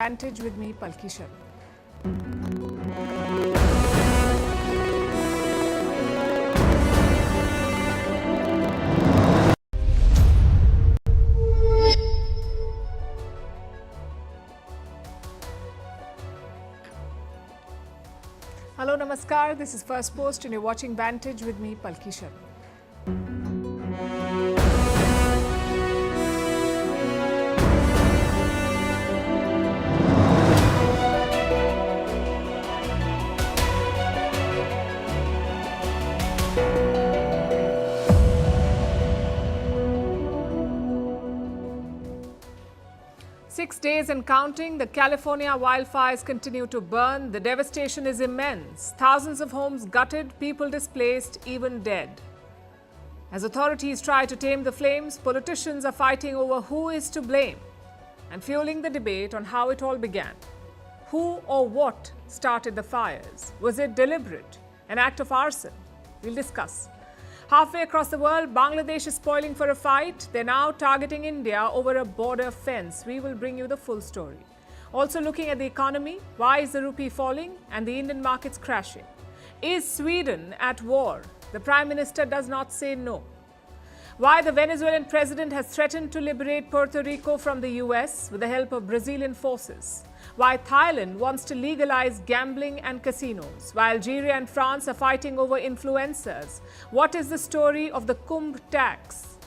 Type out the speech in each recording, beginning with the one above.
Vantage with me, Palki Sharma. Hello, Namaskar. This is Firstpost and you're watching Vantage with me, Palki Sharma. 6 days and counting, the California wildfires continue to burn. The devastation is immense. Thousands of homes gutted, people displaced, even dead. As authorities try to tame the flames, politicians are fighting over who is to blame and fueling the debate on how it all began. Who or what started the fires? Was it deliberate? An act of arson? We'll discuss. Halfway across the world, Bangladesh is spoiling for a fight. They're now targeting India over a border fence. We will bring you the full story. Also looking at the economy, why is the rupee falling and the Indian markets crashing? Is Sweden at war? The Prime Minister does not say no. Why the Venezuelan president has threatened to liberate Puerto Rico from the US with the help of Brazilian forces. Why Thailand wants to legalize gambling and casinos. Why Algeria and France are fighting over influencers. What is the story of the Kumbh tax?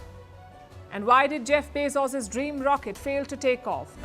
And why did Jeff Bezos' dream rocket fail to take off?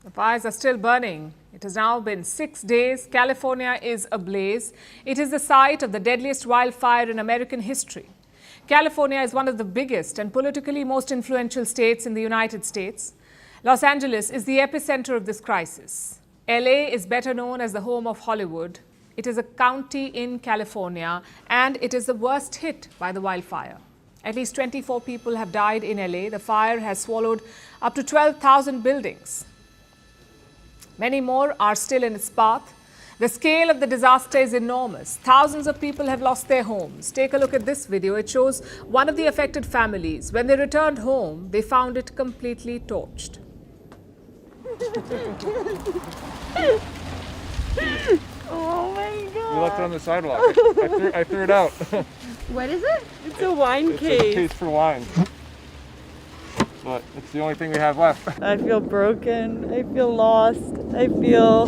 The fires are still burning. It has now been 6 days. California is ablaze. It is the site of the deadliest wildfire in American history. California is one of the biggest and politically most influential states in the United States. Los Angeles is the epicenter of this crisis. LA is better known as the home of Hollywood. It is a county in California and it is the worst hit by the wildfire. At least 24 people have died in LA. The fire has swallowed up to 12,000 buildings. Many more are still in its path. The scale of the disaster is enormous. Thousands of people have lost their homes. Take a look at this video. It shows one of the affected families. When they returned home, they found it completely torched. Oh my God. We left it on the sidewalk. I threw it out. What is it? It's a wine It's case. a case for wine. But it's the only thing we have left. I feel broken. I feel lost. I feel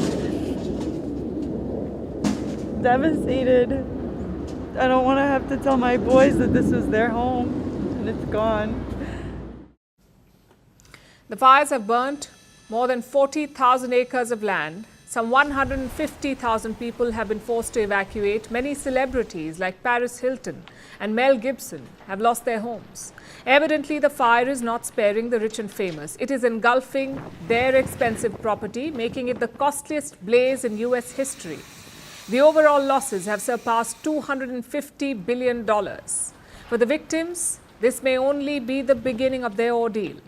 devastated. I don't want to have to tell my boys that this was their home and it's gone. The fires have burnt more than 40,000 acres of land. Some 150,000 people have been forced to evacuate. Many celebrities like Paris Hilton and Mel Gibson have lost their homes. Evidently, the fire is not sparing the rich and famous. It is engulfing their expensive property, making it the costliest blaze in US history. The overall losses have surpassed $250 billion. For the victims, this may only be the beginning of their ordeal.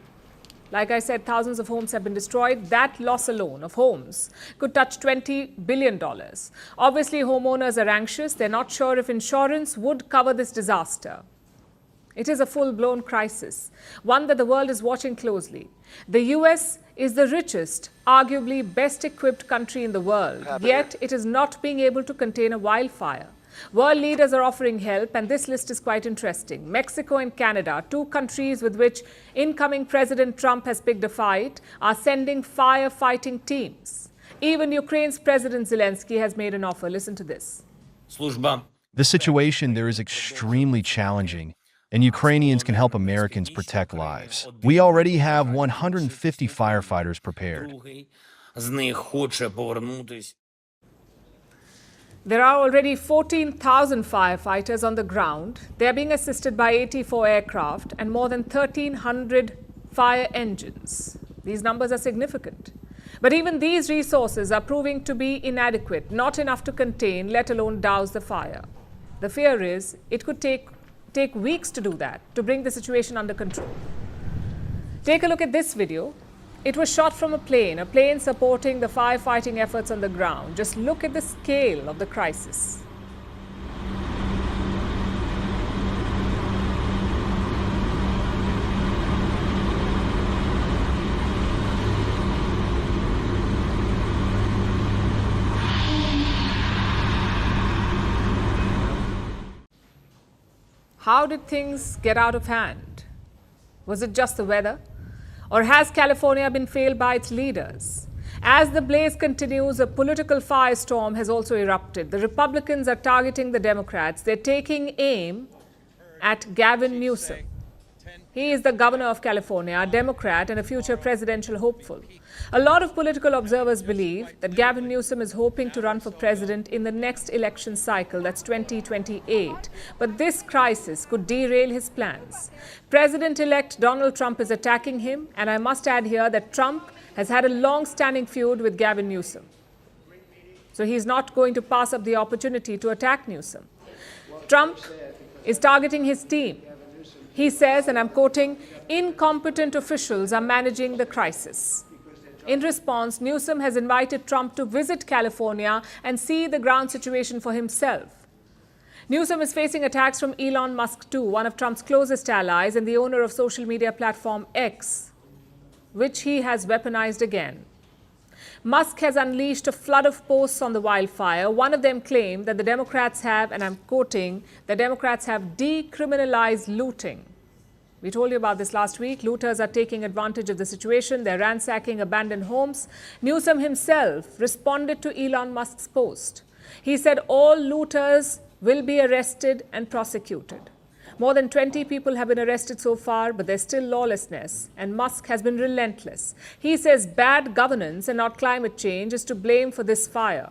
Like I said, thousands of homes have been destroyed. That loss alone of homes could touch $20 billion. Obviously, homeowners are anxious. They're not sure if insurance would cover this disaster. It is a full-blown crisis, one that the world is watching closely. The US is the richest, arguably best equipped country in the world, yet it is not being able to contain a wildfire. World leaders are offering help, and this list is quite interesting. Mexico and Canada, two countries with which incoming President Trump has picked a fight, are sending firefighting teams. Even Ukraine's President Zelensky has made an offer. Listen to this. The situation there is extremely challenging, and Ukrainians can help Americans protect lives. We already have 150 firefighters prepared. There are already 14,000 firefighters on the ground. They are being assisted by 84 aircraft and more than 1,300 fire engines. These numbers are significant. But even these resources are proving to be inadequate, not enough to contain, let alone douse the fire. The fear is it could take weeks to do that, to bring the situation under control. Take a look at this video. It was shot from a plane supporting the firefighting efforts on the ground. Just look at the scale of the crisis. How did things get out of hand? Was it just the weather? Or has California been failed by its leaders? As the blaze continues, a political firestorm has also erupted. The Republicans are targeting the Democrats. They're taking aim at Gavin Newsom. He is the governor of California, a Democrat and a future presidential hopeful. A lot of political observers believe that Gavin Newsom is hoping to run for president in the next election cycle, that's 2028. But this crisis could derail his plans. President-elect Donald Trump is attacking him, and I must add here that Trump has had a long-standing feud with Gavin Newsom. So he's not going to pass up the opportunity to attack Newsom. Trump is targeting his team. He says, and I'm quoting, "Incompetent officials are managing the crisis." In response, Newsom has invited Trump to visit California and see the ground situation for himself. Newsom is facing attacks from Elon Musk too, one of Trump's closest allies and the owner of social media platform X, which he has weaponized again. Musk has unleashed a flood of posts on the wildfire. One of them claimed that the Democrats have, and I'm quoting, "the Democrats have decriminalized looting." We told you about this last week. Looters are taking advantage of the situation. They're ransacking abandoned homes. Newsom himself responded to Elon Musk's post. He said all looters will be arrested and prosecuted. More than 20 people have been arrested so far, but there's still lawlessness, and Musk has been relentless. He says bad governance and not climate change is to blame for this fire.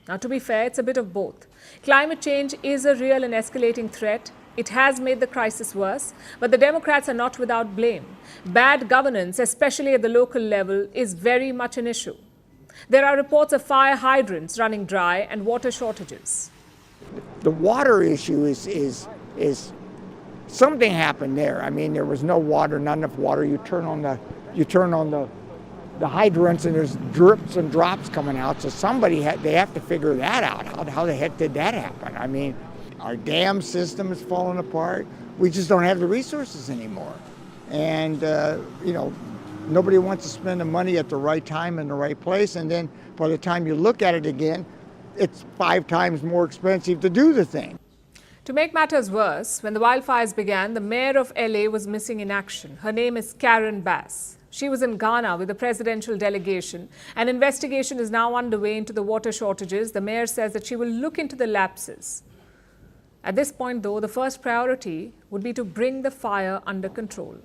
Now, to be fair, it's a bit of both. Climate change is a real and escalating threat. It has made the crisis worse, but the Democrats are not without blame. Bad governance, especially at the local level, is very much an issue. There are reports of fire hydrants running dry and water shortages. The water issue is something happened there. I mean, there was no water, not enough water. You turn on the hydrants and there's drips and drops coming out. So they have to figure that out. How the heck did that happen? I mean, our dam system is falling apart. We just don't have the resources anymore. And, nobody wants to spend the money at the right time in the right place. And then by the time you look at it again, it's 5 times more expensive to do the thing. To make matters worse, when the wildfires began, the mayor of LA was missing in action. Her name is Karen Bass. She was in Ghana with the presidential delegation. An investigation is now underway into the water shortages. The mayor says that she will look into the lapses. At this point, though, the first priority would be to bring the fire under control.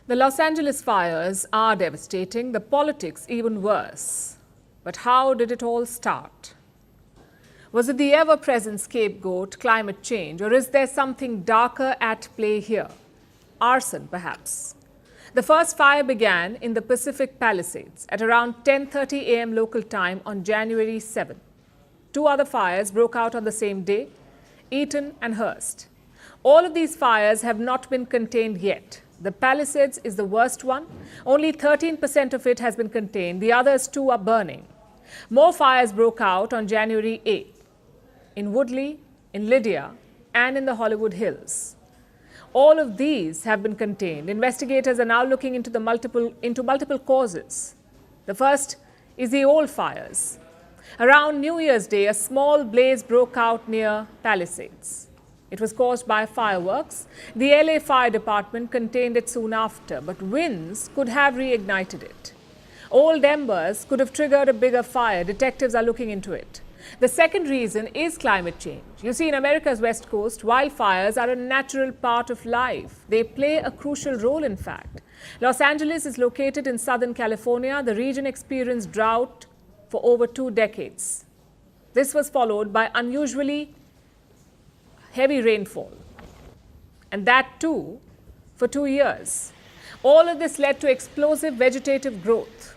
The Los Angeles fires are devastating, the politics even worse. But how did it all start? Was it the ever-present scapegoat, climate change, or is there something darker at play here? Arson, perhaps. The first fire began in the Pacific Palisades at around 10:30 a.m. local time on January 7. Two other fires broke out on the same day, Eaton and Hearst. All of these fires have not been contained yet. The Palisades is the worst one. Only 13% of it has been contained. The others two are burning. More fires broke out on January 8 in Woodley, in Lydia, and in the Hollywood Hills. All of these have been contained. Investigators are now looking into multiple causes. The first is the old fires. Around New Year's Day, a small blaze broke out near Palisades. It was caused by fireworks. The LA Fire Department contained it soon after, but winds could have reignited it. Old embers could have triggered a bigger fire. Detectives are looking into it. The second reason is climate change. You see, in America's West Coast, wildfires are a natural part of life. They play a crucial role, in fact. Los Angeles is located in Southern California. The region experienced drought for over 2 decades. This was followed by unusually heavy rainfall, and that too for 2 years. All of this led to explosive vegetative growth.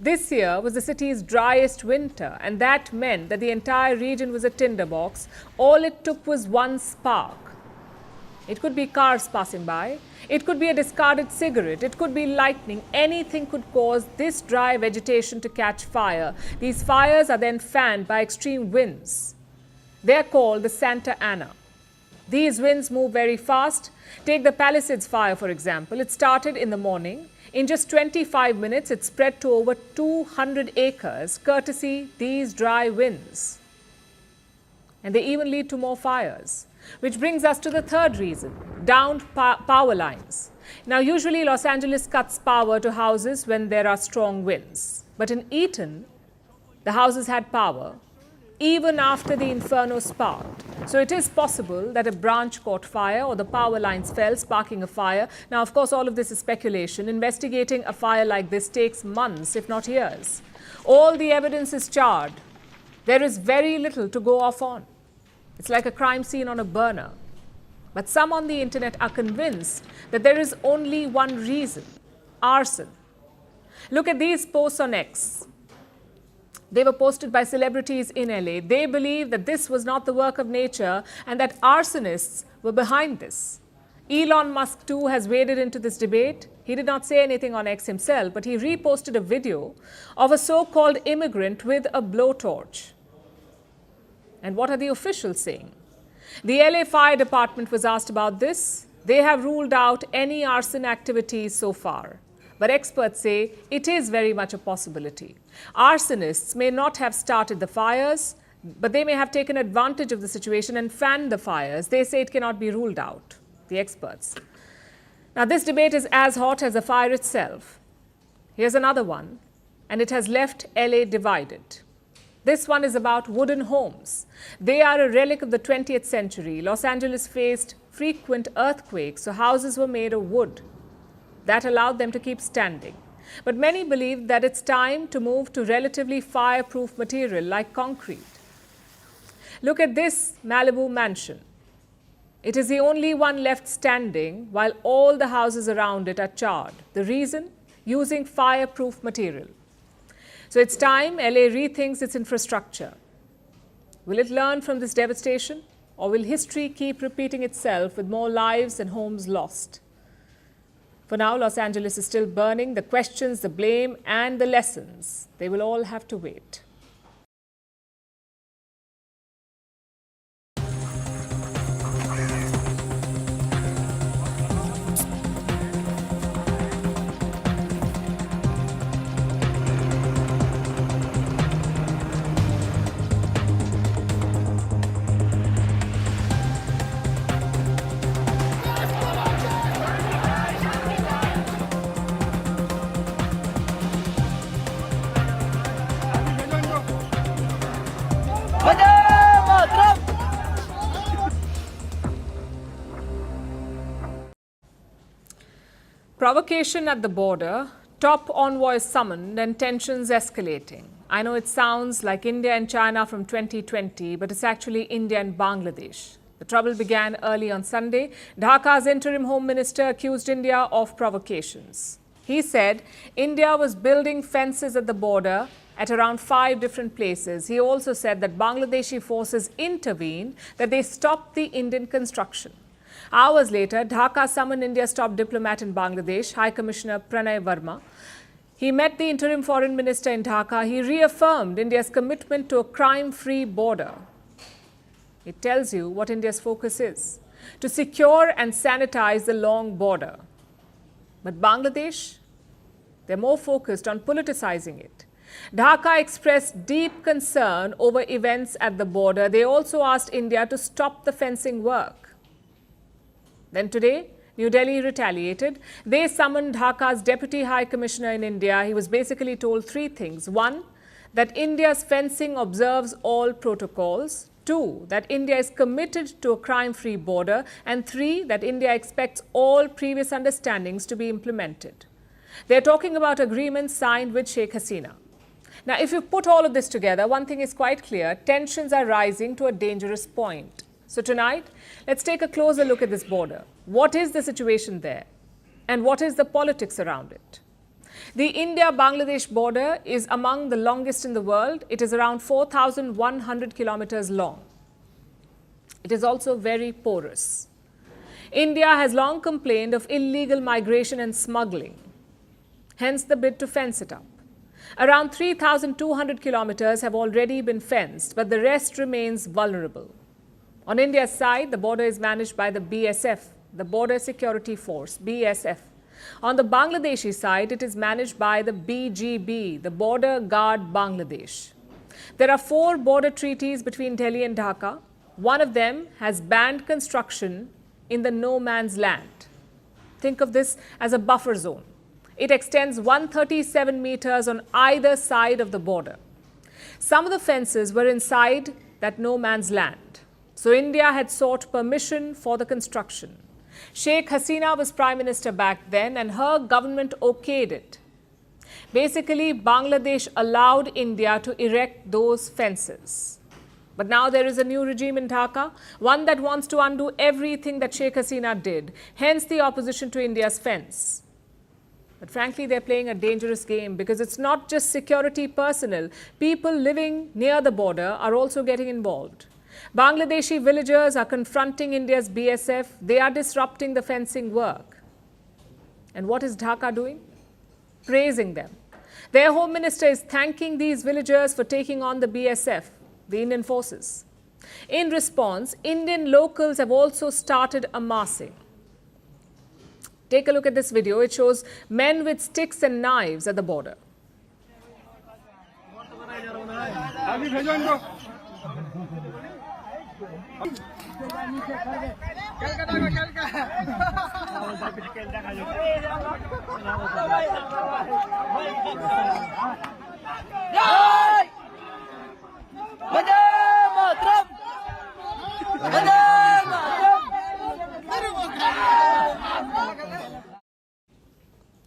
This year was the city's driest winter, and that meant that the entire region was a tinderbox. All it took was one spark. It could be cars passing by. It could be a discarded cigarette. It could be lightning. Anything could cause this dry vegetation to catch fire. These fires are then fanned by extreme winds. They're called the Santa Ana. These winds move very fast. Take the Palisades fire, for example. It started in the morning. In just 25 minutes, it spread to over 200 acres, courtesy these dry winds. And they even lead to more fires. Which brings us to the third reason, downed power lines. Now, usually Los Angeles cuts power to houses when there are strong winds. But in Eaton, the houses had power even after the inferno sparked. So it is possible that a branch caught fire or the power lines fell, sparking a fire. Now, of course, all of this is speculation. Investigating a fire like this takes months, if not years. All the evidence is charred. There is very little to go off on. It's like a crime scene on a burner. But some on the internet are convinced that there is only one reason: arson. Look at these posts on X. They were posted by celebrities in LA. They believe that this was not the work of nature and that arsonists were behind this. Elon Musk, too, has waded into this debate. He did not say anything on X himself, but he reposted a video of a so-called immigrant with a blowtorch. And what are the officials saying? The LA Fire Department was asked about this. They have ruled out any arson activities so far. But experts say it is very much a possibility. Arsonists may not have started the fires, but they may have taken advantage of the situation and fanned the fires. They say it cannot be ruled out, the experts. Now, this debate is as hot as the fire itself. Here's another one, and it has left LA divided. This one is about wooden homes. They are a relic of the 20th century. Los Angeles faced frequent earthquakes, so houses were made of wood. That allowed them to keep standing. But many believe that it's time to move to relatively fireproof material like concrete. Look at this Malibu mansion. It is the only one left standing while all the houses around it are charred. The reason? Using fireproof material. So it's time LA rethinks its infrastructure. Will it learn from this devastation, or will history keep repeating itself with more lives and homes lost? For now, Los Angeles is still burning. The questions, the blame, and the lessons, they will all have to wait. Provocation at the border, top envoys summoned and tensions escalating. I know it sounds like India and China from 2020, but it's actually India and Bangladesh. The trouble began early on Sunday. Dhaka's interim Home Minister accused India of provocations. He said India was building fences at the border at around 5 different places. He also said that Bangladeshi forces intervened, that they stopped the Indian construction. Hours later, Dhaka summoned India's top diplomat in Bangladesh, High Commissioner Pranay Verma. He met the interim foreign minister in Dhaka. He reaffirmed India's commitment to a crime-free border. It tells you what India's focus is: to secure and sanitize the long border. But Bangladesh, they're more focused on politicizing it. Dhaka expressed deep concern over events at the border. They also asked India to stop the fencing work. Then today, New Delhi retaliated. They summoned Dhaka's Deputy High Commissioner in India. He was basically told 3 things. 1, that India's fencing observes all protocols. 2, that India is committed to a crime-free border. And 3, that India expects all previous understandings to be implemented. They're talking about agreements signed with Sheikh Hasina. Now, if you put all of this together, one thing is quite clear: tensions are rising to a dangerous point. So tonight, let's take a closer look at this border. What is the situation there? And what is the politics around it? The India-Bangladesh border is among the longest in the world. It is around 4,100 kilometers long. It is also very porous. India has long complained of illegal migration and smuggling, hence the bid to fence it up. Around 3,200 kilometers have already been fenced, but the rest remains vulnerable. On India's side, the border is managed by the BSF, the Border Security Force, BSF. On the Bangladeshi side, it is managed by the BGB, the Border Guard Bangladesh. There are 4 border treaties between Delhi and Dhaka. One of them has banned construction in the no man's land. Think of this as a buffer zone. It extends 137 meters on either side of the border. Some of the fences were inside that no man's land. So India had sought permission for the construction. Sheikh Hasina was Prime Minister back then, and her government okayed it. Basically, Bangladesh allowed India to erect those fences. But now there is a new regime in Dhaka, one that wants to undo everything that Sheikh Hasina did, hence the opposition to India's fence. But frankly, they're playing a dangerous game, because it's not just security personnel. People living near the border are also getting involved. Bangladeshi villagers are confronting India's BSF. They are disrupting the fencing work. And what is Dhaka doing? Praising them. Their Home Minister is thanking these villagers for taking on the BSF, the Indian forces. In response, Indian locals have also started amassing. Take a look at this video. It shows men with sticks and knives at the border.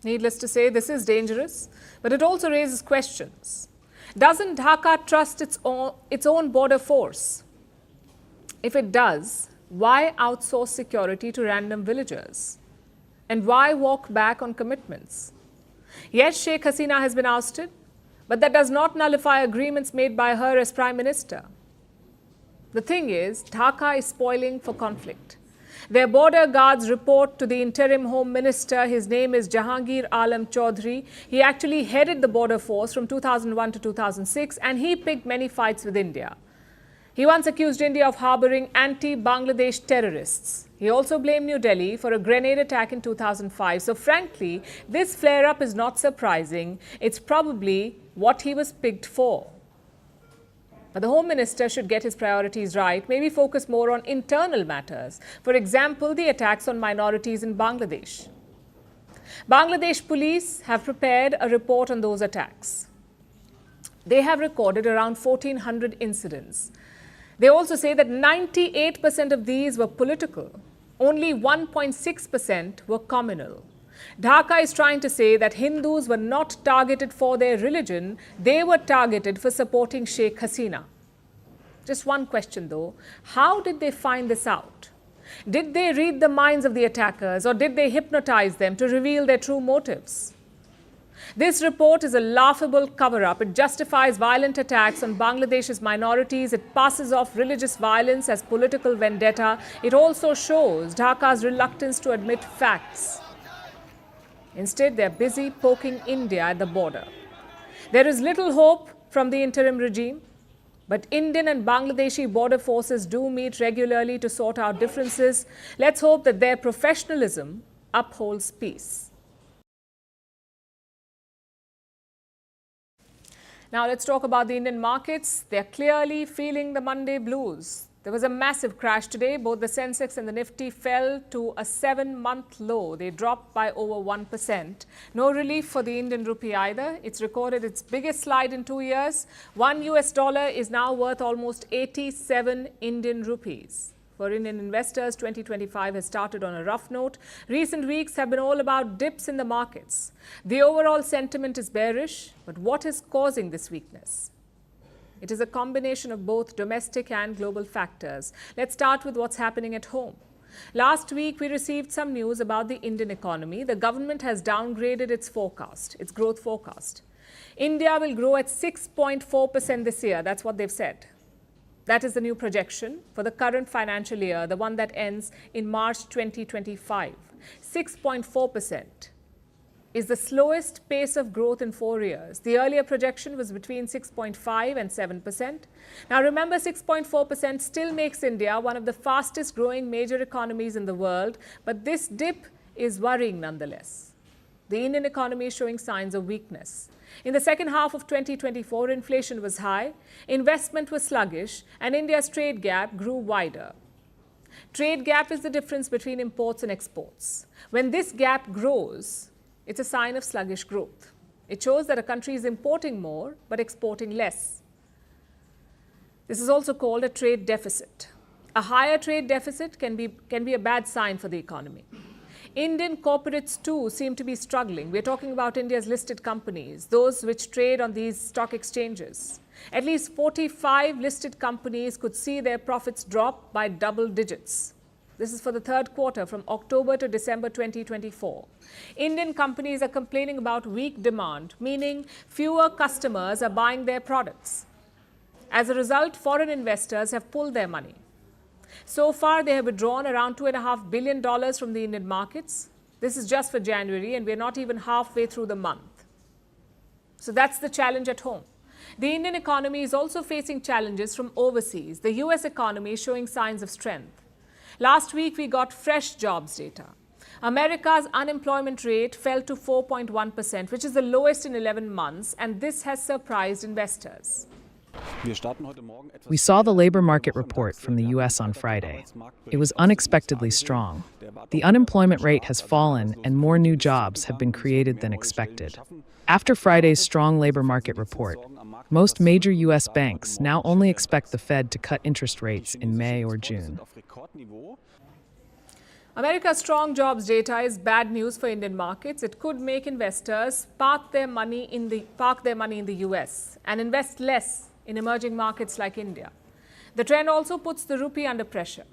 Needless to say, this is dangerous, but it also raises questions. Doesn't Dhaka trust its own border force? If it does, why outsource security to random villagers? And why walk back on commitments? Yes, Sheikh Hasina has been ousted, but that does not nullify agreements made by her as Prime Minister. The thing is, Dhaka is spoiling for conflict. Their border guards report to the interim Home Minister. His name is Jahangir Alam Chaudhry. He actually headed the border force from 2001 to 2006, and he picked many fights with India. He once accused India of harboring anti-Bangladesh terrorists. He also blamed New Delhi for a grenade attack in 2005. So frankly, this flare-up is not surprising. It's probably what he was picked for. But the Home Minister should get his priorities right, maybe focus more on internal matters. For example, the attacks on minorities in Bangladesh. Bangladesh police have prepared a report on those attacks. They have recorded around 1,400 incidents. They also say that 98% of these were political. Only 1.6% were communal. Dhaka is trying to say that Hindus were not targeted for their religion, they were targeted for supporting Sheikh Hasina. Just one question though, how did they find this out? Did they read the minds of the attackers or did they hypnotize them to reveal their true motives? This report is a laughable cover-up. It justifies violent attacks on Bangladesh's minorities. It passes off religious violence as political vendetta. It also shows Dhaka's reluctance to admit facts. Instead, they're busy poking India at the border. There is little hope from the interim regime, but Indian and Bangladeshi border forces do meet regularly to sort out differences. Let's hope that their professionalism upholds peace. Now let's talk about the Indian markets. They're clearly feeling the Monday blues. There was a massive crash today. Both the Sensex and the Nifty fell to a 7-month low. They dropped by over 1%. No relief for the Indian rupee either. It's recorded its biggest slide in 2 years. $1 is now worth almost 87 Indian rupees. For Indian investors, 2025 has started on a rough note. Recent weeks have been all about dips in the markets. The overall sentiment is bearish, but what is causing this weakness? It is a combination of both domestic and global factors. Let's start with what's happening at home. Last week, we received some news about the Indian economy. The government has downgraded its forecast, its growth forecast. India will grow at 6.4% this year. That's what they've said. That is the new projection for the current financial year, the one that ends in March 2025. 6.4% is the slowest pace of growth in 4 years. The earlier projection was between 6.5 and 7%. Now remember, 6.4% still makes India one of the fastest growing major economies in the world, but this dip is worrying nonetheless. The Indian economy is showing signs of weakness. In the second half of 2024, inflation was high, investment was sluggish, and India's trade gap grew wider. Trade gap is the difference between imports and exports. When this gap grows, it's a sign of sluggish growth. It shows that a country is importing more but exporting less. This is also called a trade deficit. A higher trade deficit can be a bad sign for the economy. Indian corporates too seem to be struggling. We're talking about India's listed companies, those which trade on these stock exchanges. At least 45 listed companies could see their profits drop by double digits. This is for the third quarter from October to December 2024. Indian companies are complaining about weak demand, meaning fewer customers are buying their products. As a result, foreign investors have pulled their money. So far, they have withdrawn around $2.5 billion from the Indian markets. This is just for January, and we're not even halfway through the month. So that's the challenge at home. The Indian economy is also facing challenges from overseas. The US economy is showing signs of strength. Last week, we got fresh jobs data. America's unemployment rate fell to 4.1%, which is the lowest in 11 months, and this has surprised investors. We saw the labor market report from the U.S. on Friday. It was unexpectedly strong. The unemployment rate has fallen and more new jobs have been created than expected. After Friday's strong labor market report, most major U.S. banks now only expect the Fed to cut interest rates in May or June. America's strong jobs data is bad news for Indian markets. It could make investors park their money in the US and invest less in emerging markets like India. The trend also puts the rupee under pressure.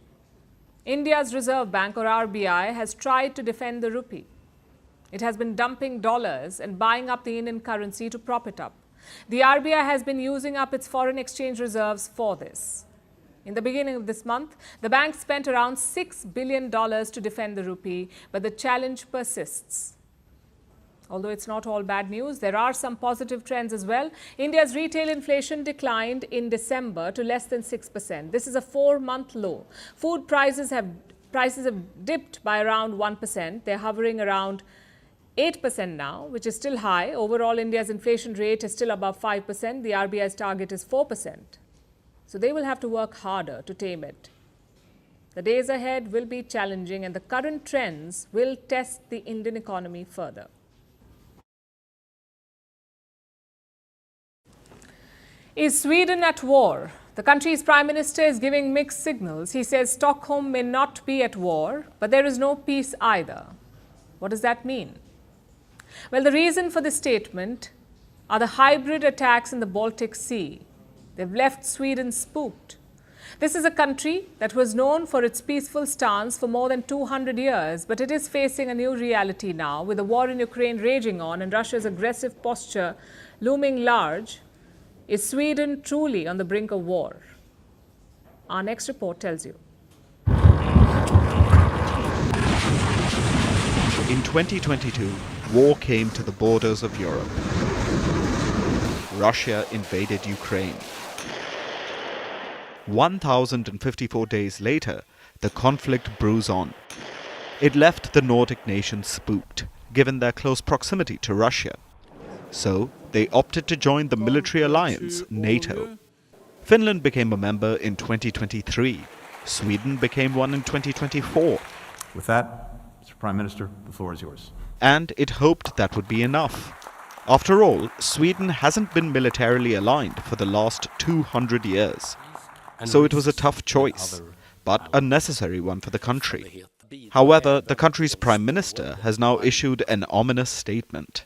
India's Reserve Bank, or RBI, has tried to defend the rupee. It has been dumping dollars and buying up the Indian currency to prop it up. The RBI has been using up its foreign exchange reserves for this. In the beginning of this month, the bank spent around $6 billion to defend the rupee, but the challenge persists. Although it's not all bad news, there are some positive trends as well. India's retail inflation declined in December to less than 6%. This is a 4-month low. Food prices have dipped by around 1%. They're hovering around 8% now, which is still high. Overall, India's inflation rate is still above 5%. The RBI's target is 4%. So they will have to work harder to tame it. The days ahead will be challenging, and the current trends will test the Indian economy further. Is Sweden at war? The country's prime minister is giving mixed signals. He says Stockholm may not be at war, but there is no peace either. What does that mean? Well, the reason for this statement are the hybrid attacks in the Baltic Sea. They've left Sweden spooked. This is a country that was known for its peaceful stance for more than 200 years, but it is facing a new reality now with the war in Ukraine raging on and Russia's aggressive posture looming large. Is Sweden truly on the brink of war? Our next report tells you. In 2022, war came to the borders of Europe. Russia invaded Ukraine. 1,054 days later, the conflict brews on. It left the Nordic nations spooked, given their close proximity to Russia. So, they opted to join the military alliance, NATO. Finland became a member in 2023. Sweden became one in 2024. With that, Mr. Prime Minister, the floor is yours. And it hoped that would be enough. After all, Sweden hasn't been militarily aligned for the last 200 years. So it was a tough choice, but a necessary one for the country. However, the country's Prime Minister has now issued an ominous statement.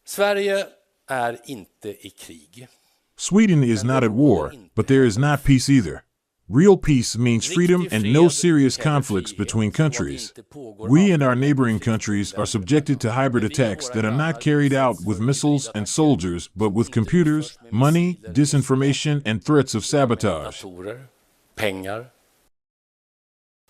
Sverige är inte i krig. Sweden is not at war, but there is not peace either. Real peace means freedom and no serious conflicts between countries. We and our neighboring countries are subjected to hybrid attacks that are not carried out with missiles and soldiers, but with computers, money, disinformation, and threats of sabotage.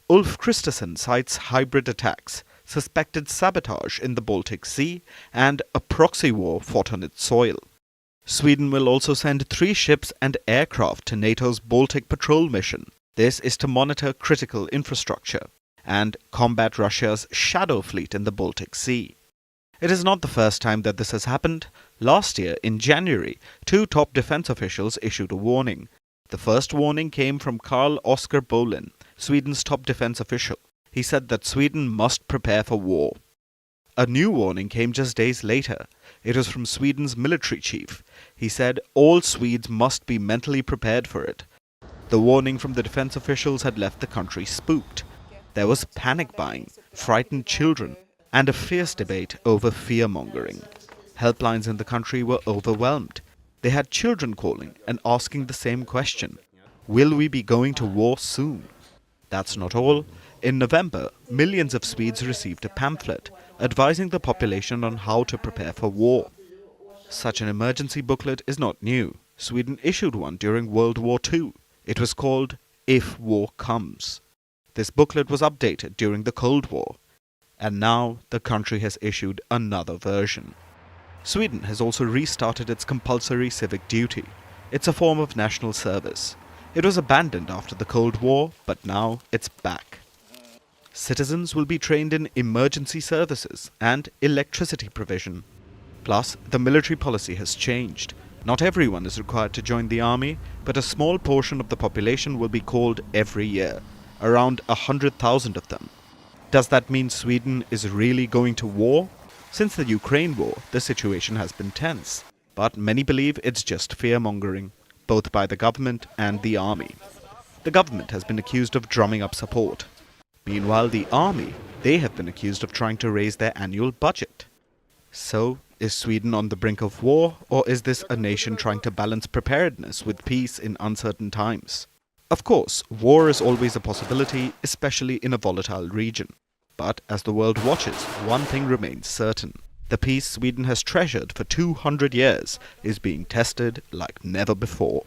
Ulf Kristersson cites hybrid attacks, suspected sabotage in the Baltic Sea, and a proxy war fought on its soil. Sweden will also send 3 ships and aircraft to NATO's Baltic Patrol mission. This is to monitor critical infrastructure and combat Russia's shadow fleet in the Baltic Sea. It is not the first time that this has happened. Last year, in January, 2 top defense officials issued a warning. The first warning came from Carl Oskar Bolin, Sweden's top defense official. He said that Sweden must prepare for war. A new warning came just days later. It was from Sweden's military chief. He said all Swedes must be mentally prepared for it. The warning from the defense officials had left the country spooked. There was panic buying, frightened children, and a fierce debate over fear-mongering. Helplines in the country were overwhelmed. They had children calling and asking the same question. Will we be going to war soon? That's not all. In November, millions of Swedes received a pamphlet advising the population on how to prepare for war. Such an emergency booklet is not new. Sweden issued one during World War II. It was called If War Comes. This booklet was updated during the Cold War. And now the country has issued another version. Sweden has also restarted its compulsory civic duty. It's a form of national service. It was abandoned after the Cold War, but now it's back. Citizens will be trained in emergency services and electricity provision. Plus, the military policy has changed. Not everyone is required to join the army, but a small portion of the population will be called every year, around 100,000 of them. Does that mean Sweden is really going to war? Since the Ukraine war, the situation has been tense. But many believe it's just fear-mongering, both by the government and the army. The government has been accused of drumming up support. Meanwhile, the army, they have been accused of trying to raise their annual budget. So, is Sweden on the brink of war, or is this a nation trying to balance preparedness with peace in uncertain times? Of course, war is always a possibility, especially in a volatile region. But as the world watches, one thing remains certain. The peace Sweden has treasured for 200 years is being tested like never before.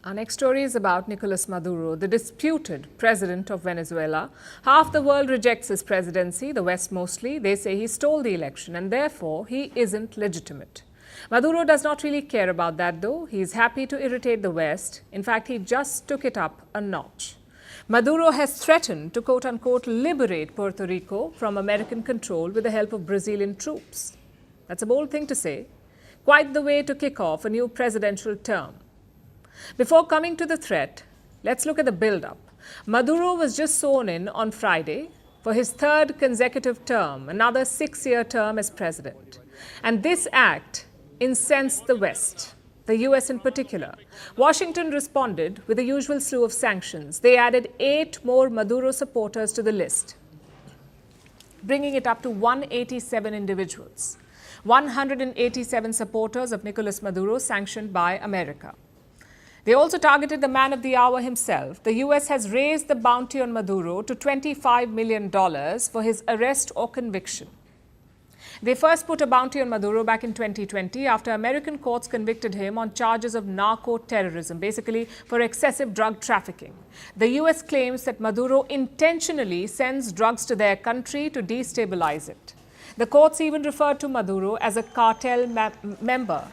Our next story is about Nicolas Maduro, the disputed president of Venezuela. Half the world rejects his presidency, the West mostly. They say he stole the election and therefore he isn't legitimate. Maduro does not really care about that though. He's happy to irritate the West. In fact, he just took it up a notch. Maduro has threatened to quote-unquote liberate Puerto Rico from American control with the help of Brazilian troops. That's a bold thing to say. Quite the way to kick off a new presidential term. Before coming to the threat, let's look at the build-up. Maduro was just sworn in on Friday for his 3rd consecutive term, another 6-year term as president. And this act incensed the West. the US in particular. Washington responded with the usual slew of sanctions. They added 8 more Maduro supporters to the list, bringing it up to 187 individuals. 187 supporters of Nicolas Maduro sanctioned by America. They also targeted the man of the hour himself. The US has raised the bounty on Maduro to $25 million for his arrest or conviction. They first put a bounty on Maduro back in 2020 after American courts convicted him on charges of narco-terrorism, basically for excessive drug trafficking. The US claims that Maduro intentionally sends drugs to their country to destabilize it. The courts even referred to Maduro as a cartel member,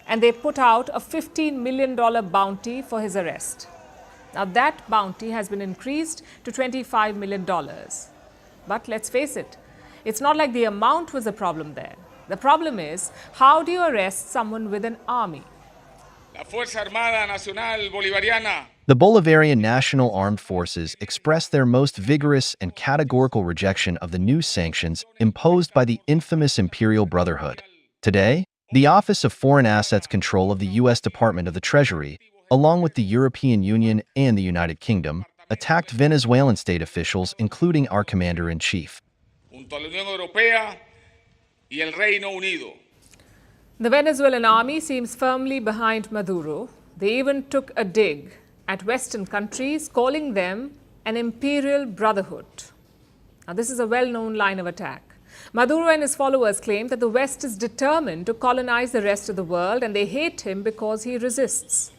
and they put out a $15 million bounty for his arrest. Now that bounty has been increased to $25 million. But let's face it, it's not like the amount was the problem there. The problem is, how do you arrest someone with an army? La Fuerza Armada Nacional Bolivariana. The Bolivarian National Armed Forces expressed their most vigorous and categorical rejection of the new sanctions imposed by the infamous Imperial Brotherhood. Today, the Office of Foreign Assets Control of the U.S. Department of the Treasury, along with the European Union and the United Kingdom, attacked Venezuelan state officials, including our commander-in-chief. The Venezuelan army seems firmly behind Maduro. They even took a dig at Western countries, calling them an Imperial Brotherhood. Now, this is a well-known line of attack. Maduro and his followers claim that the West is determined to colonize the rest of the world, and they hate him because he resists.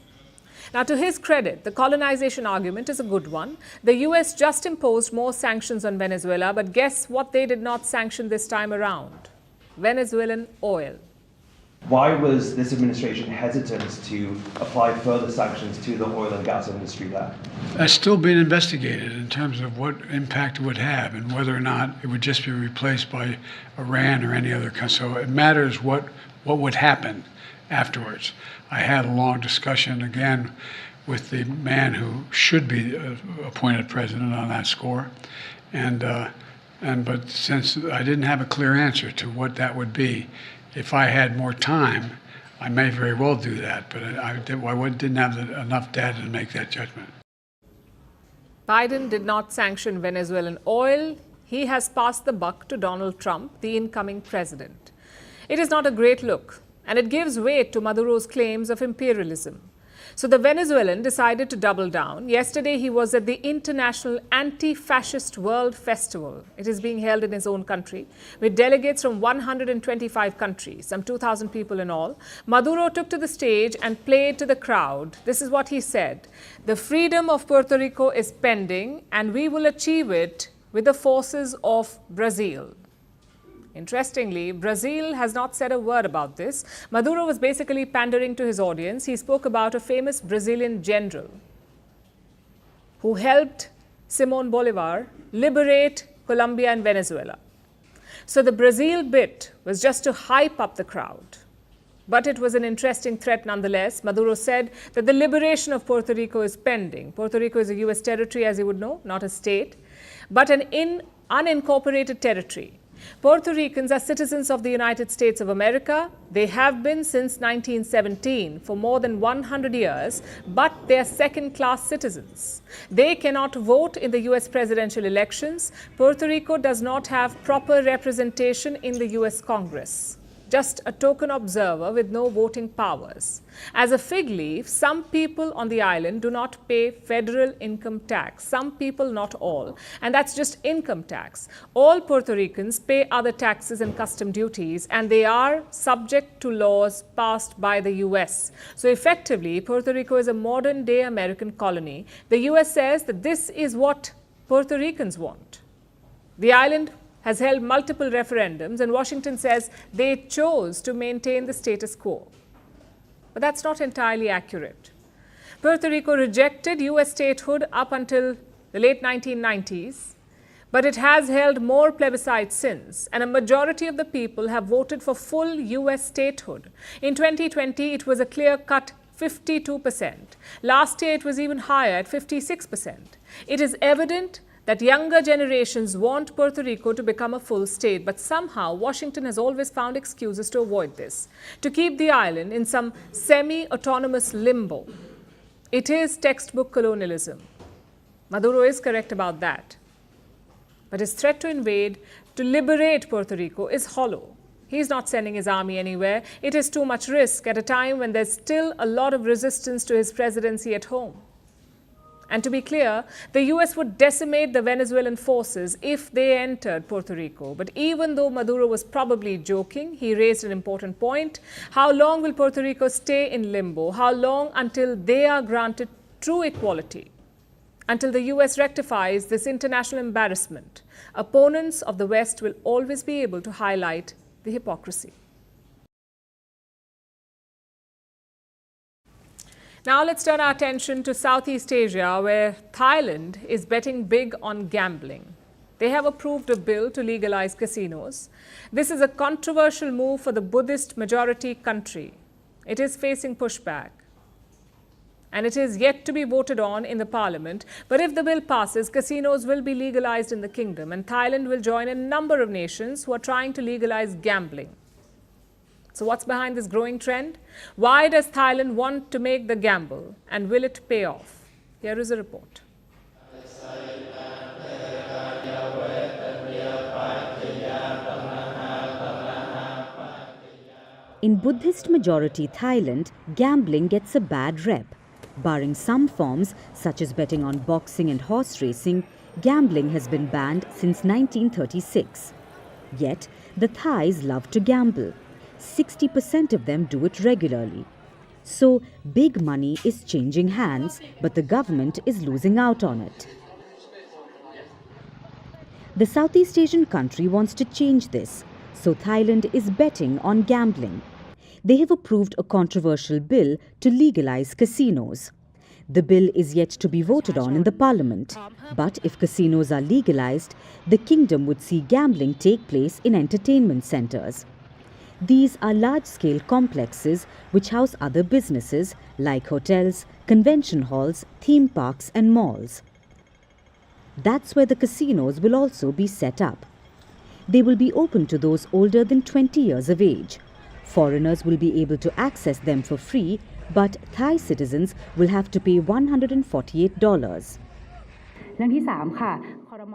Now, to his credit, the colonization argument is a good one. The US just imposed more sanctions on Venezuela, but guess what they did not sanction this time around? Venezuelan oil. Why was this administration hesitant to apply further sanctions to the oil and gas industry there? That's still being investigated in terms of what impact it would have and whether or not it would just be replaced by Iran or any other country. So it matters what would happen afterwards. I had a long discussion again with the man who should be appointed president on that score, but since I didn't have a clear answer to what that would be, if I had more time, I may very well do that, but I didn't have enough data to make that judgment. Biden did not sanction Venezuelan oil. He has passed the buck to Donald Trump, the incoming president. It is not a great look, and it gives weight to Maduro's claims of imperialism. So the Venezuelan decided to double down. Yesterday, he was at the International Anti-Fascist World Festival. It is being held in his own country, with delegates from 125 countries, some 2,000 people in all. Maduro took to the stage and played to the crowd. This is what he said: "The freedom of Puerto Rico is pending, and we will achieve it with the forces of Brazil." Interestingly, Brazil has not said a word about this. Maduro was basically pandering to his audience. He spoke about a famous Brazilian general who helped Simón Bolívar liberate Colombia and Venezuela. So the Brazil bit was just to hype up the crowd. But it was an interesting threat nonetheless. Maduro said that the liberation of Puerto Rico is pending. Puerto Rico is a US territory, as you would know, not a state, but an unincorporated territory. Puerto Ricans are citizens of the United States of America. They have been since 1917 for more than 100 years, but they are second-class citizens. They cannot vote in the US presidential elections. Puerto Rico does not have proper representation in the US Congress. Just a token observer with no voting powers. As a fig leaf, some people on the island do not pay federal income tax. Some people, not all. And that's just income tax. All Puerto Ricans pay other taxes and custom duties, and they are subject to laws passed by the US. So effectively, Puerto Rico is a modern-day American colony. The US says that this is what Puerto Ricans want. The island has held multiple referendums, and Washington says they chose to maintain the status quo. But that's not entirely accurate. Puerto Rico rejected US statehood up until the late 1990s, but it has held more plebiscites since, and a majority of the people have voted for full US statehood. In 2020, it was a clear-cut 52%. Last year, it was even higher at 56%. It is evident that younger generations want Puerto Rico to become a full state, but somehow Washington has always found excuses to avoid this, to keep the island in some semi-autonomous limbo. It is textbook colonialism. Maduro is correct about that. But his threat to invade, to liberate Puerto Rico is hollow. He's not sending his army anywhere. It is too much risk at a time when there's still a lot of resistance to his presidency at home. And to be clear, the US would decimate the Venezuelan forces if they entered Puerto Rico. But even though Maduro was probably joking, he raised an important point. How long will Puerto Rico stay in limbo? How long until they are granted true equality? Until the US rectifies this international embarrassment, opponents of the West will always be able to highlight the hypocrisy. Now let's turn our attention to Southeast Asia, where Thailand is betting big on gambling. They have approved a bill to legalize casinos. This is a controversial move for the Buddhist majority country. It is facing pushback, and it is yet to be voted on in the parliament. But if the bill passes, casinos will be legalized in the kingdom, and Thailand will join a number of nations who are trying to legalize gambling. So what's behind this growing trend? Why does Thailand want to make the gamble, and will it pay off? Here is a report. In Buddhist majority Thailand, gambling gets a bad rep. Barring some forms, such as betting on boxing and horse racing, gambling has been banned since 1936. Yet, the Thais love to gamble. 60% of them do it regularly. So, big money is changing hands, but the government is losing out on it. The Southeast Asian country wants to change this, so Thailand is betting on gambling. They have approved a controversial bill to legalize casinos. The bill is yet to be voted on in the parliament. But if casinos are legalized, the kingdom would see gambling take place in entertainment centers. These are large-scale complexes which house other businesses like hotels, convention halls, theme parks and malls. That's where the casinos will also be set up. They will be open to those older than 20 years of age. Foreigners will be able to access them for free, but Thai citizens will have to pay $148.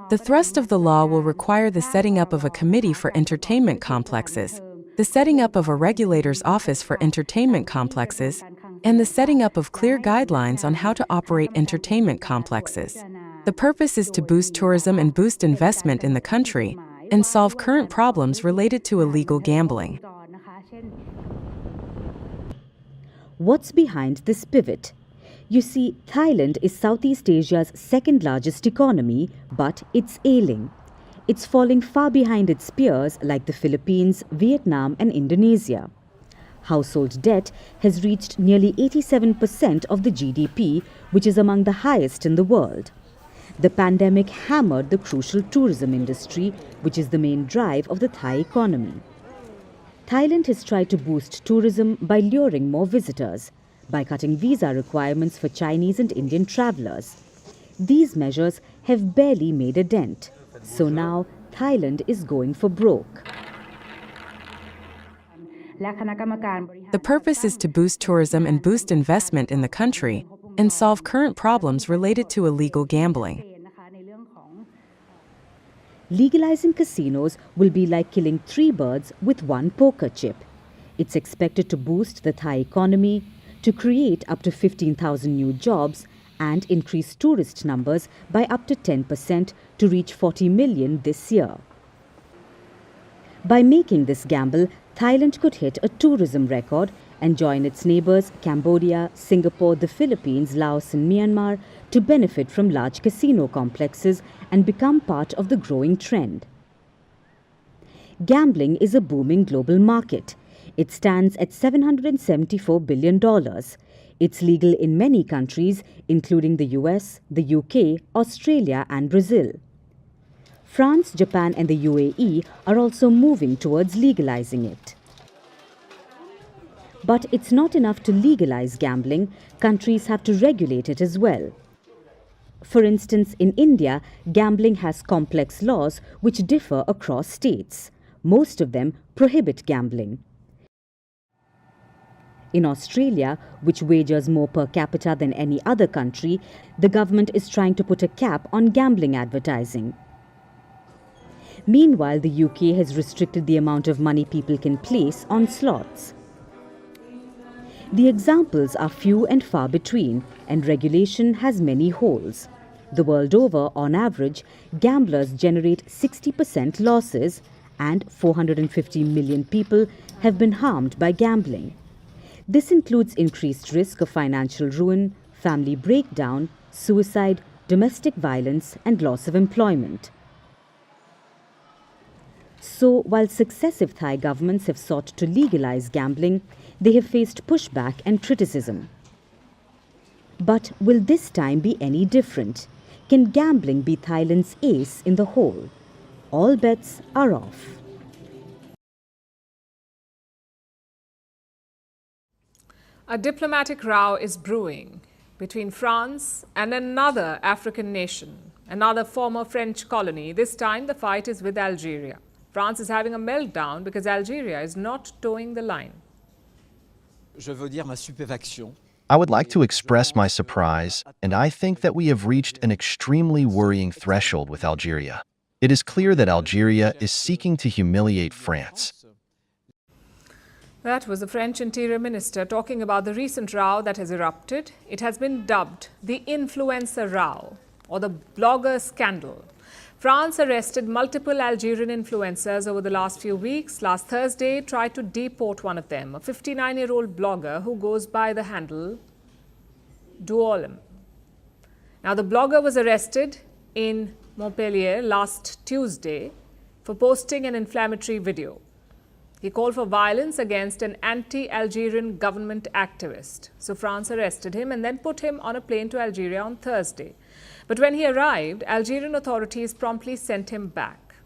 The thrust of the law will require the setting up of a committee for entertainment complexes, the setting up of a regulator's office for entertainment complexes, and the setting up of clear guidelines on how to operate entertainment complexes. The purpose is to boost tourism and boost investment in the country and solve current problems related to illegal gambling. What's behind this pivot? You see, Thailand is Southeast Asia's second largest economy, but it's ailing. It's falling far behind its peers like the Philippines, Vietnam and Indonesia. Household debt has reached nearly 87% of the GDP, which is among the highest in the world. The pandemic hammered the crucial tourism industry, which is the main drive of the Thai economy. Thailand has tried to boost tourism by luring more visitors, by cutting visa requirements for Chinese and Indian travelers. These measures have barely made a dent. So now, Thailand is going for broke. The purpose is to boost tourism and boost investment in the country and solve current problems related to illegal gambling. Legalizing casinos will be like killing 3 birds with 1 poker chip. It's expected to boost the Thai economy, to create up to 15,000 new jobs, and increase tourist numbers by up to 10% to reach 40 million this year. By making this gamble, Thailand could hit a tourism record and join its neighbors Cambodia, Singapore, the Philippines, Laos and Myanmar to benefit from large casino complexes and become part of the growing trend. Gambling is a booming global market. It stands at $774 billion. It's legal in many countries, including the US, the UK, Australia and Brazil. France, Japan and the UAE are also moving towards legalizing it. But it's not enough to legalize gambling. Countries have to regulate it as well. For instance, in India, gambling has complex laws which differ across states. Most of them prohibit gambling. In Australia, which wagers more per capita than any other country, the government is trying to put a cap on gambling advertising. Meanwhile, the UK has restricted the amount of money people can place on slots. The examples are few and far between, and regulation has many holes. The world over, on average, gamblers generate 60% losses, and 450 million people have been harmed by gambling. This includes increased risk of financial ruin, family breakdown, suicide, domestic violence, and loss of employment. So, while successive Thai governments have sought to legalize gambling, they have faced pushback and criticism. But will this time be any different? Can gambling be Thailand's ace in the hole? All bets are off. A diplomatic row is brewing between France and another African nation, another former French colony. This time the fight is with Algeria. France is having a meltdown because Algeria is not towing the line. I would like to express my surprise, and I think that we have reached an extremely worrying threshold with Algeria. It is clear that Algeria is seeking to humiliate France. That was the French Interior Minister talking about the recent row that has erupted. It has been dubbed the influencer row or the blogger scandal. France arrested multiple Algerian influencers over the last few weeks. Last Thursday, tried to deport one of them, a 59-year-old blogger who goes by the handle Duolem. Now, the blogger was arrested in Montpellier last Tuesday for posting an inflammatory video. He called for violence against an anti-Algerian government activist. So France arrested him and then put him on a plane to Algeria on Thursday. But when he arrived, Algerian authorities promptly sent him back.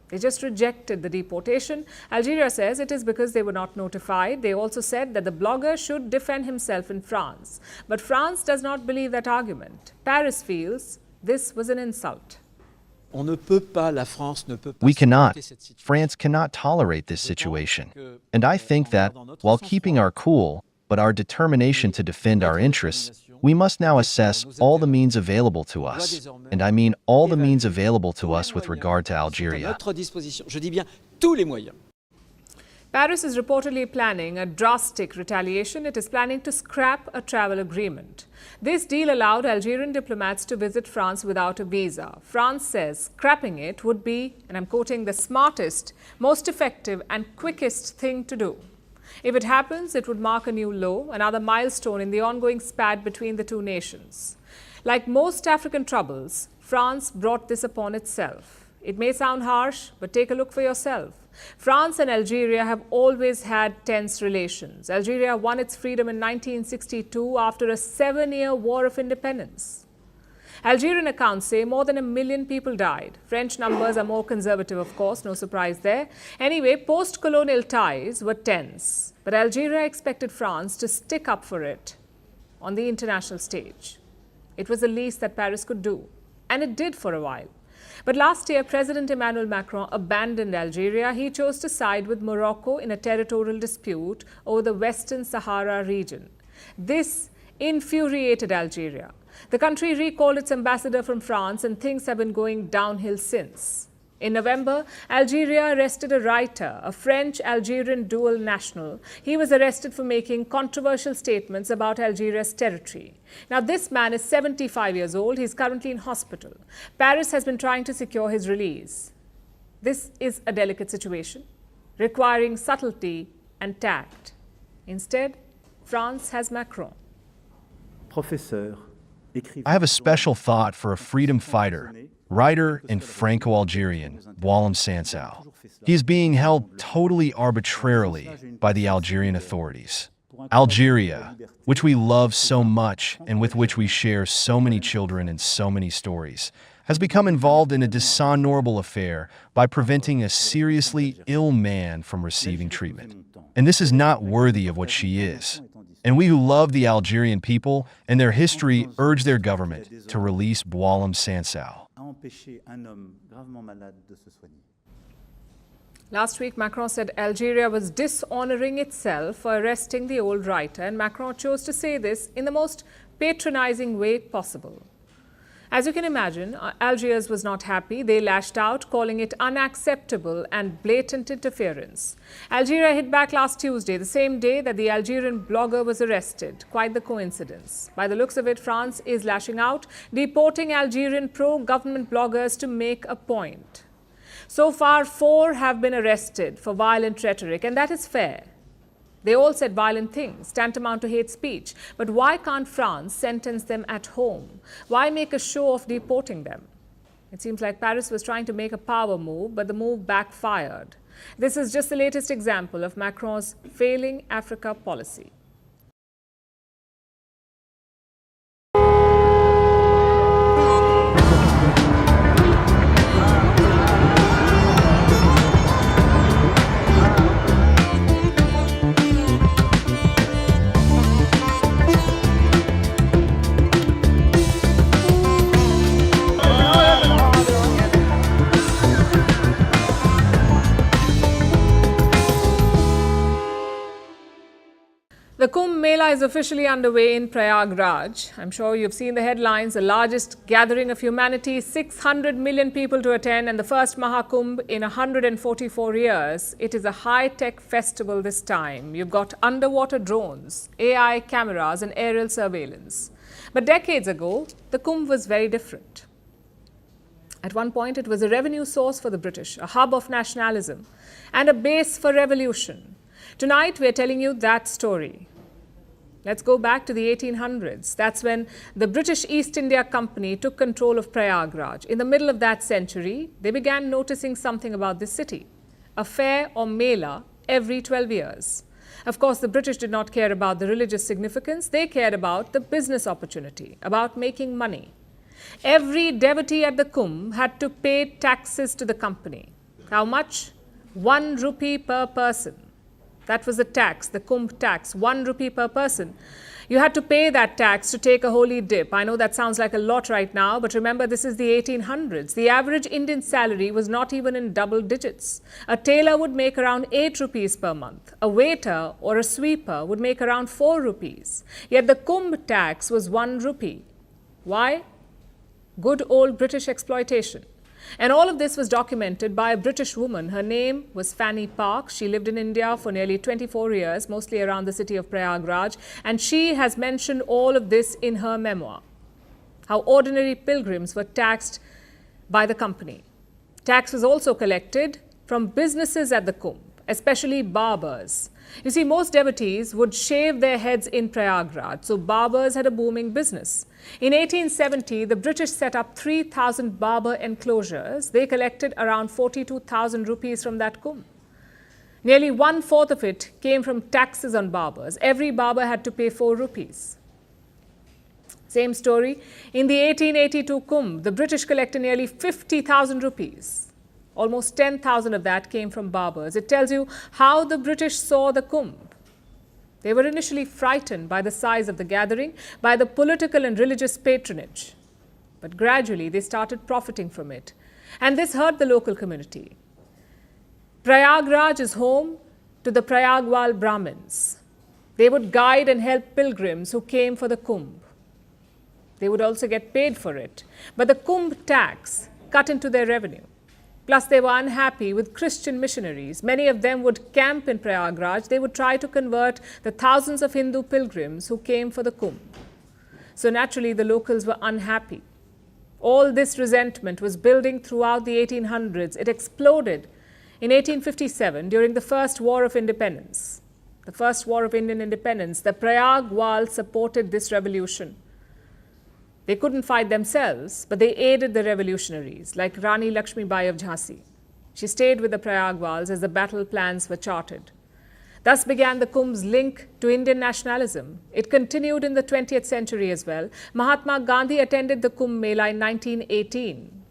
They just rejected the deportation. Algeria says it is because they were not notified. They also said that the blogger should defend himself in France. But France does not believe that argument. Paris feels this was an insult. France cannot tolerate this situation. And I think that, while keeping our cool, but our determination to defend our interests, we must now assess all the means available to us. And I mean all the means available to us with regard to Algeria. Paris is reportedly planning a drastic retaliation. It is planning to scrap a travel agreement. This deal allowed Algerian diplomats to visit France without a visa. France says scrapping it would be, and I'm quoting, the smartest, most effective and quickest thing to do. If it happens, it would mark a new low, another milestone in the ongoing spat between the two nations. Like most African troubles, France brought this upon itself. It may sound harsh, but take a look for yourself. France and Algeria have always had tense relations. Algeria won its freedom in 1962 after a 7-year war of independence. Algerian accounts say more than 1 million people died. French numbers are more conservative, of course, no surprise there. Anyway, post-colonial ties were tense, but Algeria expected France to stick up for it on the international stage. It was the least that Paris could do, and it did for a while. But last year, President Emmanuel Macron abandoned Algeria. He chose to side with Morocco in a territorial dispute over the Western Sahara region. This infuriated Algeria. The country recalled its ambassador from France, and things have been going downhill since. In November, Algeria arrested a writer, a French-Algerian dual national. He was arrested for making controversial statements about Algeria's territory. Now, this man is 75 years old. He's currently in hospital. Paris has been trying to secure his release. This is a delicate situation, requiring subtlety and tact. Instead, France has Macron. I have a special thought for a freedom fighter, writer and Franco-Algerian, Boualem Sansal. He is being held totally arbitrarily by the Algerian authorities. Algeria, which we love so much and with which we share so many children and so many stories. has become involved in a dishonorable affair by preventing a seriously ill man from receiving treatment. And this is not worthy of what she is. And we who love the Algerian people and their history urge their government to release Boualem Sansal. Last week, Macron said Algeria was dishonoring itself for arresting the old writer, and Macron chose to say this in the most patronizing way possible. As you can imagine, Algiers was not happy. They lashed out, calling it unacceptable and blatant interference. Algeria hit back last Tuesday, the same day that the Algerian blogger was arrested. Quite the coincidence. By the looks of it, France is lashing out, deporting Algerian pro-government bloggers to make a point. So far, 4 have been arrested for violent rhetoric, and that is fair. They all said violent things, tantamount to hate speech. But why can't France sentence them at home? Why make a show of deporting them? It seems like Paris was trying to make a power move, but the move backfired. This is just the latest example of Macron's failing Africa policy. The Kumbh Mela is officially underway in Prayagraj. I'm sure you've seen the headlines, the largest gathering of humanity, 600 million people to attend, and the first Mahakumbh in 144 years. It is a high-tech festival this time. You've got underwater drones, AI cameras and aerial surveillance. But decades ago, the Kumbh was very different. At one point, it was a revenue source for the British, a hub of nationalism, and a base for revolution. Tonight, we're telling you that story. Let's go back to the 1800s. That's when the British East India Company took control of Prayagraj. In the middle of that century, they began noticing something about this city. A fair or mela every 12 years. Of course, the British did not care about the religious significance. They cared about the business opportunity, about making money. Every devotee at the Kumbh had to pay taxes to the company. How much? 1 rupee per person. That was the tax, the Kumbh tax, 1 rupee per person. You had to pay that tax to take a holy dip. I know that sounds like a lot right now, but remember, this is the 1800s. The average Indian salary was not even in double digits. A tailor would make around 8 rupees per month. A waiter or a sweeper would make around 4 rupees. Yet the Kumbh tax was 1 rupee. Why? Good old British exploitation. And all of this was documented by a British woman. Her name was Fanny Park. She lived in India for nearly 24 years, mostly around the city of Prayagraj. And she has mentioned all of this in her memoir. How ordinary pilgrims were taxed by the company. Tax was also collected from businesses at the Kumbh, especially barbers. You see, most devotees would shave their heads in Prayagraj, so barbers had a booming business. In 1870, the British set up 3,000 barber enclosures. They collected around 42,000 rupees from that Kumbh. Nearly 1/4 of it came from taxes on barbers. Every barber had to pay 4 rupees. Same story. In the 1882 Kumbh, the British collected nearly 50,000 rupees. Almost 10,000 of that came from barbers. It tells you how the British saw the Kumbh. They were initially frightened by the size of the gathering, by the political and religious patronage. But gradually, they started profiting from it. And this hurt the local community. Prayagraj is home to the Prayagwal Brahmins. They would guide and help pilgrims who came for the Kumbh. They would also get paid for it. But the Kumbh tax cut into their revenue. Plus, they were unhappy with Christian missionaries. Many of them would camp in Prayagraj. They would try to convert the thousands of Hindu pilgrims who came for the Kumbh. So naturally, the locals were unhappy. All this resentment was building throughout the 1800s. It exploded in 1857 during the First War of Independence. The First War of Indian Independence. The Prayagwal supported this revolution. They couldn't fight themselves, but they aided the revolutionaries, like Rani Lakshmi Bai of Jhansi. She stayed with the Prayagwals as the battle plans were charted. Thus began the Kumbh's link to Indian nationalism. It continued in the 20th century as well. Mahatma Gandhi attended the Kumbh Mela in 1918.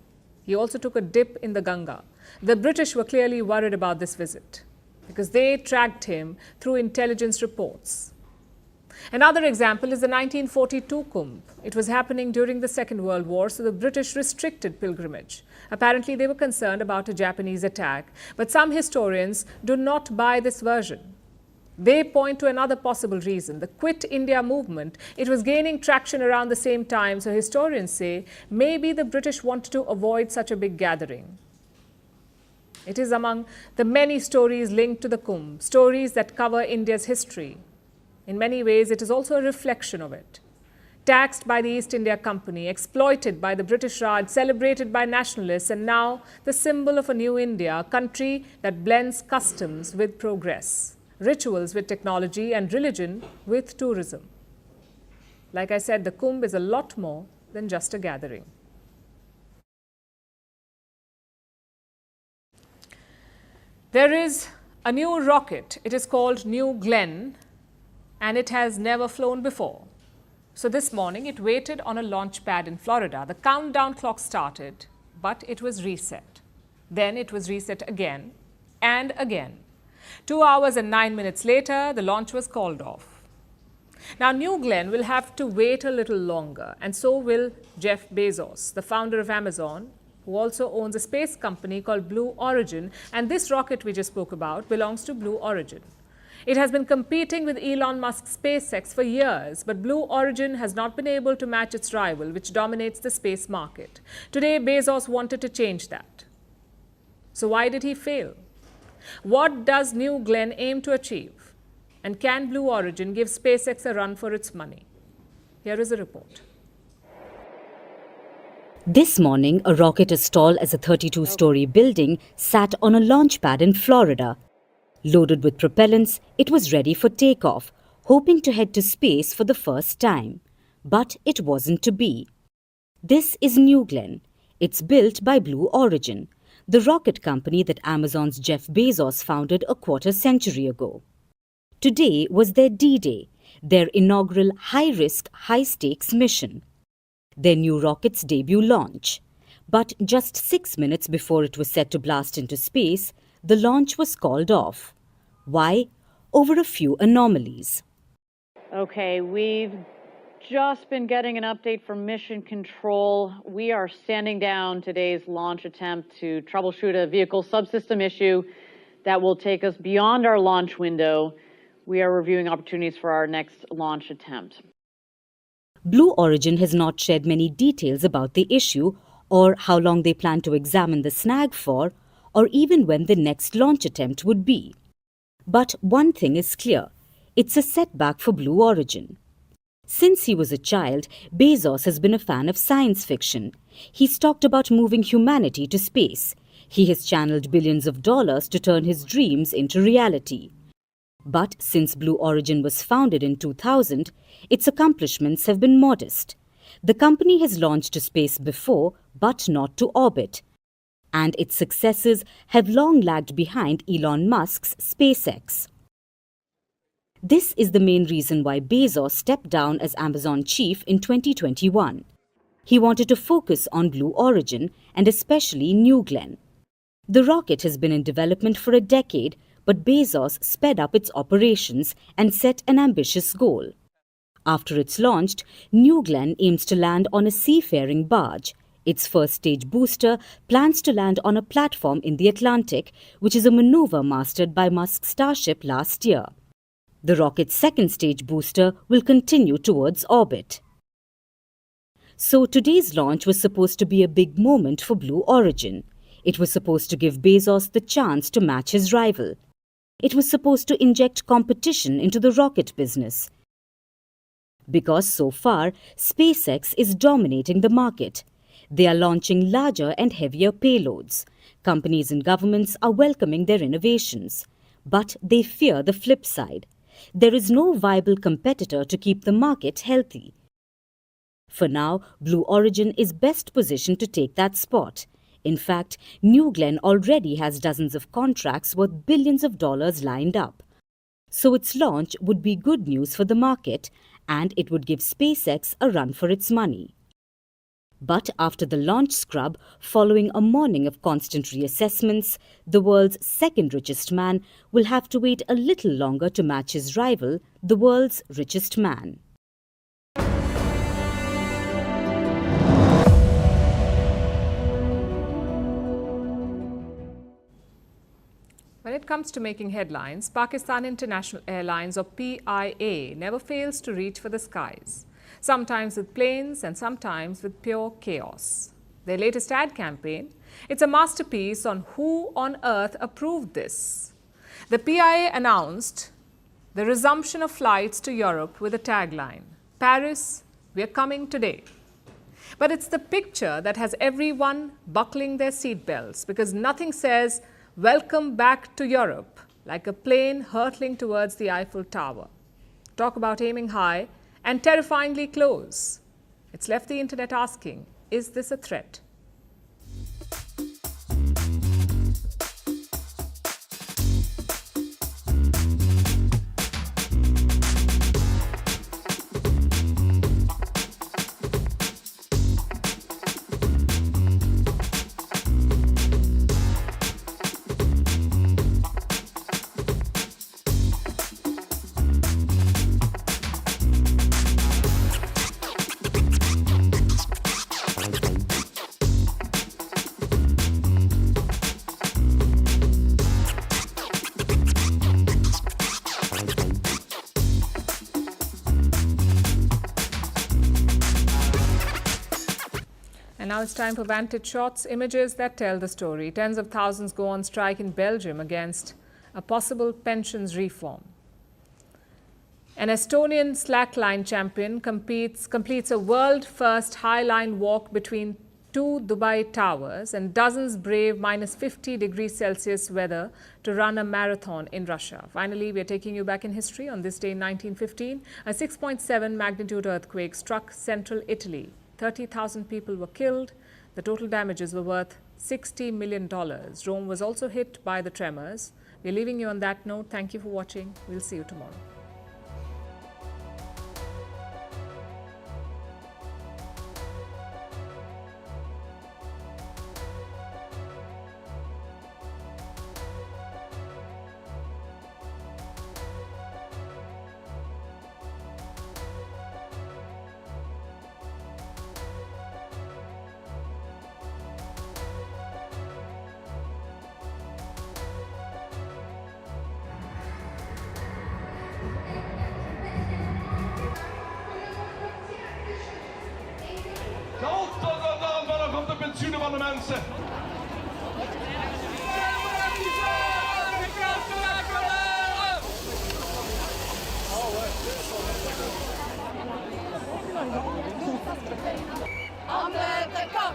He also took a dip in the Ganga. The British were clearly worried about this visit because they tracked him through intelligence reports. Another example is the 1942 Kumbh. It was happening during the Second World War, so the British restricted pilgrimage. Apparently, they were concerned about a Japanese attack, but some historians do not buy this version. They point to another possible reason, the Quit India movement. It was gaining traction around the same time, so historians say maybe the British wanted to avoid such a big gathering. It is among the many stories linked to the Kumbh, stories that cover India's history. In many ways, it is also a reflection of it. Taxed by the East India Company, exploited by the British Raj, celebrated by nationalists, and now the symbol of a new India, a country that blends customs with progress, rituals with technology, and religion with tourism. Like I said, the Kumbh is a lot more than just a gathering. There is a new rocket. It is called New Glenn, and it has never flown before. So this morning, it waited on a launch pad in Florida. The countdown clock started, but it was reset. Then it was reset again and again. 2 hours and 9 minutes later, the launch was called off. Now, New Glenn will have to wait a little longer, and so will Jeff Bezos, the founder of Amazon, who also owns a space company called Blue Origin, and this rocket we just spoke about belongs to Blue Origin. It has been competing with Elon Musk's SpaceX for years, but Blue Origin has not been able to match its rival, which dominates the space market. Today, Bezos wanted to change that. So why did he fail? What does New Glenn aim to achieve? And can Blue Origin give SpaceX a run for its money? Here is a report. This morning, a rocket as tall as a 32-story building sat on a launch pad in Florida. Loaded with propellants, it was ready for takeoff, hoping to head to space for the first time. But it wasn't to be. This is New Glenn. It's built by Blue Origin, the rocket company that Amazon's Jeff Bezos founded a quarter-century ago. Today was their D-Day, their inaugural high-risk, high-stakes mission. Their new rocket's debut launch. But just 6 minutes before it was set to blast into space, the launch was called off. Why? Over a few anomalies. Okay, we've just been getting an update from Mission Control. We are standing down today's launch attempt to troubleshoot a vehicle subsystem issue that will take us beyond our launch window. We are reviewing opportunities for our next launch attempt. Blue Origin has not shared many details about the issue or how long they plan to examine the snag for, or even when the next launch attempt would be. But one thing is clear, it's a setback for Blue Origin. Since he was a child, Bezos has been a fan of science fiction. He's talked about moving humanity to space. He has channeled billions of dollars to turn his dreams into reality. But since Blue Origin was founded in 2000, its accomplishments have been modest. The company has launched to space before, but not to orbit. And its successes have long lagged behind Elon Musk's SpaceX. This is the main reason why Bezos stepped down as Amazon chief in 2021. He wanted to focus on Blue Origin and especially New Glenn. The rocket has been in development for a decade, but Bezos sped up its operations and set an ambitious goal. After it's launched, New Glenn aims to land on a seafaring barge. Its first stage booster plans to land on a platform in the Atlantic, which is a maneuver mastered by Musk's Starship last year. The rocket's second stage booster will continue towards orbit. So today's launch was supposed to be a big moment for Blue Origin. It was supposed to give Bezos the chance to match his rival. It was supposed to inject competition into the rocket business. Because so far, SpaceX is dominating the market. They are launching larger and heavier payloads. Companies and governments are welcoming their innovations. But they fear the flip side. There is no viable competitor to keep the market healthy. For now, Blue Origin is best positioned to take that spot. In fact, New Glenn already has dozens of contracts worth billions of dollars lined up. So its launch would be good news for the market, and it would give SpaceX a run for its money. But after the launch scrub, following a morning of constant reassessments, the world's second richest man will have to wait a little longer to match his rival, the world's richest man. When it comes to making headlines, Pakistan International Airlines, or PIA, never fails to reach for the skies, sometimes with planes and sometimes with pure chaos. Their latest ad campaign, it's a masterpiece on who on earth approved this. The PIA announced the resumption of flights to Europe with a tagline, "Paris, we're coming today." But it's the picture that has everyone buckling their seatbelts, because nothing says "Welcome back to Europe" like a plane hurtling towards the Eiffel Tower. Talk about aiming high and terrifyingly close. It's left the internet asking, is this a threat? And now it's time for Vantage Shots, images that tell the story. Tens of thousands go on strike in Belgium against a possible pensions reform. An Estonian slackline champion completes a world-first high-line walk between two Dubai towers, and dozens brave minus 50 degrees Celsius weather to run a marathon in Russia. Finally, we are taking you back in history. On this day in 1915, a 6.7 magnitude earthquake struck central Italy. 30,000 people were killed. The total damages were worth $60 million. Rome was also hit by the tremors. We're leaving you on that note. Thank you for watching. We'll see you tomorrow. van de mensen. Onder de kop.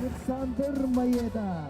Alexander Mayeda.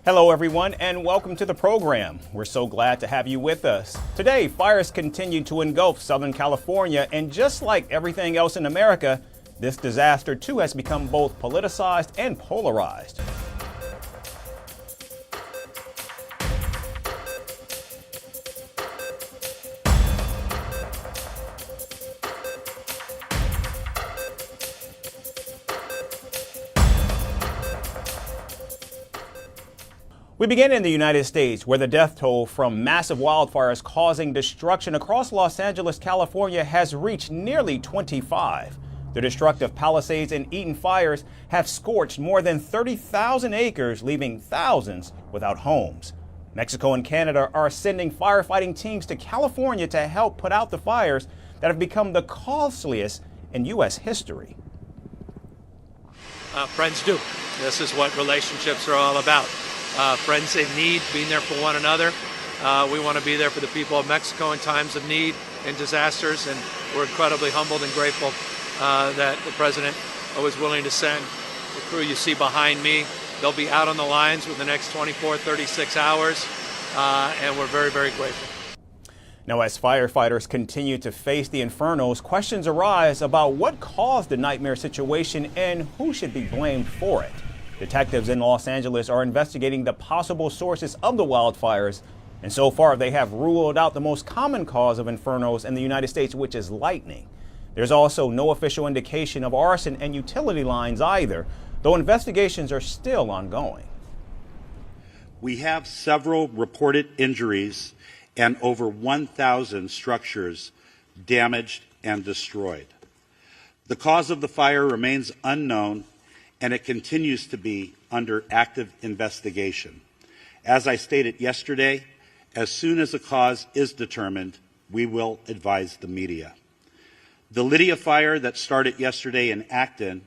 Hello everyone and welcome to the program. We're so glad to have you with us. Today, fires continue to engulf Southern California, and just like everything else in America, this disaster too has become both politicized and polarized. We begin in the United States, where the death toll from massive wildfires causing destruction across Los Angeles, California has reached nearly 25. The destructive Palisades and Eaton fires have scorched more than 30,000 acres, leaving thousands without homes. Mexico and Canada are sending firefighting teams to California to help put out the fires that have become the costliest in U.S. history. Friends do. This is what relationships are all about. Friends in need, being there for one another. We want to be there for the people of Mexico in times of need and disasters, and we're incredibly humbled and grateful that the president was willing to send the crew you see behind me. They'll be out on the lines within the next 24, 36 hours, and we're very, very grateful. Now, as firefighters continue to face the infernos, questions arise about what caused the nightmare situation and who should be blamed for it. Detectives in Los Angeles are investigating the possible sources of the wildfires, and so far they have ruled out the most common cause of infernos in the United States, which is lightning. There's also no official indication of arson and utility lines either, though investigations are still ongoing. We have several reported injuries and over 1,000 structures damaged and destroyed. The cause of the fire remains unknown, and it continues to be under active investigation. As I stated yesterday, as soon as a cause is determined, we will advise the media. The Lydia fire that started yesterday in Acton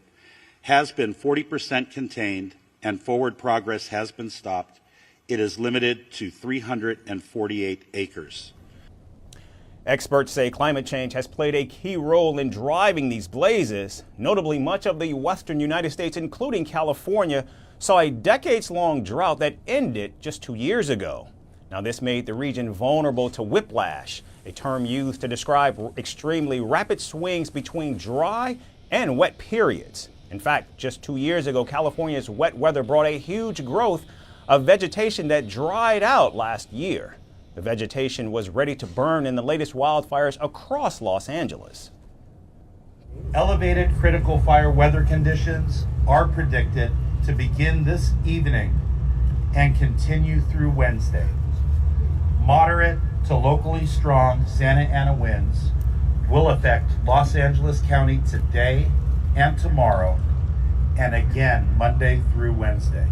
has been 40% contained and forward progress has been stopped. It is limited to 348 acres. Experts say climate change has played a key role in driving these blazes. Notably, much of the western United States, including California, saw a decades-long drought that ended just 2 years ago. Now, this made the region vulnerable to whiplash, a term used to describe extremely rapid swings between dry and wet periods. In fact, just 2 years ago, California's wet weather brought a huge growth of vegetation that dried out last year. The vegetation was ready to burn in the latest wildfires across Los Angeles. Elevated critical fire weather conditions are predicted to begin this evening and continue through Wednesday. Moderate to locally strong Santa Ana winds will affect Los Angeles County today and tomorrow, and again Monday through Wednesday.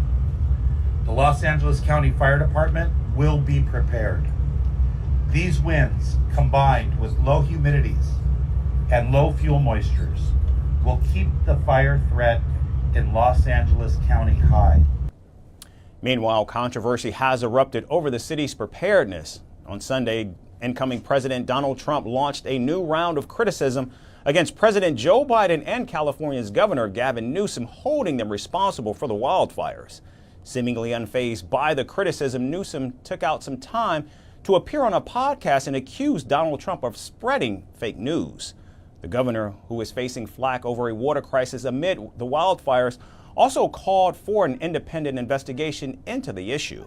The Los Angeles County Fire Department will be prepared. These winds, combined with low humidities and low fuel moistures, will keep the fire threat in Los Angeles County high. Meanwhile, controversy has erupted over the city's preparedness. On Sunday, incoming President Donald Trump launched a new round of criticism against President Joe Biden and California's Governor Gavin Newsom, holding them responsible for the wildfires. Seemingly unfazed by the criticism, Newsom took out some time to appear on a podcast and accuse Donald Trump of spreading fake news. The governor, who is facing flack over a water crisis amid the wildfires, also called for an independent investigation into the issue.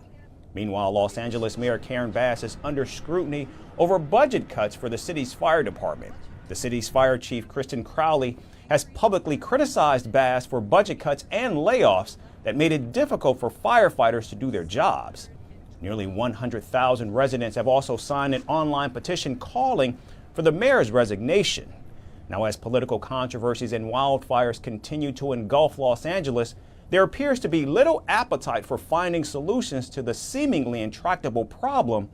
Meanwhile, Los Angeles Mayor Karen Bass is under scrutiny over budget cuts for the city's fire department. The city's fire chief, Kristen Crowley, has publicly criticized Bass for budget cuts and layoffs that made it difficult for firefighters to do their jobs. Nearly 100,000 residents have also signed an online petition calling for the mayor's resignation. Now, as political controversies and wildfires continue to engulf Los Angeles, there appears to be little appetite for finding solutions to the seemingly intractable problem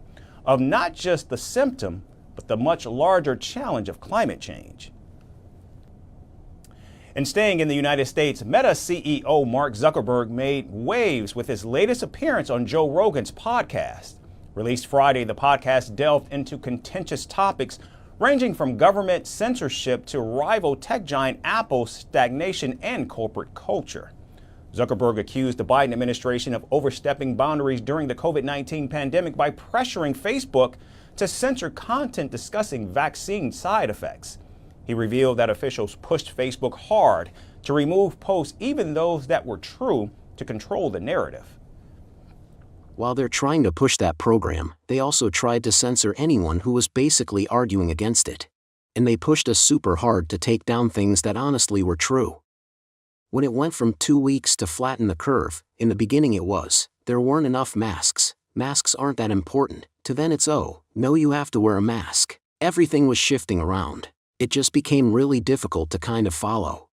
of not just the symptom, but the much larger challenge of climate change. And staying in the United States, Meta CEO Mark Zuckerberg made waves with his latest appearance on Joe Rogan's podcast. Released Friday, the podcast delved into contentious topics ranging from government censorship to rival tech giant Apple's stagnation and corporate culture. Zuckerberg accused the Biden administration of overstepping boundaries during the COVID-19 pandemic by pressuring Facebook to censor content discussing vaccine side effects. He revealed that officials pushed Facebook hard to remove posts, even those that were true, to control the narrative. While they're trying to push that program, they also tried to censor anyone who was basically arguing against it. And they pushed us super hard to take down things that honestly were true. When it went from 2 weeks to flatten the curve, in the beginning it was, There weren't enough masks. Masks aren't that important. To then it's oh, no, you have to wear a mask. Everything was shifting around. It just became really difficult to kind of follow.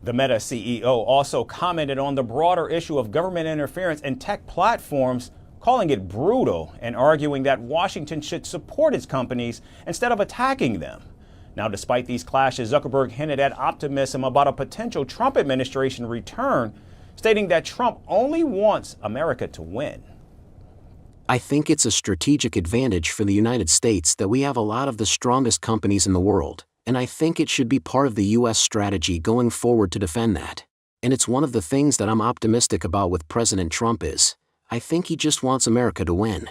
The Meta CEO also commented on the broader issue of government interference in tech platforms, calling it brutal and arguing that Washington should support its companies instead of attacking them. Now, despite these clashes, Zuckerberg hinted at optimism about a potential Trump administration return, stating that Trump only wants America to win. I think it's a strategic advantage for the United States that we have a lot of the strongest companies in the world, and I think it should be part of the U.S. strategy going forward to defend that. And it's one of the things that I'm optimistic about with President Trump is, I think he just wants America to win.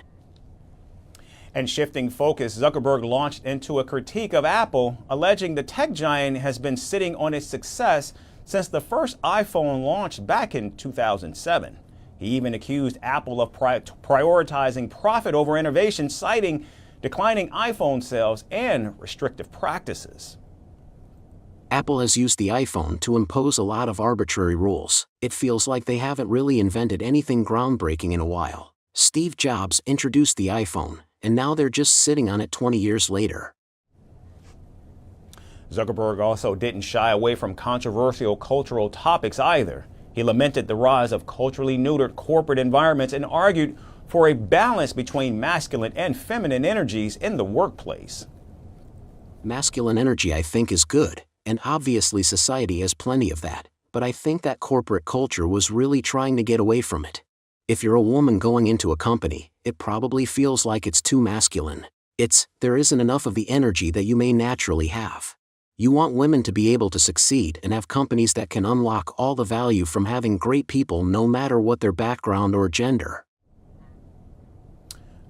And shifting focus, Zuckerberg launched into a critique of Apple, alleging the tech giant has been sitting on its success since the first iPhone launched back in 2007. He even accused Apple of prioritizing profit over innovation, citing declining iPhone sales and restrictive practices. Apple has used the iPhone to impose a lot of arbitrary rules. It feels like they haven't really invented anything groundbreaking in a while. Steve Jobs introduced the iPhone, and now they're just sitting on it 20 years later. Zuckerberg also didn't shy away from controversial cultural topics either. He lamented the rise of culturally neutered corporate environments and argued for a balance between masculine and feminine energies in the workplace. Masculine energy, I think, is good, and obviously society has plenty of that, but I think that corporate culture was really trying to get away from it. If you're a woman going into a company, it probably feels like it's too masculine. There isn't enough of the energy that you may naturally have. You want women to be able to succeed and have companies that can unlock all the value from having great people no matter what their background or gender.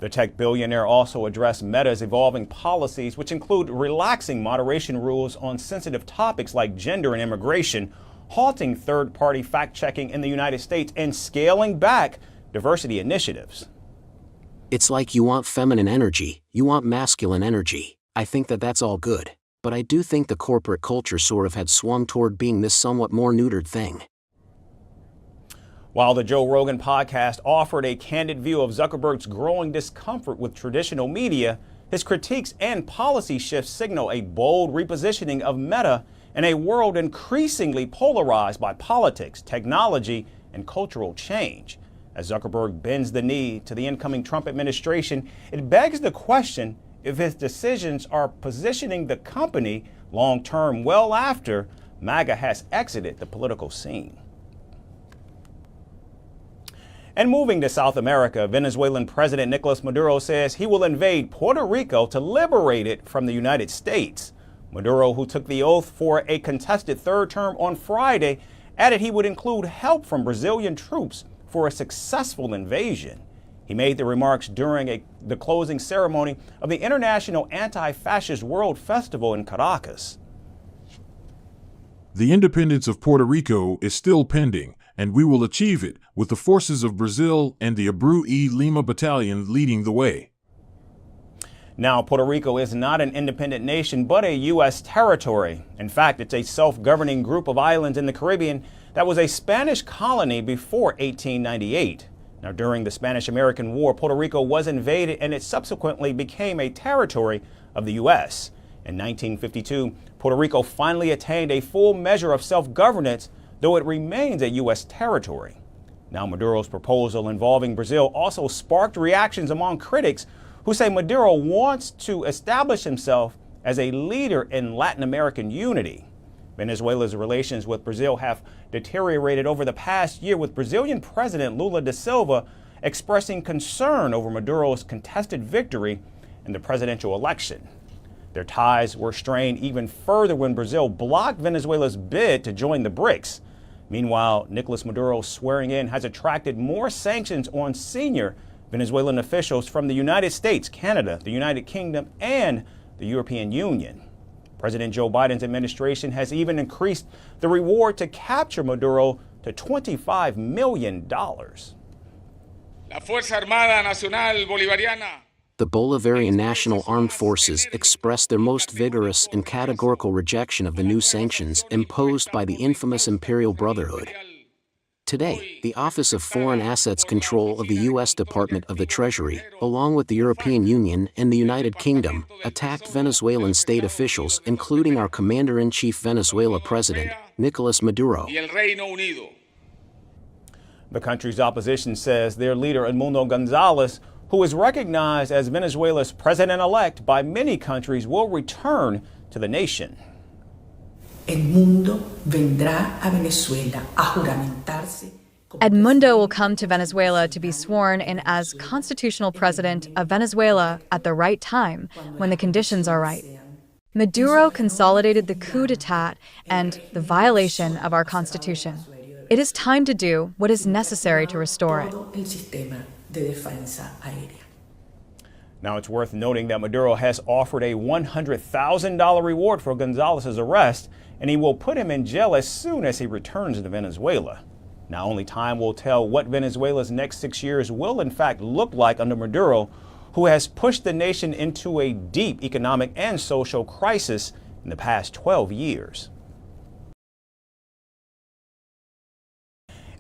The tech billionaire also addressed Meta's evolving policies, which include relaxing moderation rules on sensitive topics like gender and immigration, halting third-party fact-checking in the United States, and scaling back diversity initiatives. It's like you want feminine energy, you want masculine energy. I think that that's all good. But I do think the corporate culture sort of had swung toward being this somewhat more neutered thing. While the Joe Rogan podcast offered a candid view of Zuckerberg's growing discomfort with traditional media, his critiques and policy shifts signal a bold repositioning of Meta in a world increasingly polarized by politics, technology, and cultural change. As Zuckerberg bends the knee to the incoming Trump administration, it begs the question if his decisions are positioning the company long-term well after MAGA has exited the political scene. And moving to South America, Venezuelan President Nicolas Maduro says he will invade Puerto Rico to liberate it from the United States. Maduro, who took the oath for a contested third term on Friday, added he would include help from Brazilian troops for a successful invasion. He made the remarks during the closing ceremony of the International Anti-Fascist World Festival in Caracas. The independence of Puerto Rico is still pending, and we will achieve it with the forces of Brazil and the Abreu e Lima Battalion leading the way. Now, Puerto Rico is not an independent nation, but a U.S. territory. In fact, it's a self-governing group of islands in the Caribbean that was a Spanish colony before 1898. Now, during the Spanish-American War, Puerto Rico was invaded and it subsequently became a territory of the U.S. In 1952, Puerto Rico finally attained a full measure of self-governance, though it remains a U.S. territory. Now, Maduro's proposal involving Brazil also sparked reactions among critics who say Maduro wants to establish himself as a leader in Latin American unity. Venezuela's relations with Brazil have deteriorated over the past year, with Brazilian President Lula da Silva expressing concern over Maduro's contested victory in the presidential election. Their ties were strained even further when Brazil blocked Venezuela's bid to join the BRICS. Meanwhile, Nicolas Maduro's swearing in has attracted more sanctions on senior Venezuelan officials from the United States, Canada, the United Kingdom, and the European Union. President Joe Biden's administration has even increased the reward to capture Maduro to $25 million. La Fuerza Armada Nacional Bolivariana. The Bolivarian National Armed Forces expressed their most vigorous and categorical rejection of the new sanctions imposed by the infamous Imperial Brotherhood. Today, the Office of Foreign Assets Control of the U.S. Department of the Treasury, along with the European Union and the United Kingdom, attacked Venezuelan state officials, including our Commander-in-Chief Venezuela President, Nicolas Maduro. The country's opposition says their leader, Edmundo Gonzalez, who is recognized as Venezuela's president-elect by many countries, will return to the nation. Edmundo vendrá a Venezuela a juramentarse. Edmundo will come to Venezuela to be sworn in as constitutional president of Venezuela at the right time, when the conditions are right. Maduro consolidated the coup d'etat and the violation of our constitution. It is time to do what is necessary to restore it. Now, it's worth noting that Maduro has offered a $100,000 reward for Gonzalez's arrest, and he will put him in jail as soon as he returns to Venezuela. Now, only time will tell what Venezuela's next 6 years will in fact look like under Maduro, who has pushed the nation into a deep economic and social crisis in the past 12 years.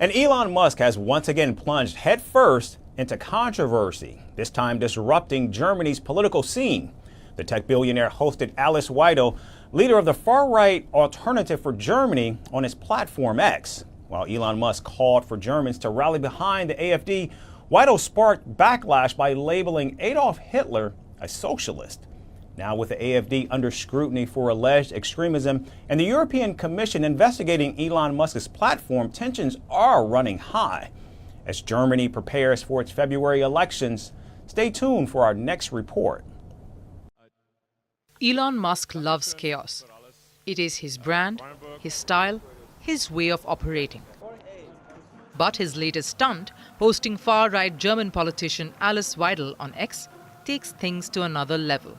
And Elon Musk has once again plunged headfirst into controversy, this time disrupting Germany's political scene. The tech billionaire hosted Alice Weidel, leader of the far-right Alternative for Germany, on his platform X. While Elon Musk called for Germans to rally behind the AfD, Weidel sparked backlash by labeling Adolf Hitler a socialist. Now, with the AfD under scrutiny for alleged extremism and the European Commission investigating Elon Musk's platform, tensions are running high. As Germany prepares for its February elections, stay tuned for our next report. Elon Musk loves chaos. It is his brand, his style, his way of operating. But his latest stunt, hosting far-right German politician Alice Weidel on X, takes things to another level.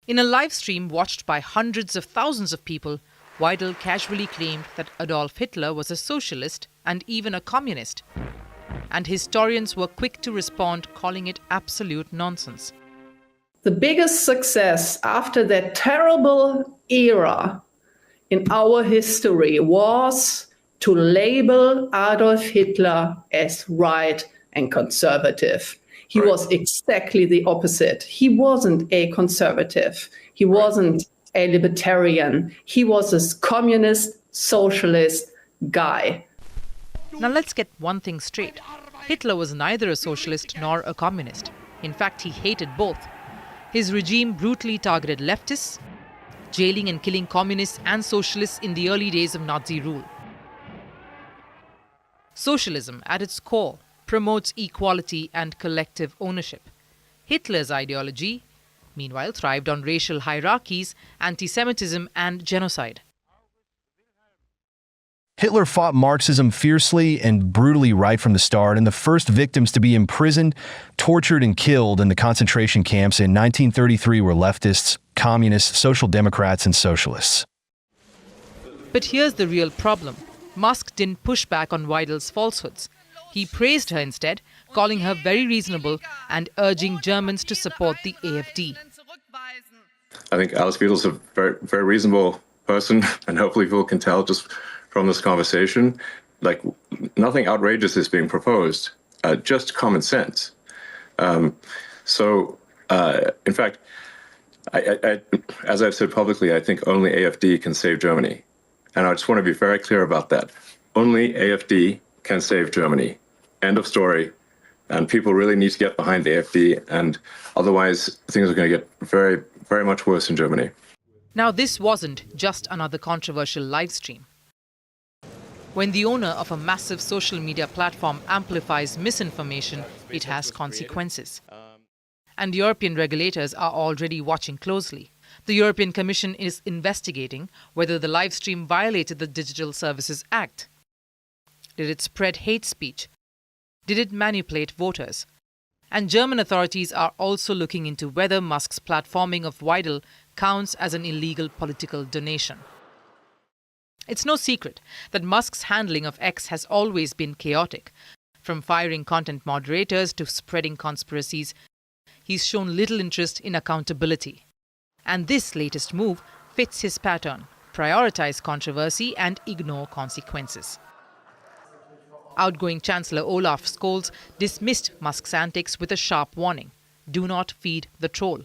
In a live stream watched by hundreds of thousands of people, Weidel casually claimed that Adolf Hitler was a socialist and even a communist. And historians were quick to respond, calling it absolute nonsense. The biggest success after that terrible era in our history was to label Adolf Hitler as right and conservative. He was exactly the opposite. He wasn't a conservative. He wasn't a libertarian. He was a communist, socialist guy. Now let's get one thing straight. Hitler was neither a socialist nor a communist. In fact, he hated both. His regime brutally targeted leftists, jailing and killing communists and socialists in the early days of Nazi rule. Socialism, at its core, promotes equality and collective ownership. Hitler's ideology, meanwhile, thrived on racial hierarchies, anti-Semitism, and genocide. Hitler fought Marxism fiercely and brutally right from the start, and the first victims to be imprisoned, tortured, and killed in the concentration camps in 1933 were leftists, communists, social democrats, and socialists. But here's the real problem. Musk didn't push back on Weidel's falsehoods. He praised her instead, calling her very reasonable and urging Germans to support the AfD. I think Alice Weidel is a very, very reasonable person, and hopefully people can tell just from this conversation, like, nothing outrageous is being proposed, just common sense. In fact, I, as I've said publicly, I think only AfD can save Germany. And I just want to be very clear about that. Only AfD can save Germany. End of story. And people really need to get behind the AfD, and otherwise things are going to get very, very much worse in Germany. Now, this wasn't just another controversial live stream. When the owner of a massive social media platform amplifies misinformation, it has consequences. And European regulators are already watching closely. The European Commission is investigating whether the live stream violated the Digital Services Act. Did it spread hate speech? Did it manipulate voters? And German authorities are also looking into whether Musk's platforming of Weidel counts as an illegal political donation. It's no secret that Musk's handling of X has always been chaotic. From firing content moderators to spreading conspiracies, he's shown little interest in accountability. And this latest move fits his pattern: prioritize controversy and ignore consequences. Outgoing Chancellor Olaf Scholz dismissed Musk's antics with a sharp warning: do not feed the troll.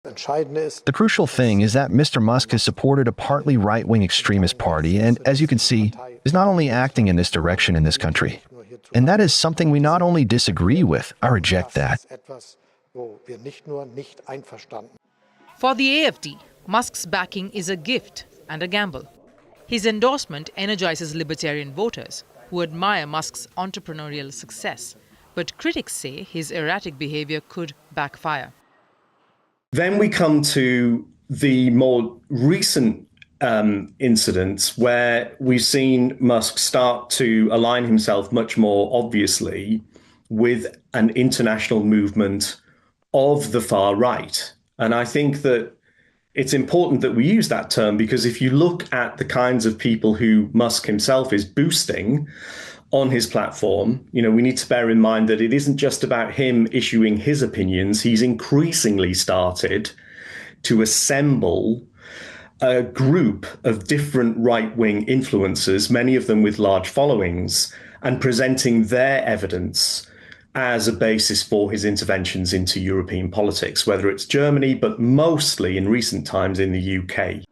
The crucial thing is that Mr. Musk has supported a partly right-wing extremist party and, as you can see, is not only acting in this direction in this country. And that is something we not only disagree with, I reject that. For the AfD, Musk's backing is a gift and a gamble. His endorsement energizes libertarian voters who admire Musk's entrepreneurial success, but critics say his erratic behavior could backfire. Then we come to the more recent incidents where we've seen Musk start to align himself much more obviously with an international movement of the far right. And I think that it's important that we use that term, because if you look at the kinds of people who Musk himself is boosting on his platform, we need to bear in mind that it isn't just about him issuing his opinions. He's increasingly started to assemble a group of different right-wing influencers, many of them with large followings, and presenting their evidence as a basis for his interventions into European politics, whether it's Germany, but mostly in recent times in the UK.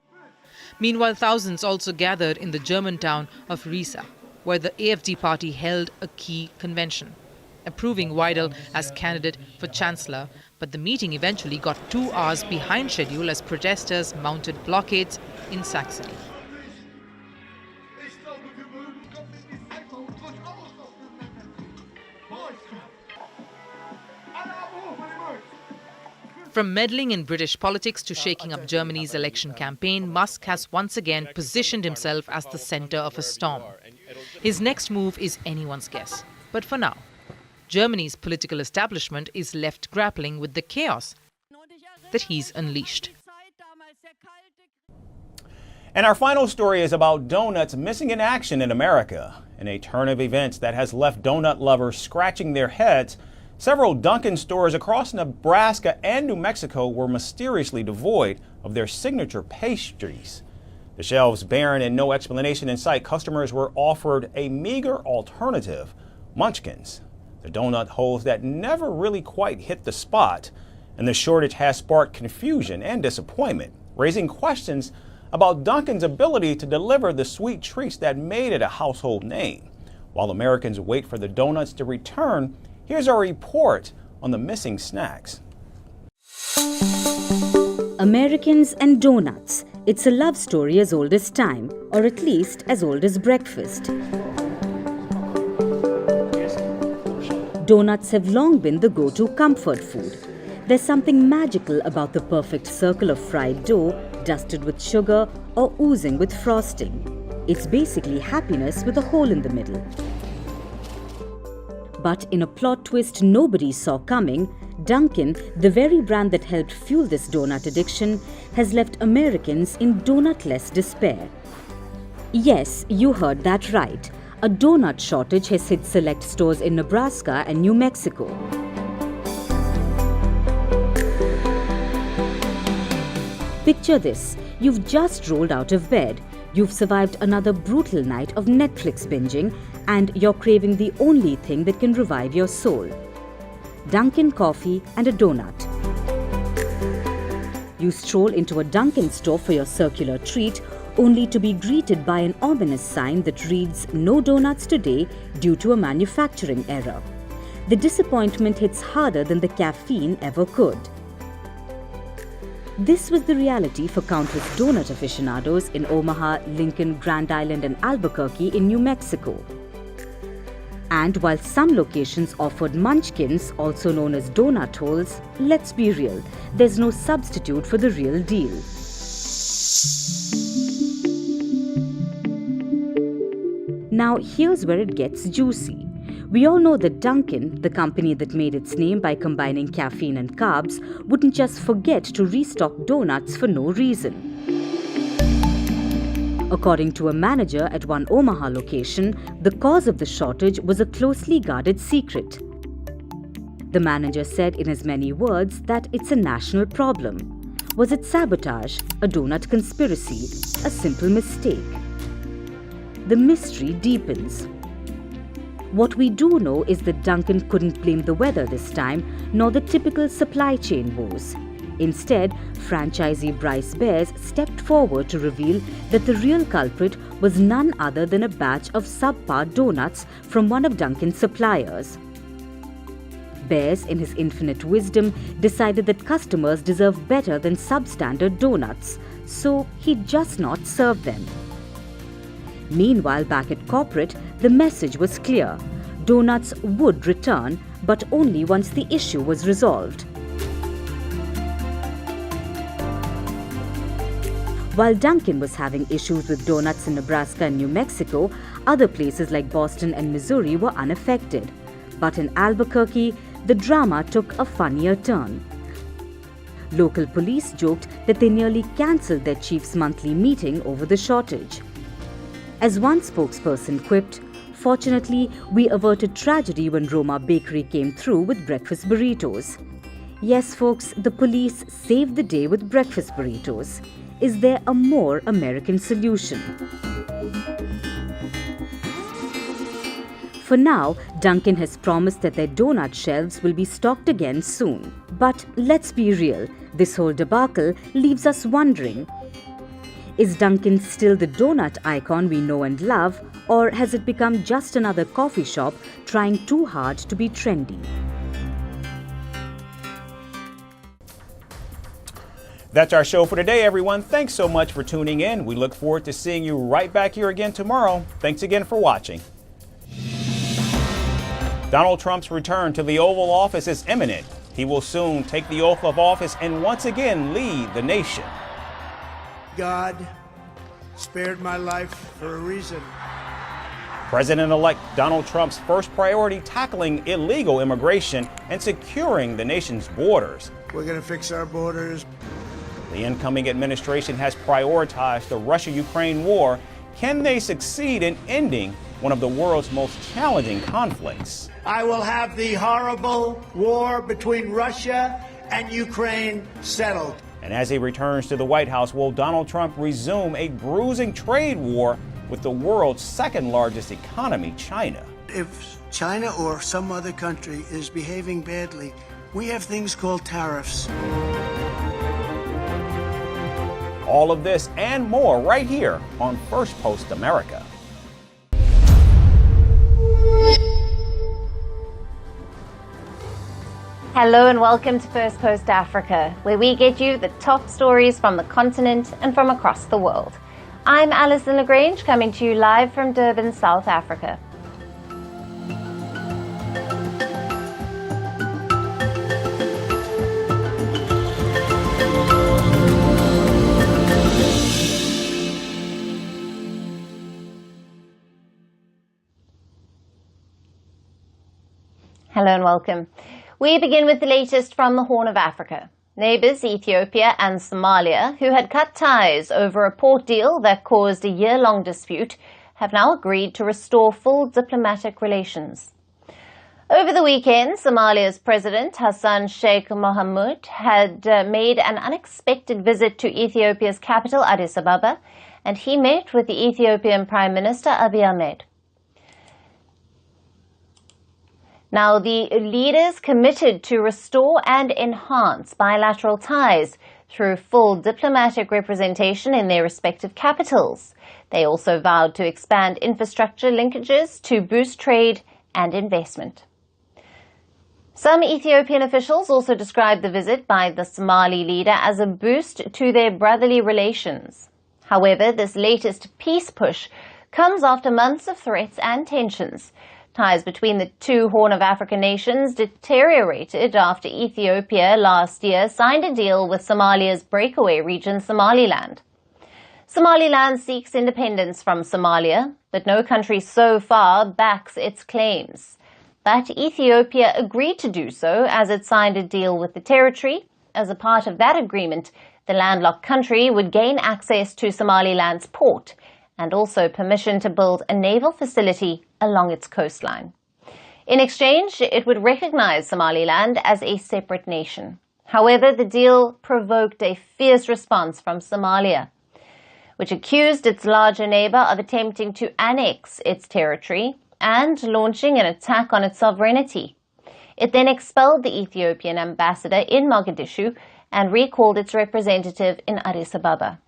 Meanwhile, thousands also gathered in the German town of Riesa, where the AfD party held a key convention, approving Weidel as candidate for chancellor. But the meeting eventually got 2 hours behind schedule as protesters mounted blockades in Saxony. From meddling in British politics to shaking up Germany's election campaign, Musk has once again positioned himself as the center of a storm. His next move is anyone's guess. But for now, Germany's political establishment is left grappling with the chaos that he's unleashed. And our final story is about donuts missing in action in America. In a turn of events that has left donut lovers scratching their heads, several Dunkin stores across Nebraska and New Mexico were mysteriously devoid of their signature pastries. The shelves barren and no explanation in sight, customers were offered a meager alternative: Munchkins, the donut holes that never really quite hit the spot. And the shortage has sparked confusion and disappointment, raising questions about Dunkin's ability to deliver the sweet treats that made it a household name. While Americans wait for the donuts to return, here's our report on the missing snacks. Americans and donuts. It's a love story as old as time, or at least as old as breakfast. Donuts have long been the go-to comfort food. There's something magical about the perfect circle of fried dough, dusted with sugar or oozing with frosting. It's basically happiness with a hole in the middle. But in a plot twist nobody saw coming, Dunkin, the very brand that helped fuel this donut addiction, has left Americans in donutless despair. Yes, you heard that right. A donut shortage has hit select stores in Nebraska and New Mexico. Picture this. You've just rolled out of bed. You've survived another brutal night of Netflix binging, and you're craving the only thing that can revive your soul: Dunkin' coffee and a donut. You stroll into a Dunkin' store for your circular treat, only to be greeted by an ominous sign that reads "No donuts today" due to a manufacturing error. The disappointment hits harder than the caffeine ever could. This was the reality for countless donut aficionados in Omaha, Lincoln, Grand Island and Albuquerque in New Mexico. And while some locations offered munchkins, also known as donut holes, let's be real, there's no substitute for the real deal. Now here's where it gets juicy. We all know that Dunkin, the company that made its name by combining caffeine and carbs, wouldn't just forget to restock donuts for no reason. According to a manager at one Omaha location, the cause of the shortage was a closely guarded secret. The manager said in as many words that it's a national problem. Was it sabotage, a donut conspiracy, a simple mistake? The mystery deepens. What we do know is that Dunkin couldn't blame the weather this time, nor the typical supply chain woes. Instead, franchisee Bryce Bears stepped forward to reveal that the real culprit was none other than a batch of subpar donuts from one of Dunkin's suppliers. Bears, in his infinite wisdom, decided that customers deserve better than substandard donuts, so he'd just not serve them. Meanwhile, back at corporate, the message was clear. Donuts would return, but only once the issue was resolved. While Dunkin was having issues with donuts in Nebraska and New Mexico, other places like Boston and Missouri were unaffected. But in Albuquerque, the drama took a funnier turn. Local police joked that they nearly cancelled their chief's monthly meeting over the shortage. As one spokesperson quipped, "Fortunately, we averted tragedy when Roma Bakery came through with breakfast burritos." Yes, folks, the police saved the day with breakfast burritos. Is there a more American solution? For now, Dunkin has promised that their donut shelves will be stocked again soon. But let's be real, this whole debacle leaves us wondering, is Dunkin still the donut icon we know and love, or has it become just another coffee shop trying too hard to be trendy? That's our show for today, everyone. Thanks so much for tuning in. We look forward to seeing you right back here again tomorrow. Thanks again for watching. Donald Trump's return to the Oval Office is imminent. He will soon take the oath of office and once again lead the nation. God spared my life for a reason. President-elect Donald Trump's first priority tackling illegal immigration and securing the nation's borders. We're going to fix our borders. The incoming administration has prioritized the Russia-Ukraine war. Can they succeed in ending one of the world's most challenging conflicts? I will have the horrible war between Russia and Ukraine settled. And as he returns to the White House, will Donald Trump resume a bruising trade war with the world's second largest economy, China? If China or some other country is behaving badly, we have things called tariffs. All of this and more right here on Firstpost America. Hello and welcome to Firstpost Africa, where we get you the top stories from the continent and from across the world. I'm Alison Lagrange, coming to you live from Durban, South Africa. Hello and welcome. We begin with the latest from the Horn of Africa. Neighbours Ethiopia and Somalia, who had cut ties over a port deal that caused a year-long dispute, have now agreed to restore full diplomatic relations. Over the weekend, Somalia's President Hassan Sheikh Mohamud had made an unexpected visit to Ethiopia's capital Addis Ababa, and he met with the Ethiopian Prime Minister Abiy Ahmed. Now, the leaders committed to restore and enhance bilateral ties through full diplomatic representation in their respective capitals. They also vowed to expand infrastructure linkages to boost trade and investment. Some Ethiopian officials also described the visit by the Somali leader as a boost to their brotherly relations. However, this latest peace push comes after months of threats and tensions. Ties between the two Horn of Africa nations deteriorated after Ethiopia last year signed a deal with Somalia's breakaway region, Somaliland. Somaliland seeks independence from Somalia, but no country so far backs its claims. But Ethiopia agreed to do so as it signed a deal with the territory. As a part of that agreement, the landlocked country would gain access to Somaliland's port and also permission to build a naval facility along its coastline. In exchange, it would recognize Somaliland as a separate nation. However, the deal provoked a fierce response from Somalia, which accused its larger neighbor of attempting to annex its territory. and launching an attack on its sovereignty. It then expelled the Ethiopian ambassador in Mogadishu and recalled its representative in Addis Ababa.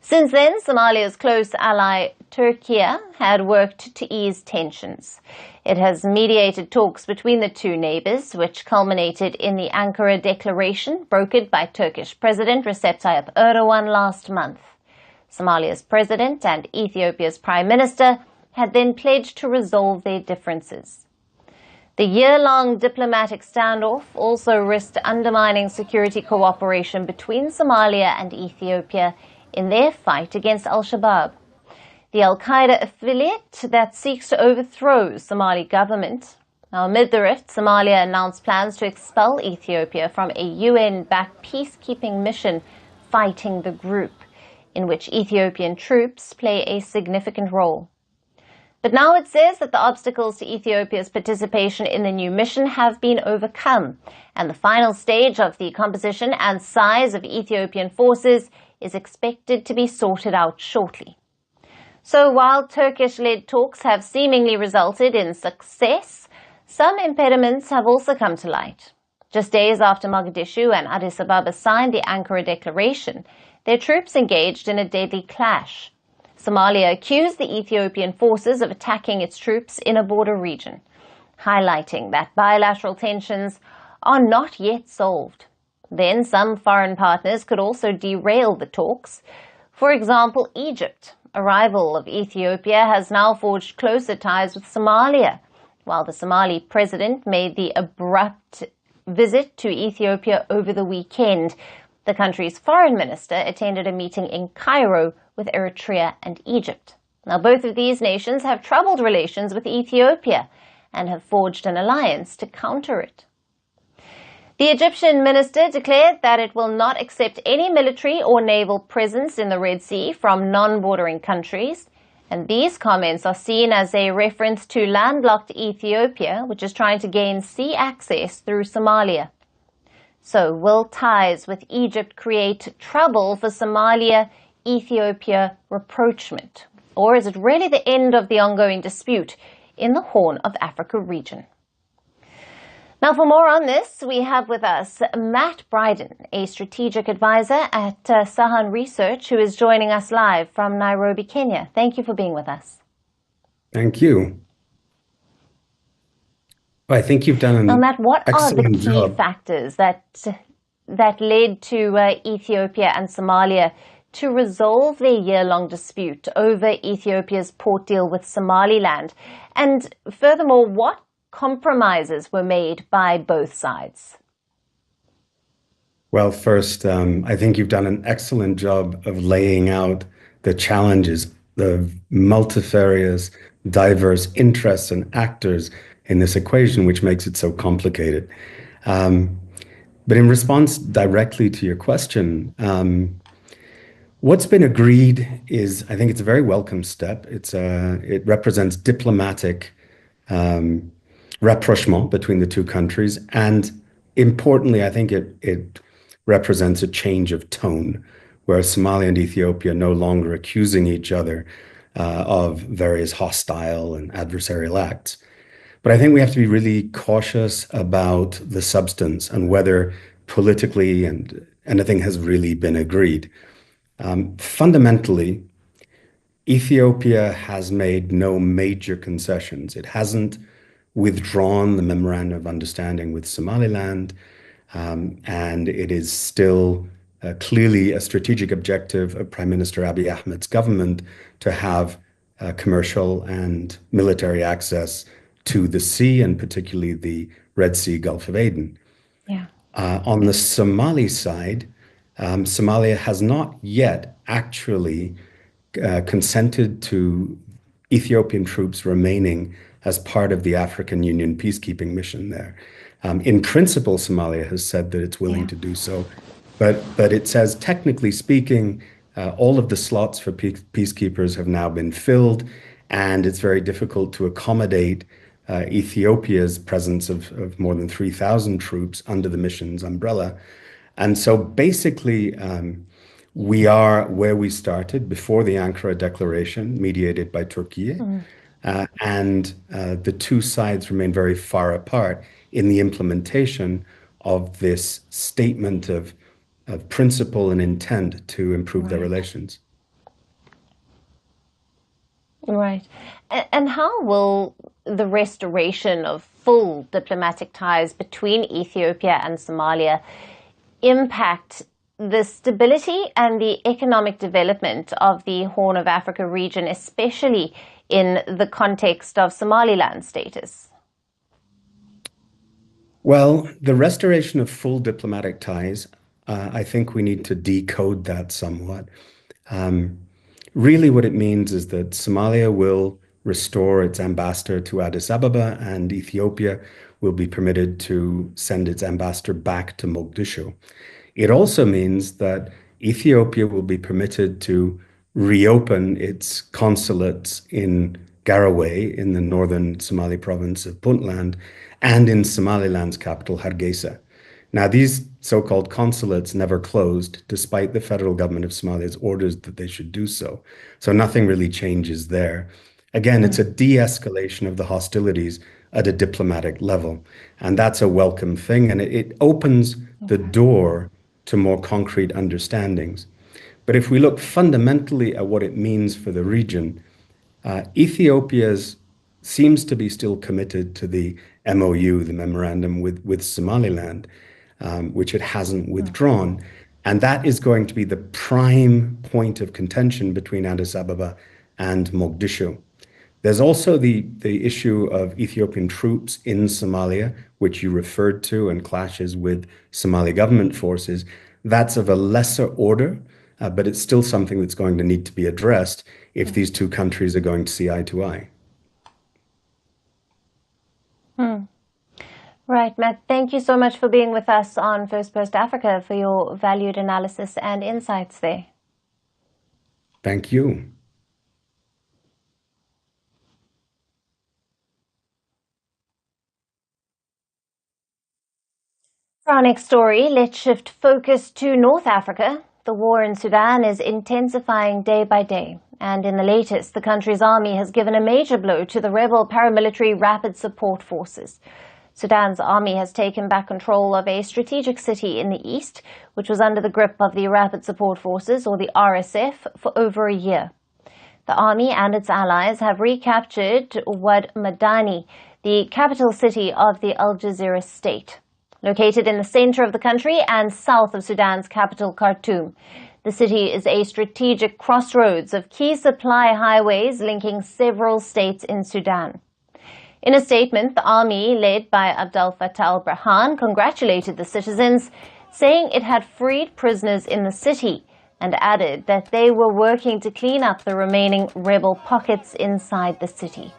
Since then, Somalia's close ally Turkey had worked to ease tensions. It has mediated talks between the two neighbors, which culminated in the Ankara Declaration brokered by Turkish President Recep Tayyip Erdogan last month. Somalia's president and Ethiopia's prime minister had then pledged to resolve their differences. The year-long diplomatic standoff also risked undermining security cooperation between Somalia and Ethiopia in their fight against al-Shabaab, the al-Qaeda affiliate that seeks to overthrow Somali government. Now, amid the rift, Somalia announced plans to expel Ethiopia from a UN-backed peacekeeping mission fighting the group, in which Ethiopian troops play a significant role. But now it says that the obstacles to Ethiopia's participation in the new mission have been overcome, and the final stage of the composition and size of Ethiopian forces is expected to be sorted out shortly. So while Turkish-led talks have seemingly resulted in success, some impediments have also come to light. Just days after Mogadishu and Addis Ababa signed the Ankara Declaration, their troops engaged in a deadly clash. Somalia accused the Ethiopian forces of attacking its troops in a border region, highlighting that bilateral tensions are not yet solved. Then some foreign partners could also derail the talks. For example, Egypt, a rival of Ethiopia, has now forged closer ties with Somalia, while the Somali president made the abrupt visit to Ethiopia over the weekend. The country's foreign minister attended a meeting in Cairo with Eritrea and Egypt. Now, both of these nations have troubled relations with Ethiopia and have forged an alliance to counter it. The Egyptian minister declared that it will not accept any military or naval presence in the Red Sea from non-bordering countries, and these comments are seen as a reference to landlocked Ethiopia, which is trying to gain sea access through Somalia. So, will ties with Egypt create trouble for Somalia-Ethiopia rapprochement? Or is it really the end of the ongoing dispute in the Horn of Africa region? Now, for more on this, we have with us Matt Bryden, a strategic advisor at Sahan Research, who is joining us live from Nairobi, Kenya. Thank you for being with us. Thank you. I think you've done an Matt, what are the key job. factors that led to Ethiopia and Somalia to resolve their year-long dispute over Ethiopia's port deal with Somaliland? And furthermore, what compromises were made by both sides? Well, first, I think you've done an excellent job of laying out the challenges, the multifarious, diverse interests and actors in this equation, which makes it so complicated. But in response directly to your question, what's been agreed is, I think it's a very welcome step. It represents diplomatic rapprochement between the two countries. And importantly, I think it represents a change of tone, where Somalia and Ethiopia are no longer accusing each other of various hostile and adversarial acts. But I think we have to be really cautious about the substance and whether politically and anything has really been agreed. Fundamentally, Ethiopia has made no major concessions. It hasn't withdrawn the memorandum of understanding with Somaliland, and it is still clearly a strategic objective of Prime Minister Abiy Ahmed's government to have commercial and military access to the sea, and particularly the Red Sea, Gulf of Aden. Yeah. On the Somali side, Somalia has not yet actually consented to Ethiopian troops remaining as part of the African Union peacekeeping mission there. In principle, Somalia has said that it's willing to do so, but it says, technically speaking, all of the slots for peacekeepers have now been filled, and it's very difficult to accommodate Ethiopia's presence of more than 3,000 troops under the mission's umbrella. And so basically, we are where we started before the Ankara Declaration, mediated by Turkey. and the two sides remain very far apart in the implementation of this statement of principle and intent to improve their relations. Right. And how will the restoration of full diplomatic ties between Ethiopia and Somalia impact the stability and the economic development of the Horn of Africa region, especially in the context of Somaliland status? Well, the restoration of full diplomatic ties, I think we need to decode that somewhat. Really what it means is that Somalia will restore its ambassador to Addis Ababa, and Ethiopia will be permitted to send its ambassador back to Mogadishu. It also means that Ethiopia will be permitted to reopen its consulates in Garowe, in the northern Somali province of Puntland, and in Somaliland's capital, Hargeisa. Now, these so-called consulates never closed, despite the federal government of Somalia's orders that they should do so. So nothing really changes there. Again, it's a de-escalation of the hostilities at a diplomatic level, and that's a welcome thing, and it opens the door to more concrete understandings. But if we look fundamentally at what it means for the region, Ethiopia seems to be still committed to the MOU, the memorandum with Somaliland, which it hasn't withdrawn. And that is going to be the prime point of contention between Addis Ababa and Mogadishu. There's also the issue of Ethiopian troops in Somalia, which you referred to, and clashes with Somali government forces. That's of a lesser order, but it's still something that's going to need to be addressed if these two countries are going to see eye to eye. Right, Matt, thank you so much for being with us on Firstpost Africa, for your valued analysis and insights there. Thank you. For our next story, let's shift focus to North Africa. The war in Sudan is intensifying day by day, and in the latest, the country's army has given a major blow to the rebel paramilitary Rapid Support Forces. Sudan's army has taken back control of a strategic city in the east, which was under the grip of the Rapid Support Forces, or the RSF, for over a year. The army and its allies have recaptured Wad Madani, the capital city of the Al-Jazeera state. Located in the center of the country and south of Sudan's capital, Khartoum, the city is a strategic crossroads of key supply highways linking several states in Sudan. In a statement, the army, led by Abdel Fattah al-Burhan, congratulated the citizens, saying it had freed prisoners in the city, and added that they were working to clean up the remaining rebel pockets inside the city.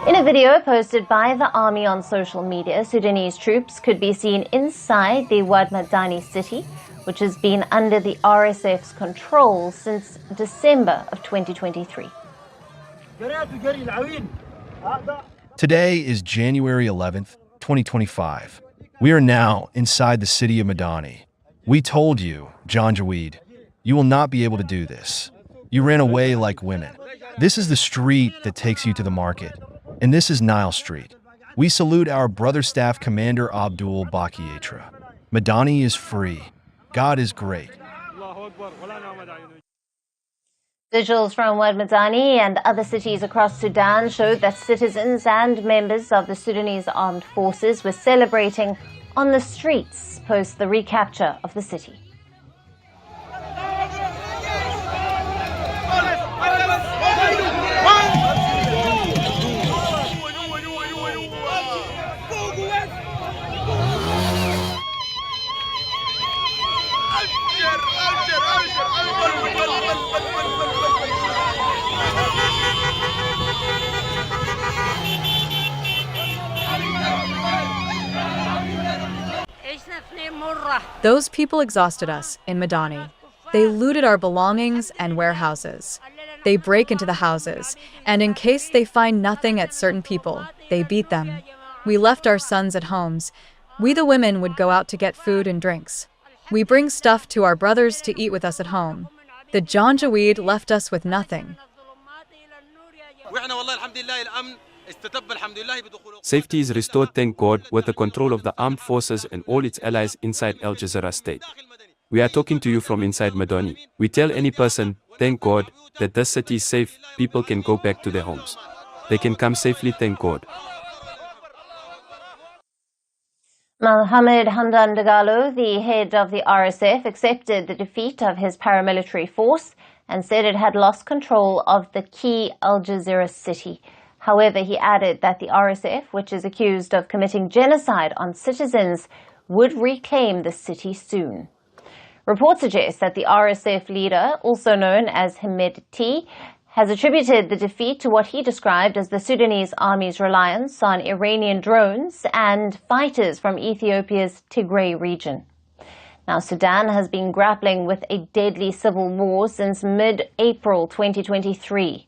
In a video posted by the army on social media, Sudanese troops could be seen inside the Wad Madani city, which has been under the RSF's control since December of 2023. Today is January 11th, 2025. We are now inside the city of Madani. We told you, Janjaweed, you will not be able to do this. You ran away like women. This is the street that takes you to the market. And this is Nile Street. We salute our brother staff commander Abdul Bakietra. Madani is free. God is great. Visuals from Wad Madani and other cities across Sudan showed that citizens and members of the Sudanese armed forces were celebrating on the streets post the recapture of the city. Those people exhausted us in Madani. They looted our belongings and warehouses. They break into the houses, and in case they find nothing at certain people, they beat them. We left our sons at homes. We the women would go out to get food and drinks. We bring stuff to our brothers to eat with us at home. The Janjaweed left us with nothing. Safety is restored, thank God, with the control of the armed forces and all its allies inside Al Jazeera state. We are talking to you from inside Madani. We tell any person, thank God, that this city is safe, people can go back to their homes. They can come safely, thank God. Mohammed Hamdan Dagalo, the head of the RSF, accepted the defeat of his paramilitary force and said it had lost control of the key Al Jazeera city. However, he added that the RSF, which is accused of committing genocide on citizens, would reclaim the city soon. Reports suggest that the RSF leader, also known as Hemedti, has attributed the defeat to what he described as the Sudanese army's reliance on Iranian drones and fighters from Ethiopia's Tigray region. Now, Sudan has been grappling with a deadly civil war since mid-April 2023.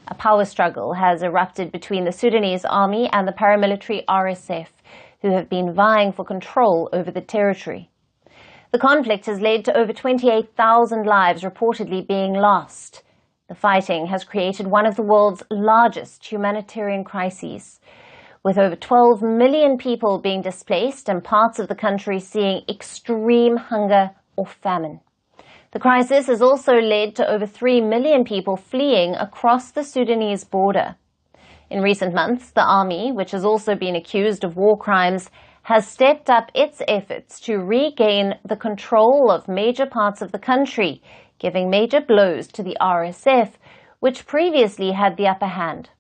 A power struggle has erupted between the Sudanese army and the paramilitary RSF, who have been vying for control over the territory. The conflict has led to over 28,000 lives reportedly being lost. The fighting has created one of the world's largest humanitarian crises, with over 12 million people being displaced and parts of the country seeing extreme hunger or famine. The crisis has also led to over 3 million people fleeing across the Sudanese border. In recent months, the army, which has also been accused of war crimes, has stepped up its efforts to regain the control of major parts of the country, giving major blows to the RSF, which previously had the upper hand.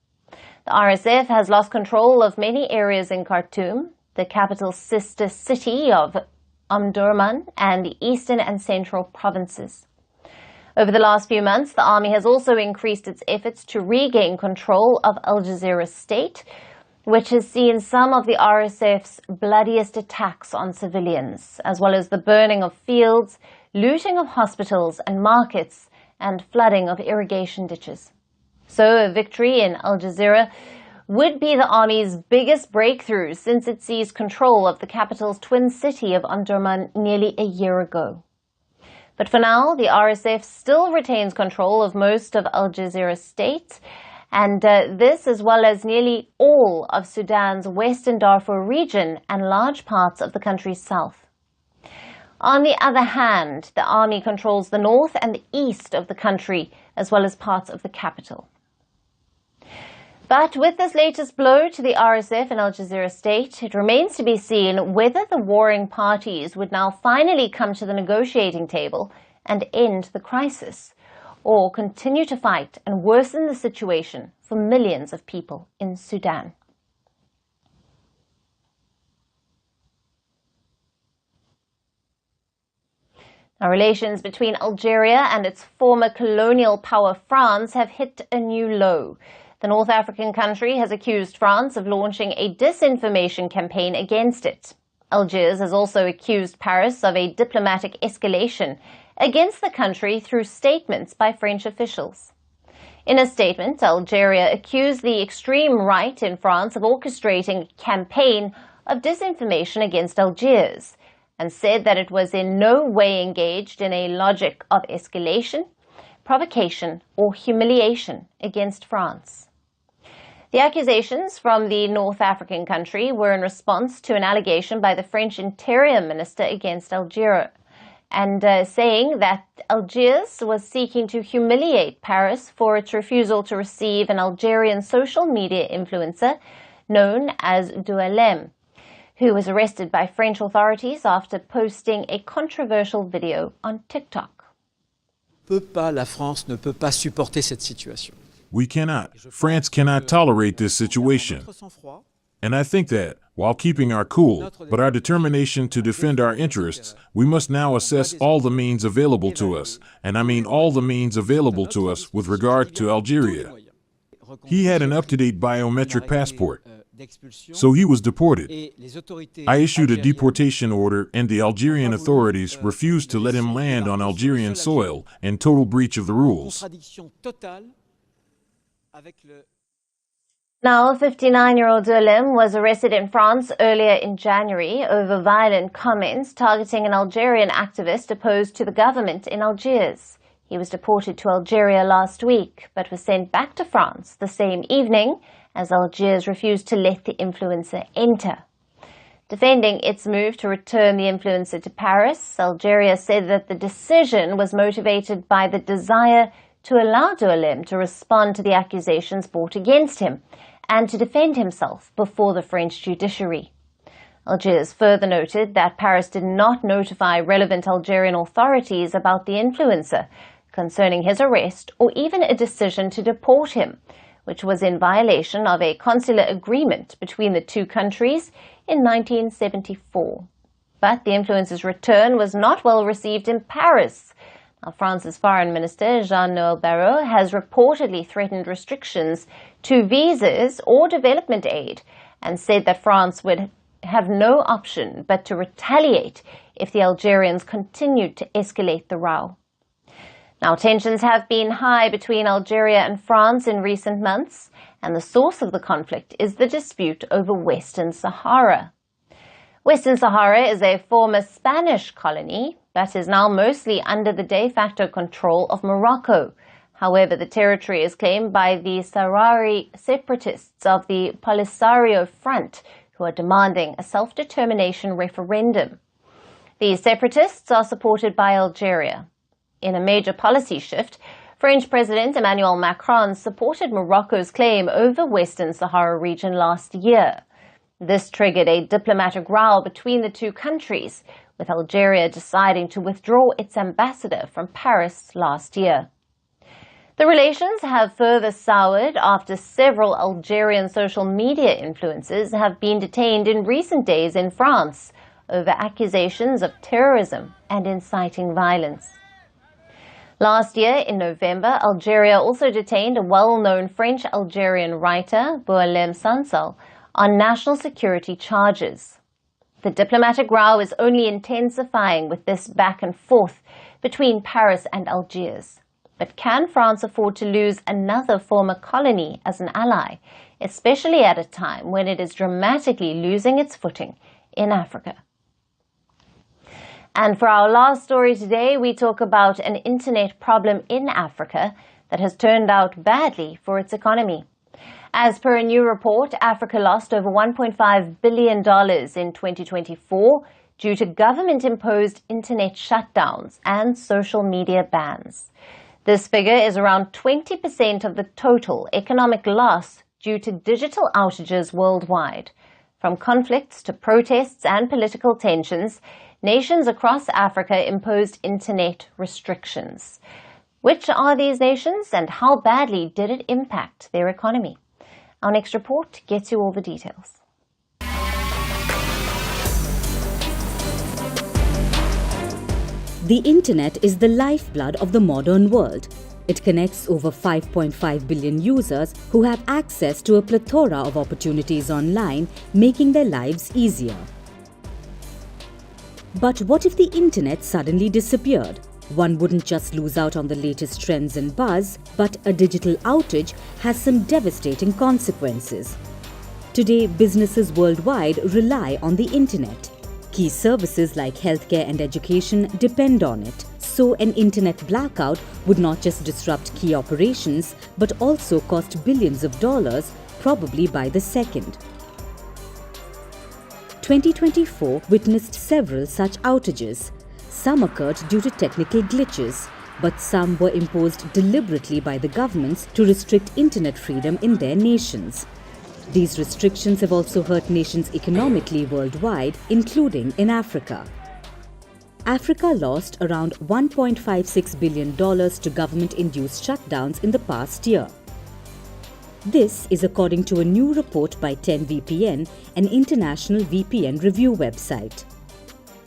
The RSF has lost control of many areas in Khartoum, the capital's sister city of Omdurman, and the eastern and central provinces. Over the last few months, the army has also increased its efforts to regain control of Al Jazeera state, which has seen some of the RSF's bloodiest attacks on civilians, as well as the burning of fields, looting of hospitals and markets, and flooding of irrigation ditches. So a victory in Al Jazeera would be the army's biggest breakthrough since it seized control of the capital's twin city of Omdurman nearly a year ago. But for now, the RSF still retains control of most of Al Jazeera state, and this as well as nearly all of Sudan's western Darfur region and large parts of the country's south. On the other hand, the army controls the north and the east of the country, as well as parts of the capital. But with this latest blow to the RSF in Al Jazeera state, it remains to be seen whether the warring parties would now finally come to the negotiating table and end the crisis, or continue to fight and worsen the situation for millions of people in Sudan. Now, relations between Algeria and its former colonial power France have hit a new low. The North African country has accused France of launching a disinformation campaign against it. Algiers has also accused Paris of a diplomatic escalation against the country through statements by French officials. In a statement, Algeria accused the extreme right in France of orchestrating a campaign of disinformation against Algiers and said that it was in no way engaged in a logic of escalation, provocation, or humiliation against France. The accusations from the North African country were in response to an allegation by the French Interior Minister against Algeria, and saying that Algiers was seeking to humiliate Paris for its refusal to receive an Algerian social media influencer known as Doualem, who was arrested by French authorities after posting a controversial video on TikTok. La France ne peut pas supporter cette situation. We cannot. France cannot tolerate this situation. And I think that, while keeping our cool, but our determination to defend our interests, we must now assess all the means available to us, and I mean all the means available to us with regard to Algeria. He had an up-to-date biometric passport, so he was deported. I issued a deportation order, and the Algerian authorities refused to let him land on Algerian soil, in total breach of the rules. Now, 59-year-old Doualem was arrested in France earlier in January over violent comments targeting an Algerian activist opposed to the government in Algiers. He was deported to Algeria last week, but was sent back to France the same evening as Algiers refused to let the influencer enter. Defending its move to return the influencer to Paris, Algeria said that the decision was motivated by the desire to allow Doualem to respond to the accusations brought against him and to defend himself before the French judiciary. Algiers further noted that Paris did not notify relevant Algerian authorities about the influencer concerning his arrest or even a decision to deport him, which was in violation of a consular agreement between the two countries in 1974. But the influencer's return was not well received in Paris. Now, France's Foreign Minister Jean-Noël Barrot has reportedly threatened restrictions to visas or development aid and said that France would have no option but to retaliate if the Algerians continued to escalate the row. Now, tensions have been high between Algeria and France in recent months, and the source of the conflict is the dispute over Western Sahara. Western Sahara is a former Spanish colony that is now mostly under the de facto control of Morocco. However, the territory is claimed by the Sahrawi separatists of the Polisario Front, who are demanding a self-determination referendum. These separatists are supported by Algeria. In a major policy shift, French President Emmanuel Macron supported Morocco's claim over Western Sahara region last year. This triggered a diplomatic row between the two countries, with Algeria deciding to withdraw its ambassador from Paris last year. The relations have further soured after several Algerian social media influencers have been detained in recent days in France over accusations of terrorism and inciting violence. Last year, in November, Algeria also detained a well-known French-Algerian writer, Boualem Sansal, on national security charges. The diplomatic row is only intensifying with this back and forth between Paris and Algiers. But can France afford to lose another former colony as an ally, especially at a time when it is dramatically losing its footing in Africa? And for our last story today, we talk about an internet problem in Africa that has turned out badly for its economy. As per a new report, Africa lost over $1.5 billion in 2024 due to government-imposed internet shutdowns and social media bans. This figure is around 20% of the total economic loss due to digital outages worldwide. From conflicts to protests and political tensions, nations across Africa imposed internet restrictions. Which are these nations and how badly did it impact their economy? Our next report gets you all the details. The internet is the lifeblood of the modern world. It connects over 5.5 billion users who have access to a plethora of opportunities online, making their lives easier. But what if the internet suddenly disappeared? One wouldn't just lose out on the latest trends and buzz, but a digital outage has some devastating consequences. Today, businesses worldwide rely on the internet. Key services like healthcare and education depend on it. So an internet blackout would not just disrupt key operations, but also cost billions of dollars, probably by the second. 2024 witnessed several such outages. Some occurred due to technical glitches, but some were imposed deliberately by the governments to restrict internet freedom in their nations. These restrictions have also hurt nations economically worldwide, including in Africa. Africa lost around $1.56 billion to government-induced shutdowns in the past year. This is according to a new report by 10VPN, an international VPN review website.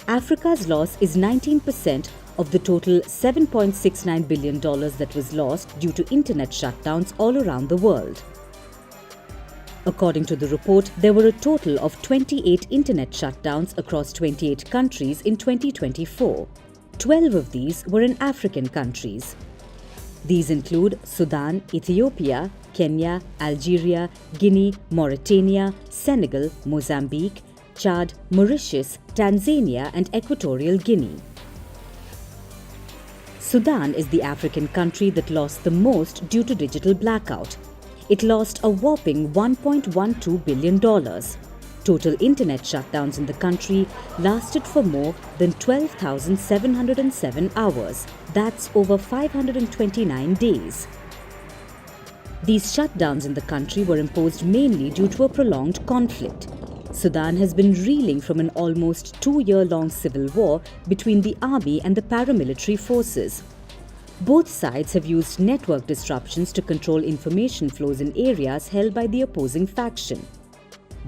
Africa's loss is 19% of the total $7.69 billion that was lost due to internet shutdowns all around the world. According to the report, there were a total of 28 internet shutdowns across 28 countries in 2024. 12 of these were in African countries. These include Sudan, Ethiopia, Kenya, Algeria, Guinea, Mauritania, Senegal, Mozambique, Chad, Mauritius, Tanzania, and Equatorial Guinea. Sudan is the African country that lost the most due to digital blackout. It lost a whopping $1.12 billion. Total internet shutdowns in the country lasted for more than 12,707 hours. That's over 529 days. These shutdowns in the country were imposed mainly due to a prolonged conflict. Sudan has been reeling from an almost 2-year-long civil war between the army and the paramilitary forces. Both sides have used network disruptions to control information flows in areas held by the opposing faction.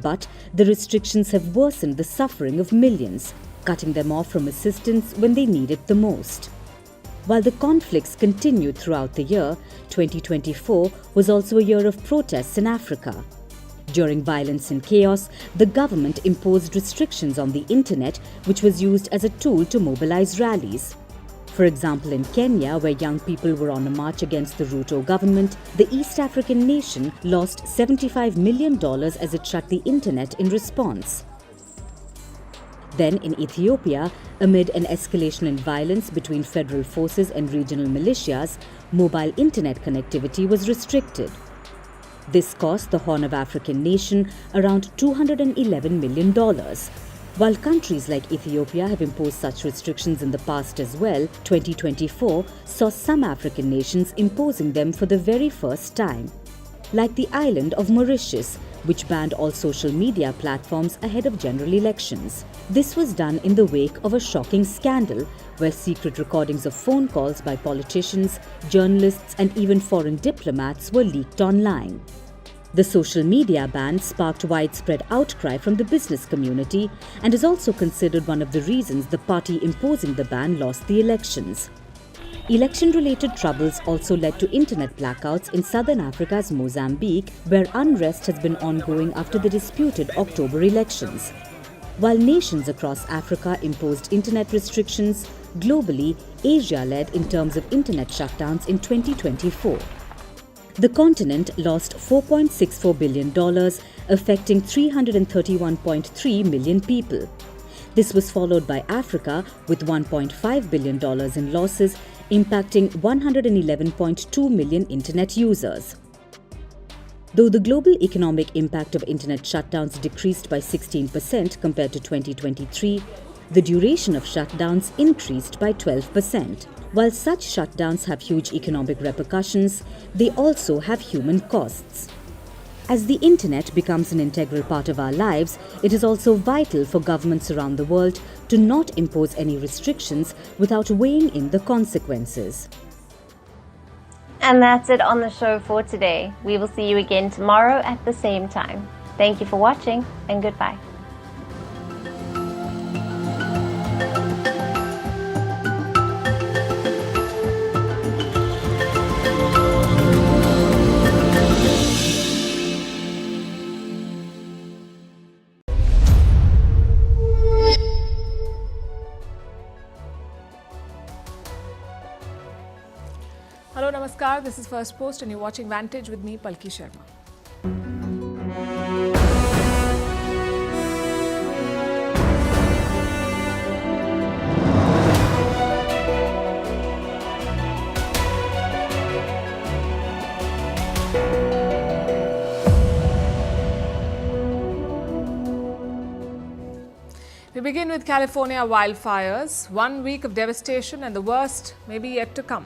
But the restrictions have worsened the suffering of millions, cutting them off from assistance when they need it the most. While the conflicts continued throughout the year, 2024 was also a year of protests in Africa. During violence and chaos, the government imposed restrictions on the internet, which was used as a tool to mobilize rallies. For example, in Kenya, where young people were on a march against the Ruto government, the East African nation lost $75 million as it shut the internet in response. Then in Ethiopia, amid an escalation in violence between federal forces and regional militias, mobile internet connectivity was restricted. This cost the Horn of African nation around $211 million. While countries like Ethiopia have imposed such restrictions in the past as well, 2024 saw some African nations imposing them for the very first time. Like the island of Mauritius, which banned all social media platforms ahead of general elections. This was done in the wake of a shocking scandal where secret recordings of phone calls by politicians, journalists, and even foreign diplomats were leaked online. The social media ban sparked widespread outcry from the business community and is also considered one of the reasons the party imposing the ban lost the elections. Election-related troubles also led to internet blackouts in southern Africa's Mozambique, where unrest has been ongoing after the disputed October elections. While nations across Africa imposed internet restrictions, globally, Asia led in terms of internet shutdowns in 2024. The continent lost $4.64 billion, affecting 331.3 million people. This was followed by Africa with $1.5 billion in losses, impacting 111.2 million internet users. Though the global economic impact of internet shutdowns decreased by 16% compared to 2023, the duration of shutdowns increased by 12%. While such shutdowns have huge economic repercussions, they also have human costs. As the internet becomes an integral part of our lives, it is also vital for governments around the world to not impose any restrictions without weighing in the consequences. And that's it on the show for today. We will see you again tomorrow at the same time. Thank you for watching, and goodbye. Hello, Namaskar. This is Firstpost and you're watching Vantage with me, Palki Sharma. We begin with California wildfires. 1 week of devastation and the worst may be yet to come.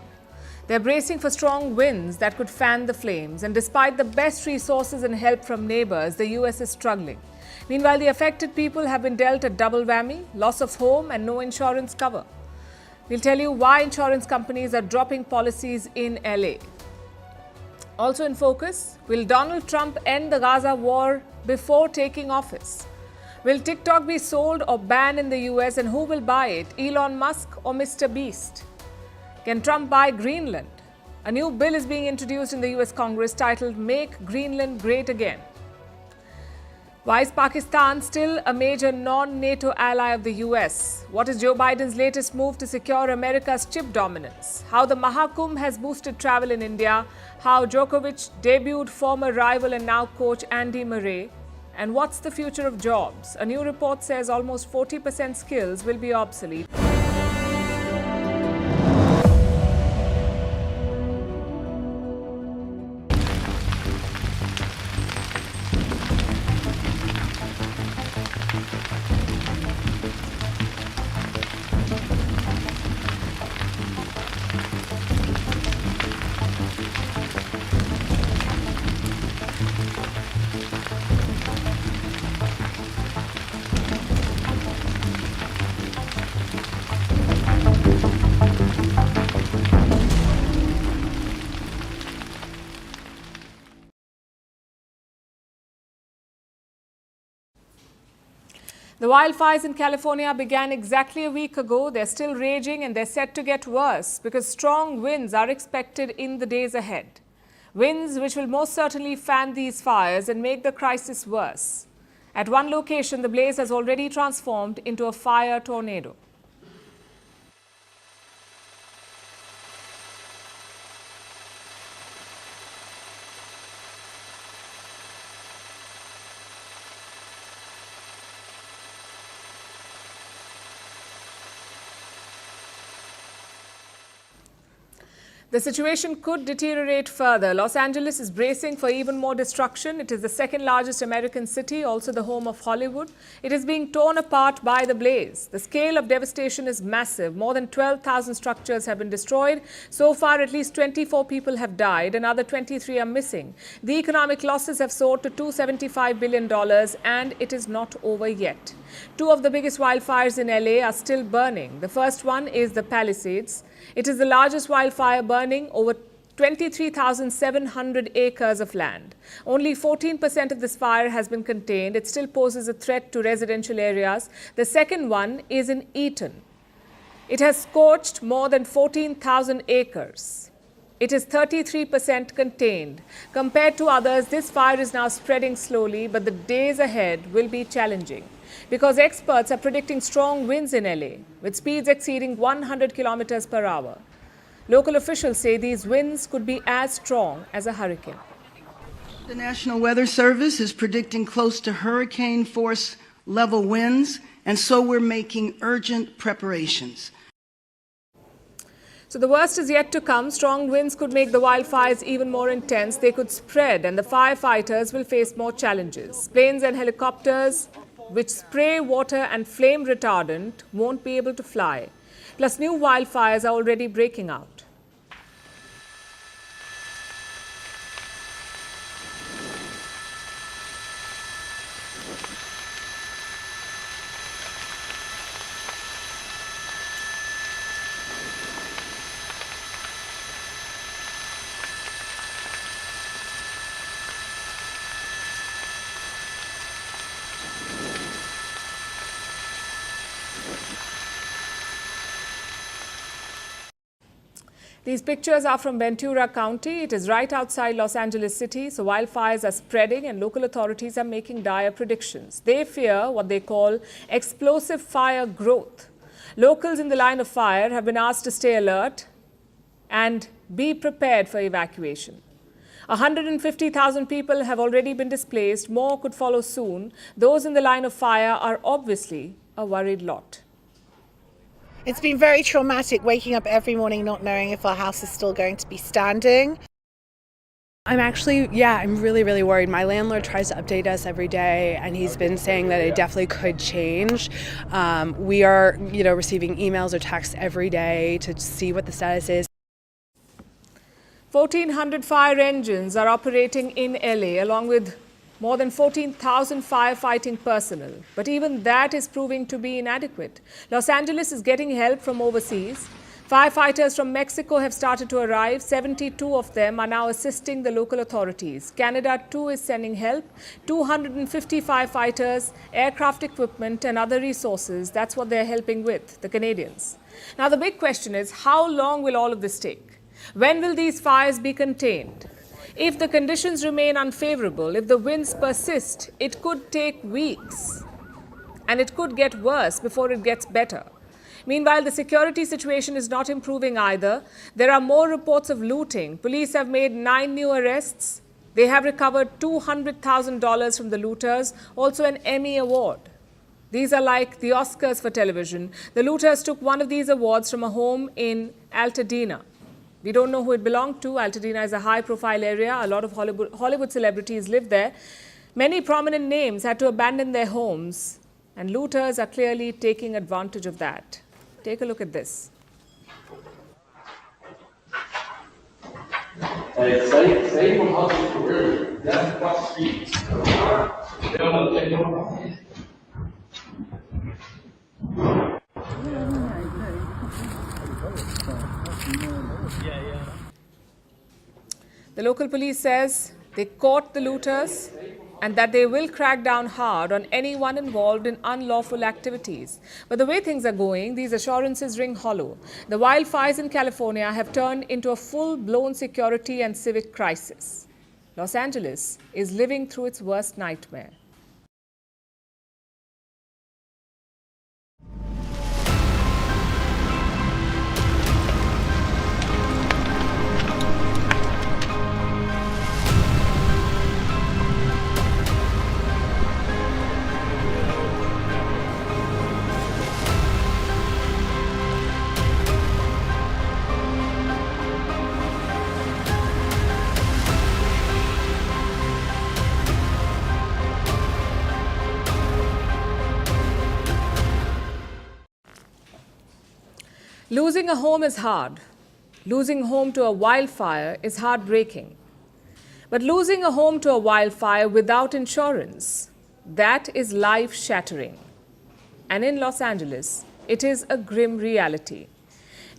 They're bracing for strong winds that could fan the flames, and despite the best resources and help from neighbors, the US is struggling. Meanwhile, the affected people have been dealt a double whammy, loss of home and no insurance cover. We'll tell you why insurance companies are dropping policies in LA. Also in focus, will Donald Trump end the Gaza war before taking office? Will Tik Tok be sold or banned in the US, and who will buy it, Elon Musk or Mr. Beast? Can Trump buy Greenland? A new bill is being introduced in the US Congress titled Make Greenland Great Again. Why is Pakistan still a major non-NATO ally of the US? What is Joe Biden's latest move to secure America's chip dominance? How the Mahakumbh has boosted travel in India? How Djokovic debuted former rival and now coach Andy Murray? And what's the future of jobs? A new report says almost 40% skills will be obsolete. The wildfires in California began exactly a week ago. They're still raging and they're set to get worse because strong winds are expected in the days ahead. Winds which will most certainly fan these fires and make the crisis worse. At one location, the blaze has already transformed into a fire tornado. The situation could deteriorate further. Los Angeles is bracing for even more destruction. It is the second largest American city, also the home of Hollywood. It is being torn apart by the blaze. The scale of devastation is massive. More than 12,000 structures have been destroyed. So far, at least 24 people have died. Another 23 are missing. The economic losses have soared to $275 billion, and it is not over yet. Two of the biggest wildfires in LA are still burning. The first one is the Palisades. It is the largest wildfire burning over 23,700 acres of land. Only 14% of this fire has been contained. It still poses a threat to residential areas. The second one is in Eaton. It has scorched more than 14,000 acres. It is 33% contained. Compared to others, this fire is now spreading slowly, but the days ahead will be challenging because experts are predicting strong winds in LA with speeds exceeding 100 kilometers per hour. Local officials say these winds could be as strong as a hurricane. The National Weather Service is predicting close to hurricane force level winds, and so we're making urgent preparations. So the worst is yet to come. Strong winds could make the wildfires even more intense. They could spread, and the firefighters will face more challenges. Planes and helicopters which spray water and flame retardant won't be able to fly. Plus, new wildfires are already breaking out. These pictures are from Ventura County. It is right outside Los Angeles City. So wildfires are spreading and local authorities are making dire predictions. They fear what they call explosive fire growth. Locals in the line of fire have been asked to stay alert and be prepared for evacuation. 150,000 people have already been displaced. More could follow soon. Those in the line of fire are obviously a worried lot. It's been very traumatic waking up every morning not knowing if our house is still going to be standing. I'm really worried. My landlord tries to update us every day and he's been saying that it definitely could change. We are, receiving emails or texts every day to see what the status is. 1,400 fire engines are operating in LA along with more than 14,000 firefighting personnel. But even that is proving to be inadequate. Los Angeles is getting help from overseas. Firefighters from Mexico have started to arrive. 72 of them are now assisting the local authorities. Canada too is sending help. 250 firefighters, aircraft equipment and other resources. That's what they're helping with, the Canadians. Now the big question is, how long will all of this take? When will these fires be contained? If the conditions remain unfavorable, if the winds persist, it could take weeks. And it could get worse before it gets better. Meanwhile, the security situation is not improving either. There are more reports of looting. Police have made 9 new arrests. They have recovered $200,000 from the looters, also an Emmy Award. These are like the Oscars for television. The looters took one of these awards from a home in Altadena. We don't know who it belonged to. Altadena is a high-profile area. A lot of Hollywood celebrities live there. Many prominent names had to abandon their homes, and looters are clearly taking advantage of that. Take a look at this. The local police says they caught the looters. and that they will crack down hard on anyone involved in unlawful activities. But the way things are going, these assurances ring hollow. The wildfires in California have turned into a full-blown security and civic crisis. Los Angeles is living through its worst nightmare. Losing a home is hard. Losing a home to a wildfire is heartbreaking. But losing a home to a wildfire without insurance, that is life-shattering. And in Los Angeles, it is a grim reality.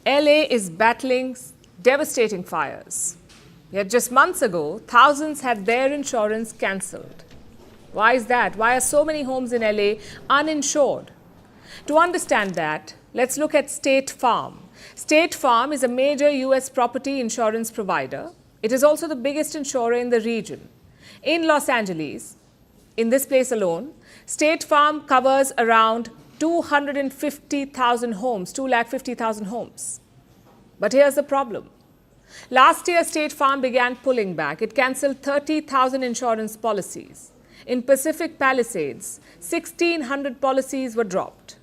LA is battling devastating fires. Yet just months ago, thousands had their insurance cancelled. Why is that? Why are so many homes in LA uninsured? To understand that, let's look at State Farm. State Farm is a major US property insurance provider. It is also the biggest insurer in the region. In Los Angeles, in this place alone, State Farm covers around 250,000 homes, 250,000 homes. But here's the problem. Last year, State Farm began pulling back. It cancelled 30,000 insurance policies. In Pacific Palisades, 1,600 policies were dropped.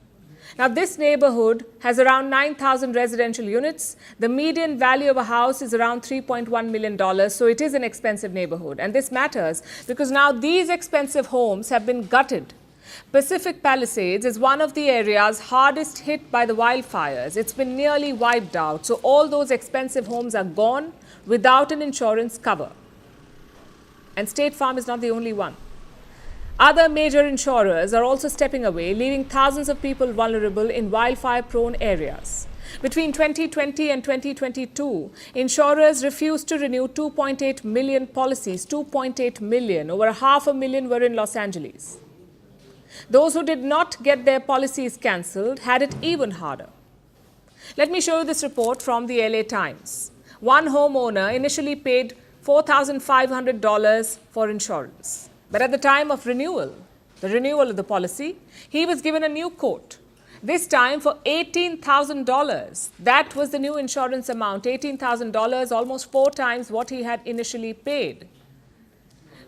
Now, this neighborhood has around 9,000 residential units. The median value of a house is around $3.1 million, so it is an expensive neighborhood. And this matters because now these expensive homes have been gutted. Pacific Palisades is one of the areas hardest hit by the wildfires. It's been nearly wiped out, so all those expensive homes are gone without an insurance cover. And State Farm is not the only one. Other major insurers are also stepping away, leaving thousands of people vulnerable in wildfire-prone areas. Between 2020 and 2022, insurers refused to renew 2.8 million policies, 2.8 million. Over 500,000 were in Los Angeles. Those who did not get their policies cancelled had it even harder. Let me show you this report from the LA Times. One homeowner initially paid $4,500 for insurance. But at the time of renewal, the renewal of the policy, he was given a new quote, this time for $18,000. That was the new insurance amount, $18,000, almost 4 times what he had initially paid.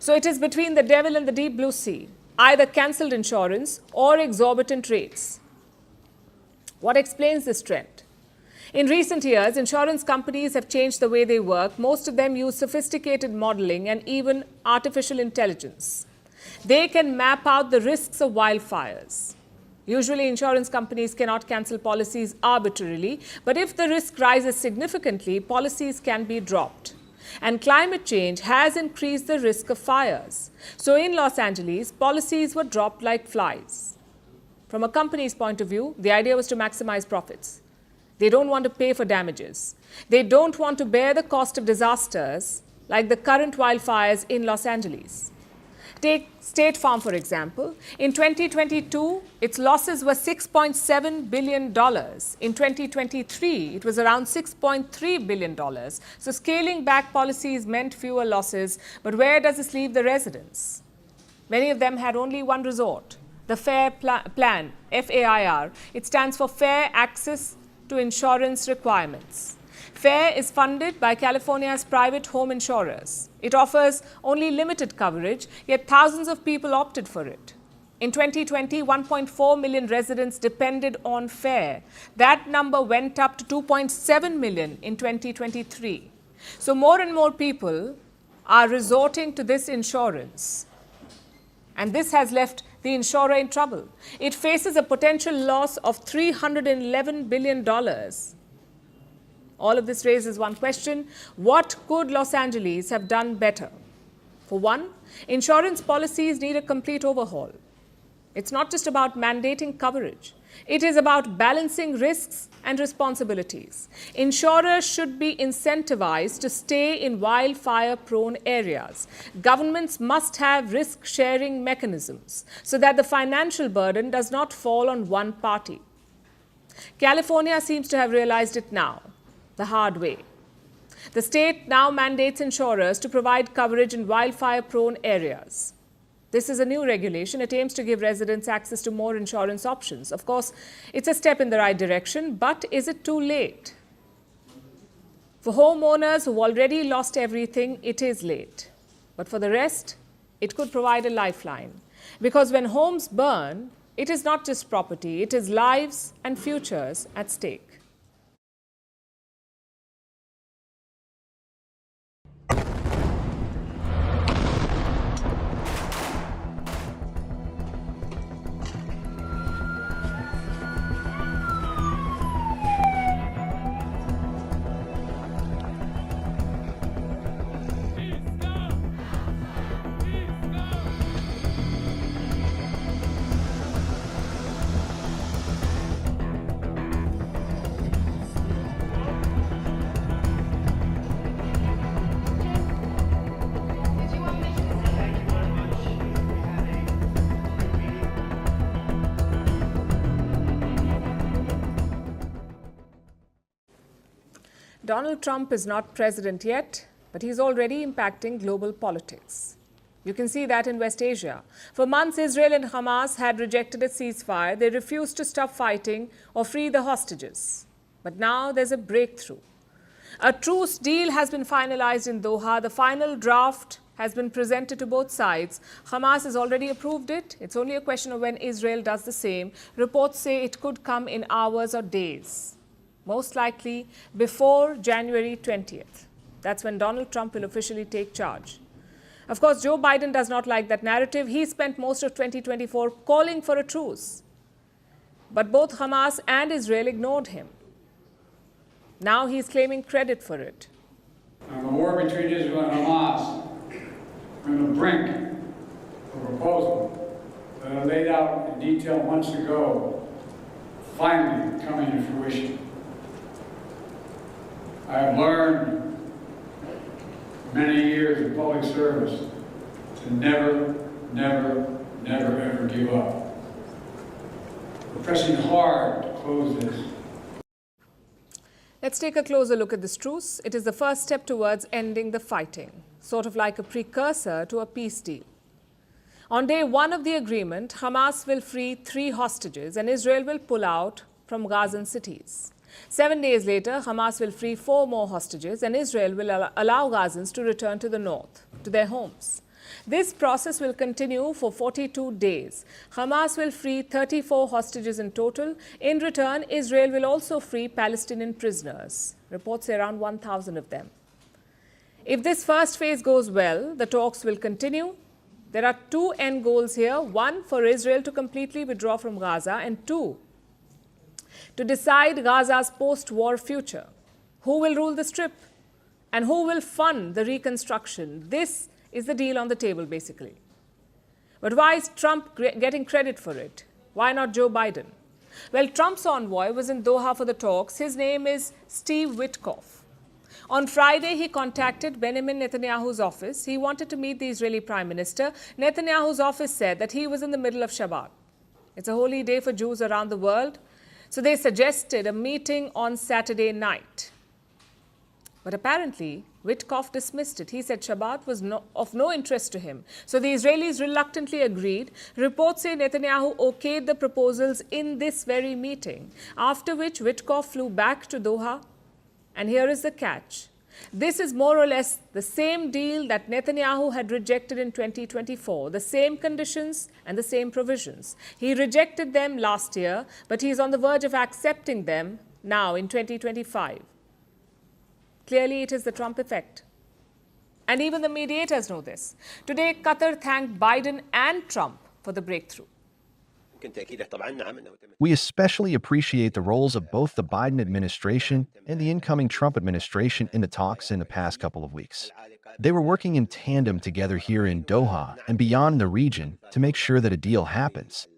So it is between the devil and the deep blue sea, either cancelled insurance or exorbitant rates. What explains this trend? In recent years, insurance companies have changed the way they work. Most of them use sophisticated modeling and even artificial intelligence. They can map out the risks of wildfires. Usually, insurance companies cannot cancel policies arbitrarily, but if the risk rises significantly, policies can be dropped. And climate change has increased the risk of fires. So in Los Angeles, policies were dropped like flies. From a company's point of view, the idea was to maximize profits. They don't want to pay for damages. They don't want to bear the cost of disasters like the current wildfires in Los Angeles. Take State Farm, for example. In 2022, its losses were $6.7 billion. In 2023, it was around $6.3 billion. So scaling back policies meant fewer losses. But where does this leave the residents? Many of them had only one resort, the FAIR plan, FAIR. It stands for Fair Access to Insurance Requirements. FAIR is funded by California's private home insurers. It offers only limited coverage, yet thousands of people opted for it. In 2020, 1.4 million residents depended on FAIR. That number went up to 2.7 million in 2023. So more and more people are resorting to this insurance. And this has left the insurer in trouble. It faces a potential loss of $311 billion. All of this raises one question: what could Los Angeles have done better? For one, insurance policies need a complete overhaul. It's not just about mandating coverage. It is about balancing risks and responsibilities. Insurers should be incentivized to stay in wildfire-prone areas. Governments must have risk-sharing mechanisms so that the financial burden does not fall on one party. California seems to have realized it now, the hard way. The state now mandates insurers to provide coverage in wildfire-prone areas. This is a new regulation. It aims to give residents access to more insurance options. Of course, it's a step in the right direction, but is it too late? For homeowners who've already lost everything, it is late. But for the rest, it could provide a lifeline. Because when homes burn, it is not just property, it is lives and futures at stake. Donald Trump is not president yet, but he's already impacting global politics. You can see that in West Asia. For months, Israel and Hamas had rejected a ceasefire. They refused to stop fighting or free the hostages. But now there's a breakthrough. A truce deal has been finalized in Doha. The final draft has been presented to both sides. Hamas has already approved it. It's only a question of when Israel does the same. Reports say it could come in hours or days, most likely before January 20th. That's when Donald Trump will officially take charge. Of course, Joe Biden does not like that narrative. He spent most of 2024 calling for a truce. But both Hamas and Israel ignored him. Now he's claiming credit for it. On the war between Israel and Hamas, we're on the brink of a proposal that I laid out in detail months ago, finally coming to fruition. I have learned many years of public service to never, never, never, ever give up. We're pressing hard to close this. Let's take a closer look at this truce. It is the first step towards ending the fighting, sort of like a precursor to a peace deal. On day one of the agreement, Hamas will free 3 hostages and Israel will pull out from Gazan cities. 7 days later, Hamas will free 4 more hostages and Israel will allow Gazans to return to the north, to their homes. This process will continue for 42 days. Hamas will free 34 hostages in total. In return, Israel will also free Palestinian prisoners. Reports say around 1,000 of them. If this first phase goes well, the talks will continue. There are 2 end goals here. 1, for Israel to completely withdraw from Gaza, and 2, to decide Gaza's post-war future. Who will rule the Strip? And who will fund the reconstruction? This is the deal on the table, basically. But why is Trump getting credit for it? Why not Joe Biden? Well, Trump's envoy was in Doha for the talks. His name is Steve Witkoff. On Friday, he contacted Benjamin Netanyahu's office. He wanted to meet the Israeli Prime Minister. Netanyahu's office said that he was in the middle of Shabbat. It's a holy day for Jews around the world. So they suggested a meeting on Saturday night. But apparently, Witkoff dismissed it. He said Shabbat was of no interest to him. So the Israelis reluctantly agreed. Reports say Netanyahu okayed the proposals in this very meeting, after which Witkoff flew back to Doha. And here is the catch. This is more or less the same deal that Netanyahu had rejected in 2024, the same conditions and the same provisions. He rejected them last year, but he is on the verge of accepting them now in 2025. Clearly, it is the Trump effect. And even the mediators know this. Today, Qatar thanked Biden and Trump for the breakthrough. We especially appreciate the roles of both the Biden administration and the incoming Trump administration in the talks in the past couple of weeks. They were working in tandem together here in Doha and beyond the region to make sure that a deal happens.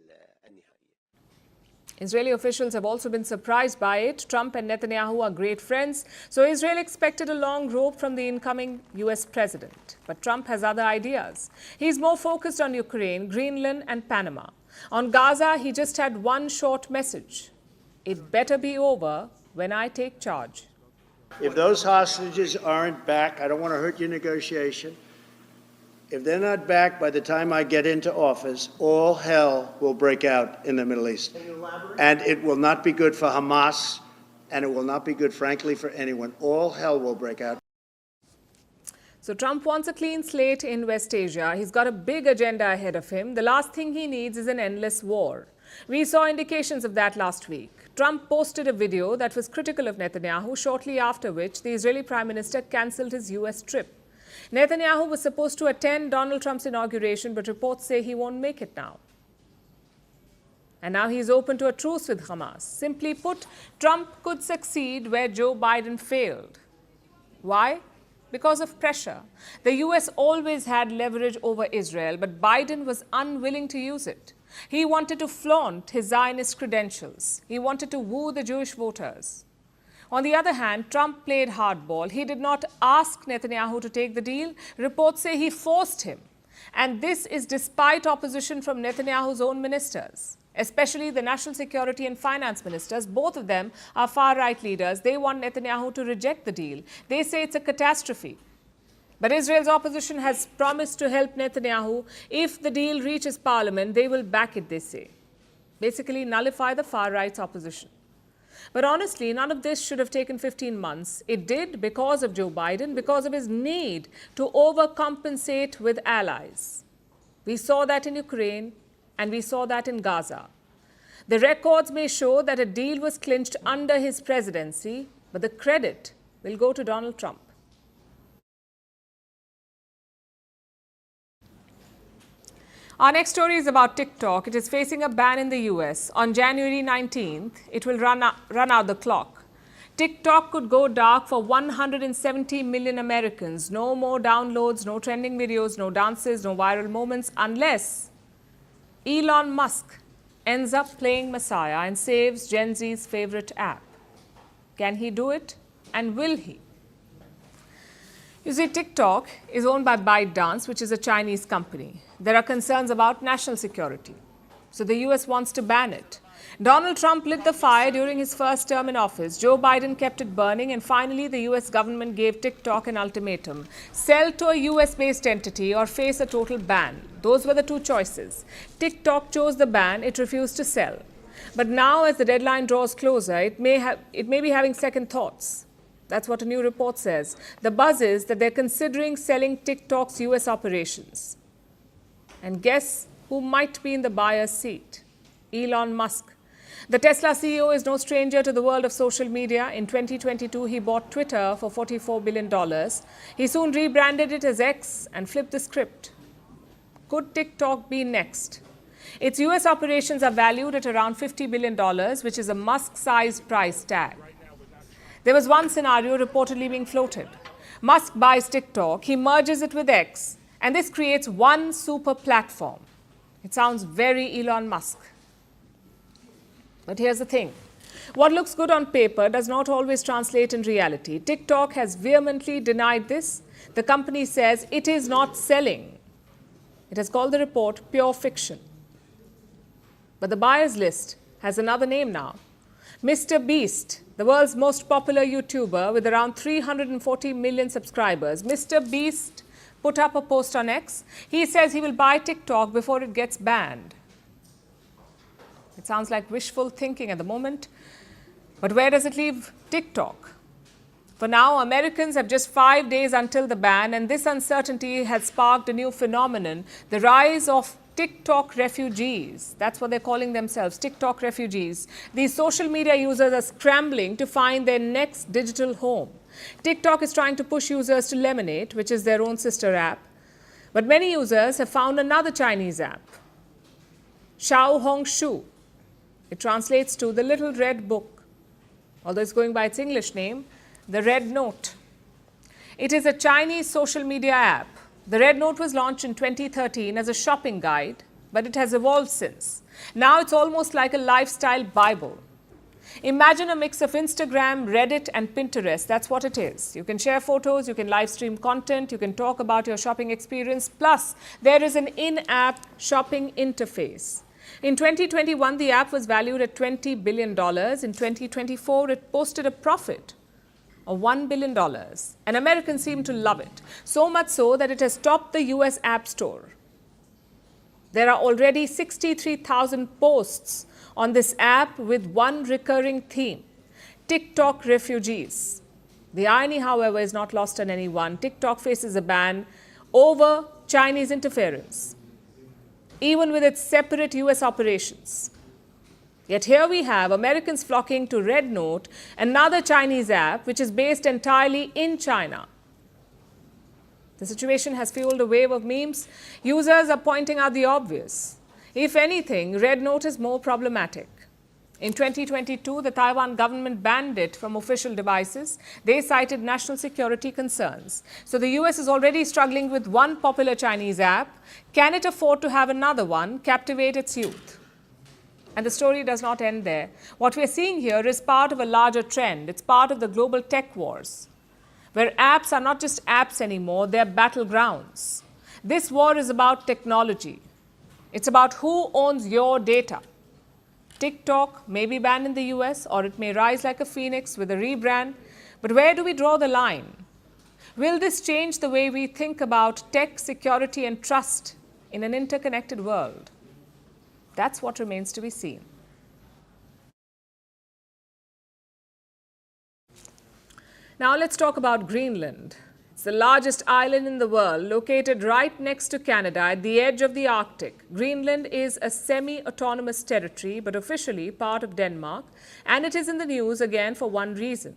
Israeli officials have also been surprised by it. Trump and Netanyahu are great friends, so Israel expected a long rope from the incoming US president. But Trump has other ideas. He's more focused on Ukraine, Greenland and Panama. On Gaza, he just had one short message. It better be over when I take charge. If those hostages aren't back, I don't want to hurt your negotiation. If they're not back by the time I get into office, all hell will break out in the Middle East. And it will not be good for Hamas, and it will not be good, frankly, for anyone. All hell will break out. So Trump wants a clean slate in West Asia. He's got a big agenda ahead of him. The last thing he needs is an endless war. We saw indications of that last week. Trump posted a video that was critical of Netanyahu, shortly after which the Israeli Prime Minister cancelled his US trip. Netanyahu was supposed to attend Donald Trump's inauguration, but reports say he won't make it now. And now he's open to a truce with Hamas. Simply put, Trump could succeed where Joe Biden failed. Why? Because of pressure. The US always had leverage over Israel, but Biden was unwilling to use it. He wanted to flaunt his Zionist credentials. He wanted to woo the Jewish voters. On the other hand, Trump played hardball. He did not ask Netanyahu to take the deal. Reports say he forced him. And this is despite opposition from Netanyahu's own ministers, especially the national security and finance ministers. Both of them are far-right leaders. They want Netanyahu to reject the deal. They say it's a catastrophe. But Israel's opposition has promised to help Netanyahu. If the deal reaches parliament, they will back it, they say. Basically nullify the far-right's opposition. But honestly, none of this should have taken 15 months. It did because of Joe Biden, because of his need to overcompensate with allies. We saw that in Ukraine, and we saw that in Gaza. The records may show that a deal was clinched under his presidency, but the credit will go to Donald Trump. Our next story is about TikTok. It is facing a ban in the US. On January 19th, it will run out the clock. TikTok could go dark for 170 million Americans. No more downloads, no trending videos, no dances, no viral moments, unless Elon Musk ends up playing Messiah and saves Gen Z's favorite app. Can he do it? And will he? You see, TikTok is owned by ByteDance, which is a Chinese company. There are concerns about national security. So the US wants to ban it. Donald Trump lit the fire during his first term in office. Joe Biden kept it burning, and finally the US government gave TikTok an ultimatum: sell to a US-based entity or face a total ban. Those were the two choices. TikTok chose the ban. It refused to sell. But now, as the deadline draws closer, it may be having second thoughts. That's what a new report says. The buzz is that they're considering selling TikTok's US operations. And guess who might be in the buyer's seat? Elon Musk. The Tesla CEO is no stranger to the world of social media. In 2022, he bought Twitter for $44 billion. He soon rebranded it as X and flipped the script. Could TikTok be next? Its US operations are valued at around $50 billion, which is a Musk-sized price tag. There was one scenario reportedly being floated. Musk buys TikTok, he merges it with X, and this creates one super platform. It sounds very Elon Musk. But here's the thing. What looks good on paper does not always translate in reality. TikTok has vehemently denied this. The company says it is not selling. It has called the report pure fiction. But the buyer's list has another name now. Mr. Beast, the world's most popular YouTuber with around 340 million subscribers. Mr. Beast put up a post on X. He says he will buy TikTok before it gets banned. It sounds like wishful thinking at the moment. But where does it leave TikTok? For now, Americans have just 5 days until the ban, and this uncertainty has sparked a new phenomenon, the rise of TikTok refugees. That's what they're calling themselves, TikTok refugees. These social media users are scrambling to find their next digital home. TikTok is trying to push users to Lemonade, which is their own sister app. But many users have found another Chinese app, Xiaohongshu. It translates to the little red book, although it's going by its English name, the Red Note. It is a Chinese social media app. The Red Note was launched in 2013 as a shopping guide, but it has evolved since. Now it's almost like a lifestyle Bible. Imagine a mix of Instagram, Reddit, and Pinterest. That's what it is. You can share photos, you can live stream content, you can talk about your shopping experience. Plus, there is an in-app shopping interface. In 2021, the app was valued at $20 billion. In 2024, it posted a profit of $1 billion. And Americans seem to love it, so much so that it has topped the US App Store. There are already 63,000 posts on this app with one recurring theme: TikTok refugees. The irony, however, is not lost on anyone. TikTok faces a ban over Chinese interference, even with its separate US operations. Yet here we have Americans flocking to Red Note, another Chinese app which is based entirely in China. The situation has fueled a wave of memes. Users are pointing out the obvious. If anything, Red Note is more problematic. In 2022, the Taiwan government banned it from official devices. They cited national security concerns. So the US is already struggling with one popular Chinese app. Can it afford to have another one captivate its youth? And the story does not end there. What we're seeing here is part of a larger trend. It's part of the global tech wars, where apps are not just apps anymore, they're battlegrounds. This war is about technology. It's about who owns your data. TikTok may be banned in the US, or it may rise like a phoenix with a rebrand. But where do we draw the line? Will this change the way we think about tech, security, and trust in an interconnected world? That's what remains to be seen. Now let's talk about Greenland. It's the largest island in the world, located right next to Canada at the edge of the Arctic. Greenland is a semi-autonomous territory, but officially part of Denmark. And it is in the news again for one reason: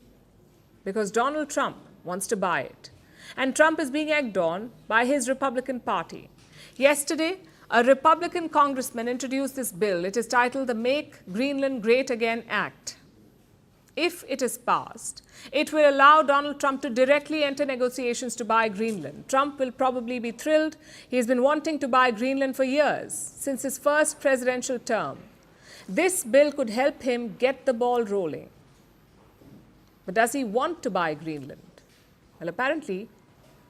because Donald Trump wants to buy it. And Trump is being egged on by his Republican Party. Yesterday, a Republican congressman introduced this bill. It is titled the Make Greenland Great Again Act. If it is passed, it will allow Donald Trump to directly enter negotiations to buy Greenland. Trump will probably be thrilled. He has been wanting to buy Greenland for years, since his first presidential term. This bill could help him get the ball rolling. But does he want to buy Greenland? Well, apparently,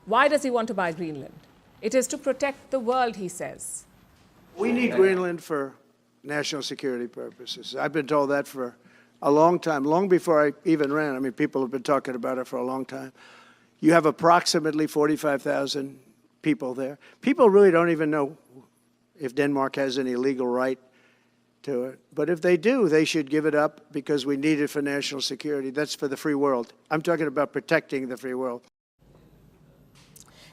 why does he want to buy Greenland? It is to protect the world, he says. We need Greenland for national security purposes. I've been told that for a long time, long before I even ran. I mean, people have been talking about it for a long time. You have approximately 45,000 people there. People really don't even know if Denmark has any legal right to it. But if they do, they should give it up because we need it for national security. That's for the free world. I'm talking about protecting the free world.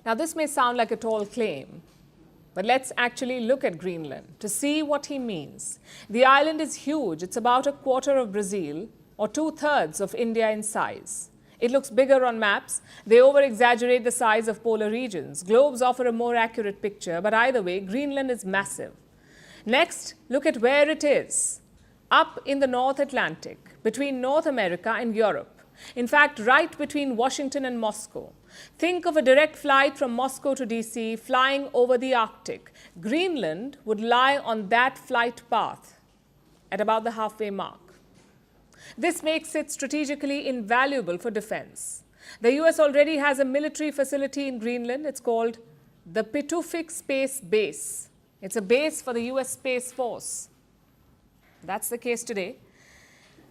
Now, this may sound like a tall claim, but let's actually look at Greenland to see what he means. The island is huge. It's about a quarter of Brazil, or 2/3 of India in size. It looks bigger on maps. They over-exaggerate the size of polar regions. Globes offer a more accurate picture, but either way, Greenland is massive. Next, look at where it is. Up in the North Atlantic, between North America and Europe. In fact, right between Washington and Moscow. Think of a direct flight from Moscow to DC flying over the Arctic. Greenland would lie on that flight path at about the halfway mark. This makes it strategically invaluable for defense. The US already has a military facility in Greenland. It's called the Pitufik Space Base. It's a base for the US Space Force. That's the case today.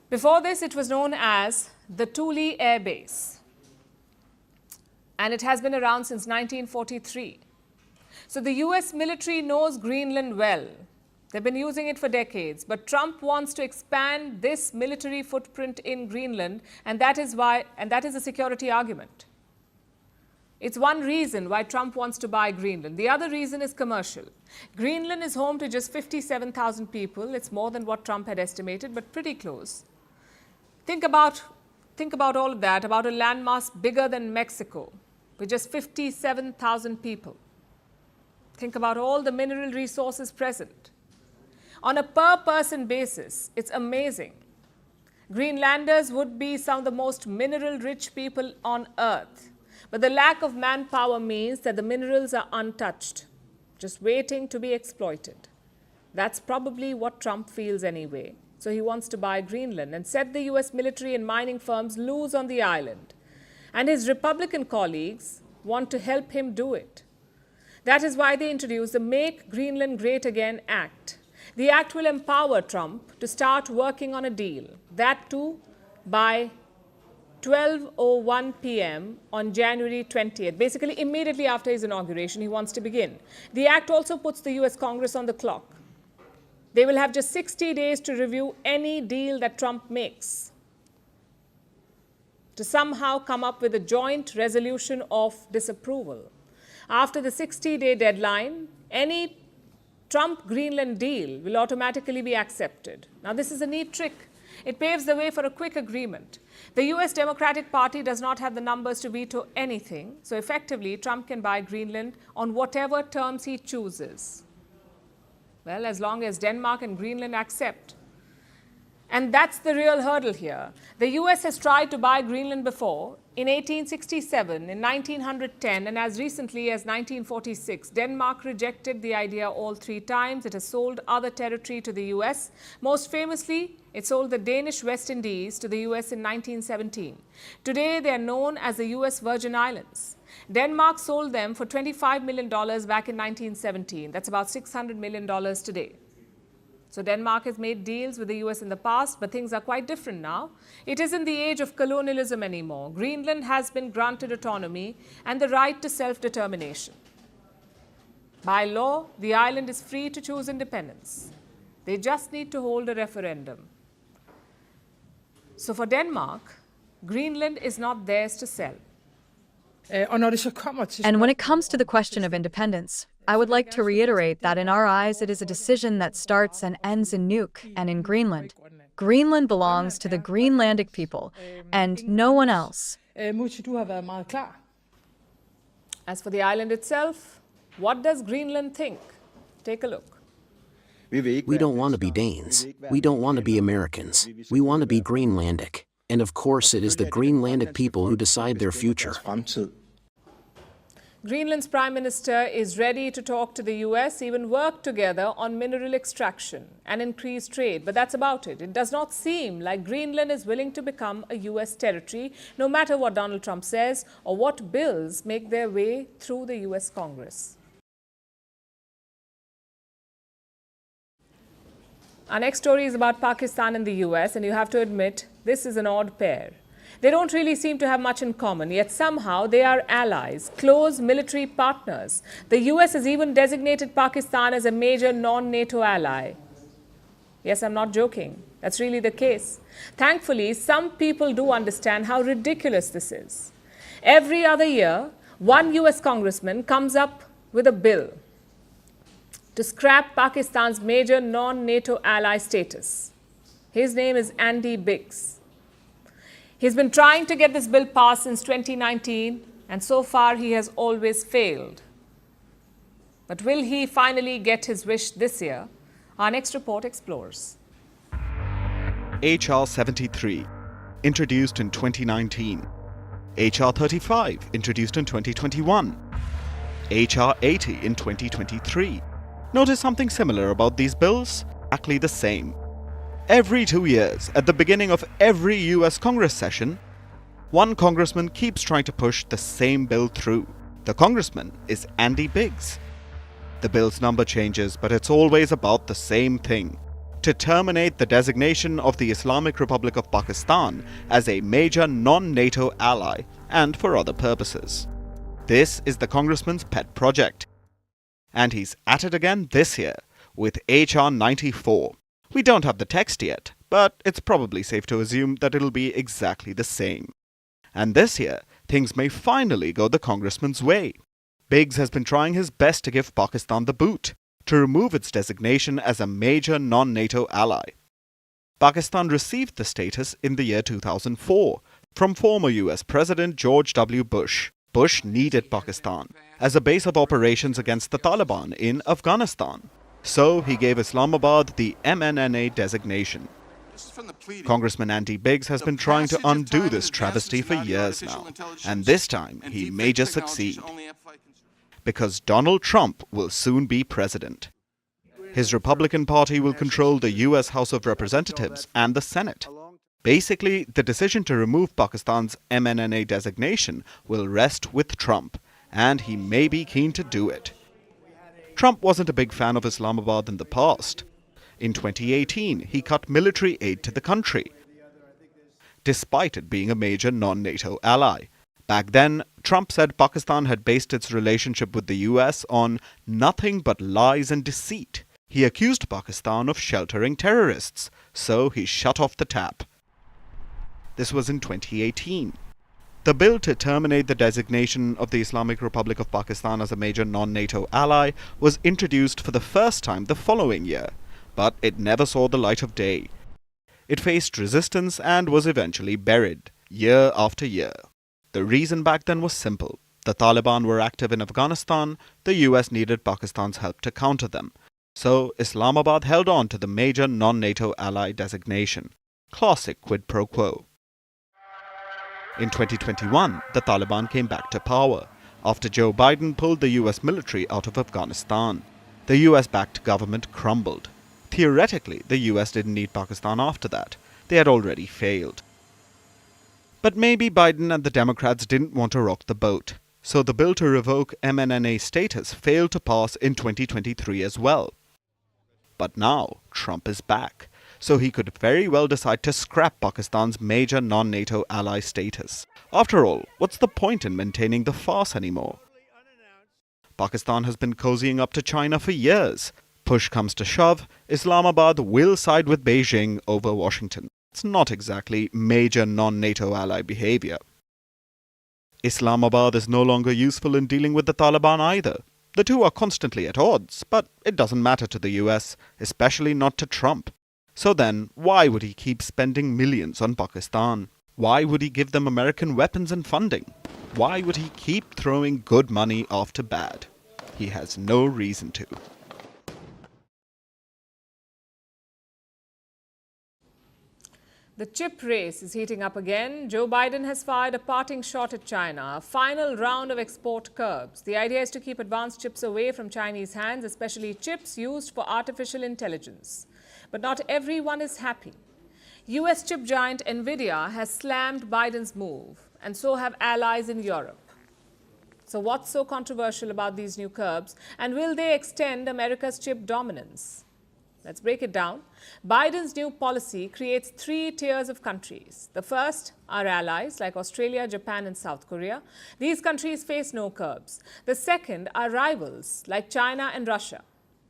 Before this, it was known as the Thule Air Base. And it has been around since 1943. So the US military knows Greenland well. They've been using it for decades. But Trump wants to expand this military footprint in Greenland, and that is a security argument. It's one reason why Trump wants to buy Greenland. The other reason is commercial. Greenland is home to just 57,000 people. It's more than what Trump had estimated, but pretty close. Think about all of that, about a landmass bigger than Mexico, with just 57,000 people. Think about all the mineral resources present. On a per-person basis, it's amazing. Greenlanders would be some of the most mineral-rich people on Earth. But the lack of manpower means that the minerals are untouched, just waiting to be exploited. That's probably what Trump feels anyway. So he wants to buy Greenland and set the US military and mining firms loose on the island. And his Republican colleagues want to help him do it. That is why they introduced the Make Greenland Great Again Act. The act will empower Trump to start working on a deal. That too by 12:01 p.m. on January 20th. Basically, immediately after his inauguration, he wants to begin. The act also puts the US Congress on the clock. They will have just 60 days to review any deal that Trump makes, to somehow come up with a joint resolution of disapproval. After the 60-day deadline, any Trump-Greenland deal will automatically be accepted. Now, this is a neat trick. It paves the way for a quick agreement. The US Democratic Party does not have the numbers to veto anything, so effectively, Trump can buy Greenland on whatever terms he chooses. Well, as long as Denmark and Greenland accept. And that's the real hurdle here. The US has tried to buy Greenland before, in 1867, in 1910, and as recently as 1946. Denmark rejected the idea all 3 times. It has sold other territory to the US. Most famously, it sold the Danish West Indies to the US in 1917. Today, they are known as the US Virgin Islands. Denmark sold them for $25 million back in 1917. That's about $600 million today. So Denmark has made deals with the US in the past, but things are quite different now. It isn't the age of colonialism anymore. Greenland has been granted autonomy and the right to self-determination. By law, the island is free to choose independence. They just need to hold a referendum. So for Denmark, Greenland is not theirs to sell. And when it comes to the question of independence, I would like to reiterate that in our eyes, it is a decision that starts and ends in Nuuk and in Greenland. Greenland belongs to the Greenlandic people and no one else. As for the island itself, what does Greenland think? Take a look. We don't want to be Danes. We don't want to be Americans. We want to be Greenlandic. And of course, it is the Greenlandic people who decide their future. Greenland's Prime Minister is ready to talk to the US, even work together on mineral extraction and increase trade. But that's about it. It does not seem like Greenland is willing to become a US territory, no matter what Donald Trump says or what bills make their way through the US Congress. Our next story is about Pakistan and the US, and you have to admit, this is an odd pair. They don't really seem to have much in common, yet somehow they are allies, close military partners. The US has even designated Pakistan as a major non-NATO ally. Yes, I'm not joking. That's really the case. Thankfully, some people do understand how ridiculous this is. Every other year, one US congressman comes up with a bill to scrap Pakistan's major non-NATO ally status. His name is Andy Biggs. He's been trying to get this bill passed since 2019, and so far he has always failed. But will he finally get his wish this year? Our next report explores. HR 73, introduced in 2019. HR 35, introduced in 2021. HR 80 in 2023. Notice something similar about these bills? Exactly the same. Every 2 years, at the beginning of every US Congress session, one congressman keeps trying to push the same bill through. The congressman is Andy Biggs. The bill's number changes, but it's always about the same thing: to terminate the designation of the Islamic Republic of Pakistan as a major non-NATO ally and for other purposes. This is the congressman's pet project. And he's at it again this year with HR 94. We don't have the text yet, but it's probably safe to assume that it'll be exactly the same. And this year, things may finally go the congressman's way. Biggs has been trying his best to give Pakistan the boot, to remove its designation as a major non-NATO ally. Pakistan received the status in the year 2004 from former US President George W. Bush. Bush needed Pakistan as a base of operations against the Taliban in Afghanistan. So he gave Islamabad the MNNA designation. Congressman Andy Biggs has been trying to undo this travesty for years now, and this time he may just succeed. Because Donald Trump will soon be president. His Republican Party will control the US House of Representatives and the Senate. Basically, the decision to remove Pakistan's MNNA designation will rest with Trump, and he may be keen to do it. Trump wasn't a big fan of Islamabad in the past. In 2018, he cut military aid to the country, despite it being a major non-NATO ally. Back then, Trump said Pakistan had based its relationship with the US on nothing but lies and deceit. He accused Pakistan of sheltering terrorists, so he shut off the tap. This was in 2018. The bill to terminate the designation of the Islamic Republic of Pakistan as a major non-NATO ally was introduced for the first time the following year, but it never saw the light of day. It faced resistance and was eventually buried, year after year. The reason back then was simple. The Taliban were active in Afghanistan, the US needed Pakistan's help to counter them. So Islamabad held on to the major non-NATO ally designation. Classic quid pro quo. In 2021, the Taliban came back to power after Joe Biden pulled the US military out of Afghanistan. The US-backed government crumbled. Theoretically, the US didn't need Pakistan after that. They had already failed. But maybe Biden and the Democrats didn't want to rock the boat. So the bill to revoke MNNA status failed to pass in 2023 as well. But now, Trump is back. So he could very well decide to scrap Pakistan's major non-NATO ally status. After all, what's the point in maintaining the farce anymore? Pakistan has been cozying up to China for years. Push comes to shove, Islamabad will side with Beijing over Washington. It's not exactly major non-NATO ally behavior. Islamabad is no longer useful in dealing with the Taliban either. The two are constantly at odds, but it doesn't matter to the US, especially not to Trump. So then, why would he keep spending millions on Pakistan? Why would he give them American weapons and funding? Why would he keep throwing good money after bad? He has no reason to. The chip race is heating up again. Joe Biden has fired a parting shot at China, a final round of export curbs. The idea is to keep advanced chips away from Chinese hands, especially chips used for artificial intelligence. But not everyone is happy. US chip giant Nvidia has slammed Biden's move, and so have allies in Europe. So what's so controversial about these new curbs, and will they extend America's chip dominance? Let's break it down. Biden's new policy creates 3 tiers of countries. The first are allies like Australia, Japan, and South Korea. These countries face no curbs. The second are rivals like China and Russia.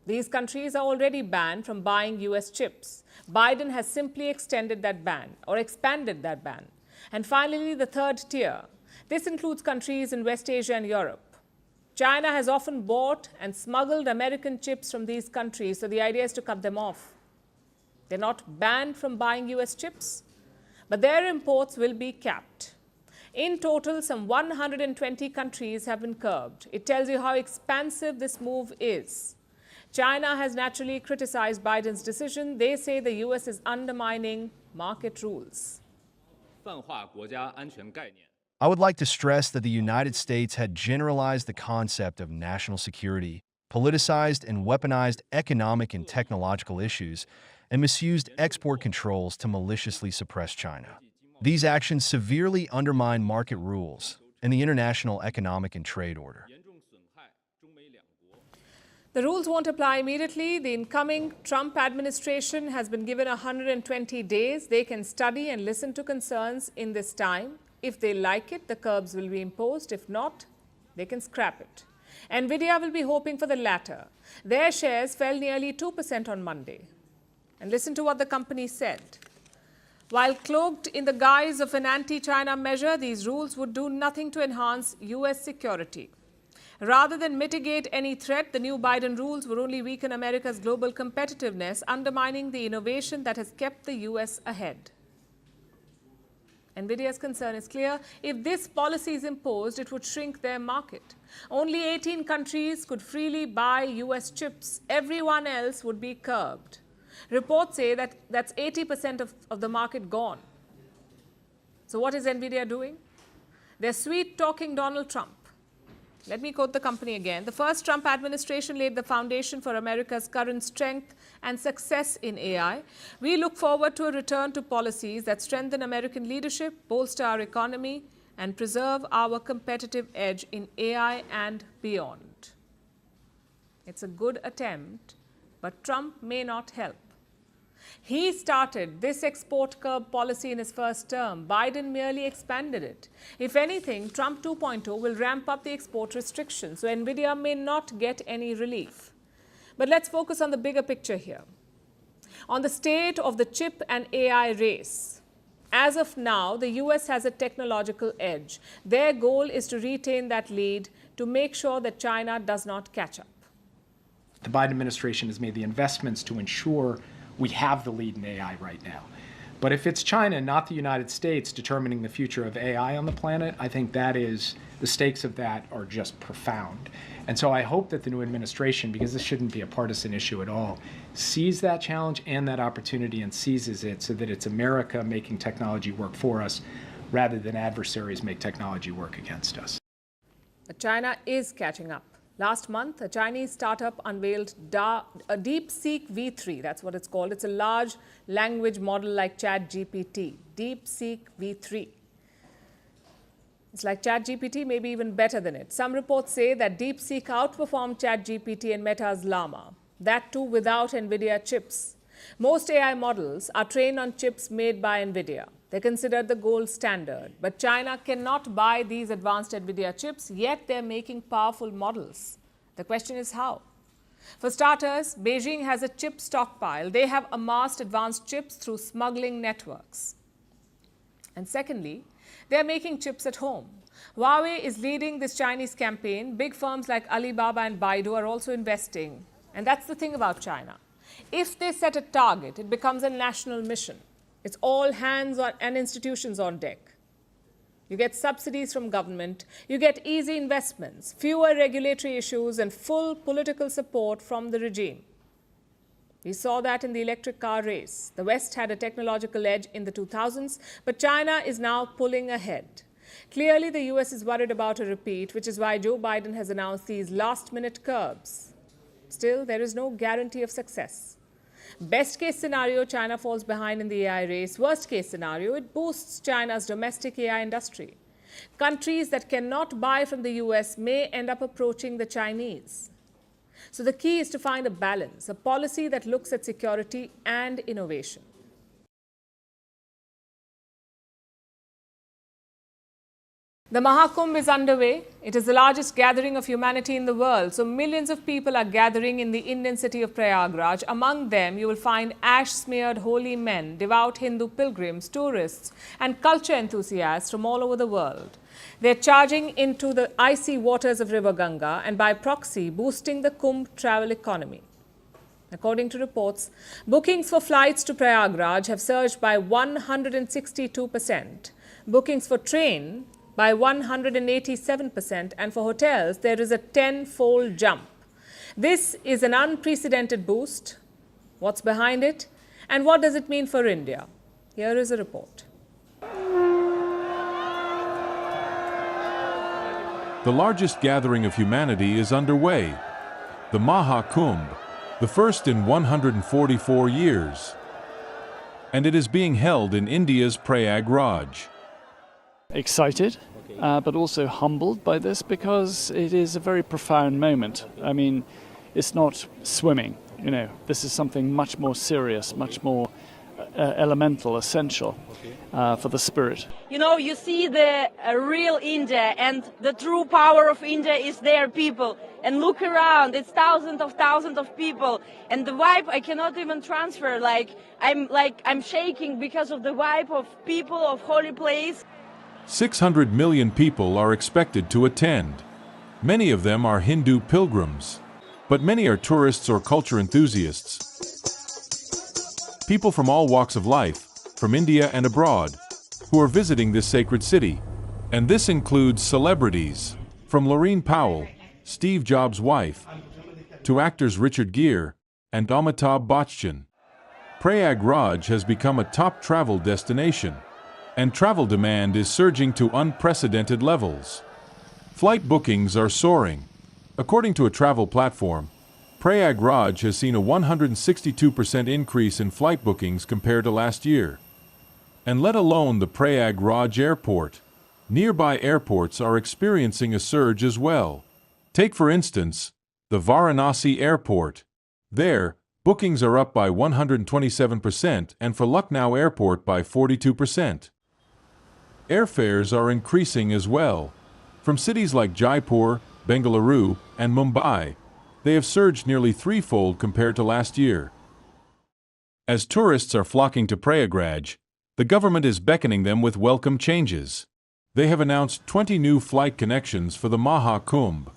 These countries are already banned from buying US chips. Biden has simply extended that ban or expanded that ban. And finally, the third tier. This includes countries in West Asia and Europe. China has often bought and smuggled American chips from these countries, so the idea is to cut them off. They're not banned from buying US chips, but their imports will be capped. In total, some 120 countries have been curbed. It tells you how expansive this move is. China has naturally criticized Biden's decision. They say the US is undermining market rules. I would like to stress that the United States had generalized the concept of national security, politicized and weaponized economic and technological issues, and misused export controls to maliciously suppress China. These actions severely undermine market rules and the international economic and trade order. The rules won't apply immediately. The incoming Trump administration has been given 120 days. They can study and listen to concerns in this time. If they like it, the curbs will be imposed. If not, they can scrap it. Nvidia will be hoping for the latter. Their shares fell nearly 2% on Monday. And listen to what the company said. While cloaked in the guise of an anti-China measure, these rules would do nothing to enhance US security. Rather than mitigate any threat, the new Biden rules would only weaken America's global competitiveness, undermining the innovation that has kept the US ahead. Nvidia's concern is clear. If this policy is imposed, it would shrink their market. Only 18 countries could freely buy US chips. Everyone else would be curbed. Reports say that that's 80% of the market gone. So what is Nvidia doing? They're sweet-talking Donald Trump. Let me quote the company again. The first Trump administration laid the foundation for America's current strength and success in AI. We look forward to a return to policies that strengthen American leadership, bolster our economy, and preserve our competitive edge in AI and beyond. It's a good attempt, but Trump may not help. He started this export curb policy in his first term. Biden merely expanded it. If anything, Trump 2.0 will ramp up the export restrictions, so NVIDIA may not get any relief. But let's focus on the bigger picture here. On the state of the chip and AI race. As of now, the US has a technological edge. Their goal is to retain that lead to make sure that China does not catch up. The Biden administration has made the investments to ensure we have the lead in AI right now. But if it's China, not the United States, determining the future of AI on the planet, I think the stakes of that are just profound. And so I hope that the new administration, because this shouldn't be a partisan issue at all, sees that challenge and that opportunity and seizes it so that it's America making technology work for us rather than adversaries make technology work against us. But China is catching up. Last month, a Chinese startup unveiled a DeepSeek V3. That's what it's called. It's a large language model like ChatGPT. DeepSeek V3. It's like ChatGPT, maybe even better than it. Some reports say that DeepSeek outperformed ChatGPT and Meta's Llama. That too without NVIDIA chips. Most AI models are trained on chips made by NVIDIA. They're considered the gold standard. But China cannot buy these advanced NVIDIA chips, yet they're making powerful models. The question is how? For starters, Beijing has a chip stockpile. They have amassed advanced chips through smuggling networks. And secondly, they're making chips at home. Huawei is leading this Chinese campaign. Big firms like Alibaba and Baidu are also investing. And that's the thing about China. If they set a target, it becomes a national mission. It's all hands on and institutions on deck. You get subsidies from government, you get easy investments, fewer regulatory issues, and full political support from the regime. We saw that in the electric car race. The West had a technological edge in the 2000s, but China is now pulling ahead. Clearly, the US is worried about a repeat, which is why Joe Biden has announced these last-minute curbs. Still, there is no guarantee of success. Best case scenario, China falls behind in the AI race. Worst case scenario, it boosts China's domestic AI industry. Countries that cannot buy from the US may end up approaching the Chinese. So the key is to find a balance, a policy that looks at security and innovation. The Mahakumbh is underway. It is the largest gathering of humanity in the world. So millions of people are gathering in the Indian city of Prayagraj. Among them, you will find ash-smeared holy men, devout Hindu pilgrims, tourists, and culture enthusiasts from all over the world. They're charging into the icy waters of River Ganga and by proxy boosting the Kumbh travel economy. According to reports, bookings for flights to Prayagraj have surged by 162%. Bookings for train by 187%, and for hotels, there is a 10-fold jump. This is an unprecedented boost. What's behind it? And what does it mean for India? Here is a report. The largest gathering of humanity is underway. The Mahakumbh, the first in 144 years. And it is being held in India's Prayagraj. Excited, but also humbled by this because it is a very profound moment. I mean, it's not swimming, you know, this is something much more serious, much more elemental, essential for the spirit. You know, you see the real India, and the true power of India is their people. And look around, it's thousands of people, and the vibe I cannot even transfer. I'm shaking because of the vibe of people, of holy place. 600 million people are expected to attend. Many of them are Hindu pilgrims, but many are tourists or culture enthusiasts. People from all walks of life, from India and abroad, who are visiting this sacred city. And this includes celebrities, from Laureen Powell, Steve Jobs' wife, to actors Richard Gere and Amitabh Bachchan. Prayagraj has become a top travel destination, and travel demand is surging to unprecedented levels. Flight bookings are soaring. According to a travel platform, Prayagraj has seen a 162% increase in flight bookings compared to last year. And let alone the Prayagraj airport. Nearby airports are experiencing a surge as well. Take, for instance, the Varanasi airport. There, bookings are up by 127% and for Lucknow airport by 42%. Airfares are increasing as well. From cities like Jaipur, Bengaluru, and Mumbai, they have surged nearly threefold compared to last year. As tourists are flocking to Prayagraj, the government is beckoning them with welcome changes. They have announced 20 new flight connections for the Maha Kumbh.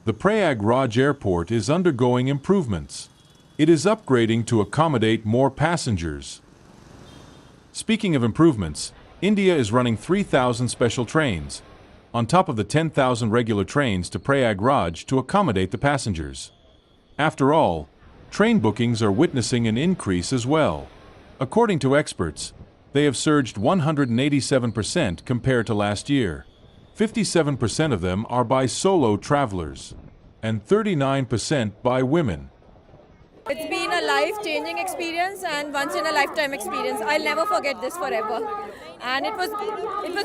The Prayagraj airport is undergoing improvements. It is upgrading to accommodate more passengers. Speaking of improvements, India is running 3,000 special trains, on top of the 10,000 regular trains to Prayagraj to accommodate the passengers. After all, train bookings are witnessing an increase as well. According to experts, they have surged 187% compared to last year. 57% of them are by solo travelers, and 39% by women. It's been a life-changing experience and once-in-a-lifetime experience. I'll never forget this forever. And it was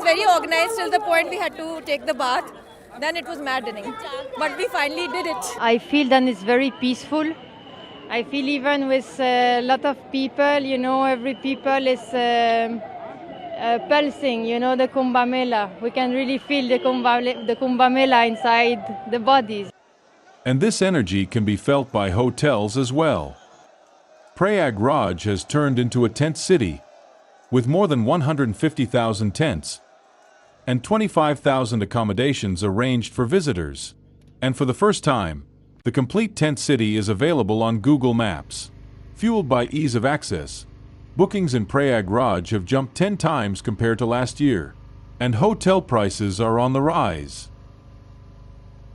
very organized till the point we had to take the bath. Then it was maddening. But we finally did it. I feel that it's very peaceful. I feel even with a lot of people, every people is pulsing, the Kumbh Mela. We can really feel the Kumbh Mela inside the bodies. And this energy can be felt by hotels as well. Prayagraj has turned into a tent city, with more than 150,000 tents and 25,000 accommodations arranged for visitors. And for the first time, the complete tent city is available on Google Maps. Fueled by ease of access, bookings in Prayagraj have jumped 10 times compared to last year, and hotel prices are on the rise.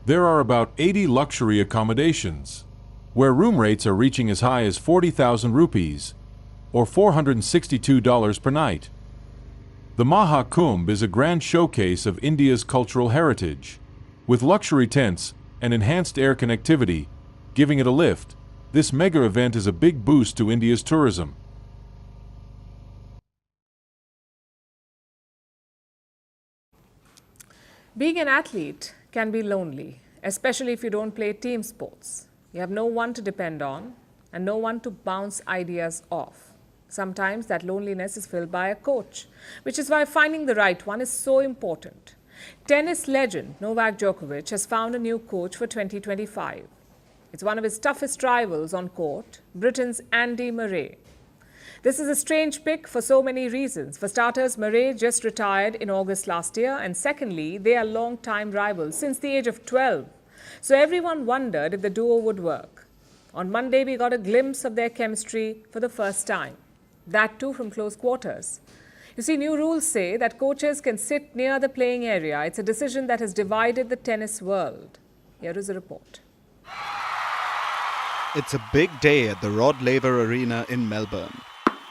There are about 80 luxury accommodations, where room rates are reaching as high as 40,000 rupees, or $462 per night. The Maha Kumbh is a grand showcase of India's cultural heritage. With luxury tents and enhanced air connectivity, giving it a lift, this mega event is a big boost to India's tourism. Being an athlete can be lonely, especially if you don't play team sports. You have no one to depend on and no one to bounce ideas off. Sometimes that loneliness is filled by a coach, which is why finding the right one is so important. Tennis legend Novak Djokovic has found a new coach for 2025. It's one of his toughest rivals on court, Britain's Andy Murray. This is a strange pick for so many reasons. For starters, Murray just retired in August last year, and secondly, they are long-time rivals since the age of 12. So everyone wondered if the duo would work. On Monday, we got a glimpse of their chemistry for the first time. That too from close quarters. You see, new rules say that coaches can sit near the playing area. It's a decision that has divided the tennis world. Here is a report. It's a big day at the Rod Laver Arena in Melbourne.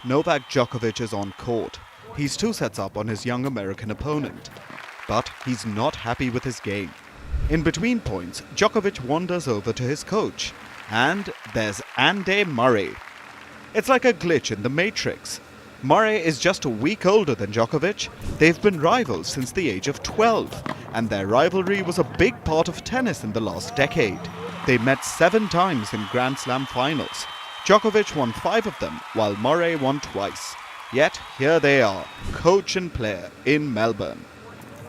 Novak Djokovic is on court. He's 2 sets up on his young American opponent. But he's not happy with his game. In between points, Djokovic wanders over to his coach. And there's Andy Murray. It's like a glitch in the Matrix. Murray is just a week older than Djokovic. They've been rivals since the age of 12. And their rivalry was a big part of tennis in the last decade. They met 7 times in Grand Slam finals. Djokovic won 5 of them, while Murray won twice. Yet, here they are, coach and player, in Melbourne.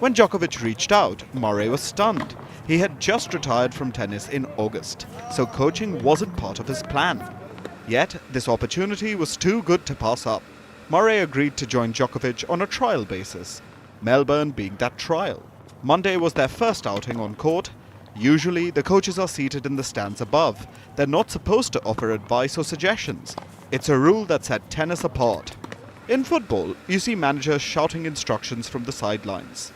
When Djokovic reached out, Murray was stunned. He had just retired from tennis in August, so coaching wasn't part of his plan. Yet, this opportunity was too good to pass up. Murray agreed to join Djokovic on a trial basis, Melbourne being that trial. Monday was their first outing on court. Usually, the coaches are seated in the stands above. They're not supposed to offer advice or suggestions. It's a rule that set tennis apart. In football, you see managers shouting instructions from the sidelines,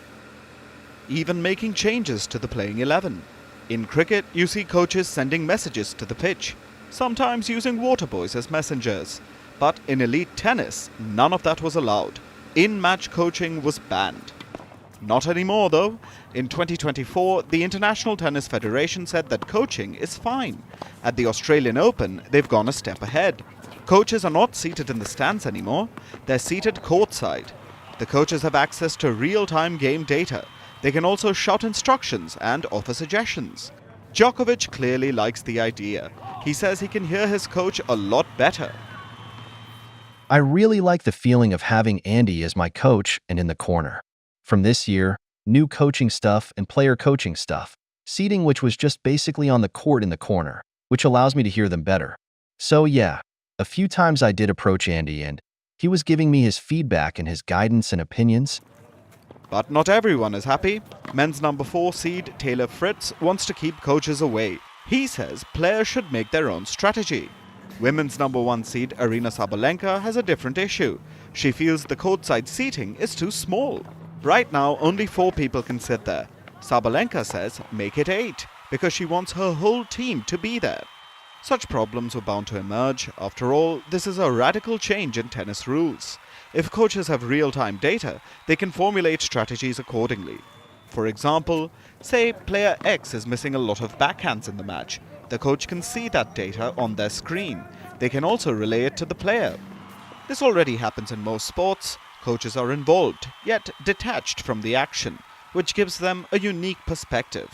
even making changes to the playing 11. In cricket, you see coaches sending messages to the pitch, sometimes using water boys as messengers. But in elite tennis, none of that was allowed. In-match coaching was banned. Not anymore, though. In 2024, the International Tennis Federation said that coaching is fine. At the Australian Open, they've gone a step ahead. Coaches are not seated in the stands anymore. They're seated courtside. The coaches have access to real-time game data. They can also shout instructions and offer suggestions. Djokovic clearly likes the idea. He says he can hear his coach a lot better. I really like the feeling of having Andy as my coach and in the corner. From this year, new coaching stuff and player coaching stuff. Seating, which was just basically on the court in the corner, which allows me to hear them better. So yeah, a few times I did approach Andy and he was giving me his feedback and his guidance and opinions. But not everyone is happy. Men's number 4 seed Taylor Fritz wants to keep coaches away. He says players should make their own strategy. Women's number 1 seed Aryna Sabalenka has a different issue. She feels the courtside seating is too small. Right now, only 4 people can sit there. Sabalenka says make it 8 because she wants her whole team to be there. Such problems were bound to emerge. After all, this is a radical change in tennis rules. If coaches have real-time data, they can formulate strategies accordingly. For example, say player X is missing a lot of backhands in the match. The coach can see that data on their screen. They can also relay it to the player. This already happens in most sports. Coaches are involved, yet detached from the action, which gives them a unique perspective.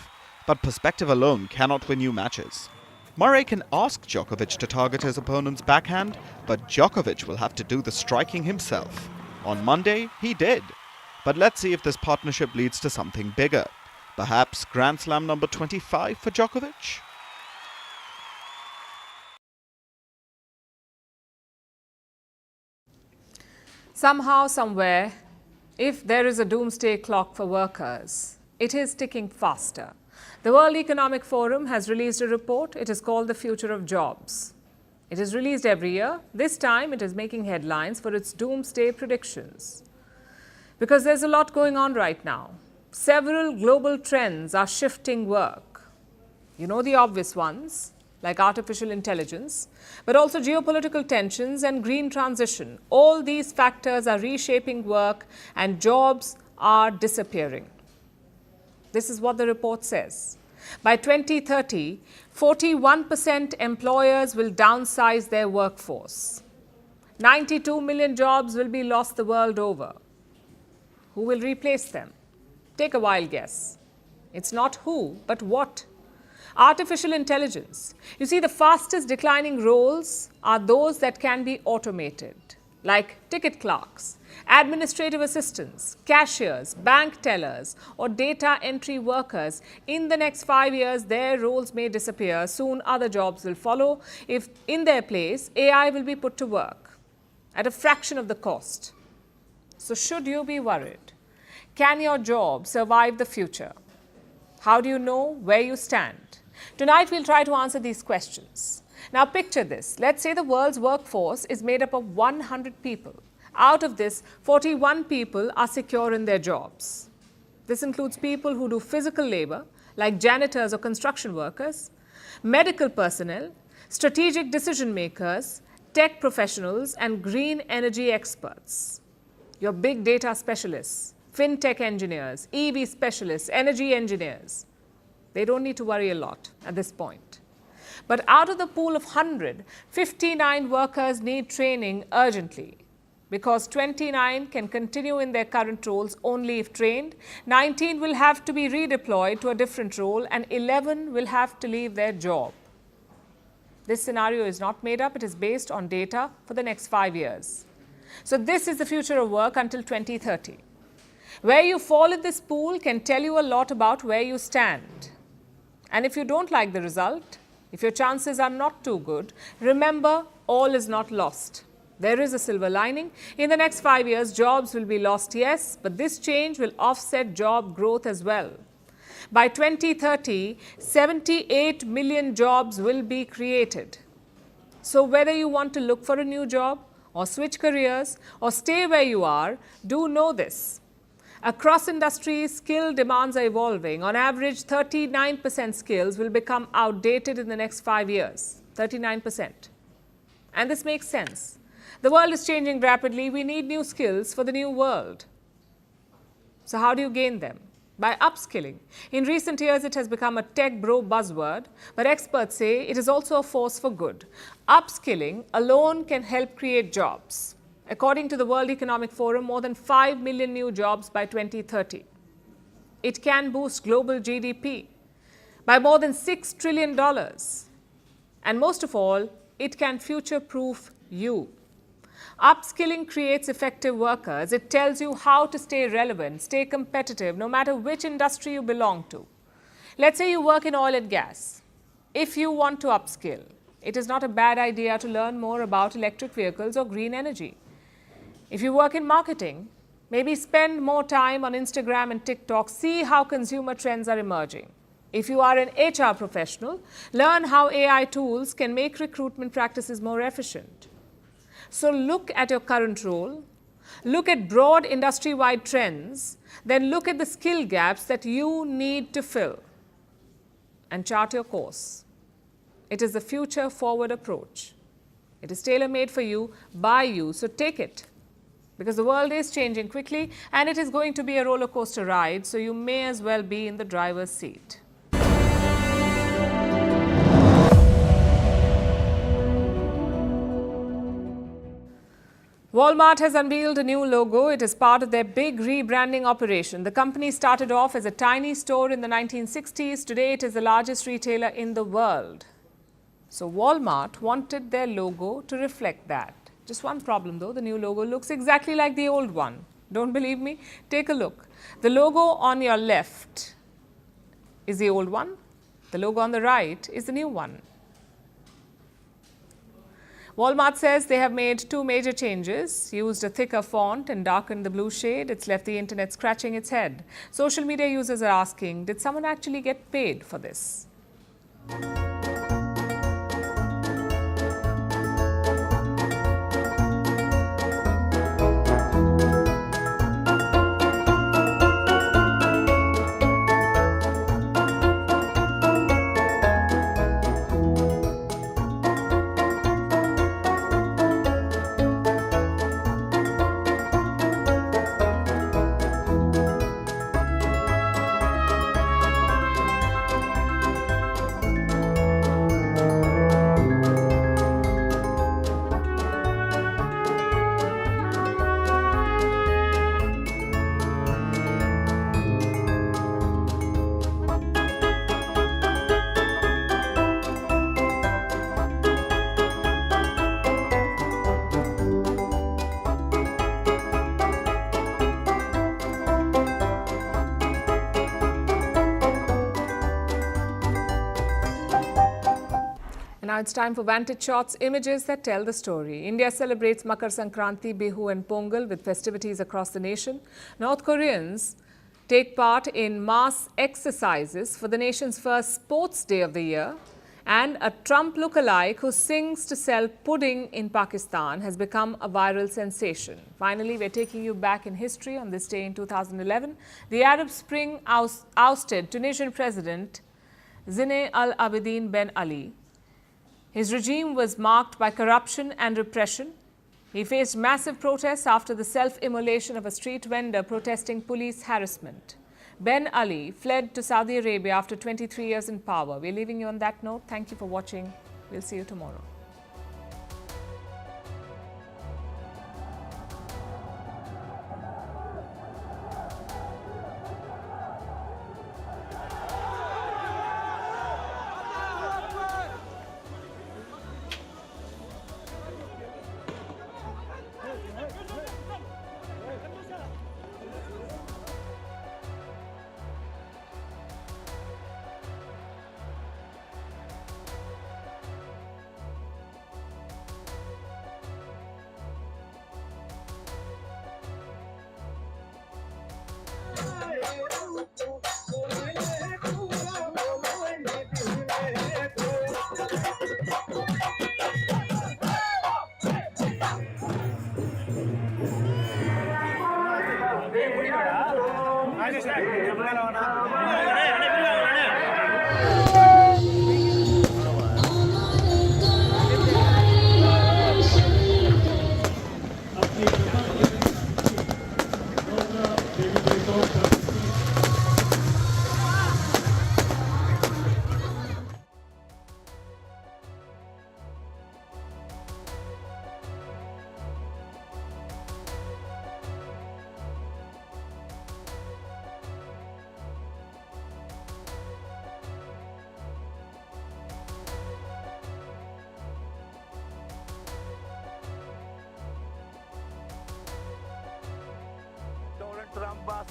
But perspective alone cannot win you matches. Murray can ask Djokovic to target his opponent's backhand, but Djokovic will have to do the striking himself. On Monday, he did. But let's see if this partnership leads to something bigger. Perhaps Grand Slam number 25 for Djokovic? Somehow, somewhere, if there is a doomsday clock for workers, it is ticking faster. The World Economic Forum has released a report. It is called The Future of Jobs. It is released every year. This time, it is making headlines for its doomsday predictions. Because there's a lot going on right now. Several global trends are shifting work. You know the obvious ones, like artificial intelligence, but also geopolitical tensions and green transition. All these factors are reshaping work and jobs are disappearing. This is what the report says. By 2030, 41% employers will downsize their workforce. 92 million jobs will be lost the world over. Who will replace them? Take a wild guess. It's not who, but what. Artificial intelligence. You see, the fastest declining roles are those that can be automated, like ticket clerks, administrative assistants, cashiers, bank tellers, or data entry workers. In the next 5 years, their roles may disappear. Soon, other jobs will follow. If in their place, AI will be put to work at a fraction of the cost. So should you be worried? Can your job survive the future? How do you know where you stand? Tonight, we'll try to answer these questions. Now, picture this. Let's say the world's workforce is made up of 100 people. Out of this, 41 people are secure in their jobs. This includes people who do physical labor, like janitors or construction workers, medical personnel, strategic decision makers, tech professionals, and green energy experts. Your big data specialists, fintech engineers, EV specialists, energy engineers. They don't need to worry a lot at this point. But out of the pool of 100, 59 workers need training urgently because 29 can continue in their current roles only if trained, 19 will have to be redeployed to a different role, and 11 will have to leave their job. This scenario is not made up. It is based on data for the next 5 years. So this is the future of work until 2030. Where you fall in this pool can tell you a lot about where you stand. And if you don't like the result, if your chances are not too good, remember, all is not lost. There is a silver lining. In the next 5 years, jobs will be lost, yes, but this change will offset job growth as well. By 2030, 78 million jobs will be created. So whether you want to look for a new job, or switch careers, or stay where you are, do know this. Across industries, skill demands are evolving. On average, 39% skills will become outdated in the next 5 years. 39%. And this makes sense. The world is changing rapidly. We need new skills for the new world. So how do you gain them? By upskilling. In recent years, it has become a tech bro buzzword, but experts say it is also a force for good. Upskilling alone can help create jobs. According to the World Economic Forum, more than 5 million new jobs by 2030. It can boost global GDP by more than $6 trillion. And most of all, it can future-proof you. Upskilling creates effective workers. It tells you how to stay relevant, stay competitive, no matter which industry you belong to. Let's say you work in oil and gas. If you want to upskill, it is not a bad idea to learn more about electric vehicles or green energy. If you work in marketing, maybe spend more time on Instagram and Tik Tok, see how consumer trends are emerging. If you are an HR professional, learn how AI tools can make recruitment practices more efficient. So look at your current role, look at broad industry-wide trends, then look at the skill gaps that you need to fill and chart your course. It is the future-forward approach. It is tailor-made for you, by you, so take it. Because the world is changing quickly and it is going to be a roller coaster ride, so you may as well be in the driver's seat. Walmart has unveiled a new logo. It is part of their big rebranding operation. The company started off as a tiny store in the 1960s. Today, it is the largest retailer in the world. So Walmart wanted their logo to reflect that. Just one problem though, the new logo looks exactly like the old one. Don't believe me? Take a look. The logo on your left is the old one. The logo on the right is the new one. Walmart says they have made two major changes, used a thicker font and darkened the blue shade. It's left the internet scratching its head. Social media users are asking, did someone actually get paid for this? Now it's time for Vantage Shots, images that tell the story. India celebrates Makar Sankranti, Bihu and Pongal with festivities across the nation. North Koreans take part in mass exercises for the nation's first sports day of the year. And a Trump lookalike who sings to sell pudding in Pakistan has become a viral sensation. Finally, we're taking you back in history on this day in 2011. The Arab Spring ousted Tunisian President Zine al-Abidine Ben Ali. His regime was marked by corruption and repression. He faced massive protests after the self-immolation of a street vendor protesting police harassment. Ben Ali fled to Saudi Arabia after 23 years in power. We're leaving you on that note. Thank you for watching. We'll see you tomorrow.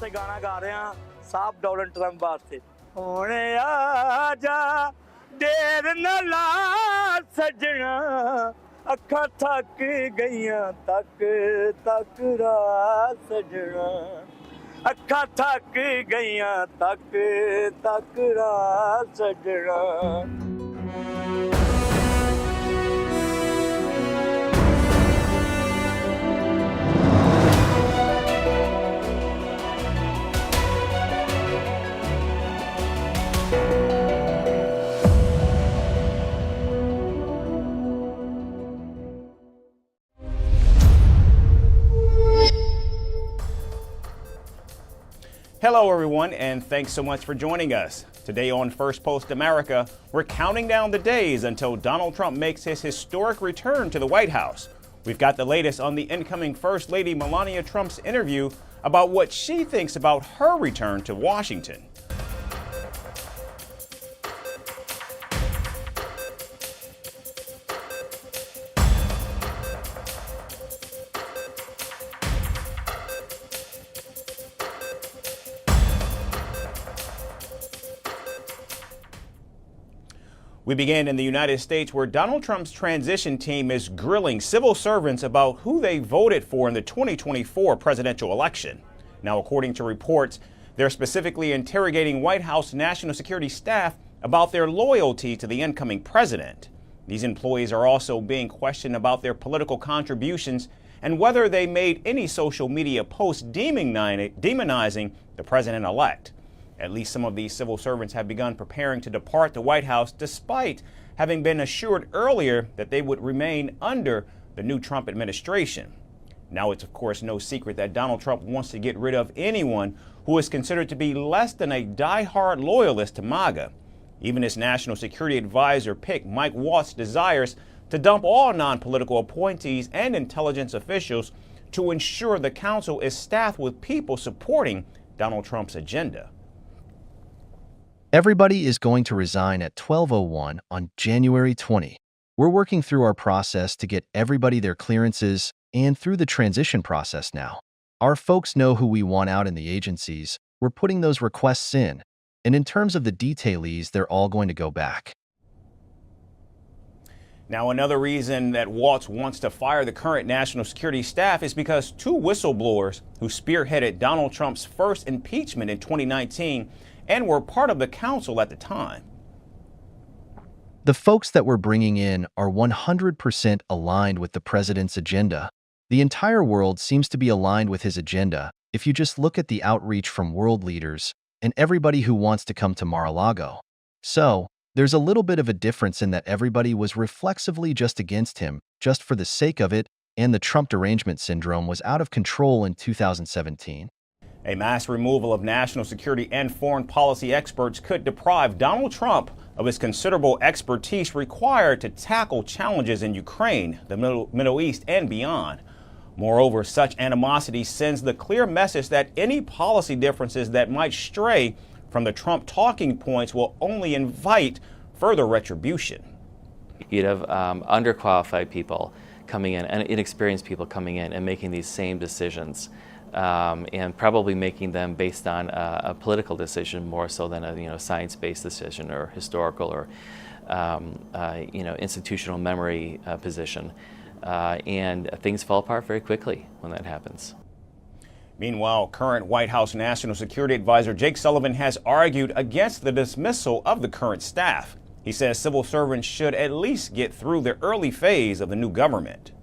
वास्ते गाना गा रहे हैं साहब Donald Trump वास्ते होने आजा देर न ला सजना अखा थक गईयां तक तक रात सजना अखा थक गईयां तक तक रात सजना Hello everyone, and thanks so much for joining us. Today on Firstpost America, we're counting down the days until Donald Trump makes his historic return to the White House. We've got the latest on the incoming First Lady Melania Trump's interview about what she thinks about her return to Washington. We begin in the United States, where Donald Trump's transition team is grilling civil servants about who they voted for in the 2024 presidential election. Now, according to reports, they're specifically interrogating White House national security staff about their loyalty to the incoming president. These employees are also being questioned about their political contributions and whether they made any social media posts demonizing the president-elect. At least some of these civil servants have begun preparing to depart the White House, despite having been assured earlier that they would remain under the new Trump administration. Now, it's of course no secret that Donald Trump wants to get rid of anyone who is considered to be less than a die-hard loyalist to MAGA. Even his national security advisor pick, Mike Waltz, desires to dump all non-political appointees and intelligence officials to ensure the council is staffed with people supporting Donald Trump's agenda. Everybody is going to resign at 12:01 on January 20. We're working through our process to get everybody their clearances and through the transition process now. Our folks know who we want out in the agencies. We're putting those requests in. And in terms of the detailees, they're all going to go back. Now, another reason that Waltz wants to fire the current national security staff is because two whistleblowers who spearheaded Donald Trump's first impeachment in 2019 and were part of the council at the time. The folks that we're bringing in are 100% aligned with the president's agenda. The entire world seems to be aligned with his agenda if you just look at the outreach from world leaders and everybody who wants to come to Mar-a-Lago. So, there's a little bit of a difference in that everybody was reflexively just against him, just for the sake of it, and the Trump derangement syndrome was out of control in 2017. A mass removal of national security and foreign policy experts could deprive Donald Trump of his considerable expertise required to tackle challenges in Ukraine, the Middle East, and beyond. Moreover, such animosity sends the clear message that any policy differences that might stray from the Trump talking points will only invite further retribution. You'd have underqualified people coming in and inexperienced people coming in and making these same decisions. And probably making them based on a political decision more so than a science-based decision or historical or institutional memory position. And things fall apart very quickly when that happens. Meanwhile, current White House National Security Advisor Jake Sullivan has argued against the dismissal of the current staff. He says civil servants should at least get through the early phase of the new government.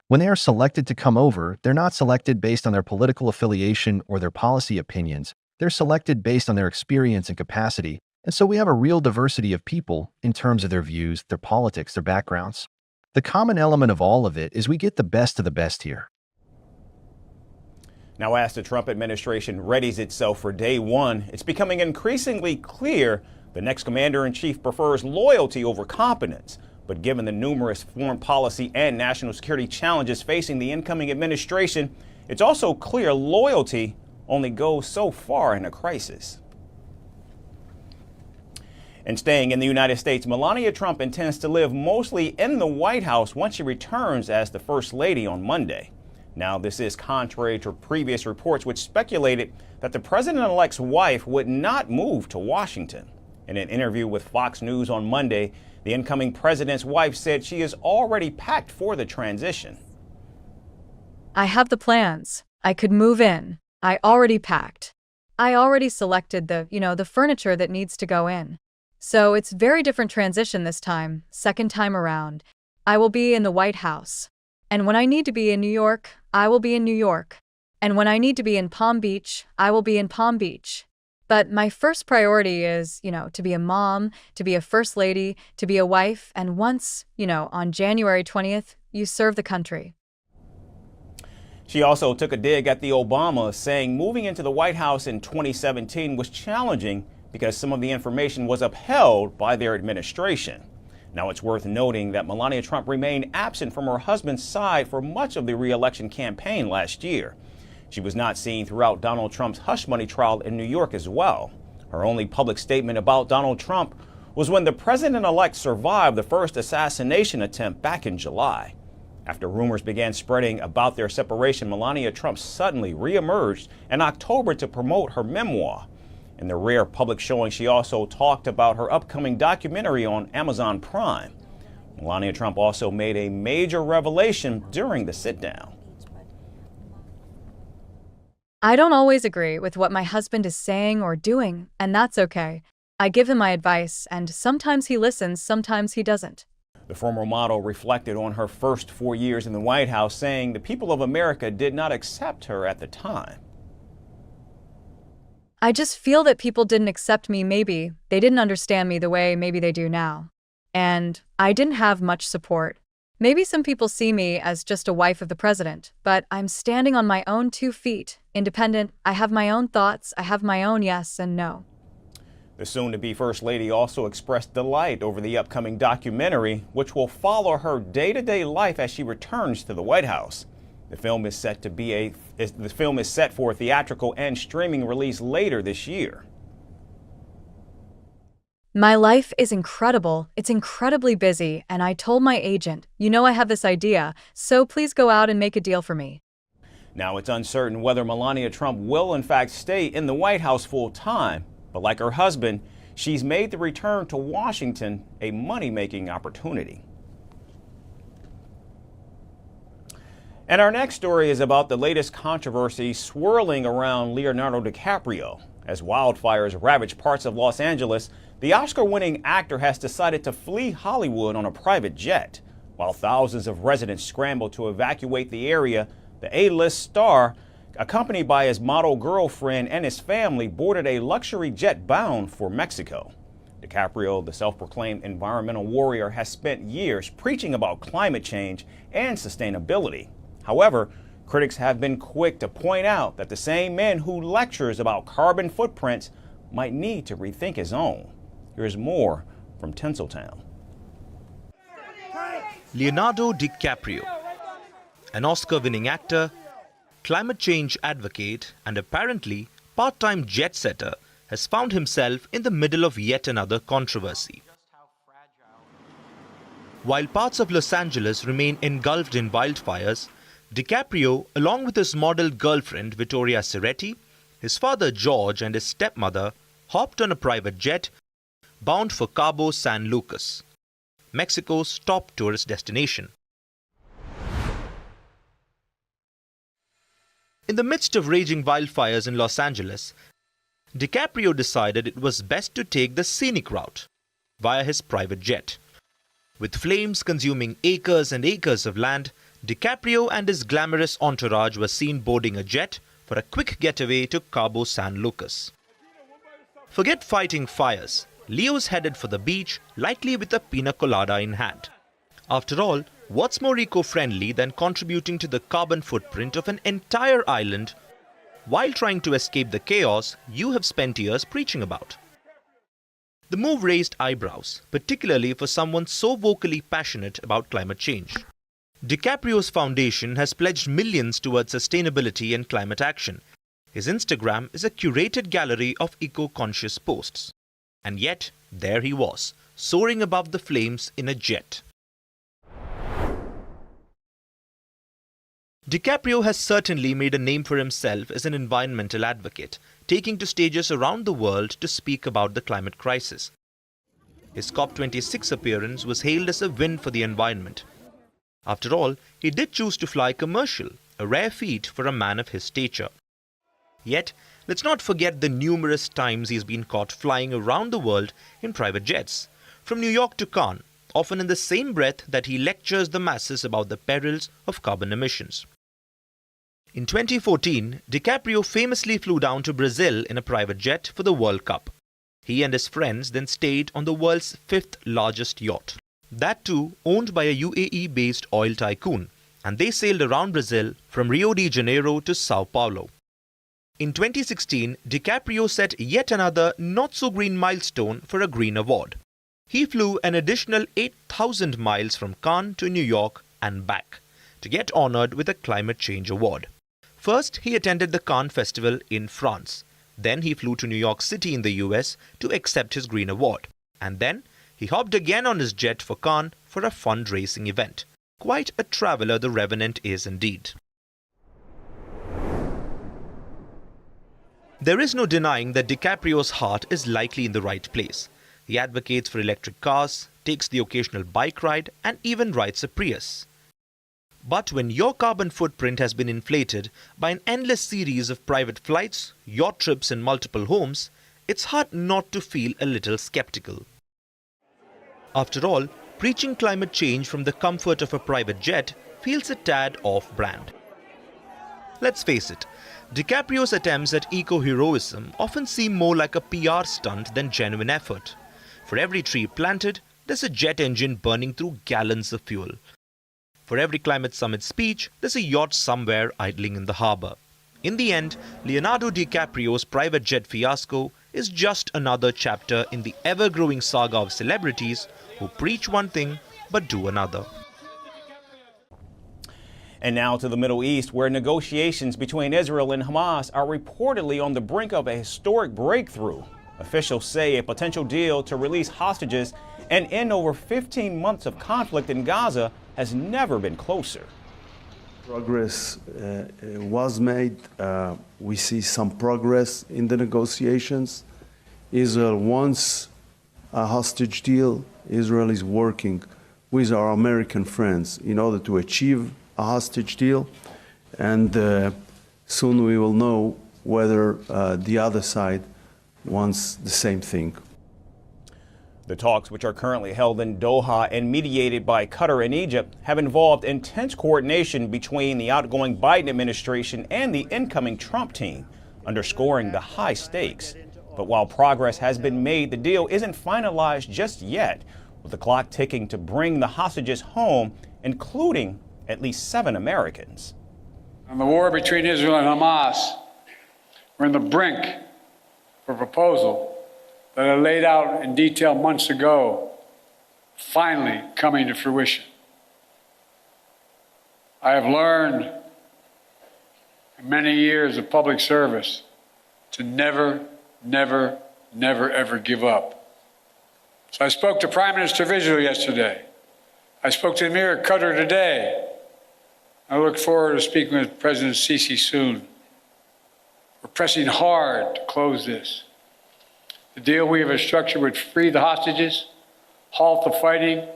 When they are selected to come over, they're not selected based on their political affiliation or their policy opinions. They're selected based on their experience and capacity. And so we have a real diversity of people in terms of their views, their politics, their backgrounds. The common element of all of it is we get the best of the best here. Now, as the Trump administration readies itself for day one, it's becoming increasingly clear the next commander-in-chief prefers loyalty over competence. But given the numerous foreign policy and national security challenges facing the incoming administration, it's also clear loyalty only goes so far in a crisis. And staying in the United States, Melania Trump intends to live mostly in the White House once she returns as the First Lady on Monday. Now, this is contrary to previous reports which speculated that the president-elect's wife would not move to Washington. In an interview with Fox News on Monday, the incoming president's wife said she is already packed for the transition. I have the plans. I could move in. I already packed. I already selected the furniture that needs to go in. So it's very different transition this time, second time around. I will be in the White House. And when I need to be in New York, I will be in New York. And when I need to be in Palm Beach, I will be in Palm Beach. But my first priority is, to be a mom, to be a first lady, to be a wife, and once, on January 20th, you serve the country. She also took a dig at the Obamas, saying moving into the White House in 2017 was challenging because some of the information was upheld by their administration. Now, it's worth noting that Melania Trump remained absent from her husband's side for much of the re-election campaign last year. She was not seen throughout Donald Trump's hush money trial in New York as well. Her only public statement about Donald Trump was when the president-elect survived the first assassination attempt back in July. After rumors began spreading about their separation, Melania Trump suddenly reemerged in October to promote her memoir. In the rare public showing, she also talked about her upcoming documentary on Amazon Prime. Melania Trump also made a major revelation during the sit-down. I don't always agree with what my husband is saying or doing, and that's okay. I give him my advice, and sometimes he listens, sometimes he doesn't. The former model reflected on her first 4 years in the White House, saying the people of America did not accept her at the time. I just feel that people didn't accept me. Maybe they didn't understand me the way maybe they do now. And I didn't have much support. Maybe some people see me as just a wife of the president, but I'm standing on my own 2 feet, independent. I have my own thoughts. I have my own yes and no. The soon-to-be First Lady also expressed delight over the upcoming documentary, which will follow her day-to-day life as she returns to the White House. The film is set for a theatrical and streaming release later this year. My life is incredible. It's incredibly busy, and I told my agent, I have this idea, so please go out and make a deal for me. Now, it's uncertain whether Melania Trump will in fact stay in the White House full-time, but like her husband, she's made the return to Washington a money-making opportunity. And our next story is about the latest controversy swirling around Leonardo DiCaprio. As wildfires ravage parts of Los Angeles, the Oscar-winning actor has decided to flee Hollywood on a private jet. While thousands of residents scramble to evacuate the area, the A-list star, accompanied by his model girlfriend and his family, boarded a luxury jet bound for Mexico. DiCaprio, the self-proclaimed environmental warrior, has spent years preaching about climate change and sustainability. However, critics have been quick to point out that the same man who lectures about carbon footprints might need to rethink his own. Here's more from Tinseltown. Leonardo DiCaprio, an Oscar-winning actor, climate change advocate, and apparently part-time jet setter, has found himself in the middle of yet another controversy. While parts of Los Angeles remain engulfed in wildfires, DiCaprio, along with his model girlfriend Vittoria Ceretti, his father George, and his stepmother, hopped on a private jet bound for Cabo San Lucas, Mexico's top tourist destination. In the midst of raging wildfires in Los Angeles, DiCaprio decided it was best to take the scenic route via his private jet. With flames consuming acres and acres of land, DiCaprio and his glamorous entourage were seen boarding a jet for a quick getaway to Cabo San Lucas. Forget fighting fires. Leo's headed for the beach, likely with a pina colada in hand. After all, what's more eco-friendly than contributing to the carbon footprint of an entire island while trying to escape the chaos you have spent years preaching about? The move raised eyebrows, particularly for someone so vocally passionate about climate change. DiCaprio's foundation has pledged millions towards sustainability and climate action. His Instagram is a curated gallery of eco-conscious posts. And yet, there he was, soaring above the flames in a jet. DiCaprio has certainly made a name for himself as an environmental advocate, taking to stages around the world to speak about the climate crisis. His COP26 appearance was hailed as a win for the environment. After all, he did choose to fly commercial, a rare feat for a man of his stature. Yet, let's not forget the numerous times he's been caught flying around the world in private jets, from New York to Cannes, often in the same breath that he lectures the masses about the perils of carbon emissions. In 2014, DiCaprio famously flew down to Brazil in a private jet for the World Cup. He and his friends then stayed on the world's 5th largest yacht. That too owned by a UAE-based oil tycoon, and they sailed around Brazil from Rio de Janeiro to Sao Paulo. In 2016, DiCaprio set yet another not-so-green milestone for a Green Award. He flew an additional 8,000 miles from Cannes to New York and back to get honored with a Climate Change Award. First, he attended the Cannes Festival in France. Then he flew to New York City in the US to accept his Green Award. And then he hopped again on his jet for Cannes for a fundraising event. Quite a traveler the Revenant is indeed. There is no denying that DiCaprio's heart is likely in the right place. He advocates for electric cars, takes the occasional bike ride, and even rides a Prius. But when your carbon footprint has been inflated by an endless series of private flights, yacht trips and multiple homes, it's hard not to feel a little skeptical. After all, preaching climate change from the comfort of a private jet feels a tad off-brand. Let's face it, DiCaprio's attempts at eco-heroism often seem more like a PR stunt than genuine effort. For every tree planted, there's a jet engine burning through gallons of fuel. For every climate summit speech, there's a yacht somewhere idling in the harbour. In the end, Leonardo DiCaprio's private jet fiasco is just another chapter in the ever-growing saga of celebrities who preach one thing but do another. And now to the Middle East, where negotiations between Israel and Hamas are reportedly on the brink of a historic breakthrough. Officials say a potential deal to release hostages and end over 15 months of conflict in Gaza has never been closer. Progress was made. We see some progress in the negotiations. Israel wants a hostage deal. Israel is working with our American friends in order to achieve a hostage deal. And soon we will know whether the other side wants the same thing. The talks, which are currently held in Doha and mediated by Qatar and Egypt, have involved intense coordination between the outgoing Biden administration and the incoming Trump team, underscoring the high stakes. But while progress has been made, the deal isn't finalized just yet, with the clock ticking to bring the hostages home, including at least 7 Americans. On the war between Israel and Hamas, we're on the brink of a proposal that I laid out in detail months ago, finally coming to fruition. I have learned in many years of public service to never, ever give up. So I spoke to Prime Minister of Israel yesterday. I spoke to Emir of Qatar today. I look forward to speaking with President Sisi soon. We're pressing hard to close this. The deal we have structured would free the hostages, halt the fighting,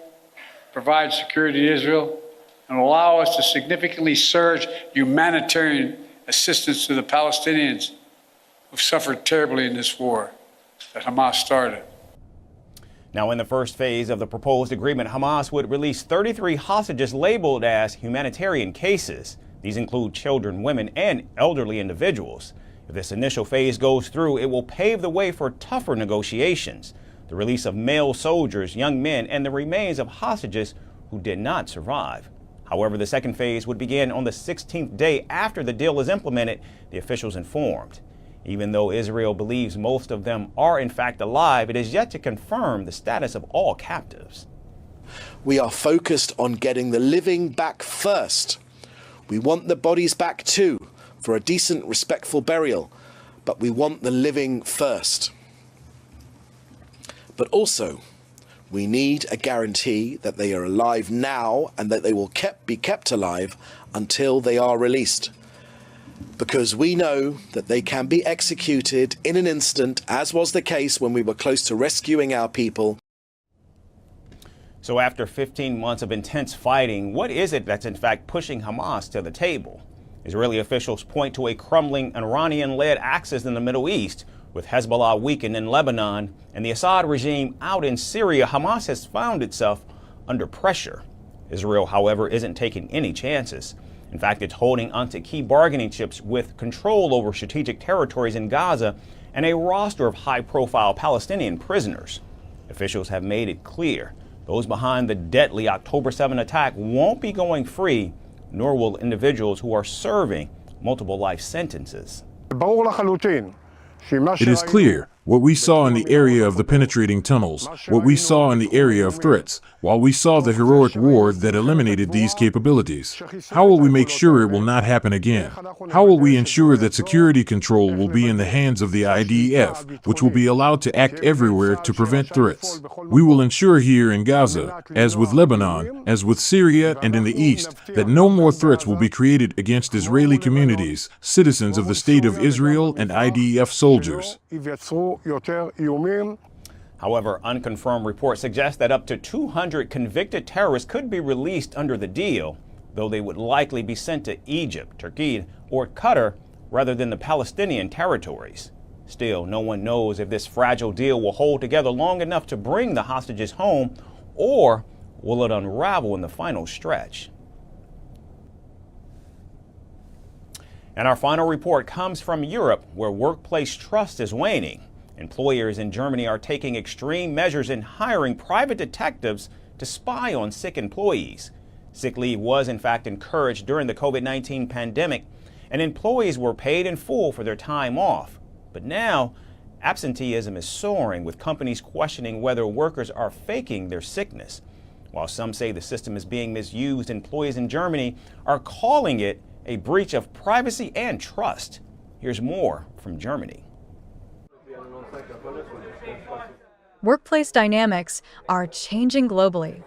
provide security to Israel, and allow us to significantly surge humanitarian assistance to the Palestinians who've suffered terribly in this war that Hamas started. Now, in the first phase of the proposed agreement, Hamas would release 33 hostages labeled as humanitarian cases. These include children, women, and elderly individuals. If this initial phase goes through, it will pave the way for tougher negotiations, the release of male soldiers, young men, and the remains of hostages who did not survive. However, the second phase would begin on the 16th day after the deal is implemented, the officials informed. Even though Israel believes most of them are in fact alive, it is yet to confirm the status of all captives. We are focused on getting the living back first. We want the bodies back too, for a decent, respectful burial, but we want the living first. But also, We need a guarantee that they are alive now and that they will be kept alive until they are released. Because we know that they can be executed in an instant, as was the case when we were close to rescuing our people. So after 15 months of intense fighting, what is it that's in fact pushing Hamas to the table? Israeli officials point to a crumbling Iranian-led axis in the Middle East, with Hezbollah weakened in Lebanon and the Assad regime out in Syria. Hamas has found itself under pressure. Israel, however, isn't taking any chances. In fact, it's holding onto key bargaining chips with control over strategic territories in Gaza and a roster of high-profile Palestinian prisoners. Officials have made it clear those behind the deadly October 7 attack won't be going free, nor will individuals who are serving multiple life sentences. It is clear what we saw in the area of the penetrating tunnels, what we saw in the area of threats, while we saw the heroic war that eliminated these capabilities. How will we make sure it will not happen again? How will we ensure that security control will be in the hands of the IDF, which will be allowed to act everywhere to prevent threats? We will ensure here in Gaza, as with Lebanon, as with Syria and in the East, that no more threats will be created against Israeli communities, citizens of the State of Israel and IDF soldiers. However, unconfirmed reports suggest that up to 200 convicted terrorists could be released under the deal, though they would likely be sent to Egypt, Turkey, or Qatar rather than the Palestinian territories. Still, no one knows if this fragile deal will hold together long enough to bring the hostages home, or will it unravel in the final stretch? And our final report comes from Europe, where workplace trust is waning. Employers in Germany are taking extreme measures in hiring private detectives to spy on sick employees. Sick leave was, in fact, encouraged during the COVID-19 pandemic, and employees were paid in full for their time off. But now, absenteeism is soaring, with companies questioning whether workers are faking their sickness. While some say the system is being misused, employees in Germany are calling it a breach of privacy and trust. Here's more from Germany. Workplace dynamics are changing globally.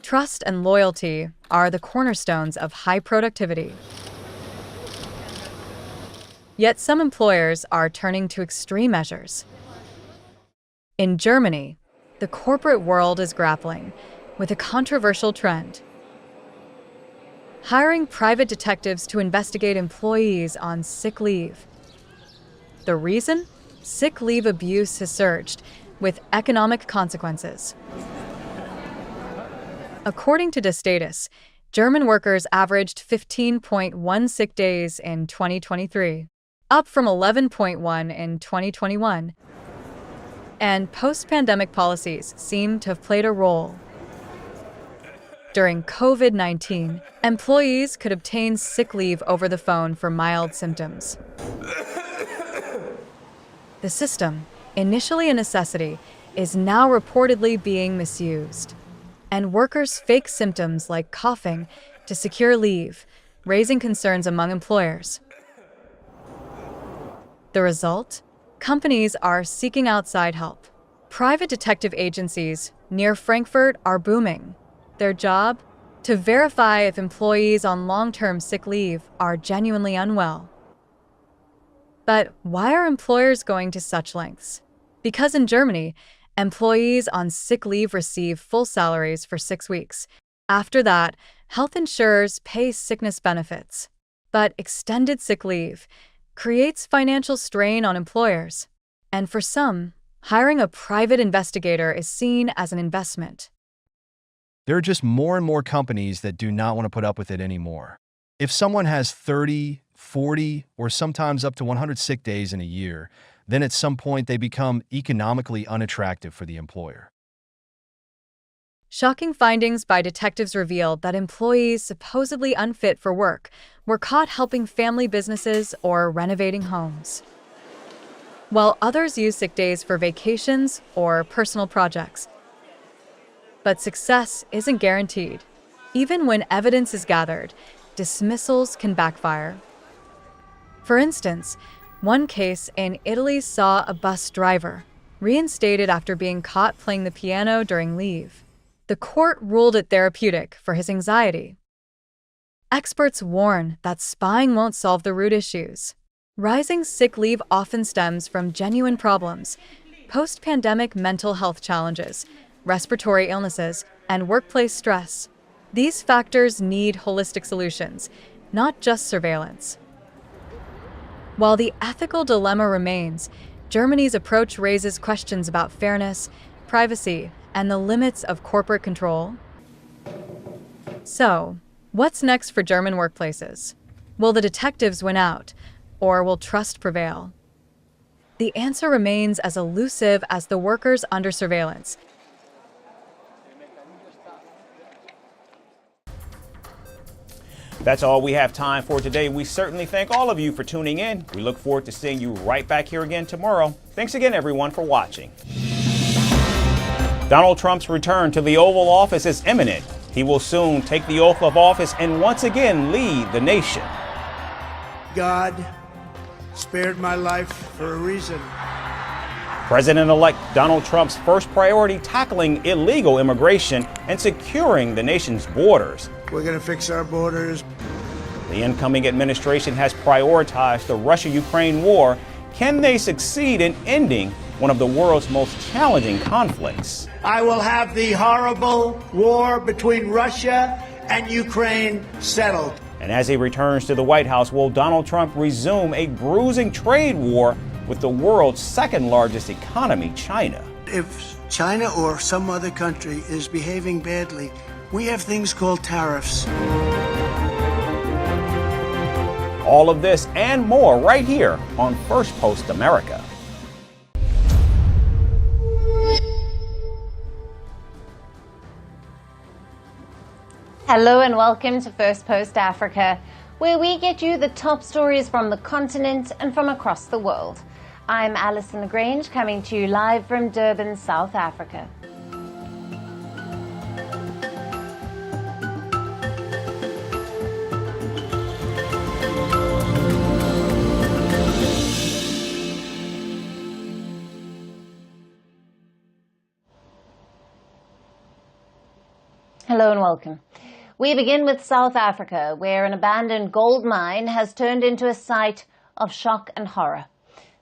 Trust and loyalty are the cornerstones of high productivity. Yet some employers are turning to extreme measures. In Germany, the corporate world is grappling with a controversial trend: hiring private detectives to investigate employees on sick leave. The reason? Sick leave abuse has surged, with economic consequences. According to Status, German workers averaged 15.1 sick days in 2023, up from 11.1 in 2021. And post-pandemic policies seem to have played a role. During COVID-19, employees could obtain sick leave over the phone for mild symptoms. The system, initially a necessity, is now reportedly being misused. And workers fake symptoms like coughing to secure leave, raising concerns among employers. The result? Companies are seeking outside help. Private detective agencies near Frankfurt are booming. Their job? To verify if employees on long-term sick leave are genuinely unwell. But why are employers going to such lengths? Because in Germany, employees on sick leave receive full salaries for 6 weeks. After that, health insurers pay sickness benefits. But extended sick leave creates financial strain on employers. And for some, hiring a private investigator is seen as an investment. There are just more and more companies that do not want to put up with it anymore. If someone has 30, 40, or sometimes up to 100 sick days in a year, then at some point they become economically unattractive for the employer. Shocking findings by detectives revealed that employees supposedly unfit for work were caught helping family businesses or renovating homes, while others used sick days for vacations or personal projects. But success isn't guaranteed. Even when evidence is gathered, dismissals can backfire. For instance, one case in Italy saw a bus driver reinstated after being caught playing the piano during leave. The court ruled it therapeutic for his anxiety. Experts warn that spying won't solve the root issues. Rising sick leave often stems from genuine problems, post-pandemic mental health challenges, respiratory illnesses, and workplace stress. These factors need holistic solutions, not just surveillance. While the ethical dilemma remains, Germany's approach raises questions about fairness, privacy, and the limits of corporate control. So, what's next for German workplaces? Will the detectives win out, or will trust prevail? The answer remains as elusive as the workers under surveillance. That's all we have time for today. We certainly thank all of you for tuning in. We look forward to seeing you right back here again tomorrow. Thanks again, everyone, for watching. Donald Trump's return to the Oval Office is imminent. He will soon take the oath of office and once again lead the nation. God spared my life for a reason. President-elect Donald Trump's first priority tackling illegal immigration and securing the nation's borders. We're going to fix our borders. The incoming administration has prioritized the Russia-Ukraine war. Can they succeed in ending one of the world's most challenging conflicts? I will have the horrible war between Russia and Ukraine settled. And as he returns to the White House, will Donald Trump resume a bruising trade war with the world's second largest economy, China? If China or some other country is behaving badly, we have things called tariffs. All of this and more right here on Firstpost America. Hello and welcome to Firstpost Africa, where we get you the top stories from the continent and from across the world. I'm Alison Lagrange, coming to you live from Durban, South Africa. Hello and welcome. We begin with South Africa, where an abandoned gold mine has turned into a site of shock and horror.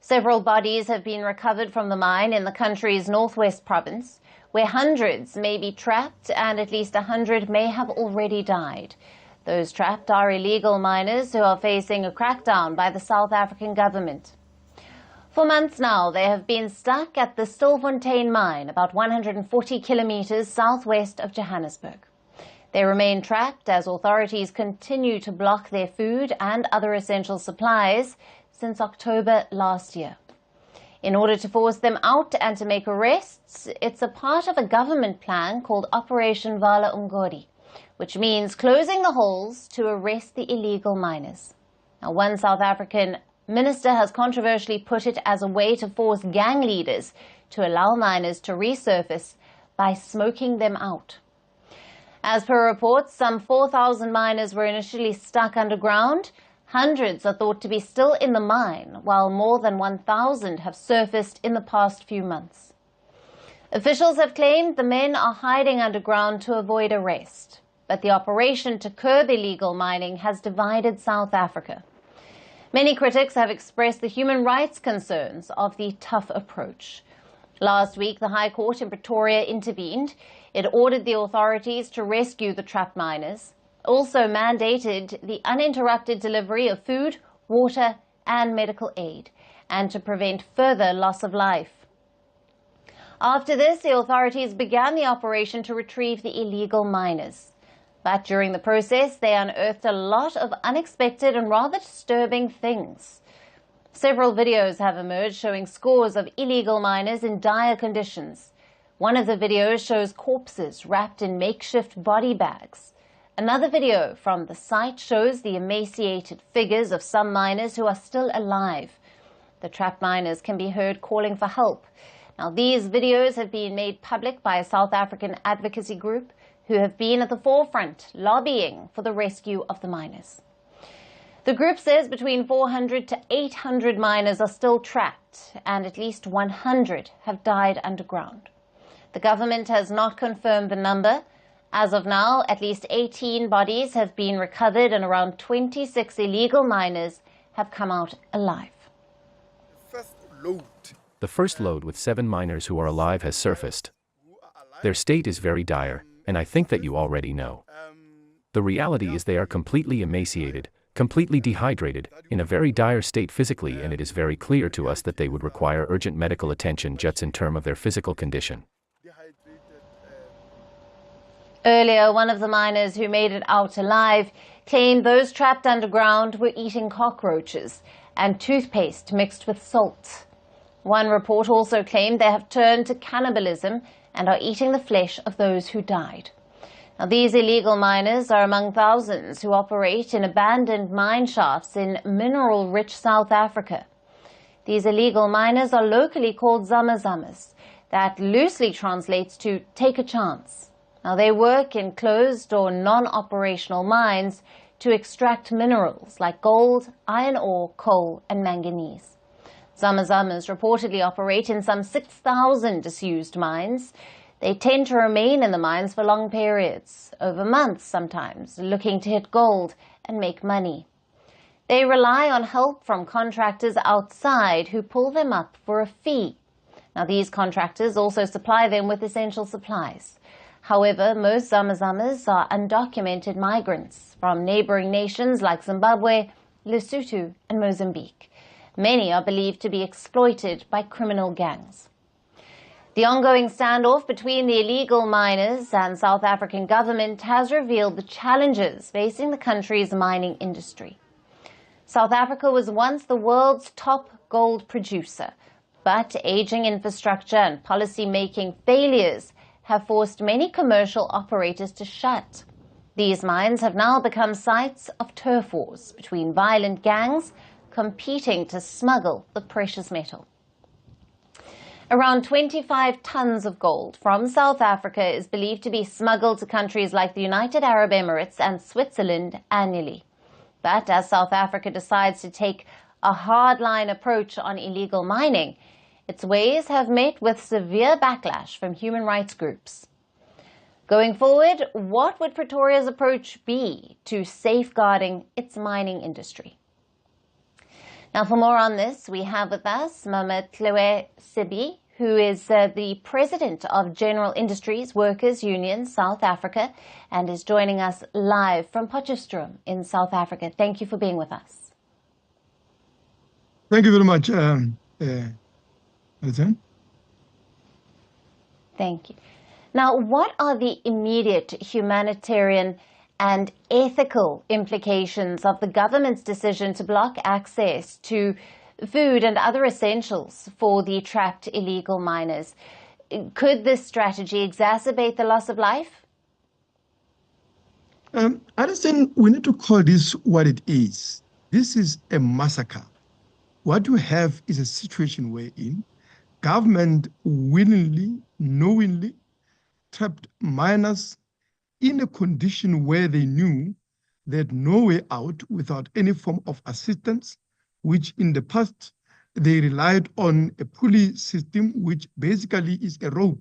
Several bodies have been recovered from the mine in the country's northwest province, where hundreds may be trapped and at least 100 may have already died. Those trapped are illegal miners who are facing a crackdown by the South African government. For months now, they have been stuck at the Stilfontein mine, about 140 kilometers southwest of Johannesburg. They remain trapped as authorities continue to block their food and other essential supplies since October last year. In order to force them out and to make arrests, it's a part of a government plan called Operation Vala Umgodi, which means closing the holes to arrest the illegal miners. Now, one South African minister has controversially put it as a way to force gang leaders to allow miners to resurface by smoking them out. As per reports, some 4,000 miners were initially stuck underground. Hundreds are thought to be still in the mine, while more than 1,000 have surfaced in the past few months. Officials have claimed the men are hiding underground to avoid arrest, but the operation to curb illegal mining has divided South Africa. Many critics have expressed the human rights concerns of the tough approach. Last week, the High Court in Pretoria intervened. It ordered the authorities to rescue the trapped miners, also mandated the uninterrupted delivery of food, water, and medical aid, and to prevent further loss of life. After this, the authorities began the operation to retrieve the illegal miners. But during the process, they unearthed a lot of unexpected and rather disturbing things. Several videos have emerged showing scores of illegal miners in dire conditions. One of the videos shows corpses wrapped in makeshift body bags. Another video from the site shows the emaciated figures of some miners who are still alive. The trapped miners can be heard calling for help. Now, these videos have been made public by a South African advocacy group who have been at the forefront lobbying for the rescue of the miners. The group says between 400 to 800 miners are still trapped and at least 100 have died underground. The government has not confirmed the number. As of now, at least 18 bodies have been recovered and around 26 illegal miners have come out alive. The first load with 7 miners who are alive has surfaced. Their state is very dire, and I think that you already know. The reality is they are completely emaciated, completely dehydrated, in a very dire state physically, and it is very clear to us that they would require urgent medical attention just in terms of their physical condition. Earlier, one of the miners who made it out alive claimed those trapped underground were eating cockroaches and toothpaste mixed with salt. One report also claimed they have turned to cannibalism and are eating the flesh of those who died. Now, these illegal miners are among thousands who operate in abandoned mine shafts in mineral-rich South Africa. These illegal miners are locally called zama-zamas. That loosely translates to take a chance. Now, they work in closed or non-operational mines to extract minerals like gold, iron ore, coal and manganese. Zama-zamas reportedly operate in some 6,000 disused mines. They tend to remain in the mines for long periods, over months sometimes, looking to hit gold and make money. They rely on help from contractors outside who pull them up for a fee. Now, these contractors also supply them with essential supplies. However, most zama-zamas are undocumented migrants from neighboring nations like Zimbabwe, Lesotho and Mozambique. Many are believed to be exploited by criminal gangs. The ongoing standoff between the illegal miners and South African government has revealed the challenges facing the country's mining industry. South Africa was once the world's top gold producer, but aging infrastructure and policy-making failures have forced many commercial operators to shut. These mines have now become sites of turf wars between violent gangs competing to smuggle the precious metal. Around 25 tons of gold from South Africa is believed to be smuggled to countries like the United Arab Emirates and Switzerland annually. But as South Africa decides to take a hardline approach on illegal mining, its ways have met with severe backlash from human rights groups. Going forward, what would Pretoria's approach be to safeguarding its mining industry? Now, for more on this, we have with us Mamatlewe Sibi, who is the president of General Industries Workers Union South Africa and is joining us live from Potchefstroom in South Africa. Thank you for being with us. Thank you very much, Alison. Thank you. Now, what are the immediate humanitarian and ethical implications of the government's decision to block access to food and other essentials for the trapped illegal miners? Could this strategy exacerbate the loss of life? Alison, we need to call this what it is. This is a massacre. What you have is a situation wherein government willingly, knowingly trapped miners in a condition where they knew they had no way out without any form of assistance, which in the past they relied on a pulley system, which basically is a rope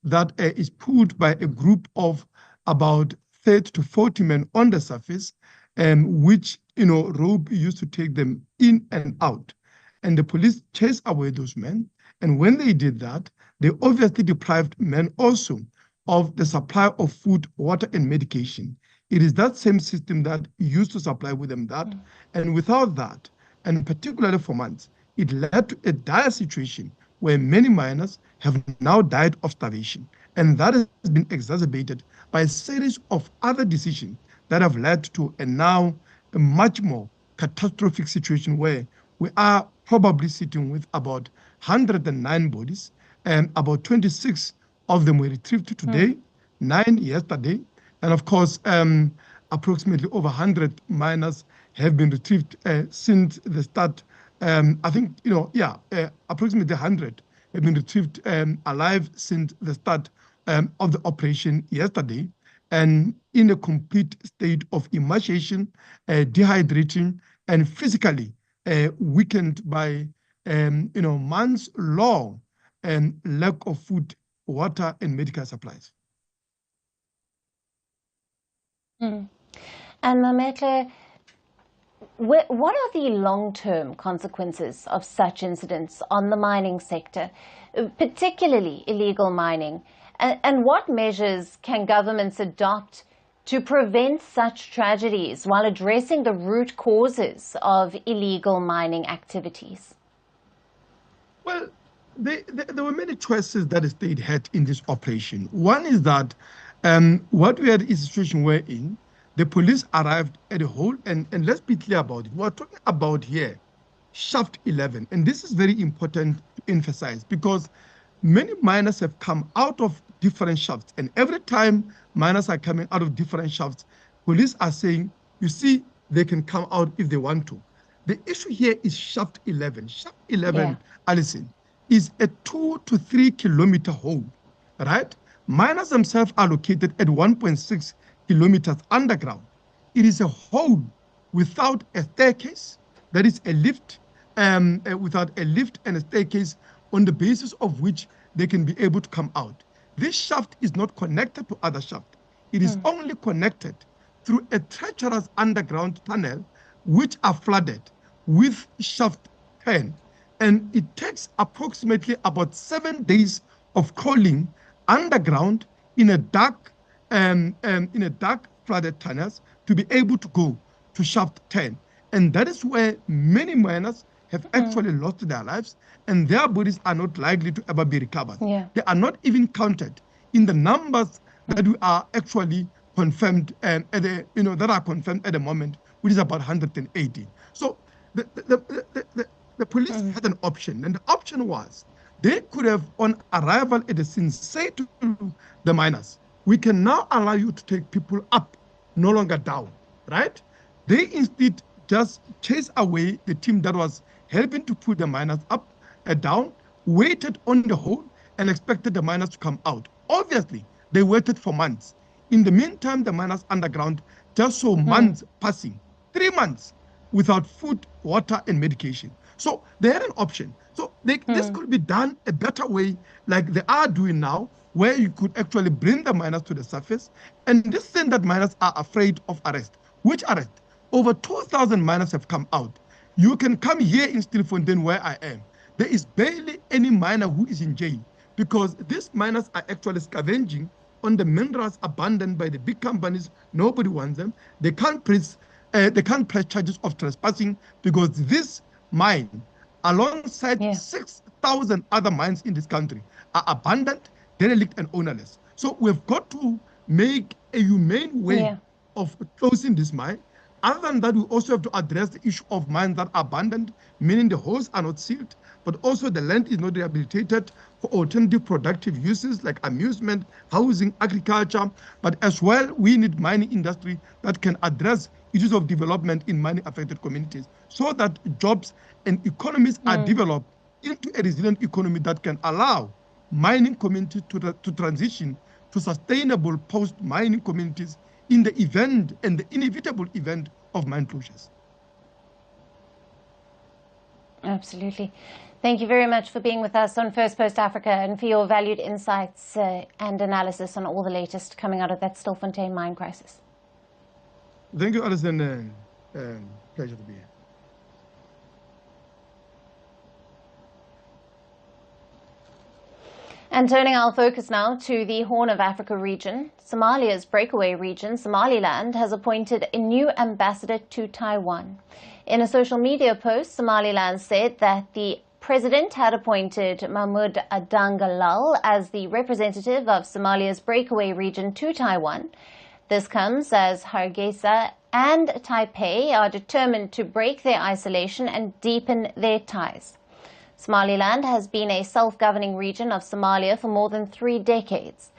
that is pulled by a group of about 30 to 40 men on the surface, which, rope used to take them in and out. And the police chased away those men. And when they did that, they obviously deprived men also of the supply of food, water, and medication. It is that same system that used to supply with them that. And without that, and particularly for months, it led to a dire situation where many miners have now died of starvation. And that has been exacerbated by a series of other decisions that have led to a much more catastrophic situation where we are probably sitting with about 109 bodies, and about 26 of them were retrieved today, 9 yesterday, and of course, approximately over 100 miners have been retrieved since the start. Approximately 100 have been retrieved alive since the start of the operation yesterday, and in a complete state of emaciation, dehydration, and physically weakened by months-long lack of food, water, and medical supplies. And Mametle, what are the long-term consequences of such incidents on the mining sector, particularly illegal mining? And what measures can governments adopt to prevent such tragedies while addressing the root causes of illegal mining activities? Well, there were many choices that the state had in this operation. One is that what we had is a situation wherein the police arrived at a hole, and let's be clear about it. We're talking about here Shaft 11, and this is very important to emphasize because many miners have come out of different shafts, and every time miners are coming out of different shafts, police are saying, you see, they can come out if they want to. The issue here is Shaft 11. Shaft 11, Alison, is a 2 to 3 kilometer hole, right? Miners themselves are located at 1.6 kilometers underground. It is a hole without a staircase, that is a lift, without a lift and a staircase on the basis of which they can be able to come out. This shaft is not connected to other shafts. It is only connected through a treacherous underground tunnel, which are flooded with shaft 10. And it takes approximately about 7 days of crawling underground in a dark flooded tunnels to be able to go to shaft 10. And that is where many miners have actually lost their lives, and their bodies are not likely to ever be recovered. They are not even counted in the numbers that we are actually confirmed that are confirmed at the moment, which is about 180. So the police had an option, and the option was they could have, on arrival at the scene, say to the miners, we can now allow you to take people up, no longer down, right? They instead just chased away the team that was helping to pull the miners up and down, waited on the hole, and expected the miners to come out. Obviously, they waited for months. In the meantime, the miners underground just saw months passing, 3 months, without food, water, and medication. So they had an option. So this could be done a better way, like they are doing now, where you could actually bring the miners to the surface. And this thing that miners are afraid of arrest. Which arrest? Over 2,000 miners have come out. You can come here in Stilfontein, where I am. There is barely any miner who is in jail because these miners are actually scavenging on the minerals abandoned by the big companies. Nobody wants them. They can't press charges of trespassing because this mine, alongside 6,000 other mines in this country, are abandoned, derelict, and ownerless. So we've got to make a humane way of closing this mine. Other than that, we also have to address the issue of mines that are abandoned, meaning the holes are not sealed, but also the land is not rehabilitated for alternative productive uses like amusement, housing, agriculture. But as well, we need mining industry that can address issues of development in mining affected communities so that jobs and economies are developed into a resilient economy that can allow mining communities to transition to sustainable post-mining communities in the event and the inevitable event of mine closures. Absolutely. Thank you very much for being with us on Firstpost Africa and for your valued insights and analysis on all the latest coming out of that Stilfontein mine crisis. Thank you, Alison. Pleasure to be here. And turning our focus now to the Horn of Africa region, Somalia's breakaway region, Somaliland, has appointed a new ambassador to Taiwan. In a social media post, Somaliland said that the president had appointed Mahmoud Adangalal as the representative of Somalia's breakaway region to Taiwan. This comes as Hargeisa and Taipei are determined to break their isolation and deepen their ties. Somaliland has been a self-governing region of Somalia for more than 3 decades,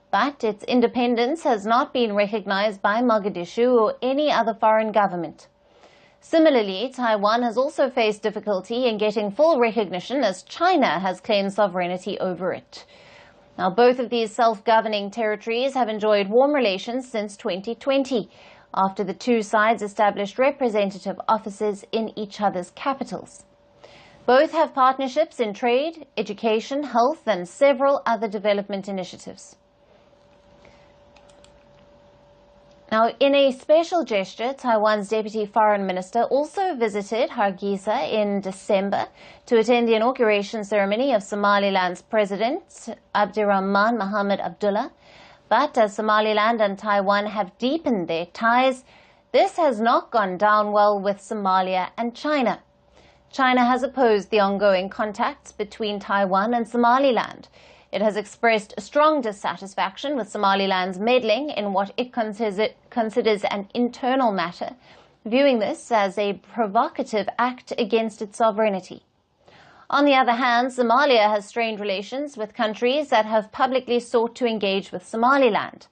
but its independence has not been recognized by Mogadishu or any other foreign government. Similarly, Taiwan has also faced difficulty in getting full recognition as China has claimed sovereignty over it. Now, both of these self-governing territories have enjoyed warm relations since 2020, after the two sides established representative offices in each other's capitals. Both have partnerships in trade, education, health, and several other development initiatives. Now, in a special gesture, Taiwan's Deputy Foreign Minister also visited Hargeisa in December to attend the inauguration ceremony of Somaliland's President, Abdirahman Mohamed Abdullah. But as Somaliland and Taiwan have deepened their ties, this has not gone down well with Somalia and China. China has opposed the ongoing contacts between Taiwan and Somaliland. It has expressed strong dissatisfaction with Somaliland's meddling in what it considers an internal matter, viewing this as a provocative act against its sovereignty. On the other hand, Somalia has strained relations with countries that have publicly sought to engage with Somaliland.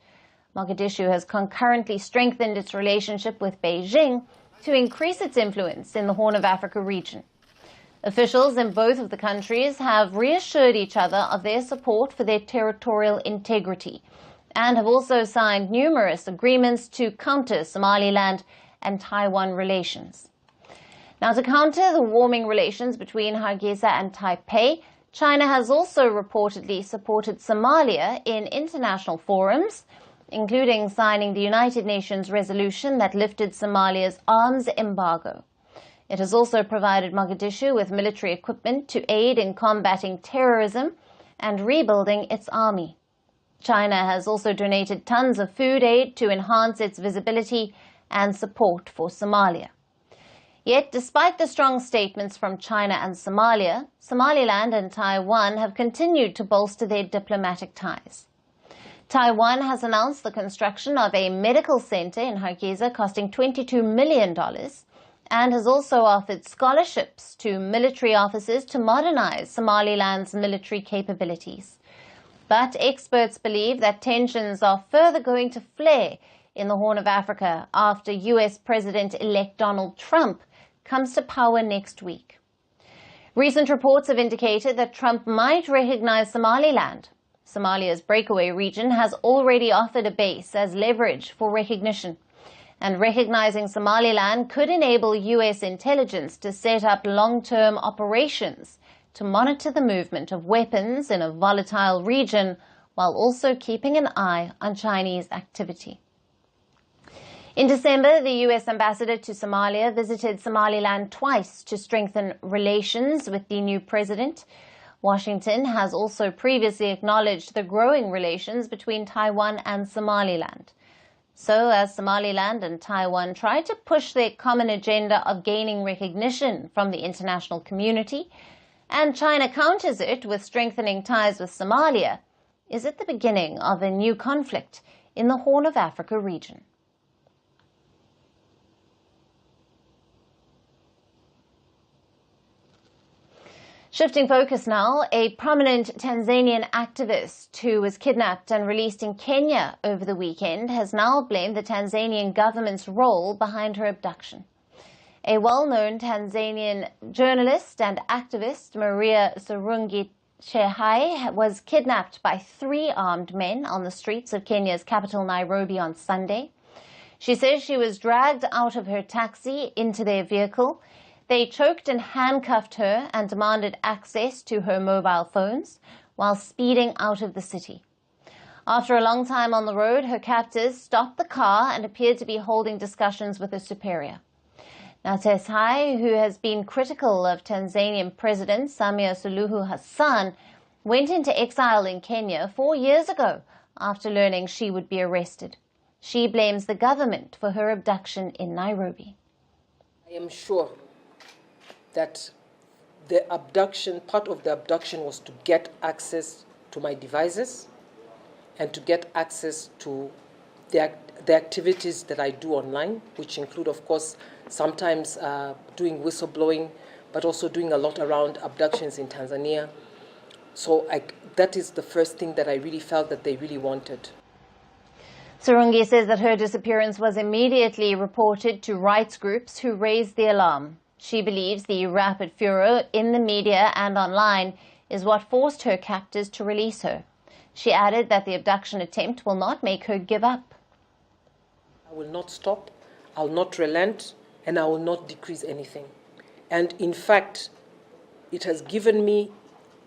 Mogadishu has concurrently strengthened its relationship with Beijing to increase its influence in the Horn of Africa region. Officials in both of the countries have reassured each other of their support for their territorial integrity and have also signed numerous agreements to counter Somaliland and Taiwan relations. Now, to counter the warming relations between Hargeisa and Taipei, China has also reportedly supported Somalia in international forums, including signing the United Nations resolution that lifted Somalia's arms embargo. It has also provided Mogadishu with military equipment to aid in combating terrorism and rebuilding its army. China has also donated tons of food aid to enhance its visibility and support for Somalia. Yet, despite the strong statements from China and Somalia, Somaliland and Taiwan have continued to bolster their diplomatic ties. Taiwan has announced the construction of a medical center in Hargeisa costing $22 million, and has also offered scholarships to military officers to modernize Somaliland's military capabilities. But experts believe that tensions are further going to flare in the Horn of Africa after US President-elect Donald Trump comes to power next week. Recent reports have indicated that Trump might recognize Somaliland. Somalia's breakaway region has already offered a base as leverage for recognition. And recognizing Somaliland could enable US intelligence to set up long-term operations to monitor the movement of weapons in a volatile region while also keeping an eye on Chinese activity. In December, the US ambassador to Somalia visited Somaliland twice to strengthen relations with the new president. Washington has also previously acknowledged the growing relations between Taiwan and Somaliland. So, as Somaliland and Taiwan try to push their common agenda of gaining recognition from the international community, and China counters it with strengthening ties with Somalia, is it the beginning of a new conflict in the Horn of Africa region? Shifting focus now, a prominent Tanzanian activist who was kidnapped and released in Kenya over the weekend has now blamed the Tanzanian government's role behind her abduction. A well-known Tanzanian journalist and activist, Maria Sarungi Chehai, was kidnapped by 3 armed men on the streets of Kenya's capital Nairobi on Sunday. She says she was dragged out of her taxi into their vehicle. They choked and handcuffed her and demanded access to her mobile phones while speeding out of the city. After a long time on the road, her captors stopped the car and appeared to be holding discussions with a superior. Now, Chehai, who has been critical of Tanzanian President Samia Suluhu Hassan, went into exile in Kenya 4 years ago after learning she would be arrested. She blames the government for her abduction in Nairobi. I am sure that the abduction, part of the abduction was to get access to my devices and to get access to the activities that I do online, which include, of course, sometimes doing whistleblowing, but also doing a lot around abductions in Tanzania. So that is the first thing that I really felt that they really wanted. Sarungi says that her disappearance was immediately reported to rights groups who raised the alarm. She believes the rapid furor in the media and online is what forced her captors to release her. She added that the abduction attempt will not make her give up. I will not stop, I will not relent, and I will not decrease anything. And in fact, it has given me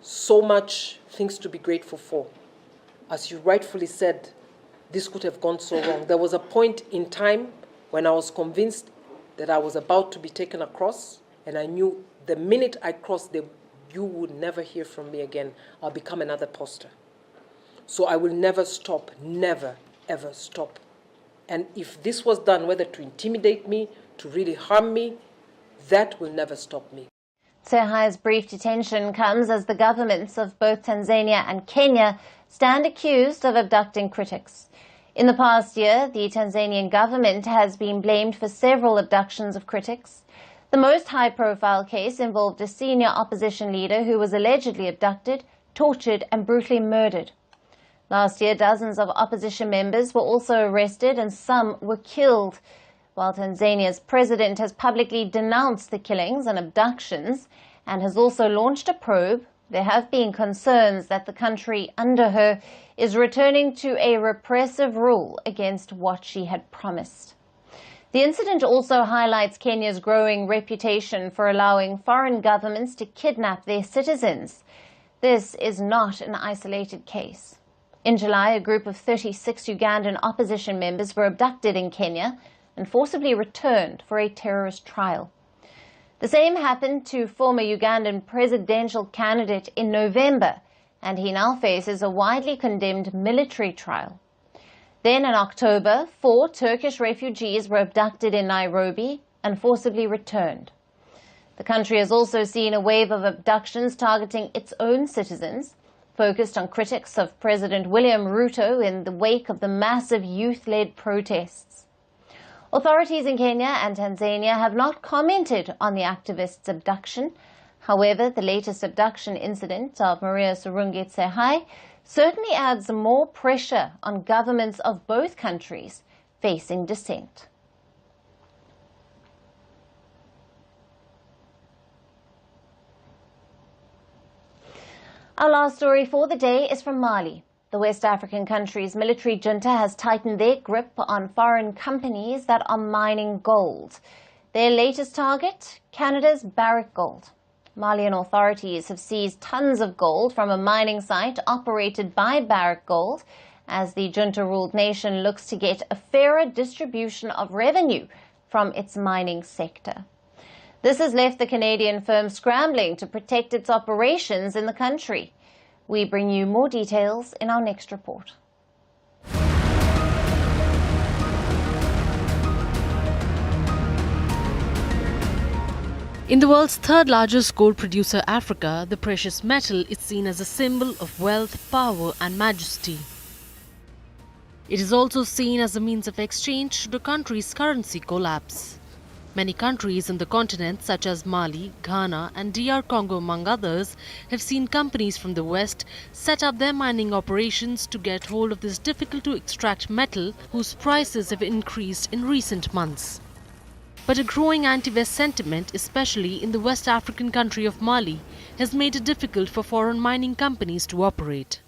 so much things to be grateful for. As you rightfully said, this could have gone so wrong. There was a point in time when I was convinced that I was about to be taken across, and I knew the minute I crossed, you would never hear from me again. I'll become another poster. So I will never stop, never, ever stop. And if this was done, whether to intimidate me, to really harm me, that will never stop me. Tsehai's brief detention comes as the governments of both Tanzania and Kenya stand accused of abducting critics. In the past year, the Tanzanian government has been blamed for several abductions of critics. The most high-profile case involved a senior opposition leader who was allegedly abducted, tortured and brutally murdered. Last year, dozens of opposition members were also arrested and some were killed. While Tanzania's president has publicly denounced the killings and abductions and has also launched a probe, there have been concerns that the country under her is returning to a repressive rule against what she had promised. The incident also highlights Kenya's growing reputation for allowing foreign governments to kidnap their citizens. This is not an isolated case. In July, a group of 36 Ugandan opposition members were abducted in Kenya and forcibly returned for a terrorist trial. The same happened to former Ugandan presidential candidate in November, and he now faces a widely condemned military trial. Then in October, 4 Turkish refugees were abducted in Nairobi and forcibly returned. The country has also seen a wave of abductions targeting its own citizens, focused on critics of President William Ruto in the wake of the massive youth-led protests. Authorities in Kenya and Tanzania have not commented on the activists' abduction. However, the latest abduction incident of Maria Sarungi Tsehai certainly adds more pressure on governments of both countries facing dissent. Our last story for the day is from Mali. The West African country's military junta has tightened their grip on foreign companies that are mining gold. Their latest target, Canada's Barrick Gold. Malian authorities have seized tons of gold from a mining site operated by Barrick Gold as the junta-ruled nation looks to get a fairer distribution of revenue from its mining sector. This has left the Canadian firm scrambling to protect its operations in the country. We bring you more details in our next report. In the world's third largest gold producer, Africa, the precious metal is seen as a symbol of wealth, power and majesty. It is also seen as a means of exchange should a country's currency collapse. Many countries in the continent, such as Mali, Ghana and DR Congo among others, have seen companies from the West set up their mining operations to get hold of this difficult-to-extract metal whose prices have increased in recent months. But a growing anti-West sentiment, especially in the West African country of Mali, has made it difficult for foreign mining companies to operate.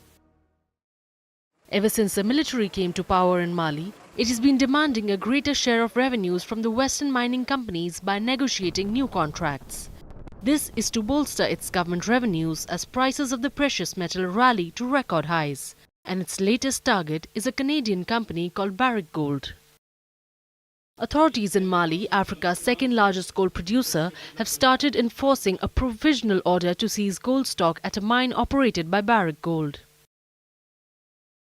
Ever since the military came to power in Mali, it has been demanding a greater share of revenues from the Western mining companies by negotiating new contracts. This is to bolster its government revenues as prices of the precious metal rally to record highs, and its latest target is a Canadian company called Barrick Gold. Authorities in Mali, Africa's second largest gold producer, have started enforcing a provisional order to seize gold stock at a mine operated by Barrick Gold.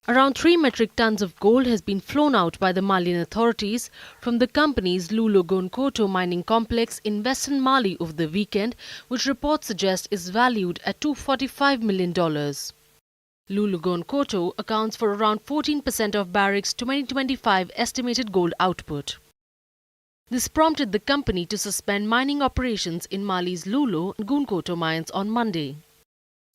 Around 3 metric tons of gold has been flown out by the Malian authorities from the company's Loulo-Gounkoto mining complex in western Mali over the weekend, which reports suggest is valued at $245 million. Loulo-Gounkoto accounts for around 14% of Barrick's 2025 estimated gold output. This prompted the company to suspend mining operations in Mali's Loulo and Gounkoto mines on Monday.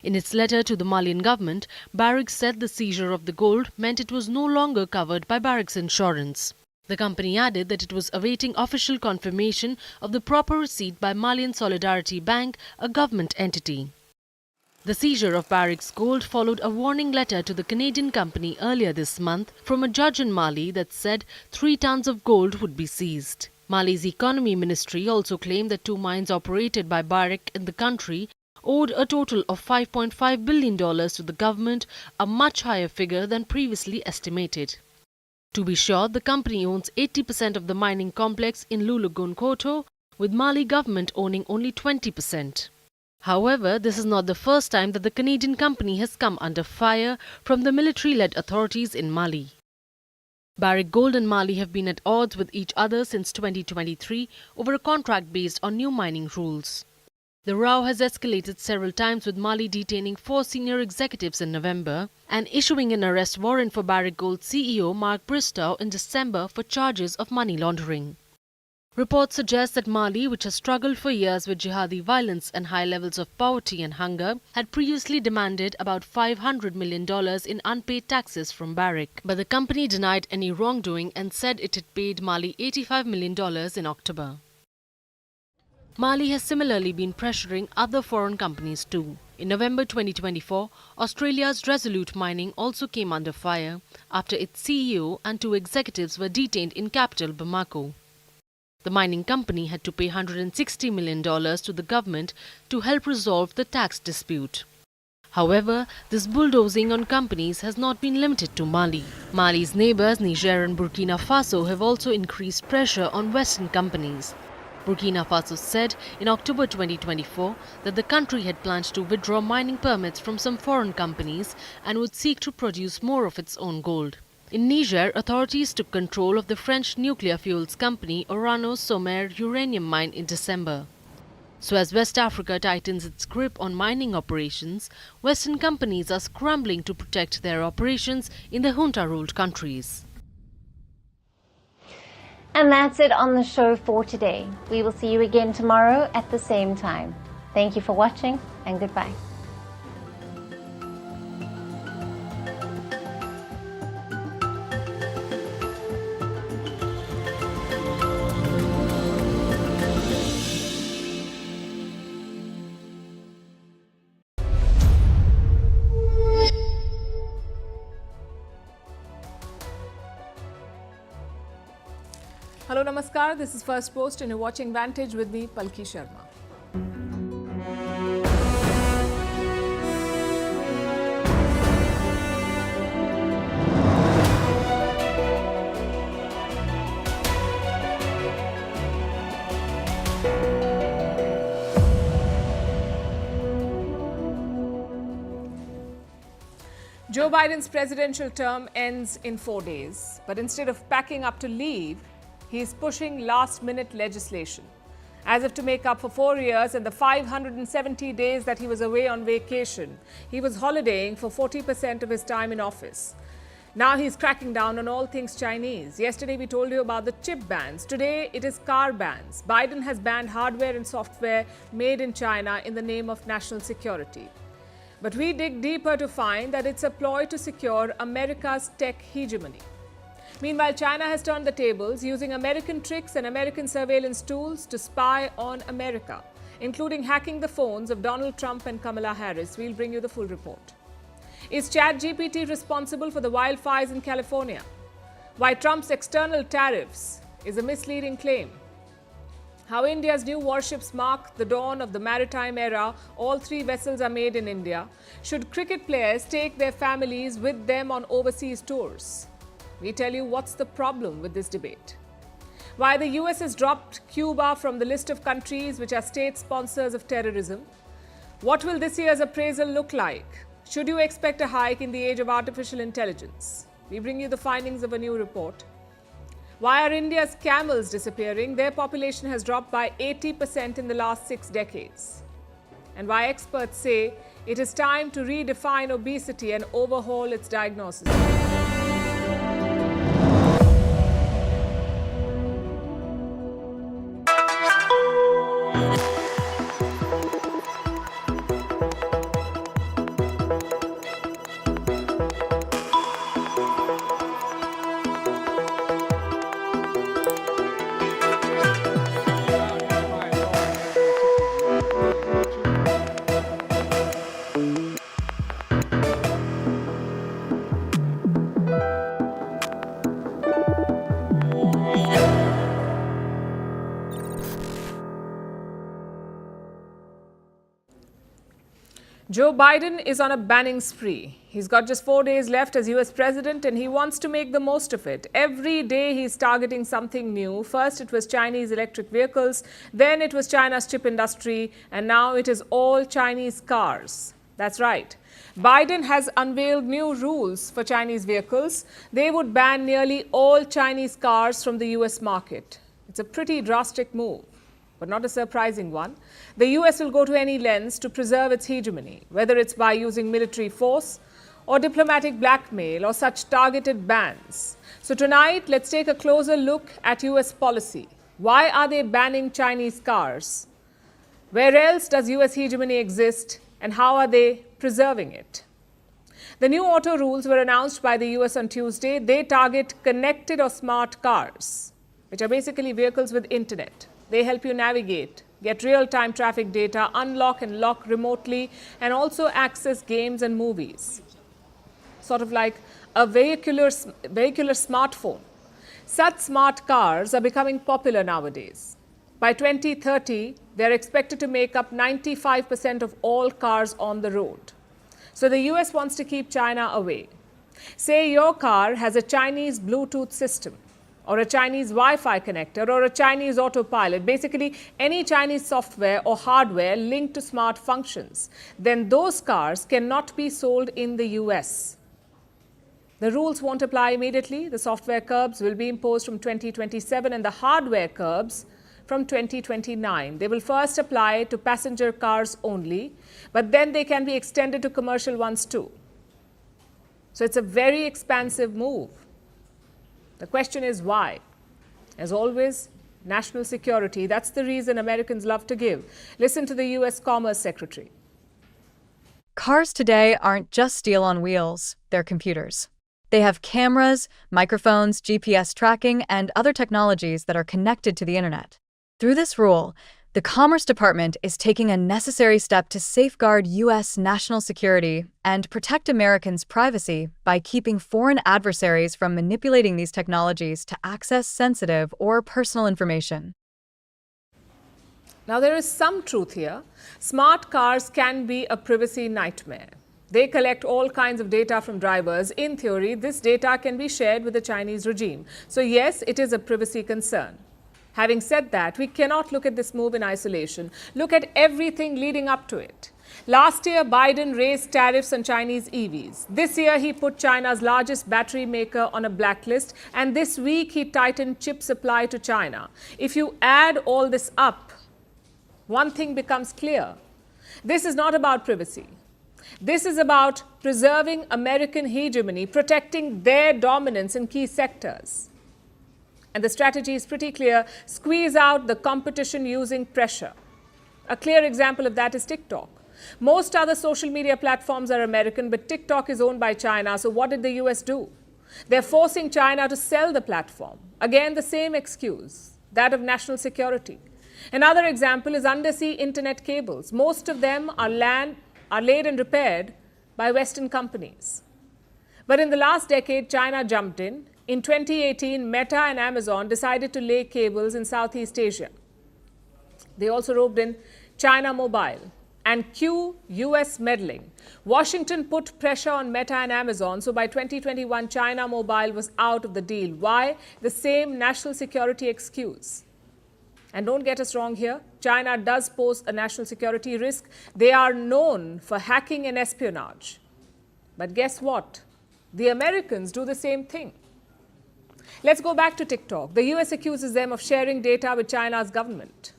In its letter to the Malian government, Barrick said the seizure of the gold meant it was no longer covered by Barrick's insurance. The company added that it was awaiting official confirmation of the proper receipt by Malian Solidarity Bank, a government entity. The seizure of Barrick's gold followed a warning letter to the Canadian company earlier this month from a judge in Mali that said 3 tons of gold would be seized. Mali's economy ministry also claimed that 2 mines operated by Barrick in the country owed a total of $5.5 billion to the government, a much higher figure than previously estimated. To be sure, the company owns 80% of the mining complex in Loulo-Gounkoto, with Mali government owning only 20%. However, this is not the first time that the Canadian company has come under fire from the military-led authorities in Mali. Barrick Gold and Mali have been at odds with each other since 2023 over a contract based on new mining rules. The row has escalated several times, with Mali detaining 4 senior executives in November and issuing an arrest warrant for Barrick Gold CEO Mark Bristow in December for charges of money laundering. Reports suggest that Mali, which has struggled for years with jihadi violence and high levels of poverty and hunger, had previously demanded about $500 million in unpaid taxes from Barrick. But the company denied any wrongdoing and said it had paid Mali $85 million in October. Mali has similarly been pressuring other foreign companies too. In November 2024, Australia's Resolute Mining also came under fire after its CEO and 2 executives were detained in capital Bamako. The mining company had to pay $160 million to the government to help resolve the tax dispute. However, this bulldozing on companies has not been limited to Mali. Mali's neighbours Niger and Burkina Faso have also increased pressure on Western companies. Burkina Faso said in October 2024 that the country had planned to withdraw mining permits from some foreign companies and would seek to produce more of its own gold. In Niger, authorities took control of the French nuclear fuels company Orano-Somer uranium mine in December. So as West Africa tightens its grip on mining operations, Western companies are scrambling to protect their operations in the junta-ruled countries. And that's it on the show for today. We will see you again tomorrow at the same time. Thank you for watching, and goodbye. Hello, Namaskar. This is Firstpost and you're watching Vantage with me, Palki Sharma. Joe Biden's presidential term ends in 4 days, but instead of packing up to leave, he is pushing last-minute legislation, as if to make up for 4 years and the 570 days that he was away on vacation. He was holidaying for 40% of his time in office. Now he's cracking down on all things Chinese. Yesterday we told you about the chip bans. Today it is car bans. Biden has banned hardware and software made in China in the name of national security. But we dig deeper to find that it's a ploy to secure America's tech hegemony. Meanwhile, China has turned the tables, using American tricks and American surveillance tools to spy on America, including hacking the phones of Donald Trump and Kamala Harris. We'll bring you the full report. Is ChatGPT responsible for the wildfires in California? Why Trump's external tariffs is a misleading claim. How India's new warships mark the dawn of the maritime era. All 3 vessels are made in India. Should cricket players take their families with them on overseas tours? We tell you what's the problem with this debate. Why the US has dropped Cuba from the list of countries which are state sponsors of terrorism. What will this year's appraisal look like? Should you expect a hike in the age of artificial intelligence? We bring you the findings of a new report. Why are India's camels disappearing? Their population has dropped by 80% in the last 6 decades. And why experts say it is time to redefine obesity and overhaul its diagnosis. Joe Biden is on a banning spree. He's got just 4 days left as US president and he wants to make the most of it. Every day he's targeting something new. First it was Chinese electric vehicles, then it was China's chip industry, and now it is all Chinese cars. That's right. Biden has unveiled new rules for Chinese vehicles. They would ban nearly all Chinese cars from the US market. It's a pretty drastic move, but not a surprising one. The US will go to any lengths to preserve its hegemony, whether it's by using military force or diplomatic blackmail or such targeted bans. So tonight, let's take a closer look at US policy. Why are they banning Chinese cars? Where else does US hegemony exist, and how are they preserving it? The new auto rules were announced by the US on Tuesday. They target connected or smart cars, which are basically vehicles with internet. They help you navigate, get real-time traffic data, unlock and lock remotely, and also access games and movies. Sort of like a vehicular smartphone. Such smart cars are becoming popular nowadays. By 2030, they're expected to make up 95% of all cars on the road. So the US wants to keep China away. Say your car has a Chinese Bluetooth system, or a Chinese Wi-Fi connector, or a Chinese autopilot, basically any Chinese software or hardware linked to smart functions, then those cars cannot be sold in the US. The rules won't apply immediately. The software curbs will be imposed from 2027 and the hardware curbs from 2029. They will first apply to passenger cars only, but then they can be extended to commercial ones too. So it's a very expansive move. The question is why? As always, national security. That's the reason Americans love to give. Listen to the US Commerce Secretary. Cars today aren't just steel on wheels, they're computers. They have cameras, microphones, GPS tracking, and other technologies that are connected to the internet. Through this rule, the Commerce Department is taking a necessary step to safeguard U.S. national security and protect Americans' privacy by keeping foreign adversaries from manipulating these technologies to access sensitive or personal information. Now, there is some truth here. Smart cars can be a privacy nightmare. They collect all kinds of data from drivers. In theory, this data can be shared with the Chinese regime. So yes, it is a privacy concern. Having said that, we cannot look at this move in isolation. Look at everything leading up to it. Last year, Biden raised tariffs on Chinese EVs. This year, he put China's largest battery maker on a blacklist. And this week, he tightened chip supply to China. If you add all this up, one thing becomes clear. This is not about privacy. This is about preserving American hegemony, protecting their dominance in key sectors. And the strategy is pretty clear. Squeeze out the competition using pressure. A clear example of that is TikTok. Most other social media platforms are American, but TikTok is owned by China. So what did the US do? They're forcing China to sell the platform. Again, the same excuse, that of national security. Another example is undersea internet cables. Most of them are laid and repaired by Western companies. But in the last decade, China jumped in. In 2018, Meta and Amazon decided to lay cables in Southeast Asia. They also roped in China Mobile and US meddling. Washington put pressure on Meta and Amazon, so by 2021, China Mobile was out of the deal. Why? The same national security excuse. And don't get us wrong here, China does pose a national security risk. They are known for hacking and espionage. But guess what? The Americans do the same thing. Let's go back to TikTok. The US accuses them of sharing data with China's government.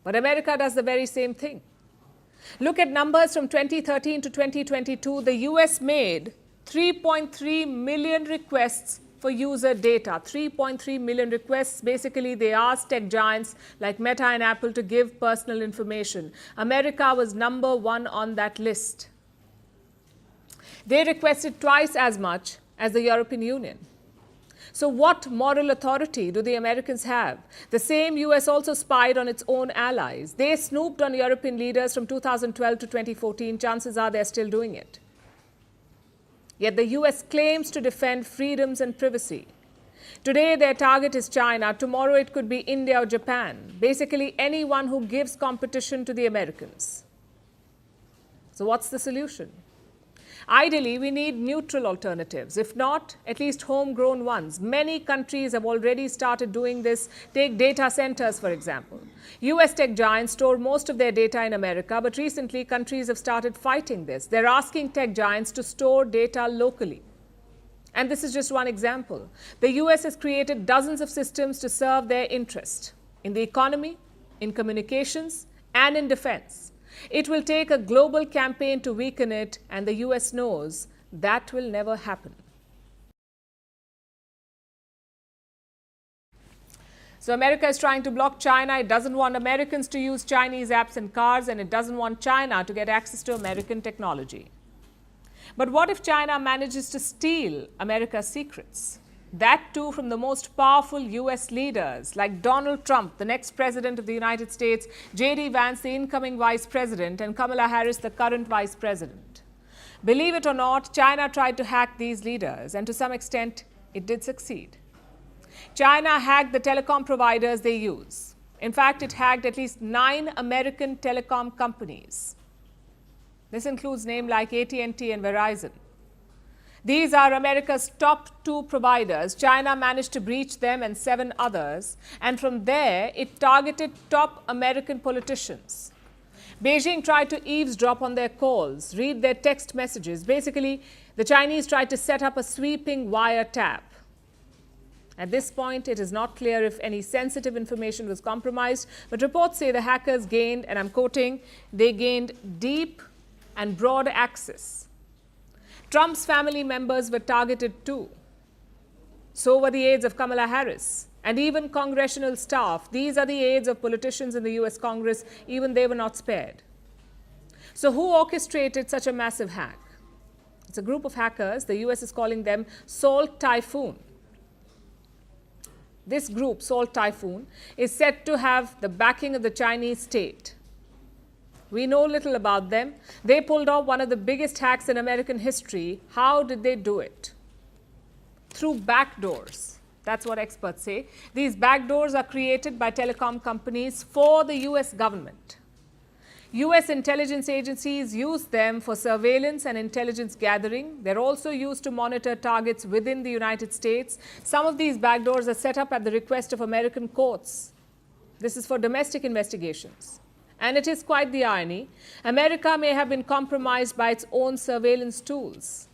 But America does the very same thing. Look at numbers from 2013 to 2022. The US made 3.3 million requests for user data. 3.3 million requests. Basically, they asked tech giants like Meta and Apple to give personal information. America was #1 on that list. They requested twice as much as the European Union. So what moral authority do the Americans have? The same US also spied on its own allies. They snooped on European leaders from 2012 to 2014. Chances are they're still doing it. Yet the US claims to defend freedoms and privacy. Today their target is China. Tomorrow it could be India or Japan. Basically anyone who gives competition to the Americans. So what's the solution? Ideally, we need neutral alternatives. If not, at least homegrown ones. Many countries have already started doing this. Take data centers, for example. US tech giants store most of their data in America, but recently countries have started fighting this. They're asking tech giants to store data locally. And this is just one example. The US has created dozens of systems to serve their interest in the economy, in communications, and in defense. It will take a global campaign to weaken it, and the US knows that will never happen. So America is trying to block China. It doesn't want Americans to use Chinese apps and cars, and it doesn't want China to get access to American technology. But what if China manages to steal America's secrets? That too from the most powerful US leaders like Donald Trump, the next president of the United States, J.D. Vance, the incoming vice president, and Kamala Harris, the current vice president. Believe it or not, China tried to hack these leaders, and to some extent, it did succeed. China hacked the telecom providers they use. In fact, it hacked at least 9 American telecom companies. This includes names like AT&T and Verizon. These are America's top 2 providers. China managed to breach them and 7 others. And from there, it targeted top American politicians. Beijing tried to eavesdrop on their calls, read their text messages. Basically, the Chinese tried to set up a sweeping wiretap. At this point, it is not clear if any sensitive information was compromised, but reports say the hackers gained, and I'm quoting, they gained deep and broad access. Trump's family members were targeted too. So were the aides of Kamala Harris and even congressional staff. These are the aides of politicians in the US Congress. Even they were not spared. So who orchestrated such a massive hack? It's a group of hackers. The US is calling them Salt Typhoon. This group, Salt Typhoon, is said to have the backing of the Chinese state. We know little about them. They pulled off one of the biggest hacks in American history. How did they do it? Through backdoors. That's what experts say. These backdoors are created by telecom companies for the US government. US intelligence agencies use them for surveillance and intelligence gathering. They're also used to monitor targets within the United States. Some of these backdoors are set up at the request of American courts. This is for domestic investigations. And it is quite the irony. America may have been compromised by its own surveillance tools.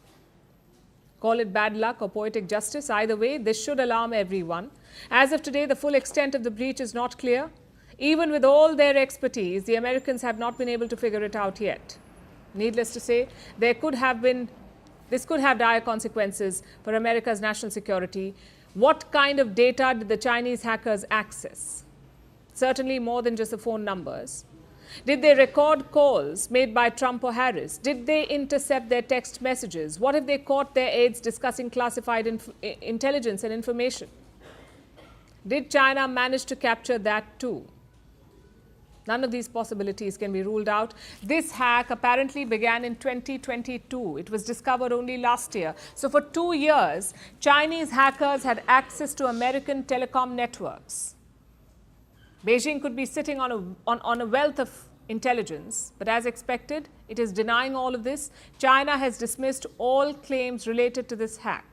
Call it bad luck or poetic justice. Either way, this should alarm everyone. As of today, the full extent of the breach is not clear. Even with all their expertise, the Americans have not been able to figure it out yet. Needless to say, this could have dire consequences for America's national security. What kind of data did the Chinese hackers access? Certainly more than just the phone numbers. Did they record calls made by Trump or Harris? Did they intercept their text messages? What if they caught their aides discussing classified intelligence and information? Did China manage to capture that too? None of these possibilities can be ruled out. This hack apparently began in 2022. It was discovered only last year. So for 2 years, Chinese hackers had access to American telecom networks. Beijing could be sitting on a wealth of intelligence, but as expected, it is denying all of this. China has dismissed all claims related to this hack.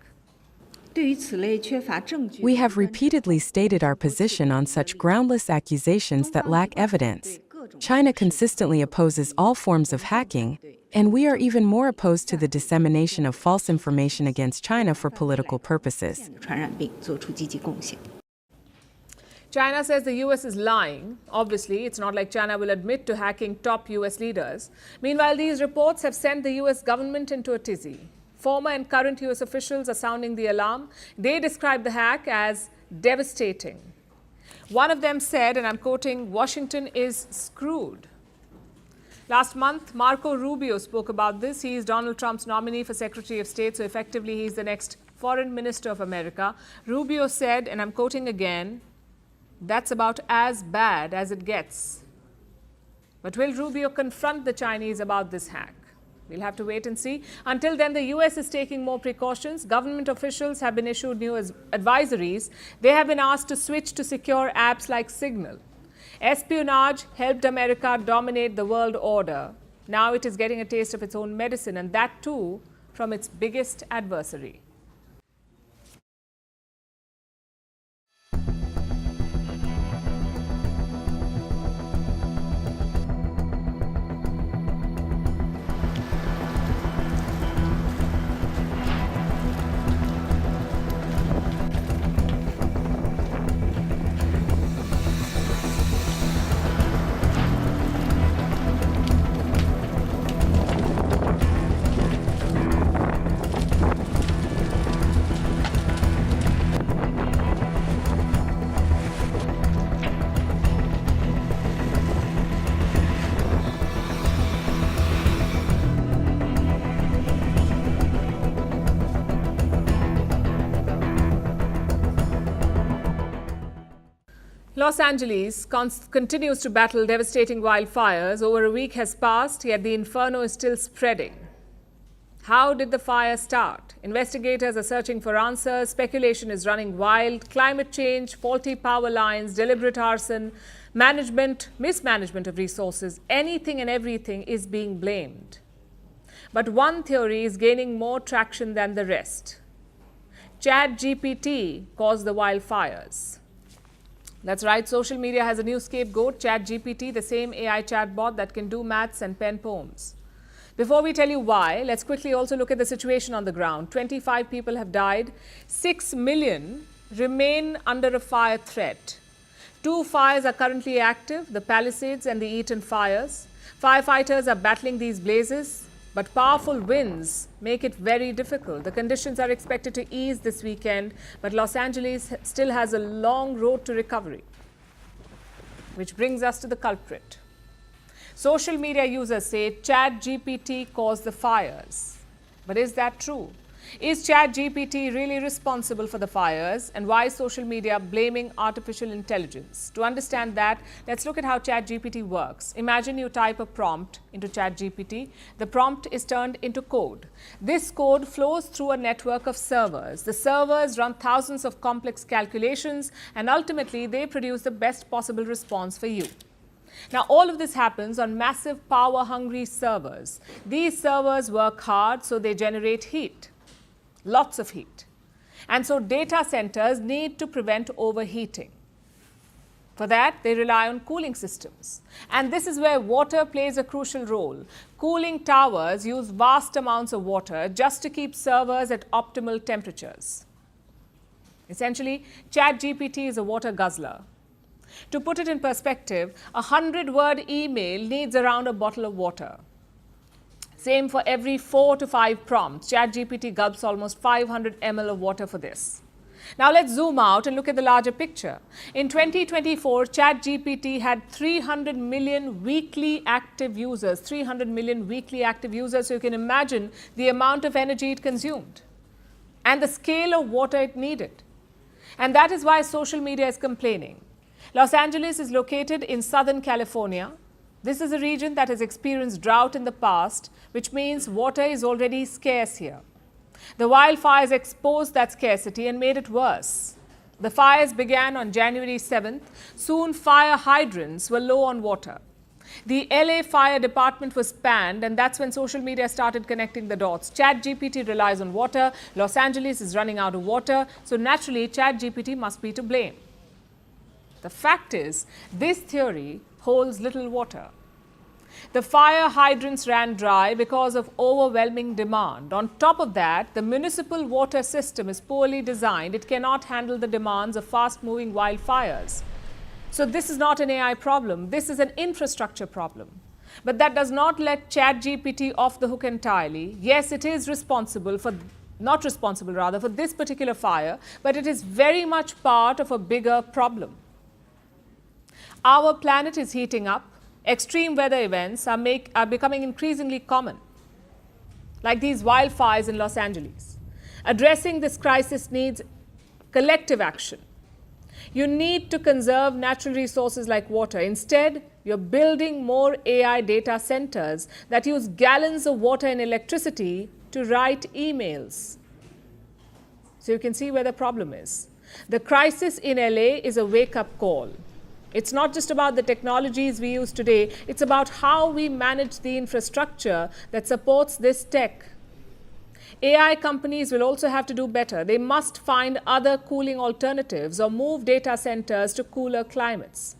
We have repeatedly stated our position on such groundless accusations that lack evidence. China consistently opposes all forms of hacking, and we are even more opposed to the dissemination of false information against China for political purposes. China says the US is lying. Obviously, it's not like China will admit to hacking top US leaders. Meanwhile, these reports have sent the US government into a tizzy. Former and current US officials are sounding the alarm. They describe the hack as devastating. One of them said, and I'm quoting, "Washington is screwed." Last month, Marco Rubio spoke about this. He is Donald Trump's nominee for Secretary of State, so effectively he's the next Foreign Minister of America. Rubio said, and I'm quoting again, "That's about as bad as it gets." But will Rubio confront the Chinese about this hack? We'll have to wait and see. Until then, the US is taking more precautions. Government officials have been issued new advisories. They have been asked to switch to secure apps like Signal. Espionage helped America dominate the world order. Now it is getting a taste of its own medicine, and that too from its biggest adversary. Los Angeles continues to battle devastating wildfires. Over a week has passed, yet the inferno is still spreading. How did the fire start? Investigators are searching for answers. Speculation is running wild. Climate change, faulty power lines, deliberate arson, mismanagement of resources, anything and everything is being blamed. But one theory is gaining more traction than the rest. ChatGPT caused the wildfires. That's right, social media has a new scapegoat, ChatGPT, the same AI chatbot that can do maths and pen poems. Before we tell you why, let's quickly also look at the situation on the ground. 25 people have died. 6 million remain under a fire threat. 2 fires are currently active, the Palisades and the Eaton fires. Firefighters are battling these blazes, but powerful winds make it very difficult. The conditions are expected to ease this weekend, but Los Angeles still has a long road to recovery. Which brings us to the culprit. Social media users say ChatGPT caused the fires. But is that true? Is ChatGPT really responsible for the fires? And why is social media blaming artificial intelligence? To understand that, let's look at how ChatGPT works. Imagine you type a prompt into ChatGPT. The prompt is turned into code. This code flows through a network of servers. The servers run thousands of complex calculations, and ultimately they produce the best possible response for you. Now, all of this happens on massive power-hungry servers. These servers work hard, so they generate heat. Lots of heat. And so data centers need to prevent overheating. For that, they rely on cooling systems. And this is where water plays a crucial role. Cooling towers use vast amounts of water just to keep servers at optimal temperatures. Essentially, ChatGPT is a water guzzler. To put it in perspective, a 100-word email needs around a bottle of water. Same for every 4 to 5 prompts. ChatGPT gulps almost 500 ml of water for this. Now let's zoom out and look at the larger picture. In 2024, ChatGPT had 300 million weekly active users. 300 million weekly active users. So you can imagine the amount of energy it consumed and the scale of water it needed. And that is why social media is complaining. Los Angeles is located in Southern California. This is a region that has experienced drought in the past, which means water is already scarce here. The wildfires exposed that scarcity and made it worse. The fires began on January 7th. Soon, fire hydrants were low on water. The LA Fire Department was panned, and that's when social media started connecting the dots. ChatGPT relies on water. Los Angeles is running out of water. So naturally, ChatGPT must be to blame. The fact is, this theory holds little water. The fire hydrants ran dry because of overwhelming demand. On top of that, the municipal water system is poorly designed. It cannot handle the demands of fast-moving wildfires. So this is not an AI problem. This is an infrastructure problem. But that does not let ChatGPT off the hook entirely. Yes, it is responsible for, not responsible rather, for this particular fire, but it is very much part of a bigger problem. Our planet is heating up. Extreme weather events are becoming increasingly common, like these wildfires in Los Angeles. Addressing this crisis needs collective action. You need to conserve natural resources like water. Instead, you're building more AI data centers that use gallons of water and electricity to write emails. So you can see where the problem is. The crisis in LA is a wake-up call. It's not just about the technologies we use today, it's about how we manage the infrastructure that supports this tech. AI companies will also have to do better. They must find other cooling alternatives or move data centers to cooler climates.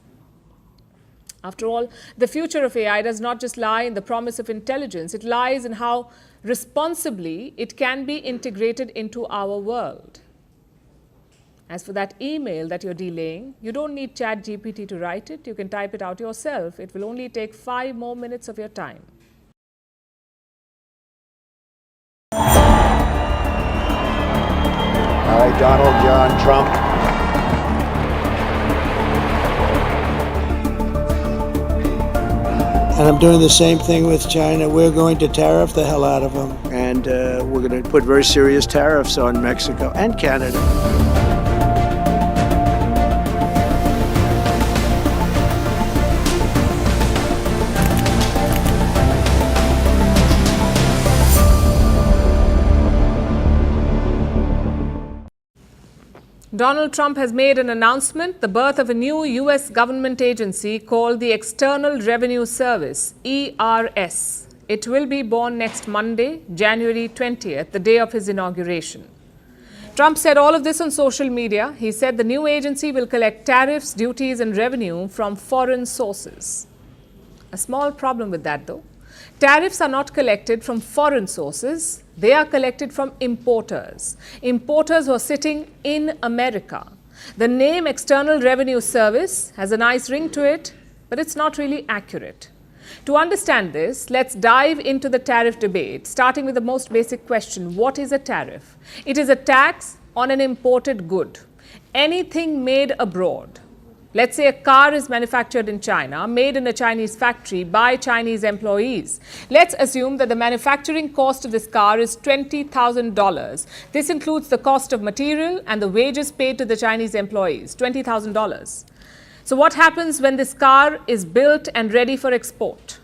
After all, the future of AI does not just lie in the promise of intelligence, it lies in how responsibly it can be integrated into our world. As for that email that you're delaying, you don't need ChatGPT to write it. You can type it out yourself. It will only take 5 more minutes of your time. All right, Donald John Trump. And I'm doing the same thing with China. We're going to tariff the hell out of them. And we're going to put very serious tariffs on Mexico and Canada. Donald Trump has made an announcement, the birth of a new U.S. government agency called the External Revenue Service, ERS. It will be born next Monday, January 20th, the day of his inauguration. Trump said all of this on social media. He said the new agency will collect tariffs, duties and revenue from foreign sources. A small problem with that though. Tariffs are not collected from foreign sources. They are collected from importers. Importers who are sitting in America. The name External Revenue Service has a nice ring to it, but it's not really accurate. To understand this, let's dive into the tariff debate, starting with the most basic question. What is a tariff? It is a tax on an imported good. Anything made abroad. Let's say a car is manufactured in China, made in a Chinese factory by Chinese employees. Let's assume that the manufacturing cost of this car is $20,000. This includes the cost of material and the wages paid to the Chinese employees, $20,000. So what happens when this car is built and ready for export?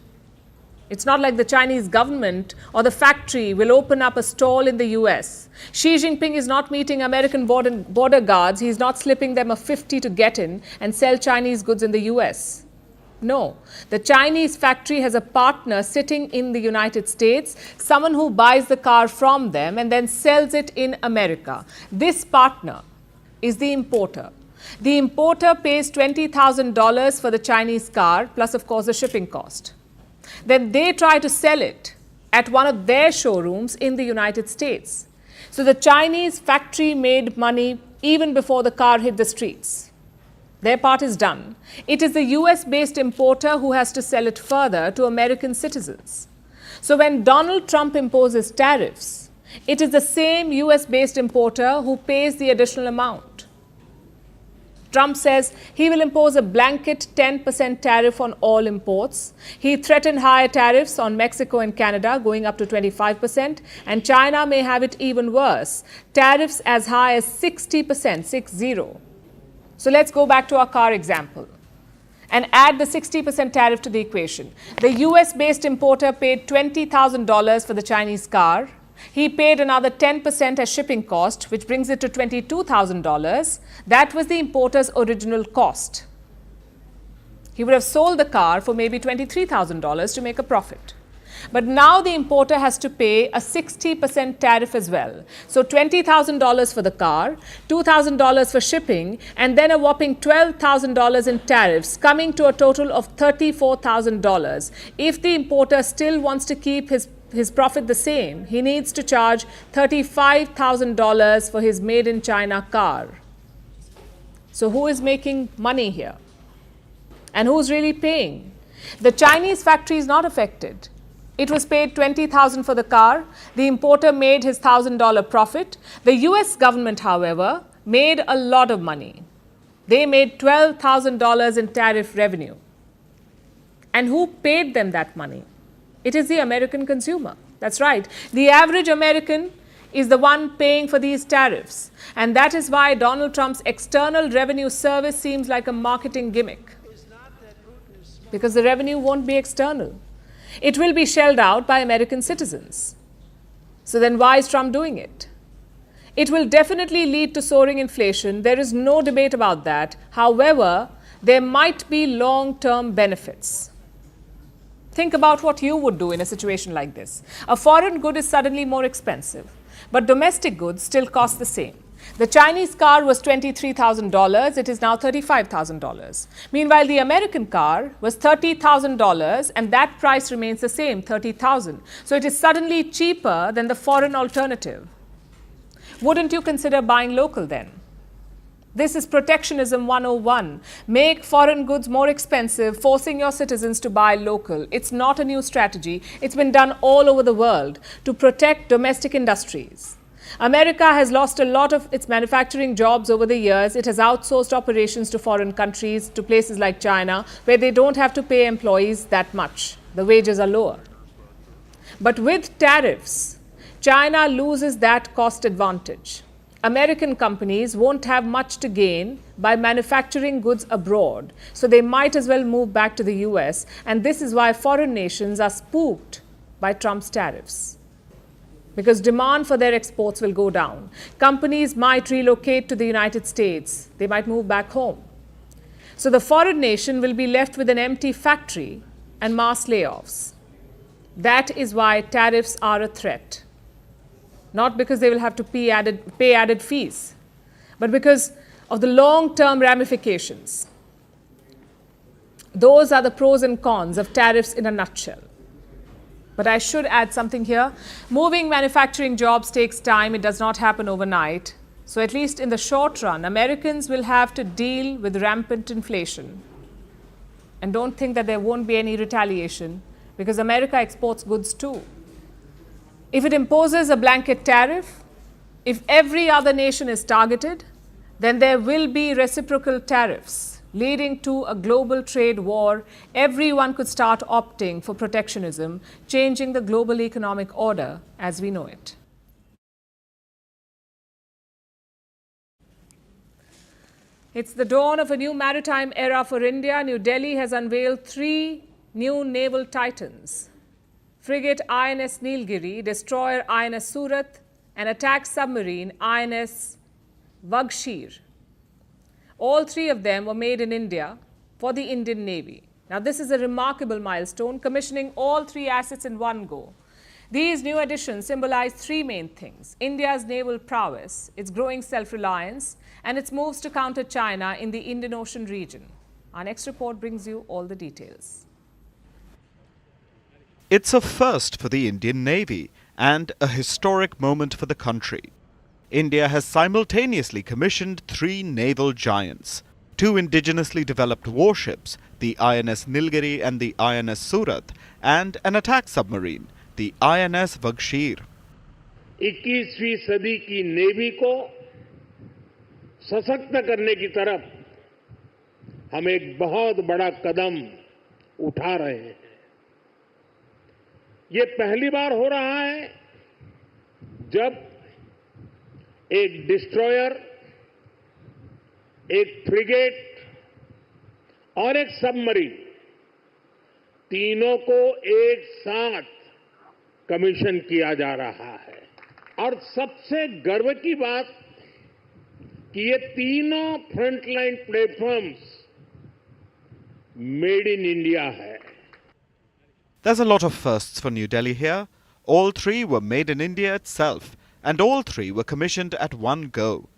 It's not like the Chinese government or the factory will open up a stall in the US. Xi Jinping is not meeting American border guards. He's not slipping them a 50 to get in and sell Chinese goods in the US. No, the Chinese factory has a partner sitting in the United States, someone who buys the car from them and then sells it in America. This partner is the importer. The importer pays $20,000 for the Chinese car, plus of course the shipping cost. Then they try to sell it at one of their showrooms in the United States. So the Chinese factory made money even before the car hit the streets. Their part is done. It is the US-based importer who has to sell it further to American citizens. So when Donald Trump imposes tariffs, it is the same US-based importer who pays the additional amount. Trump says he will impose a blanket 10% tariff on all imports. He threatened higher tariffs on Mexico and Canada, going up to 25%, and China may have it even worse, tariffs as high as 60%, 60. So let's go back to our car example and add the 60% tariff to the equation. The US-based importer paid $20,000 for the Chinese car. He paid another 10% as shipping cost, which brings it to $22,000. That was the importer's original cost. He would have sold the car for maybe $23,000 to make a profit. But now the importer has to pay a 60% tariff as well. So $20,000 for the car, $2,000 for shipping, and then a whopping $12,000 in tariffs, coming to a total of $34,000. If the importer still wants to keep his profit the same, he needs to charge $35,000 for his made-in-China car. So who is making money here? And who's really paying? The Chinese factory is not affected. It was paid $20,000 for the car. The importer made his $1,000 profit. The US government, however, made a lot of money. They made $12,000 in tariff revenue. And who paid them that money? It is the American consumer. That's right. The average American is the one paying for these tariffs. And that is why Donald Trump's External Revenue Service seems like a marketing gimmick. Because the revenue won't be external. It will be shelled out by American citizens. So then why is Trump doing it? It will definitely lead to soaring inflation. There is no debate about that. However, there might be long-term benefits. Think about what you would do in a situation like this. A foreign good is suddenly more expensive, but domestic goods still cost the same. The Chinese car was $23,000. It is now $35,000. Meanwhile, the American car was $30,000 and that price remains the same, $30,000. So it is suddenly cheaper than the foreign alternative. Wouldn't you consider buying local then? This is protectionism 101. Make foreign goods more expensive, forcing your citizens to buy local. It's not a new strategy. It's been done all over the world to protect domestic industries. America has lost a lot of its manufacturing jobs over the years. It has outsourced operations to foreign countries, to places like China, where they don't have to pay employees that much. The wages are lower. But with tariffs, China loses that cost advantage. American companies won't have much to gain by manufacturing goods abroad, so they might as well move back to the US, and this is why foreign nations are spooked by Trump's tariffs. Because demand for their exports will go down. Companies might relocate to the United States. They might move back home. So the foreign nation will be left with an empty factory and mass layoffs. That is why tariffs are a threat. Not because they will have to pay added fees, but because of the long-term ramifications. Those are the pros and cons of tariffs in a nutshell. But I should add something here. Moving manufacturing jobs takes time. It does not happen overnight. So at least in the short run, Americans will have to deal with rampant inflation. And don't think that there won't be any retaliation, because America exports goods too. If it imposes a blanket tariff, if every other nation is targeted, then there will be reciprocal tariffs, leading to a global trade war. Everyone could start opting for protectionism, changing the global economic order as we know it. It's the dawn of a new maritime era for India. New Delhi has unveiled 3 new naval titans: frigate INS Nilgiri, destroyer INS Surat, and attack submarine INS Vaghshir. All 3 of them were made in India for the Indian Navy. Now, this is a remarkable milestone, commissioning all 3 assets in one go. These new additions symbolize 3 main things: India's naval prowess, its growing self-reliance, and its moves to counter China in the Indian Ocean region. Our next report brings you all the details. It's a first for the Indian Navy and a historic moment for the country. India has simultaneously commissioned 3 naval giants, 2 indigenously developed warships, the INS Nilgiri and the INS Surat, and an attack submarine, the INS Vaghshir. 21वीं सदी की navy को सशक्त करने की तरफ हम एक बहुत बड़ा कदम उठा रहे हैं। ये पहली बार हो रहा है जब एक डिस्ट्रॉयर, एक फ्रिगेट और एक सबमरीन, तीनों को एक साथ कमीशन किया जा रहा है। और सबसे गर्व की बात कि ये तीनों frontline platforms made in India है। There's a lot of firsts for New Delhi here. All 3 were made in India itself, and all 3 were commissioned at one go.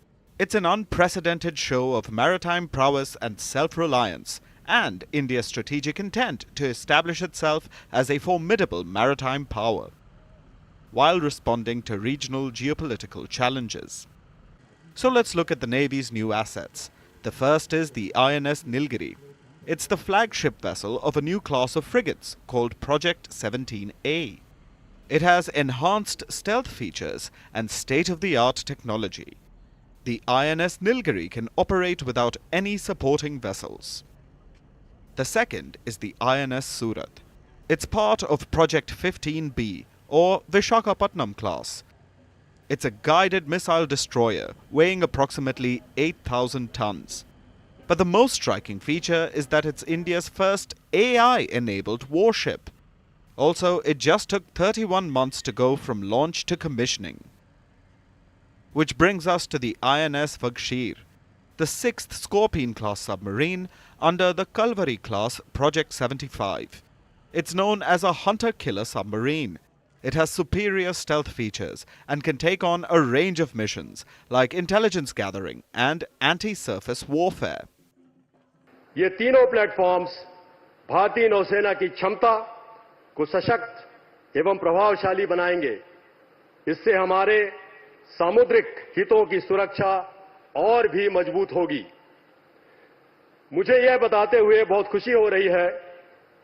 It's an unprecedented show of maritime prowess and self-reliance, and India's strategic intent to establish itself as a formidable maritime power, while responding to regional geopolitical challenges. So let's look at the Navy's new assets. The first is the INS Nilgiri. It's the flagship vessel of a new class of frigates called Project 17A. It has enhanced stealth features and state-of-the-art technology. The INS Nilgiri can operate without any supporting vessels. The second is the INS Surat. It's part of Project 15B, or Vishakhapatnam class. It's a guided missile destroyer weighing approximately 8,000 tons. But the most striking feature is that it's India's first AI-enabled warship. Also, it just took 31 months to go from launch to commissioning. Which brings us to the INS Vagshir, the 6th Scorpion-class submarine under the Kalvari-class Project 75. It's known as a hunter-killer submarine. It has superior stealth features and can take on a range of missions like intelligence gathering and anti-surface warfare. ये तीनों platforms भारतीय नौसेना की क्षमता को सशक्त एवं प्रभावशाली बनाएंगे। इससे हमारे सामुद्रिक हितों की सुरक्षा और भी मजबूत होगी। मुझे यह बताते हुए बहुत खुशी हो रही है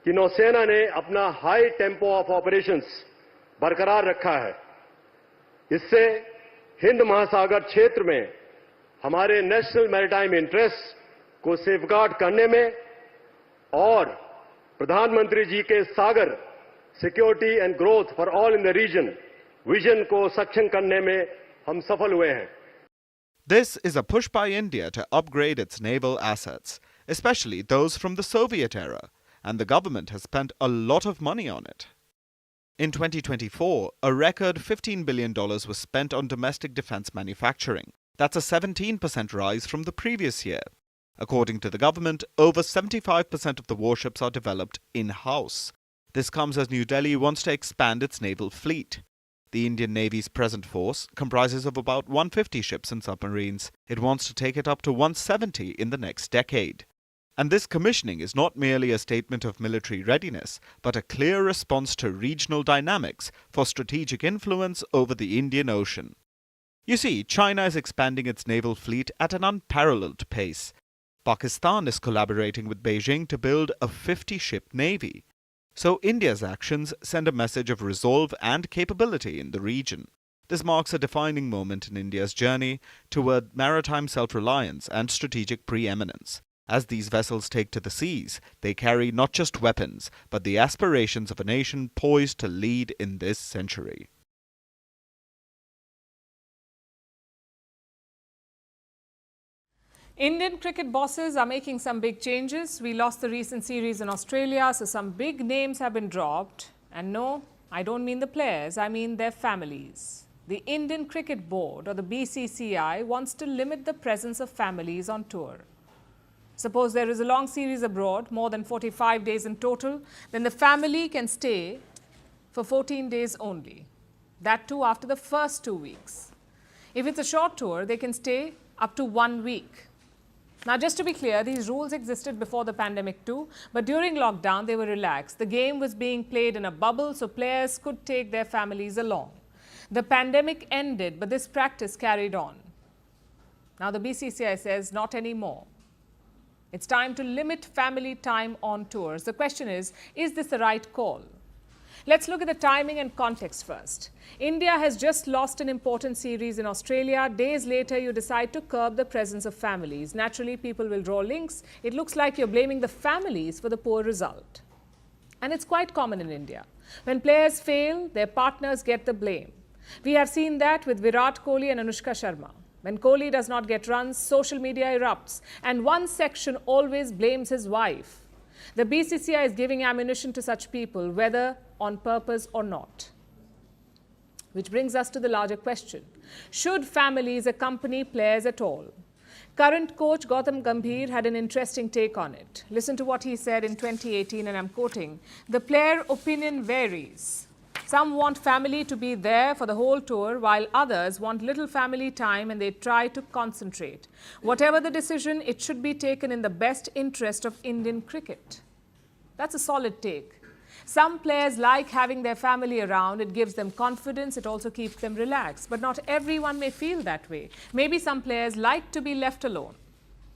कि नौसेना ने अपना हाई टेम्पो ऑफ ऑपरेशंस बरकरार रखा है। इससे हिंद महासागर क्षेत्र में हमारे नेशनल मैरिटाइम इंटरेस्ट को सेफगार्ड करने में और प्रधानमंत्री जी के Sagar security and growth for all in the region vision को सक्षम करने में हम सफल हुए हैं। This is a push by India to upgrade its naval assets, especially those from the Soviet era, and the government has spent a lot of money on it. In 2024, a record $15 billion was spent on domestic defense manufacturing. That's a 17% rise from the previous year. According to the government, over 75% of the warships are developed in-house. This comes as New Delhi wants to expand its naval fleet. The Indian Navy's present force comprises of about 150 ships and submarines. It wants to take it up to 170 in the next decade. And this commissioning is not merely a statement of military readiness, but a clear response to regional dynamics for strategic influence over the Indian Ocean. You see, China is expanding its naval fleet at an unparalleled pace. Pakistan is collaborating with Beijing to build a 50-ship navy. So India's actions send a message of resolve and capability in the region. This marks a defining moment in India's journey toward maritime self-reliance and strategic preeminence. As these vessels take to the seas, they carry not just weapons, but the aspirations of a nation poised to lead in this century. Indian cricket bosses are making some big changes. We lost the recent series in Australia, so some big names have been dropped. And no, I don't mean the players, I mean their families. The Indian Cricket Board, or the BCCI, wants to limit the presence of families on tour. Suppose there is a long series abroad, more than 45 days in total, then the family can stay for 14 days only. That too after the first 2 weeks. If it's a short tour, they can stay up to 1 week. Now, just to be clear, these rules existed before the pandemic too, but during lockdown, they were relaxed. The game was being played in a bubble, so players could take their families along. The pandemic ended, but this practice carried on. Now, the BCCI says not anymore. It's time to limit family time on tours. The question is this the right call? Let's look at the timing and context first. India has just lost an important series in Australia. Days later, you decide to curb the presence of families. Naturally, people will draw links. It looks like you're blaming the families for the poor result. And it's quite common in India. When players fail, their partners get the blame. We have seen that with Virat Kohli and Anushka Sharma. When Kohli does not get runs, social media erupts, and one section always blames his wife. The BCCI is giving ammunition to such people, whether on purpose or not. Which brings us to the larger question. Should families accompany players at all? Current coach Gautam Gambhir had an interesting take on it. Listen to what he said in 2018, and I'm quoting, "The player opinion varies. Some want family to be there for the whole tour, while others want little family time and they try to concentrate. Whatever the decision, it should be taken in the best interest of Indian cricket." That's a solid take. Some players like having their family around. It gives them confidence. It also keeps them relaxed. But not everyone may feel that way. Maybe some players like to be left alone.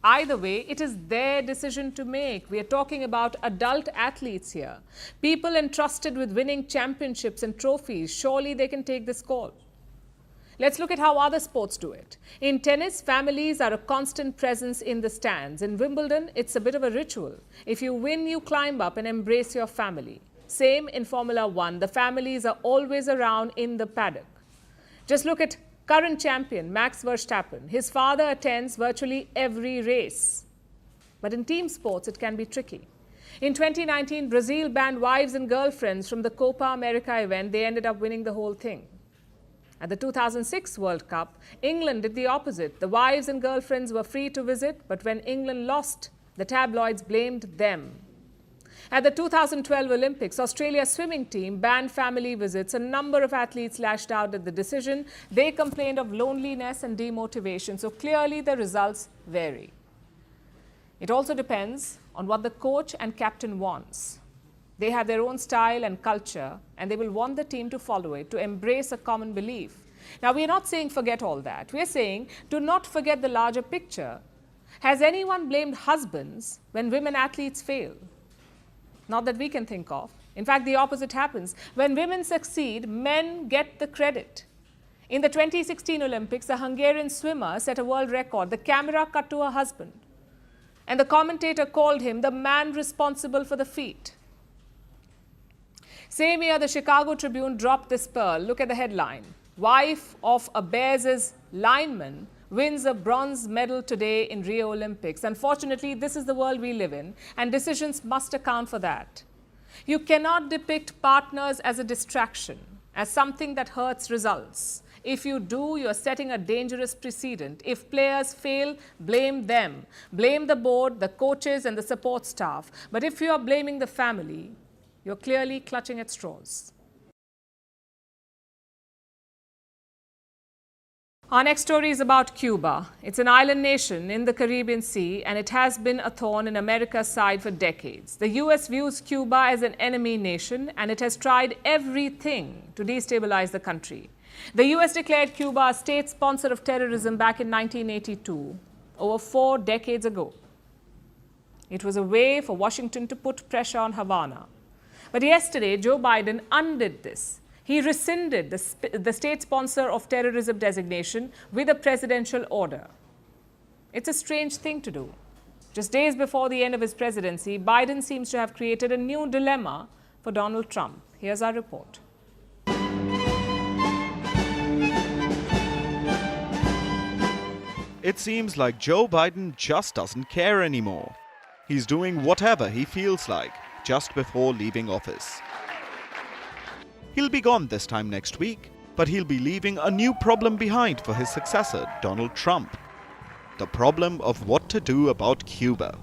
Either way, it is their decision to make. We are talking about adult athletes here. People entrusted with winning championships and trophies. Surely they can take this call. Let's look at how other sports do it. In tennis, families are a constant presence in the stands. In Wimbledon, it's a bit of a ritual. If you win, you climb up and embrace your family. Same in Formula One. The families are always around in the paddock. Just look at current champion Max Verstappen. His father attends virtually every race. But in team sports, it can be tricky. In 2019, Brazil banned wives and girlfriends from the Copa America event. They ended up winning the whole thing. At the 2006 World Cup, England did the opposite. The wives and girlfriends were free to visit, but when England lost, the tabloids blamed them. At the 2012 Olympics, Australia's swimming team banned family visits. A number of athletes lashed out at the decision. They complained of loneliness and demotivation. So clearly the results vary. It also depends on what the coach and captain wants. They have their own style and culture, and they will want the team to follow it, to embrace a common belief. Now, we are not saying forget all that. We are saying do not forget the larger picture. Has anyone blamed husbands when women athletes fail? Not that we can think of. In fact, the opposite happens. When women succeed, men get the credit. In the 2016 Olympics, a Hungarian swimmer set a world record. The camera cut to her husband, and the commentator called him the man responsible for the feat. Same year, the Chicago Tribune dropped this pearl. Look at the headline. Wife of a Bears' lineman wins a bronze medal today in Rio Olympics. Unfortunately, this is the world we live in, and decisions must account for that. You cannot depict partners as a distraction, as something that hurts results. If you do, you're setting a dangerous precedent. If players fail, blame them. Blame the board, the coaches, and the support staff. But if you are blaming the family, you're clearly clutching at straws. Our next story is about Cuba. It's an island nation in the Caribbean Sea, and it has been a thorn in America's side for decades. The US views Cuba as an enemy nation, and it has tried everything to destabilize the country. The US declared Cuba a state sponsor of terrorism back in 1982, over 4 decades ago. It was a way for Washington to put pressure on Havana. But yesterday, Joe Biden undid this. He rescinded the state sponsor of terrorism designation with a presidential order. It's a strange thing to do. Just days before the end of his presidency, Biden seems to have created a new dilemma for Donald Trump. Here's our report. It seems like Joe Biden just doesn't care anymore. He's doing whatever he feels like just before leaving office. He'll be gone this time next week, but he'll be leaving a new problem behind for his successor, Donald Trump. The problem of what to do about Cuba.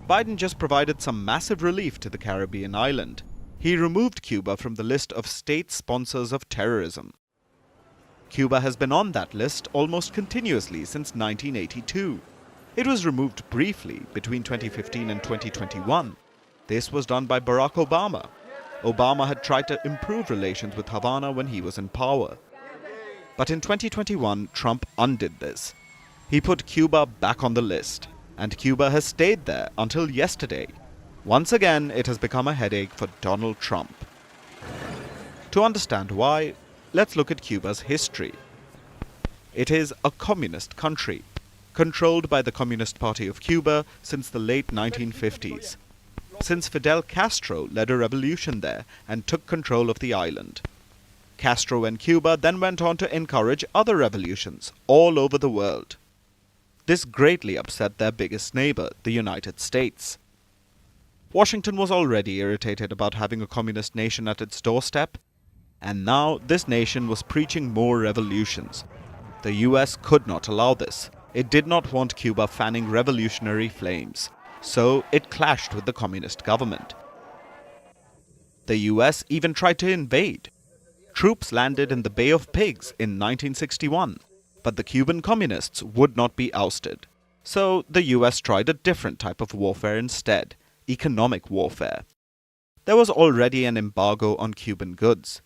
Biden just provided some massive relief to the Caribbean island. He removed Cuba from the list of state sponsors of terrorism. Cuba has been on that list almost continuously since 1982. It was removed briefly between 2015 and 2021. This was done by Barack Obama. Obama had tried to improve relations with Havana when he was in power. But in 2021, Trump undid this. He put Cuba back on the list, and Cuba has stayed there until yesterday. Once again, it has become a headache for Donald Trump. To understand why, let's look at Cuba's history. It is a communist country, controlled by the Communist Party of Cuba since the late 1950s. Since Fidel Castro led a revolution there and took control of the island. Castro and Cuba then went on to encourage other revolutions all over the world. This greatly upset their biggest neighbor, the United States. Washington was already irritated about having a communist nation at its doorstep, and now this nation was preaching more revolutions. The US could not allow this. It did not want Cuba fanning revolutionary flames. So it clashed with the communist government. The US even tried to invade. Troops landed in the Bay of Pigs in 1961, but the Cuban communists would not be ousted. So the US tried a different type of warfare instead, economic warfare. There was already an embargo on Cuban goods.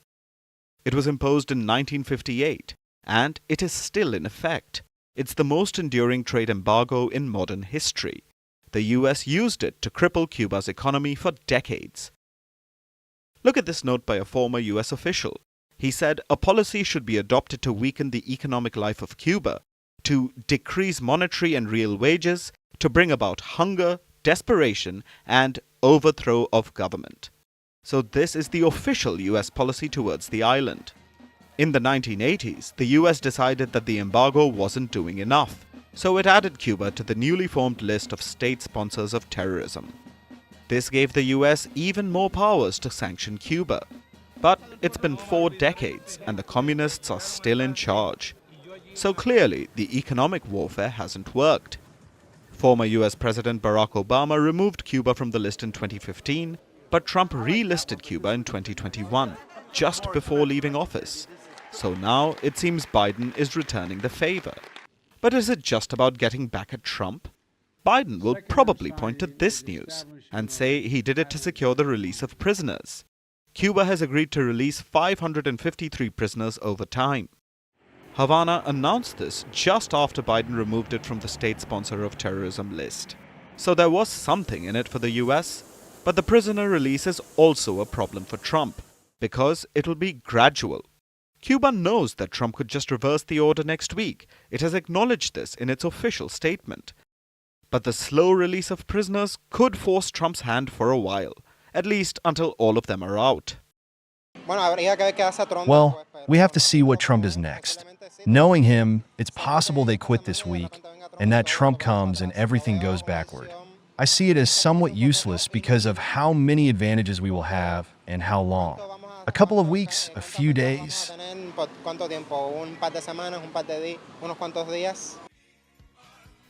It was imposed in 1958, and it is still in effect. It's the most enduring trade embargo in modern history. The US used it to cripple Cuba's economy for decades. Look at this note by a former US official. He said a policy should be adopted to weaken the economic life of Cuba, to decrease monetary and real wages, to bring about hunger, desperation, and overthrow of government. So this is the official US policy towards the island. In the 1980s, the US decided that the embargo wasn't doing enough. So it added Cuba to the newly formed list of state sponsors of terrorism. This gave the US even more powers to sanction Cuba. But it's been 4 decades and the communists are still in charge. So clearly, the economic warfare hasn't worked. Former US President Barack Obama removed Cuba from the list in 2015, but Trump relisted Cuba in 2021, just before leaving office. So now it seems Biden is returning the favor. But is it just about getting back at Trump? Biden will probably point to this news and say he did it to secure the release of prisoners. Cuba has agreed to release 553 prisoners over time. Havana announced this just after Biden removed it from the state sponsor of terrorism list. So there was something in it for the US, but the prisoner release is also a problem for Trump, because it'll be gradual. Cuba knows that Trump could just reverse the order next week. It has acknowledged this in its official statement. But the slow release of prisoners could force Trump's hand for a while, at least until all of them are out. Well, we have to see what Trump does next. Knowing him, it's possible they quit this week, and that Trump comes and everything goes backward. I see it as somewhat useless because of how many advantages we will have and how long. A couple of weeks, a few days.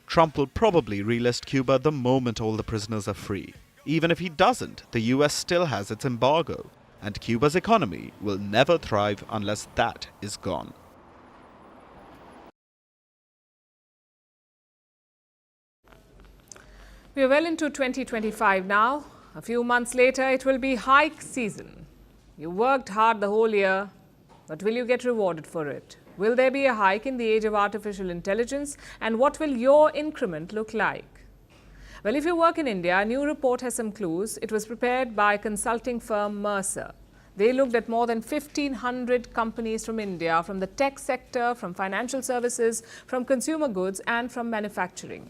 Trump will probably relist Cuba the moment all the prisoners are free. Even if he doesn't, the US still has its embargo, and Cuba's economy will never thrive unless that is gone. We are well into 2025 now. A few months later, it will be hike season. You worked hard the whole year, but will you get rewarded for it? Will there be a hike in the age of artificial intelligence? And what will your increment look like? Well, if you work in India, a new report has some clues. It was prepared by consulting firm Mercer. They looked at more than 1,500 companies from India, from the tech sector, from financial services, from consumer goods, and from manufacturing.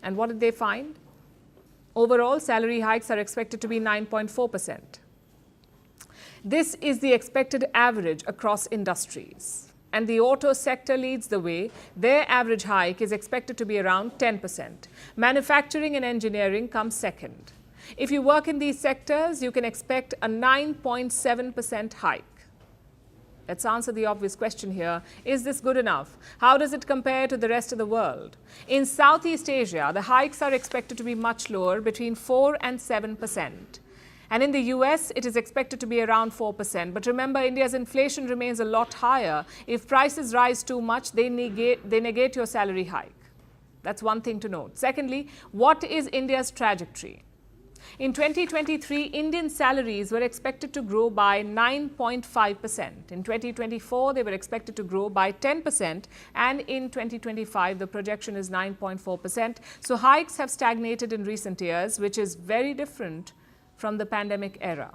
And what did they find? Overall, salary hikes are expected to be 9.4%. This is the expected average across industries. And the auto sector leads the way. Their average hike is expected to be around 10%. Manufacturing and engineering come second. If you work in these sectors, you can expect a 9.7% hike. Let's answer the obvious question here. Is this good enough? How does it compare to the rest of the world? In Southeast Asia, the hikes are expected to be much lower, between 4 and 7%. And in the US, it is expected to be around 4%. But remember, India's inflation remains a lot higher. If prices rise too much, they negate your salary hike. That's one thing to note. Secondly, what is India's trajectory? In 2023, Indian salaries were expected to grow by 9.5%. In 2024, they were expected to grow by 10%. And in 2025, the projection is 9.4%. So hikes have stagnated in recent years, which is very different from the pandemic era.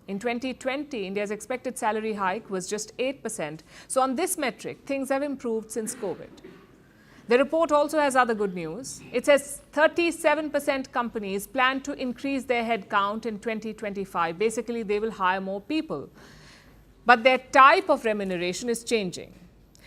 In 2020, India's expected salary hike was just 8%. So on this metric, things have improved since COVID. The report also has other good news. It says 37% companies plan to increase their headcount in 2025. Basically, they will hire more people. But their type of remuneration is changing.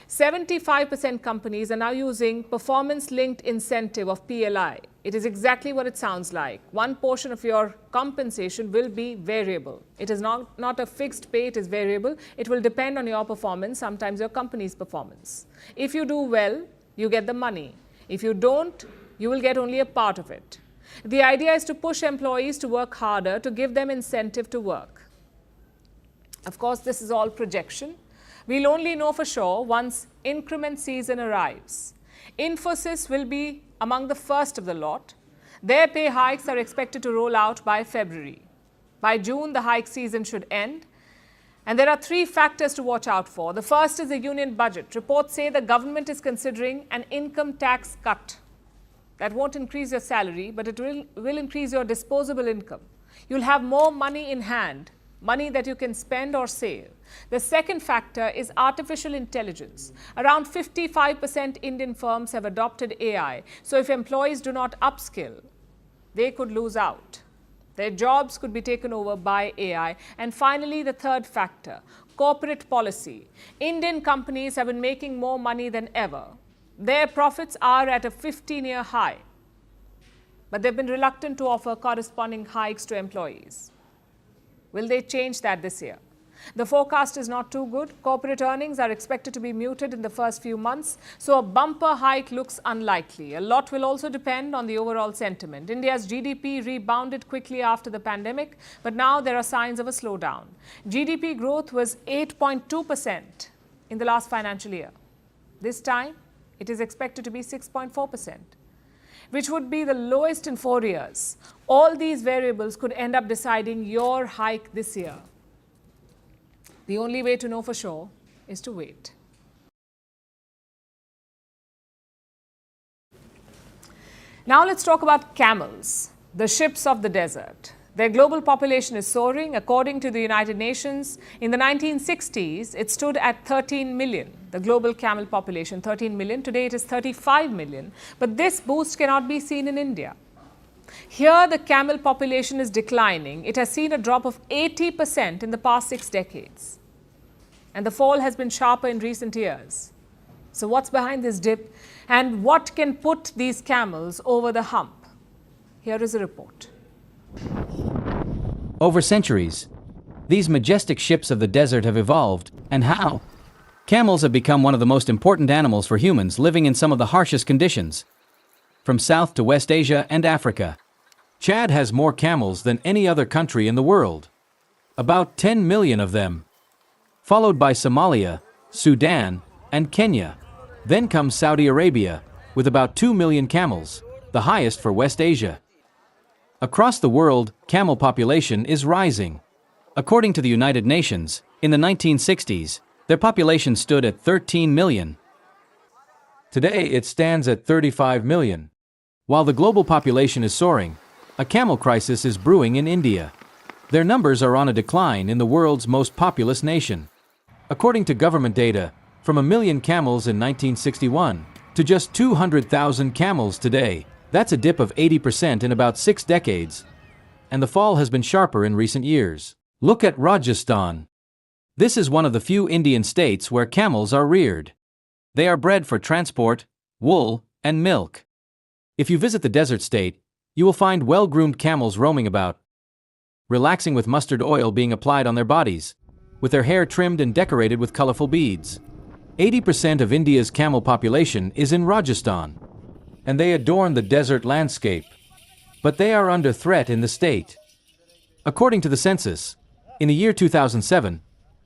75% companies are now using performance-linked incentive of PLI. It is exactly what it sounds like. One portion of your compensation will be variable. It is not a fixed pay, it is variable. It will depend on your performance, sometimes your company's performance. If you do well, you get the money. If you don't, you will get only a part of it. The idea is to push employees to work harder, to give them incentive to work. Of course, this is all projection. We'll only know for sure once increment season arrives. Infosys will be among the first of the lot. Their pay hikes are expected to roll out by February. By June, the hike season should end. And there are 3 factors to watch out for. The first is the union budget. Reports say the government is considering an income tax cut. That won't increase your salary, but it will increase your disposable income. You'll have more money in hand, money that you can spend or save. The second factor is artificial intelligence. Around 55% Indian firms have adopted AI. So if employees do not upskill, they could lose out. Their jobs could be taken over by AI. And finally, the third factor, corporate policy. Indian companies have been making more money than ever. Their profits are at a 15-year high. But they've been reluctant to offer corresponding hikes to employees. Will they change that this year? The forecast is not too good. Corporate earnings are expected to be muted in the first few months, so a bumper hike looks unlikely. A lot will also depend on the overall sentiment. India's GDP rebounded quickly after the pandemic, but now there are signs of a slowdown. GDP growth was 8.2% in the last financial year. This time, it is expected to be 6.4%, which would be the lowest in 4 years. All these variables could end up deciding your hike this year. The only way to know for sure is to wait. Now let's talk about camels, the ships of the desert. Their global population is soaring. According to the United Nations, in the 1960s, it stood at 13 million. The global camel population, 13 million. Today it is 35 million. But this boost cannot be seen in India. Here, the camel population is declining. It has seen a drop of 80% in the past 6 decades. And the fall has been sharper in recent years. So what's behind this dip? And what can put these camels over the hump? Here is a report. Over centuries, these majestic ships of the desert have evolved. And how? Camels have become one of the most important animals for humans living in some of the harshest conditions. From South to West Asia and Africa, Chad has more camels than any other country in the world. About 10 million of them. Followed by Somalia, Sudan, and Kenya. Then comes Saudi Arabia, with about 2 million camels, the highest for West Asia. Across the world, camel population is rising. According to the United Nations, in the 1960s, their population stood at 13 million. Today, it stands at 35 million. While the global population is soaring, a camel crisis is brewing in India. Their numbers are on a decline in the world's most populous nation. According to government data, from 1 million camels in 1961 to just 200,000 camels today, that's a dip of 80% in about 6 decades. And the fall has been sharper in recent years. Look at Rajasthan. This is one of the few Indian states where camels are reared. They are bred for transport, wool, and milk. If you visit the desert state, you will find well-groomed camels roaming about, relaxing with mustard oil being applied on their bodies, with their hair trimmed and decorated with colorful beads. 80% of India's camel population is in Rajasthan, and they adorn the desert landscape. But they are under threat in the state. According to the census, in the year 2007,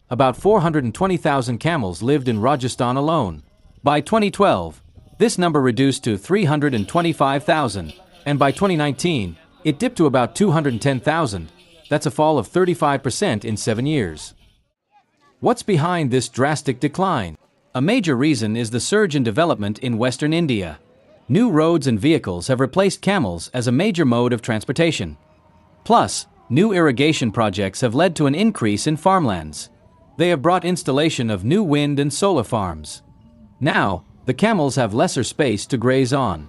about 420,000 camels lived in Rajasthan alone. By 2012, this number reduced to 325,000, and by 2019, it dipped to about 210,000. That's a fall of 35% in 7 years. What's behind this drastic decline? A major reason is the surge in development in Western India. New roads and vehicles have replaced camels as a major mode of transportation. Plus, new irrigation projects have led to an increase in farmlands. They have brought installation of new wind and solar farms. Now, the camels have lesser space to graze on.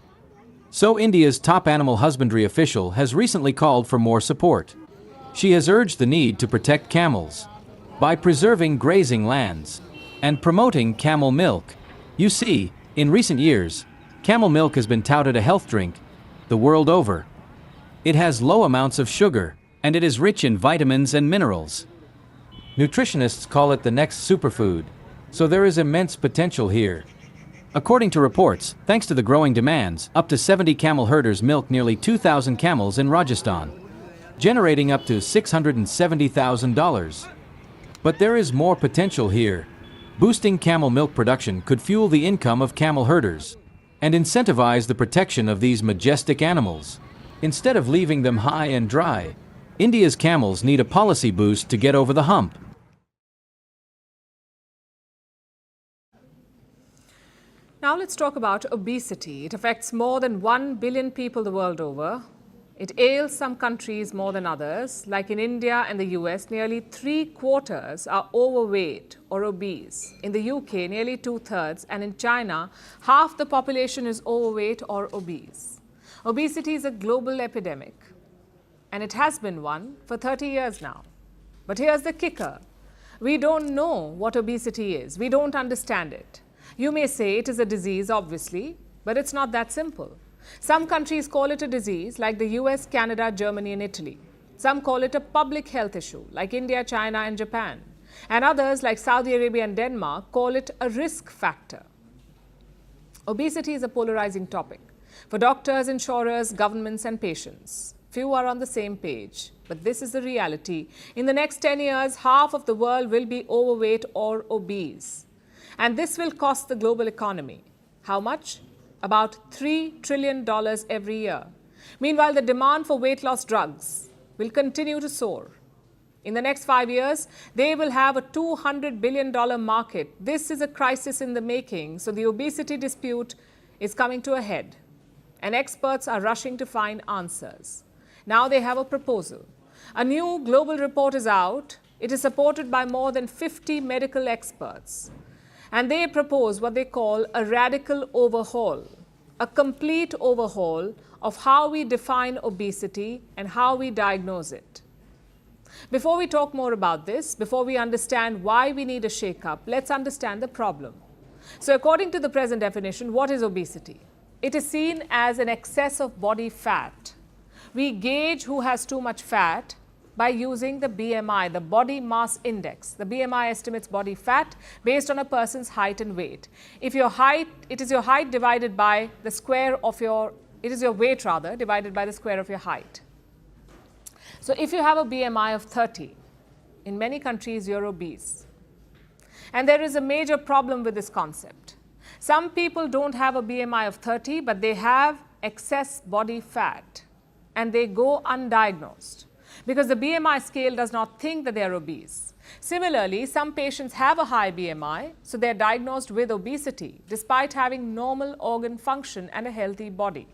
So India's top animal husbandry official has recently called for more support. She has urged the need to protect camels by preserving grazing lands and promoting camel milk. You see, in recent years, camel milk has been touted a health drink the world over. It has low amounts of sugar, and it is rich in vitamins and minerals. Nutritionists call it the next superfood, so there is immense potential here. According to reports, thanks to the growing demands, up to 70 camel herders milk nearly 2,000 camels in Rajasthan, generating up to $670,000. But there is more potential here. Boosting camel milk production could fuel the income of camel herders and incentivize the protection of these majestic animals. Instead of leaving them high and dry, India's camels need a policy boost to get over the hump. Now let's talk about obesity. It affects more than 1 billion people the world over. It ails some countries more than others. Like in India and the US, nearly 3/4 are overweight or obese. In the UK, nearly 2/3, and in China, half the population is overweight or obese. Obesity is a global epidemic, and it has been one for 30 years now. But here's the kicker. We don't know what obesity is. We don't understand it. You may say it is a disease, obviously, but it's not that simple. Some countries call it a disease, like the US, Canada, Germany, and Italy. Some call it a public health issue, like India, China, and Japan. And others, like Saudi Arabia and Denmark, call it a risk factor. Obesity is a polarizing topic for doctors, insurers, governments, and patients. Few are on the same page, but this is the reality. In the next 10 years, half of the world will be overweight or obese. And this will cost the global economy. How much? About $3 trillion every year. Meanwhile, the demand for weight loss drugs will continue to soar. In the next 5 years, they will have a $200 billion market. This is a crisis in the making, so the obesity dispute is coming to a head. And experts are rushing to find answers. Now they have a proposal. A new global report is out. It is supported by more than 50 medical experts. And they propose what they call a radical overhaul, a complete overhaul of how we define obesity and how we diagnose it. Before we talk more about this, before we understand why we need a shake-up, let's understand the problem. So according to the present definition, what is obesity? It is seen as an excess of body fat. We gauge who has too much fat by using the BMI, the body mass index. The BMI estimates body fat based on a person's height and weight. If your height, it is your height divided by the square of your, it is your weight rather, divided by the square of your height. So if you have a BMI of 30, in many countries you're obese. And there is a major problem with this concept. Some people don't have a BMI of 30, but they have excess body fat. And they go undiagnosed because the BMI scale does not think that they are obese. Similarly, some patients have a high BMI, so they're diagnosed with obesity despite having normal organ function and a healthy body.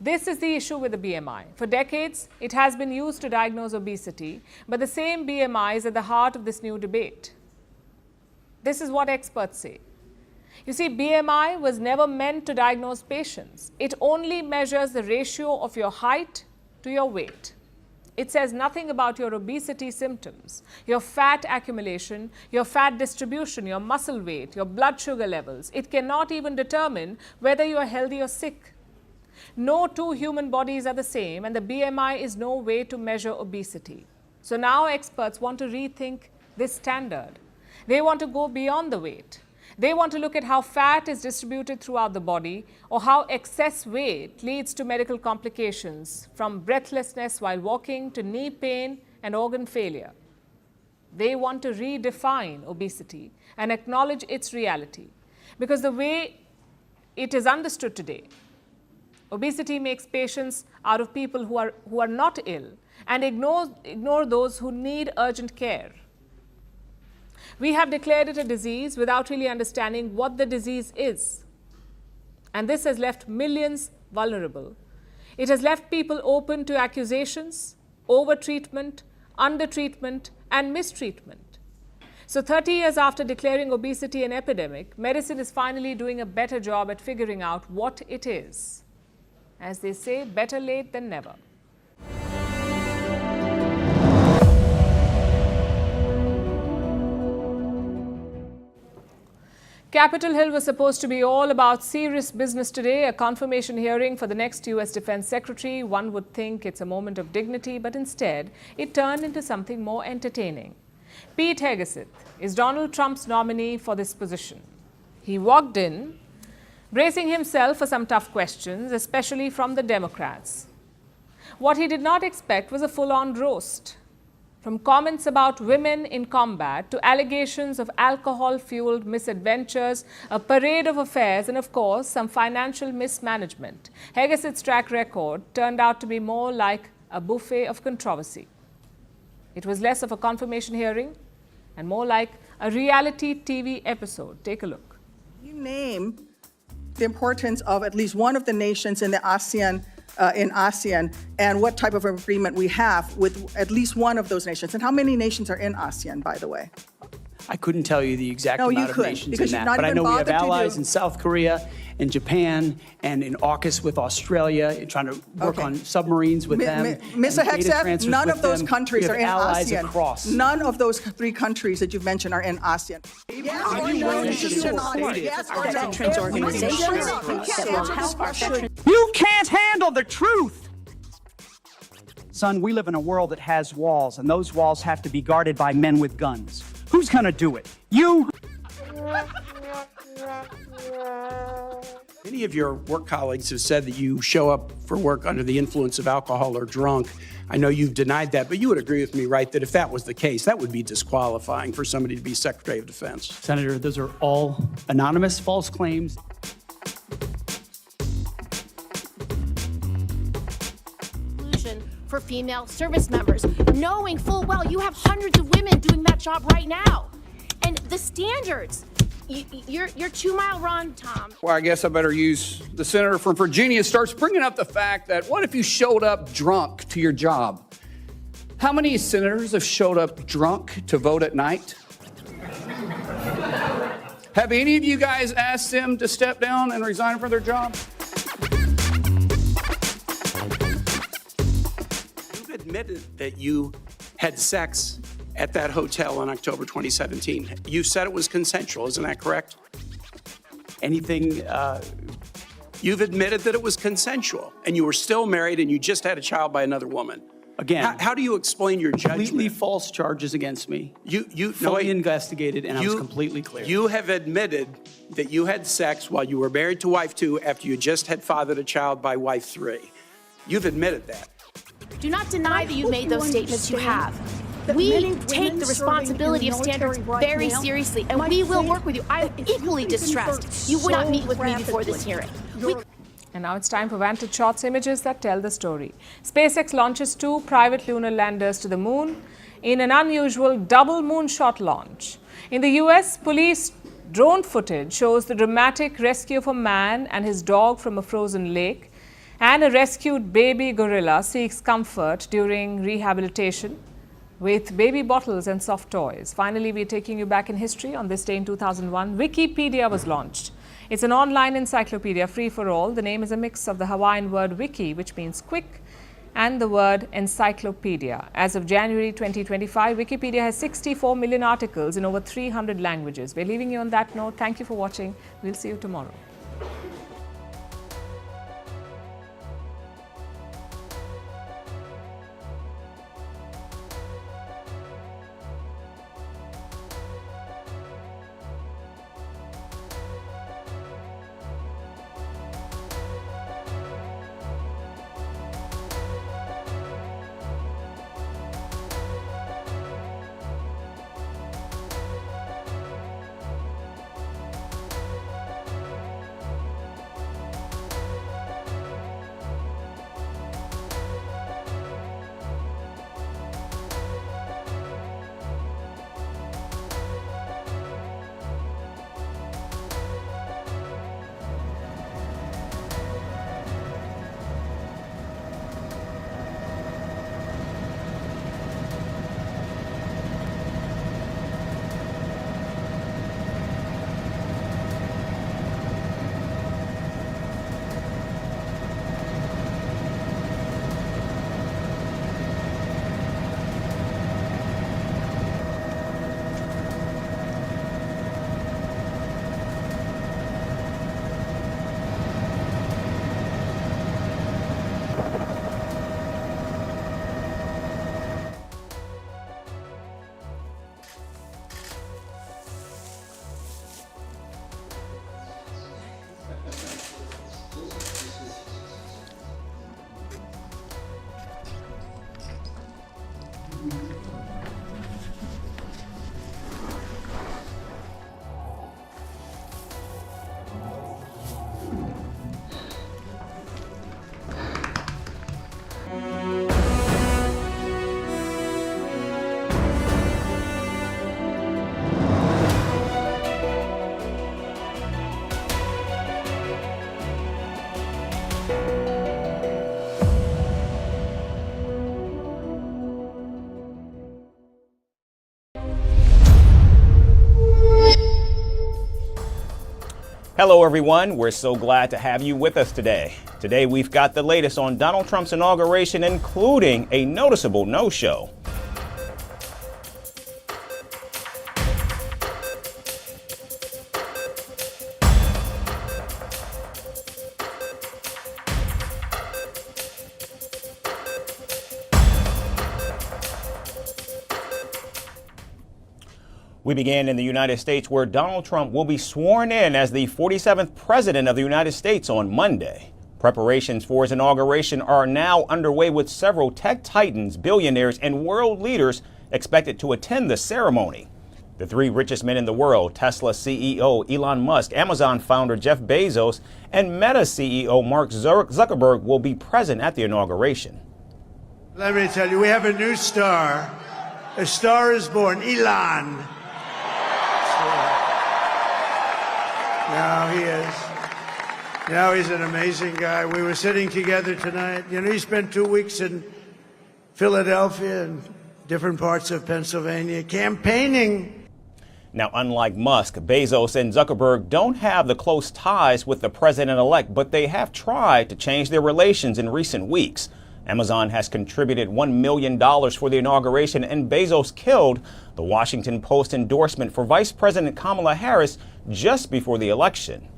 This is the issue with the BMI. For decades, it has been used to diagnose obesity, but the same BMI is at the heart of this new debate. This is what experts say. You see, BMI was never meant to diagnose patients. It only measures the ratio of your height to your weight. It says nothing about your obesity symptoms, your fat accumulation, your fat distribution, your muscle weight, your blood sugar levels. It cannot even determine whether you are healthy or sick. No two human bodies are the same, and the BMI is no way to measure obesity. So now experts want to rethink this standard. They want to go beyond the weight. They want to look at how fat is distributed throughout the body or how excess weight leads to medical complications, from breathlessness while walking to knee pain and organ failure. They want to redefine obesity and acknowledge its reality, because the way it is understood today, obesity makes patients out of people who are not ill and ignore those who need urgent care. We have declared it a disease without really understanding what the disease is. And this has left millions vulnerable. It has left people open to accusations, overtreatment, undertreatment, and mistreatment. So 30 years after declaring obesity an epidemic, medicine is finally doing a better job at figuring out what it is. As they say, better late than never. Capitol Hill was supposed to be all about serious business today, a confirmation hearing for the next U.S. Defense Secretary. One would think it's a moment of dignity, but instead, it turned into something more entertaining. Pete Hegseth is Donald Trump's nominee for this position. He walked in, bracing himself for some tough questions, especially from the Democrats. What he did not expect was a full-on roast. From comments about women in combat to allegations of alcohol-fueled misadventures, a parade of affairs, and of course, some financial mismanagement. Hegseth's track record turned out to be more like a buffet of controversy. It was less of a confirmation hearing and more like a reality TV episode. Take a look. You name the importance of at least one of the nations in the ASEAN and what type of agreement we have with at least one of those nations. And how many nations are in ASEAN, by the way? I couldn't tell you the exact amount of nations in that, but I know we have allies in South Korea and Japan and in AUKUS with Australia, trying to work on submarines with them. Mr. Hegseth, none of those countries are in ASEAN. Across. None of those three countries that you've mentioned are in ASEAN. You can't handle the truth. Son, we live in a world that has walls, and those walls have to be guarded by men with guns. Who's gonna do it? You? Many of your work colleagues have said that you show up for work under the influence of alcohol or drunk. I know you've denied that, but you would agree with me, right, that if that was the case, that would be disqualifying for somebody to be Secretary of Defense. Senator, those are all anonymous false claims. For female service members, knowing full well you have hundreds of women doing that job right now. And the standards, your 2 mile run, Tom. Well, I guess I better use the senator from Virginia starts bringing up the fact that what if you showed up drunk to your job? How many senators have showed up drunk to vote at night? Have any of you guys asked them to step down and resign from their job? You've admitted that you had sex at that hotel in October 2017. You said it was consensual, isn't that correct? Anything, you've admitted that it was consensual, and you were still married and you just had a child by another woman. Again, how do you explain your judgment? Completely false charges against me. You fully investigated, and I was completely clear. You have admitted that you had sex while you were married to wife 2 after you just had fathered a child by wife 3. You've admitted that. Do not deny that you made those statements. You have. We take the responsibility of standards very seriously, and we will work with you. I'm equally distressed. You would not meet with me before this hearing. And now it's time for Vantage Shots, images that tell the story. SpaceX launches 2 private lunar landers to the moon in an unusual double moonshot launch. In the US, police drone footage shows the dramatic rescue of a man and his dog from a frozen lake, and a rescued baby gorilla seeks comfort during rehabilitation with baby bottles and soft toys. Finally, we're taking you back in history. On this day in 2001, Wikipedia was launched. It's an online encyclopedia, free for all. The name is a mix of the Hawaiian word wiki, which means quick, and the word encyclopedia. As of January 2025, Wikipedia has 64 million articles in over 300 languages. We're leaving you on that note. Thank you for watching. We'll see you tomorrow. Hello, everyone. We're so glad to have you with us today. Today, we've got the latest on Donald Trump's inauguration, including a noticeable no-show. We began in the United States, where Donald Trump will be sworn in as the 47th president of the United States on Monday. Preparations for his inauguration are now underway, with several tech titans, billionaires, and world leaders expected to attend the ceremony. The three richest men in the world, Tesla CEO Elon Musk, Amazon founder Jeff Bezos, and Meta CEO Mark Zuckerberg will be present at the inauguration. Let me tell you, we have a new star. A star is born, Elon. Now he is. Now he's an amazing guy. We were sitting together tonight. You know, he spent 2 weeks in Philadelphia and different parts of Pennsylvania campaigning. Now, unlike Musk, Bezos and Zuckerberg don't have the close ties with the president-elect, but they have tried to change their relations in recent weeks. Amazon has contributed $1 million for the inauguration, and Bezos killed the Washington Post endorsement for Vice President Kamala Harris just before the election.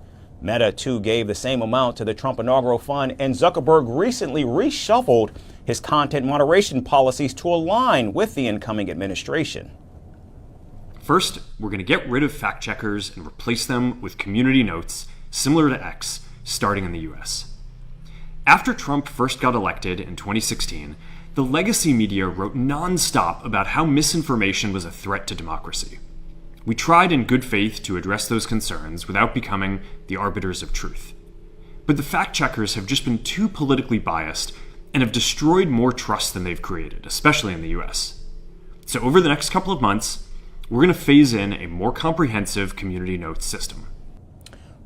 Meta, too, gave the same amount to the Trump inaugural fund, and Zuckerberg recently reshuffled his content moderation policies to align with the incoming administration. First, we're going to get rid of fact checkers and replace them with community notes similar to X, starting in the US. After Trump first got elected in 2016, the legacy media wrote nonstop about how misinformation was a threat to democracy. We tried in good faith to address those concerns without becoming the arbiters of truth. But the fact checkers have just been too politically biased and have destroyed more trust than they've created, especially in the US. So over the next couple of months, we're going to phase in a more comprehensive community notes system.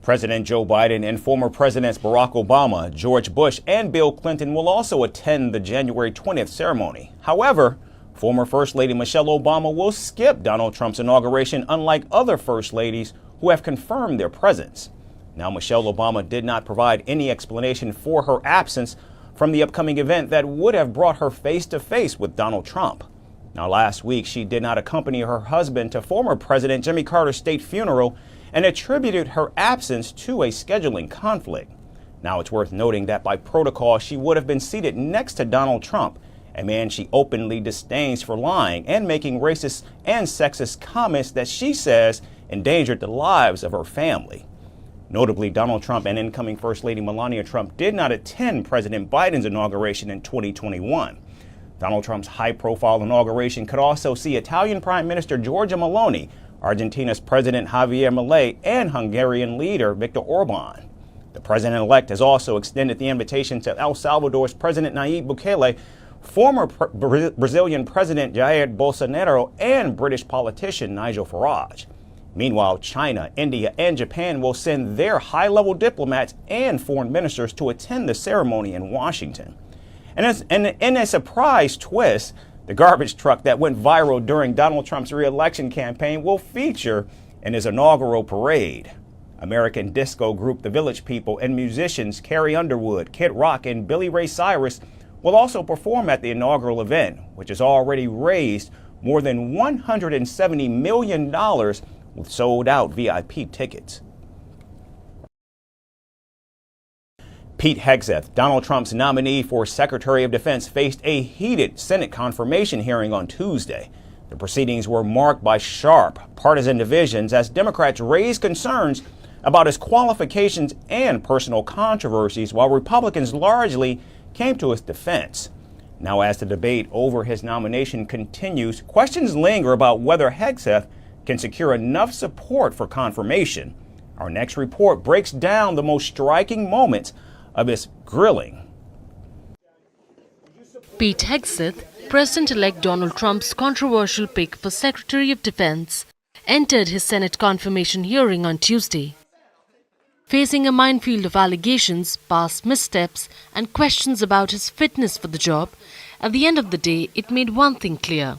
President Joe Biden and former Presidents Barack Obama, George Bush, and Bill Clinton will also attend the January 20th ceremony. However, former First Lady Michelle Obama will skip Donald Trump's inauguration, unlike other First Ladies who have confirmed their presence. Now, Michelle Obama did not provide any explanation for her absence from the upcoming event that would have brought her face-to-face with Donald Trump. Now, last week, she did not accompany her husband to former President Jimmy Carter's state funeral and attributed her absence to a scheduling conflict. Now, it's worth noting that by protocol, she would have been seated next to Donald Trump, a man she openly disdains for lying and making racist and sexist comments that she says endangered the lives of her family. Notably, Donald Trump and incoming First Lady Melania Trump did not attend President Biden's inauguration in 2021. Donald Trump's high-profile inauguration could also see Italian Prime Minister Giorgia Meloni, Argentina's President Javier Milei, and Hungarian leader Viktor Orban. The president-elect has also extended the invitation to El Salvador's President Nayib Bukele, former Brazilian President Jair Bolsonaro, and British politician Nigel Farage. Meanwhile, China, India, and Japan will send their high-level diplomats and foreign ministers to attend the ceremony in Washington. And in a surprise twist, the garbage truck that went viral during Donald Trump's re-election campaign will feature in his inaugural parade. American disco group The Village People and musicians Carrie Underwood, Kid Rock, and Billy Ray Cyrus will also perform at the inaugural event, which has already raised more than $170 million with sold-out VIP tickets. Pete Hegseth, Donald Trump's nominee for Secretary of Defense, faced a heated Senate confirmation hearing on Tuesday. The proceedings were marked by sharp partisan divisions as Democrats raised concerns about his qualifications and personal controversies, while Republicans largely came to his defense. Now, as the debate over his nomination continues, questions linger about whether Hegseth can secure enough support for confirmation. Our next report breaks down the most striking moments of his grilling. Pete Hegseth, President-elect Donald Trump's controversial pick for Secretary of Defense, entered his Senate confirmation hearing on Tuesday. Facing a minefield of allegations, past missteps, and questions about his fitness for the job, at the end of the day, it made one thing clear: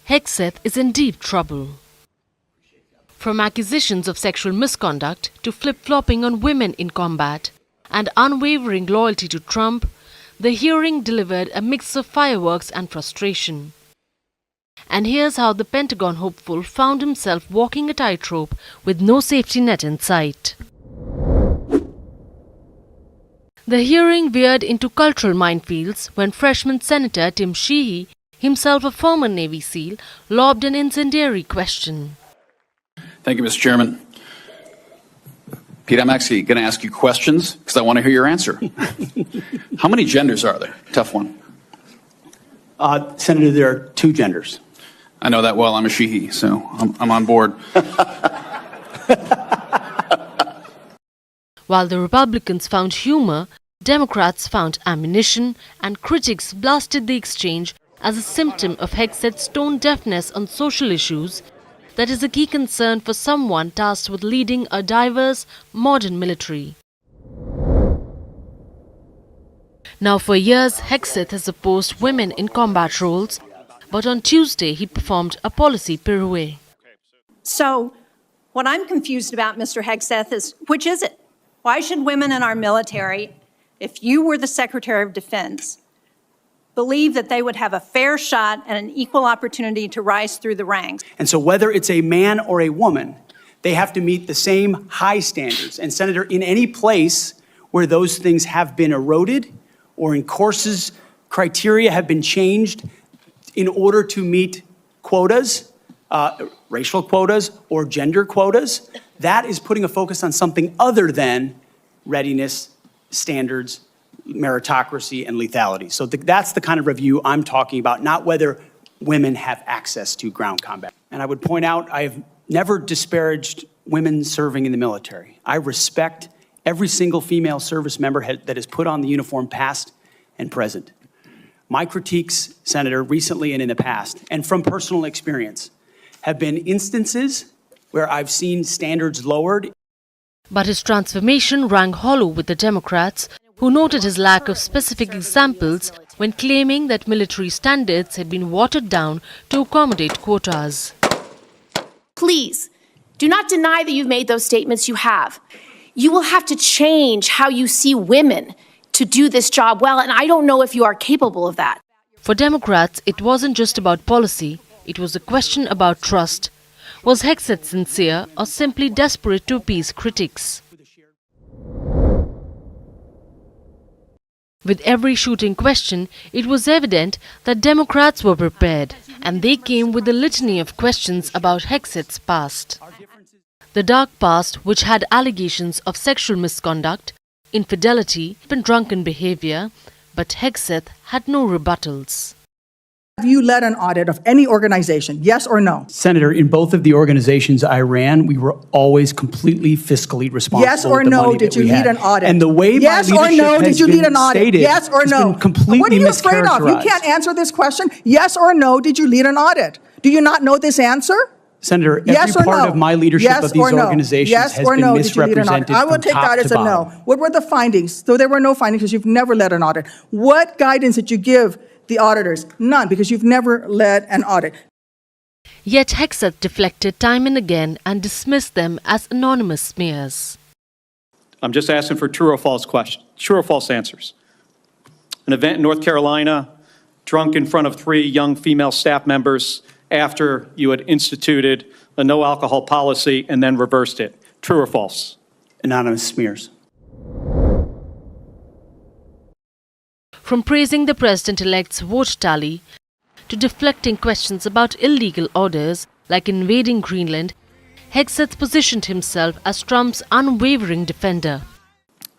Hegseth is in deep trouble. From accusations of sexual misconduct to flip-flopping on women in combat and unwavering loyalty to Trump, the hearing delivered a mix of fireworks and frustration. And here's how the Pentagon hopeful found himself walking a tightrope with no safety net in sight. The hearing veered into cultural minefields when freshman Senator Tim Sheehy, himself a former Navy SEAL, lobbed an incendiary question. Thank you, Mr. Chairman. Pete, I'm actually going to ask you questions because I want to hear your answer. How many genders are there? Tough one. Senator, there are 2 genders. I know that well. I'm a she-he, so I'm on board. While the Republicans found humor, Democrats found ammunition, and critics blasted the exchange as a symptom of Hegset's tone deafness on social issues that is a key concern for someone tasked with leading a diverse, modern military. Now for years, Hegset has opposed women in combat roles, but on Tuesday he performed a policy pirouette. So, what I'm confused about, Mr. Hegseth, is which is it? Why should women in our military, if you were the Secretary of Defense, believe that they would have a fair shot and an equal opportunity to rise through the ranks? And so whether it's a man or a woman, they have to meet the same high standards. And Senator, in any place where those things have been eroded or in courses, criteria have been changed in order to meet quotas, racial quotas or gender quotas, that is putting a focus on something other than readiness, standards, meritocracy, and lethality. So that's the kind of review I'm talking about, not whether women have access to ground combat. And I would point out, I have never disparaged women serving in the military. I respect every single female service member that has put on the uniform, past and present. My critiques, Senator, recently and in the past, and from personal experience, have been instances where I've seen standards lowered. But his transformation rang hollow with the Democrats, who noted his lack of specific examples when claiming that military standards had been watered down to accommodate quotas. Please, do not deny that you've made those statements. You have. You will have to change how you see women to do this job well, and I don't know if you are capable of that. For Democrats, it wasn't just about policy, it was a question about trust. Was Hegset sincere or simply desperate to appease critics? With every shooting question, it was evident that Democrats were prepared, and they came with a litany of questions about Hegset's past. The dark past, which had allegations of sexual misconduct, infidelity, and drunken behavior, but Hegset had no rebuttals. Have you led an audit of any organization, yes or no? Senator, in both of the organizations I ran, we were always completely fiscally responsible. Yes or no, did you lead an audit? And the way yes my or leadership no, has did you been lead an audit? stated, yes or no? Completely what are you afraid of? You can't answer this question. Yes or no, did you lead an audit? Do you not know this answer? Senator, every yes part of my leadership of these organizations yes has or been no, misrepresented. I will take that as a no. What were the findings? So there were no findings because you've never led an audit. What guidance did you give the auditors? None, because you've never led an audit. Yet Hegset deflected time and again and dismissed them as anonymous smears. I'm just asking for true or false questions, true or false answers. An event in North Carolina, drunk in front of 3 young female staff members after you had instituted a no alcohol policy and then reversed it. True or false? Anonymous smears. From praising the president-elect's vote tally to deflecting questions about illegal orders like invading Greenland, Hegset positioned himself as Trump's unwavering defender.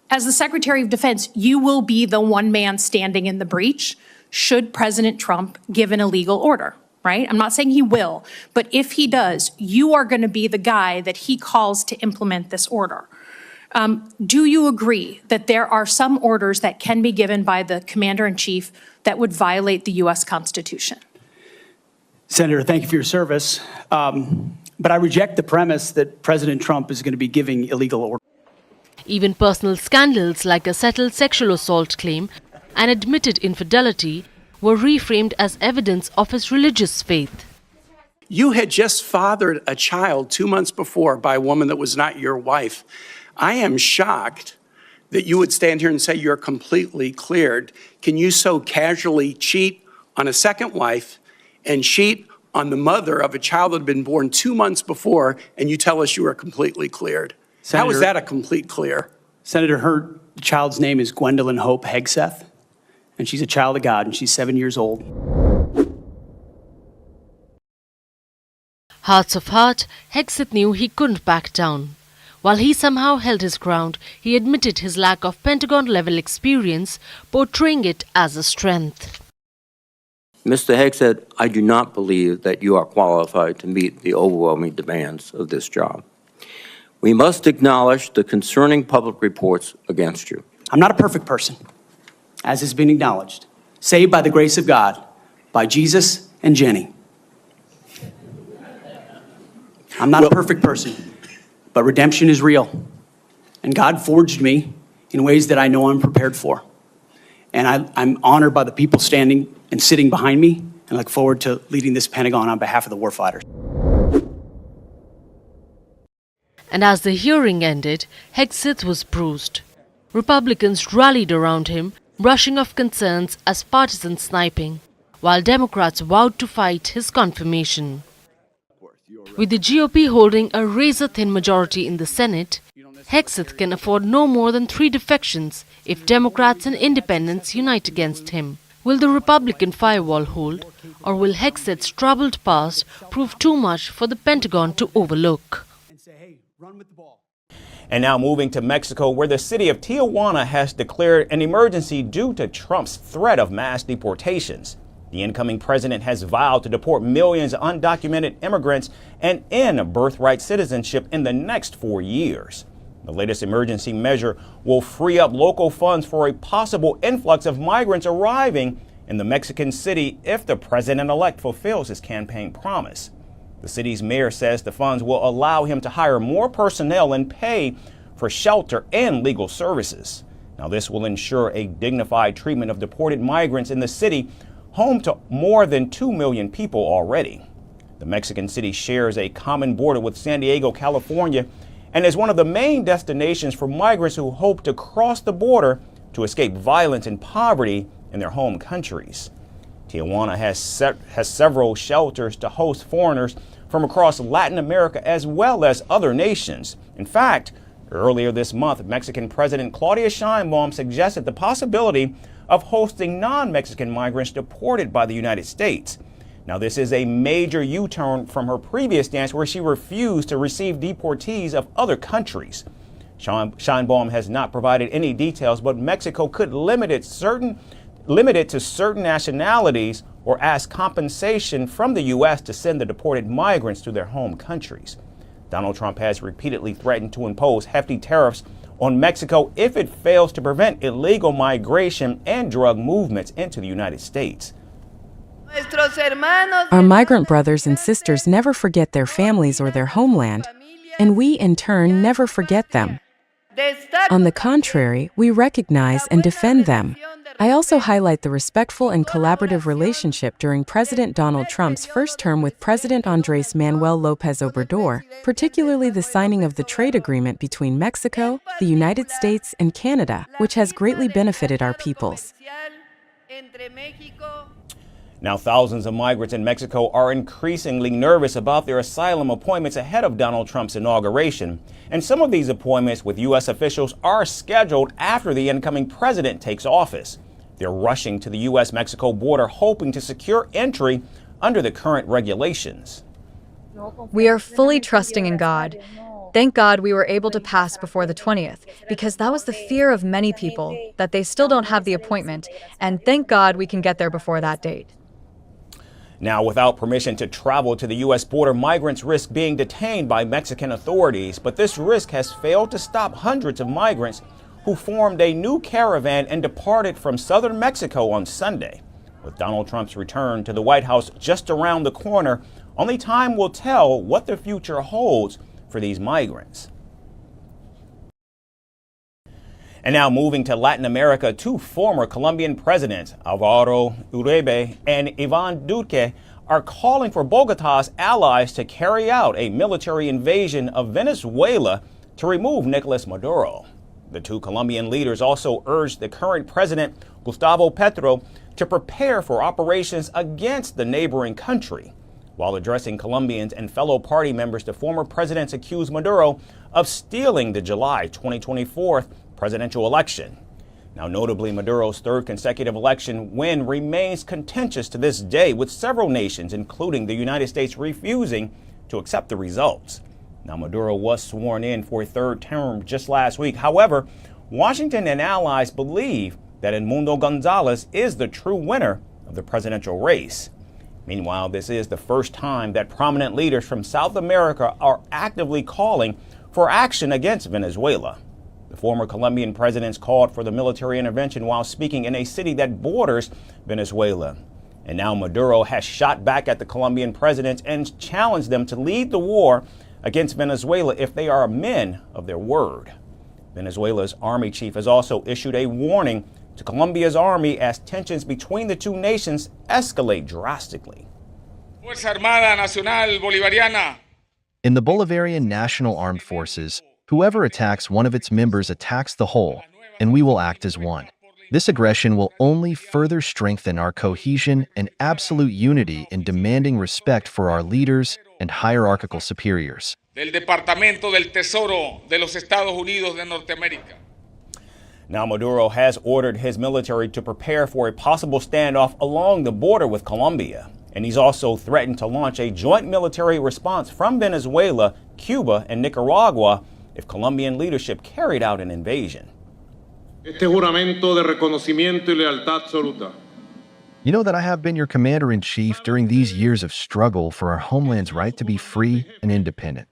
As the Secretary of Defense, you will be the one man standing in the breach should President Trump give an illegal order, right? I'm not saying he will, but if he does, you are going to be the guy that he calls to implement this order. Do you agree that there are some orders that can be given by the Commander-in-Chief that would violate the U.S. Constitution? Senator, thank you for your service. But I reject the premise that President Trump is going to be giving illegal orders. Even personal scandals like a settled sexual assault claim and admitted infidelity were reframed as evidence of his religious faith. You had just fathered a child 2 months before by a woman that was not your wife. I am shocked that you would stand here and say you're completely cleared. Can you so casually cheat on a second wife and cheat on the mother of a child that had been born 2 months before, and you tell us you are completely cleared? Senator, how is that a complete clear? Senator, her child's name is Gwendolyn Hope Hegseth, and she's a child of God, and she's 7 years old. Hearts of heart, Hegseth knew he couldn't back down. While he somehow held his ground, he admitted his lack of Pentagon-level experience, portraying it as a strength. Mr. Hegseth, I do not believe that you are qualified to meet the overwhelming demands of this job. We must acknowledge the concerning public reports against you. I'm not a perfect person, as has been acknowledged. Saved by the grace of God, by Jesus and Jenny. I'm not a perfect person, but redemption is real. And God forged me in ways that I know I'm prepared for. And I'm honored by the people standing and sitting behind me, and look forward to leading this Pentagon on behalf of the warfighters. And as the hearing ended, Hegseth was bruised. Republicans rallied around him, brushing off concerns as partisan sniping, while Democrats vowed to fight his confirmation. With the GOP holding a razor-thin majority in the Senate, Hegseth can afford no more than 3 defections if Democrats and independents unite against him. Will the Republican firewall hold, or will Hegseth's troubled past prove too much for the Pentagon to overlook? And now moving to Mexico, where the city of Tijuana has declared an emergency due to Trump's threat of mass deportations. The incoming president has vowed to deport millions of undocumented immigrants and end birthright citizenship in the next 4 years. The latest emergency measure will free up local funds for a possible influx of migrants arriving in the Mexican city if the president-elect fulfills his campaign promise. The city's mayor says the funds will allow him to hire more personnel and pay for shelter and legal services. Now, this will ensure a dignified treatment of deported migrants in the city, home to more than 2 million people already. The Mexican city shares a common border with San Diego, California, and is one of the main destinations for migrants who hope to cross the border to escape violence and poverty in their home countries. Tijuana has several shelters to host foreigners from across Latin America as well as other nations. In fact, earlier this month, Mexican President Claudia Sheinbaum suggested the possibility of hosting non-Mexican migrants deported by the United States. Now, this is a major U-turn from her previous stance where she refused to receive deportees of other countries. Sheinbaum has not provided any details, but Mexico could limit it to certain nationalities or ask compensation from the U.S. to send the deported migrants to their home countries. Donald Trump has repeatedly threatened to impose hefty tariffs on Mexico if it fails to prevent illegal migration and drug movements into the United States. Our migrant brothers and sisters never forget their families or their homeland, and we, in turn, never forget them. On the contrary, we recognize and defend them. I also highlight the respectful and collaborative relationship during President Donald Trump's first term with President Andrés Manuel López Obrador, particularly the signing of the trade agreement between Mexico, the United States, and Canada, which has greatly benefited our peoples. Now, thousands of migrants in Mexico are increasingly nervous about their asylum appointments ahead of Donald Trump's inauguration. And some of these appointments with U.S. officials are scheduled after the incoming president takes office. They're rushing to the U.S.-Mexico border, hoping to secure entry under the current regulations. We are fully trusting in God. Thank God we were able to pass before the 20th, because that was the fear of many people, that they still don't have the appointment, and thank God we can get there before that date. Now, without permission to travel to the U.S. border, migrants risk being detained by Mexican authorities, but this risk has failed to stop hundreds of migrants who formed a new caravan and departed from southern Mexico on Sunday. With Donald Trump's return to the White House just around the corner, only time will tell what the future holds for these migrants. And now moving to Latin America, 2 former Colombian presidents, Álvaro Uribe and Iván Duque, are calling for Bogotá's allies to carry out a military invasion of Venezuela to remove Nicolás Maduro. The 2 Colombian leaders also urged the current president, Gustavo Petro, to prepare for operations against the neighboring country. While addressing Colombians and fellow party members, the former presidents accused Maduro of stealing the July 2024 presidential election. Now, notably, Maduro's 3rd consecutive election win remains contentious to this day, with several nations, including the United States, refusing to accept the results. Now, Maduro was sworn in for a third term just last week. However, Washington and allies believe that Edmundo Gonzalez is the true winner of the presidential race. Meanwhile, this is the first time that prominent leaders from South America are actively calling for action against Venezuela. The former Colombian president called for the military intervention while speaking in a city that borders Venezuela. And now Maduro has shot back at the Colombian president and challenged them to lead the war against Venezuela if they are men of their word. Venezuela's army chief has also issued a warning to Colombia's army as tensions between the two nations escalate drastically. Fuerza Armada Nacional Bolivariana. In the Bolivarian National Armed Forces, whoever attacks one of its members attacks the whole, and we will act as one. This aggression will only further strengthen our cohesion and absolute unity in demanding respect for our leaders and hierarchical superiors. Del Departamento del Tesoro de los Estados Unidos de Norteamérica. Now, Maduro has ordered his military to prepare for a possible standoff along the border with Colombia. And he's also threatened to launch a joint military response from Venezuela, Cuba, and Nicaragua if Colombian leadership carried out an invasion. Este juramento de reconocimiento y lealtad absoluta. You know that I have been your commander-in-chief during these years of struggle for our homeland's right to be free and independent.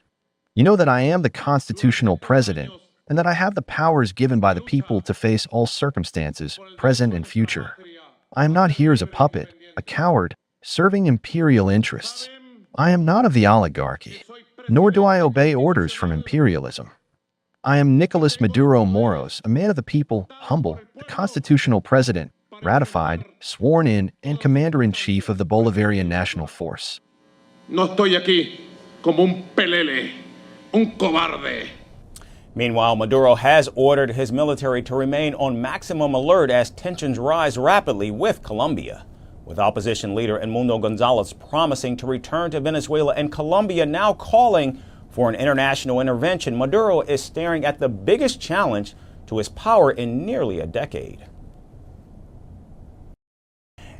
You know that I am the constitutional president and that I have the powers given by the people to face all circumstances, present and future. I am not here as a puppet, a coward, serving imperial interests. I am not of the oligarchy, nor do I obey orders from imperialism. I am Nicolas Maduro Moros, a man of the people, humble, the constitutional president, ratified, sworn in, and commander-in-chief of the Bolivarian National Force. No estoy aquí como un pelele, un cobarde. Meanwhile, Maduro has ordered his military to remain on maximum alert as tensions rise rapidly with Colombia, with opposition leader Edmundo Gonzalez promising to return to Venezuela and Colombia now calling for an international intervention. Maduro is staring at the biggest challenge to his power in nearly a decade.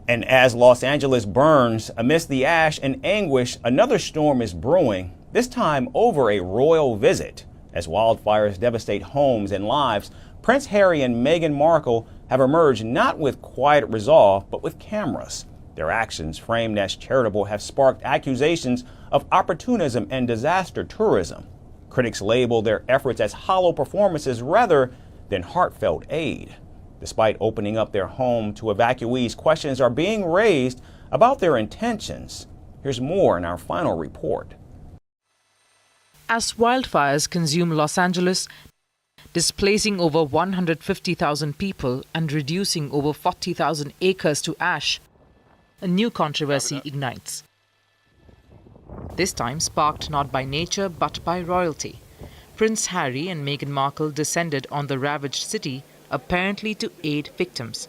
And as Los Angeles burns amidst the ash and anguish, another storm is brewing, this time over a royal visit. As wildfires devastate homes and lives, Prince Harry and Meghan Markle have emerged not with quiet resolve, but with cameras. Their actions, framed as charitable, have sparked accusations of opportunism and disaster tourism. Critics label their efforts as hollow performances rather than heartfelt aid. Despite opening up their home to evacuees, questions are being raised about their intentions. Here's more in our final report. As wildfires consume Los Angeles, displacing over 150,000 people and reducing over 40,000 acres to ash, a new controversy ignites. This time sparked not by nature but by royalty. Prince Harry and Meghan Markle descended on the ravaged city, apparently to aid victims.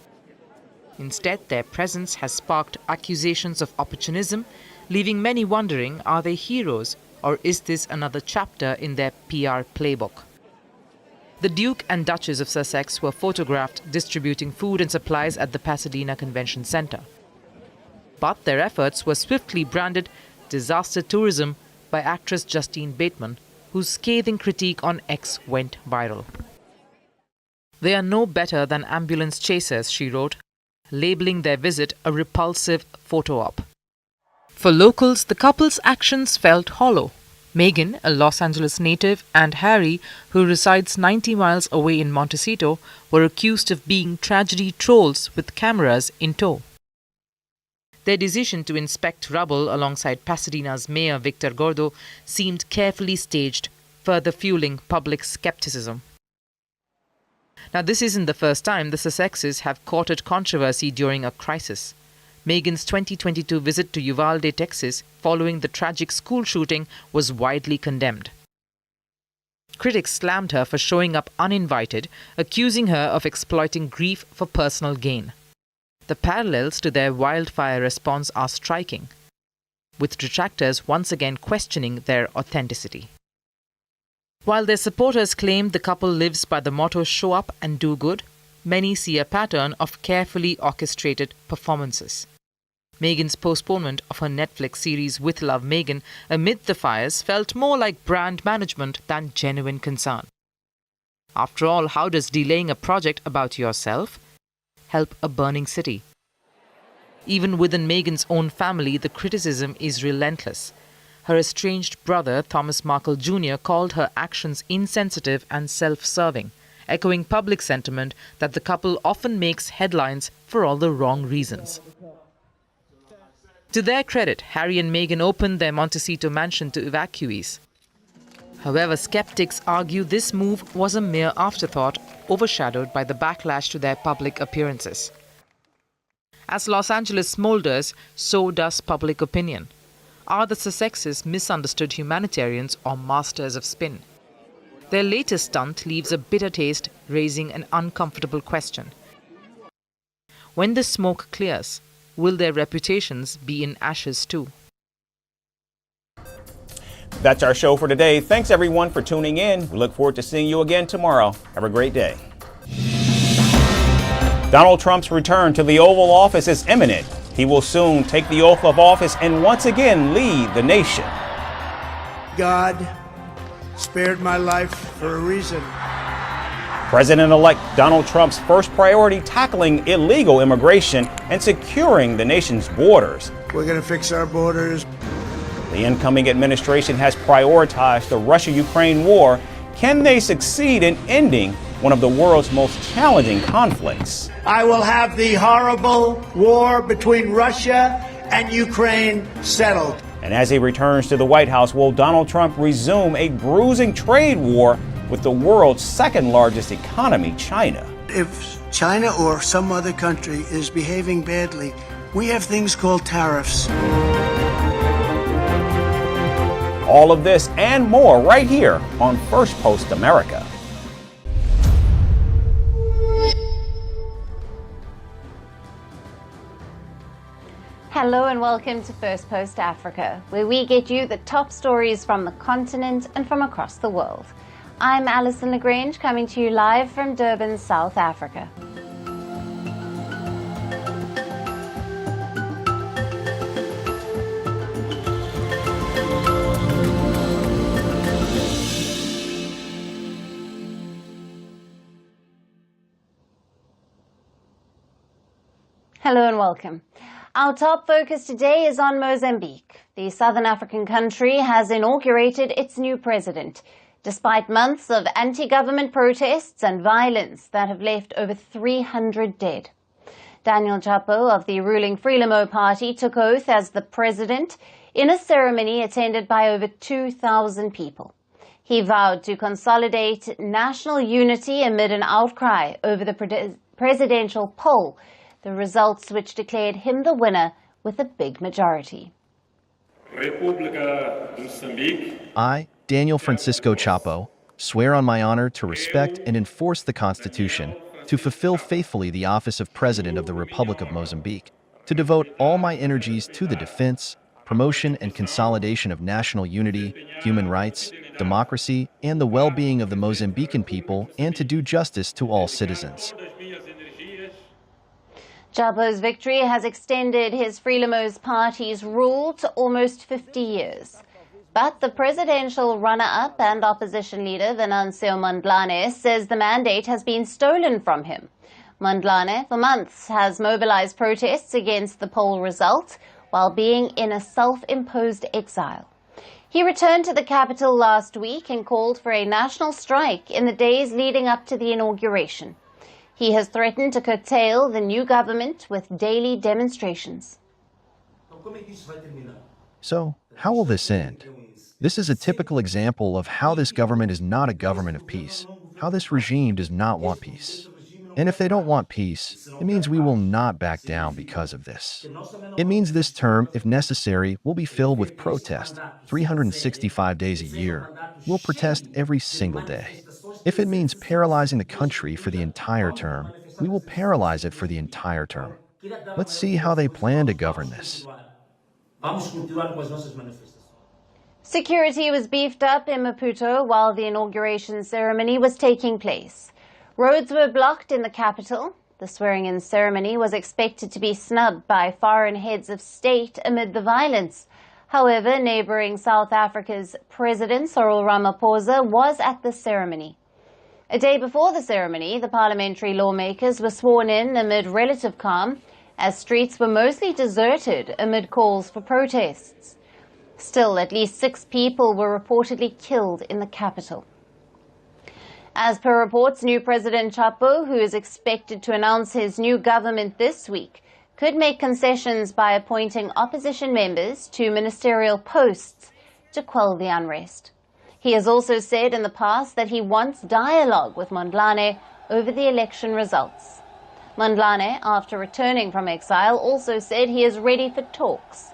Instead, their presence has sparked accusations of opportunism, leaving many wondering, are they heroes, or is this another chapter in their PR playbook? The Duke and Duchess of Sussex were photographed distributing food and supplies at the Pasadena Convention Center. But their efforts were swiftly branded disaster tourism by actress Justine Bateman, whose scathing critique on X went viral. They are no better than ambulance chasers, she wrote, labeling their visit a repulsive photo op. For locals, the couple's actions felt hollow. Meghan, a Los Angeles native, and Harry, who resides 90 miles away in Montecito, were accused of being tragedy trolls with cameras in tow. Their decision to inspect rubble alongside Pasadena's Mayor Victor Gordo seemed carefully staged, further fueling public skepticism. Now, this isn't the first time the Sussexes have courted controversy during a crisis. Meghan's 2022 visit to Uvalde, Texas, following the tragic school shooting, was widely condemned. Critics slammed her for showing up uninvited, accusing her of exploiting grief for personal gain. The parallels to their wildfire response are striking, with detractors once again questioning their authenticity. While their supporters claim the couple lives by the motto "show up and do good," many see a pattern of carefully orchestrated performances. Meghan's postponement of her Netflix series With Love Meghan amid the fires felt more like brand management than genuine concern. After all, how does delaying a project about yourself help a burning city? Even within Meghan's own family, the criticism is relentless. Her estranged brother, Thomas Markle Jr., called her actions insensitive and self-serving, echoing public sentiment that the couple often makes headlines for all the wrong reasons. To their credit, Harry and Meghan opened their Montecito mansion to evacuees. However, skeptics argue this move was a mere afterthought, overshadowed by the backlash to their public appearances. As Los Angeles smolders, so does public opinion. Are the Sussexes misunderstood humanitarians or masters of spin? Their latest stunt leaves a bitter taste, raising an uncomfortable question. When the smoke clears, will their reputations be in ashes too? That's our show for today. Thanks everyone for tuning in. We look forward to seeing you again tomorrow. Have a great day. Donald Trump's return to the Oval Office is imminent. He will soon take the oath of office and once again lead the nation. God spared my life for a reason. President-elect Donald Trump's first priority tackling illegal immigration and securing the nation's borders. We're going to fix our borders. The incoming administration has prioritized the Russia-Ukraine war. Can they succeed in ending one of the world's most challenging conflicts? I will have the horrible war between Russia and Ukraine settled. And as he returns to the White House, will Donald Trump resume a bruising trade war with the world's second largest economy, China? If China or some other country is behaving badly, we have things called tariffs. All of this and more right here on Firstpost America. Hello and welcome to Firstpost Africa, where we get you the top stories from the continent and from across the world. I'm Alison Lagrange, coming to you live from Durban, South Africa. Hello and welcome. Our top focus today is on Mozambique. The southern African country has inaugurated its new president, despite months of anti-government protests and violence that have left over 300 dead. Daniel Chapo of the ruling Frelimo party took oath as the president in a ceremony attended by over 2,000 people. He vowed to consolidate national unity amid an outcry over the presidential poll, the results which declared him the winner with a big majority. I, Daniel Francisco Chapo, swear on my honor to respect and enforce the Constitution, to fulfill faithfully the office of President of the Republic of Mozambique, to devote all my energies to the defense, promotion and consolidation of national unity, human rights, democracy, and the well-being of the Mozambican people, and to do justice to all citizens. Chapo's victory has extended his Frelimo's party's rule to almost 50 years. But the presidential runner-up and opposition leader Venancio Mondlane says the mandate has been stolen from him. Mondlane, for months, has mobilized protests against the poll result while being in a self-imposed exile. He returned to the capital last week and called for a national strike in the days leading up to the inauguration. He has threatened to curtail the new government with daily demonstrations. So, how will this end? This is a typical example of how this government is not a government of peace, how this regime does not want peace. And if they don't want peace, it means we will not back down because of this. It means this term, if necessary, will be filled with protest 365 days a year. We'll protest every single day. If it means paralyzing the country for the entire term, we will paralyze it for the entire term. Let's see how they plan to govern this. Security was beefed up in Maputo while the inauguration ceremony was taking place. Roads were blocked in the capital. The swearing-in ceremony was expected to be snubbed by foreign heads of state amid the violence. However, neighbouring South Africa's President Cyril Ramaphosa was at the ceremony. A day before the ceremony, the parliamentary lawmakers were sworn in amid relative calm, as streets were mostly deserted amid calls for protests. Still, at least 6 people were reportedly killed in the capital. As per reports, new President Chapo, who is expected to announce his new government this week, could make concessions by appointing opposition members to ministerial posts to quell the unrest. He has also said in the past that he wants dialogue with Mondlane over the election results. Mondlane, after returning from exile, also said he is ready for talks.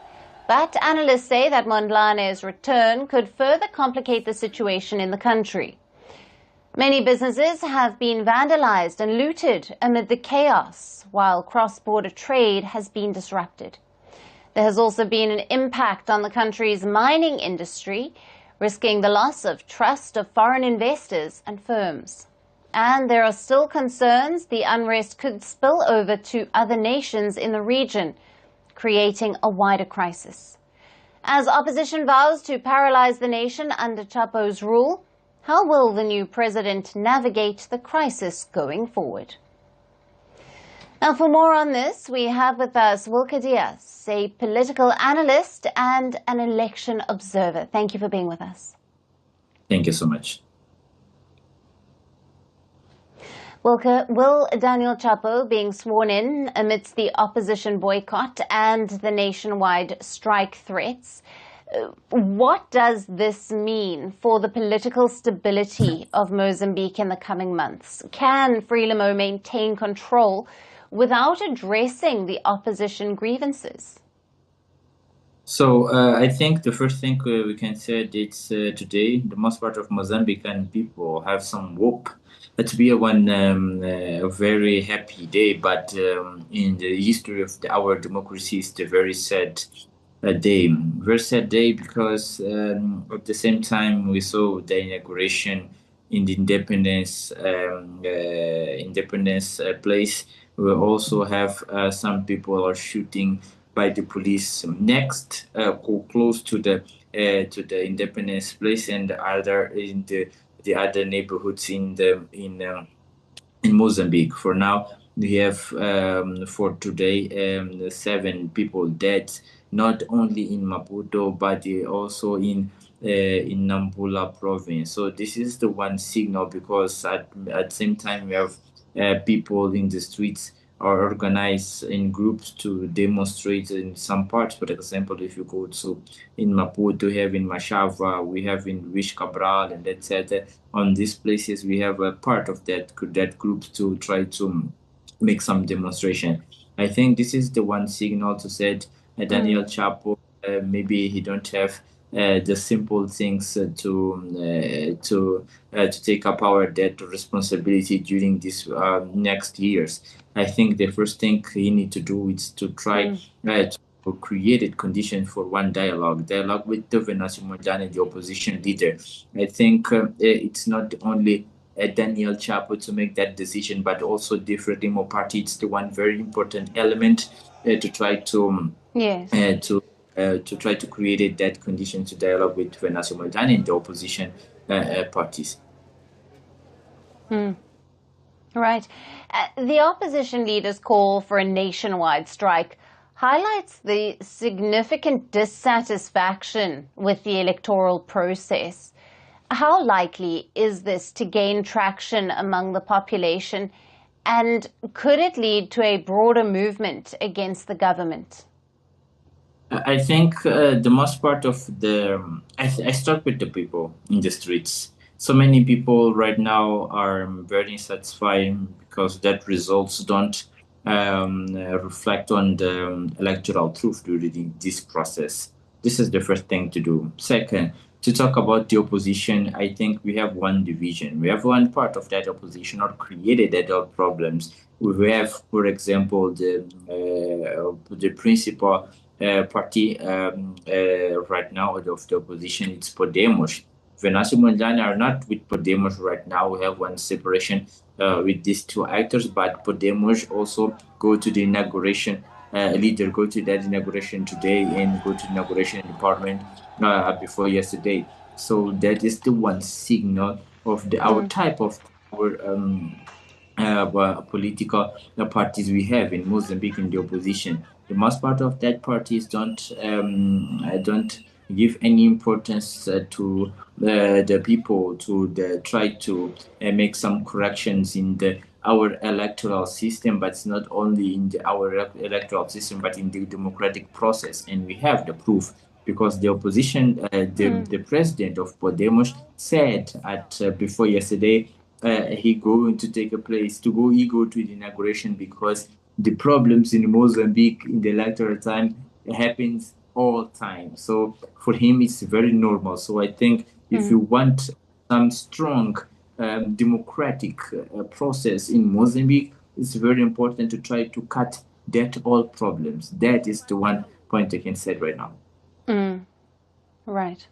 But analysts say that Mondlane's return could further complicate the situation in the country. Many businesses have been vandalized and looted amid the chaos, while cross-border trade has been disrupted. There has also been an impact on the country's mining industry, risking the loss of trust of foreign investors and firms. And there are still concerns the unrest could spill over to other nations in the region, creating a wider crisis. As opposition vows to paralyze the nation under Chapo's rule, how will the new president navigate the crisis going forward? Now, for more on this, we have with us Wilke Diaz, a political analyst and an election observer. Thank you for being with us. Thank you so much. Wilke, will Daniel Chapo being sworn in amidst the opposition boycott and the nationwide strike threats, what does this mean for the political stability of Mozambique in the coming months? Can Frelimo maintain control without addressing the opposition grievances? So I think the first thing we can say is today the most part of Mozambican people have some hope. To be a very happy day, but in the history of our democracy, it's a very sad day. Very sad day because at the same time we saw the inauguration in the independence place. We also have some people are shooting by the police next, close to the independence place, and other in the other neighborhoods in Mozambique. For now, we have for today 7 people dead, not only in Maputo but also in Nampula province. So this is the one signal, because at the same time we have people in the streets are organized in groups to demonstrate in some parts. For example, if you go to in Maputo, we have in Machava, we have in Wish Cabral, and etc. On these places, we have a part of that group to try to make some demonstration. I think this is the one signal to say Daniel Chapo, maybe he don't have the simple things to take up our debt responsibility during these next years. I think the first thing he need to do is to try to create a condition for one dialogue with the Venancio Mondlane, the opposition leader. I think it's not only Daniel Chapo to make that decision, but also the Frelimo party. It's the one very important element to try to to try to create that condition to dialogue with Venancio Mondlane and the opposition parties. Right. The opposition leader's call for a nationwide strike highlights the significant dissatisfaction with the electoral process. How likely is this to gain traction among the population, and could it lead to a broader movement against the government? I think the most part of I start with the people in the streets. So many people right now are very satisfied because that results don't reflect on the electoral truth during this process. This is the first thing to do. Second, to talk about the opposition, I think we have one division. We have one part of that opposition or created adult problems. We have, for example, the principal party right now of the opposition, it's Podemos. Venezuela are not with Podemos right now. We have one separation with these two actors, but Podemos also go to the inauguration. Leader go to that inauguration today and go to inauguration in the parliament before yesterday. So that is the one signal of our type of political parties we have in Mozambique in the opposition. The most part of that parties don't give any importance to the people, to try to make some corrections in our electoral system, but it's not only in our electoral system, but in the democratic process. And we have the proof, because the opposition, the president of Podemos said before yesterday, he going to take a place to go. He go to the inauguration because the problems in Mozambique in the electoral time happens all time. So for him, it's very normal. So I think if you want some strong democratic process in Mozambique, it's very important to try to cut that all problems. That is the one point I can say right now. Right.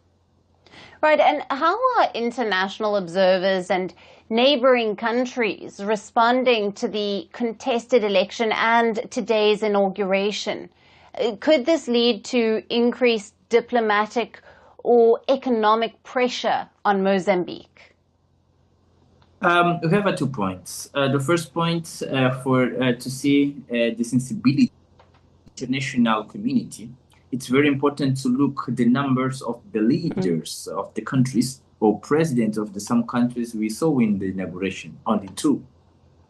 Right. And how are international observers and neighboring countries responding to the contested election and today's inauguration? Could this lead to increased diplomatic or economic pressure on Mozambique? We have 2 points. The first point to see the sensibility of the international community. It's very important to look at the numbers of the leaders of the countries or presidents of some countries we saw in the inauguration, only 2.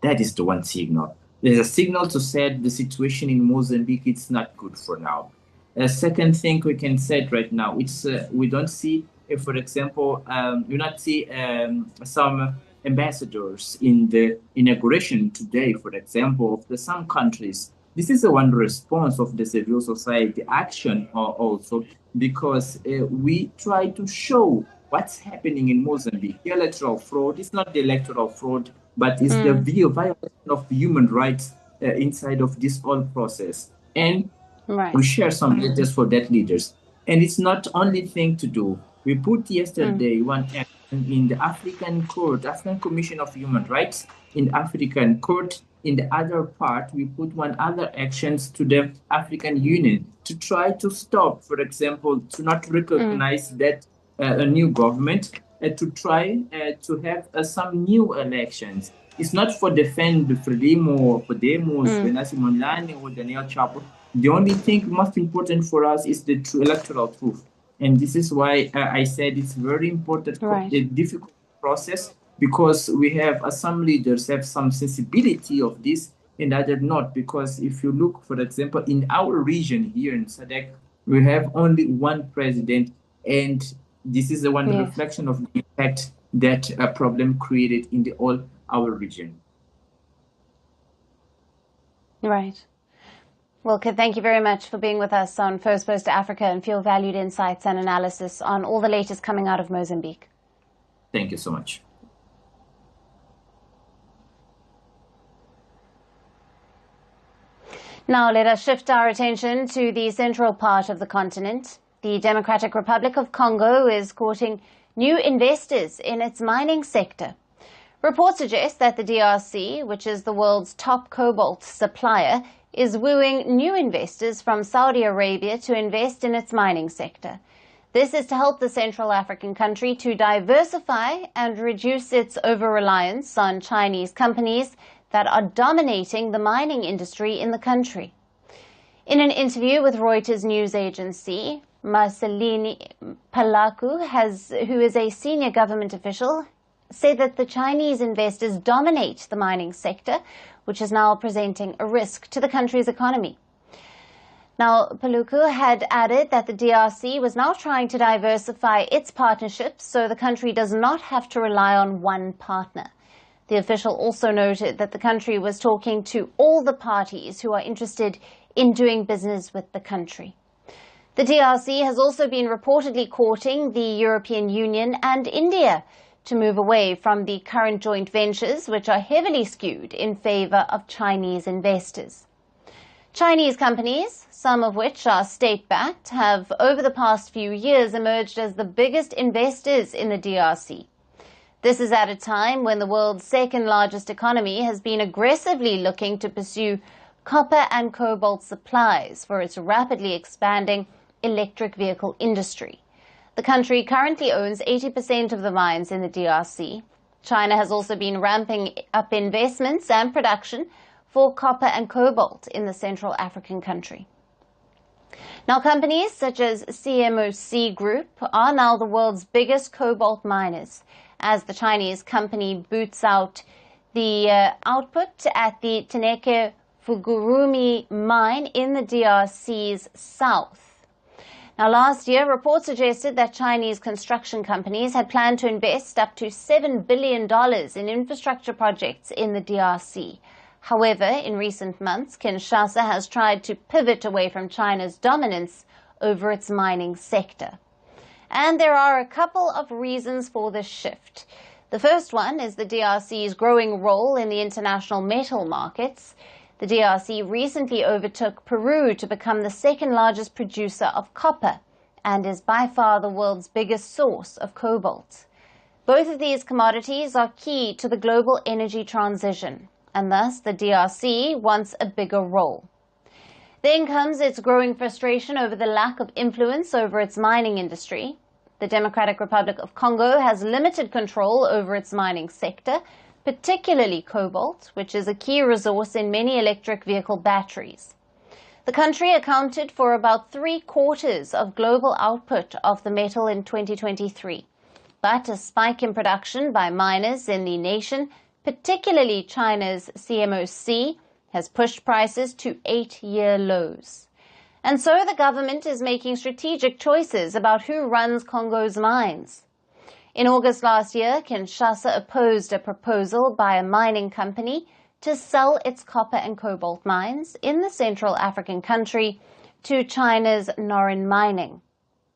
That is the one signal. There's a signal to say the situation in Mozambique, it's not good for now. A second thing we can say right now, it's we don't see, for example, we not see some ambassadors in the inauguration today, for example, of some countries. This is one response of the civil society action also, because we try to show what's happening in Mozambique. The electoral fraud is not the electoral fraud, but it's the violation of human rights inside of this whole process. And we share some letters for that leaders. And it's not only thing to do. We put yesterday one action in the African Court, African Commission of Human Rights in African Court. In the other part, we put one other actions to the African Union to try to stop, for example, to not recognize that a new government, to try to have some new elections. It's not for defend Podemos, Venezuela, or Daniel Chapo. The only thing most important for us is the electoral truth. And this is why I said it's very important, the difficult process, because we have some leaders have some sensibility of this and other not. Because if you look, for example, in our region here in SADC, we have only one president, and this is the one reflection of the impact that a problem created in all our region. Right. Well, thank you very much for being with us on Firstpost Africa and for your valued insights and analysis on all the latest coming out of Mozambique. Thank you so much. Now let us shift our attention to the central part of the continent. The Democratic Republic of Congo is courting new investors in its mining sector. Reports suggest that the DRC, which is the world's top cobalt supplier, is wooing new investors from Saudi Arabia to invest in its mining sector. This is to help the Central African country to diversify and reduce its over-reliance on Chinese companies that are dominating the mining industry in the country. In an interview with Reuters news agency, Marcelini Palaku, who is a senior government official, said that the Chinese investors dominate the mining sector, which is now presenting a risk to the country's economy. Now, Paluku had added that the DRC was now trying to diversify its partnerships so the country does not have to rely on one partner. The official also noted that the country was talking to all the parties who are interested in doing business with the country. The DRC has also been reportedly courting the European Union and India to move away from the current joint ventures, which are heavily skewed in favor of Chinese investors. Chinese companies, some of which are state-backed, have over the past few years emerged as the biggest investors in the DRC. This is at a time when the world's second-largest economy has been aggressively looking to pursue copper and cobalt supplies for its rapidly expanding electric vehicle industry. The country currently owns 80% of the mines in the DRC. China has also been ramping up investments and production for copper and cobalt in the Central African country. Now, companies such as CMOC Group are now the world's biggest cobalt miners, as the Chinese company boots out the output at the Teneke Fugurumi mine in the DRC's south. Now, last year, reports suggested that Chinese construction companies had planned to invest up to $7 billion in infrastructure projects in the DRC. However, in recent months, Kinshasa has tried to pivot away from China's dominance over its mining sector. And there are a couple of reasons for this shift. The first one is the DRC's growing role in the international metal markets. The DRC recently overtook Peru to become the second-largest producer of copper and is by far the world's biggest source of cobalt. Both of these commodities are key to the global energy transition, and thus the DRC wants a bigger role. Then comes its growing frustration over the lack of influence over its mining industry. The Democratic Republic of Congo has limited control over its mining sector, particularly cobalt, which is a key resource in many electric vehicle batteries. The country accounted for about 3/4 of global output of the metal in 2023. But a spike in production by miners in the nation, particularly China's CMOC, has pushed prices to 8-year lows. And so the government is making strategic choices about who runs Congo's mines. In August last year, Kinshasa opposed a proposal by a mining company to sell its copper and cobalt mines in the Central African country to China's Norin Mining.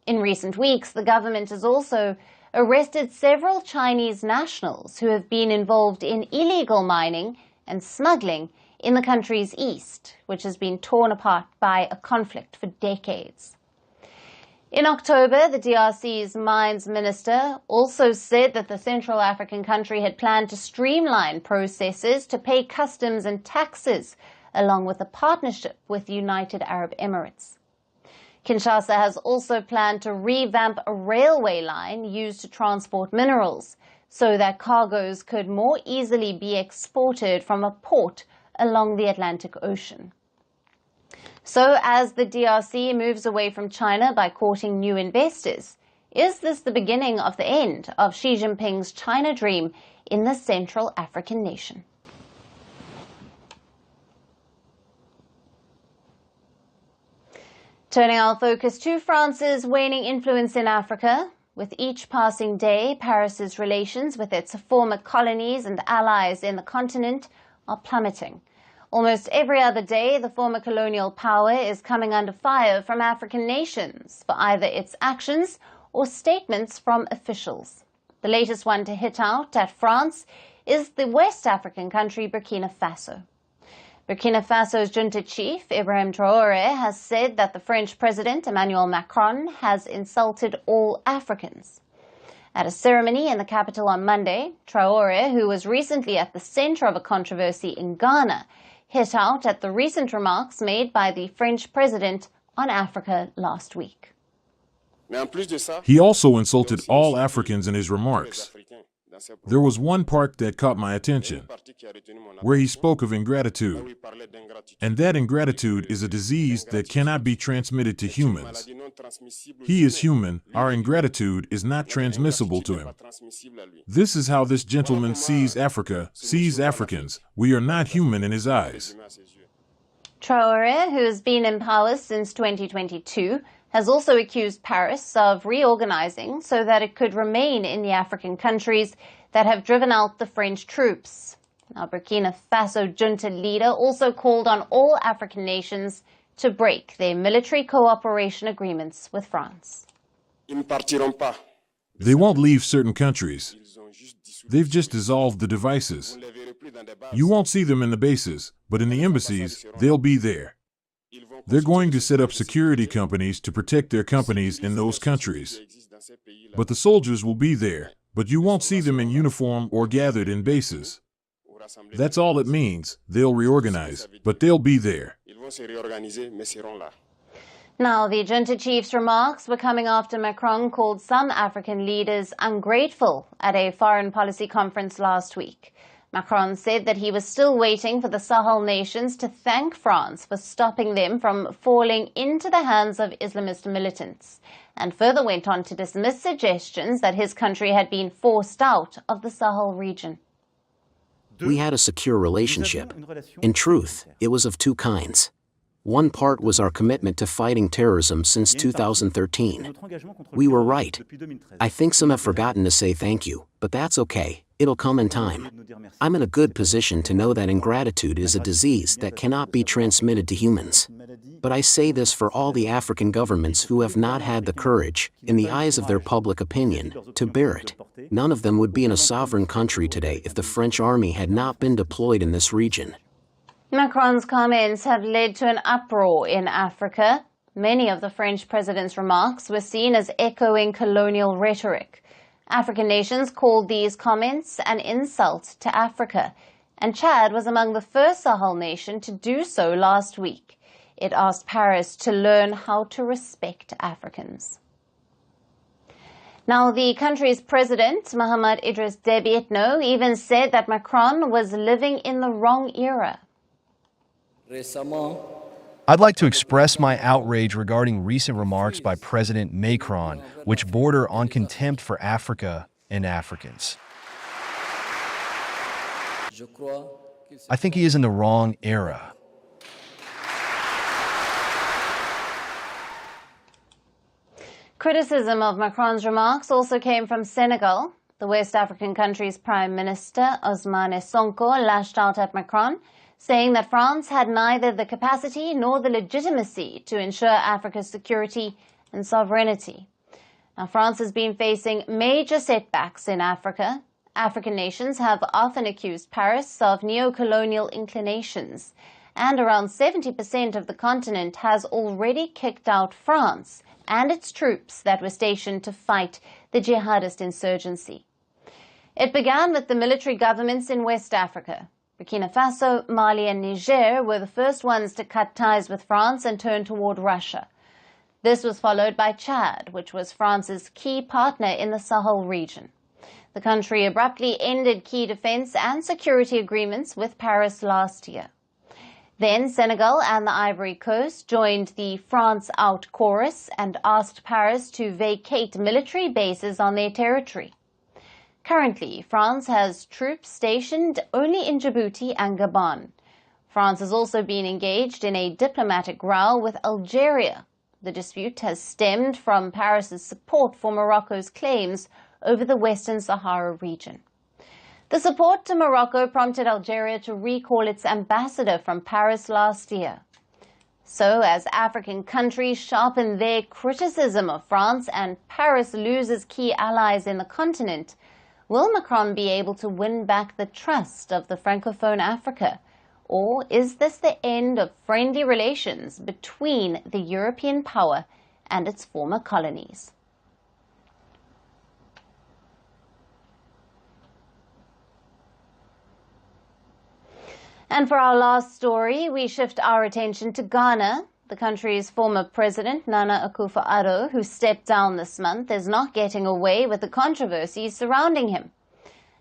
In recent weeks, the government has also arrested several Chinese nationals who have been involved in illegal mining and smuggling in the country's east, which has been torn apart by a conflict for decades. In October, the DRC's mines minister also said that the Central African country had planned to streamline processes to pay customs and taxes, along with a partnership with the United Arab Emirates. Kinshasa has also planned to revamp a railway line used to transport minerals so that cargoes could more easily be exported from a port along the Atlantic Ocean. So as the DRC moves away from China by courting new investors, is this the beginning of the end of Xi Jinping's China dream in the Central African nation? Turning our focus to France's waning influence in Africa, with each passing day, Paris's relations with its former colonies and allies in the continent are plummeting. Almost every other day, the former colonial power is coming under fire from African nations for either its actions or statements from officials. The latest one to hit out at France is the West African country Burkina Faso. Burkina Faso's junta chief, Ibrahim Traoré, has said that the French President Emmanuel Macron has insulted all Africans. At a ceremony in the capital on Monday, Traoré, who was recently at the center of a controversy in Ghana, hit out at the recent remarks made by the French president on Africa last week. He also insulted all Africans in his remarks. There was one part that caught my attention, where he spoke of ingratitude. And that ingratitude is a disease that cannot be transmitted to humans. He is human. Our ingratitude is not transmissible to him. This is how this gentleman sees Africa, sees Africans. We are not human in his eyes. Traoré, who has been in power since 2022, has also accused Paris of reorganizing so that it could remain in the African countries that have driven out the French troops. Now, Burkina Faso junta leader also called on all African nations to break their military cooperation agreements with France. They won't leave certain countries. They've just dissolved the devices. You won't see them in the bases, but in the embassies, they'll be there. They're going to set up security companies to protect their companies in those countries. But the soldiers will be there, but you won't see them in uniform or gathered in bases. That's all it means. They'll reorganize, but they'll be there. Now, the junta chief's remarks were coming after Macron called some African leaders ungrateful at a foreign policy conference last week. Macron said that he was still waiting for the Sahel nations to thank France for stopping them from falling into the hands of Islamist militants, and further went on to dismiss suggestions that his country had been forced out of the Sahel region. We had a secure relationship. In truth, it was of two kinds. One part was our commitment to fighting terrorism since 2013. We were right. I think some have forgotten to say thank you, but that's okay. It'll come in time. I'm in a good position to know that ingratitude is a disease that cannot be transmitted to humans. But I say this for all the African governments who have not had the courage, in the eyes of their public opinion, to bear it. None of them would be in a sovereign country today if the French army had not been deployed in this region. Macron's comments have led to an uproar in Africa. Many of the French president's remarks were seen as echoing colonial rhetoric. African nations called these comments an insult to Africa, and Chad was among the first Sahel nation to do so last week. It asked Paris to learn how to respect Africans. Now, the country's president, Mohamed Idris Deby Itno, even said that Macron was living in the wrong era. I'd like to express my outrage regarding recent remarks by President Macron, which border on contempt for Africa and Africans. I think he is in the wrong era. Criticism of Macron's remarks also came from Senegal. The West African country's Prime Minister, Ousmane Sonko, lashed out at Macron, saying that France had neither the capacity nor the legitimacy to ensure Africa's security and sovereignty. Now, France has been facing major setbacks in Africa. African nations have often accused Paris of neo-colonial inclinations, and around 70% of the continent has already kicked out France and its troops that were stationed to fight the jihadist insurgency. It began with the military governments in West Africa. Burkina Faso, Mali and Niger were the first ones to cut ties with France and turn toward Russia. This was followed by Chad, which was France's key partner in the Sahel region. The country abruptly ended key defense and security agreements with Paris last year. Then Senegal and the Ivory Coast joined the France Out chorus and asked Paris to vacate military bases on their territory. Currently, France has troops stationed only in Djibouti and Gabon. France has also been engaged in a diplomatic row with Algeria. The dispute has stemmed from Paris's support for Morocco's claims over the Western Sahara region. The support to Morocco prompted Algeria to recall its ambassador from Paris last year. So, as African countries sharpen their criticism of France and Paris loses key allies in the continent, will Macron be able to win back the trust of the Francophone Africa? Or is this the end of friendly relations between the European power and its former colonies? And for our last story, we shift our attention to Ghana. The country's former president, Nana Akufo-Addo, who stepped down this month, is not getting away with the controversies surrounding him.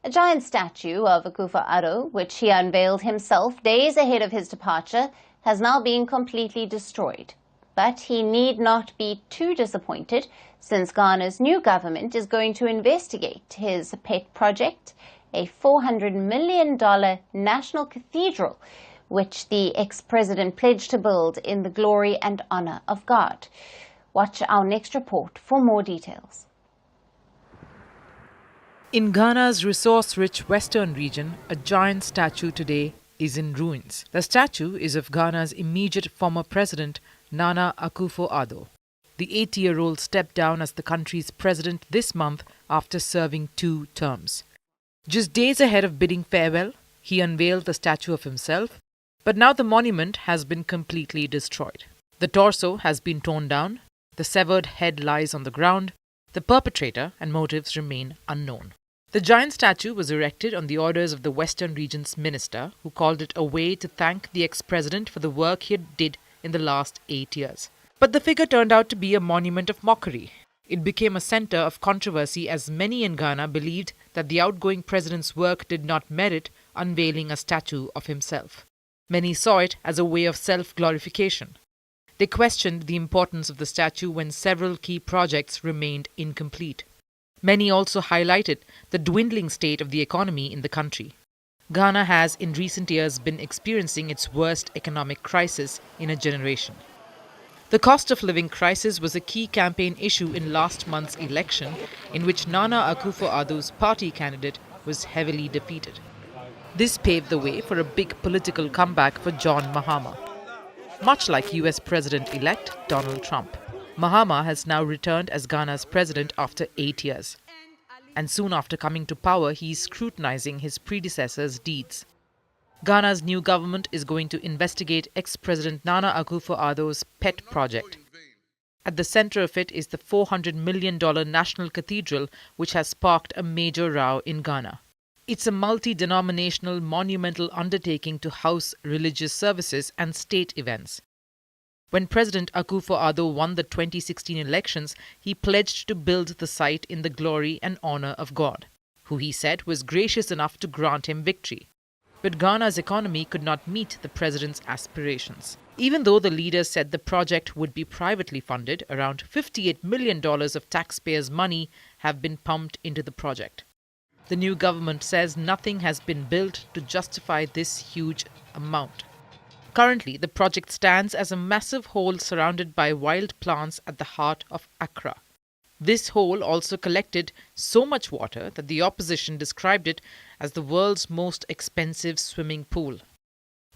A giant statue of Akufo-Addo, which he unveiled himself days ahead of his departure, has now been completely destroyed. But he need not be too disappointed, since Ghana's new government is going to investigate his pet project, a $400 million national cathedral, which the ex-president pledged to build in the glory and honor of God. Watch our next report for more details. In Ghana's resource-rich western region, a giant statue today is in ruins. The statue is of Ghana's immediate former president, Nana Akufo-Addo. The 80-year-old stepped down as the country's president this month after serving 2 terms. Just days ahead of bidding farewell, he unveiled the statue of himself, but now the monument has been completely destroyed. The torso has been torn down, the severed head lies on the ground, the perpetrator and motives remain unknown. The giant statue was erected on the orders of the Western Region's minister, who called it a way to thank the ex-president for the work he did in the last 8 years. But the figure turned out to be a monument of mockery. It became a center of controversy as many in Ghana believed that the outgoing president's work did not merit unveiling a statue of himself. Many saw it as a way of self-glorification. They questioned the importance of the statue when several key projects remained incomplete. Many also highlighted the dwindling state of the economy in the country. Ghana has in recent years been experiencing its worst economic crisis in a generation. The cost of living crisis was a key campaign issue in last month's election, in which Nana Akufo-Addo's party candidate was heavily defeated. This paved the way for a big political comeback for John Mahama. Much like US President-elect Donald Trump, Mahama has now returned as Ghana's president after 8 years. And soon after coming to power, he is scrutinizing his predecessor's deeds. Ghana's new government is going to investigate ex-President Nana Akufo-Addo's pet project. At the center of it is the $400 million National Cathedral, which has sparked a major row in Ghana. It's a multi-denominational monumental undertaking to house religious services and state events. When President Akufo-Addo won the 2016 elections, he pledged to build the site in the glory and honor of God, who he said was gracious enough to grant him victory. But Ghana's economy could not meet the president's aspirations. Even though the leader said the project would be privately funded, around $58 million of taxpayers' money have been pumped into the project. The new government says nothing has been built to justify this huge amount. Currently, the project stands as a massive hole surrounded by wild plants at the heart of Accra. This hole also collected so much water that the opposition described it as the world's most expensive swimming pool.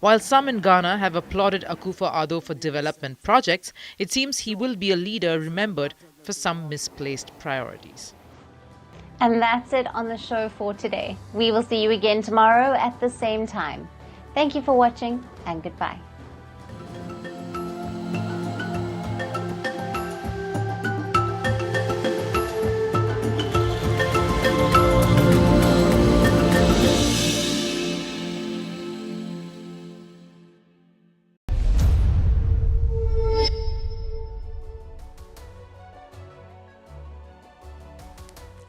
While some in Ghana have applauded Akufo-Addo for development projects, it seems he will be a leader remembered for some misplaced priorities. And that's it on the show for today. We will see you again tomorrow at the same time. Thank you for watching, and goodbye.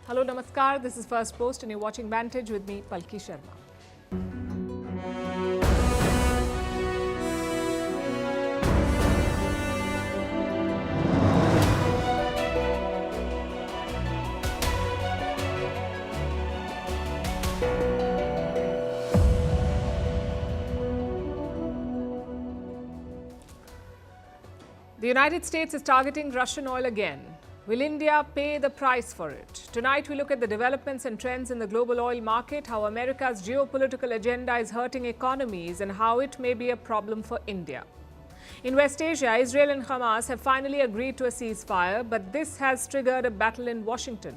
Hello, Namaskar. This is Firstpost, and you're watching Vantage with me, Palki Sharma. The United States is targeting Russian oil again. Will India pay the price for it? Tonight we look at the developments and trends in the global oil market, how America's geopolitical agenda is hurting economies, and how it may be a problem for India. In West Asia, Israel and Hamas have finally agreed to a ceasefire, but this has triggered a battle in Washington.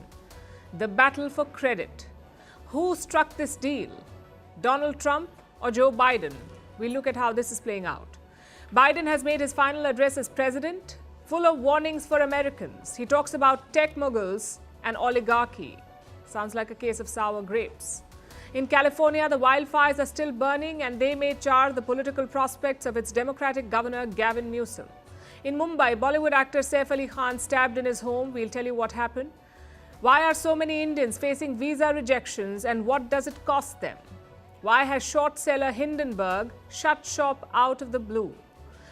The battle for credit. Who struck this deal? Donald Trump or Joe Biden? We'll look at how this is playing out. Biden has made his final address as president, full of warnings for Americans. He talks about tech moguls and oligarchy. Sounds like a case of sour grapes. In California, the wildfires are still burning, and they may char the political prospects of its Democratic governor, Gavin Newsom. In Mumbai, Bollywood actor Saif Ali Khan stabbed in his home. We'll tell you what happened. Why are so many Indians facing visa rejections, and what does it cost them? Why has short seller Hindenburg shut shop out of the blue?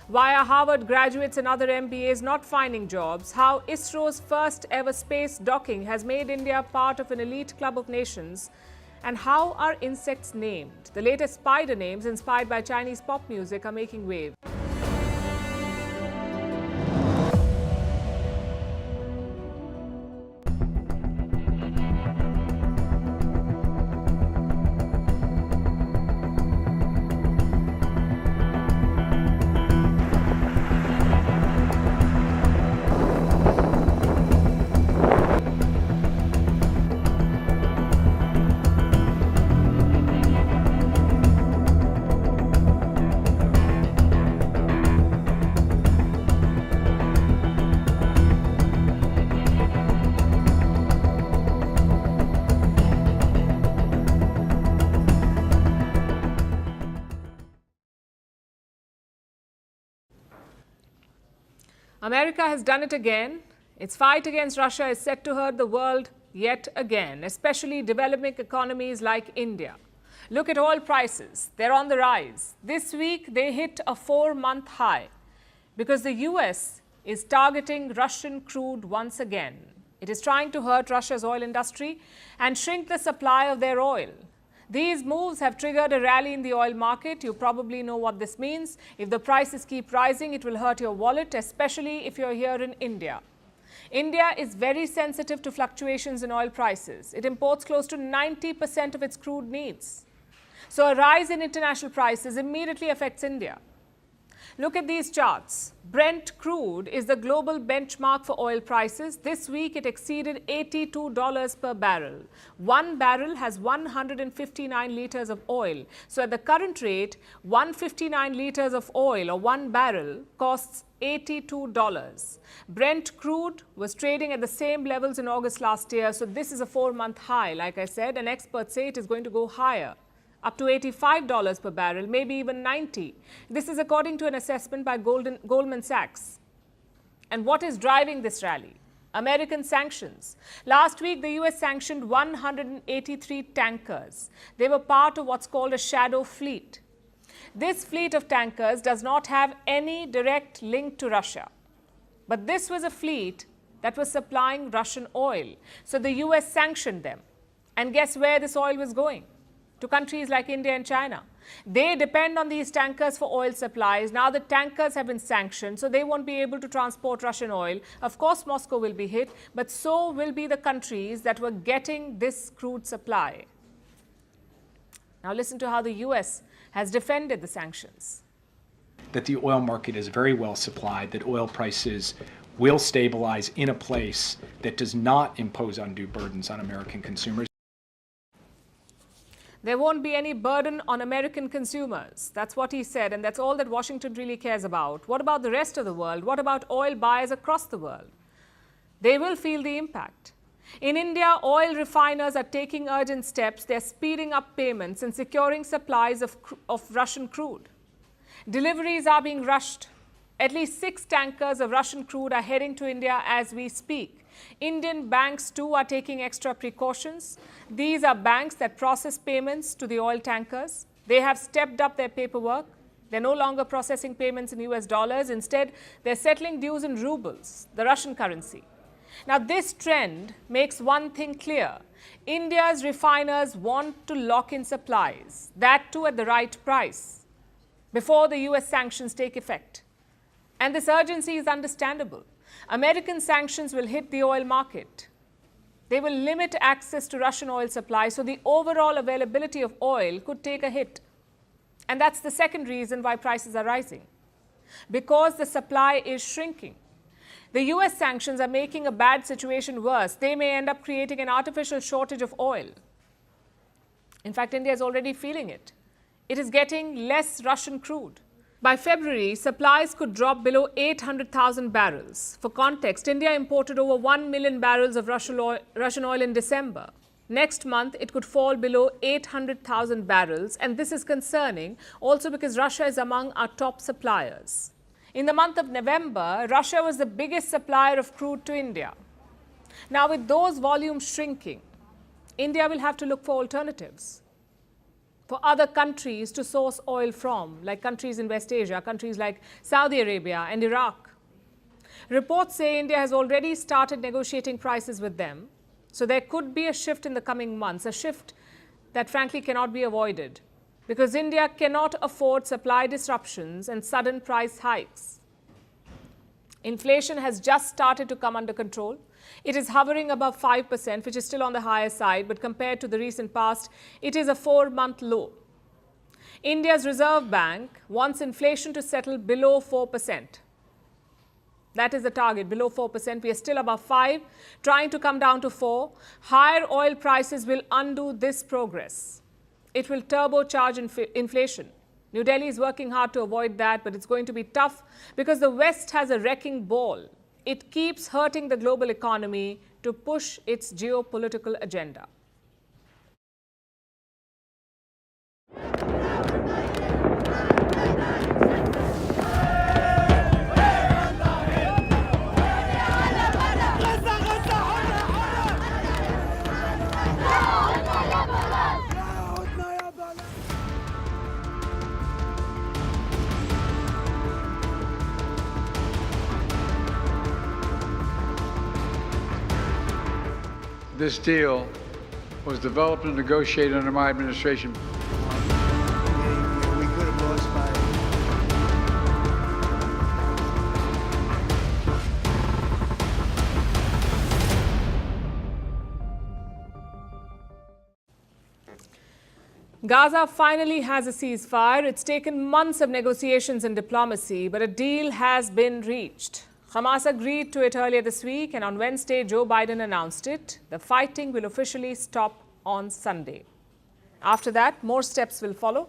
Why are Harvard graduates and other MBAs not finding jobs? How ISRO's first ever space docking has made India part of an elite club of nations? And how are insects named? The latest spider names inspired by Chinese pop music are making waves. America has done it again. Its fight against Russia is set to hurt the world yet again, especially developing economies like India. Look at oil prices. They're on the rise. This week, they hit a 4-month high because the US is targeting Russian crude once again. It is trying to hurt Russia's oil industry and shrink the supply of their oil. These moves have triggered a rally in the oil market. You probably know what this means. If the prices keep rising, it will hurt your wallet, especially if you're here in India. India is very sensitive to fluctuations in oil prices. It imports close to 90% of its crude needs. So a rise in international prices immediately affects India. Look at these charts. Brent crude is the global benchmark for oil prices. This week, it exceeded $82 per barrel. One barrel has 159 liters of oil. So at the current rate, 159 liters of oil or one barrel costs $82. Brent crude was trading at the same levels in August last year. So this is a 4-month high. Like I said, and experts say it is going to go higher, up to $85 per barrel, maybe even $90. This is according to an assessment by Goldman Sachs. And what is driving this rally? American sanctions. Last week, the US sanctioned 183 tankers. They were part of what's called a shadow fleet. This fleet of tankers does not have any direct link to Russia. But this was a fleet that was supplying Russian oil. So the US sanctioned them. And guess where this oil was going? To countries like India and China. They depend on these tankers for oil supplies. Now the tankers have been sanctioned, so they won't be able to transport Russian oil. Of course, Moscow will be hit, but so will be the countries that were getting this crude supply. Now listen to how the US has defended the sanctions. That the oil market is very well supplied, that oil prices will stabilize in a place that does not impose undue burdens on American consumers. There won't be any burden on American consumers. That's what he said, and that's all that Washington really cares about. What about the rest of the world? What about oil buyers across the world? They will feel the impact. In India, oil refiners are taking urgent steps. They're speeding up payments and securing supplies of Russian crude. Deliveries are being rushed. At least 6 tankers of Russian crude are heading to India as we speak. Indian banks too are taking extra precautions. These are banks that process payments to the oil tankers. They have stepped up their paperwork. They're no longer processing payments in US dollars. Instead, they're settling dues in rubles, the Russian currency. Now, this trend makes one thing clear. India's refiners want to lock in supplies, that too at the right price, before the US sanctions take effect. And this urgency is understandable. American sanctions will hit the oil market. They will limit access to Russian oil supply, so the overall availability of oil could take a hit. And that's the second reason why prices are rising, because the supply is shrinking. The US sanctions are making a bad situation worse. They may end up creating an artificial shortage of oil. In fact, India is already feeling it. It is getting less Russian crude. By February, supplies could drop below 800,000 barrels. For context, India imported over 1 million barrels of Russian oil in December. Next month, it could fall below 800,000 barrels, and this is concerning also because Russia is among our top suppliers. In the month of November, Russia was the biggest supplier of crude to India. Now, with those volumes shrinking, India will have to look for alternatives, for other countries to source oil from, like countries in West Asia, countries like Saudi Arabia and Iraq. Reports say India has already started negotiating prices with them, so there could be a shift in the coming months, a shift that frankly cannot be avoided, because India cannot afford supply disruptions and sudden price hikes. Inflation has just started to come under control. It is hovering above 5%, which is still on the higher side, but compared to the recent past, it is a 4-month low. India's Reserve Bank wants inflation to settle below 4%. That is the target, below 4%. We are still above 5, trying to come down to 4. Higher oil prices will undo this progress. It will turbocharge inflation. New Delhi is working hard to avoid that, but it's going to be tough because the West has a wrecking ball. It keeps hurting the global economy to push its geopolitical agenda. This deal was developed and negotiated under my administration. We could have lost by. Gaza finally has a ceasefire. It's taken months of negotiations and diplomacy, but a deal has been reached. Hamas agreed to it earlier this week, and on Wednesday, Joe Biden announced it. The fighting will officially stop on Sunday. After that, more steps will follow.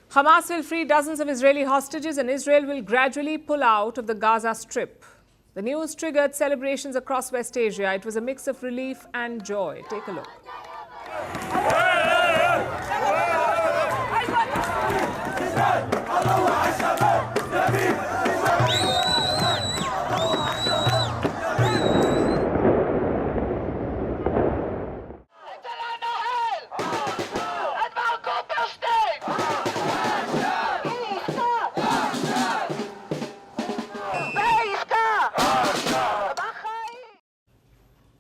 Hamas will free dozens of Israeli hostages, and Israel will gradually pull out of the Gaza Strip. The news triggered celebrations across West Asia. It was a mix of relief and joy. Take a look.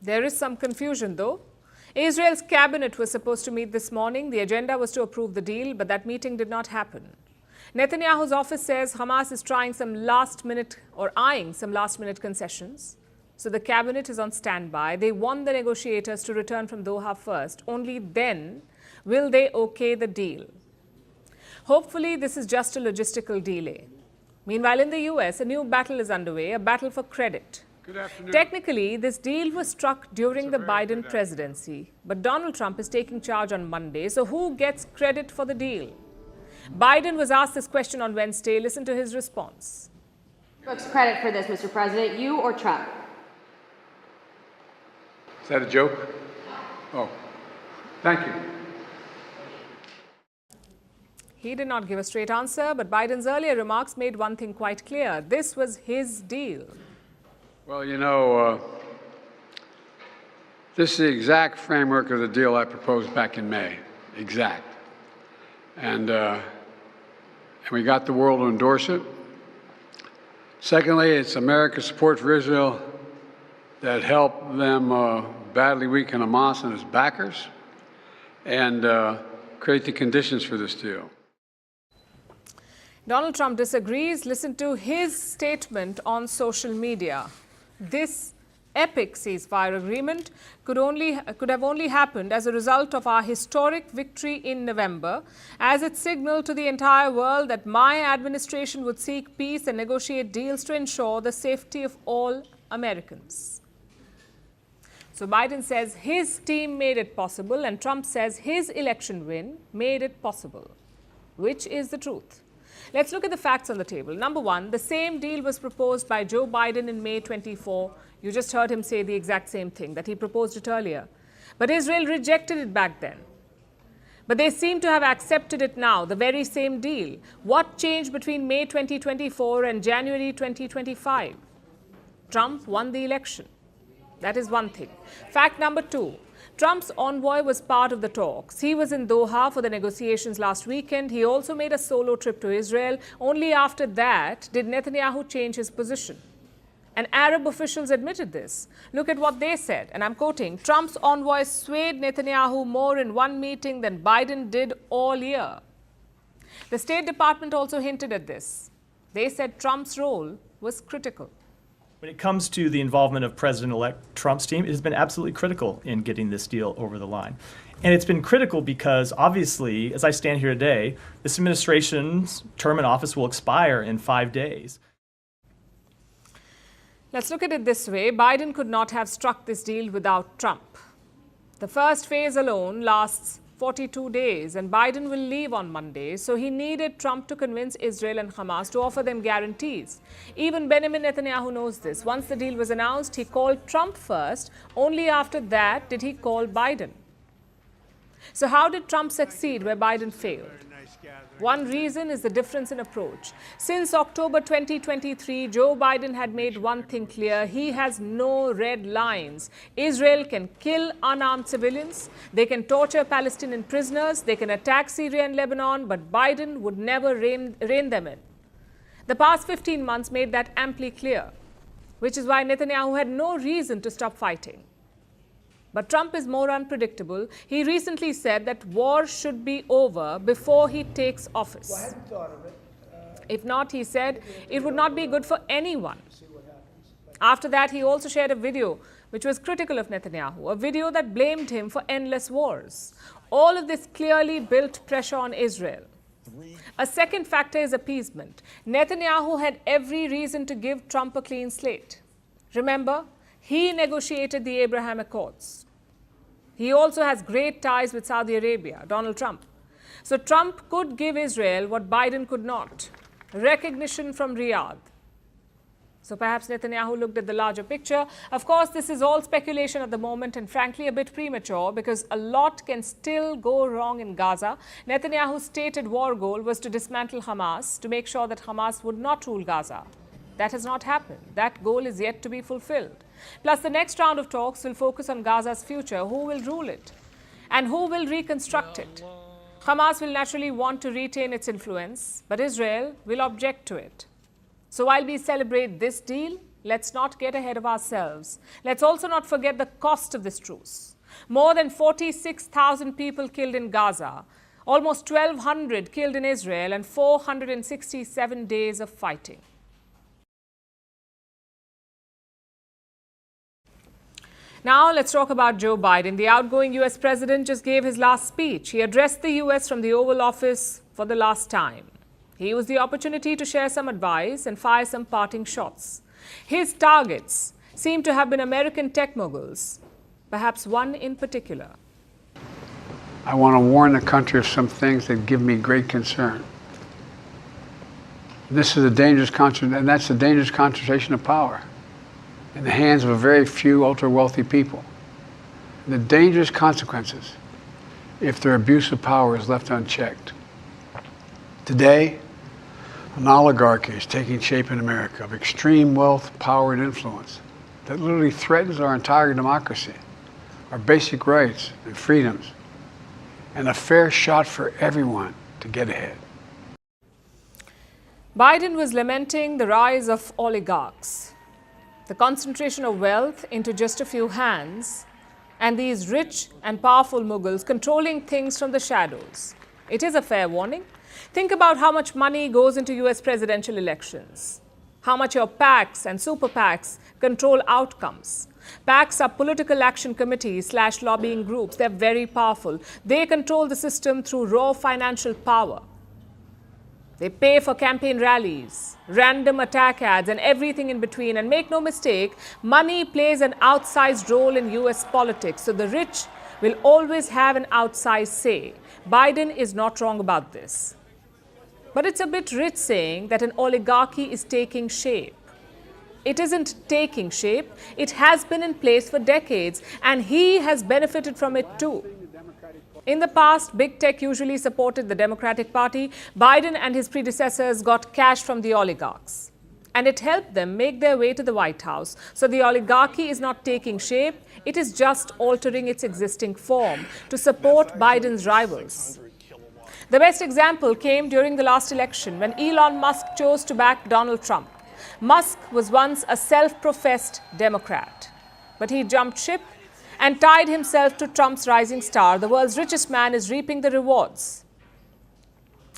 There is some confusion, though. Israel's cabinet was supposed to meet this morning. The agenda was to approve the deal, but that meeting did not happen. Netanyahu's office says Hamas is eyeing some last-minute concessions. So the cabinet is on standby. They want the negotiators to return from Doha first. Only then will they okay the deal. Hopefully, this is just a logistical delay. Meanwhile, in the US, a new battle is underway, a battle for credit. Technically, this deal was struck during the Biden presidency, but Donald Trump is taking charge on Monday, so who gets credit for the deal? Biden was asked this question on Wednesday. Listen to his response. Who gets credit for this, Mr. President, you or Trump? Is that a joke? Oh, thank you. He did not give a straight answer, but Biden's earlier remarks made one thing quite clear. This was his deal. Well, you know, this is the exact framework of the deal I proposed back in May. Exact. And we got the world to endorse it. Secondly, it's America's support for Israel that helped them badly weaken Hamas and its backers and create the conditions for this deal. Donald Trump disagrees. Listen to his statement on social media. This epic ceasefire agreement could have only happened as a result of our historic victory in November, as it signaled to the entire world that my administration would seek peace and negotiate deals to ensure the safety of all Americans. So Biden says his team made it possible, and Trump says his election win made it possible. Which is the truth? Let's look at the facts on the table. Number one, the same deal was proposed by Joe Biden in May 24. You just heard him say the exact same thing, that he proposed it earlier. But Israel rejected it back then. But they seem to have accepted it now, the very same deal. What changed between May 2024 and January 2025? Trump won the election. That is one thing. Fact number two, Trump's envoy was part of the talks. He was in Doha for the negotiations last weekend. He also made a solo trip to Israel. Only after that did Netanyahu change his position. And Arab officials admitted this. Look at what they said, and I'm quoting, Trump's envoy swayed Netanyahu more in one meeting than Biden did all year. The State Department also hinted at this. They said Trump's role was critical. When it comes to the involvement of President-elect Trump's team, it has been absolutely critical in getting this deal over the line. And it's been critical because, obviously, as I stand here today, this administration's term in office will expire in 5 days. Let's look at it this way. Biden could not have struck this deal without Trump. The first phase alone lasts 42 days, and Biden will leave on Monday, so he needed Trump to convince Israel and Hamas to offer them guarantees. Even Benjamin Netanyahu knows this. Once the deal was announced, he called Trump first. Only after that did he call Biden. So how did Trump succeed where Biden failed? One reason is the difference in approach. Since October 2023, Joe Biden had made one thing clear. He has no red lines. Israel can kill unarmed civilians. They can torture Palestinian prisoners. They can attack Syria and Lebanon, but Biden would never rein them in. The past 15 months made that amply clear, which is why Netanyahu had no reason to stop fighting. But Trump is more unpredictable. He recently said that war should be over before he takes office. Well, I hadn't thought of it. If not, he said, it would not be good for anyone. After that, he also shared a video which was critical of Netanyahu, a video that blamed him for endless wars. All of this clearly built pressure on Israel. A second factor is appeasement. Netanyahu had every reason to give Trump a clean slate. Remember, he negotiated the Abraham Accords. He also has great ties with Saudi Arabia, Donald Trump. So Trump could give Israel what Biden could not, recognition from Riyadh. So perhaps Netanyahu looked at the larger picture. Of course, this is all speculation at the moment and frankly a bit premature because a lot can still go wrong in Gaza. Netanyahu's stated war goal was to dismantle Hamas, to make sure that Hamas would not rule Gaza. That has not happened. That goal is yet to be fulfilled. Plus, the next round of talks will focus on Gaza's future. Who will rule it? And who will reconstruct it? Hamas will naturally want to retain its influence, but Israel will object to it. So while we celebrate this deal, let's not get ahead of ourselves. Let's also not forget the cost of this truce. More than 46,000 people killed in Gaza, almost 1,200 killed in Israel, and 467 days of fighting. Now let's talk about Joe Biden. The outgoing US president just gave his last speech. He addressed the US from the Oval Office for the last time. He used the opportunity to share some advice and fire some parting shots. His targets seem to have been American tech moguls, perhaps one in particular. I want to warn the country of some things that give me great concern. This is a dangerous concentration, and that's a dangerous concentration of power in the hands of a very few ultra-wealthy people. And the dangerous consequences if their abuse of power is left unchecked. Today, an oligarchy is taking shape in America of extreme wealth, power, and influence that literally threatens our entire democracy, our basic rights and freedoms, and a fair shot for everyone to get ahead. Biden was lamenting the rise of oligarchs, the concentration of wealth into just a few hands, and these rich and powerful mughals controlling things from the shadows. It is a fair warning. Think about how much money goes into US presidential elections, how much your PACs and super PACs control outcomes. PACs are political action committees / lobbying groups. They're very powerful. They control the system through raw financial power. They pay for campaign rallies, random attack ads, and everything in between. And make no mistake, money plays an outsized role in US politics. So the rich will always have an outsized say. Biden is not wrong about this. But it's a bit rich saying that an oligarchy is taking shape. It isn't taking shape. It has been in place for decades, and he has benefited from it too. In the past, big tech usually supported the Democratic Party. Biden and his predecessors got cash from the oligarchs, and it helped them make their way to the White House. So the oligarchy is not taking shape. It is just altering its existing form to support Biden's rivals. The best example came during the last election when Elon Musk chose to back Donald Trump. Musk was once a self-professed Democrat, but he jumped ship and tied himself to Trump's rising star. The world's richest man is reaping the rewards.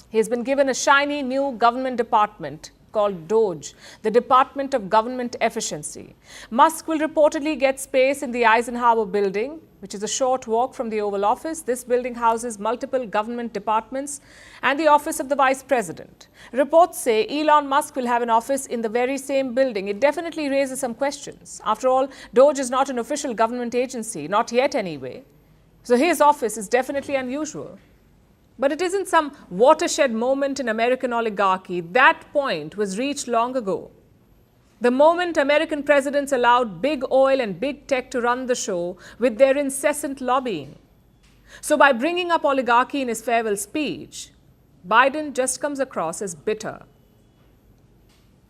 He has been given a shiny new government department called DOGE, the Department of Government Efficiency. Musk will reportedly get space in the Eisenhower building, which is a short walk from the Oval Office. This building houses multiple government departments and the office of the Vice President. Reports say Elon Musk will have an office in the very same building. It definitely raises some questions. After all, DOGE is not an official government agency, not yet anyway. So his office is definitely unusual. But it isn't some watershed moment in American oligarchy. That point was reached long ago. The moment American presidents allowed big oil and big tech to run the show with their incessant lobbying. So by bringing up oligarchy in his farewell speech, Biden just comes across as bitter.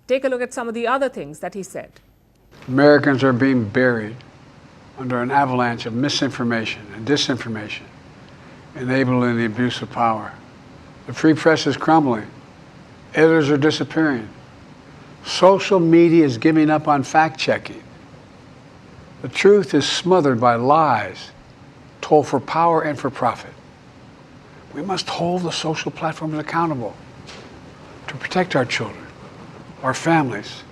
Take a look at some of the other things that he said. Americans are being buried under an avalanche of misinformation and disinformation, enabling the abuse of power. The free press is crumbling. Editors are disappearing. Social media is giving up on fact-checking. The truth is smothered by lies told for power and for profit. We must hold the social platforms accountable to protect our children, our families,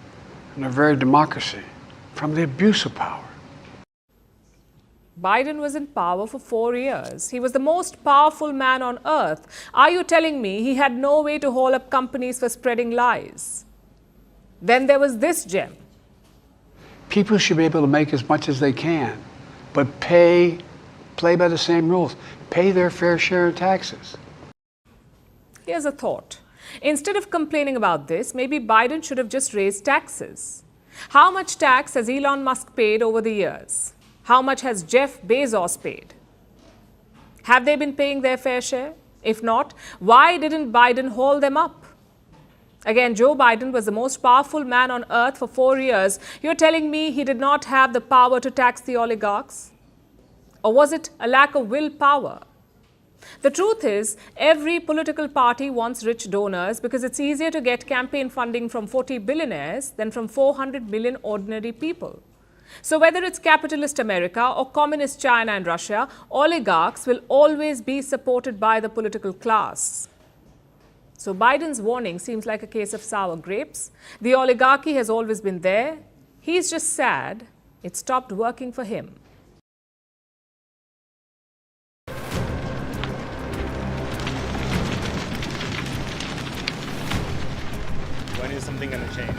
and our very democracy from the abuse of power. Biden was in power for 4 years. He was the most powerful man on earth. Are you telling me he had no way to hold up companies for spreading lies? Then there was this gem. People should be able to make as much as they can, but play by the same rules. Pay their fair share of taxes. Here's a thought. Instead of complaining about this, maybe Biden should have just raised taxes. How much tax has Elon Musk paid over the years? How much has Jeff Bezos paid? Have they been paying their fair share? If not, why didn't Biden hold them up? Again, Joe Biden was the most powerful man on earth for 4 years. You're telling me he did not have the power to tax the oligarchs? Or was it a lack of willpower? The truth is, every political party wants rich donors because it's easier to get campaign funding from 40 billionaires than from 400 million ordinary people. So whether it's capitalist America or communist China and Russia, oligarchs will always be supported by the political class. So Biden's warning seems like a case of sour grapes. The oligarchy has always been there. He's just sad it stopped working for him. When is something going to change?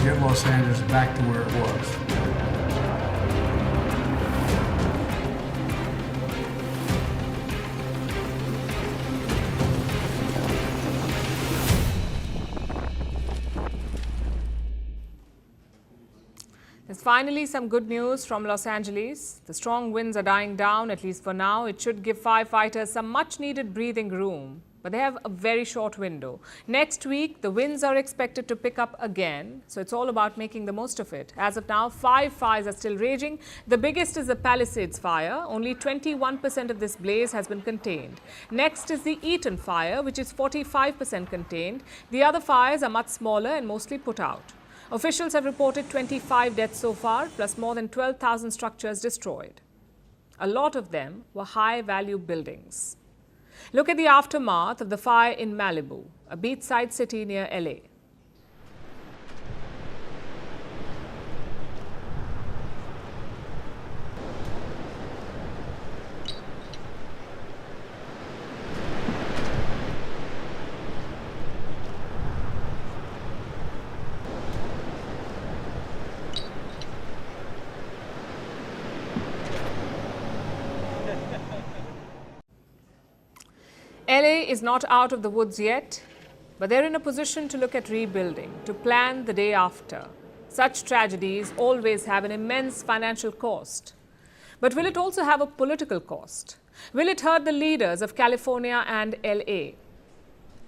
Get Los Angeles back to where it was. There's finally some good news from Los Angeles. The strong winds are dying down, at least for now. It should give firefighters some much-needed breathing room. But they have a very short window. Next week, the winds are expected to pick up again, so it's all about making the most of it. As of now, 5 fires are still raging. The biggest is the Palisades fire. Only 21% of this blaze has been contained. Next is the Eaton fire, which is 45% contained. The other fires are much smaller and mostly put out. Officials have reported 25 deaths so far, plus more than 12,000 structures destroyed. A lot of them were high-value buildings. Look at the aftermath of the fire in Malibu, a beachside city near LA. LA is not out of the woods yet, but they're in a position to look at rebuilding, to plan the day after. Such tragedies always have an immense financial cost. But will it also have a political cost? Will it hurt the leaders of California and LA?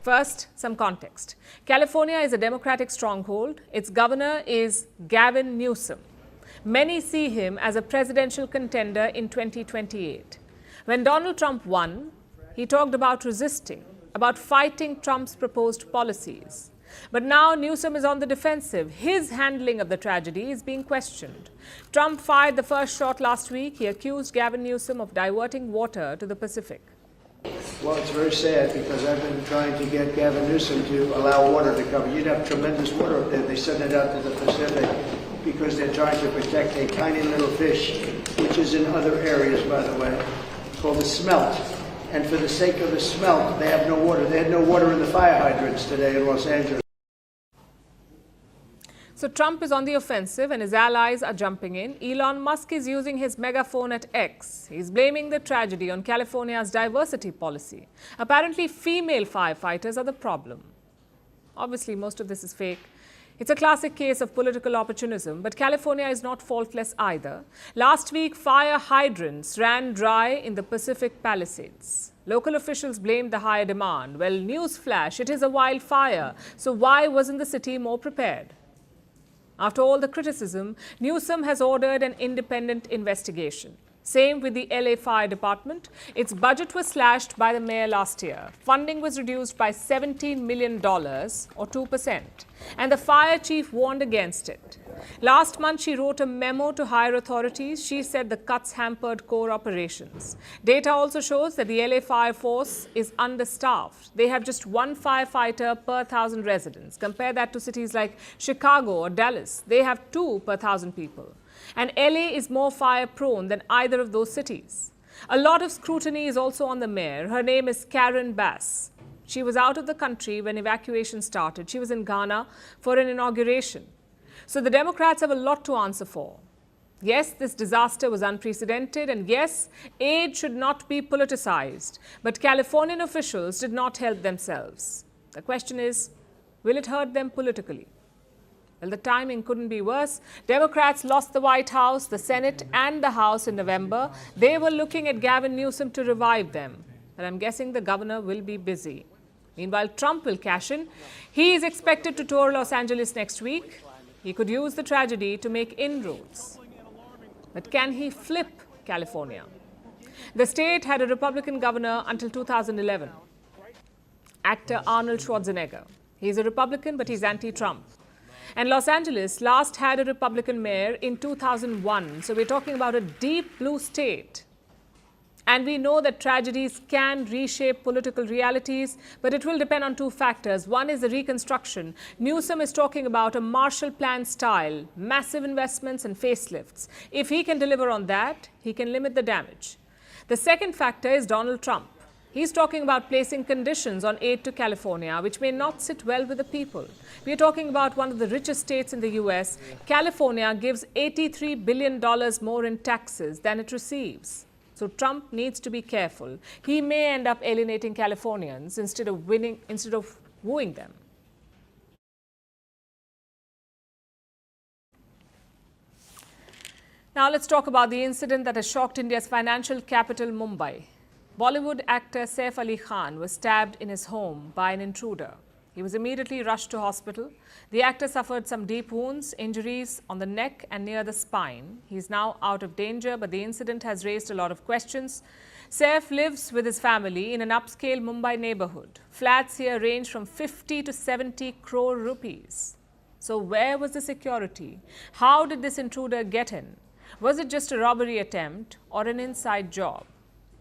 First, some context. California is a Democratic stronghold. Its governor is Gavin Newsom. Many see him as a presidential contender in 2028. When Donald Trump won, he talked about resisting, about fighting Trump's proposed policies. But now Newsom is on the defensive. His handling of the tragedy is being questioned. Trump fired the first shot last week. He accused Gavin Newsom of diverting water to the Pacific. Well, it's very sad because I've been trying to get Gavin Newsom to allow water to come. You'd have tremendous water up there. They send it out to the Pacific because they're trying to protect a tiny little fish, which is in other areas, by the way, called the smelt. And for the sake of the smelt, they have no water. They had no water in the fire hydrants today in Los Angeles. So Trump is on the offensive and his allies are jumping in. Elon Musk is using his megaphone at X. He's blaming the tragedy on California's diversity policy. Apparently, female firefighters are the problem. Obviously, most of this is fake. It's a classic case of political opportunism, but California is not faultless either. Last week, fire hydrants ran dry in the Pacific Palisades. Local officials blamed the higher demand. Well, newsflash, it is a wildfire. So why wasn't the city more prepared? After all the criticism, Newsom has ordered an independent investigation. Same with the LA Fire Department. Its budget was slashed by the mayor last year. Funding was reduced by $17 million, or 2%. And the fire chief warned against it. Last month, she wrote a memo to higher authorities. She said the cuts hampered core operations. Data also shows that the LA Fire Force is understaffed. They have just one firefighter per 1,000 residents. Compare that to cities like Chicago or Dallas. They have 2 per 1,000 people. And LA is more fire-prone than either of those cities. A lot of scrutiny is also on the mayor. Her name is Karen Bass. She was out of the country when evacuation started. She was in Ghana for an inauguration. So the Democrats have a lot to answer for. Yes, this disaster was unprecedented, and yes, aid should not be politicized. But Californian officials did not help themselves. The question is, will it hurt them politically? Well, the timing couldn't be worse. Democrats lost the White House, the Senate, and the House in November. They were looking at Gavin Newsom to revive them. But I'm guessing the governor will be busy. Meanwhile, Trump will cash in. He is expected to tour Los Angeles next week. He could use the tragedy to make inroads. But can he flip California? The state had a Republican governor until 2011. Actor Arnold Schwarzenegger. He's a Republican, but he's anti-Trump. And Los Angeles last had a Republican mayor in 2001. So we're talking about a deep blue state. And we know that tragedies can reshape political realities, but it will depend on 2 factors. One is the reconstruction. Newsom is talking about a Marshall Plan style, massive investments and facelifts. If he can deliver on that, he can limit the damage. The second factor is Donald Trump. He's talking about placing conditions on aid to California, which may not sit well with the people. We're talking about one of the richest states in the US. California gives $83 billion more in taxes than it receives. So Trump needs to be careful. He may end up alienating Californians instead of wooing them. Now let's talk about the incident that has shocked India's financial capital, Mumbai. Bollywood actor Saif Ali Khan was stabbed in his home by an intruder. He was immediately rushed to hospital. The actor suffered some deep wounds, injuries on the neck and near the spine. He's now out of danger, but the incident has raised a lot of questions. Saif lives with his family in an upscale Mumbai neighborhood. Flats here range from 50 to 70 crore rupees. So where was the security? How did this intruder get in? Was it just a robbery attempt or an inside job?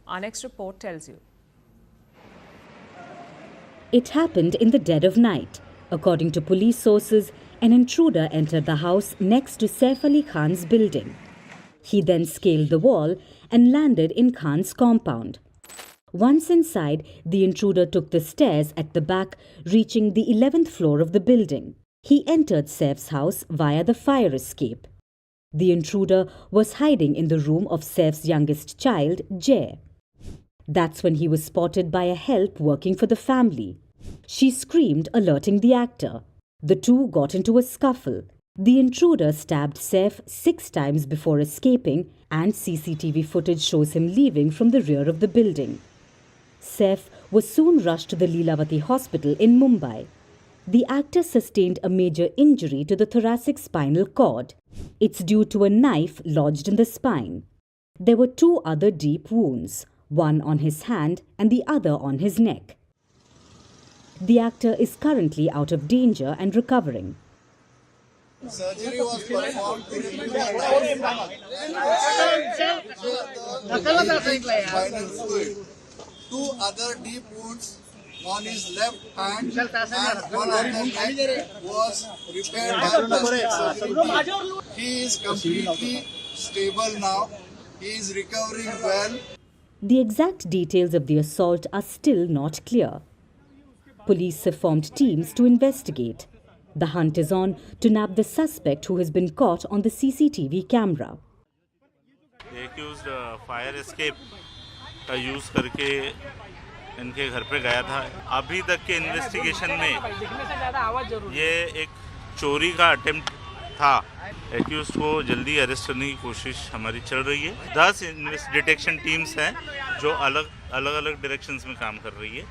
Our next report tells you. It happened in the dead of night. According to police sources, an intruder entered the house next to Saif Ali Khan's building. He then scaled the wall and landed in Khan's compound. Once inside, the intruder took the stairs at the back, reaching the 11th floor of the building. He entered Saif's house via the fire escape. The intruder was hiding in the room of Saif's youngest child, Jay. That's when he was spotted by a help working for the family. She screamed, alerting the actor. The two got into a scuffle. The intruder stabbed Saif 6 times before escaping, and CCTV footage shows him leaving from the rear of the building. Saif was soon rushed to the Lilavati hospital in Mumbai. The actor sustained a major injury to the thoracic spinal cord. It's due to a knife lodged in the spine. There were 2 other deep wounds, one on his hand and the other on his neck. The actor is currently out of danger and recovering. Surgery was performed spinal fluid. 2 other deep wounds on his left hand and one on the neck was repaired by plastic surgery. He is completely stable now. He is recovering well. The exact details of the assault are still not clear. Police have formed teams to investigate. The hunt is on to nab the suspect who has been caught on the CCTV camera. The accused fire escape का use करके इनके घर पे गया था. अभी तक के इन्वेस्टिगेशन में ये एक चोरी का अटेम्प्ट था. एक्यूज को जल्दी अरेस्ट करने की कोशिश हमारी चल रही है. 10 डिटेक्शन टीम्स हैं जो अलग डायरेक्शंस में काम कर रही है.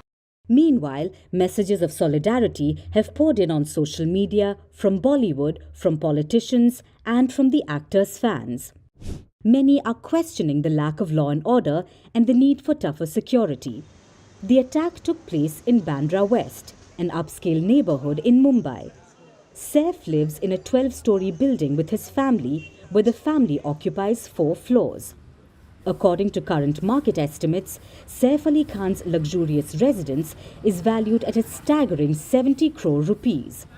Meanwhile, messages of solidarity have poured in on social media from Bollywood, from politicians, and from the actor's fans. Many are questioning the lack of law and order and the need for tougher security. The attack took place in Bandra West, an upscale neighborhood in Mumbai. Saif lives in a 12-story building with his family, where the family occupies 4 floors. According to current market estimates, Saif Ali Khan's luxurious residence is valued at a staggering 70 crore rupees.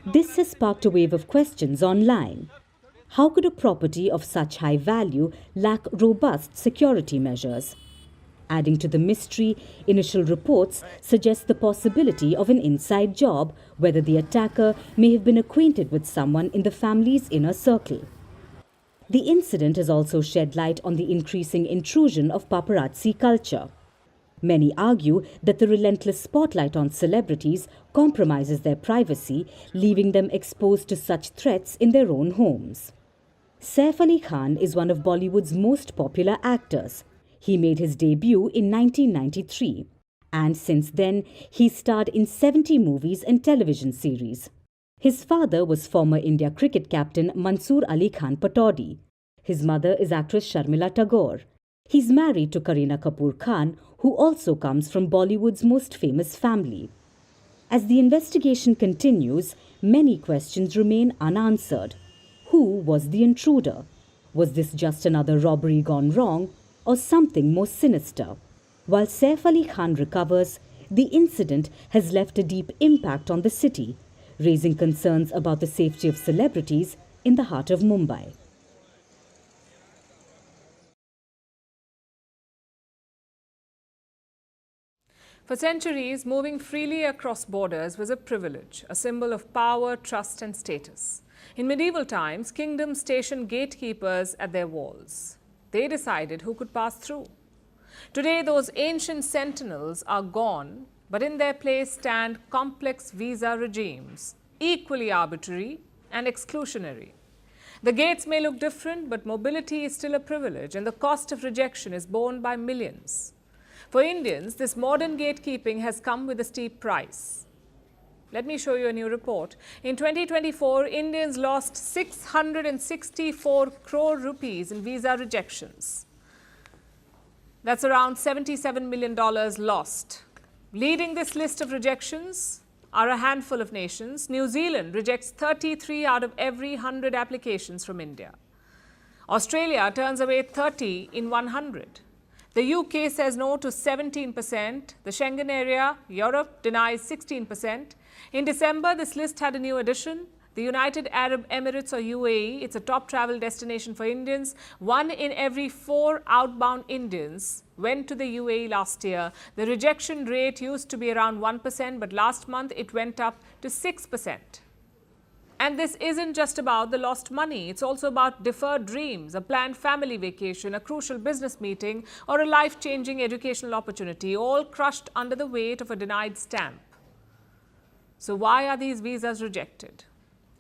This has sparked a wave of questions online. How could a property of such high value lack robust security measures? Adding to the mystery, initial reports suggest the possibility of an inside job, whether the attacker may have been acquainted with someone in the family's inner circle. The incident has also shed light on the increasing intrusion of paparazzi culture. Many argue that the relentless spotlight on celebrities compromises their privacy, leaving them exposed to such threats in their own homes. Saif Ali Khan is one of Bollywood's most popular actors. He made his debut in 1993, and since then, he starred in 70 movies and television series. His father was former India cricket captain Mansoor Ali Khan Pataudi. His mother is actress Sharmila Tagore. He's married to Kareena Kapoor Khan, who also comes from Bollywood's most famous family. As the investigation continues, many questions remain unanswered. Who was the intruder? Was this just another robbery gone wrong, or something more sinister? While Saif Ali Khan recovers, the incident has left a deep impact on the city, raising concerns about the safety of celebrities in the heart of Mumbai. For centuries, moving freely across borders was a privilege, a symbol of power, trust, and status. In medieval times, kingdoms stationed gatekeepers at their walls. They decided who could pass through. Today, those ancient sentinels are gone, but in their place stand complex visa regimes, equally arbitrary and exclusionary. The gates may look different, but mobility is still a privilege, and the cost of rejection is borne by millions. For Indians, this modern gatekeeping has come with a steep price. Let me show you a new report. In 2024, Indians lost 664 crore rupees in visa rejections. That's around $77 million lost. Leading this list of rejections are a handful of nations. New Zealand rejects 33 out of every 100 applications from India. Australia turns away 30 in 100. The UK says no to 17%. The Schengen area, Europe, denies 16%. In December, this list had a new addition. The United Arab Emirates, or UAE, it's a top travel destination for Indians. 1 in every 4 outbound Indians went to the UAE last year. The rejection rate used to be around 1%, but last month it went up to 6%. And this isn't just about the lost money. It's also about deferred dreams, a planned family vacation, a crucial business meeting, or a life-changing educational opportunity, all crushed under the weight of a denied stamp. So why are these visas rejected?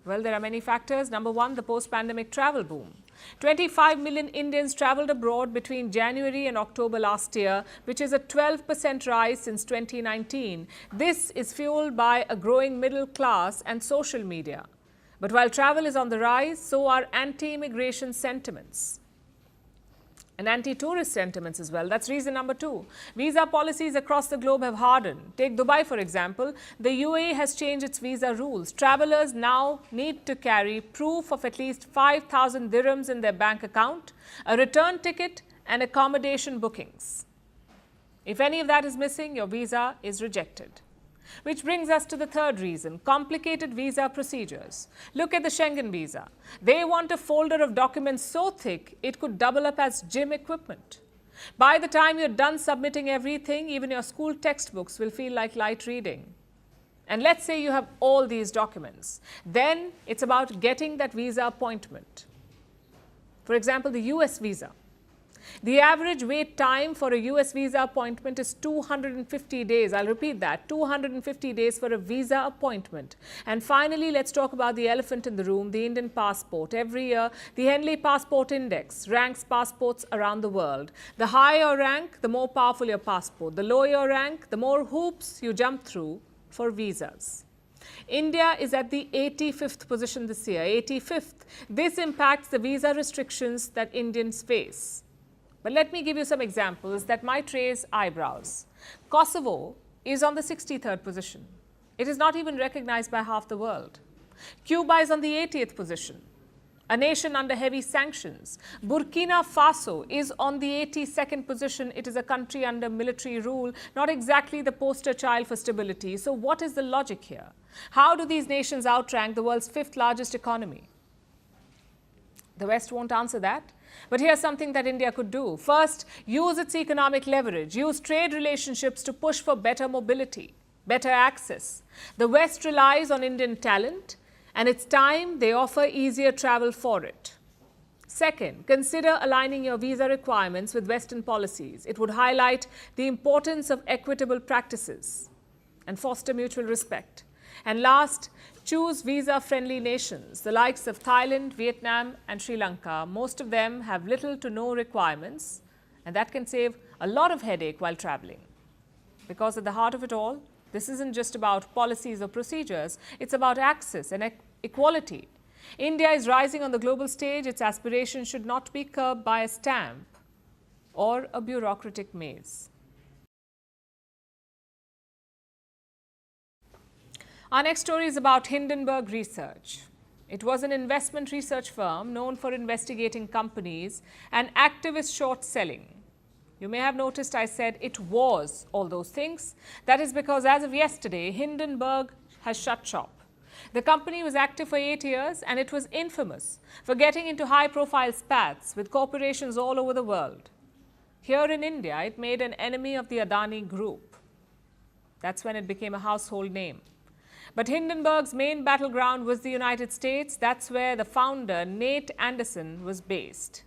Well, there are many factors. Number one, the post-pandemic travel boom. 25 million Indians traveled abroad between January and October last year, which is a 12% rise since 2019. This is fueled by a growing middle class and social media. But while travel is on the rise, so are anti-immigration sentiments and anti-tourist sentiments as well. That's reason number two. Visa policies across the globe have hardened. Take Dubai, for example. The UAE has changed its visa rules. Travelers now need to carry proof of at least 5,000 dirhams in their bank account, a return ticket, and accommodation bookings. If any of that is missing, your visa is rejected. Which brings us to the third reason, complicated visa procedures. Look at the Schengen visa. They want a folder of documents so thick it could double up as gym equipment. By the time you're done submitting everything, even your school textbooks will feel like light reading. And let's say you have all these documents. Then it's about getting that visa appointment. For example, the US visa. The average wait time for a US visa appointment is 250 days. I'll repeat that, 250 days for a visa appointment. And finally, let's talk about the elephant in the room, the Indian passport. Every year, the Henley Passport Index ranks passports around the world. The higher your rank, the more powerful your passport. The lower your rank, the more hoops you jump through for visas. India is at the 85th position this year, 85th. This impacts the visa restrictions that Indians face. But let me give you some examples that might raise eyebrows. Kosovo is on the 63rd position. It is not even recognized by half the world. Cuba is on the 80th position, a nation under heavy sanctions. Burkina Faso is on the 82nd position. It is a country under military rule, not exactly the poster child for stability. So what is the logic here? How do these nations outrank the world's 5th largest economy? The West won't answer that. But here's something that India could do. First, use its economic leverage, use trade relationships to push for better mobility, better access. The West relies on Indian talent, and it's time they offer easier travel for it. Second, consider aligning your visa requirements with Western policies. It would highlight the importance of equitable practices and foster mutual respect. And last, choose visa-friendly nations, the likes of Thailand, Vietnam, and Sri Lanka. Most of them have little to no requirements, and that can save a lot of headache while traveling. Because at the heart of it all, this isn't just about policies or procedures, it's about access and equality. India is rising on the global stage. Its aspirations should not be curbed by a stamp or a bureaucratic maze. Our next story is about Hindenburg Research. It was an investment research firm known for investigating companies and activist short selling. You may have noticed I said it was all those things. That is because as of yesterday, Hindenburg has shut shop. The company was active for 8 years and it was infamous for getting into high-profile spats with corporations all over the world. Here in India, it made an enemy of the Adani group. That's when it became a household name. But Hindenburg's main battleground was the United States. That's where the founder, Nate Anderson, was based.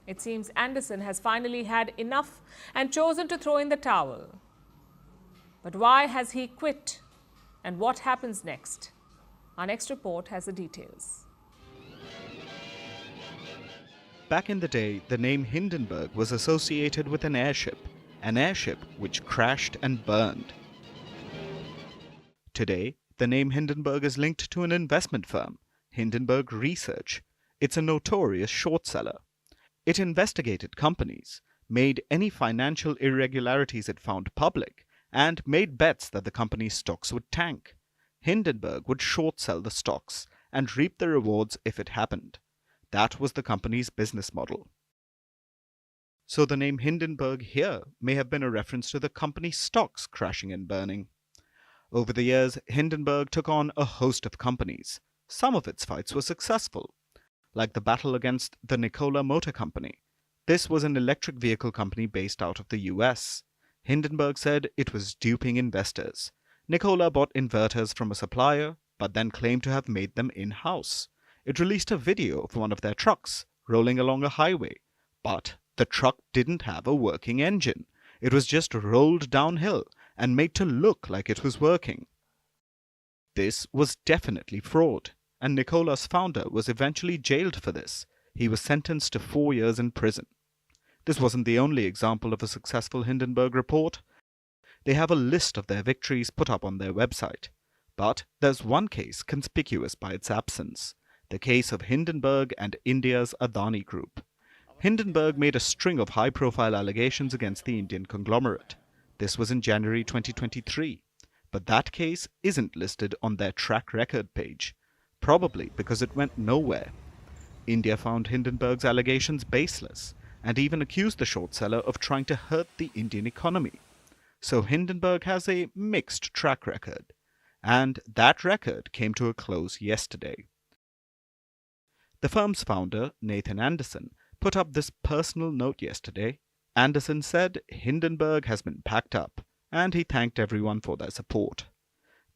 It seems Anderson has finally had enough and chosen to throw in the towel. But why has he quit? And what happens next? Our next report has the details. Back in the day, the name Hindenburg was associated with an airship which crashed and burned. Today, the name Hindenburg is linked to an investment firm, Hindenburg Research. It's a notorious short seller. It investigated companies, made any financial irregularities it found public, and made bets that the company's stocks would tank. Hindenburg would short sell the stocks and reap the rewards if it happened. That was the company's business model. So the name Hindenburg here may have been a reference to the company's stocks crashing and burning. Over the years, Hindenburg took on a host of companies. Some of its fights were successful, like the battle against the Nikola Motor Company. This was an electric vehicle company based out of the US. Hindenburg said it was duping investors. Nikola bought inverters from a supplier, but then claimed to have made them in-house. It released a video of one of their trucks rolling along a highway, but the truck didn't have a working engine. It was just rolled downhill and made to look like it was working. This was definitely fraud, and Nikola's founder was eventually jailed for this. He was sentenced to 4 years in prison. This wasn't the only example of a successful Hindenburg report. They have a list of their victories put up on their website. But there's one case conspicuous by its absence, the case of Hindenburg and India's Adani Group. Hindenburg made a string of high-profile allegations against the Indian conglomerate. This was in January 2023, but that case isn't listed on their track record page, probably because it went nowhere. India found Hindenburg's allegations baseless and even accused the short seller of trying to hurt the Indian economy. So Hindenburg has a mixed track record, and that record came to a close yesterday. The firm's founder, Nathan Anderson, put up this personal note yesterday. Anderson said Hindenburg has been packed up, and he thanked everyone for their support.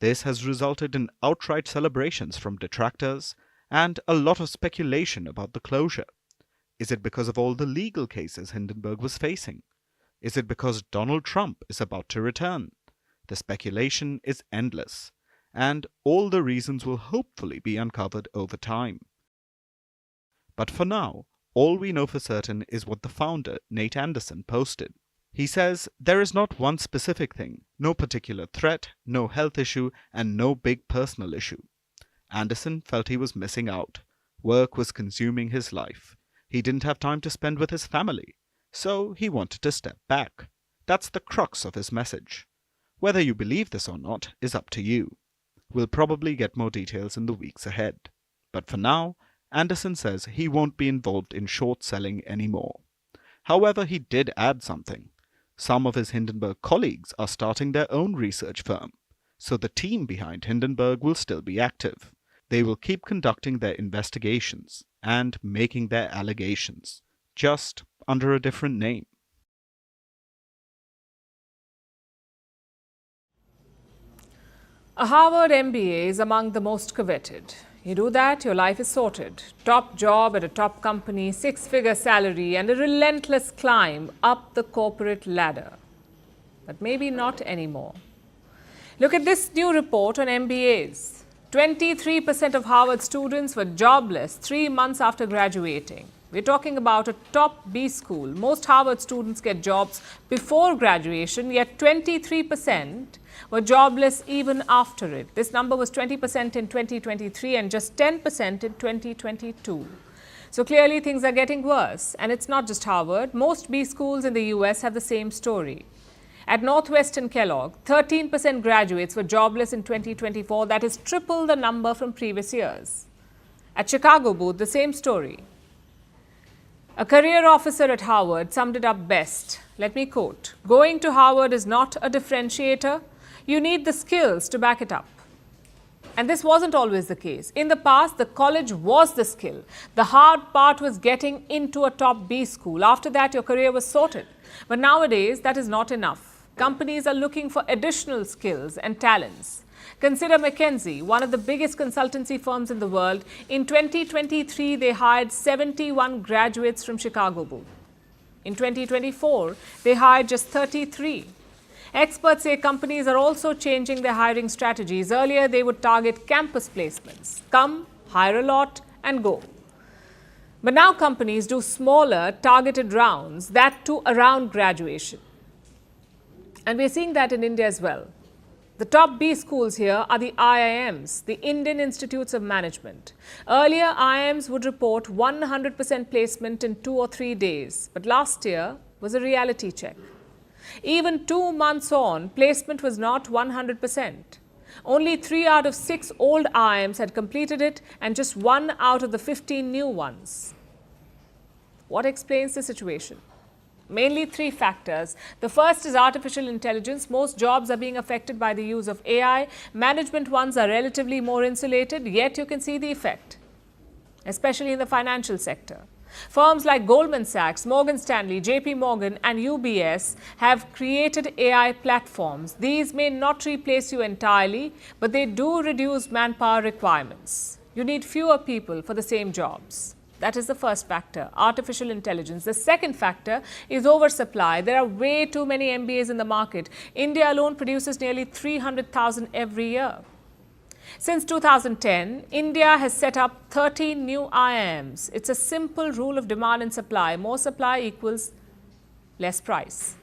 This has resulted in outright celebrations from detractors and a lot of speculation about the closure. Is it because of all the legal cases Hindenburg was facing? Is it because Donald Trump is about to return? The speculation is endless, and all the reasons will hopefully be uncovered over time. But for now, all we know for certain is what the founder, Nate Anderson, posted. He says there is not one specific thing, no particular threat, no health issue, and no big personal issue. Anderson felt he was missing out. Work was consuming his life. He didn't have time to spend with his family, so he wanted to step back. That's the crux of his message. Whether you believe this or not is up to you. We'll probably get more details in the weeks ahead. But for now, Anderson says he won't be involved in short selling anymore. However, he did add something. Some of his Hindenburg colleagues are starting their own research firm, so the team behind Hindenburg will still be active. They will keep conducting their investigations and making their allegations, just under a different name. A Harvard MBA is among the most coveted. You do that, your life is sorted. Top job at a top company, six-figure salary, and a relentless climb up the corporate ladder. But maybe not anymore. Look at this new report on MBAs. 23% of Harvard students were jobless 3 months after graduating. We're talking about a top B school. Most Harvard students get jobs before graduation, yet 23% were jobless even after it. This number was 20% in 2023 and just 10% in 2022. So clearly things are getting worse. And it's not just Harvard. Most B schools in the US have the same story. At Northwestern Kellogg, 13% graduates were jobless in 2024. That is triple the number from previous years. At Chicago Booth, the same story. A career officer at Harvard summed it up best. Let me quote, "Going to Harvard is not a differentiator. You need the skills to back it up." And this wasn't always the case. In the past, the college was the skill. The hard part was getting into a top B school. After that, your career was sorted. But nowadays, that is not enough. Companies are looking for additional skills and talents. Consider McKinsey, one of the biggest consultancy firms in the world. In 2023, they hired 71 graduates from Chicago Booth. In 2024, they hired just 33. Experts say companies are also changing their hiring strategies. Earlier, they would target campus placements. Come, hire a lot, and go. But now companies do smaller, targeted rounds, that too around graduation. And we're seeing that in India as well. The top B schools here are the IIMs, the Indian Institutes of Management. Earlier, IIMs would report 100% placement in 2 or 3 days, but last year was a reality check. Even 2 months on, placement was not 100%. Only 3 out of 6 old IIMs had completed it, and just 1 out of the 15 new ones. What explains the situation? Mainly 3 factors. The first is artificial intelligence. Most jobs are being affected by the use of AI. Management ones are relatively more insulated, yet you can see the effect, especially in the financial sector. Firms like Goldman Sachs, Morgan Stanley, JP Morgan, and UBS have created AI platforms. These may not replace you entirely, but they do reduce manpower requirements. You need fewer people for the same jobs. That is the first factor, artificial intelligence. The second factor is oversupply. There are way too many MBAs in the market. India alone produces nearly 300,000 every year. Since 2010, India has set up 13 new IIMs. It's a simple rule of demand and supply. More supply equals less price.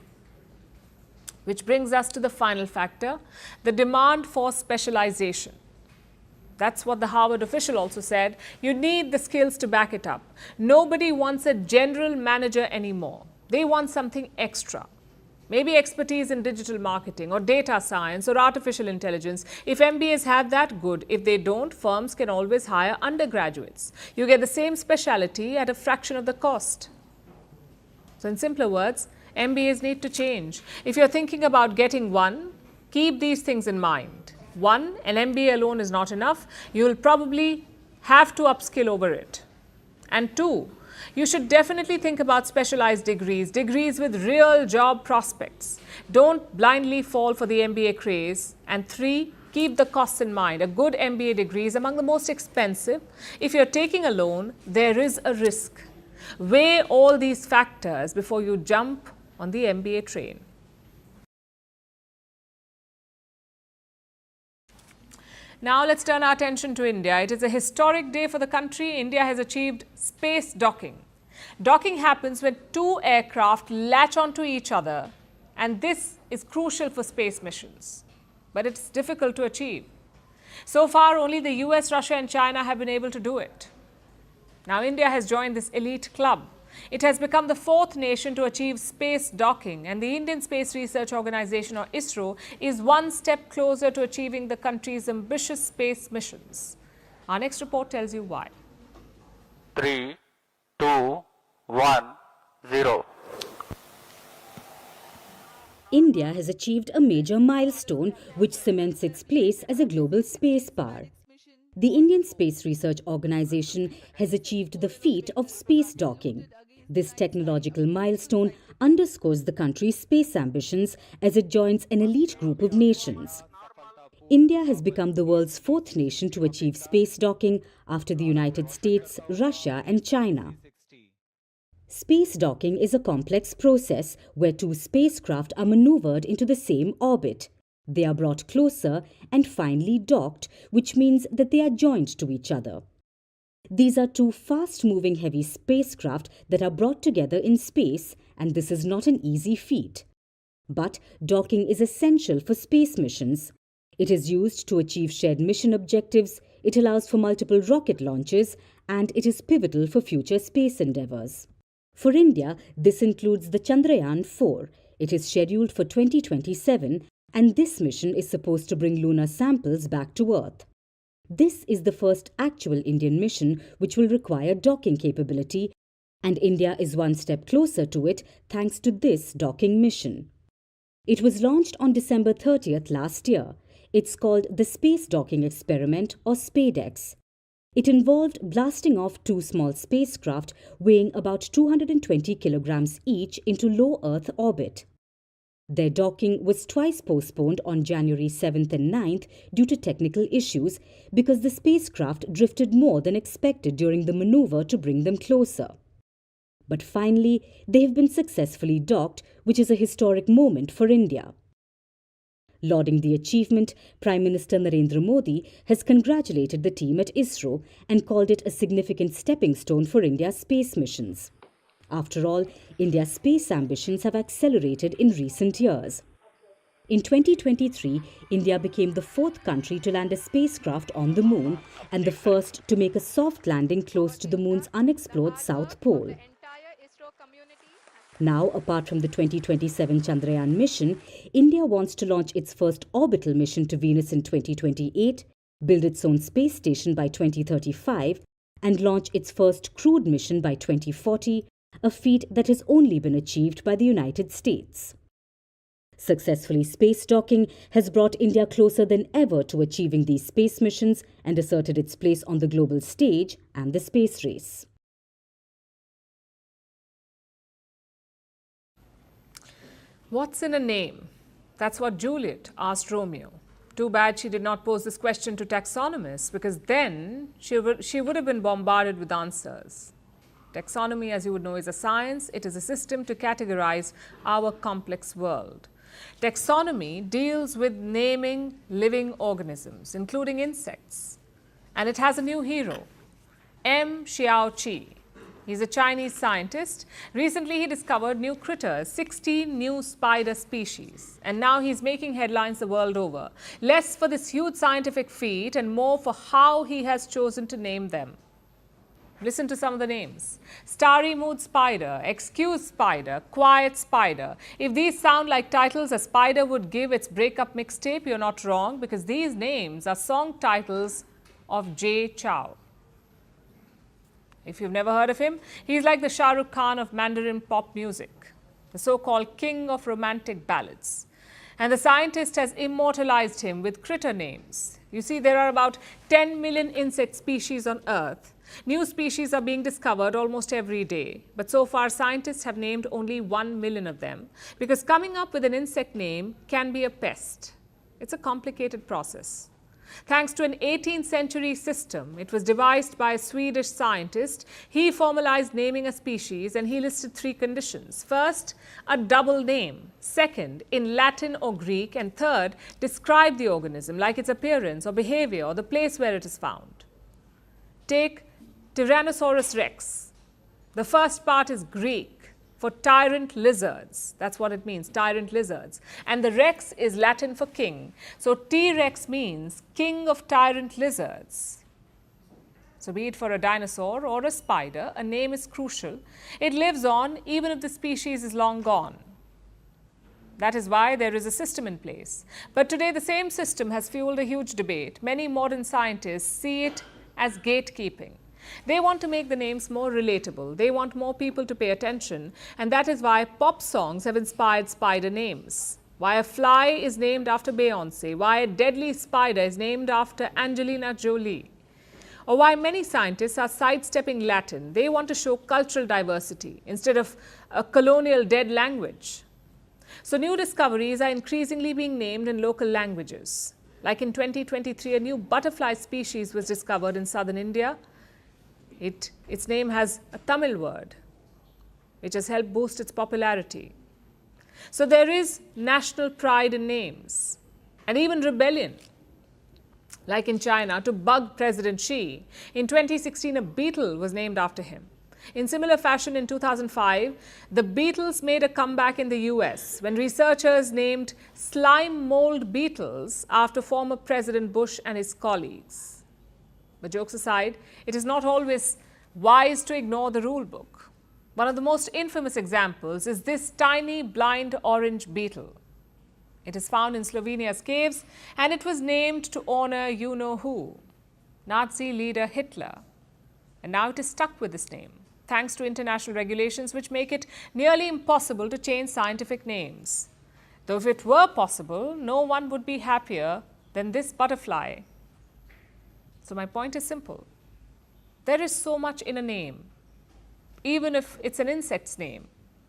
Which brings us to the final factor, the demand for specialization. That's what the Harvard official also said. You need the skills to back it up. Nobody wants a general manager anymore. They want something extra. Maybe expertise in digital marketing or data science or artificial intelligence. If MBAs have that, good. If they don't, firms can always hire undergraduates. You get the same specialty at a fraction of the cost. So in simpler words, MBAs need to change. If you're thinking about getting one, keep these things in mind. 1, an MBA alone is not enough. You will probably have to upskill over it. And 2, you should definitely think about specialized degrees, degrees with real job prospects. Don't blindly fall for the MBA craze. And 3, keep the costs in mind. A good MBA degree is among the most expensive. If you're taking a loan, there is a risk. Weigh all these factors before you jump on the MBA train. Now let's turn our attention to India. It is a historic day for the country. India has achieved space docking. Docking happens when 2 aircraft latch onto each other And this is crucial for space missions. But it's difficult to achieve. So far, only the US, Russia, and China have been able to do it. Now, India has joined this elite club. It has become the fourth nation to achieve space docking, and the Indian Space Research Organization, or ISRO, is one step closer to achieving the country's ambitious space missions. Our next report tells you why. 3, 2, 1, 0. India has achieved a major milestone which cements its place as a global space power. The Indian Space Research Organization has achieved the feat of space docking. This technological milestone underscores the country's space ambitions as it joins an elite group of nations. India has become the world's fourth nation to achieve space docking after the United States, Russia, and China. Space docking is a complex process where two spacecraft are maneuvered into the same orbit. They are brought closer and finally docked, which means that they are joined to each other. These are two fast-moving heavy spacecraft that are brought together in space, and this is not an easy feat. But docking is essential for space missions. It is used to achieve shared mission objectives, it allows for multiple rocket launches, and it is pivotal for future space endeavors. For India, this includes the Chandrayaan-4. It is scheduled for 2027, and this mission is supposed to bring lunar samples back to Earth. This is the first actual Indian mission which will require docking capability, and India is one step closer to it thanks to this docking mission. It was launched on December 30th last year. It's called the Space Docking Experiment, or SpadeX. It involved blasting off two small spacecraft weighing about 220 kilograms each into low Earth orbit. Their docking was twice postponed on January 7th and 9th due to technical issues because the spacecraft drifted more than expected during the maneuver to bring them closer. But finally, they have been successfully docked, which is a historic moment for India. Lauding the achievement, Prime Minister Narendra Modi has congratulated the team at ISRO and called it a significant stepping stone for India's space missions. After all, India's space ambitions have accelerated in recent years. In 2023, India became the fourth country to land a spacecraft on the moon and the first to make a soft landing close to the moon's unexplored South Pole. Now, apart from the 2027 Chandrayaan mission, India wants to launch its first orbital mission to Venus in 2028, build its own space station by 2035, and launch its first crewed mission by 2040, a feat that has only been achieved by the United States. Successfully space docking has brought India closer than ever to achieving these space missions and asserted its place on the global stage and the space race. What's in a name? That's what Juliet asked Romeo. Too bad she did not pose this question to taxonomists, because then she would have been bombarded with answers. Taxonomy, as you would know, is a science. It is a system to categorize our complex world. Taxonomy deals with naming living organisms, including insects. And it has a new hero, M. Xiaoqi. He's a Chinese scientist. Recently, he discovered new critters, 16 new spider species. And now he's making headlines the world over. Less for this huge scientific feat and more for how he has chosen to name them. Listen to some of the names. Starry Mood Spider, Excuse Spider, Quiet Spider. If these sound like titles a spider would give its breakup mixtape, you're not wrong, because these names are song titles of Jay Chou. If you've never heard of him, he's like the Shah Rukh Khan of Mandarin pop music, the so-called king of romantic ballads. And the scientist has immortalized him with critter names. You see, there are about 10 million insect species on Earth. New species are being discovered almost every day. But so far, scientists have named only 1 million of them, because coming up with an insect name can be a pest. It's a complicated process. Thanks to an 18th century system, it was devised by a Swedish scientist. He formalized naming a species and he listed 3 conditions. First, a double name. Second, in Latin or Greek. And third, describe the organism, like its appearance or behavior or the place where it is found. Take Tyrannosaurus rex. The first part is Greek. for tyrant lizards. That's what it means, tyrant lizards. And the rex is Latin for king. So T-rex means king of tyrant lizards. So be it for a dinosaur or a spider, a name is crucial. It lives on even if the species is long gone. That is why there is a system in place. But today the same system has fueled a huge debate. Many modern scientists see it as gatekeeping. They want to make the names more relatable. They want more people to pay attention. And that is why pop songs have inspired spider names. Why a fly is named after Beyonce. Why a deadly spider is named after Angelina Jolie. Or why many scientists are sidestepping Latin. They want to show cultural diversity instead of a colonial dead language. So new discoveries are increasingly being named in local languages. Like in 2023, a new butterfly species was discovered in southern India. Its name has a Tamil word, which has helped boost its popularity. So there is national pride in names and even rebellion. Like in China, to bug President Xi, in 2016 a beetle was named after him. In similar fashion, in 2005, the beetles made a comeback in the US when researchers named slime mold beetles after former President Bush and his colleagues. But jokes aside, it is not always wise to ignore the rule book. One of the most infamous examples is this tiny blind orange beetle. It is found in Slovenia's caves and it was named to honor you-know-who, Nazi leader Hitler. And now it is stuck with this name, thanks to international regulations which make it nearly impossible to change scientific names. Though if it were possible, no one would be happier than this butterfly. So my point is simple. There is so much in a name, even if it's an insect's name.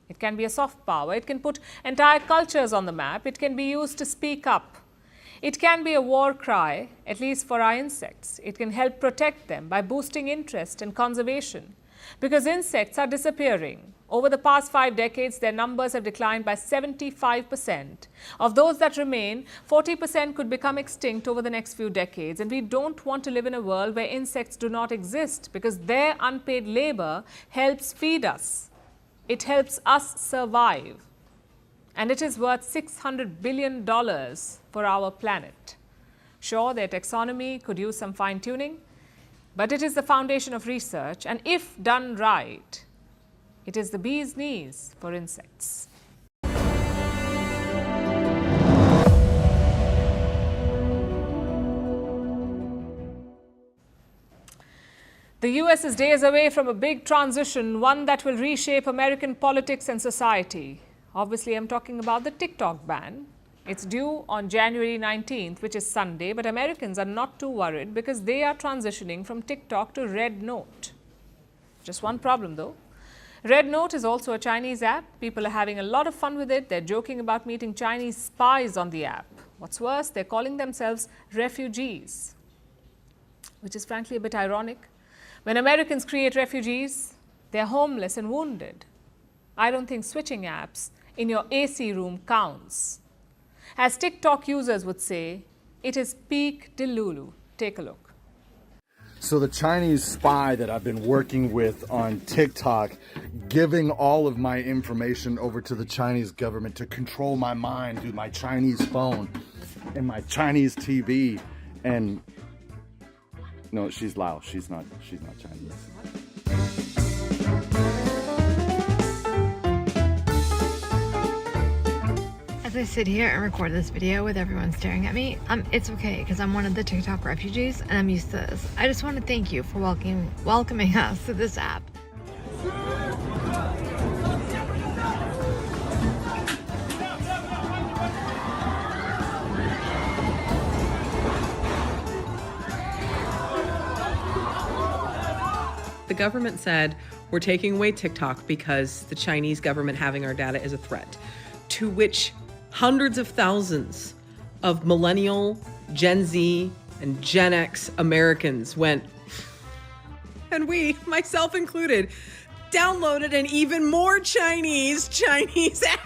It can be a soft power. It can put entire cultures on the map. It can be used to speak up. It can be a war cry, at least for our insects. It can help protect them by boosting interest and conservation. Because insects are disappearing. Over the past 5 decades, their numbers have declined by 75%. Of those that remain, 40% could become extinct over the next few decades. And we don't want to live in a world where insects do not exist because their unpaid labor helps feed us. It helps us survive. And it is worth $600 billion for our planet. Sure, their taxonomy could use some fine-tuning, but it is the foundation of research, and if done right, it is the bee's knees for insects. The US is days away from a big transition, one that will reshape American politics and society. Obviously, I'm talking about the TikTok ban. It's due on January 19th, which is Sunday, but Americans are not too worried because they are transitioning from TikTok to Red Note. Just one problem though. Red Note is also a Chinese app. People are having a lot of fun with it. They're joking about meeting Chinese spies on the app. What's worse, they're calling themselves refugees, which is frankly a bit ironic. When Americans create refugees, they're homeless and wounded. I don't think switching apps in your AC room counts. As TikTok users would say, it is peak Delulu. Take a look. So the Chinese spy that I've been working with on TikTok, giving all of my information over to the Chinese government to control my mind through my Chinese phone and my Chinese TV. And no, she's Lao. She's not Chinese. As I sit here and record this video with everyone staring at me, it's okay because I'm one of the TikTok refugees and I'm used to this. I just want to thank you for welcoming us to this app. The government said, we're taking away TikTok because the Chinese government having our data is a threat, to which hundreds of thousands of millennial, Gen Z, and Gen X Americans went, and we, myself included, downloaded an even more Chinese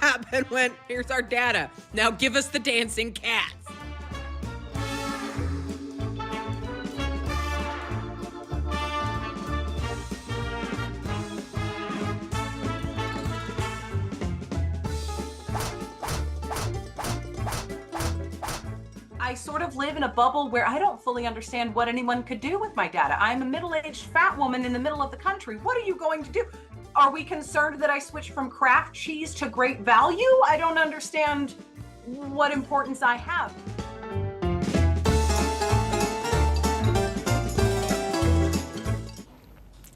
app and went, here's our data. Now give us the dancing cats. I sort of live in a bubble where I don't fully understand what anyone could do with my data. I'm a middle-aged fat woman in the middle of the country. What are you going to do? Are we concerned that I switch from Kraft cheese to Great Value? I don't understand what importance I have.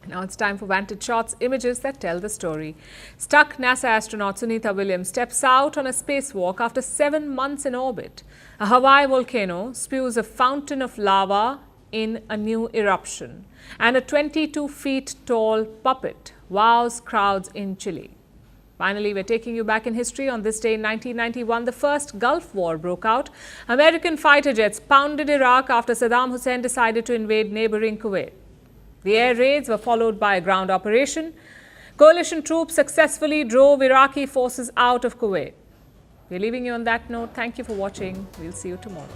Now it's time for Vantage Shots, images that tell the story. Stuck NASA astronaut Sunita Williams steps out on a spacewalk after 7 months in orbit. A Hawaii volcano spews a fountain of lava in a new eruption. And a 22 feet tall puppet wows crowds in Chile. Finally, we're taking you back in history. On this day in 1991, the first Gulf War broke out. American fighter jets pounded Iraq after Saddam Hussein decided to invade neighboring Kuwait. The air raids were followed by a ground operation. Coalition troops successfully drove Iraqi forces out of Kuwait. We're leaving you on that note. Thank you for watching. We'll see you tomorrow.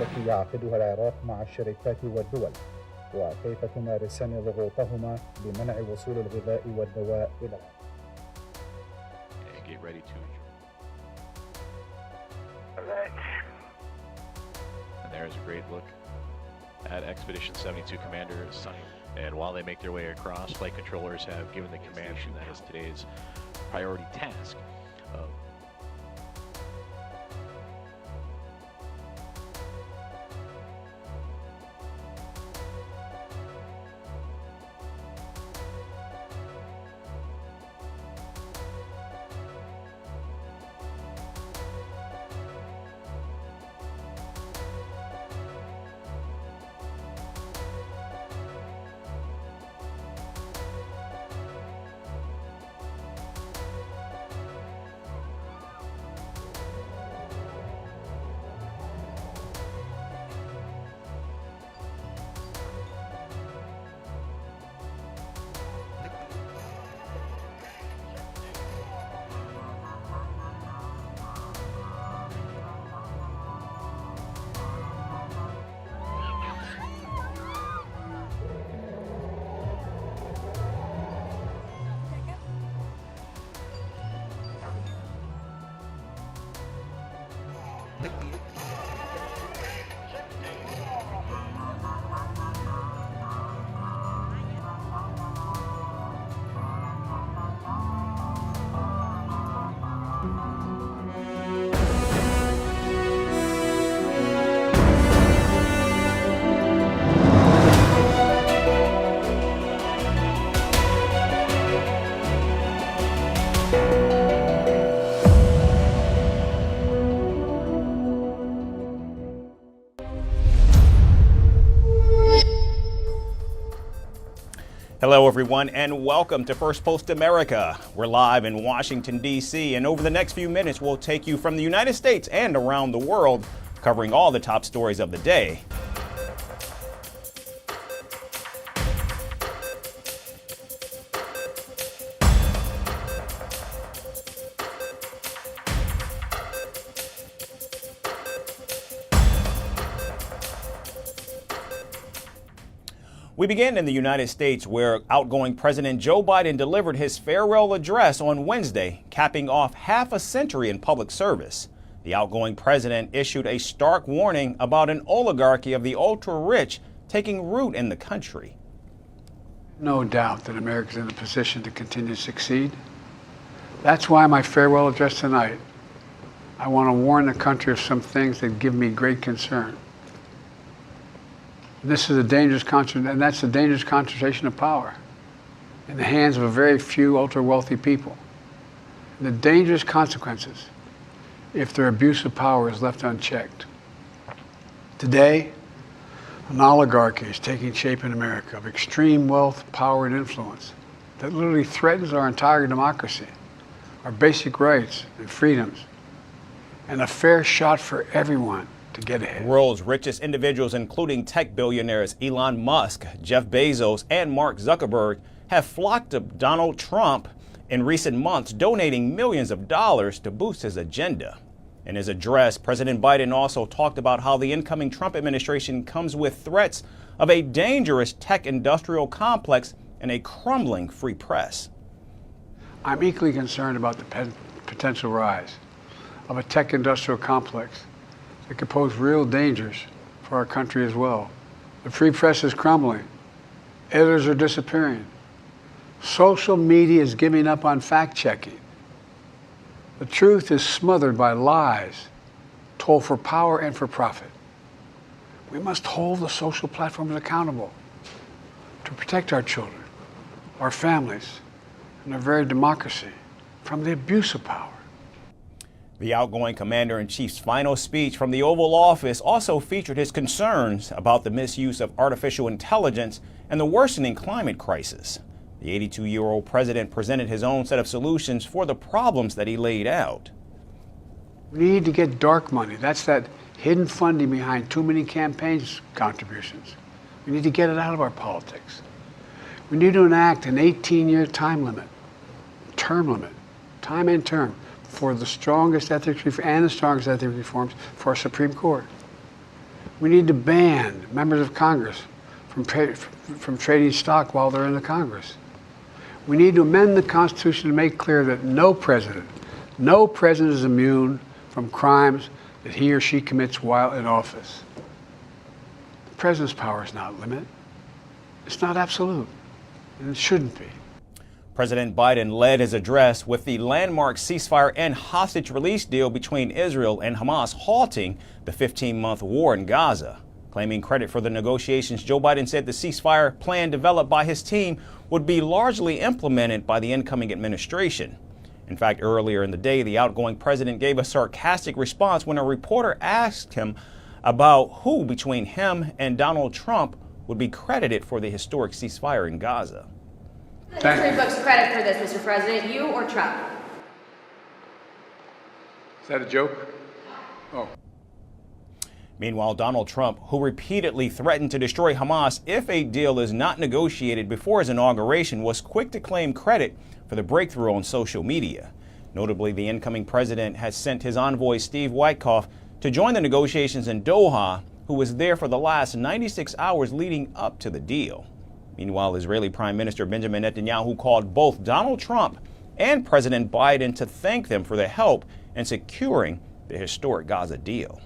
التي يعقدها العراق مع الشركات والدول وكيف تمارسان ضغوطهما لمنع وصول الغذاء والدواء إلى العراق. Get ready to. And there's a great look at Expedition 72 Commander Sonny. And while they make their way across, flight controllers have given the command that is today's priority task of Hello, everyone, and welcome to Firstpost America. We're live in Washington, D.C., and over the next few minutes, we'll take you from the United States and around the world, covering all the top stories of the day. We begin in the United States, where outgoing President Joe Biden delivered his farewell address on Wednesday, capping off half a century in public service. The outgoing president issued a stark warning about an oligarchy of the ultra-rich taking root in the country. No doubt that America's in a position to continue to succeed. That's why my farewell address tonight, I want to warn the country of some things that give me great concern. This is a dangerous concentration of power in the hands of a very few ultra-wealthy people. And the dangerous consequences if their abuse of power is left unchecked. Today, an oligarchy is taking shape in America of extreme wealth, power, and influence that literally threatens our entire democracy, our basic rights and freedoms, and a fair shot for everyone to get ahead. The world's richest individuals, including tech billionaires Elon Musk, Jeff Bezos, and Mark Zuckerberg, have flocked to Donald Trump in recent months, donating millions of dollars to boost his agenda. In his address, President Biden also talked about how the incoming Trump administration comes with threats of a dangerous tech industrial complex and a crumbling free press. I'm equally concerned about the potential rise of a tech industrial complex that could pose real dangers for our country as well. The free press is crumbling. Editors are disappearing. Social media is giving up on fact-checking. The truth is smothered by lies told for power and for profit. We must hold the social platforms accountable to protect our children, our families, and our very democracy from the abuse of power. The outgoing commander-in-chief's final speech from the Oval Office also featured his concerns about the misuse of artificial intelligence and the worsening climate crisis. The 82-year-old president presented his own set of solutions for the problems that he laid out. We need to get dark money. That's that hidden funding behind too many campaigns contributions. We need to get it out of our politics. We need to enact an 18-year time limit, time and term, for the strongest ethics and the strongest ethics reforms for our Supreme Court. We need to ban members of Congress from trading stock while they're in the Congress. We need to amend the Constitution to make clear that no president is immune from crimes that he or she commits while in office. The president's power is not limited. It's not absolute, and it shouldn't be. President Biden led his address with the landmark ceasefire and hostage release deal between Israel and Hamas halting the 15-month war in Gaza. Claiming credit for the negotiations, Joe Biden said the ceasefire plan developed by his team would be largely implemented by the incoming administration. In fact, earlier in the day, the outgoing president gave a sarcastic response when a reporter asked him about who between him and Donald Trump would be credited for the historic ceasefire in Gaza. The history books credit for this, Mr. President, you or Trump? Is that a joke? Oh. Meanwhile, Donald Trump, who repeatedly threatened to destroy Hamas if a deal is not negotiated before his inauguration, was quick to claim credit for the breakthrough on social media. Notably, the incoming president has sent his envoy, Steve Witkoff, to join the negotiations in Doha, who was there for the last 96 hours leading up to the deal. Meanwhile, Israeli Prime Minister Benjamin Netanyahu called both Donald Trump and President Biden to thank them for their help in securing the historic Gaza deal.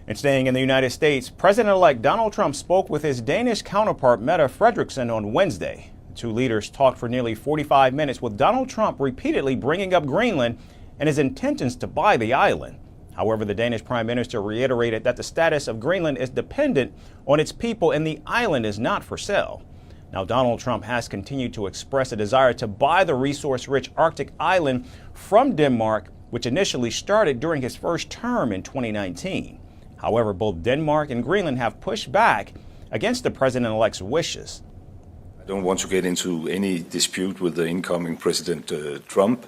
And staying in the United States, President-elect Donald Trump spoke with his Danish counterpart Mette Frederiksen on Wednesday. The two leaders talked for nearly 45 minutes, with Donald Trump repeatedly bringing up Greenland and his intentions to buy the island. However, the Danish Prime Minister reiterated that the status of Greenland is dependent on its people and the island is not for sale. Now, Donald Trump has continued to express a desire to buy the resource-rich Arctic island from Denmark, which initially started during his first term in 2019. However, both Denmark and Greenland have pushed back against the president-elect's wishes. I don't want to get into any dispute with the incoming President Trump.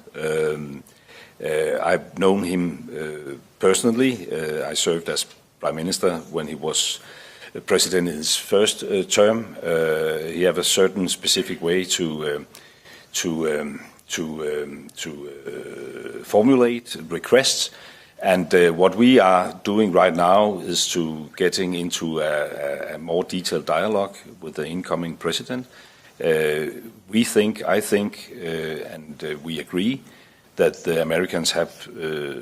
I've known him personally. I served as Prime Minister when he was President in his first term. He has a certain specific way to formulate requests. And what we are doing right now is to getting into a more detailed dialogue with the incoming president. I think, and we agree that the Americans have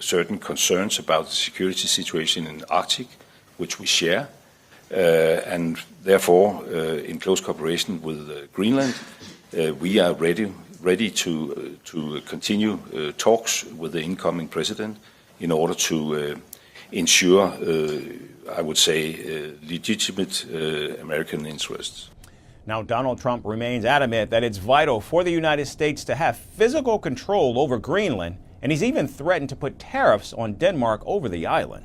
certain concerns about the security situation in the Arctic, which we share. And therefore, in close cooperation with Greenland, we are ready to continue talks with the incoming president in order to ensure, I would say, legitimate American interests. Now, Donald Trump remains adamant that it's vital for the United States to have physical control over Greenland, and he's even threatened to put tariffs on Denmark over the island.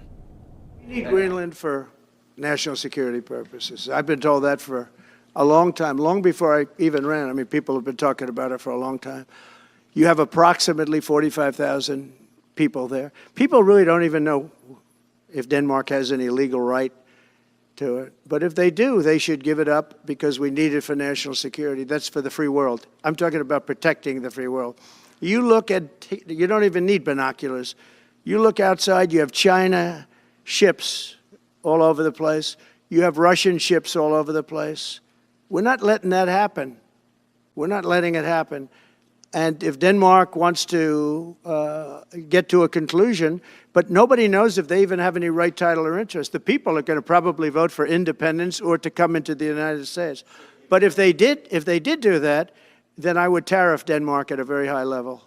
We need Greenland for national security purposes. I've been told that for a long time, long before I even ran. I mean, people have been talking about it for a long time. You have approximately 45,000 people there. People really don't even know if Denmark has any legal right to it. But if they do, they should give it up because we need it for national security. That's for the free world. I'm talking about protecting the free world. You look at, you don't even need binoculars. You look outside, you have China ships all over the place. You have Russian ships all over the place. We're not letting that happen. We're not letting it happen. And if Denmark wants to get to a conclusion, but nobody knows if they even have any right, title, or interest. The people are going to probably vote for independence or to come into the United States. But if they did do that, then I would tariff Denmark at a very high level.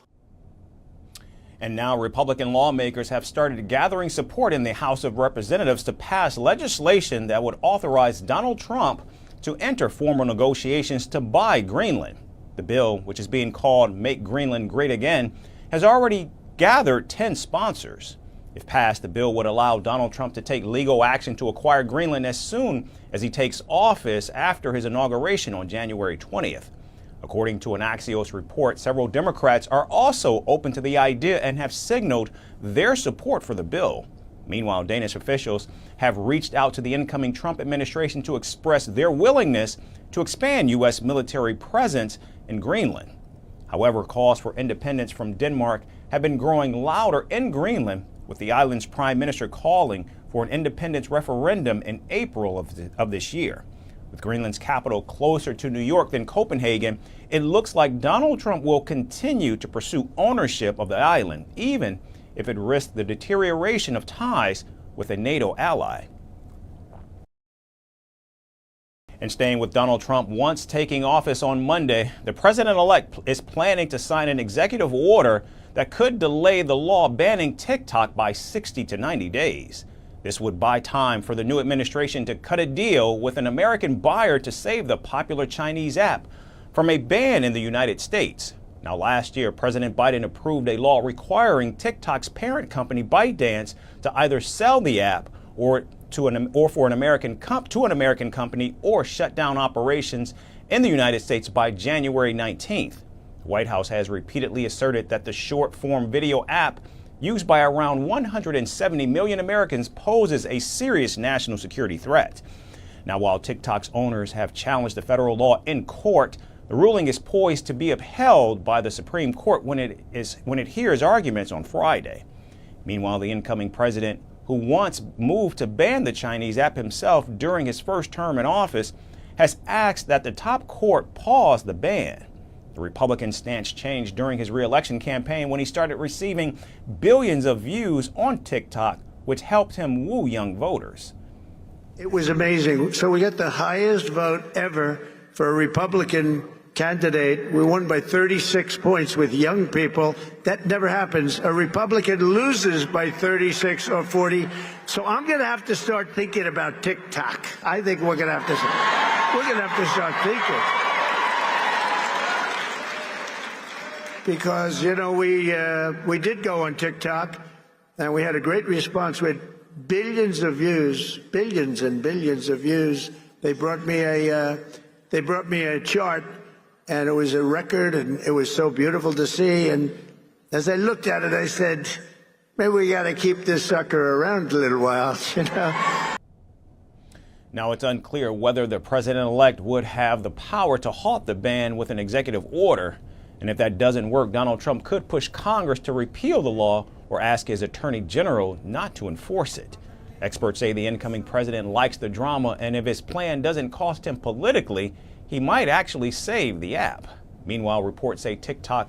And now Republican lawmakers have started gathering support in the House of Representatives to pass legislation that would authorize Donald Trump to enter formal negotiations to buy Greenland. The bill, which is being called Make Greenland Great Again, has already gathered 10 sponsors. If passed, the bill would allow Donald Trump to take legal action to acquire Greenland as soon as he takes office after his inauguration on January 20th. According to an Axios report, several Democrats are also open to the idea and have signaled their support for the bill. Meanwhile, Danish officials have reached out to the incoming Trump administration to express their willingness to expand U.S. military presence in Greenland. However, calls for independence from Denmark have been growing louder in Greenland, with the island's prime minister calling for an independence referendum in April of this year. With Greenland's capital closer to New York than Copenhagen, it looks like Donald Trump will continue to pursue ownership of the island, even if it risks the deterioration of ties with a NATO ally. And staying with Donald Trump, once taking office on Monday, the president-elect is planning to sign an executive order that could delay the law banning TikTok by 60 to 90 days. This would buy time for the new administration to cut a deal with an American buyer to save the popular Chinese app from a ban in the United States. Now, last year, President Biden approved a law requiring TikTok's parent company, ByteDance, to either sell the app or to an American company or shut down operations in the United States by January 19th. The White House has repeatedly asserted that the short-form video app used by around 170 million Americans poses a serious national security threat. Now, while TikTok's owners have challenged the federal law in court, the ruling is poised to be upheld by the Supreme Court when it hears arguments on Friday. Meanwhile, the incoming president, who once moved to ban the Chinese app himself during his first term in office, has asked that the top court pause the ban. The Republican stance changed during his re-election campaign when he started receiving billions of views on TikTok, which helped him woo young voters. It was amazing. So we got the highest vote ever for a Republican candidate. We won by 36 points with young people. That never happens. A Republican loses by 36 or 40. So I'm going to have to start thinking about TikTok. I think we're going to have to start thinking. Because, you know, we did go on TikTok, and we had a great response with billions of views, billions and billions of views. They brought me a chart, and it was a record, and it was so beautiful to see. And as I looked at it, I said, maybe we got to keep this sucker around a little while, you know. Now, it's unclear whether the president-elect would have the power to halt the ban with an executive order. And if that doesn't work, Donald Trump could push Congress to repeal the law or ask his attorney general not to enforce it. Experts say the incoming president likes the drama, and if his plan doesn't cost him politically, he might actually save the app. Meanwhile, reports say TikTok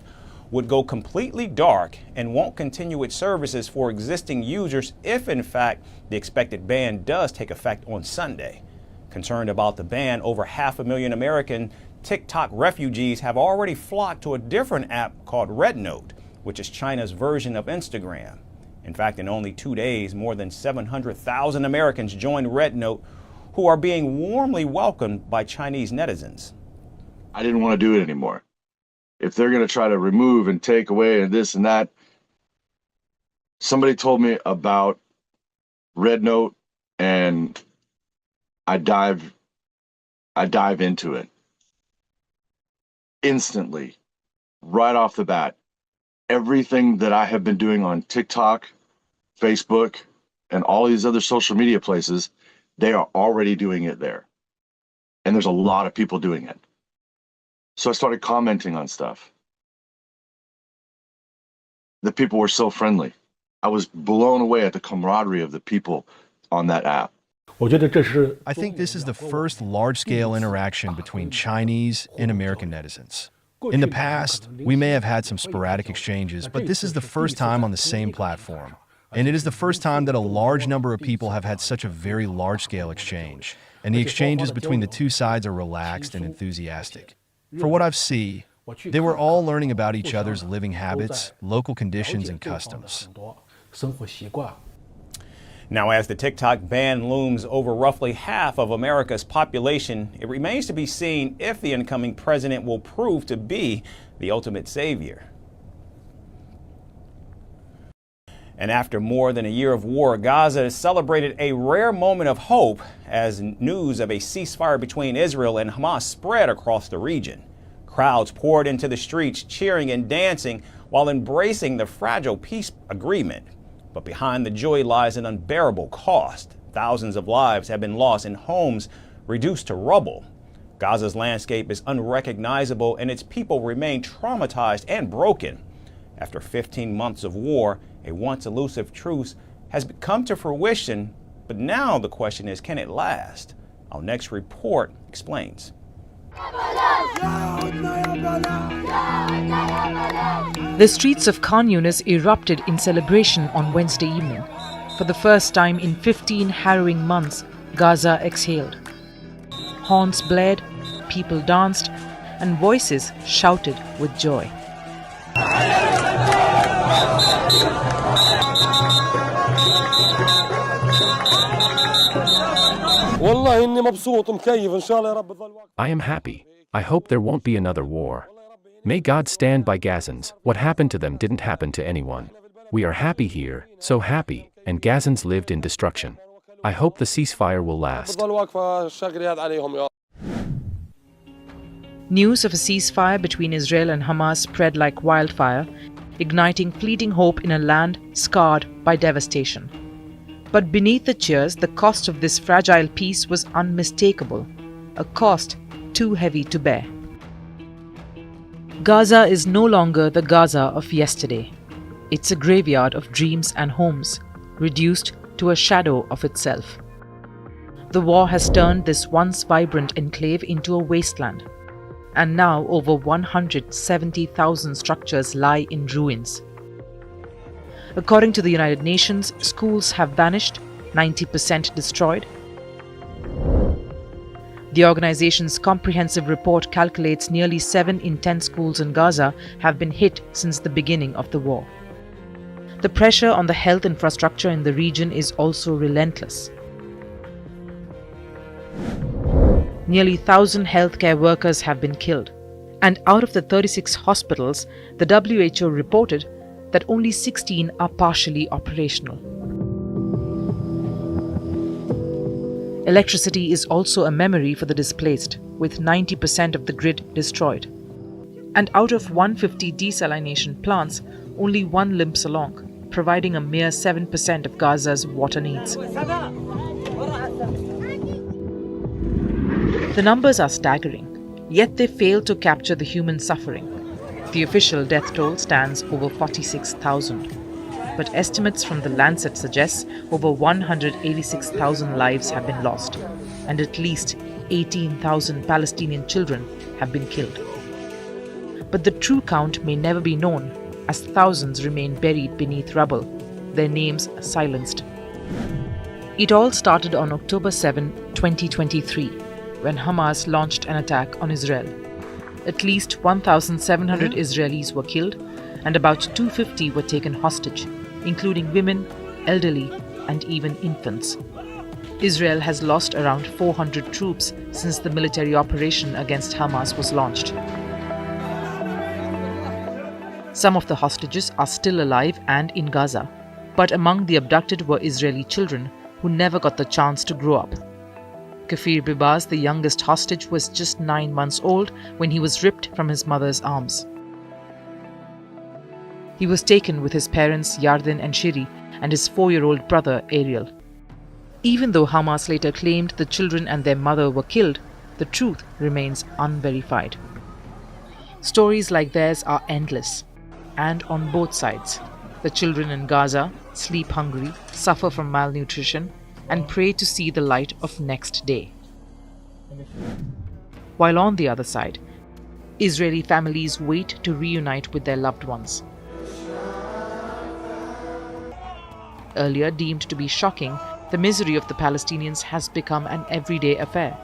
would go completely dark and won't continue its services for existing users if, in fact, the expected ban does take effect on Sunday. Concerned about the ban, over 500,000 American TikTok refugees have already flocked to a different app called RedNote, which is China's version of Instagram. In fact, in only 2 days, more than 700,000 Americans joined RedNote, who are being warmly welcomed by Chinese netizens. I didn't want to do it anymore. If they're going to try to remove and take away and this and that, somebody told me about RedNote, and I dive into it. Instantly, right off the bat, everything that I have been doing on TikTok, Facebook, and all these other social media places, They are already doing it there. And there's a lot of people doing it. So I started commenting on stuff. The people were so friendly. I was blown away at the camaraderie of the people on that app. I think this is the first large-scale interaction between Chinese and American netizens. In the past, we may have had some sporadic exchanges, but this is the first time on the same platform. And it is the first time that a large number of people have had such a very large-scale exchange. And the exchanges between the two sides are relaxed and enthusiastic. For what I've seen, they were all learning about each other's living habits, local conditions, and customs. Now, as the TikTok ban looms over roughly half of America's population, it remains to be seen if the incoming president will prove to be the ultimate savior. And after more than a year of war, Gaza has celebrated a rare moment of hope as news of a ceasefire between Israel and Hamas spread across the region. Crowds poured into the streets, cheering and dancing while embracing the fragile peace agreement. But behind the joy lies an unbearable cost. Thousands of lives have been lost and homes reduced to rubble. Gaza's landscape is unrecognizable and its people remain traumatized and broken. After 15 months of war, a once elusive truce has come to fruition, but now the question is, can it last? Our next report explains. The streets of Khan Yunis erupted in celebration on Wednesday evening. For the first time in 15 harrowing months, Gaza exhaled. Horns blared, people danced, and voices shouted with joy. I am happy. I hope there won't be another war. May God stand by Gazans. What happened to them didn't happen to anyone. We are happy here, so happy, and Gazans lived in destruction. I hope the ceasefire will last. News of a ceasefire between Israel and Hamas spread like wildfire, igniting fleeting hope in a land scarred by devastation. But beneath the cheers, the cost of this fragile peace was unmistakable, a cost too heavy to bear. Gaza is no longer the Gaza of yesterday. It's a graveyard of dreams and homes, reduced to a shadow of itself. The war has turned this once vibrant enclave into a wasteland, and now over 170,000 structures lie in ruins. According to the United Nations, schools have vanished, 90% destroyed. The organization's comprehensive report calculates nearly 7 in 10 schools in Gaza have been hit since the beginning of the war. The pressure on the health infrastructure in the region is also relentless. Nearly 1,000 healthcare workers have been killed, and out of the 36 hospitals, the WHO reported that only 16 are partially operational. Electricity is also a memory for the displaced, with 90% of the grid destroyed. And out of 150 desalination plants, only one limps along, providing a mere 7% of Gaza's water needs. The numbers are staggering, yet they fail to capture the human suffering. The official death toll stands over 46,000, but estimates from The Lancet suggest over 186,000 lives have been lost, and at least 18,000 Palestinian children have been killed. But the true count may never be known, as thousands remain buried beneath rubble, their names silenced. It all started on October 7, 2023, when Hamas launched an attack on Israel. At least 1,700 Israelis were killed, and about 250 were taken hostage, including women, elderly, and even infants. Israel has lost around 400 troops since the military operation against Hamas was launched. Some of the hostages are still alive and in Gaza, but among the abducted were Israeli children who never got the chance to grow up. Kafir Bibaz, the youngest hostage, was just 9 months old when he was ripped from his mother's arms. He was taken with his parents Yarden and Shiri and his 4-year-old brother Ariel. Even though Hamas later claimed the children and their mother were killed, the truth remains unverified. Stories like theirs are endless, and on both sides. The children in Gaza sleep hungry, suffer from malnutrition, and pray to see the light of next day. While on the other side, Israeli families wait to reunite with their loved ones. Earlier deemed to be shocking, the misery of the Palestinians has become an everyday affair.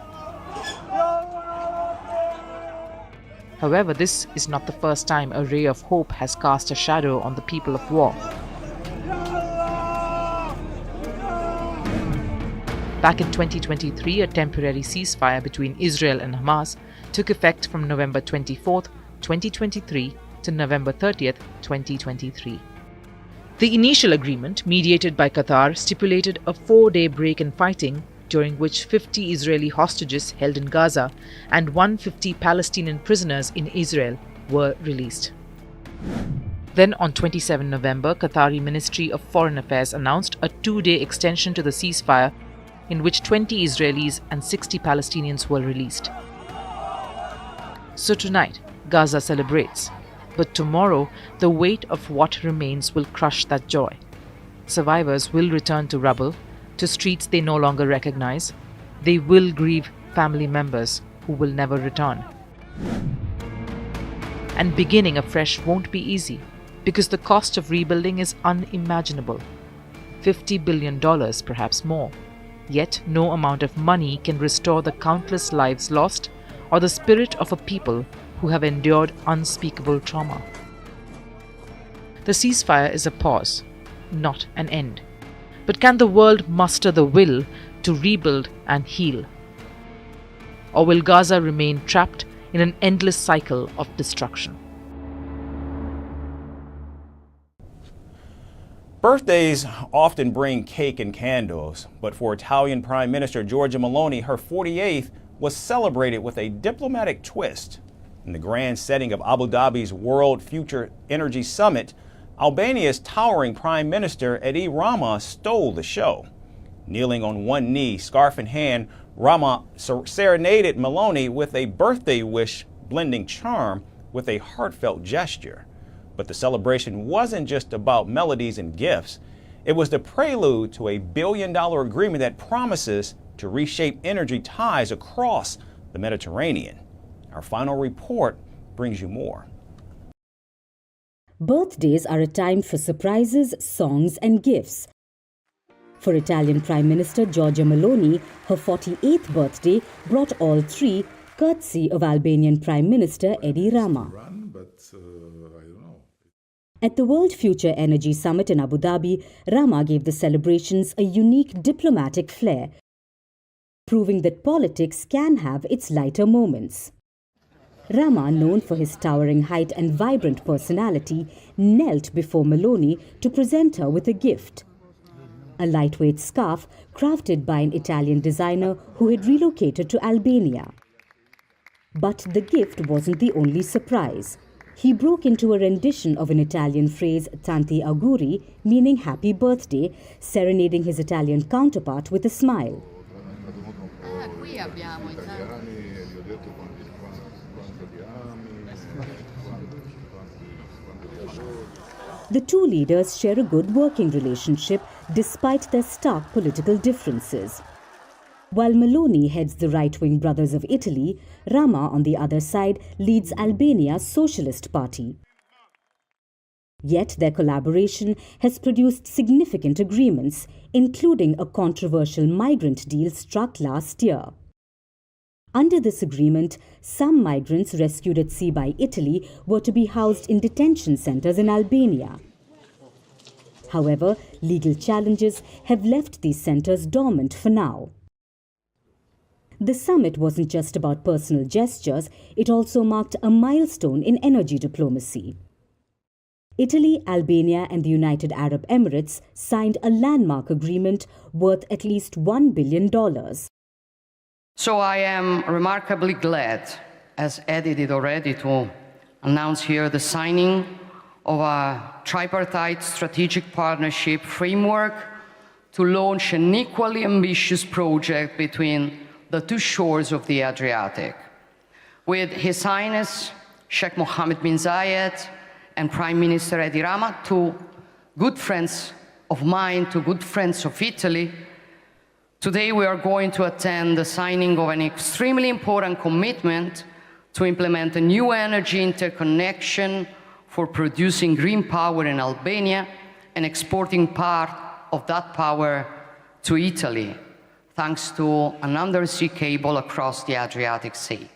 However, this is not the first time a ray of hope has cast a shadow on the people of war. Back in 2023, a temporary ceasefire between Israel and Hamas took effect from November 24, 2023 to November 30, 2023. The initial agreement, mediated by Qatar, stipulated a 4-day break in fighting, during which 50 Israeli hostages held in Gaza and 150 Palestinian prisoners in Israel were released. Then on 27 November, Qatari Ministry of Foreign Affairs announced a 2-day extension to the ceasefire in which 20 Israelis and 60 Palestinians were released. So tonight, Gaza celebrates, but tomorrow the weight of what remains will crush that joy. Survivors will return to rubble, to streets they no longer recognize. They will grieve family members who will never return. And beginning afresh won't be easy, because the cost of rebuilding is unimaginable. $50 billion, perhaps more. Yet no amount of money can restore the countless lives lost or the spirit of a people who have endured unspeakable trauma. The ceasefire is a pause, not an end. But can the world muster the will to rebuild and heal? Or will Gaza remain trapped in an endless cycle of destruction? Birthdays often bring cake and candles, but for Italian Prime Minister Giorgia Meloni, her 48th was celebrated with a diplomatic twist. In the grand setting of Abu Dhabi's World Future Energy Summit, Albania's towering Prime Minister Edi Rama stole the show. Kneeling on one knee, scarf in hand, Rama serenaded Meloni with a birthday wish, blending charm with a heartfelt gesture. But the celebration wasn't just about melodies and gifts. It was the prelude to a $1 billion agreement that promises to reshape energy ties across the Mediterranean. Our final report brings you more. Birthdays are a time for surprises, songs and gifts. For Italian Prime Minister Giorgia Meloni, her 48th birthday brought all three, courtesy of Albanian Prime Minister Edi Rama. At the World Future Energy Summit in Abu Dhabi, Rama gave the celebrations a unique diplomatic flair, proving that politics can have its lighter moments. Rama, known for his towering height and vibrant personality, knelt before Meloni to present her with a gift. A lightweight scarf crafted by an Italian designer who had relocated to Albania. But the gift wasn't the only surprise. He broke into a rendition of an Italian phrase, tanti auguri, meaning happy birthday, serenading his Italian counterpart with a smile. The two leaders share a good working relationship despite their stark political differences. While Meloni heads the right-wing Brothers of Italy, Rama, on the other side, leads Albania's Socialist Party. Yet their collaboration has produced significant agreements, including a controversial migrant deal struck last year. Under this agreement, some migrants rescued at sea by Italy were to be housed in detention centers in Albania. However, legal challenges have left these centers dormant for now. The summit wasn't just about personal gestures, it also marked a milestone in energy diplomacy. Italy, Albania and the United Arab Emirates signed a landmark agreement worth at least $1 billion. So I am remarkably glad, as Eddie did already, to announce here the signing of a tripartite strategic partnership framework to launch an equally ambitious project between the two shores of the Adriatic, with His Highness Sheikh Mohammed bin Zayed and Prime Minister Edi Rama, two good friends of mine, two good friends of Italy. Today we are going to attend the signing of an extremely important commitment to implement a new energy interconnection for producing green power in Albania and exporting part of that power to Italy, thanks to an undersea cable across the Adriatic Sea.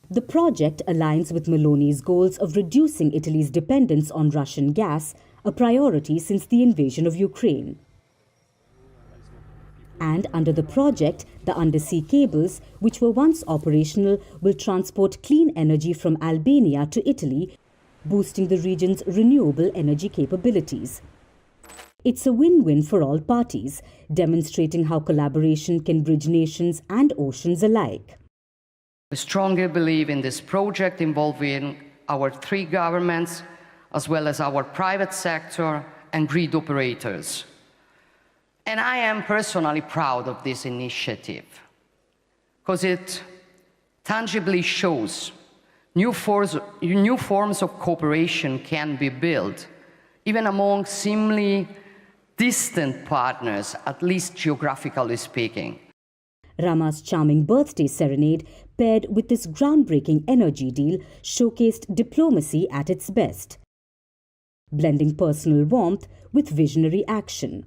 The project aligns with Meloni's goals of reducing Italy's dependence on Russian gas, a priority since the invasion of Ukraine. And under the project, the undersea cables, which were once operational, will transport clean energy from Albania to Italy, boosting the region's renewable energy capabilities. It's a win-win for all parties, demonstrating how collaboration can bridge nations and oceans alike. We strongly believe in this project involving our three governments, as well as our private sector and grid operators. And I am personally proud of this initiative, because it tangibly shows new forms of cooperation can be built, even among seemingly distant partners, at least geographically speaking. Rama's charming birthday serenade, paired with this groundbreaking energy deal, showcased diplomacy at its best, blending personal warmth with visionary action.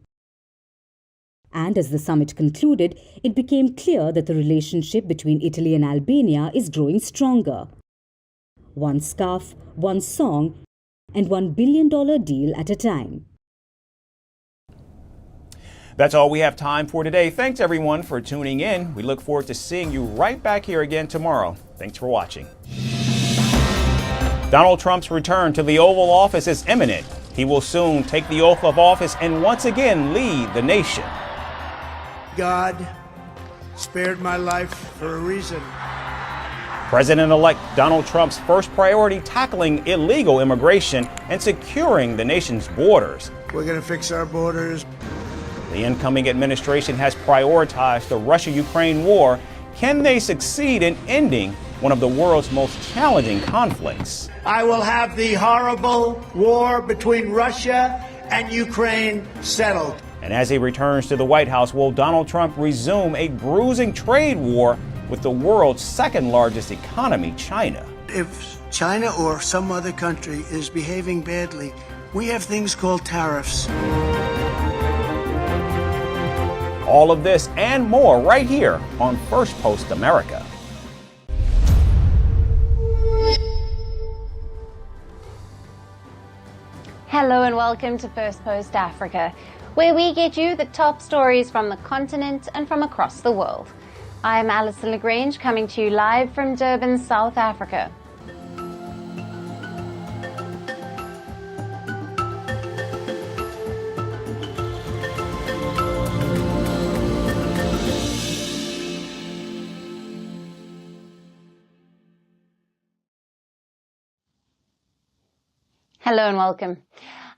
And as the summit concluded, it became clear that the relationship between Italy and Albania is growing stronger. One scarf, one song, and $1 billion deal at a time. That's all we have time for today. Thanks everyone for tuning in. We look forward to seeing you right back here again tomorrow. Thanks for watching. Donald Trump's return to the Oval Office is imminent. He will soon take the oath of office and once again lead the nation. God spared my life for a reason. President-elect Donald Trump's first priority: tackling illegal immigration and securing the nation's borders. We're going to fix our borders. The incoming administration has prioritized the Russia-Ukraine war. Can they succeed in ending one of the world's most challenging conflicts? I will have the horrible war between Russia and Ukraine settled. And as he returns to the White House, will Donald Trump resume a bruising trade war with the world's second largest economy, China? If China or some other country is behaving badly, we have things called tariffs. All of this and more right here on Firstpost America. Hello and welcome to Firstpost Africa, where we get you the top stories from the continent and from across the world. I'm Alison Lagrange, coming to you live from Durban, South Africa. Hello and welcome.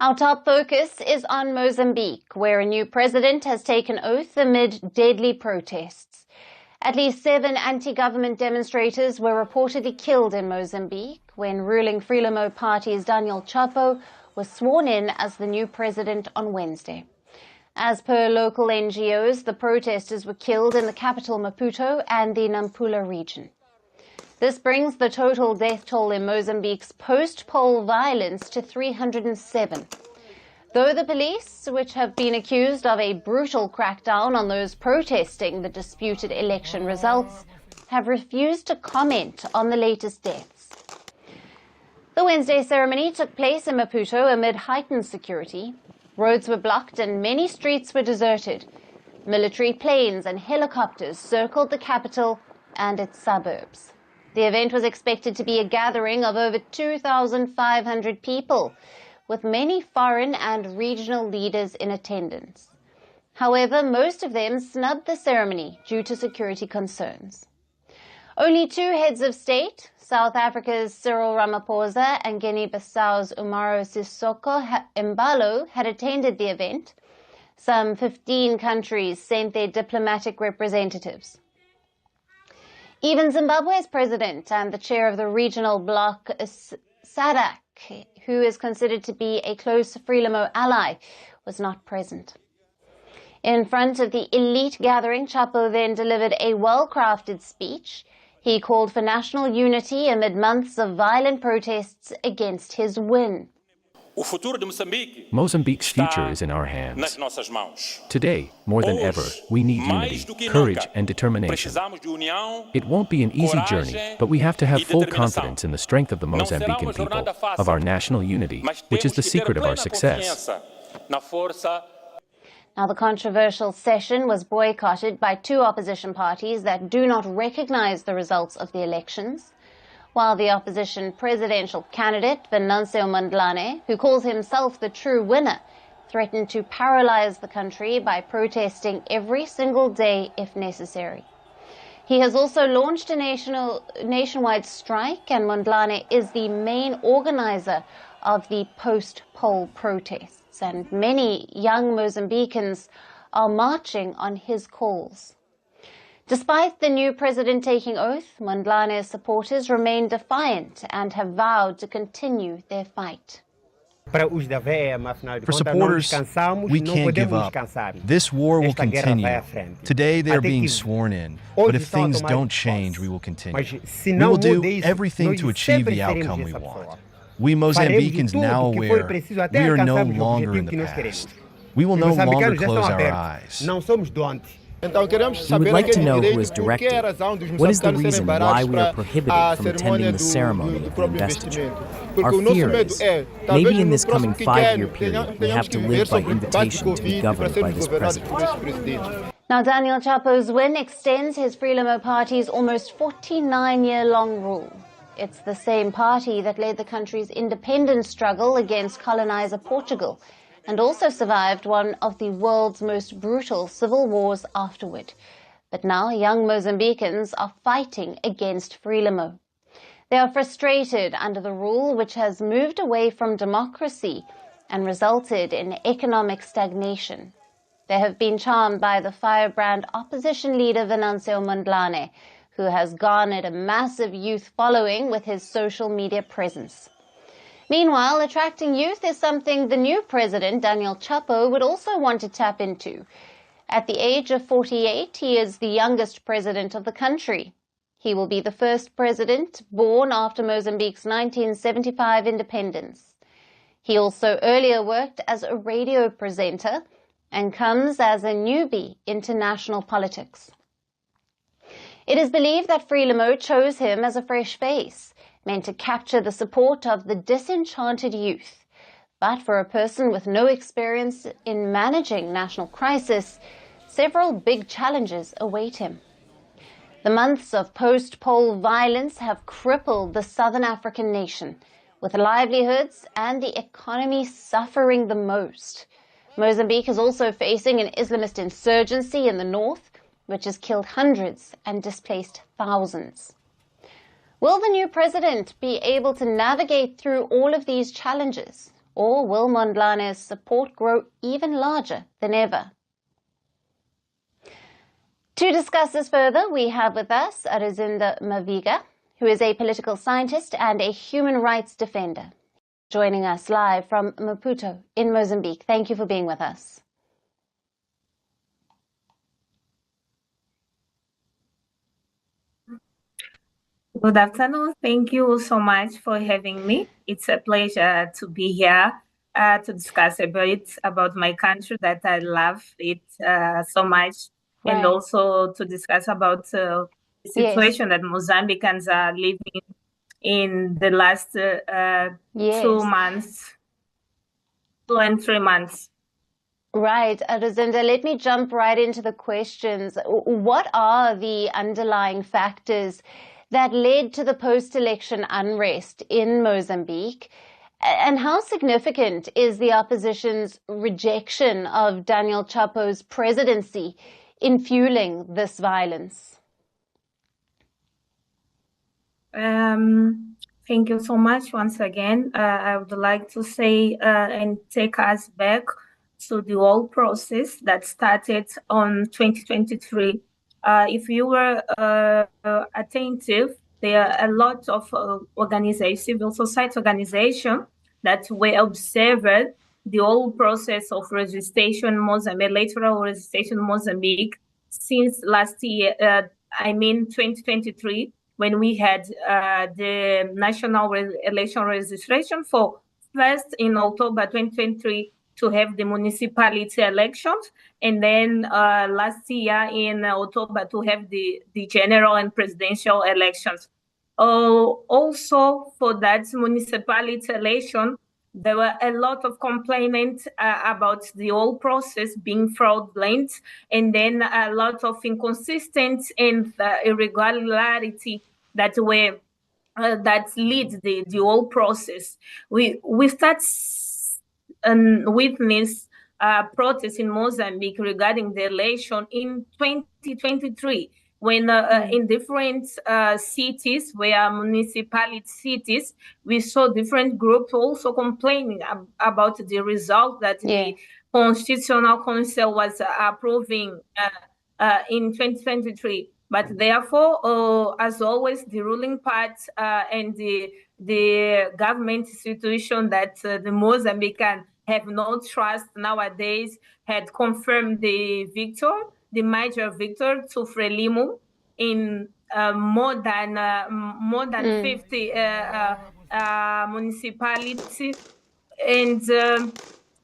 Our top focus is on Mozambique, where a new president has taken oath amid deadly protests. At least 7 anti-government demonstrators were reportedly killed in Mozambique when ruling Frelimo Party's Daniel Chapo was sworn in as the new president on Wednesday. As per local NGOs, the protesters were killed in the capital Maputo and the Nampula region. This brings the total death toll in Mozambique's post-poll violence to 307. Though the police, which have been accused of a brutal crackdown on those protesting the disputed election results, have refused to comment on the latest deaths. The Wednesday ceremony took place in Maputo amid heightened security. Roads were blocked and many streets were deserted. Military planes and helicopters circled the capital and its suburbs. The event was expected to be a gathering of over 2,500 people, with many foreign and regional leaders in attendance. However, most of them snubbed the ceremony due to security concerns. Only 2 heads of state, South Africa's Cyril Ramaphosa and Guinea-Bissau's Umaro Sissoco Embalo, had attended the event. Some 15 countries sent their diplomatic representatives. Even Zimbabwe's president and the chair of the regional bloc, SADC, who is considered to be a close Frelimo ally, was not present. In front of the elite gathering, Chapo then delivered a well-crafted speech. He called for national unity amid months of violent protests against his win. Mozambique's future is in our hands. Today, more than ever, we need unity, courage, and determination. It won't be an easy journey, but we have to have full confidence in the strength of the Mozambican people, of our national unity, which is the secret of our success. Now, the controversial session was boycotted by two opposition parties that do not recognize the results of the elections, while the opposition presidential candidate, Venancio Mondlane, who calls himself the true winner, threatened to paralyze the country by protesting every single day if necessary. He has also launched a nationwide strike, and Mondlane is the main organizer of the post-poll protests. And many young Mozambicans are marching on his calls. Despite the new president taking oath, Mondlane's supporters remain defiant and have vowed to continue their fight. For supporters, we can't give up. This war will continue. Today they are being sworn in, but if things don't change, we will continue. We will do everything to achieve the outcome we want. We Mozambicans now aware we are no longer in the past. We will no longer close our eyes. We would like to know who is directing. What is the reason why we are prohibited from attending the ceremony of the investiture? Our fear is, maybe in this coming 5-year period, we have to live by invitation to be governed by this president. Now, Daniel Chapo's win extends his Frelimo party's almost 49-year-long rule. It's the same party that led the country's independence struggle against colonizer Portugal and also survived one of the world's most brutal civil wars afterward. But now young Mozambicans are fighting against Frelimo. They are frustrated under the rule which has moved away from democracy and resulted in economic stagnation. They have been charmed by the firebrand opposition leader Venancio Mondlane, who has garnered a massive youth following with his social media presence. Meanwhile, attracting youth is something the new president, Daniel Chapo, would also want to tap into. At the age of 48, he is the youngest president of the country. He will be the first president born after Mozambique's 1975 independence. He also earlier worked as a radio presenter and comes as a newbie into national politics. It is believed that Frelimo chose him as a fresh face, meant to capture the support of the disenchanted youth. But for a person with no experience in managing national crisis, several big challenges await him. The months of post-poll violence have crippled the southern African nation, with livelihoods and the economy suffering the most. Mozambique is also facing an Islamist insurgency in the north, which has killed hundreds and displaced thousands. Will the new president be able to navigate through all of these challenges, or will Mondlane's support grow even larger than ever? To discuss this further, we have with us Arazinda Maviga, who is a political scientist and a human rights defender, joining us live from Maputo in Mozambique. Thank you for being with us. Good afternoon. Thank you so much for having me. It's a pleasure to be here to discuss a bit about my country that I love it so much, and also to discuss about the situation that Mozambicans are living in the last 2 months, 2 and 3 months. Right, Arazinda, let me jump right into the questions. What are the underlying factors that led to the post-election unrest in Mozambique? And how significant is the opposition's rejection of Daniel Chapo's presidency in fueling this violence? Thank you so much once again. I would like to say and take us back to the whole process that started on 2023. If you were attentive, there are a lot of organizations, civil society organizations that were observed the whole process of registration Mozambique, electoral registration Mozambique since last year, 2023, when we had the national election registration for first in October 2023 to have the municipality elections, and then last year in October to have the general and presidential elections. Also for that municipality election, there were a lot of complaints about the whole process being fraudulent, and then a lot of inconsistency and irregularity that were that lead the whole process. We start witness protests in Mozambique regarding the election in 2023, when in different cities, where municipality cities, we saw different groups also complaining about the result that the Constitutional Council was approving in 2023. But therefore, as always, the ruling part and the government institution that the Mozambican have no trust nowadays had confirmed the major victor to Frelimo in more than 50 municipalities. And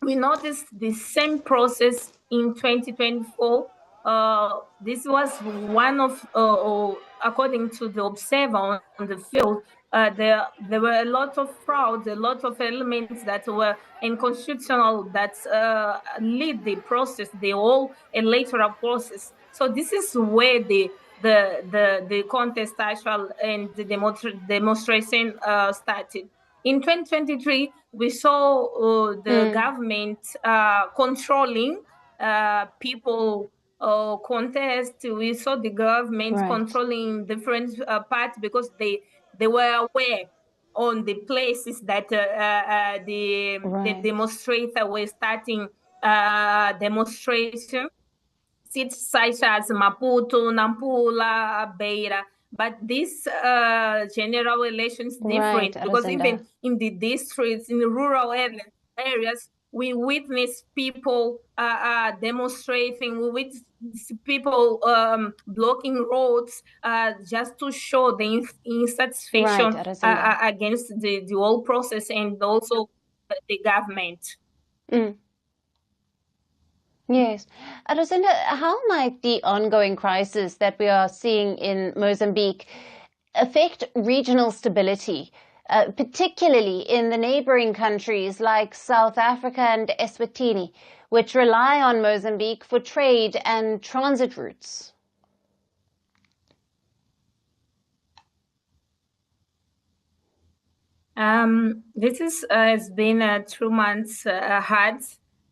we noticed the same process in 2024. This was one of, according to the observer on the field, there were a lot of fraud, a lot of elements that were unconstitutional that lead the process, the whole electoral process. So this is where the contest actual and the demonstration started. In 2023, we saw the government controlling people contest. We saw the government controlling different parts because they were aware on the places that the demonstrators were starting demonstration, cities such as Maputo, Nampula, Beira. But this general election is different because even in the districts, in the rural areas, we witness people demonstrating, we witness people blocking roads just to show the insatisfaction against the whole process and also the government. Yes. Rosenda, how might the ongoing crisis that we are seeing in Mozambique affect regional stability, particularly in the neighboring countries like South Africa and Eswatini, which rely on Mozambique for trade and transit routes? This has been 2 months hard,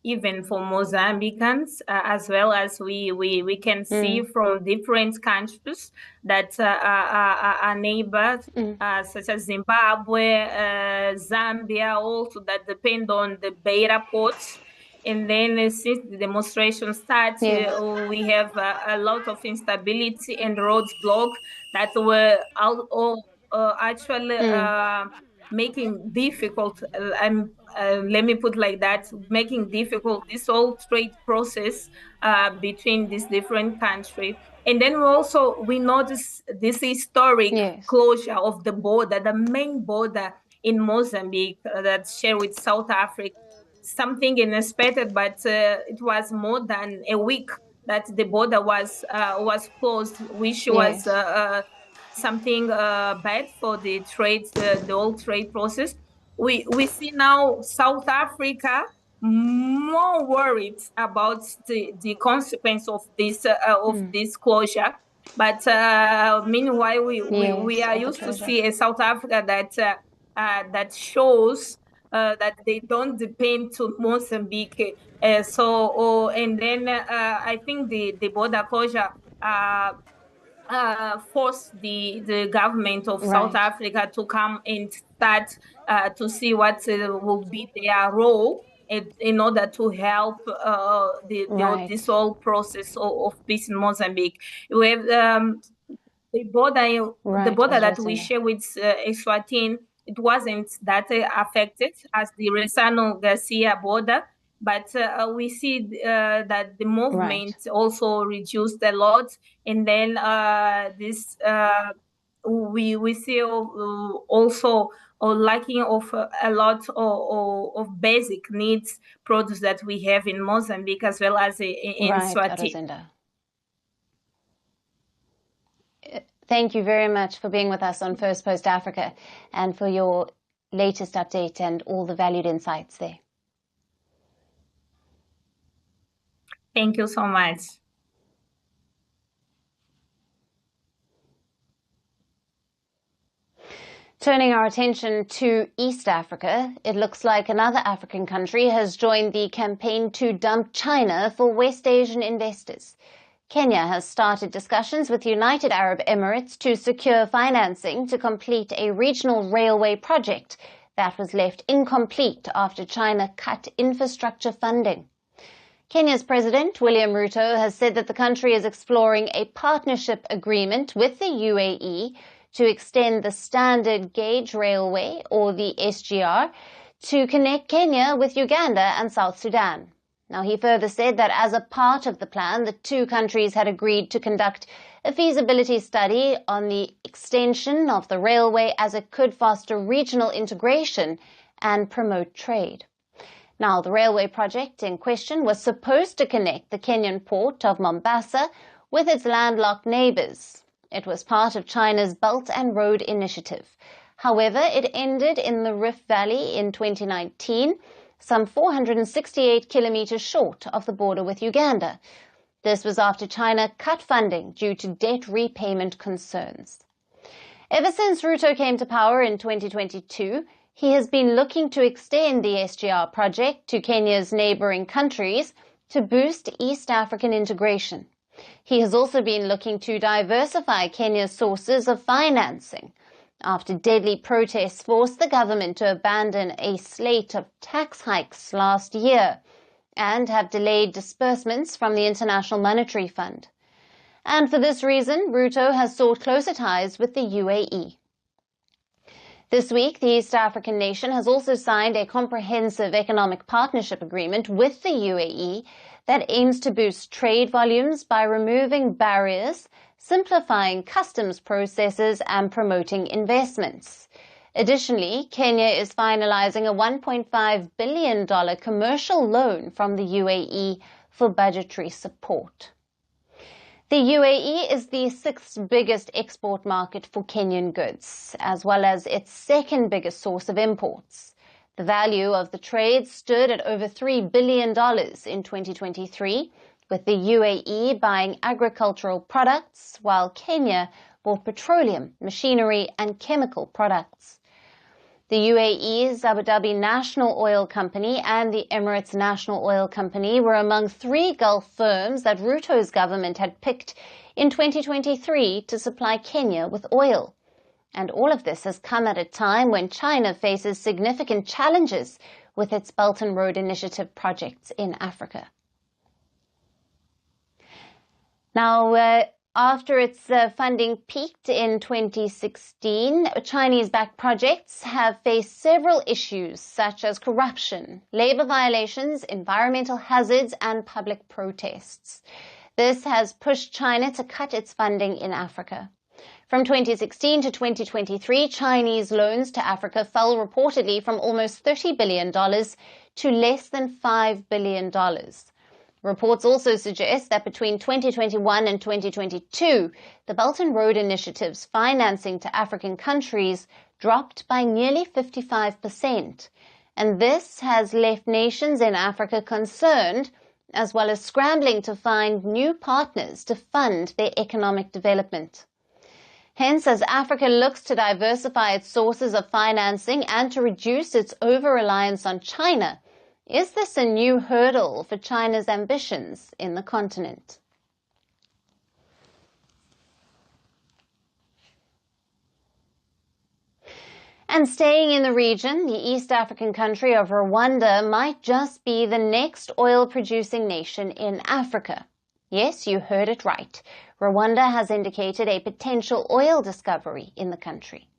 even for Mozambicans, as well as we can see from different countries that are neighbors, such as Zimbabwe, Zambia, also that depend on the Beira ports. And then since the demonstration started, we have a lot of instability and roads blocked that were actually making difficult, let me put like that, making difficult this whole trade process between these different countries. And then we notice this historic closure of the border, the main border in Mozambique that's shared with South Africa. Something unexpected, but it was more than a week that the border was closed, which was something bad for the trade, the whole trade process. We see now South Africa more worried about the consequence of this closure. But meanwhile, we are used to see a South Africa that shows that they don't depend to Mozambique. And then I think the border closure forced the government of South Africa to come and start to see what will be their role in order to help Right. this whole process of peace in Mozambique. We have the border that we Jacinda. share with Eswatini, it wasn't that affected as the Resano-Garcia border, but we see that the movement also reduced a lot, and then we see also lacking of a lot of basic needs produce that we have in Mozambique as well as in Swatini. Jacinda. Thank you very much for being with us on First Post Africa and for your latest update and all the valued insights there. Thank you so much. Turning our attention to East Africa, it looks like another African country has joined the campaign to dump China for West Asian investors. Kenya has started discussions with United Arab Emirates to secure financing to complete a regional railway project that was left incomplete after China cut infrastructure funding. Kenya's President William Ruto has said that the country is exploring a partnership agreement with the UAE to extend the Standard Gauge Railway, or the SGR, to connect Kenya with Uganda and South Sudan. Now, he further said that as a part of the plan, the two countries had agreed to conduct a feasibility study on the extension of the railway as it could foster regional integration and promote trade. Now, the railway project in question was supposed to connect the Kenyan port of Mombasa with its landlocked neighbors. It was part of China's Belt and Road Initiative. However, it ended in the Rift Valley in 2019, some 468 kilometers short of the border with Uganda. This was after China cut funding due to debt repayment concerns. Ever since Ruto came to power in 2022, he has been looking to extend the SGR project to Kenya's neighboring countries to boost East African integration. He has also been looking to diversify Kenya's sources of financing after deadly protests forced the government to abandon a slate of tax hikes last year and have delayed disbursements from the International Monetary Fund. And for this reason, Ruto has sought closer ties with the UAE. This week, the East African nation has also signed a comprehensive economic partnership agreement with the UAE that aims to boost trade volumes by removing barriers, simplifying customs processes, and promoting investments. Additionally, Kenya is finalizing a $1.5 billion commercial loan from the UAE for budgetary support. The UAE is the sixth biggest export market for Kenyan goods, as well as its second biggest source of imports. The value of the trade stood at over $3 billion in 2023, with the UAE buying agricultural products, while Kenya bought petroleum, machinery, and chemical products. The UAE's Abu Dhabi National Oil Company and the Emirates National Oil Company were among three Gulf firms that Ruto's government had picked in 2023 to supply Kenya with oil. And all of this has come at a time when China faces significant challenges with its Belt and Road Initiative projects in Africa. Now, after its funding peaked in 2016, Chinese-backed projects have faced several issues such as corruption, labor violations, environmental hazards, and public protests. This has pushed China to cut its funding in Africa. From 2016 to 2023, Chinese loans to Africa fell reportedly from almost $30 billion to less than $5 billion. Reports also suggest that between 2021 and 2022, the Belt and Road Initiative's financing to African countries dropped by nearly 55%. And this has left nations in Africa concerned, as well as scrambling to find new partners to fund their economic development. Hence, as Africa looks to diversify its sources of financing and to reduce its over-reliance on China, is this a new hurdle for China's ambitions in the continent? And staying in the region, the East African country of Rwanda might just be the next oil-producing nation in Africa. Yes, you heard it right. Rwanda has indicated a potential oil discovery in the country.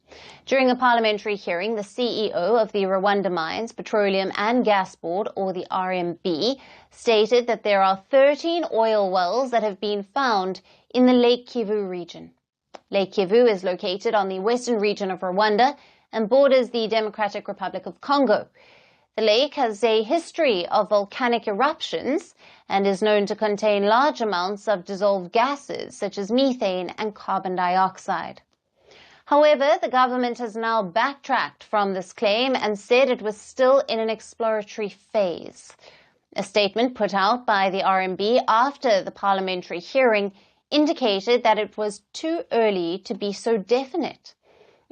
During a parliamentary hearing, the CEO of the Rwanda Mines, Petroleum and Gas Board, or the RMB, stated that there are 13 oil wells that have been found in the Lake Kivu region. Lake Kivu is located on the western region of Rwanda and borders the Democratic Republic of Congo. The lake has a history of volcanic eruptions and is known to contain large amounts of dissolved gases such as methane and carbon dioxide. However, the government has now backtracked from this claim and said it was still in an exploratory phase. A statement put out by the RMB after the parliamentary hearing indicated that it was too early to be so definite.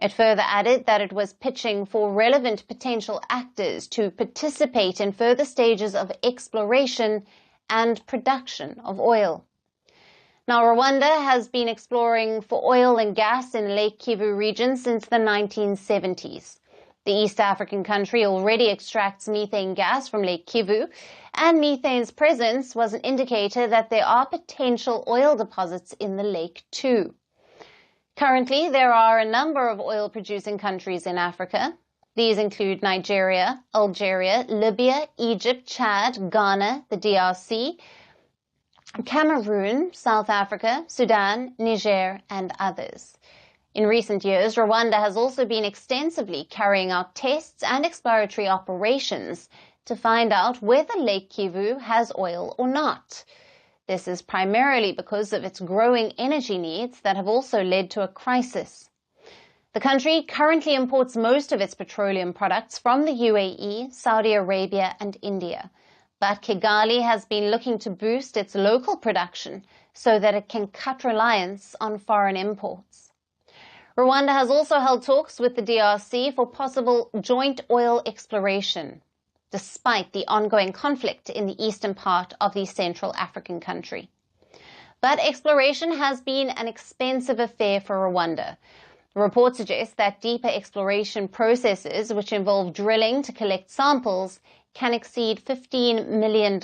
It further added that it was pitching for relevant potential actors to participate in further stages of exploration and production of oil. Now, Rwanda has been exploring for oil and gas in the Lake Kivu region since the 1970s. The East African country already extracts methane gas from Lake Kivu, and methane's presence was an indicator that there are potential oil deposits in the lake too. Currently, there are a number of oil-producing countries in Africa. These include Nigeria, Algeria, Libya, Egypt, Chad, Ghana, the DRC, Cameroon, South Africa, Sudan, Niger, and others. In recent years, Rwanda has also been extensively carrying out tests and exploratory operations to find out whether Lake Kivu has oil or not. This is primarily because of its growing energy needs that have also led to a crisis. The country currently imports most of its petroleum products from the UAE, Saudi Arabia, and India. But Kigali has been looking to boost its local production so that it can cut reliance on foreign imports. Rwanda has also held talks with the DRC for possible joint oil exploration, despite the ongoing conflict in the eastern part of the Central African country. But exploration has been an expensive affair for Rwanda. Reports suggest that deeper exploration processes, which involve drilling to collect samples, can exceed $15 million.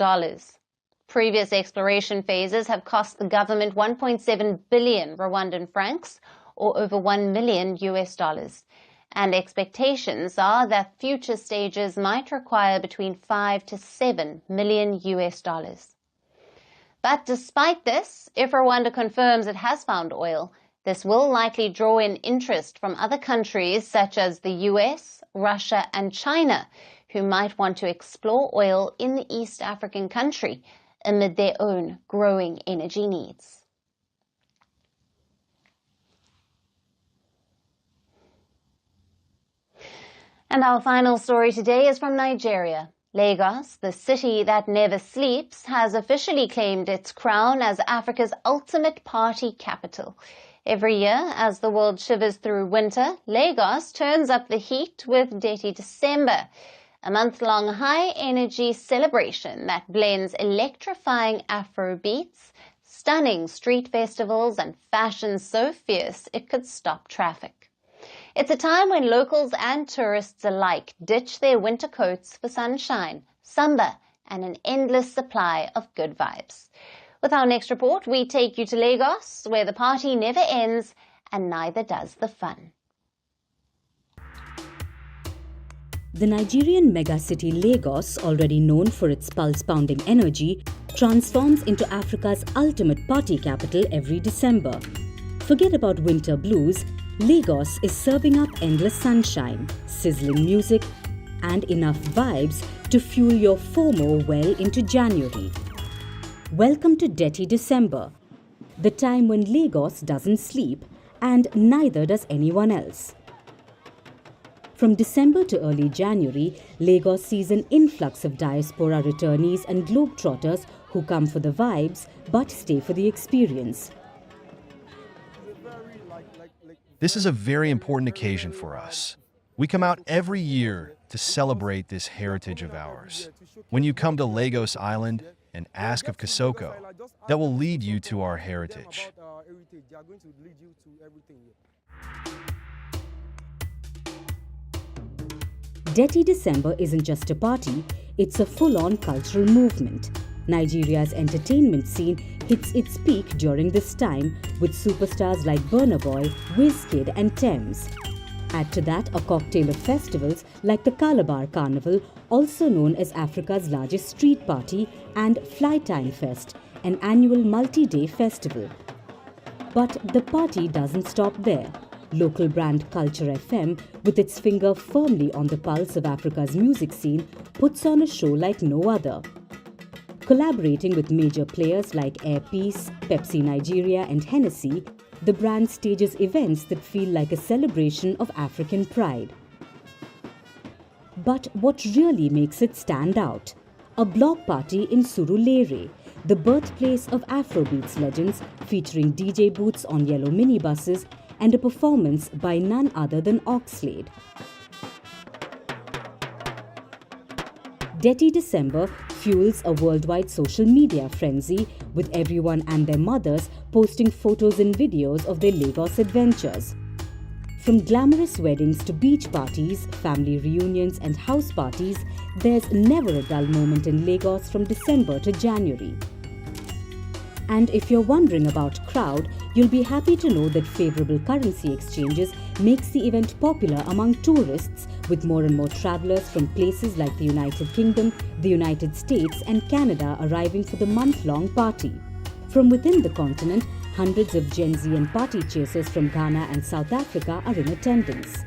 Previous exploration phases have cost the government 1.7 billion Rwandan francs, or over $1 million US. And expectations are that future stages might require between 5 to 7 million US dollars. But despite this, if Rwanda confirms it has found oil, this will likely draw in interest from other countries such as the US, Russia, and China, who might want to explore oil in the East African country amid their own growing energy needs. And our final story today is from Nigeria. Lagos, the city that never sleeps, has officially claimed its crown as Africa's ultimate party capital. Every year, as the world shivers through winter, Lagos turns up the heat with Dirty December, a month-long high-energy celebration that blends electrifying Afro beats, stunning street festivals, and fashion so fierce it could stop traffic. It's a time when locals and tourists alike ditch their winter coats for sunshine, samba, and an endless supply of good vibes. With our next report, we take you to Lagos, where the party never ends and neither does the fun. The Nigerian megacity Lagos, already known for its pulse-pounding energy, transforms into Africa's ultimate party capital every December. Forget about winter blues. Lagos is serving up endless sunshine, sizzling music, and enough vibes to fuel your FOMO well into January. Welcome to Dirty December, the time when Lagos doesn't sleep and neither does anyone else. From December to early January, Lagos sees an influx of diaspora returnees and globetrotters who come for the vibes but stay for the experience. This is a very important occasion for us. We come out every year to celebrate this heritage of ours. When you come to Lagos Island and ask of Kosoko, that will lead you to our heritage. Dirty December isn't just a party, it's a full-on cultural movement. Nigeria's entertainment scene hits its peak during this time with superstars like Burna Boy, Wizkid and Thames. Add to that a cocktail of festivals like the Calabar Carnival, also known as Africa's largest street party, and Flytime Fest, an annual multi-day festival. But the party doesn't stop there. Local brand Culture FM, with its finger firmly on the pulse of Africa's music scene, puts on a show like no other. Collaborating with major players like Air Peace, Pepsi Nigeria and Hennessy, the brand stages events that feel like a celebration of African pride. But what really makes it stand out? A block party in Surulere, the birthplace of Afrobeats legends, featuring DJ booths on yellow minibuses and a performance by none other than Oxlade. Dirty December fuels a worldwide social media frenzy, with everyone and their mothers posting photos and videos of their Lagos adventures. From glamorous weddings to beach parties, family reunions and house parties, there's never a dull moment in Lagos from December to January. And if you're wondering about crowd, you'll be happy to know that favorable currency exchanges makes the event popular among tourists, with more and more travelers from places like the United Kingdom, the United States and Canada arriving for the month-long party. From within the continent, hundreds of Gen Z and party chasers from Ghana and South Africa are in attendance.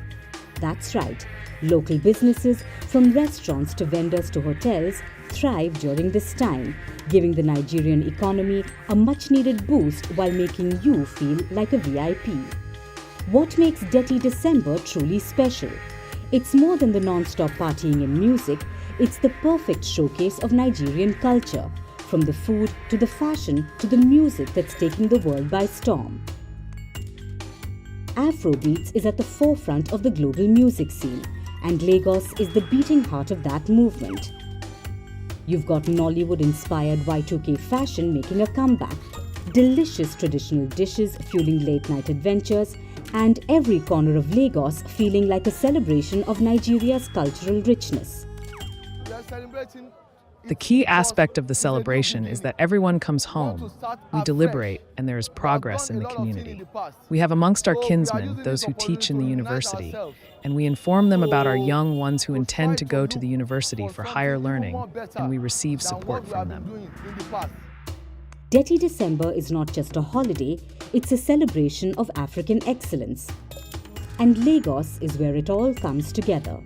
That's right, local businesses, from restaurants to vendors to hotels, thrive during this time, giving the Nigerian economy a much-needed boost while making you feel like a VIP. What makes Dirty December truly special? It's more than the non-stop partying and music, it's the perfect showcase of Nigerian culture, from the food to the fashion to the music that's taking the world by storm. Afrobeats is at the forefront of the global music scene, and Lagos is the beating heart of that movement. You've got Nollywood-inspired Y2K fashion making a comeback, delicious traditional dishes fueling late-night adventures, and every corner of Lagos feeling like a celebration of Nigeria's cultural richness. The key aspect of the celebration is that everyone comes home. We deliberate, and there is progress in the community. We have amongst our kinsmen those who teach in the university, and we inform them about our young ones who intend to go to the university for higher learning, and we receive support from them. Dirty December is not just a holiday, it's a celebration of African excellence. And Lagos is where it all comes together.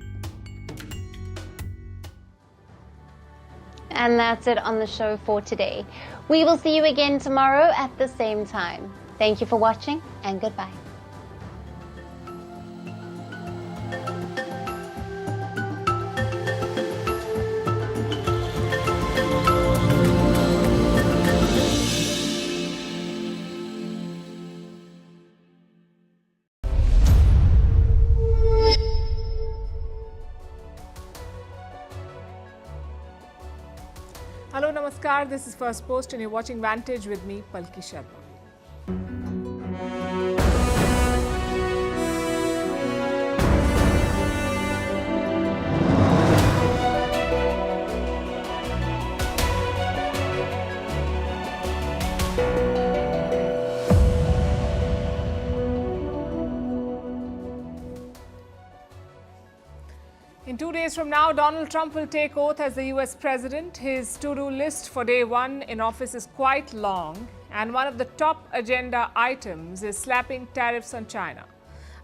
And that's it on the show for today. We will see you again tomorrow at the same time. Thank you for watching, and goodbye. Hello, Namaskar. This is Firstpost, and you're watching Vantage with me, Palki Sharma. In 2 days from now, Donald Trump will take oath as the US president. His to-do list for day one in office is quite long, and one of the top agenda items is slapping tariffs on China.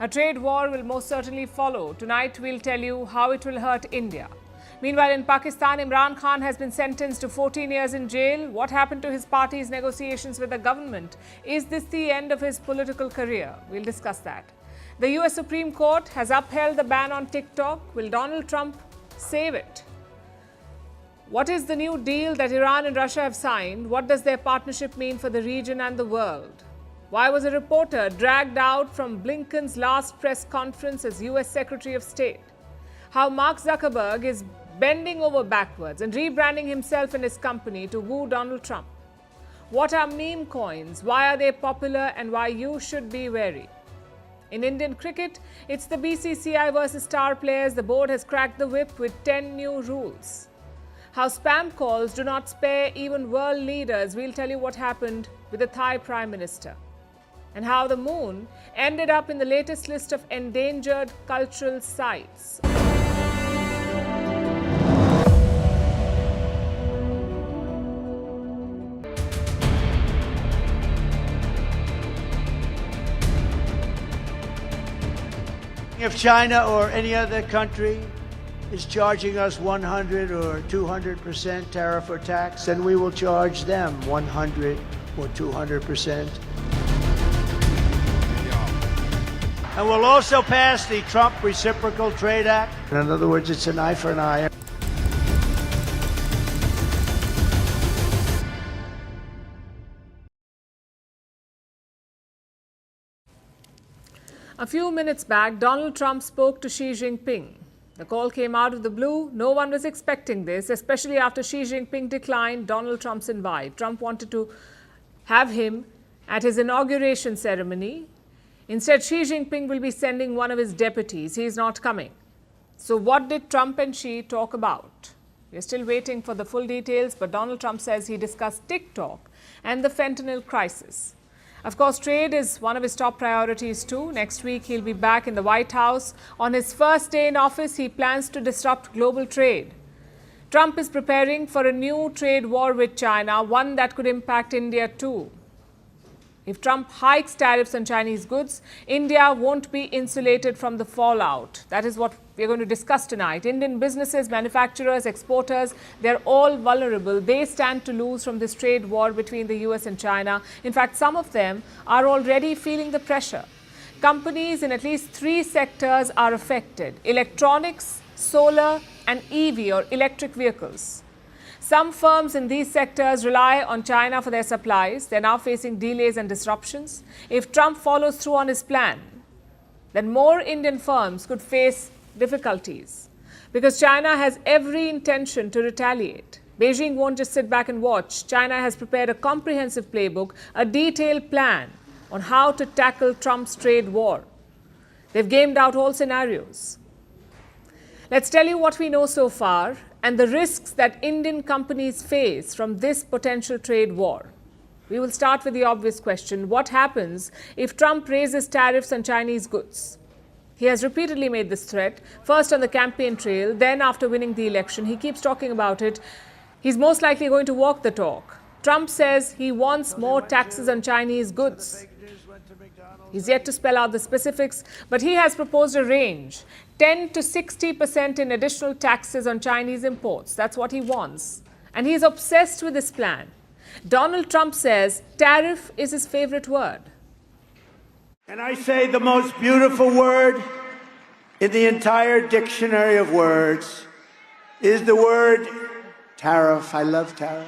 A trade war will most certainly follow. Tonight, we'll tell you how it will hurt India. Meanwhile, in Pakistan, Imran Khan has been sentenced to 14 years in jail. What happened to his party's negotiations with the government? Is this the end of his political career? We'll discuss that. The US Supreme Court has upheld the ban on Tik Tok. Will Donald Trump save it? What is the new deal that Iran and Russia have signed? What does their partnership mean for the region and the world? Why was a reporter dragged out from Blinken's last press conference as US Secretary of State? How Mark Zuckerberg is bending over backwards and rebranding himself and his company to woo Donald Trump. What are meme coins? Why are they popular, and why you should be wary? In Indian cricket, it's the BCCI versus star players. The board has cracked the whip with 10 new rules. How spam calls do not spare even world leaders. We'll tell you what happened with the Thai Prime Minister. And how the moon ended up in the latest list of endangered cultural sites. If China or any other country is charging us 100 or 200% tariff or tax, then we will charge them 100 or 200%. And we'll also pass the Trump Reciprocal Trade Act. In other words, it's an eye for an eye. A few minutes back, Donald Trump spoke to Xi Jinping. The call came out of the blue. No one was expecting this, especially after Xi Jinping declined Donald Trump's invite. Trump wanted to have him at his inauguration ceremony. Instead, Xi Jinping will be sending one of his deputies. He is not coming. So what did Trump and Xi talk about? We're still waiting for the full details, but Donald Trump says he discussed Tik Tok and the fentanyl crisis. Of course, trade is one of his top priorities too. Next week, he'll be back in the White House. On his first day in office, he plans to disrupt global trade. Trump is preparing for a new trade war with China, one that could impact India too. If Trump hikes tariffs on Chinese goods, India won't be insulated from the fallout. That is what we're going to discuss tonight. Indian businesses, manufacturers, exporters, they're all vulnerable. They stand to lose from this trade war between the US and China. In fact, some of them are already feeling the pressure. Companies in at least 3 sectors are affected: electronics, solar, and EV or electric vehicles. Some firms in these sectors rely on China for their supplies. They're now facing delays and disruptions. If Trump follows through on his plan, then more Indian firms could face difficulties because China has every intention to retaliate. Beijing won't just sit back and watch. China has prepared a comprehensive playbook, a detailed plan on how to tackle Trump's trade war. They've gamed out all scenarios. Let's tell you what we know so far and the risks that Indian companies face from this potential trade war. We will start with the obvious question: what happens if Trump raises tariffs on Chinese goods? He has repeatedly made this threat, first on the campaign trail, then after winning the election. He keeps talking about it. He's most likely going to walk the talk. Trump says he wants more taxes on Chinese goods. He's yet to spell out the specifics, but he has proposed a range: 10 to 60% in additional taxes on Chinese imports. That's what he wants. And he's obsessed with this plan. Donald Trump says tariff is his favorite word. And I say the most beautiful word in the entire dictionary of words is the word tariff. I love tariff.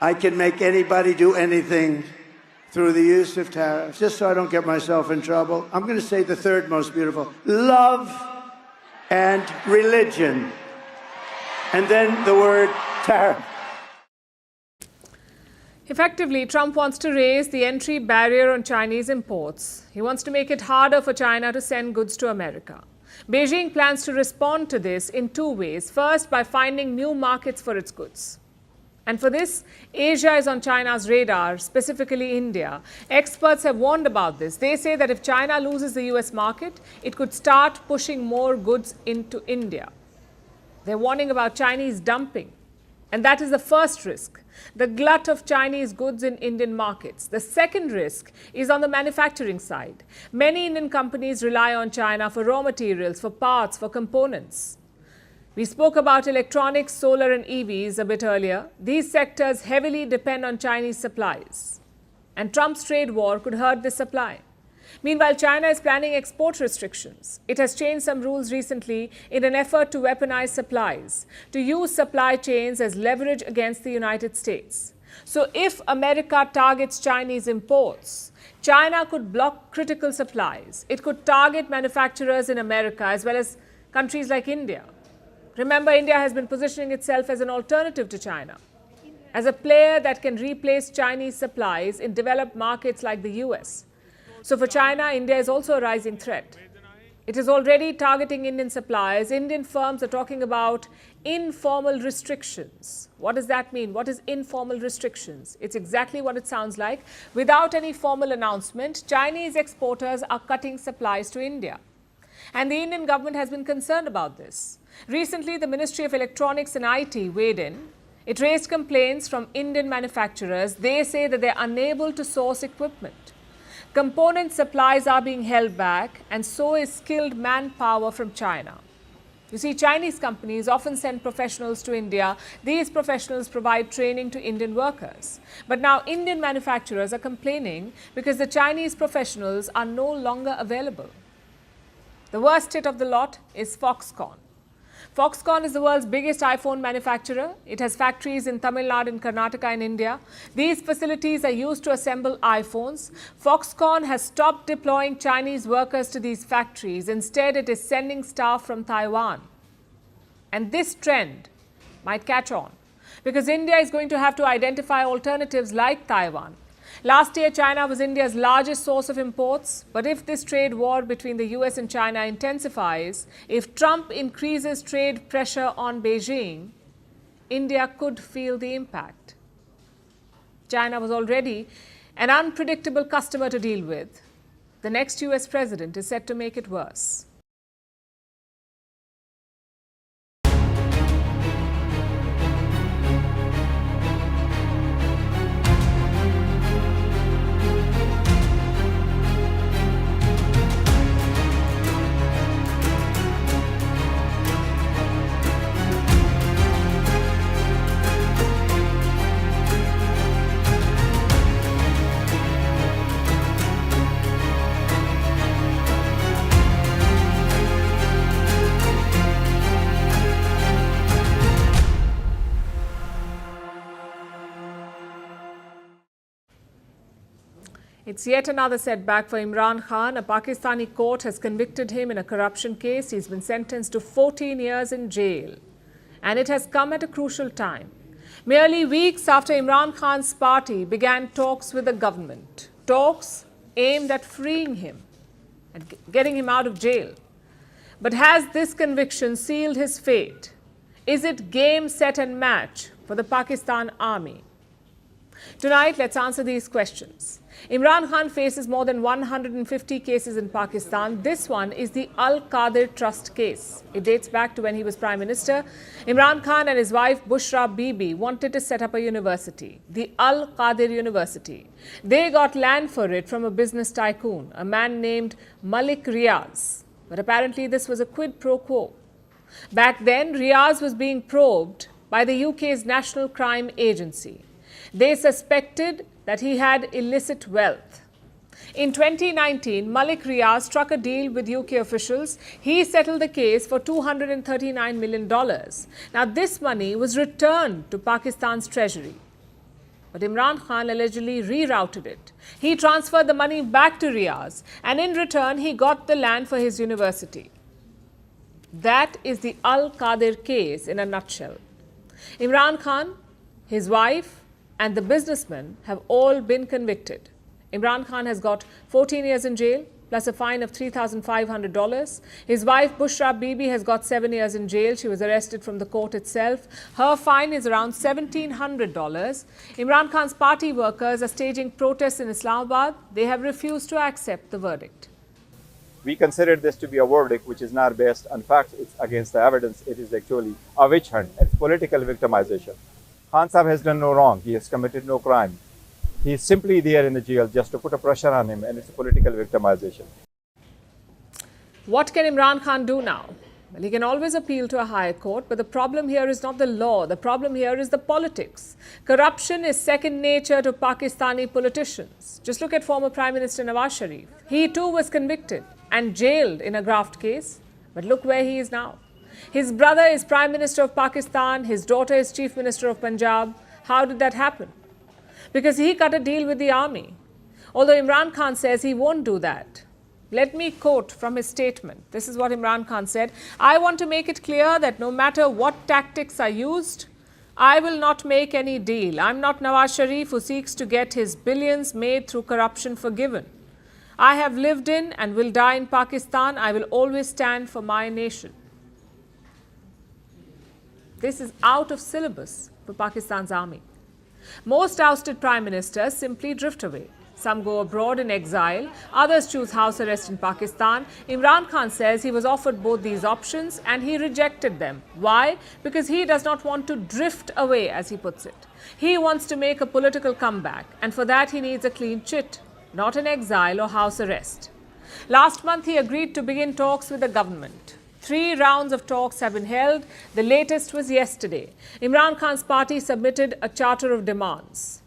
I can make anybody do anything through the use of tariffs. Just so I don't get myself in trouble, I'm going to say the third most beautiful: love and religion. And then the word tariff. Effectively, Trump wants to raise the entry barrier on Chinese imports. He wants to make it harder for China to send goods to America. Beijing plans to respond to this in 2 ways. First, by finding new markets for its goods. And for this, Asia is on China's radar, specifically India. Experts have warned about this. They say that if China loses the US market, it could start pushing more goods into India. They're warning about Chinese dumping. And that is the first risk, the glut of Chinese goods in Indian markets. The second risk is on the manufacturing side. Many Indian companies rely on China for raw materials, for parts, for components. We spoke about electronics, solar, and EVs a bit earlier. These sectors heavily depend on Chinese supplies. And Trump's trade war could hurt this supply. Meanwhile, China is planning export restrictions. It has changed some rules recently in an effort to weaponize supplies, to use supply chains as leverage against the United States. So if America targets Chinese imports, China could block critical supplies. It could target manufacturers in America as well as countries like India. Remember, India has been positioning itself as an alternative to China, as a player that can replace Chinese supplies in developed markets like the US. So for China, India is also a rising threat. It is already targeting Indian suppliers. Indian firms are talking about informal restrictions. What does that mean? What is informal restrictions? It's exactly what it sounds like. Without any formal announcement, Chinese exporters are cutting supplies to India. And the Indian government has been concerned about this. Recently, the Ministry of Electronics and IT weighed in. It raised complaints from Indian manufacturers. They say that they're unable to source equipment. Component supplies are being held back, and so is skilled manpower from China. You see, Chinese companies often send professionals to India. These professionals provide training to Indian workers. But now Indian manufacturers are complaining because the Chinese professionals are no longer available. The worst hit of the lot is Foxconn. Foxconn is the world's biggest iPhone manufacturer. It has factories in Tamil Nadu and Karnataka in India. These facilities are used to assemble iPhones. Foxconn has stopped deploying Chinese workers to these factories. Instead, it is sending staff from Taiwan. And this trend might catch on because India is going to have to identify alternatives like Taiwan. Last year, China was India's largest source of imports. But if this trade war between the US and China intensifies, if Trump increases trade pressure on Beijing, India could feel the impact. China was already an unpredictable customer to deal with. The next US president is set to make it worse. It's yet another setback for Imran Khan. A Pakistani court has convicted him in a corruption case. He's been sentenced to 14 years in jail. And it has come at a crucial time. Merely weeks after Imran Khan's party began talks with the government. Talks aimed at freeing him and getting him out of jail. But has this conviction sealed his fate? Is it game, set and match for the Pakistan army? Tonight, let's answer these questions. Imran Khan faces more than 150 cases in Pakistan. This one is the Al-Qadir Trust case. It dates back to when he was Prime Minister. Imran Khan and his wife Bushra Bibi wanted to set up a university, the Al-Qadir University. They got land for it from a business tycoon, a man named Malik Riaz. But apparently this was a quid pro quo. Back then, Riaz was being probed by the UK's National Crime Agency. They suspected that he had illicit wealth. In 2019, Malik Riaz struck a deal with UK officials. He settled the case for $239 million. Now, this money was returned to Pakistan's treasury. But Imran Khan allegedly rerouted it. He transferred the money back to Riaz, and in return, he got the land for his university. That is the Al-Qadir case in a nutshell. Imran Khan, his wife, and the businessmen have all been convicted. Imran Khan has got 14 years in jail, plus a fine of $3,500. His wife, Bushra Bibi, has got 7 years in jail. She was arrested from the court itself. Her fine is around $1,700. Imran Khan's party workers are staging protests in Islamabad. They have refused to accept the verdict. We consider this to be a verdict which is not based on facts. It's against the evidence. It is actually a witch hunt. It's political victimization. Khan Sahib has done no wrong. He has committed no crime. He is simply there in the jail just to put a pressure on him, and it's a political victimization. What can Imran Khan do now? Well, he can always appeal to a higher court, but the problem here is not the law. The problem here is the politics. Corruption is second nature to Pakistani politicians. Just look at former Prime Minister Nawaz Sharif. He too was convicted and jailed in a graft case, but look where he is now. His brother is Prime Minister of Pakistan. His daughter is Chief Minister of Punjab. How did that happen? Because he cut a deal with the army. Although Imran Khan says he won't do that. Let me quote from his statement. This is what Imran Khan said. I want to make it clear that no matter what tactics are used, I will not make any deal. I'm not Nawaz Sharif who seeks to get his billions made through corruption forgiven. I have lived in and will die in Pakistan. I will always stand for my nation. This is out of syllabus for Pakistan's army. Most ousted prime ministers simply drift away. Some go abroad in exile, others choose house arrest in Pakistan. Imran Khan says he was offered both these options and he rejected them. Why? Because he does not want to drift away, as he puts it. He wants to make a political comeback, and for that he needs a clean chit, not an exile or house arrest. Last month he agreed to begin talks with the government. 3 rounds of talks have been held. The latest was yesterday. Imran Khan's party submitted a charter of demands.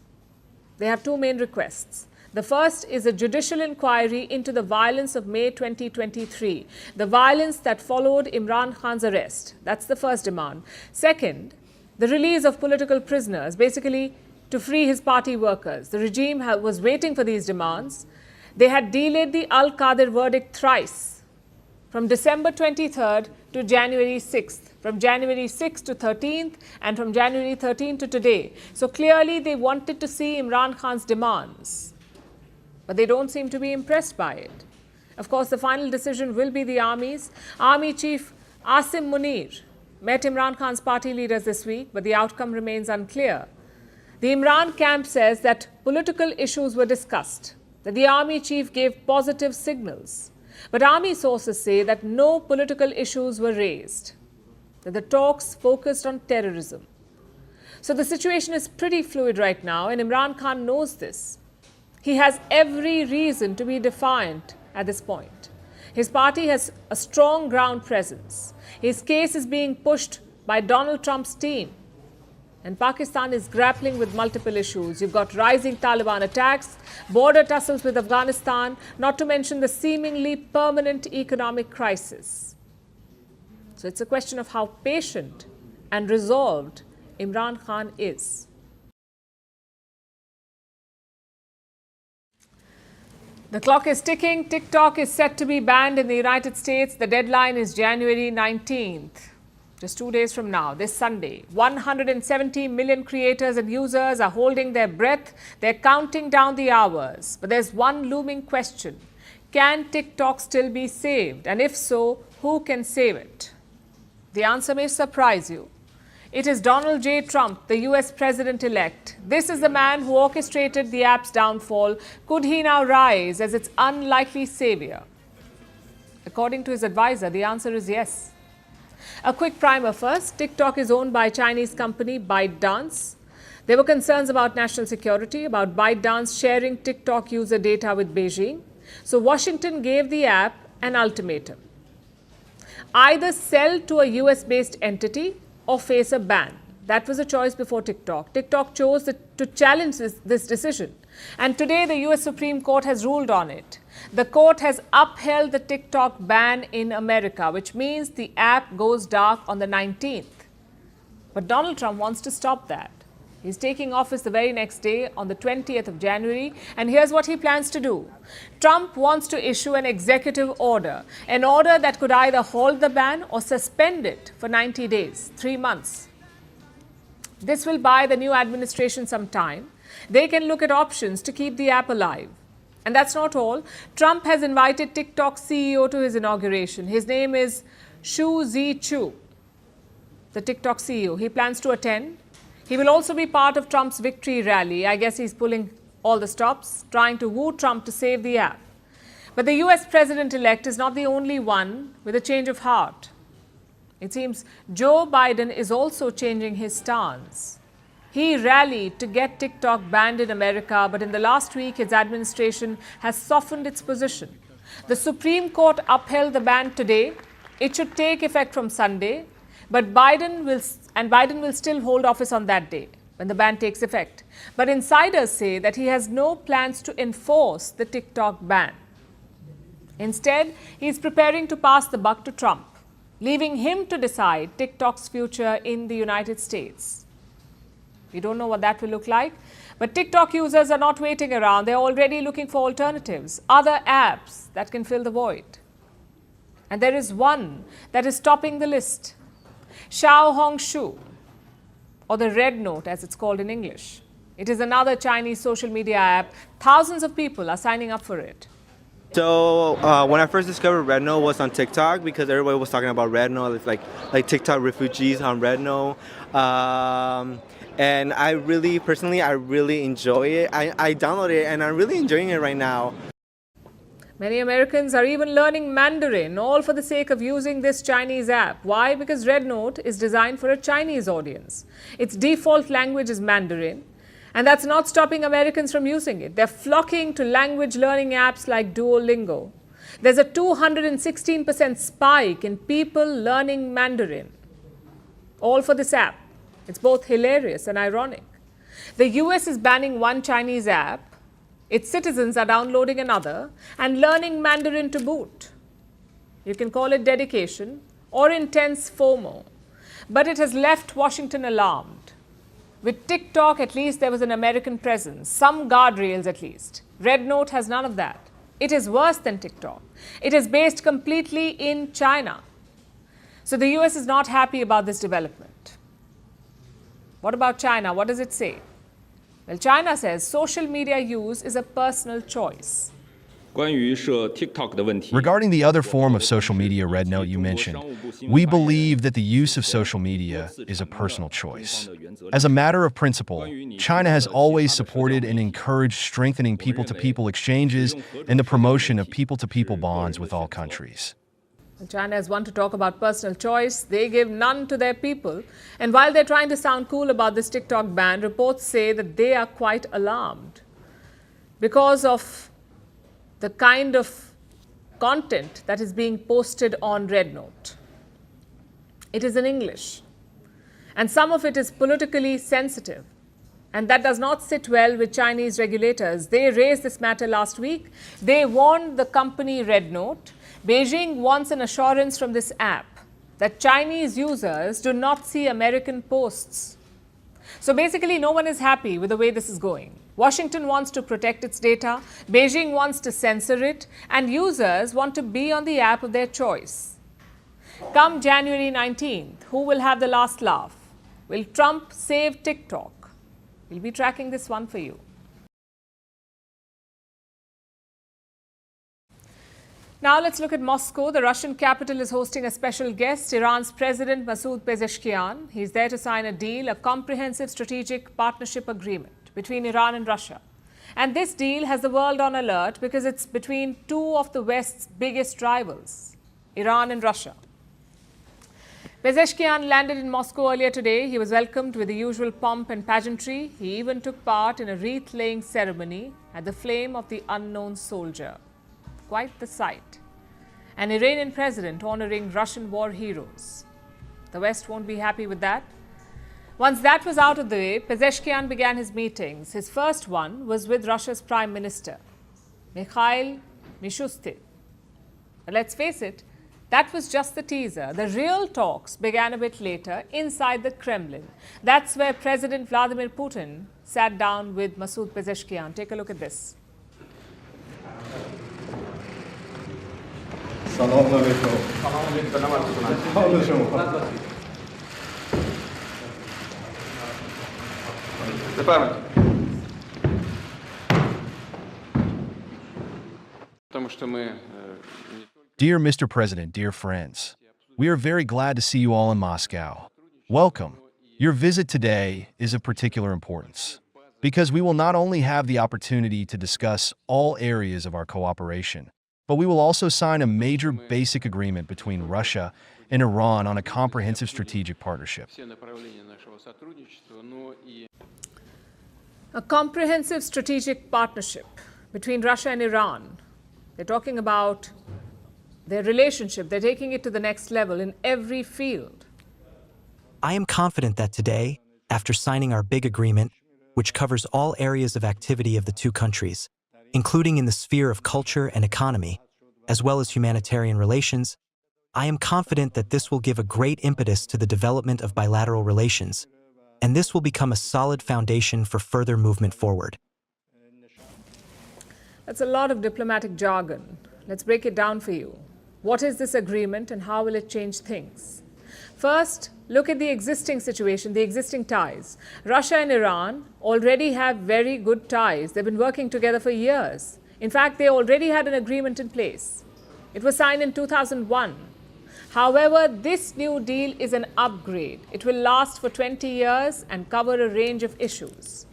They have 2 main requests. The first is a judicial inquiry into the violence of May 2023, the violence that followed Imran Khan's arrest. That's the first demand. Second, the release of political prisoners, basically to free his party workers. The regime was waiting for these demands. They had delayed the Al-Qadir verdict thrice, from December 23rd to January 6th, from January 6th to 13th, and from January 13th to today. So clearly they wanted to see Imran Khan's demands, but they don't seem to be impressed by it. Of course, the final decision will be the army's. Army Chief Asim Munir met Imran Khan's party leaders this week, but the outcome remains unclear. The Imran camp says that political issues were discussed, that the army chief gave positive signals. But army sources say that no political issues were raised, that the talks focused on terrorism. So the situation is pretty fluid right now, and Imran Khan knows this. He has every reason to be defiant at this point. His party has a strong ground presence. His case is being pushed by Donald Trump's team. And Pakistan is grappling with multiple issues. You've got rising Taliban attacks, border tussles with Afghanistan, not to mention the seemingly permanent economic crisis. So it's a question of how patient and resolved Imran Khan is. The clock is ticking. Tik Tok is set to be banned in the United States. The deadline is January 19th. Just 2 days from now, this Sunday. 170 million creators and users are holding their breath. They're counting down the hours. But there's one looming question. Can Tik Tok still be saved? And if so, who can save it? The answer may surprise you. It is Donald J. Trump, the US president-elect. This is the man who orchestrated the app's downfall. Could he now rise as its unlikely savior? According to his advisor, the answer is yes. A quick primer first. Tik Tok is owned by Chinese company ByteDance. There were concerns about national security, about ByteDance sharing Tik Tok user data with Beijing. So Washington gave the app an ultimatum. Either sell to a US-based entity or face a ban. That was a choice before Tik Tok. Tik Tok chose to challenge this decision. And today the US Supreme Court has ruled on it. The court has upheld the Tik Tok ban in America, which means the app goes dark on the 19th. But Donald Trump wants to stop that. He's taking office the very next day on the 20th of January, and here's what he plans to do. Trump wants to issue an executive order, an order that could either hold the ban or suspend it for 90 days, 3 months. This will buy the new administration some time. They can look at options to keep the app alive. And that's not all. Trump has invited Tik Tok CEO to his inauguration. His name is Shu Zhi-Chu, the Tik Tok CEO. He plans to attend. He will also be part of Trump's victory rally. I guess he's pulling all the stops, trying to woo Trump to save the app. But the US president-elect is not the only one with a change of heart. It seems Joe Biden is also changing his stance. He rallied to get Tik Tok banned in America, but in the last week, his administration has softened its position. The Supreme Court upheld the ban today. It should take effect from Sunday, but Biden will still hold office on that day when the ban takes effect. But insiders say that he has no plans to enforce the Tik Tok ban. Instead, he is preparing to pass the buck to Trump, leaving him to decide Tik Tok's future in the United States. We don't know what that will look like, but Tik Tok users are not waiting around. They're already looking for alternatives, other apps that can fill the void. And there is one that is topping the list. Xiaohongshu, or the Red Note as it's called in English. It is another Chinese social media app. Thousands of people are signing up for it. So when I first discovered Redno was on TikTok because everybody was talking about Redno. It's like TikTok refugees on Redno. And I really enjoy it. I downloaded it and I'm really enjoying it right now. Many Americans are even learning Mandarin, all for the sake of using this Chinese app. Why? Because Red Note is designed for a Chinese audience. Its default language is Mandarin, and that's not stopping Americans from using it. They're flocking to language learning apps like Duolingo. There's a 216% spike in people learning Mandarin, all for this app. It's both hilarious and ironic. The US is banning one Chinese app. Its citizens are downloading another and learning Mandarin to boot. You can call it dedication or intense FOMO, but it has left Washington alarmed. With Tik Tok, at least there was an American presence, some guardrails at least. Red Note has none of that. It is worse than Tik Tok. It is based completely in China. So the US is not happy about this development. What about China? What does it say? Well, China says social media use is a personal choice. Regarding the other form of social media, Red Note, you mentioned, we believe that the use of social media is a personal choice. As a matter of principle, China has always supported and encouraged strengthening people-to-people exchanges and the promotion of people-to-people bonds with all countries. China has one to talk about personal choice. They give none to their people. And while they're trying to sound cool about this TikTok ban, reports say that they are quite alarmed because of the kind of content that is being posted on Red Note. It is in English, and some of it is politically sensitive, and that does not sit well with Chinese regulators. They raised this matter last week. They warned the company Red Note. Beijing wants an assurance from this app that Chinese users do not see American posts. So basically, no one is happy with the way this is going. Washington wants to protect its data, Beijing wants to censor it, and users want to be on the app of their choice. Come January 19th, who will have the last laugh? Will Trump save TikTok? We'll be tracking this one for you. Now let's look at Moscow. The Russian capital is hosting a special guest, Iran's President Masoud Pezeshkian. He's there to sign a deal, a comprehensive strategic partnership agreement between Iran and Russia. And this deal has the world on alert because it's between two of the West's biggest rivals, Iran and Russia. Pezeshkian landed in Moscow earlier today. He was welcomed with the usual pomp and pageantry. He even took part in a wreath-laying ceremony at the flame of the unknown soldier. Quite the sight. An Iranian president honoring Russian war heroes. The West won't be happy with that. Once that was out of the way, Pezeshkian began his meetings. His first one was with Russia's Prime Minister, Mikhail Mishustin. But let's face it, that was just the teaser. The real talks began a bit later inside the Kremlin. That's where President Vladimir Putin sat down with Masoud Pezeshkian. Take a look at this. Dear Mr. President, dear friends, we are very glad to see you all in Moscow. Welcome. Your visit today is of particular importance because we will not only have the opportunity to discuss all areas of our cooperation, but we will also sign a major basic agreement between Russia and Iran on a comprehensive strategic partnership. A comprehensive strategic partnership between Russia and Iran. They're talking about their relationship. They're taking it to the next level in every field. I am confident that today, after signing our big agreement, which covers all areas of activity of the two countries, including in the sphere of culture and economy, as well as humanitarian relations, I am confident that this will give a great impetus to the development of bilateral relations, and this will become a solid foundation for further movement forward. That's a lot of diplomatic jargon. Let's break it down for you. What is this agreement and how will it change things? First, look at the existing situation, the existing ties. Russia and Iran already have very good ties. They've been working together for years. In fact, they already had an agreement in place. It was signed in 2001. However, this new deal is an upgrade. It will last for 20 years and cover a range of issues.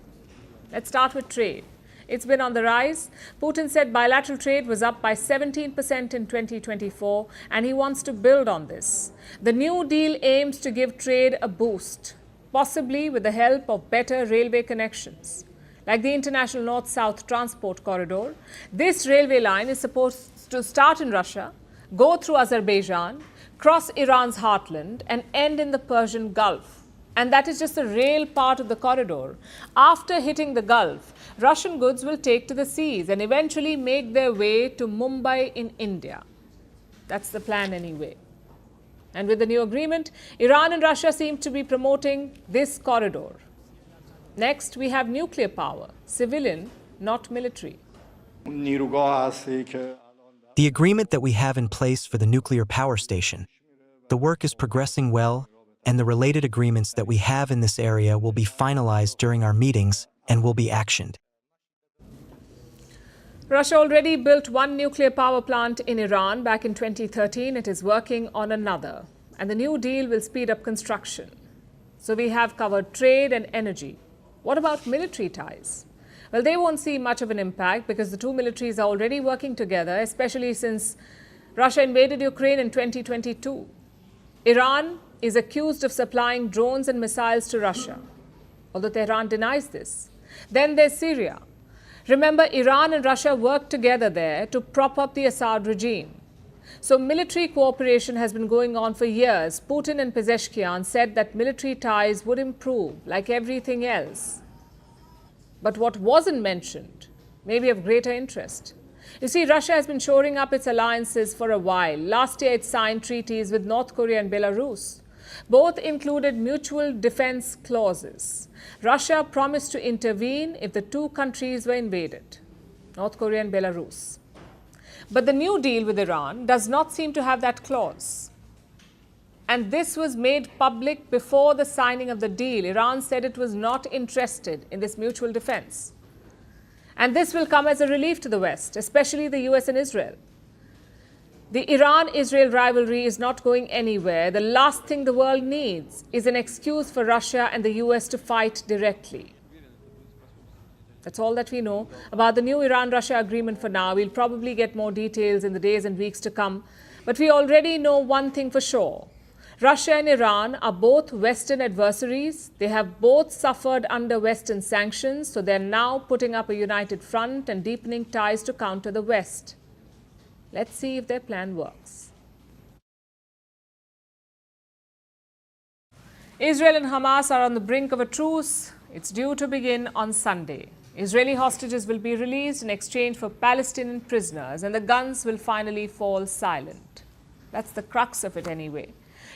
Let's start with trade. It's been on the rise. Putin said bilateral trade was up by 17% in 2024, and he wants to build on this. The new deal aims to give trade a boost, possibly with the help of better railway connections. Like the International North-South Transport Corridor, this railway line is supposed to start in Russia, go through Azerbaijan, cross Iran's heartland, and end in the Persian Gulf. And that is just the rail part of the corridor. After hitting the Gulf, Russian goods will take to the seas and eventually make their way to Mumbai in India. That's the plan anyway. And with the new agreement, Iran and Russia seem to be promoting this corridor. Next, we have nuclear power, civilian, not military. The agreement that we have in place for the nuclear power station, the work is progressing well, and the related agreements that we have in this area will be finalized during our meetings and will be actioned. Russia already built one nuclear power plant in Iran back in 2013. It is working on another, and the new deal will speed up construction. So we have covered trade and energy. What about military ties? Well, they won't see much of an impact because the two militaries are already working together, especially since Russia invaded Ukraine in 2022. Iran is accused of supplying drones and missiles to Russia, although Tehran denies this. Then there's Syria. Remember, Iran and Russia worked together there to prop up the Assad regime. So military cooperation has been going on for years. Putin and Pezeshkian said that military ties would improve like everything else. But what wasn't mentioned may be of greater interest. You see, Russia has been shoring up its alliances for a while. Last year, it signed treaties with North Korea and Belarus. Both included mutual defense clauses. Russia promised to intervene if the two countries were invaded, North Korea and Belarus. But the new deal with Iran does not seem to have that clause. And this was made public before the signing of the deal. Iran said it was not interested in this mutual defense. And this will come as a relief to the West, especially the US and Israel. The Iran-Israel rivalry is not going anywhere. The last thing the world needs is an excuse for Russia and the US to fight directly. That's all that we know about the new Iran-Russia agreement for now. We'll probably get more details in the days and weeks to come. But we already know one thing for sure. Russia and Iran are both Western adversaries. They have both suffered under Western sanctions, so they're now putting up a united front and deepening ties to counter the West. Let's see if their plan works. Israel and Hamas are on the brink of a truce. It's due to begin on Sunday. Israeli hostages will be released in exchange for Palestinian prisoners, and the guns will finally fall silent. That's the crux of it anyway.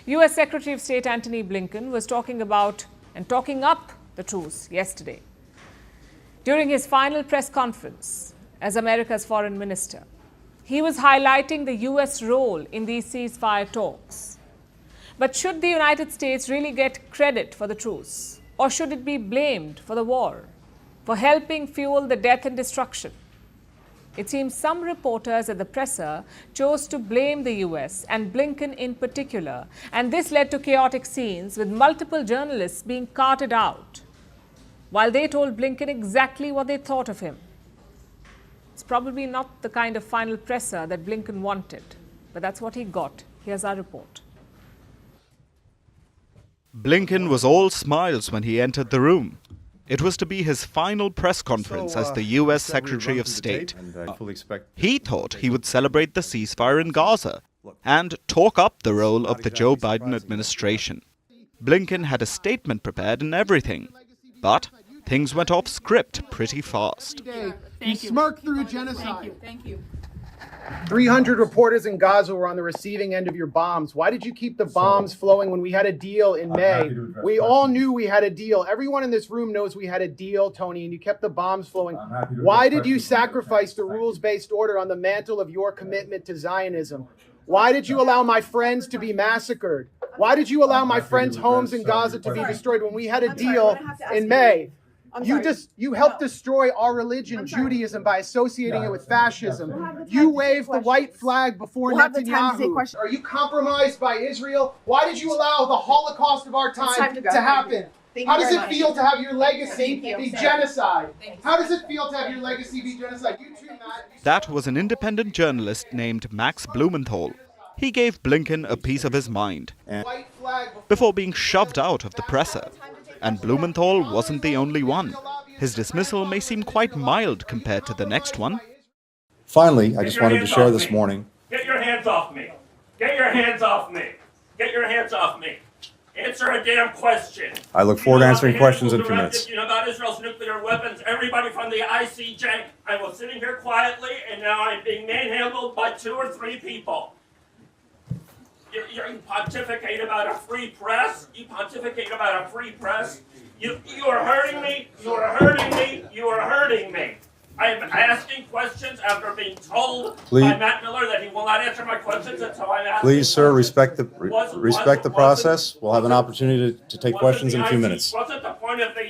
US Secretary of State Antony Blinken was talking about and talking up the truce yesterday during his final press conference as America's foreign minister. He was highlighting the US role in these ceasefire talks. But should the United States really get credit for the truce? Or should it be blamed for the war, for helping fuel the death and destruction? It seems some reporters at the presser chose to blame the US and Blinken in particular, and this led to chaotic scenes with multiple journalists being carted out while they told Blinken exactly what they thought of him. It's probably not the kind of final presser that Blinken wanted, but that's what he got. Here's our report. Blinken was all smiles when he entered the room. It was to be his final press conference as the US Secretary of State. He thought he would celebrate the ceasefire in Gaza and talk up the role of the Joe Biden administration. Blinken had a statement prepared and everything, but things went off script pretty fast. You smirk through genocide. Thank you. 300 reporters in Gaza were on the receiving end of your bombs. Why did you keep the bombs flowing when we had a deal in May? We all knew we had a deal. Everyone in this room knows we had a deal, Tony, and you kept the bombs flowing. Why did you sacrifice the rules-based order on the mantle of your commitment to Zionism? Why did you allow my friends to be massacred? Why did you allow my friends' homes in Gaza to be destroyed when we had a deal in May? You helped destroy our religion, Judaism, by associating it with fascism. You waved the white flag before Netanyahu. Are you compromised by Israel? Why did you allow the Holocaust of our time to happen? How does it feel to have your legacy be genocide? How does it feel to have your legacy be genocide? You too, Matt. That was an independent journalist named Max Blumenthal. He gave Blinken a piece of his mind before being shoved out of the presser. And Blumenthal wasn't the only one. His dismissal may seem quite mild compared to the next one. Finally, I just wanted to share this morning. Get your hands off me. Get your hands off me. Get your hands off me. Answer a damn question. I look forward to answering questions in a few minutes. You know about Israel's nuclear weapons. Everybody from the ICJ. I was sitting here quietly, and now I'm being manhandled by 2 or 3 people. You pontificate about a free press. You pontificate about a free press. You are hurting me. You are hurting me. You are hurting me. I am asking questions after being told by Matt Miller that he will not answer my questions until I'm asking. Please, sir, respect the process. We'll have an opportunity to take questions in a few minutes. Wasn't the point of the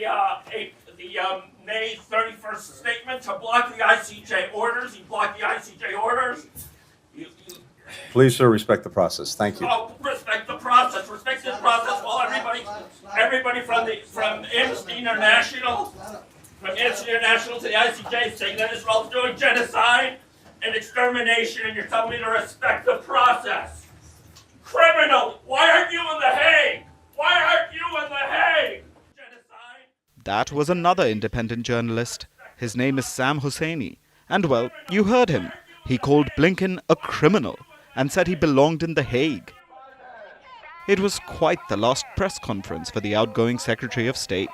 May 31st statement to block the ICJ orders? You blocked the ICJ orders. Please, sir, respect the process. Thank you. Oh, respect the process. Respect this process. Well, everybody from Amnesty International. From Amnesty International to the ICJ saying that Israel's doing genocide and extermination, and you're telling me to respect the process. Criminal! Why aren't you in The Hague? Why aren't you in The Hague? Genocide? That was another independent journalist. His name is Sam Hosseini. And well, you heard him. He called Blinken a criminal and said he belonged in The Hague. It was quite the last press conference for the outgoing Secretary of State.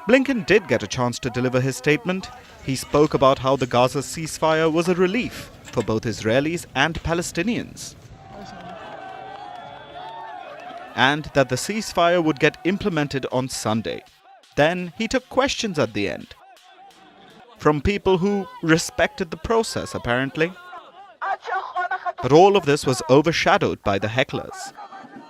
Blinken did get a chance to deliver his statement. He spoke about how the Gaza ceasefire was a relief for both Israelis and Palestinians, and that the ceasefire would get implemented on Sunday. Then he took questions at the end, from people who respected the process, apparently. But all of this was overshadowed by the hecklers.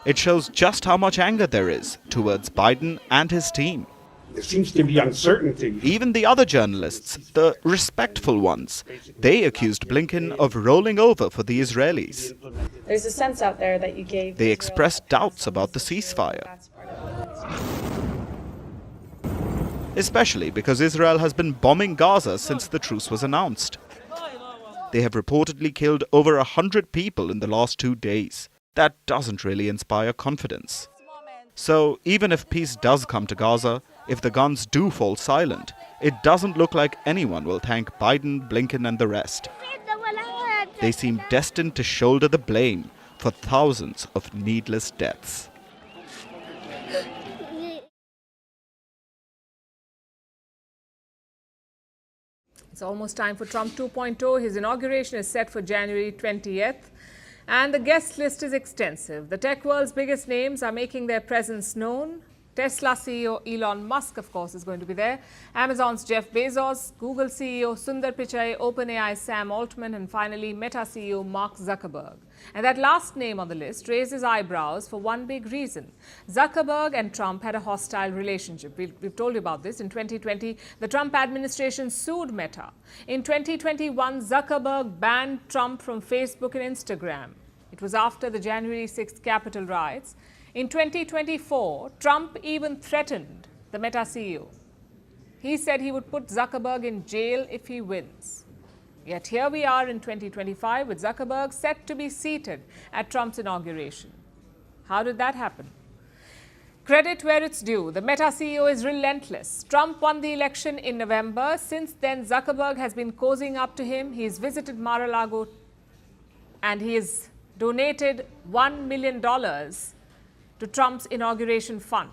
It shows just how much anger there is towards Biden and his team. There seems to be uncertainty. Even the other journalists, the respectful ones, they accused Blinken of rolling over for the Israelis. There's a sense out there that you gave. They expressed doubts about the ceasefire, especially because Israel has been bombing Gaza since the truce was announced. They have reportedly killed over 100 people in the last 2 days. That doesn't really inspire confidence. So even if peace does come to Gaza, if the guns do fall silent, it doesn't look like anyone will thank Biden, Blinken and the rest. They seem destined to shoulder the blame for thousands of needless deaths. It's almost time for Trump 2.0. His inauguration is set for January 20th. And the guest list is extensive. The tech world's biggest names are making their presence known. Tesla CEO Elon Musk, of course, is going to be there. Amazon's Jeff Bezos, Google CEO Sundar Pichai, OpenAI's Sam Altman, and finally Meta CEO Mark Zuckerberg. And that last name on the list raises eyebrows for one big reason. Zuckerberg and Trump had a hostile relationship. We've told you about this. In 2020, the Trump administration sued Meta. In 2021, Zuckerberg banned Trump from Facebook and Instagram. It was after the January 6th Capitol riots. In 2024, Trump even threatened the Meta CEO. He said he would put Zuckerberg in jail if he wins. Yet here we are in 2025 with Zuckerberg set to be seated at Trump's inauguration. How did that happen? Credit where it's due. The Meta CEO is relentless. Trump won the election in November. Since then, Zuckerberg has been cozying up to him. He's visited Mar-a-Lago and he has donated $1 million to Trump's inauguration fund.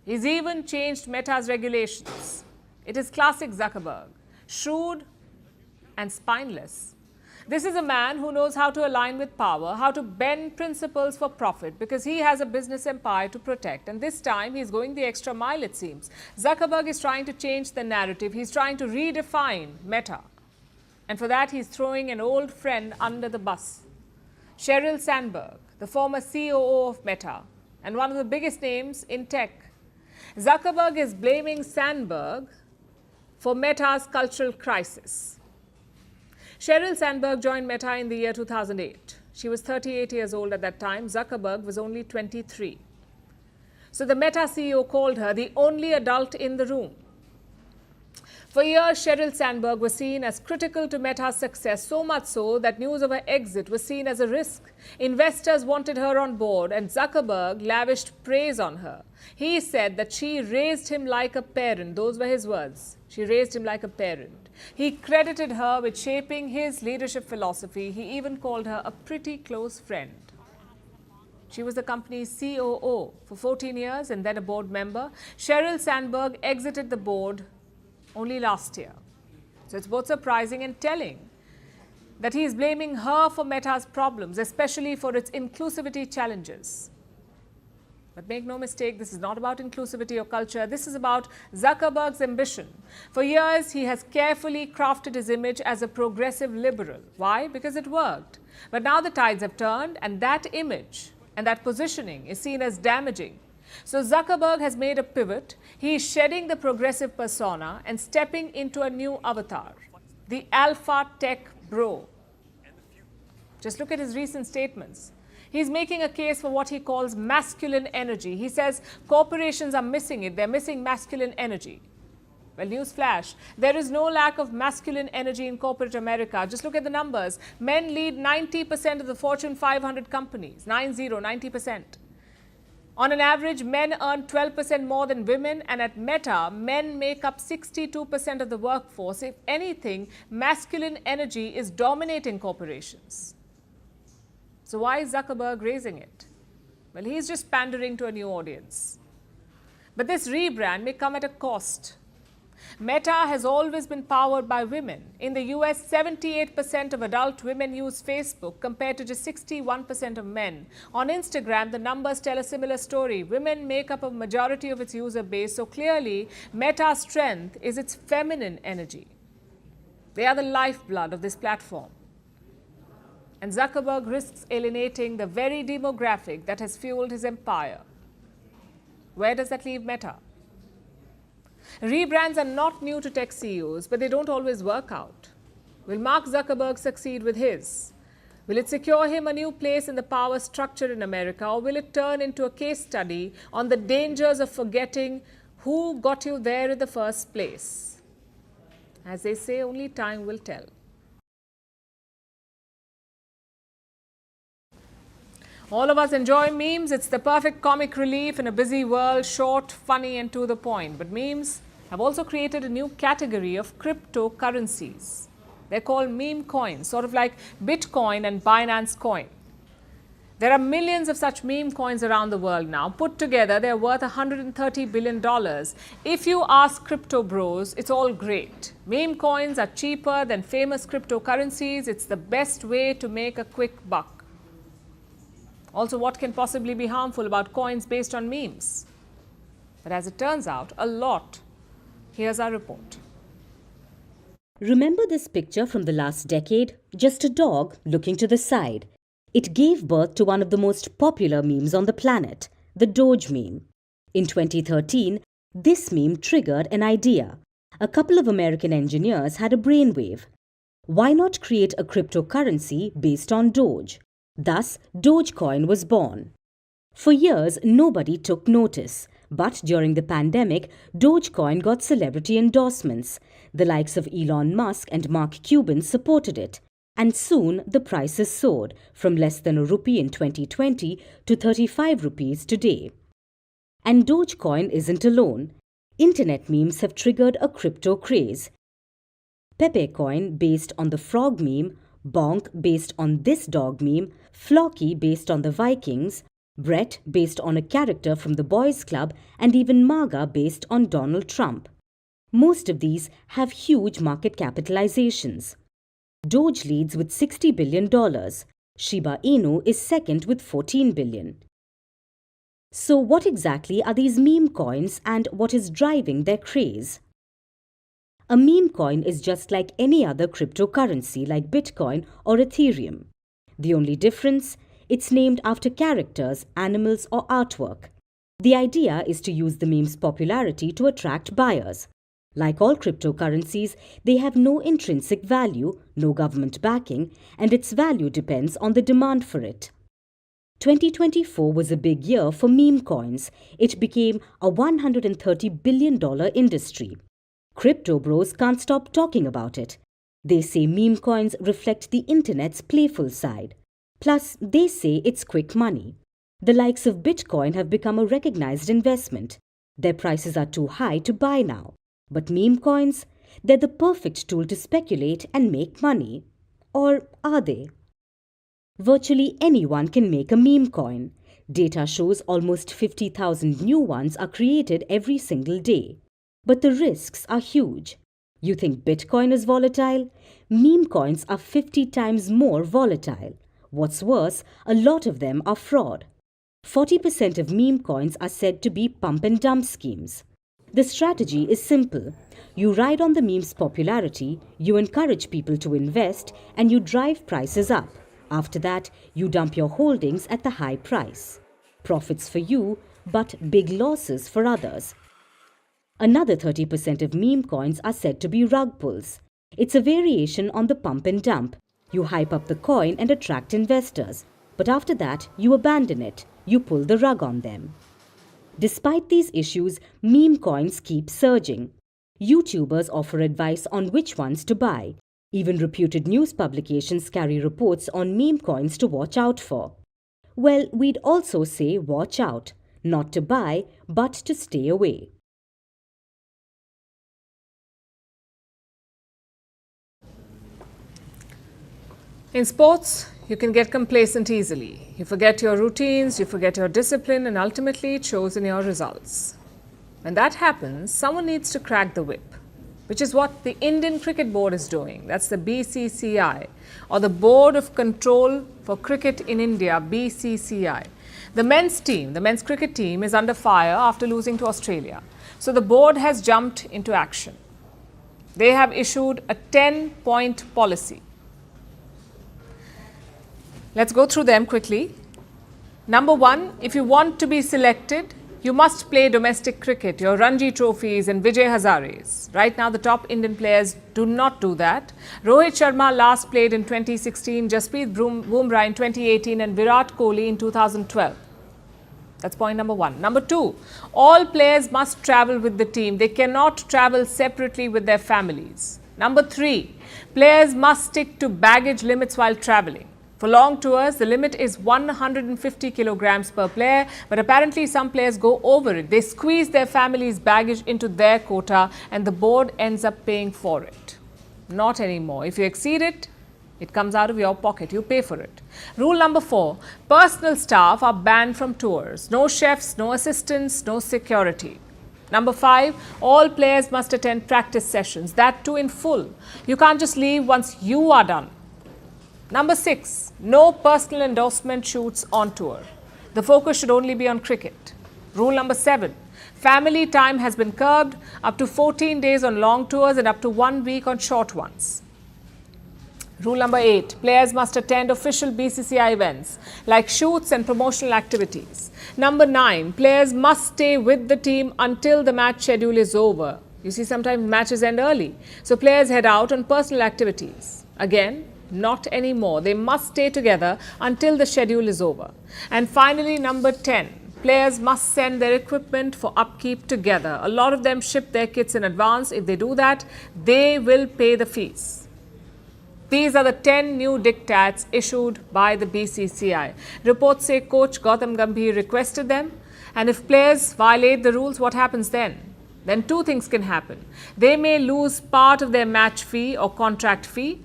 He's even changed Meta's regulations. It is classic Zuckerberg, shrewd and spineless. This is a man who knows how to align with power, how to bend principles for profit, because he has a business empire to protect. And this time, he's going the extra mile, it seems. Zuckerberg is trying to change the narrative. He's trying to redefine Meta. And for that, he's throwing an old friend under the bus. Sheryl Sandberg, the former COO of Meta, and one of the biggest names in tech. Zuckerberg is blaming Sandberg for Meta's cultural crisis. Sheryl Sandberg joined Meta in the year 2008. She was 38 years old at that time. Zuckerberg was only 23. So the Meta CEO called her the only adult in the room. For years, Sheryl Sandberg was seen as critical to Meta's success, so much so that news of her exit was seen as a risk. Investors wanted her on board, and Zuckerberg lavished praise on her. He said that she raised him like a parent. Those were his words. She raised him like a parent. He credited her with shaping his leadership philosophy. He even called her a pretty close friend. She was the company's COO for 14 years and then a board member. Sheryl Sandberg exited the board only last year. So it's both surprising and telling that he is blaming her for Meta's problems, especially for its inclusivity challenges. But make no mistake, this is not about inclusivity or culture. This is about Zuckerberg's ambition. For years, he has carefully crafted his image as a progressive liberal. Why? Because it worked. But now the tides have turned, and that image and that positioning is seen as damaging. So Zuckerberg has made a pivot. He is shedding the progressive persona and stepping into a new avatar, the alpha tech bro. Just look at his recent statements. He's making a case for what he calls masculine energy. He says corporations are missing it. They're missing masculine energy. Well, newsflash, there is no lack of masculine energy in corporate America. Just look at the numbers. Men lead 90% of the Fortune 500 companies, 90%. On an average, men earn 12% more than women, and at Meta, men make up 62% of the workforce. If anything, masculine energy is dominating corporations. So why is Zuckerberg raising it? Well, he's just pandering to a new audience. But this rebrand may come at a cost. Meta has always been powered by women. In the US, 78% of adult women use Facebook compared to just 61% of men. On Instagram, the numbers tell a similar story. Women make up a majority of its user base, so clearly Meta's strength is its feminine energy. They are the lifeblood of this platform. And Zuckerberg risks alienating the very demographic that has fueled his empire. Where does that leave Meta? Rebrands are not new to tech CEOs, but they don't always work out. Will Mark Zuckerberg succeed with his? Will it secure him a new place in the power structure in America, or will it turn into a case study on the dangers of forgetting who got you there in the first place? As they say, only time will tell. All of us enjoy memes. It's the perfect comic relief in a busy world, short, funny, and to the point. But memes have also created a new category of cryptocurrencies. They're called meme coins, sort of like Bitcoin and Binance Coin. There are millions of such meme coins around the world now. Put together, they're worth $130 billion. If you ask crypto bros, it's all great. Meme coins are cheaper than famous cryptocurrencies. It's the best way to make a quick buck. Also, what can possibly be harmful about coins based on memes? But as it turns out, a lot. Here's our report. Remember this picture from the last decade? Just a dog looking to the side. It gave birth to one of the most popular memes on the planet, the Doge meme. In 2013, this meme triggered an idea. A couple of American engineers had a brainwave. Why not create a cryptocurrency based on Doge? Thus, Dogecoin was born. For years, nobody took notice. But during the pandemic, Dogecoin got celebrity endorsements. The likes of Elon Musk and Mark Cuban supported it. And soon, the prices soared from less than ₹1 in 2020 to 35 rupees today. And Dogecoin isn't alone. Internet memes have triggered a crypto craze. Pepe Coin based on the frog meme, Bonk based on this dog meme, Flocky based on the Vikings, Brett based on a character from the Boys Club, and even MAGA based on Donald Trump. Most of these have huge market capitalizations. Doge leads with $60 billion. Shiba Inu is second with $14 billion. So what exactly are these meme coins and what is driving their craze? A meme coin is just like any other cryptocurrency like Bitcoin or Ethereum. The only difference, it's named after characters, animals or artwork. The idea is to use the meme's popularity to attract buyers. Like all cryptocurrencies, they have no intrinsic value, no government backing, and its value depends on the demand for it. 2024 was a big year for meme coins. It became a $130 billion industry. Crypto bros can't stop talking about it. They say meme coins reflect the internet's playful side. Plus, they say it's quick money. The likes of Bitcoin have become a recognized investment. Their prices are too high to buy now. But meme coins, they're the perfect tool to speculate and make money. Or are they? Virtually anyone can make a meme coin. Data shows almost 50,000 new ones are created every single day. But the risks are huge. You think Bitcoin is volatile? Meme coins are 50 times more volatile. What's worse, a lot of them are fraud. 40% of meme coins are said to be pump and dump schemes. The strategy is simple. You ride on the meme's popularity, you encourage people to invest, and you drive prices up. After that, you dump your holdings at the high price. Profits for you, but big losses for others. Another 30% of meme coins are said to be rug pulls. It's a variation on the pump and dump. You hype up the coin and attract investors, but after that, you abandon it. You pull the rug on them. Despite these issues, meme coins keep surging. YouTubers offer advice on which ones to buy. Even reputed news publications carry reports on meme coins to watch out for. Well, we'd also say watch out, not to buy, but to stay away. In sports, you can get complacent easily. You forget your routines, you forget your discipline, and ultimately it shows in your results. When that happens, someone needs to crack the whip, which is what the Indian Cricket Board is doing. That's the BCCI, or the Board of Control for Cricket in India, BCCI. The men's cricket team is under fire after losing to Australia. So the board has jumped into action. They have issued a 10-point policy. Let's go through them quickly. Number one, if you want to be selected, you must play domestic cricket, your Ranji trophies and Vijay Hazares. Right now, the top Indian players do not do that. Rohit Sharma last played in 2016, Jasprit Bumrah in 2018 and Virat Kohli in 2012. That's point number one. Number two, all players must travel with the team. They cannot travel separately with their families. Number three, players must stick to baggage limits while traveling. For long tours, the limit is 150 kilograms per player, but apparently some players go over it. They squeeze their family's baggage into their quota and the board ends up paying for it. Not anymore. If you exceed it, it comes out of your pocket. You pay for it. Rule number 4, personal staff are banned from tours. No chefs, no assistants, no security. Number 5, all players must attend practice sessions, that too in full. You can't just leave once you are done. Number 6, no personal endorsement shoots on tour. The focus should only be on cricket. Rule number 7, family time has been curbed, up to 14 days on long tours and up to 1 week on short ones. Rule number 8, players must attend official BCCI events like shoots and promotional activities. Number 9, players must stay with the team until the match schedule is over. You see, sometimes matches end early. So players head out on personal activities. Again, not anymore. They must stay together until the schedule is over. And finally, number 10, players must send their equipment for upkeep together. A lot of them ship their kits in advance. If they do that, they will pay the fees. These are the 10 new diktats issued by the BCCI. Reports say coach Gautam Gambhir requested them. And if players violate the rules, what happens then? Then two things can happen. They may lose part of their match fee or contract fee.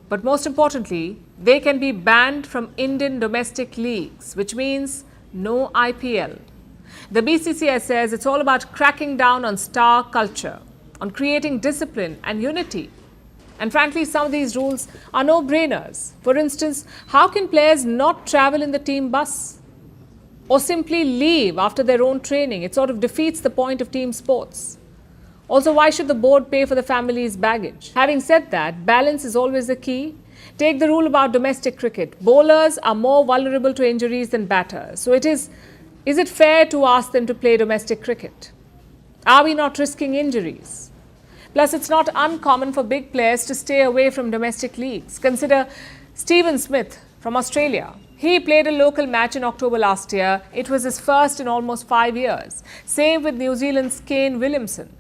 But most importantly, they can be banned from Indian domestic leagues, which means no IPL. The BCCI says it's all about cracking down on star culture, on creating discipline and unity. And frankly, some of these rules are no-brainers. For instance, how can players not travel in the team bus or simply leave after their own training? It sort of defeats the point of team sports. Also, why should the board pay for the family's baggage? Having said that, balance is always the key. Take the rule about domestic cricket. Bowlers are more vulnerable to injuries than batters. So it is Is it fair to ask them to play domestic cricket? Are we not risking injuries? Plus, it's not uncommon for big players to stay away from domestic leagues. Consider Stephen Smith from Australia. He played a local match in October last year. It was his first in almost 5 years. Same with New Zealand's Kane Williamson.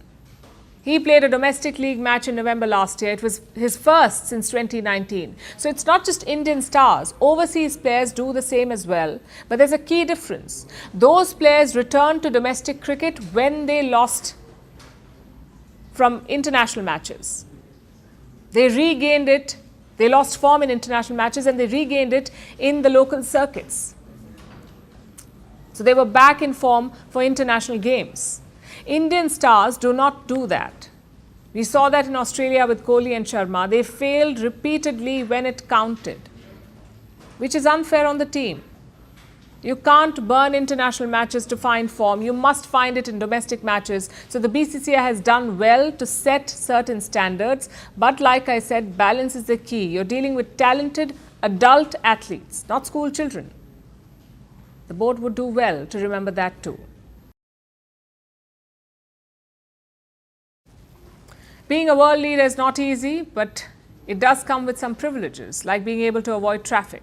He played a domestic league match in November last year. It was his first since 2019. So it's not just Indian stars. Overseas players do the same as well. But there's a key difference. Those players returned to domestic cricket when they lost from international matches. They regained it. They lost form in international matches and they regained it in the local circuits. So they were back in form for international games. Indian stars do not do that. We saw that in Australia with Kohli and Sharma. They failed repeatedly when it counted, which is unfair on the team. You can't burn international matches to find form. You must find it in domestic matches. So the BCCI has done well to set certain standards. But like I said, balance is the key. You're dealing with talented adult athletes, not school children. The board would do well to remember that too. Being a world leader is not easy, but it does come with some privileges, like being able to avoid traffic.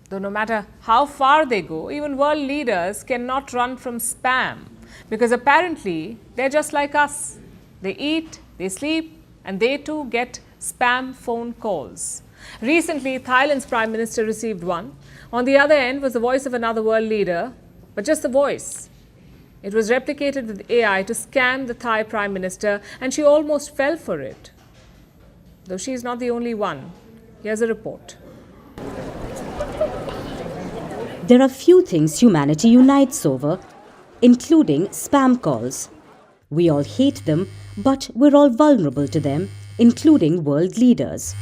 Though no matter how far they go, even world leaders cannot run from spam, because apparently they're just like us. They eat, they sleep, and they too get spam phone calls. Recently, Thailand's Prime Minister received one. On the other end was the voice of another world leader, but just the voice. It was replicated with AI to scam the Thai Prime Minister, and she almost fell for it. Though she is not the only one. Here's a report. There are few things humanity unites over, including spam calls. We all hate them, but we're all vulnerable to them, including world leaders.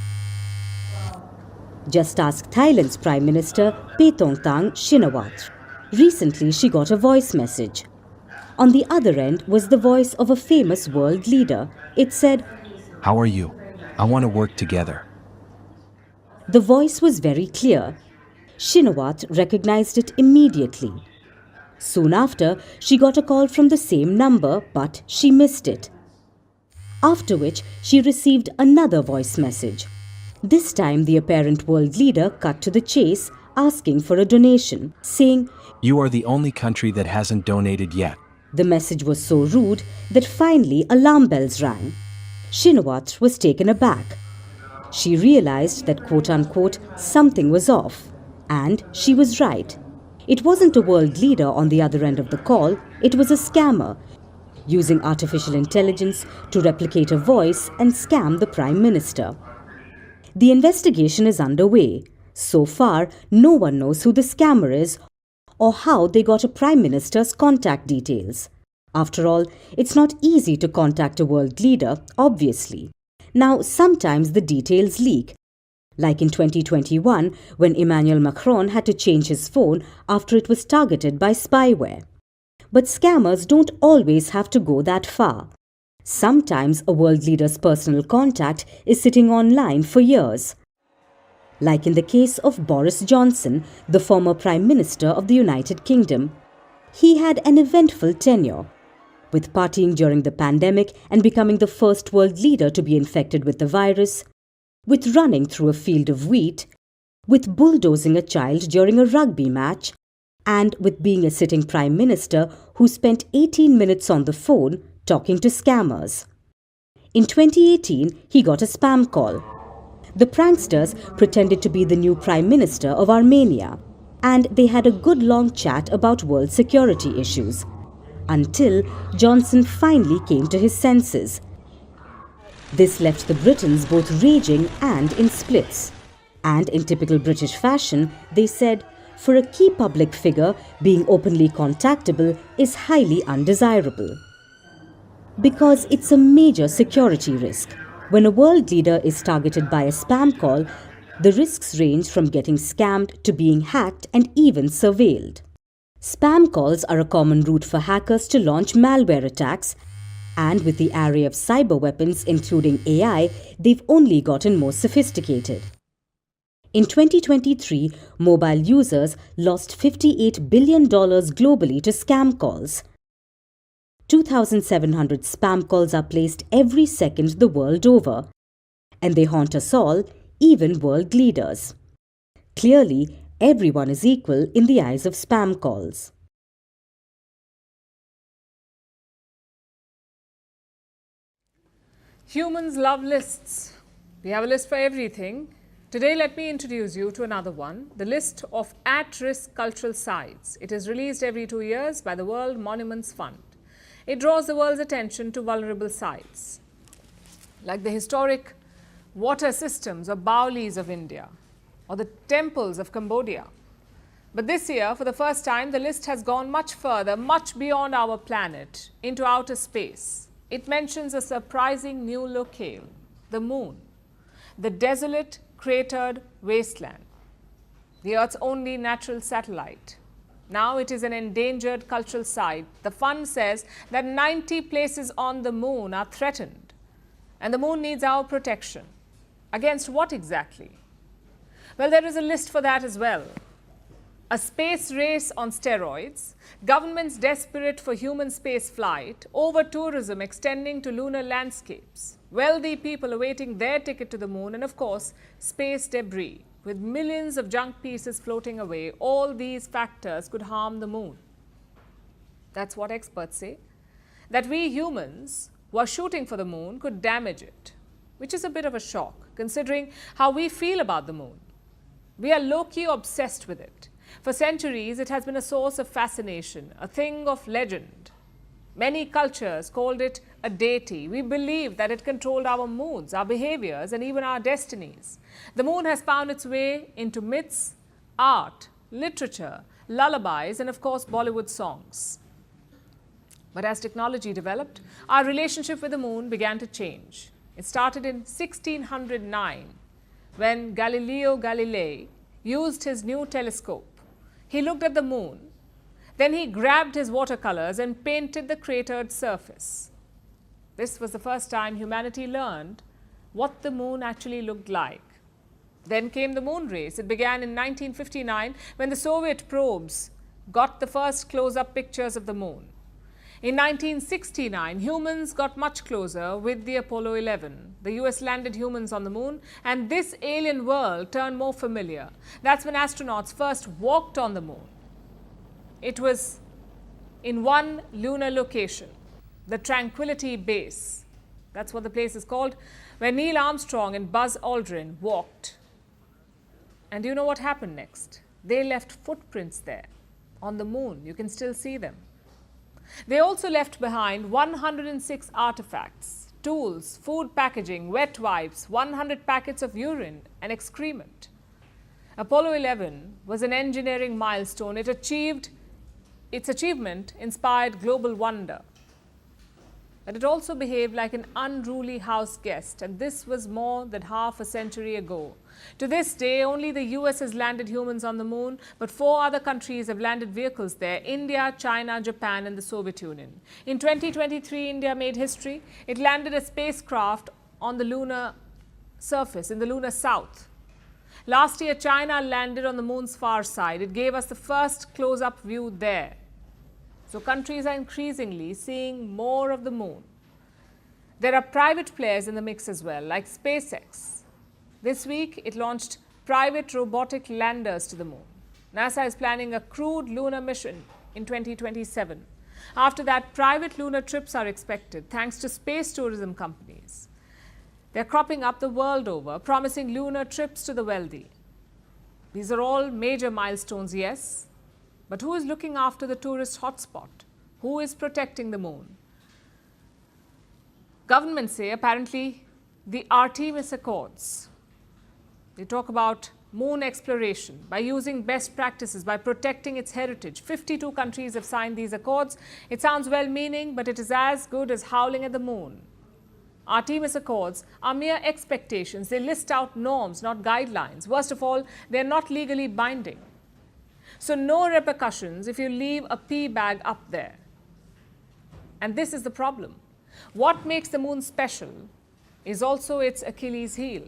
Just ask Thailand's Prime Minister Paetongtarn Shinawatra. Recently, she got a voice message. On the other end was the voice of a famous world leader. It said, "How are you? I want to work together." The voice was very clear. Shinawatra recognized it immediately. Soon after, she got a call from the same number, but she missed it. After which, she received another voice message. This time, the apparent world leader cut to the chase, asking for a donation, saying, "You are the only country that hasn't donated yet." The message was so rude that finally alarm bells rang. Shinawatra was taken aback. She realized that, quote-unquote, something was off. And she was right. It wasn't a world leader on the other end of the call, it was a scammer, using artificial intelligence to replicate a voice and scam the Prime Minister. The investigation is underway. So far, no one knows who the scammer is or how they got a Prime Minister's contact details. After all, it's not easy to contact a world leader, obviously. Now, sometimes the details leak, like in 2021 when Emmanuel Macron had to change his phone after it was targeted by spyware. But scammers don't always have to go that far. Sometimes a world leader's personal contact is sitting online for years. Like in the case of Boris Johnson, the former Prime Minister of the United Kingdom. He had an eventful tenure, with partying during the pandemic and becoming the first world leader to be infected with the virus, with running through a field of wheat, with bulldozing a child during a rugby match, and with being a sitting Prime Minister who spent 18 minutes on the phone talking to scammers. In 2018, he got a spam call. The pranksters pretended to be the new Prime Minister of Armenia, and they had a good long chat about world security issues, until Johnson finally came to his senses. This left the Britons both raging and in splits. And in typical British fashion, they said, for a key public figure, being openly contactable is highly undesirable. Because it's a major security risk. When a world leader is targeted by a spam call, the risks range from getting scammed to being hacked and even surveilled. Spam calls are a common route for hackers to launch malware attacks, and with the array of cyber weapons including AI, they've only gotten more sophisticated. In 2023, mobile users lost $58 billion globally to scam calls. 2,700 spam calls are placed every second the world over, and they haunt us all, even world leaders. Clearly, everyone is equal in the eyes of spam calls. Humans love lists. We have a list for everything. Today, let me introduce you to another one, the list of at-risk cultural sites. It is released every 2 years by the World Monuments Fund. It draws the world's attention to vulnerable sites, like the historic water systems or Baolis of India, or the temples of Cambodia. But this year, for the first time, the list has gone much further, much beyond our planet, into outer space. It mentions a surprising new locale, the moon, the desolate, cratered wasteland, the Earth's only natural satellite. Now it is an endangered cultural site. The fund says that 90 places on the moon are threatened, and the moon needs our protection. Against what exactly? Well, there is a list for that as well. A space race on steroids, governments desperate for human space flight, over-tourism extending to lunar landscapes, wealthy people awaiting their ticket to the moon, and of course, space debris. With millions of junk pieces floating away, all these factors could harm the moon. That's what experts say. That we humans who are shooting for the moon could damage it, which is a bit of a shock, considering how we feel about the moon. We are low-key obsessed with it. For centuries, it has been a source of fascination, a thing of legend. Many cultures called it a deity. We believe that it controlled our moods, our behaviors, and even our destinies. The moon has found its way into myths, art, literature, lullabies, and of course, Bollywood songs. But as technology developed, our relationship with the moon began to change. It started in 1609, when Galileo Galilei used his new telescope. He looked at the moon. Then he grabbed his watercolors and painted the cratered surface. This was the first time humanity learned what the moon actually looked like. Then came the moon race. It began in 1959 when the Soviet probes got the first close-up pictures of the moon. In 1969, humans got much closer with the Apollo 11. The US landed humans on the moon, and this alien world turned more familiar. That's when astronauts first walked on the moon. It was in one lunar location, the Tranquility Base. That's what the place is called, where Neil Armstrong and Buzz Aldrin walked. And do you know what happened next? They left footprints there on the moon. You can still see them. They also left behind 106 artifacts, tools, food packaging, wet wipes, 100 packets of urine and excrement. Apollo 11 was an engineering milestone. Its achievement inspired global wonder. But it also behaved like an unruly house guest, and this was more than half a century ago. To this day, only the US has landed humans on the moon, but 4 other countries have landed vehicles there: India, China, Japan, and the Soviet Union. In 2023, India made history. It landed a spacecraft on the lunar surface in the lunar south. Last year, China landed on the moon's far side. It gave us the first close-up view there. So countries are increasingly seeing more of the moon. There are private players in the mix as well, like SpaceX. This week, it launched private robotic landers to the moon. NASA is planning a crewed lunar mission in 2027. After that, private lunar trips are expected, thanks to space tourism companies. They're cropping up the world over, promising lunar trips to the wealthy. These are all major milestones, yes. But who is looking after the tourist hotspot? Who is protecting the moon? Governments say apparently the Artemis Accords. They talk about moon exploration by using best practices, by protecting its heritage. 52 countries have signed these accords. It sounds well-meaning, but it is as good as howling at the moon. Artemis Accords are mere expectations. They list out norms, not guidelines. Worst of all, they're not legally binding. So no repercussions if you leave a pee bag up there. And this is the problem. What makes the moon special is also its Achilles heel.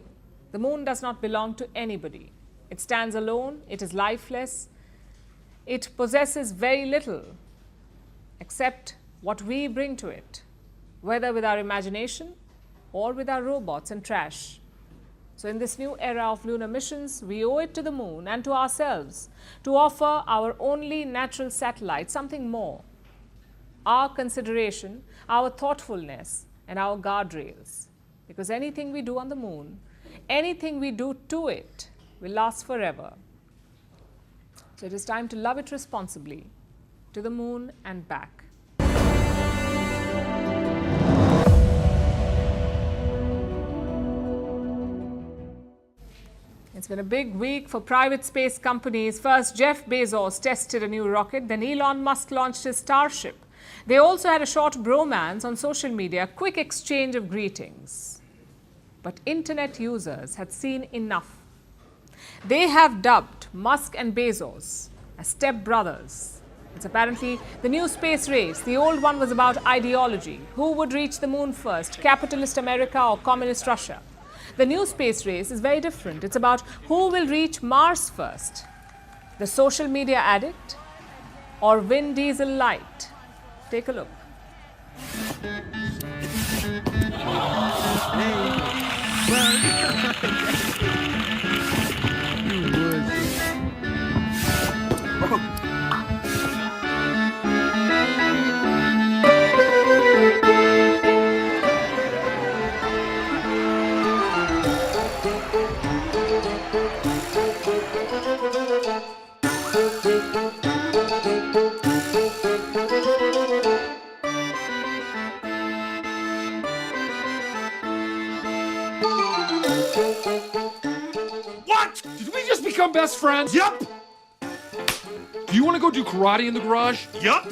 The moon does not belong to anybody. It stands alone, it is lifeless, it possesses very little except what we bring to it, whether with our imagination or with our robots and trash. So in this new era of lunar missions, we owe it to the moon and to ourselves to offer our only natural satellite something more: our consideration, our thoughtfulness, and our guardrails. Because anything we do on the moon, anything we do to it, will last forever. So it is time to love it responsibly, to the moon and back. It's been a big week for private space companies. First, Jeff Bezos tested a new rocket, then Elon Musk launched his Starship. They also had a short bromance on social media, a quick exchange of greetings. But internet users had seen enough. They have dubbed Musk and Bezos as step-brothers. It's apparently the new space race. The old one was about ideology. Who would reach the moon first, capitalist America or communist Russia? The new space race is very different. It's about who will reach Mars first, the social media addict or Vin Diesel light. Take a look. What? Did we just become best friends? Yup. Do you want to go do karate in the garage? Yup.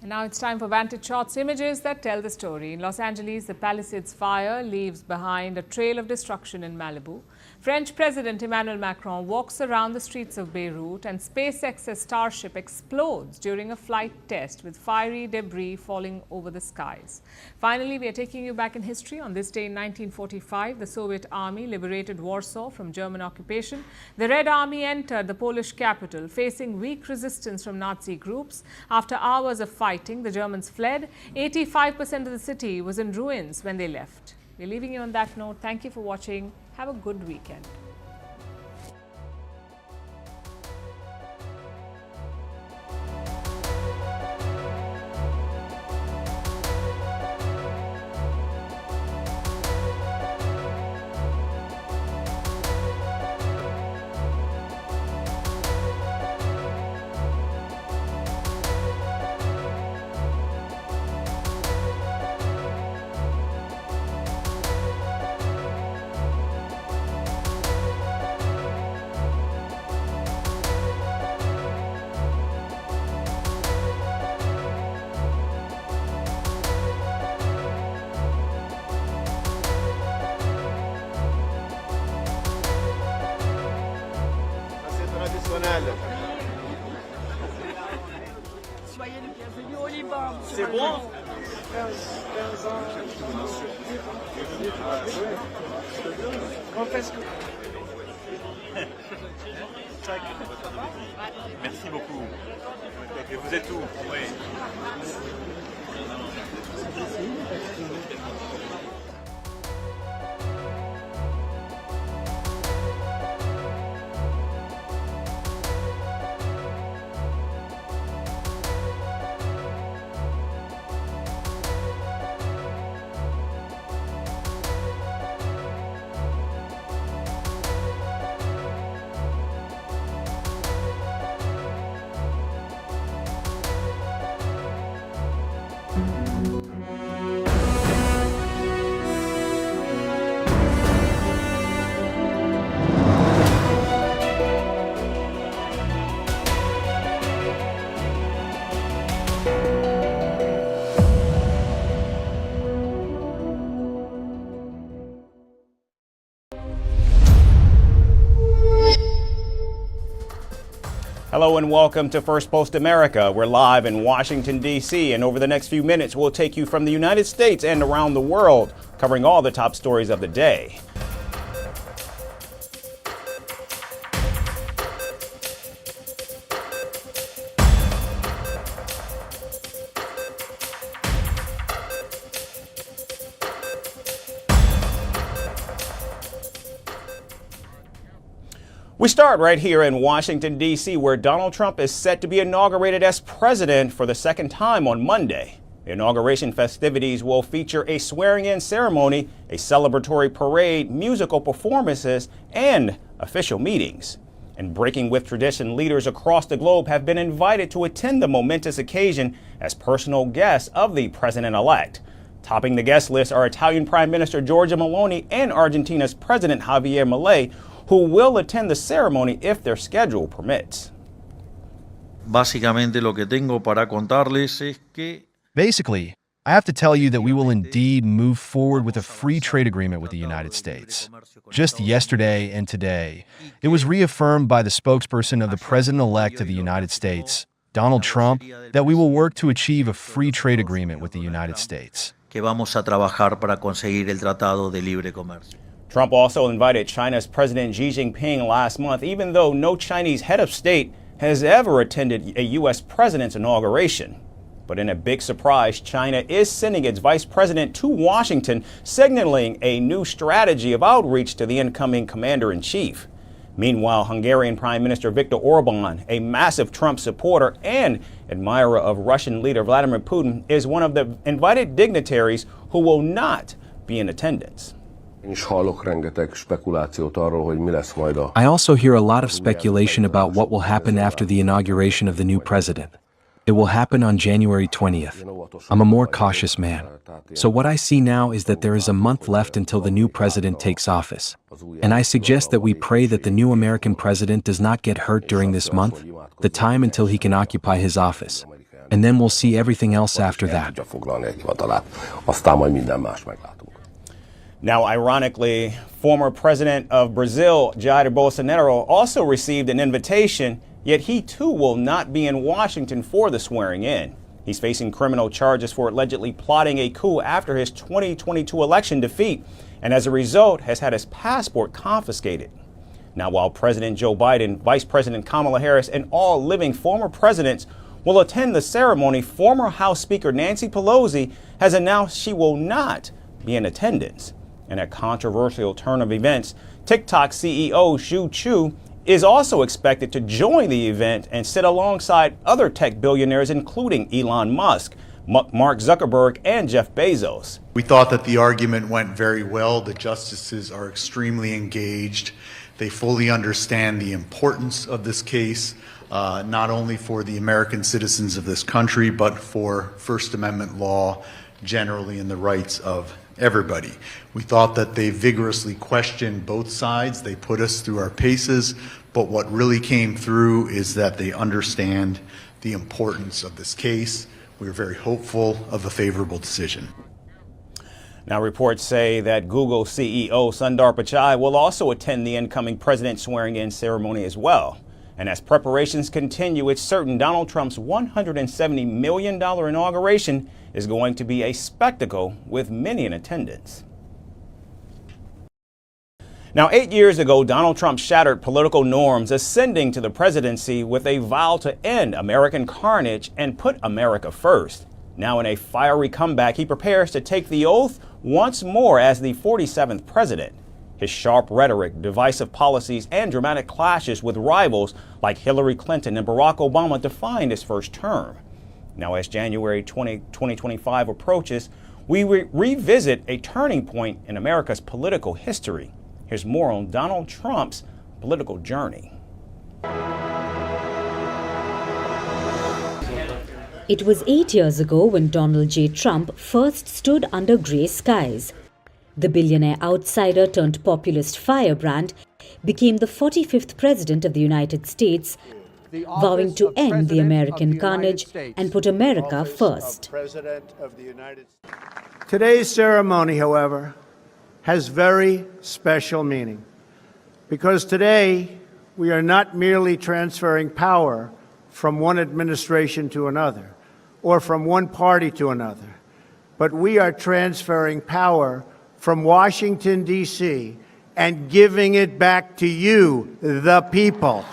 Now it's time for Vantage Shots, images that tell the story. In Los Angeles, the Palisades fire leaves behind a trail of destruction in Malibu. French President Emmanuel Macron walks around the streets of Beirut, and SpaceX's Starship explodes during a flight test with fiery debris falling over the skies. Finally, we are taking you back in history. On this day in 1945, the Soviet army liberated Warsaw from German occupation. The Red Army entered the Polish capital, facing weak resistance from Nazi groups. After hours of fighting, the Germans fled. 85% of the city was in ruins when they left. We're leaving you on that note. Thank you for watching. Have a good weekend. Soyez le bienvenu au Liban. C'est bon? 15 ans. Merci beaucoup. Et vous êtes où? Oui. Hello and welcome to Firstpost America. We're live in Washington, D.C., and over the next few minutes, we'll take you from the United States and around the world, covering all the top stories of the day. We start right here in Washington, D.C., where Donald Trump is set to be inaugurated as president for the second time on Monday. The inauguration festivities will feature a swearing-in ceremony, a celebratory parade, musical performances, and official meetings. And breaking with tradition, leaders across the globe have been invited to attend the momentous occasion as personal guests of the president-elect. Topping the guest list are Italian Prime Minister Giorgia Meloni and Argentina's President Javier Milei, who will attend the ceremony if their schedule permits. Basically, I have to tell you that we will indeed move forward with a free trade agreement with the United States. Just yesterday and today, it was reaffirmed by the spokesperson of the President-elect of the United States, Donald Trump, that we will work to achieve a free trade agreement with the United States. Trump also invited China's President Xi Jinping last month, even though no Chinese head of state has ever attended a U.S. president's inauguration. But in a big surprise, China is sending its vice president to Washington, signaling a new strategy of outreach to the incoming commander-in-chief. Meanwhile, Hungarian Prime Minister Viktor Orban, a massive Trump supporter and admirer of Russian leader Vladimir Putin, is one of the invited dignitaries who will not be in attendance. I also hear a lot of speculation about what will happen after the inauguration of the new president. It will happen on January 20th. I'm a more cautious man. So what I see now is that there is a month left until the new president takes office. And I suggest that we pray that the new American president does not get hurt during this month, the time until he can occupy his office. And then we'll see everything else after that. Now, ironically, former president of Brazil, Jair Bolsonaro, also received an invitation, yet he too will not be in Washington for the swearing-in. He's facing criminal charges for allegedly plotting a coup after his 2022 election defeat, and as a result has had his passport confiscated. Now, while President Joe Biden, Vice President Kamala Harris, and all living former presidents will attend the ceremony, former House Speaker Nancy Pelosi has announced she will not be in attendance. In a controversial turn of events, Tik Tok CEO Xu Chu is also expected to join the event and sit alongside other tech billionaires, including Elon Musk, Mark Zuckerberg, and Jeff Bezos. We thought that the argument went very well. The justices are extremely engaged. They fully understand the importance of this case, not only for the American citizens of this country, but for First Amendment law generally and the rights of everybody. We thought that they vigorously questioned both sides. They put us through our paces, but what really came through is that they understand the importance of this case. We're very hopeful of a favorable decision. Now, reports say that Google CEO Sundar Pichai will also attend the incoming president swearing-in ceremony as well. And as preparations continue, it's certain Donald Trump's $170 million inauguration is going to be a spectacle with many in attendance. Now, 8 years ago, Donald Trump shattered political norms, ascending to the presidency with a vow to end American carnage and put America first. Now, in a fiery comeback, he prepares to take the oath once more as the 47th president. His sharp rhetoric, divisive policies, and dramatic clashes with rivals like Hillary Clinton and Barack Obama defined his first term. Now, as January 2025 approaches, we revisit a turning point in America's political history. Here's more on Donald Trump's political journey. It was 8 years ago when Donald J. Trump first stood under gray skies. The billionaire outsider turned populist firebrand became the 45th president of the United States, vowing to end the American carnage and put America first. Today's ceremony, however, has very special meaning, because today We are not merely transferring power from one administration to another or from one party to another, but we are transferring power from Washington, D.C., and giving it back to you, the people.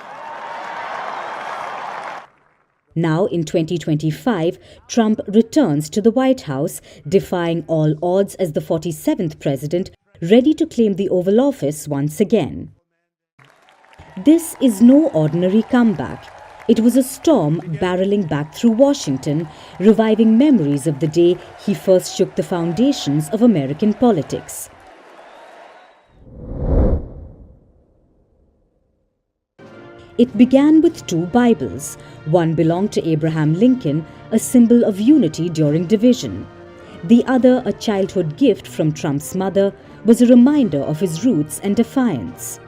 Now, in 2025, Trump returns to the White House, defying all odds as the 47th president, ready to claim the Oval Office once again. This is no ordinary comeback. It was a storm barreling back through Washington, reviving memories of the day he first shook the foundations of American politics. It began with two Bibles. One belonged to Abraham Lincoln, a symbol of unity during division. The other, a childhood gift from Trump's mother, was a reminder of his roots and defiance.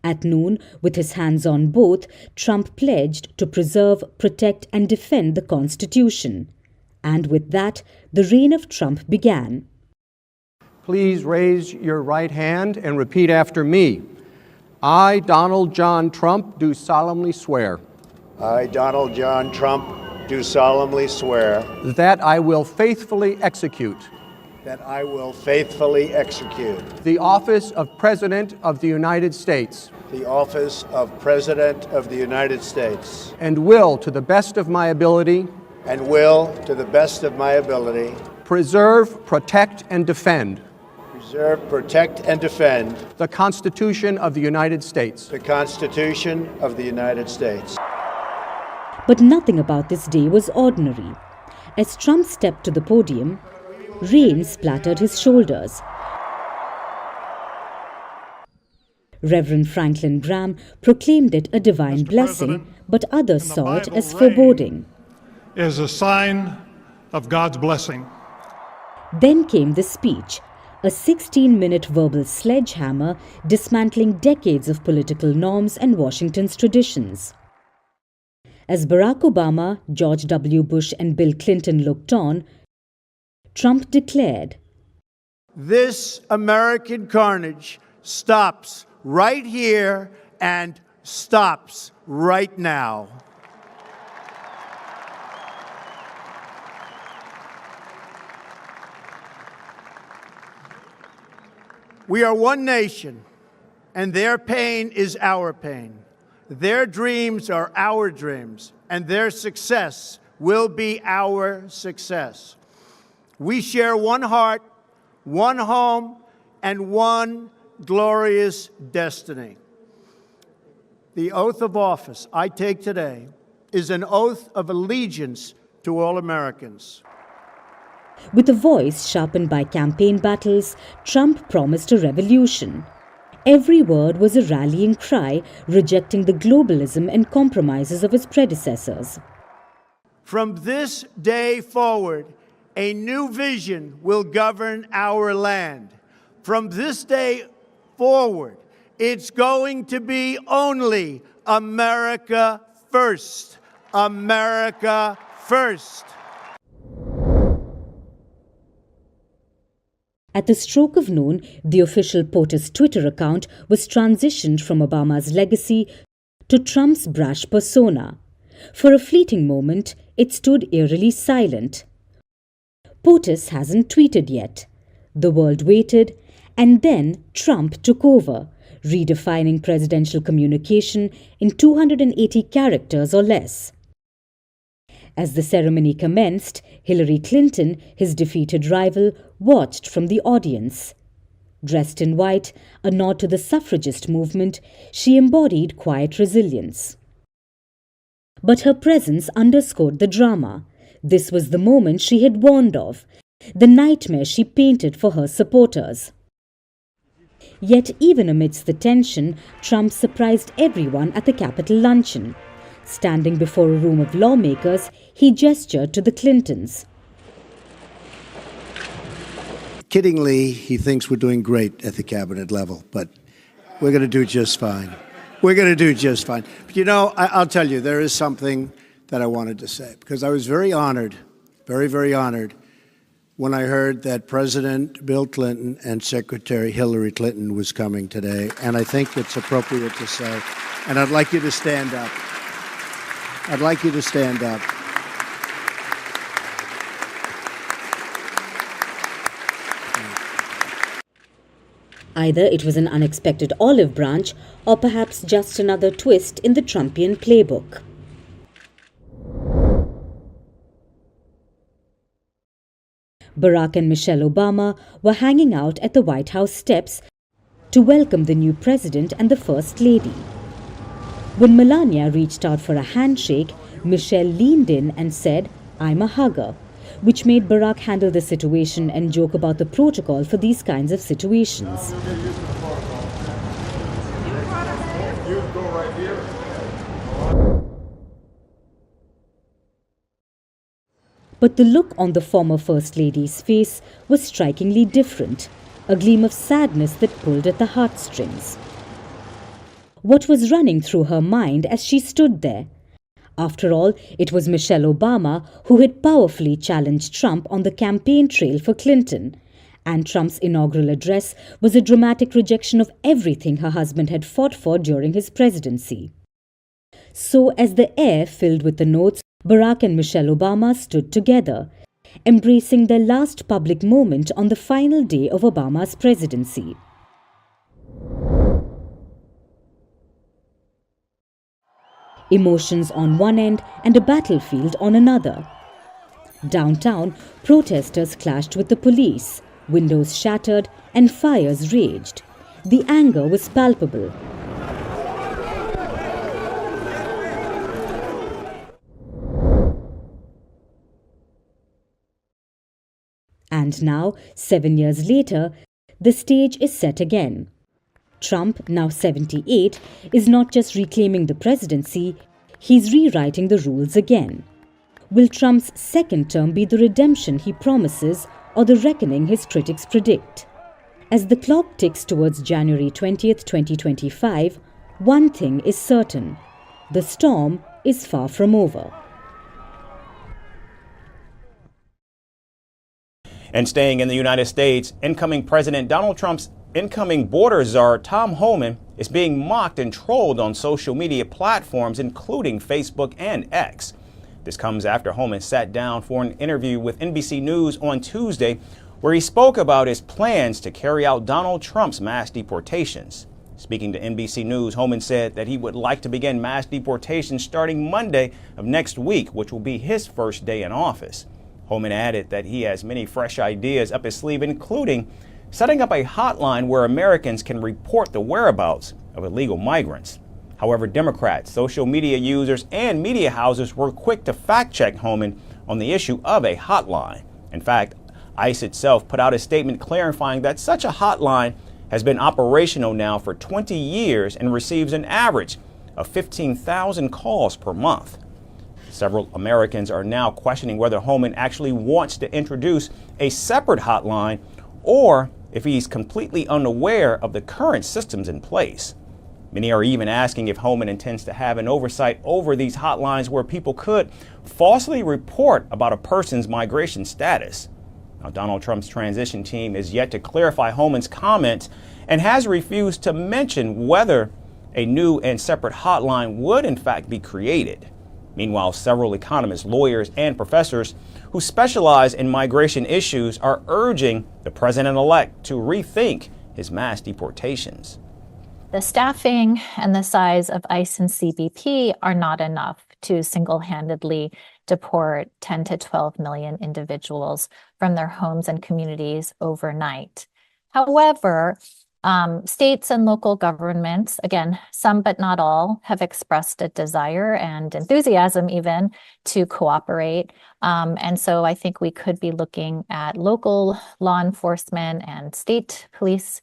At noon, with his hands on both, Trump pledged to preserve, protect, and defend the Constitution. And with that, the reign of Trump began. Please raise your right hand and repeat after me. I, Donald John Trump, do solemnly swear. I, Donald John Trump, do solemnly swear that I will faithfully execute that I will faithfully execute the office of President of the United States the office of President of the United States and will, to the best of my ability, preserve, protect, and defend the Constitution of the United States. The Constitution of the United States. But nothing about this day was ordinary. As Trump stepped to the podium, rain splattered his shoulders. Reverend Franklin Graham proclaimed it a divine blessing, but others saw it as foreboding. Is a sign of God's blessing. Then came the speech, a 16-minute verbal sledgehammer dismantling decades of political norms and Washington's traditions. As Barack Obama, George W. Bush, and Bill Clinton looked on, Trump declared, "This American carnage stops right here and stops right now." We are one nation, and their pain is our pain. Their dreams are our dreams, and their success will be our success. We share one heart, one home, and one glorious destiny. The oath of office I take today is an oath of allegiance to all Americans. With a voice sharpened by campaign battles, Trump promised a revolution. Every word was a rallying cry, rejecting the globalism and compromises of his predecessors. From this day forward, a new vision will govern our land. From this day forward, it's going to be only America first. America first. At the stroke of noon, the official POTUS Twitter account was transitioned from Obama's legacy to Trump's brash persona. For a fleeting moment, it stood eerily silent. POTUS hasn't tweeted yet. The world waited, and then Trump took over, redefining presidential communication in 280 characters or less. As the ceremony commenced, Hillary Clinton, his defeated rival, watched from the audience. Dressed in white, a nod to the suffragist movement, she embodied quiet resilience. But her presence underscored the drama. This was the moment she had warned of, the nightmare she painted for her supporters. Yet even amidst the tension, Trump surprised everyone at the Capitol luncheon. Standing before a room of lawmakers, he gestured to the Clintons. Kiddingly, he thinks we're doing great at the cabinet level, but we're going to do just fine. We're going to do just fine. But you know, I'll tell you, there is something that I wanted to say, because I was very honored, very, very honored when I heard that President Bill Clinton and Secretary Hillary Clinton was coming today, and I think it's appropriate to say, and I'd like you to stand up. I'd like you to stand up. Either it was an unexpected olive branch or perhaps just another twist in the Trumpian playbook. Barack and Michelle Obama were hanging out at the White House steps to welcome the new president and the First Lady. When Melania reached out for a handshake, Michelle leaned in and said, "I'm a hugger," which made Barack handle the situation and joke about the protocol for these kinds of situations. But the look on the former First Lady's face was strikingly different, a gleam of sadness that pulled at the heartstrings. What was running through her mind as she stood there? After all, it was Michelle Obama who had powerfully challenged Trump on the campaign trail for Clinton, and Trump's inaugural address was a dramatic rejection of everything her husband had fought for during his presidency. So, as the air filled with the notes, Barack and Michelle Obama stood together, embracing their last public moment on the final day of Obama's presidency. Emotions on one end and a battlefield on another. Downtown, protesters clashed with the police, windows shattered, and fires raged. The anger was palpable. And now, 7 years later, the stage is set again. Trump, now 78, is not just reclaiming the presidency, he's rewriting the rules again. Will Trump's second term be the redemption he promises or the reckoning his critics predict? As the clock ticks towards January 20th, 2025, one thing is certain: the storm is far from over. And staying in the United States, incoming President Donald Trump's incoming border czar, Tom Homan, is being mocked and trolled on social media platforms, including Facebook and X. This comes after Homan sat down for an interview with NBC News on Tuesday, where he spoke about his plans to carry out Donald Trump's mass deportations. Speaking to NBC News, Homan said that he would like to begin mass deportations starting Monday of next week, which will be his first day in office. Homan added that he has many fresh ideas up his sleeve, including setting up a hotline where Americans can report the whereabouts of illegal migrants. However, Democrats, social media users, and media houses were quick to fact-check Homan on the issue of a hotline. In fact, ICE itself put out a statement clarifying that such a hotline has been operational now for 20 years and receives an average of 15,000 calls per month. Several Americans are now questioning whether Homan actually wants to introduce a separate hotline or if he's completely unaware of the current systems in place. Many are even asking if Homan intends to have an oversight over these hotlines where people could falsely report about a person's migration status. Now, Donald Trump's transition team is yet to clarify Homan's comments and has refused to mention whether a new and separate hotline would in fact be created. Meanwhile, several economists, lawyers, and professors who specialize in migration issues are urging the president-elect to rethink his mass deportations. The staffing and the size of ICE and CBP are not enough to single-handedly deport 10 to 12 million individuals from their homes and communities overnight. However, states and local governments, again, some but not all, have expressed a desire and enthusiasm even to cooperate. And so I think we could be looking at local law enforcement and state police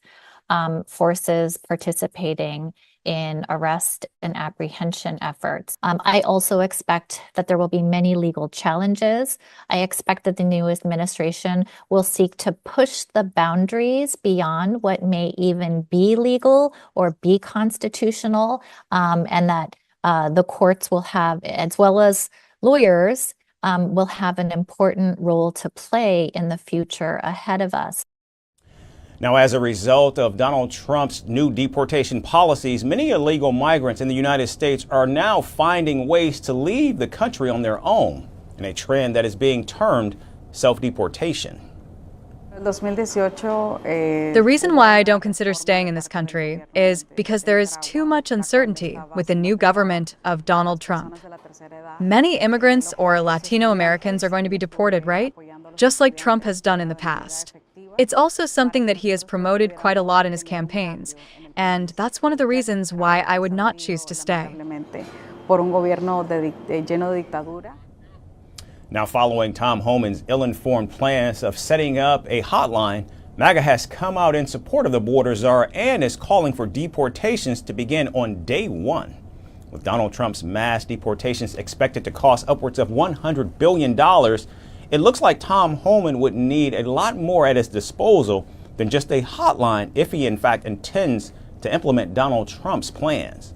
forces participating in arrest and apprehension efforts. I also expect that there will be many legal challenges. I expect that the new administration will seek to push the boundaries beyond what may even be legal or be constitutional, and that the courts will have, as well as lawyers, will have an important role to play in the future ahead of us. Now, as a result of Donald Trump's new deportation policies, many illegal migrants in the United States are now finding ways to leave the country on their own, in a trend that is being termed self-deportation. The reason why I don't consider staying in this country is because there is too much uncertainty with the new government of Donald Trump. Many immigrants or Latino Americans are going to be deported, right? Just like Trump has done in the past. It's also something that he has promoted quite a lot in his campaigns, and that's one of the reasons why I would not choose to stay. Now, following Tom Homan's ill-informed plans of setting up a hotline, MAGA has come out in support of the border czar and is calling for deportations to begin on day one. With Donald Trump's mass deportations expected to cost upwards of $100 billion, it looks like Tom Homan would need a lot more at his disposal than just a hotline if he in fact intends to implement Donald Trump's plans.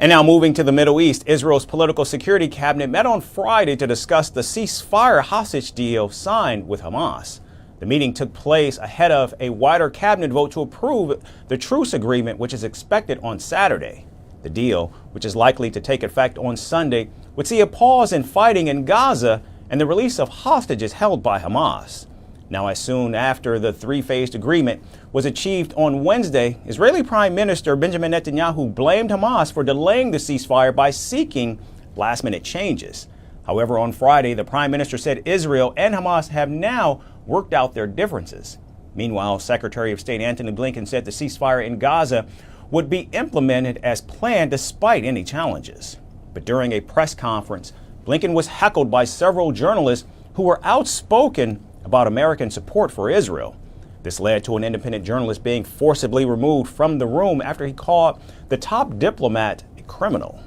And now moving to the Middle East, Israel's political security cabinet met on Friday to discuss the ceasefire hostage deal signed with Hamas. The meeting took place ahead of a wider cabinet vote to approve the truce agreement, which is expected on Saturday. The deal, which is likely to take effect on Sunday, would see a pause in fighting in Gaza and the release of hostages held by Hamas. Now, as soon after the three-phased agreement was achieved on Wednesday, Israeli Prime Minister Benjamin Netanyahu blamed Hamas for delaying the ceasefire by seeking last-minute changes. However, on Friday, the Prime Minister said Israel and Hamas have now worked out their differences. Meanwhile, Secretary of State Antony Blinken said the ceasefire in Gaza would be implemented as planned despite any challenges. But during a press conference, Blinken was heckled by several journalists who were outspoken about American support for Israel. This led to an independent journalist being forcibly removed from the room after he called the top diplomat a criminal.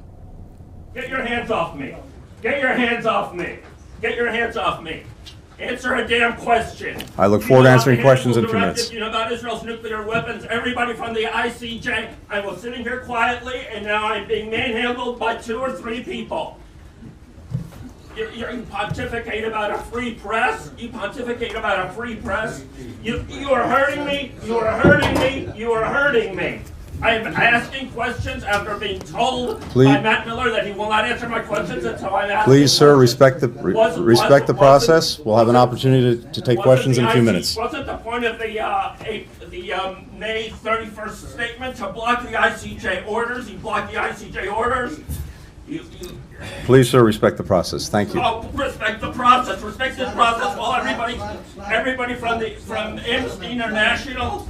Get your hands off me. Get your hands off me. Get your hands off me. Answer a damn question. I look forward to answering questions in a few minutes. You know about Israel's nuclear weapons. Everybody from the ICJ. I was sitting here quietly, and now I'm being manhandled by 2 or 3 people. You pontificate about a free press. You pontificate about a free press. You are hurting me. You are hurting me. You are hurting me. I'm asking questions after being told by Matt Miller that he will not answer my questions until I'm asked. Please, sir, respect the process. We'll have an opportunity to take questions in a few minutes. Wasn't the point of the May 31st statement to block the ICJ orders? You blocked the ICJ orders. Please, sir, respect the process. Thank you. Oh, respect the process. Respect this process while everybody from Amnesty International.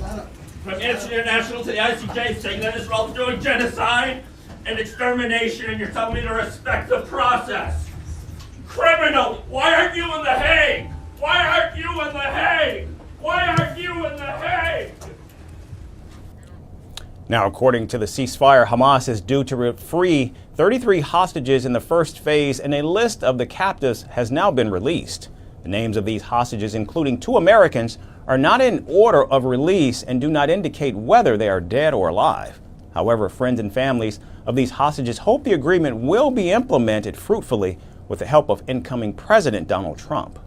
From Amnesty International to the ICJ saying that Israel is doing genocide and extermination, and you're telling me to respect the process. Criminal! Why aren't you in The Hague? Why aren't you in The Hague? Why aren't you in The Hague? Now, according to the ceasefire, Hamas is due to free 33 hostages in the first phase, and a list of the captives has now been released. The names of these hostages, including 2 Americans, are not in order of release and do not indicate whether they are dead or alive. However, friends and families of these hostages hope the agreement will be implemented fruitfully with the help of incoming President Donald Trump.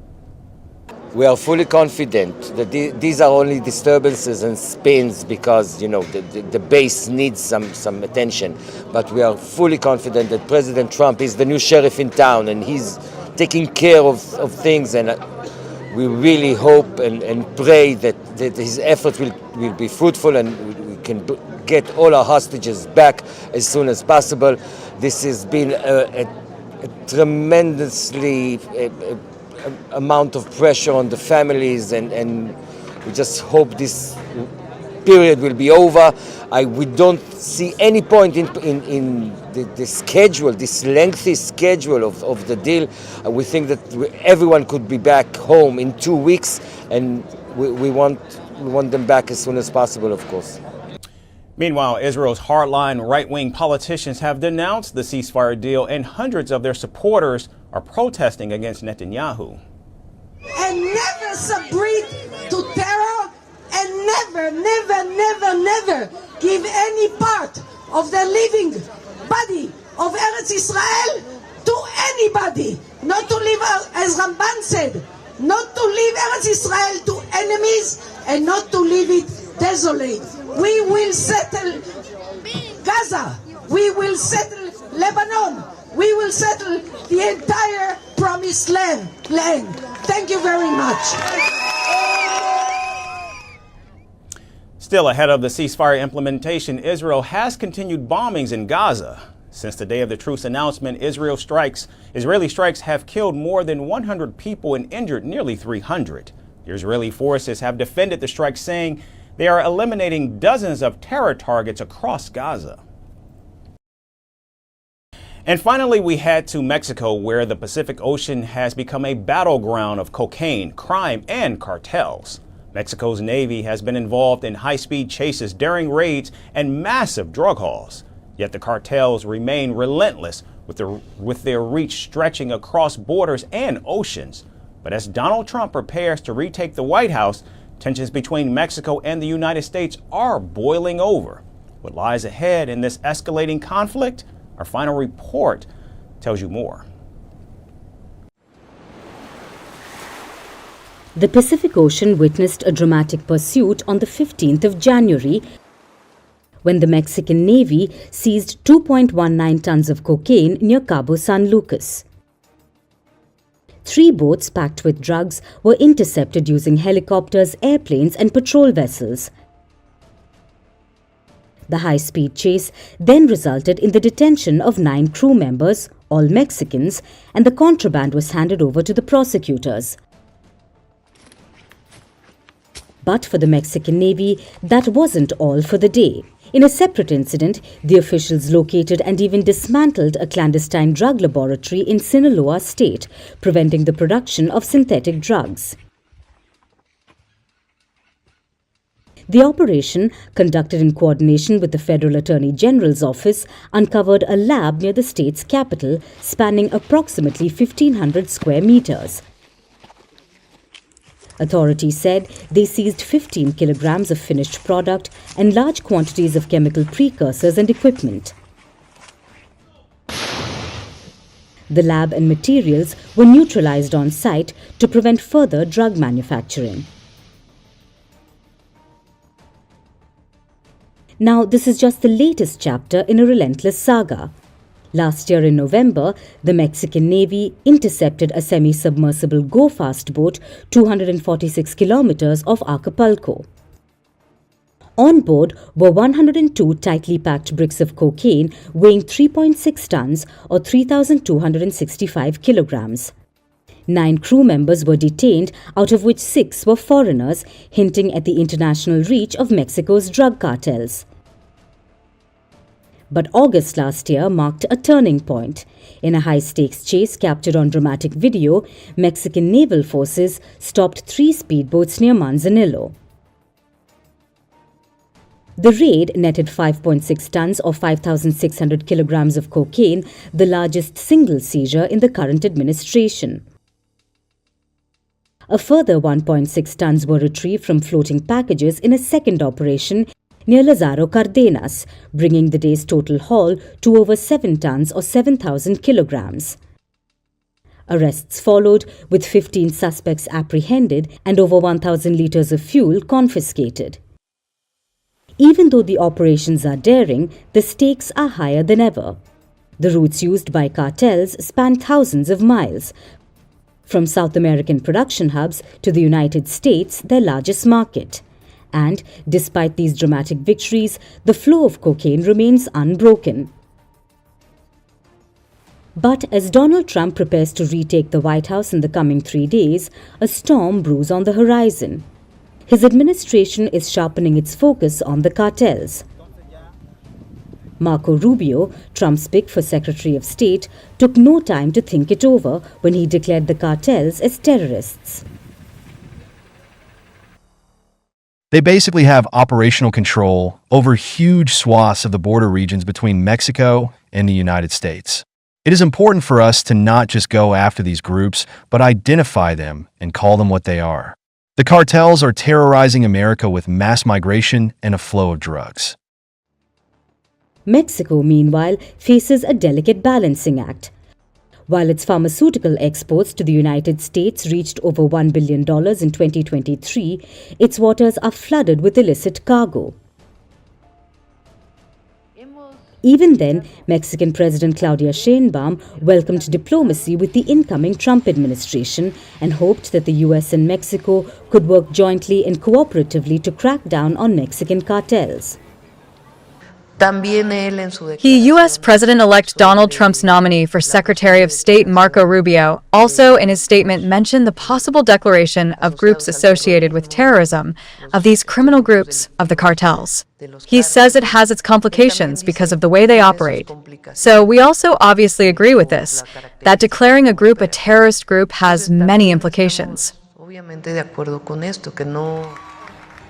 We are fully confident that these are only disturbances and spins because, you know, the base needs some attention. But we are fully confident that President Trump is the new sheriff in town and he's taking care of things, and we really hope and pray that his efforts will be fruitful and we can get all our hostages back as soon as possible. This has been a tremendously amount of pressure on the families, and we just hope this period will be over. We don't see any point in the schedule, this lengthy schedule of the deal. We think that everyone could be back home in 2 weeks, and we want them back as soon as possible, of course. Meanwhile, Israel's hardline right-wing politicians have denounced the ceasefire deal, and hundreds of their supporters are protesting against Netanyahu. And never submit to terror, and never give any part of the living body of Eretz Israel to anybody, not to leave, as Ramban said, not to leave Eretz Israel to enemies and not to leave it desolate. We will settle Gaza. We will settle Lebanon. We will settle the entire promised land. Thank you very much. Still ahead of the ceasefire implementation, Israel has continued bombings in Gaza. Since the day of the truce announcement, Israeli strikes have killed more than 100 people and injured nearly 300. The Israeli forces have defended the strikes, saying they are eliminating dozens of terror targets across Gaza. And finally, we head to Mexico, where the Pacific Ocean has become a battleground of cocaine, crime, and cartels. Mexico's Navy has been involved in high-speed chases, daring raids, and massive drug hauls. Yet the cartels remain relentless, with their reach stretching across borders and oceans. But as Donald Trump prepares to retake the White House, tensions between Mexico and the United States are boiling over. What lies ahead in this escalating conflict? Our final report tells you more. The Pacific Ocean witnessed a dramatic pursuit on the 15th of January when the Mexican Navy seized 2.19 tons of cocaine near Cabo San Lucas. 3 boats packed with drugs were intercepted using helicopters, airplanes, and patrol vessels. The high-speed chase then resulted in the detention of 9 crew members, all Mexicans, and the contraband was handed over to the prosecutors. But for the Mexican Navy, that wasn't all for the day. In a separate incident, the officials located and even dismantled a clandestine drug laboratory in Sinaloa state, preventing the production of synthetic drugs. The operation, conducted in coordination with the Federal Attorney General's office, uncovered a lab near the state's capital, spanning approximately 1,500 square meters. Authorities said they seized 15 kilograms of finished product and large quantities of chemical precursors and equipment. The lab and materials were neutralized on site to prevent further drug manufacturing. Now, this is just the latest chapter in a relentless saga. Last year in November, the Mexican Navy intercepted a semi-submersible go-fast boat 246 kilometers off Acapulco. On board were 102 tightly packed bricks of cocaine weighing 3.6 tons or 3,265 kilograms. 9 crew members were detained, out of which 6 were foreigners, hinting at the international reach of Mexico's drug cartels. But August last year marked a turning point. In a high-stakes chase captured on dramatic video, Mexican naval forces stopped 3 speedboats near Manzanillo. The raid netted 5.6 tons or 5,600 kilograms of cocaine, the largest single seizure in the current administration. A further 1.6 tons were retrieved from floating packages in a second operation near Lázaro Cárdenas, bringing the day's total haul to over 7 tons or 7,000 kilograms. Arrests followed, with 15 suspects apprehended and over 1,000 liters of fuel confiscated. Even though the operations are daring, the stakes are higher than ever. The routes used by cartels span thousands of miles, from South American production hubs to the United States, their largest market. And, despite these dramatic victories, the flow of cocaine remains unbroken. But as Donald Trump prepares to retake the White House in the coming 3 days, a storm brews on the horizon. His administration is sharpening its focus on the cartels. Marco Rubio, Trump's pick for Secretary of State, took no time to think it over when he declared the cartels as terrorists. They basically have operational control over huge swaths of the border regions between Mexico and the United States. It is important for us to not just go after these groups, but identify them and call them what they are. The cartels are terrorizing America with mass migration and a flow of drugs. Mexico, meanwhile, faces a delicate balancing act. While its pharmaceutical exports to the United States reached over $1 billion in 2023, its waters are flooded with illicit cargo. Even then, Mexican President Claudia Sheinbaum welcomed diplomacy with the incoming Trump administration and hoped that the US and Mexico could work jointly and cooperatively to crack down on Mexican cartels. U.S. President-elect Donald Trump's nominee for Secretary of State Marco Rubio also in his statement mentioned the possible declaration of groups associated with terrorism, of these criminal groups, of the cartels. He says it has its complications because of the way they operate. So we also obviously agree with this, that declaring a group a terrorist group has many implications.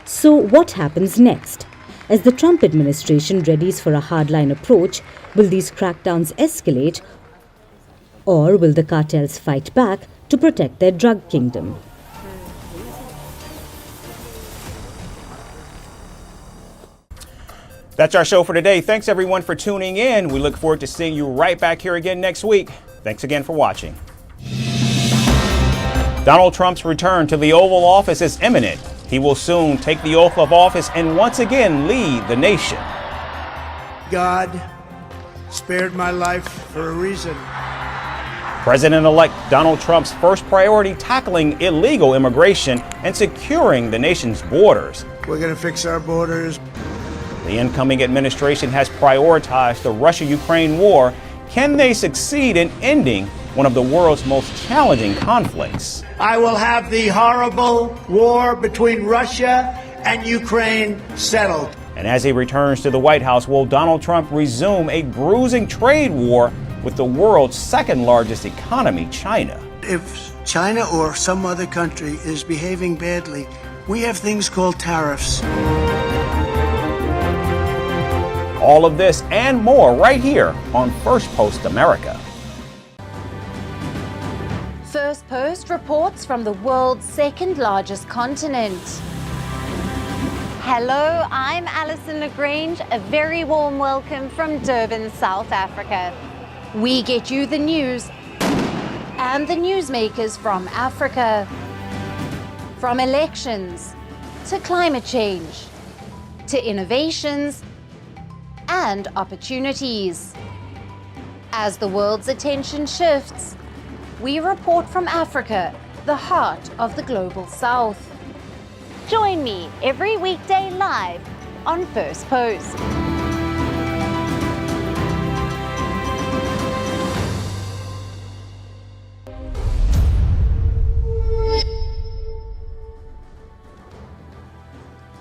So what happens next? As the Trump administration readies for a hardline approach, will these crackdowns escalate, or will the cartels fight back to protect their drug kingdom? That's our show for today. Thanks everyone for tuning in. We look forward to seeing you right back here again next week. Thanks again for watching. Donald Trump's return to the Oval Office is imminent. He will soon take the oath of office and once again lead the nation. God spared my life for a reason. President-elect Donald Trump's first priority tackling illegal immigration and securing the nation's borders. We're going to fix our borders. The incoming administration has prioritized the Russia-Ukraine war. Can they succeed in ending one of the world's most challenging conflicts? I will have the horrible war between Russia and Ukraine settled. And as he returns to the White House, will Donald Trump resume a bruising trade war with the world's second largest economy, China? If China or some other country is behaving badly, we have things called tariffs. All of this and more right here on Firstpost America. Firstpost reports from the world's second largest continent. Hello, I'm Alison LaGrange. A very warm welcome from Durban, South Africa. We get you the news and the newsmakers from Africa. From elections to climate change to innovations and opportunities. As the world's attention shifts, we report from Africa, the heart of the global south. Join me every weekday live on First Post.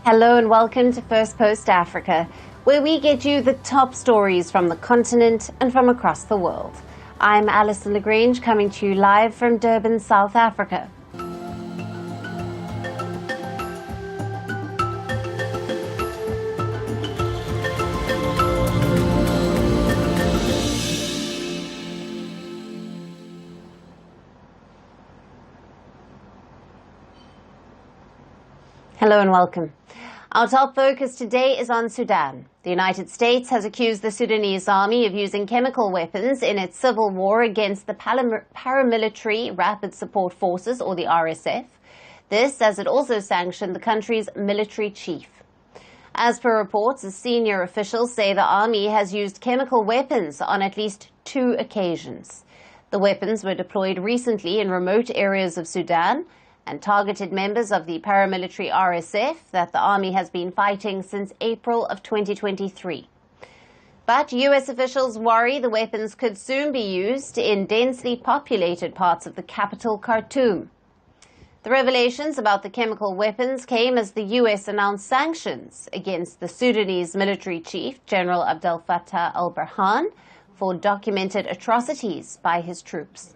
Hello and welcome to First Post Africa, where we get you the top stories from the continent and from across the world. I'm Alison LaGrange, coming to you live from Durban, South Africa. Hello and welcome. Our top focus today is on Sudan. The United States has accused the Sudanese army of using chemical weapons in its civil war against the paramilitary Rapid Support Forces, or the RSF. This as it also sanctioned the country's military chief. As per reports, senior officials say the army has used chemical weapons on at least 2 occasions. The weapons were deployed recently in remote areas of Sudan and targeted members of the paramilitary RSF that the army has been fighting since April of 2023. But US officials worry the weapons could soon be used in densely populated parts of the capital, Khartoum. The revelations about the chemical weapons came as the US announced sanctions against the Sudanese military chief, General Abdel Fattah al-Burhan, for documented atrocities by his troops.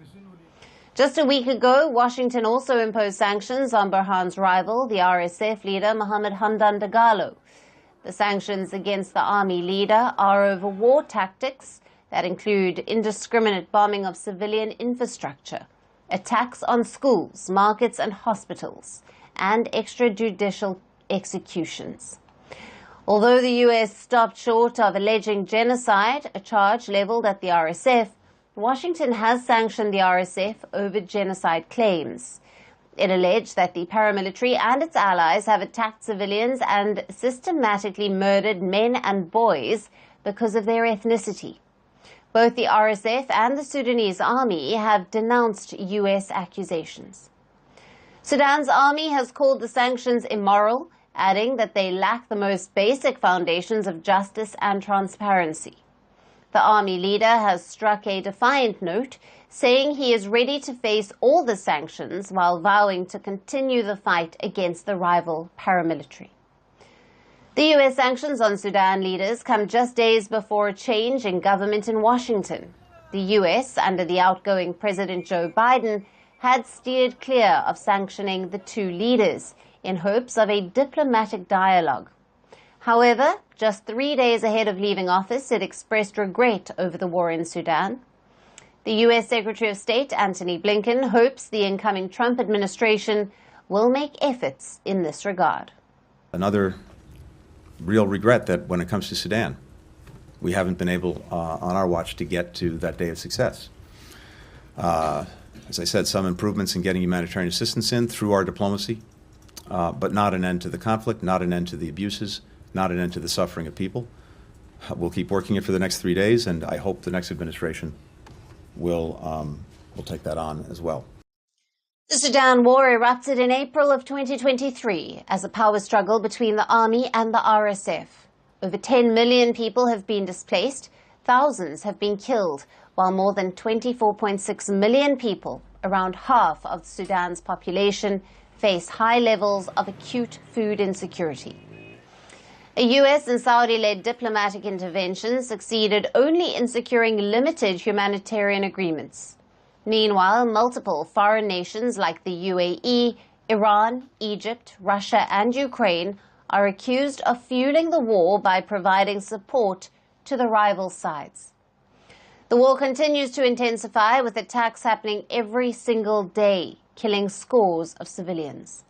Just a week ago, Washington also imposed sanctions on Burhan's rival, the RSF leader Mohammed Hamdan Dagalo. The sanctions against the army leader are over war tactics that include indiscriminate bombing of civilian infrastructure, attacks on schools, markets and hospitals, and extrajudicial executions. Although the US stopped short of alleging genocide, a charge leveled at the RSF, Washington has sanctioned the RSF over genocide claims. It alleged that the paramilitary and its allies have attacked civilians and systematically murdered men and boys because of their ethnicity. Both the RSF and the Sudanese army have denounced U.S. accusations. Sudan's army has called the sanctions immoral, adding that they lack the most basic foundations of justice and transparency. The army leader has struck a defiant note, saying he is ready to face all the sanctions while vowing to continue the fight against the rival paramilitary. The U.S. sanctions on Sudan leaders come just days before a change in government in Washington. The U.S., under the outgoing President Joe Biden, had steered clear of sanctioning the two leaders in hopes of a diplomatic dialogue. However, just 3 days ahead of leaving office, it expressed regret over the war in Sudan. The U.S. Secretary of State, Antony Blinken, hopes the incoming Trump administration will make efforts in this regard. Another real regret that when it comes to Sudan, we haven't been able on our watch to get to that day of success. As I said, some improvements in getting humanitarian assistance in through our diplomacy, but not an end to the conflict, not an end to the abuses, not an end to the suffering of people. We'll keep working it for the next 3 days, and I hope the next administration will take that on as well. The Sudan war erupted in April of 2023 as a power struggle between the army and the RSF. Over 10 million people have been displaced, thousands have been killed, while more than 24.6 million people, around half of Sudan's population, face high levels of acute food insecurity. A U.S. and Saudi-led diplomatic intervention succeeded only in securing limited humanitarian agreements. Meanwhile, multiple foreign nations like the UAE, Iran, Egypt, Russia and Ukraine are accused of fueling the war by providing support to the rival sides. The war continues to intensify, with attacks happening every single day, killing scores of civilians.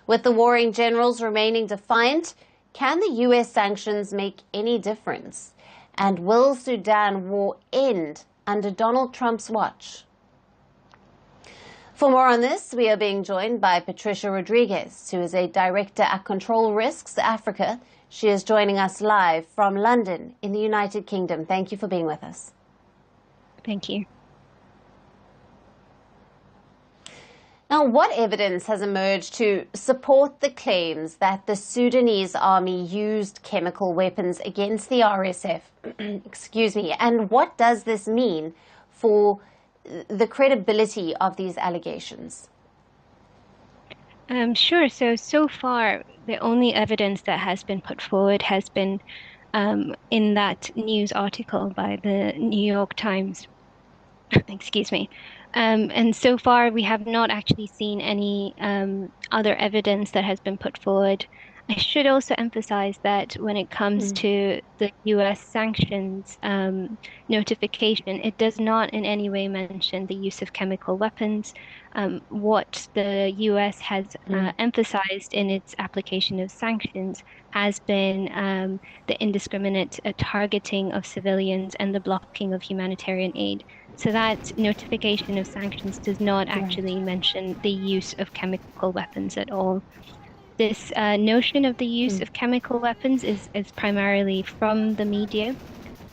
With the warring generals remaining defiant, can the U.S. sanctions make any difference? And will Sudan war end under Donald Trump's watch? For more on this, we are being joined by Patricia Rodriguez, who is a director at Control Risks Africa. She is joining us live from London in the United Kingdom. Thank you for being with us. Thank you. Now, what evidence has emerged to support the claims that the Sudanese army used chemical weapons against the RSF? Excuse me. And what does this mean for the credibility of these allegations? Sure. So far, the only evidence that has been put forward has been in that news article by the New York Times. Excuse me. And so far, we have not actually seen any other evidence that has been put forward. I should also emphasize that when it comes to the U.S. sanctions notification, it does not in any way mention the use of chemical weapons. What the U.S. has emphasized in its application of sanctions has been the indiscriminate targeting of civilians and the blocking of humanitarian aid. So that notification of sanctions does not actually mention the use of chemical weapons at all. This notion of the use of chemical weapons is primarily from the media,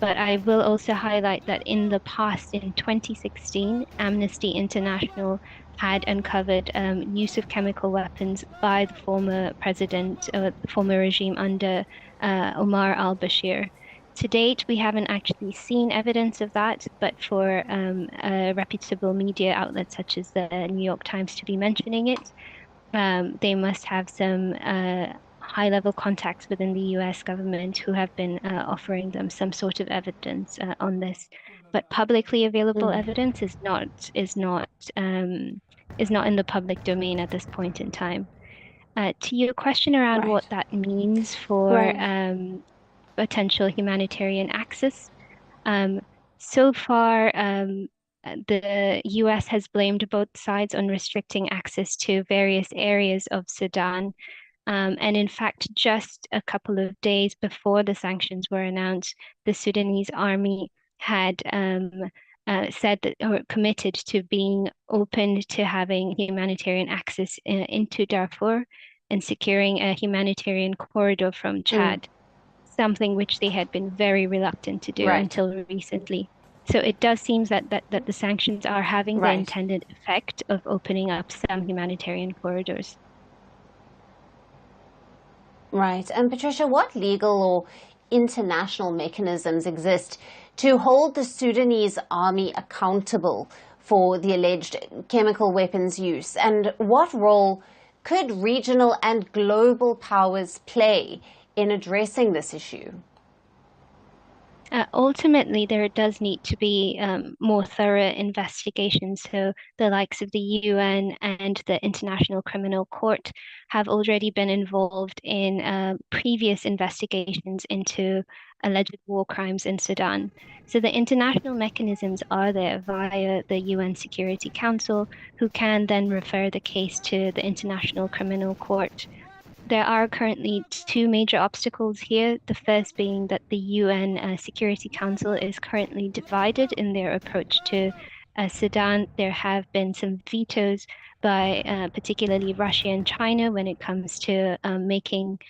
but I will also highlight that in the past, in 2016, Amnesty International had uncovered use of chemical weapons by the former president, the former regime under Omar al-Bashir. To date, we haven't actually seen evidence of that, but for a reputable media outlet such as the New York Times to be mentioning it, they must have some high-level contacts within the U.S. government who have been offering them some sort of evidence on this. But publicly available evidence is not in the public domain at this point in time. To your question around what that means for potential humanitarian access, so far the U.S. has blamed both sides on restricting access to various areas of Sudan. And in fact, just a couple of days before the sanctions were announced, the Sudanese army had said that, or committed to being open to having humanitarian access into Darfur and securing a humanitarian corridor from Chad, something which they had been very reluctant to do until recently. So it does seem that the sanctions are having the intended effect of opening up some humanitarian corridors. Right. And Patricia, what legal or international mechanisms exist to hold the Sudanese army accountable for the alleged chemical weapons use? And what role could regional and global powers play in addressing this issue? Ultimately, there does need to be more thorough investigations. So the likes of the UN and the International Criminal Court have already been involved in previous investigations into alleged war crimes in Sudan. So the international mechanisms are there via the UN Security Council, who can then refer the case to the International Criminal Court. There are currently two major obstacles here. The first being that the UN Security Council is currently divided in their approach to Sudan. There have been some vetoes by particularly Russia and China when it comes to making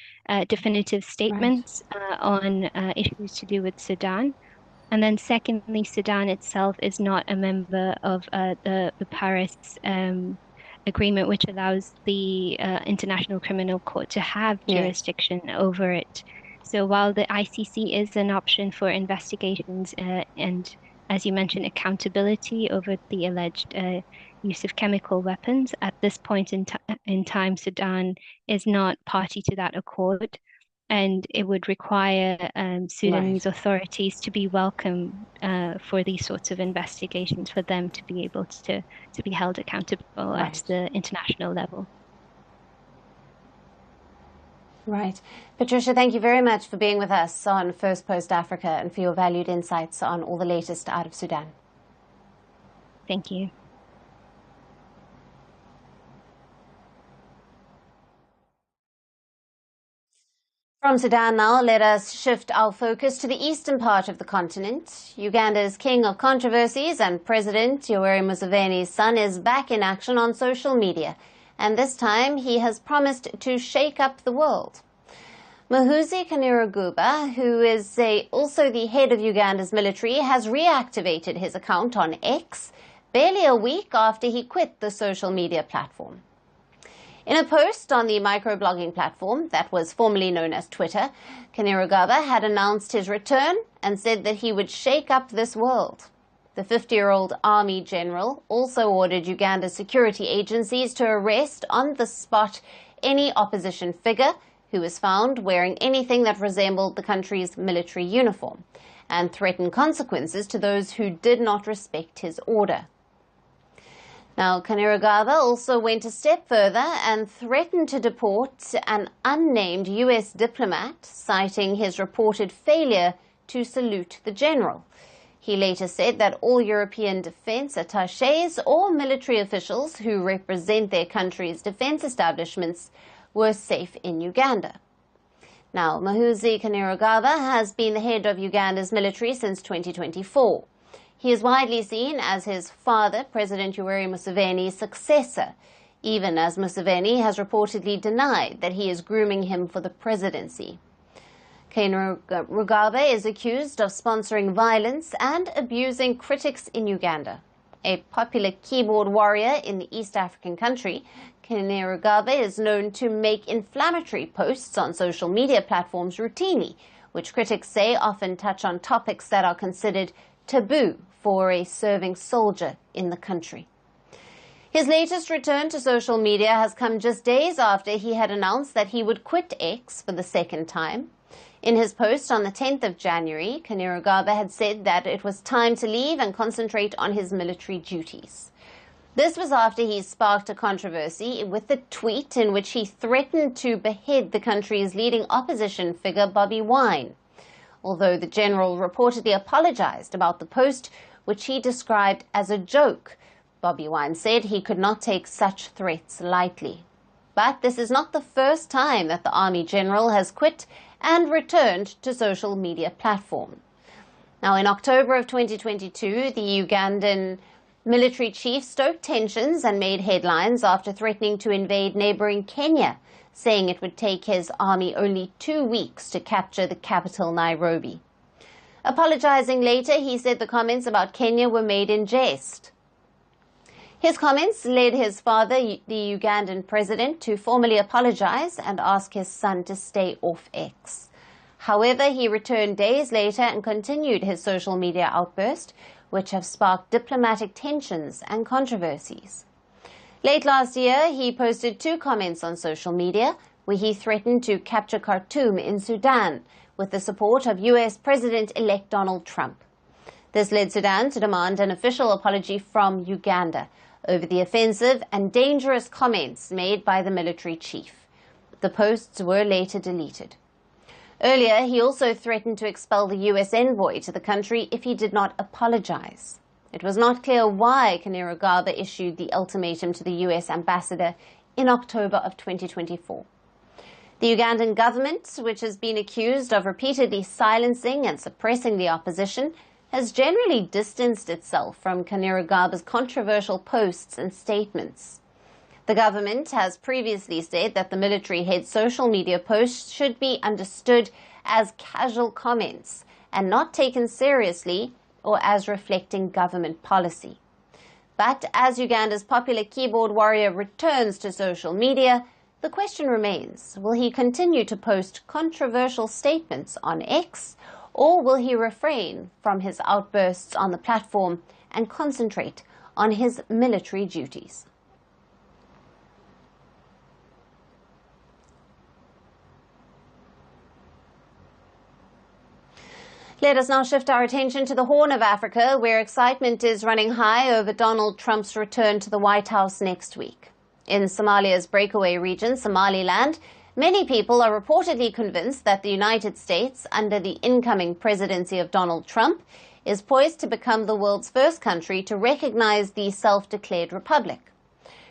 definitive statements on issues to do with Sudan. And then secondly, Sudan itself is not a member of the Paris agreement, which allows the International Criminal Court to have jurisdiction over it. So while the ICC is an option for investigations and, as you mentioned, accountability over the alleged use of chemical weapons, at this point in time, Sudan is not party to that accord. And it would require Sudanese authorities to be welcome for these sorts of investigations, for them to be able to be held accountable at the international level. Right. Patricia, thank you very much for being with us on First Post Africa and for your valued insights on all the latest out of Sudan. Thank you. From Sudan now, let us shift our focus to the eastern part of the continent. Uganda's king of controversies and President Yoweri Museveni's son is back in action on social media, and this time he has promised to shake up the world. Muhoozi Kainerugaba, who is also the head of Uganda's military, has reactivated his account on X barely a week after he quit the social media platform. In a post on the microblogging platform that was formerly known as Twitter, Kainerugaba had announced his return and said that he would shake up this world. The 50-year-old army general also ordered Uganda's security agencies to arrest on the spot any opposition figure who was found wearing anything that resembled the country's military uniform, and threatened consequences to those who did not respect his order. Now, Kainerugaba also went a step further and threatened to deport an unnamed U.S. diplomat, citing his reported failure to salute the general. He later said that all European defense attachés or military officials who represent their country's defense establishments were safe in Uganda. Now, Muhoozi Kainerugaba has been the head of Uganda's military since 2024. He is widely seen as his father, President Yoweri Museveni's successor, even as Museveni has reportedly denied that he is grooming him for the presidency. Kainerugaba is accused of sponsoring violence and abusing critics in Uganda. A popular keyboard warrior in the East African country, Kainerugaba is known to make inflammatory posts on social media platforms routinely, which critics say often touch on topics that are considered taboo for a serving soldier in the country. His latest return to social media has come just days after he had announced that he would quit X for the second time. In his post on the 10th of January, Kainerugaba had said that it was time to leave and concentrate on his military duties. This was after he sparked a controversy with a tweet in which he threatened to behead the country's leading opposition figure, Bobi Wine. Although the general reportedly apologized about the post, which he described as a joke, Bobi Wine said he could not take such threats lightly. But this is not the first time that the army general has quit and returned to social media platform. Now, in October of 2022, the Ugandan military chief stoked tensions and made headlines after threatening to invade neighboring Kenya, saying it would take his army only 2 weeks to capture the capital, Nairobi. Apologizing later, he said the comments about Kenya were made in jest. His comments led his father, the Ugandan president, to formally apologize and ask his son to stay off X. However, he returned days later and continued his social media outburst, which have sparked diplomatic tensions and controversies. Late last year, he posted 2 comments on social media where he threatened to capture Khartoum in Sudan with the support of US President-elect Donald Trump. This led Sudan to demand an official apology from Uganda over the offensive and dangerous comments made by the military chief. The posts were later deleted. Earlier, he also threatened to expel the US envoy to the country if he did not apologize. It was not clear why Kainerugaba issued the ultimatum to the US ambassador in October of 2024. The Ugandan government, which has been accused of repeatedly silencing and suppressing the opposition, has generally distanced itself from Kainerugaba's controversial posts and statements. The government has previously said that the military head's social media posts should be understood as casual comments and not taken seriously or as reflecting government policy. But as Uganda's popular keyboard warrior returns to social media, the question remains, will he continue to post controversial statements on X, or will he refrain from his outbursts on the platform and concentrate on his military duties? Let us now shift our attention to the Horn of Africa, where excitement is running high over Donald Trump's return to the White House next week. In Somalia's breakaway region, Somaliland, many people are reportedly convinced that the United States, under the incoming presidency of Donald Trump, is poised to become the world's first country to recognize the self-declared republic.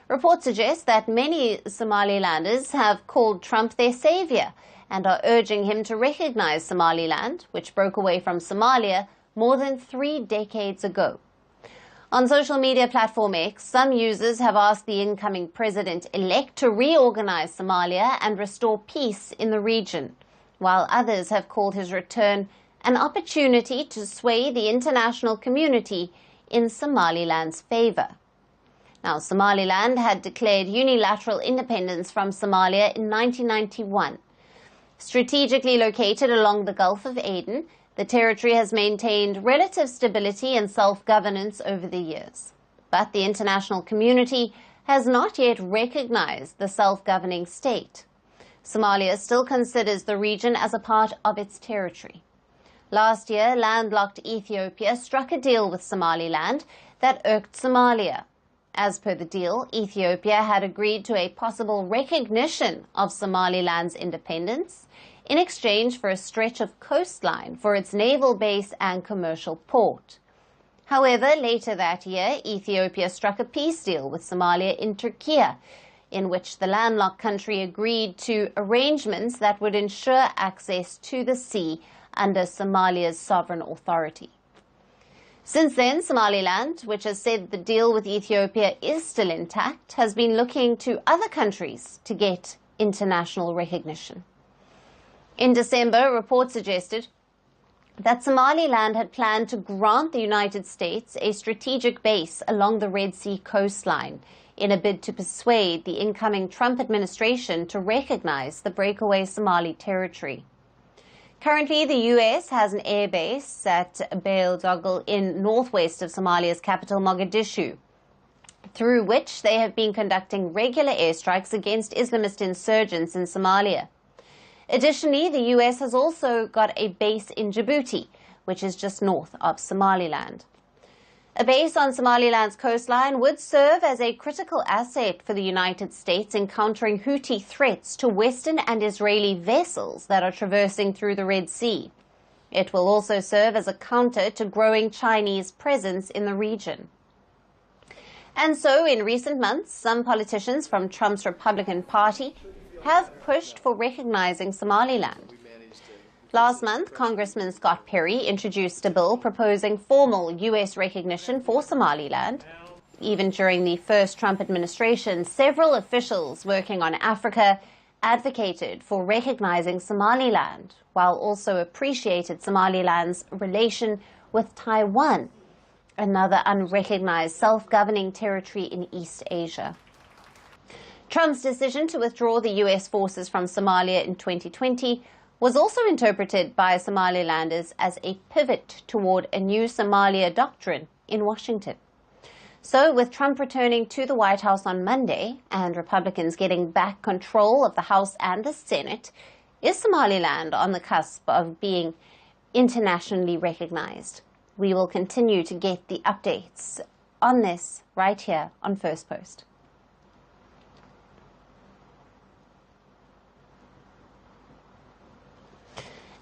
Reports suggest that many Somalilanders have called Trump their savior and are urging him to recognize Somaliland, which broke away from Somalia more than 3 decades ago. On social media platform X, some users have asked the incoming president-elect to reorganize Somalia and restore peace in the region, while others have called his return an opportunity to sway the international community in Somaliland's favor. Now, Somaliland had declared unilateral independence from Somalia in 1991. Strategically located along the Gulf of Aden, the territory has maintained relative stability and self-governance over the years. But the international community has not yet recognized the self-governing state. Somalia still considers the region as a part of its territory. Last year, landlocked Ethiopia struck a deal with Somaliland that irked Somalia. As per the deal, Ethiopia had agreed to a possible recognition of Somaliland's independence in exchange for a stretch of coastline for its naval base and commercial port. However, later that year, Ethiopia struck a peace deal with Somalia in Turkey, in which the landlocked country agreed to arrangements that would ensure access to the sea under Somalia's sovereign authority. Since then, Somaliland, which has said the deal with Ethiopia is still intact, has been looking to other countries to get international recognition. In December, reports suggested that Somaliland had planned to grant the United States a strategic base along the Red Sea coastline in a bid to persuade the incoming Trump administration to recognize the breakaway Somali territory. Currently, the U.S. has an air base at Baal Doggle in northwest of Somalia's capital, Mogadishu, through which they have been conducting regular airstrikes against Islamist insurgents in Somalia. Additionally, the U.S. has also got a base in Djibouti, which is just north of Somaliland. A base on Somaliland's coastline would serve as a critical asset for the United States in countering Houthi threats to Western and Israeli vessels that are traversing through the Red Sea. It will also serve as a counter to growing Chinese presence in the region. And so, in recent months, some politicians from Trump's Republican Party have pushed for recognizing Somaliland. Last month, Congressman Scott Perry introduced a bill proposing formal U.S. recognition for Somaliland. Even during the first Trump administration, several officials working on Africa advocated for recognizing Somaliland, while also appreciated Somaliland's relation with Taiwan, another unrecognized self-governing territory in East Asia. Trump's decision to withdraw the U.S. forces from Somalia in 2020 was also interpreted by Somalilanders as a pivot toward a new Somalia doctrine in Washington. So, with Trump returning to the White House on Monday and Republicans getting back control of the House and the Senate, is Somaliland on the cusp of being internationally recognized? We will continue to get the updates on this right here on Firstpost.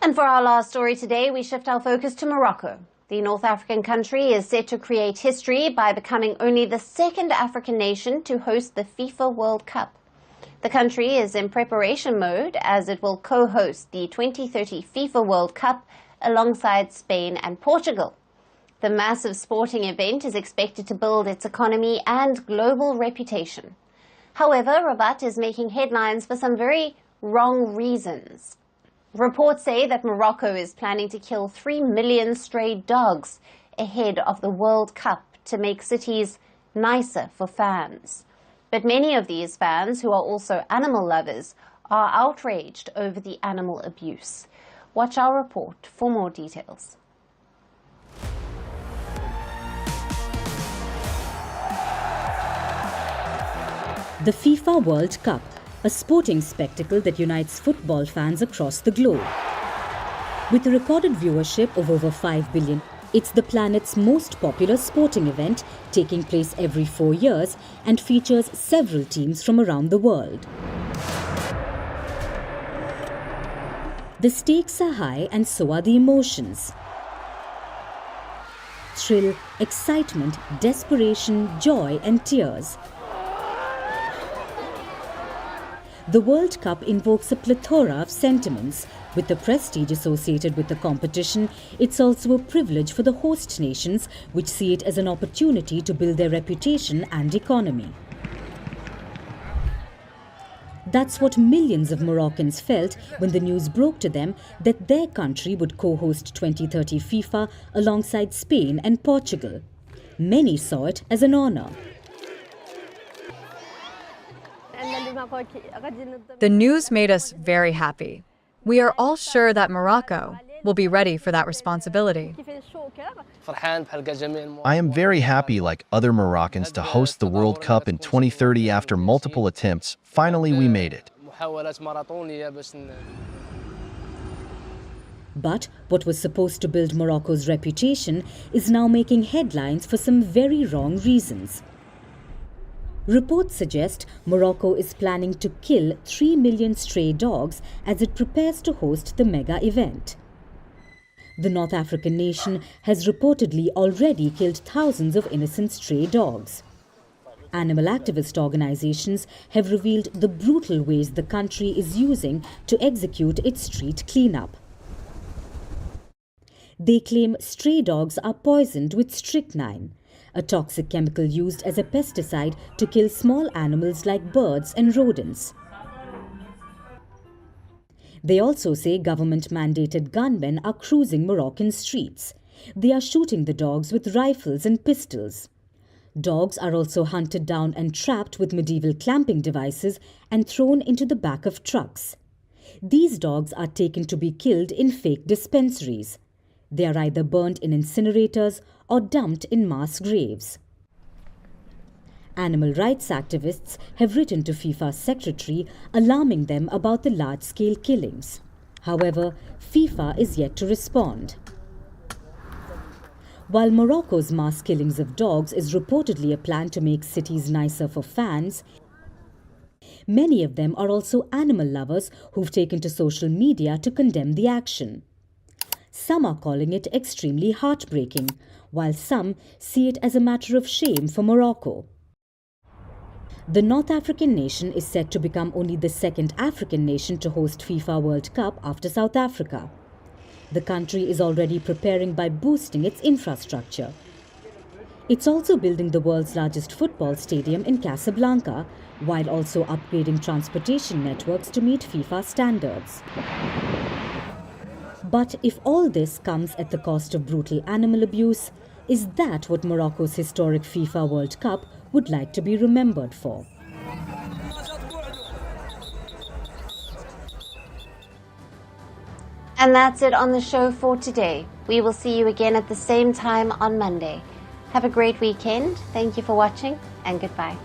And for our last story today, we shift our focus to Morocco. The North African country is set to create history by becoming only the second African nation to host the FIFA World Cup. The country is in preparation mode as it will co-host the 2030 FIFA World Cup alongside Spain and Portugal. The massive sporting event is expected to build its economy and global reputation. However, Rabat is making headlines for some very wrong reasons. Reports say that Morocco is planning to kill 3 million stray dogs ahead of the World Cup to make cities nicer for fans. But many of these fans, who are also animal lovers, are outraged over the animal abuse. Watch our report for more details. The FIFA World Cup, a sporting spectacle that unites football fans across the globe. With a recorded viewership of over 5 billion, it's the planet's most popular sporting event, taking place every 4 years and features several teams from around the world. The stakes are high and so are the emotions. Thrill, excitement, desperation, joy and tears. The World Cup invokes a plethora of sentiments. With the prestige associated with the competition, it's also a privilege for the host nations, which see it as an opportunity to build their reputation and economy. That's what millions of Moroccans felt when the news broke to them that their country would co-host 2030 FIFA alongside Spain and Portugal. Many saw it as an honor. The news made us very happy. We are all sure that Morocco will be ready for that responsibility. I am very happy, like other Moroccans, to host the World Cup in 2030 after multiple attempts. Finally, we made it. But what was supposed to build Morocco's reputation is now making headlines for some very wrong reasons. Reports suggest Morocco is planning to kill 3 million stray dogs as it prepares to host the mega event. The North African nation has reportedly already killed thousands of innocent stray dogs. Animal activist organizations have revealed the brutal ways the country is using to execute its street cleanup. They claim stray dogs are poisoned with strychnine, a toxic chemical used as a pesticide to kill small animals like birds and rodents. They also say government-mandated gunmen are cruising Moroccan streets. They are shooting the dogs with rifles and pistols. Dogs are also hunted down and trapped with medieval clamping devices and thrown into the back of trucks. These dogs are taken to be killed in fake dispensaries. They are either burnt in incinerators or dumped in mass graves. Animal rights activists have written to FIFA's secretary alarming them about the large-scale killings. However, FIFA is yet to respond. While Morocco's mass killings of dogs is reportedly a plan to make cities nicer for fans, many of them are also animal lovers who've taken to social media to condemn the action. Some are calling it extremely heartbreaking, while some see it as a matter of shame for Morocco. The North African nation is set to become only the second African nation to host FIFA World Cup after South Africa. The country is already preparing by boosting its infrastructure. It's also building the world's largest football stadium in Casablanca, while also upgrading transportation networks to meet FIFA standards. But if all this comes at the cost of brutal animal abuse, is that what Morocco's historic FIFA World Cup would like to be remembered for? And that's it on the show for today. We will see you again at the same time on Monday. Have a great weekend. Thank you for watching, and goodbye.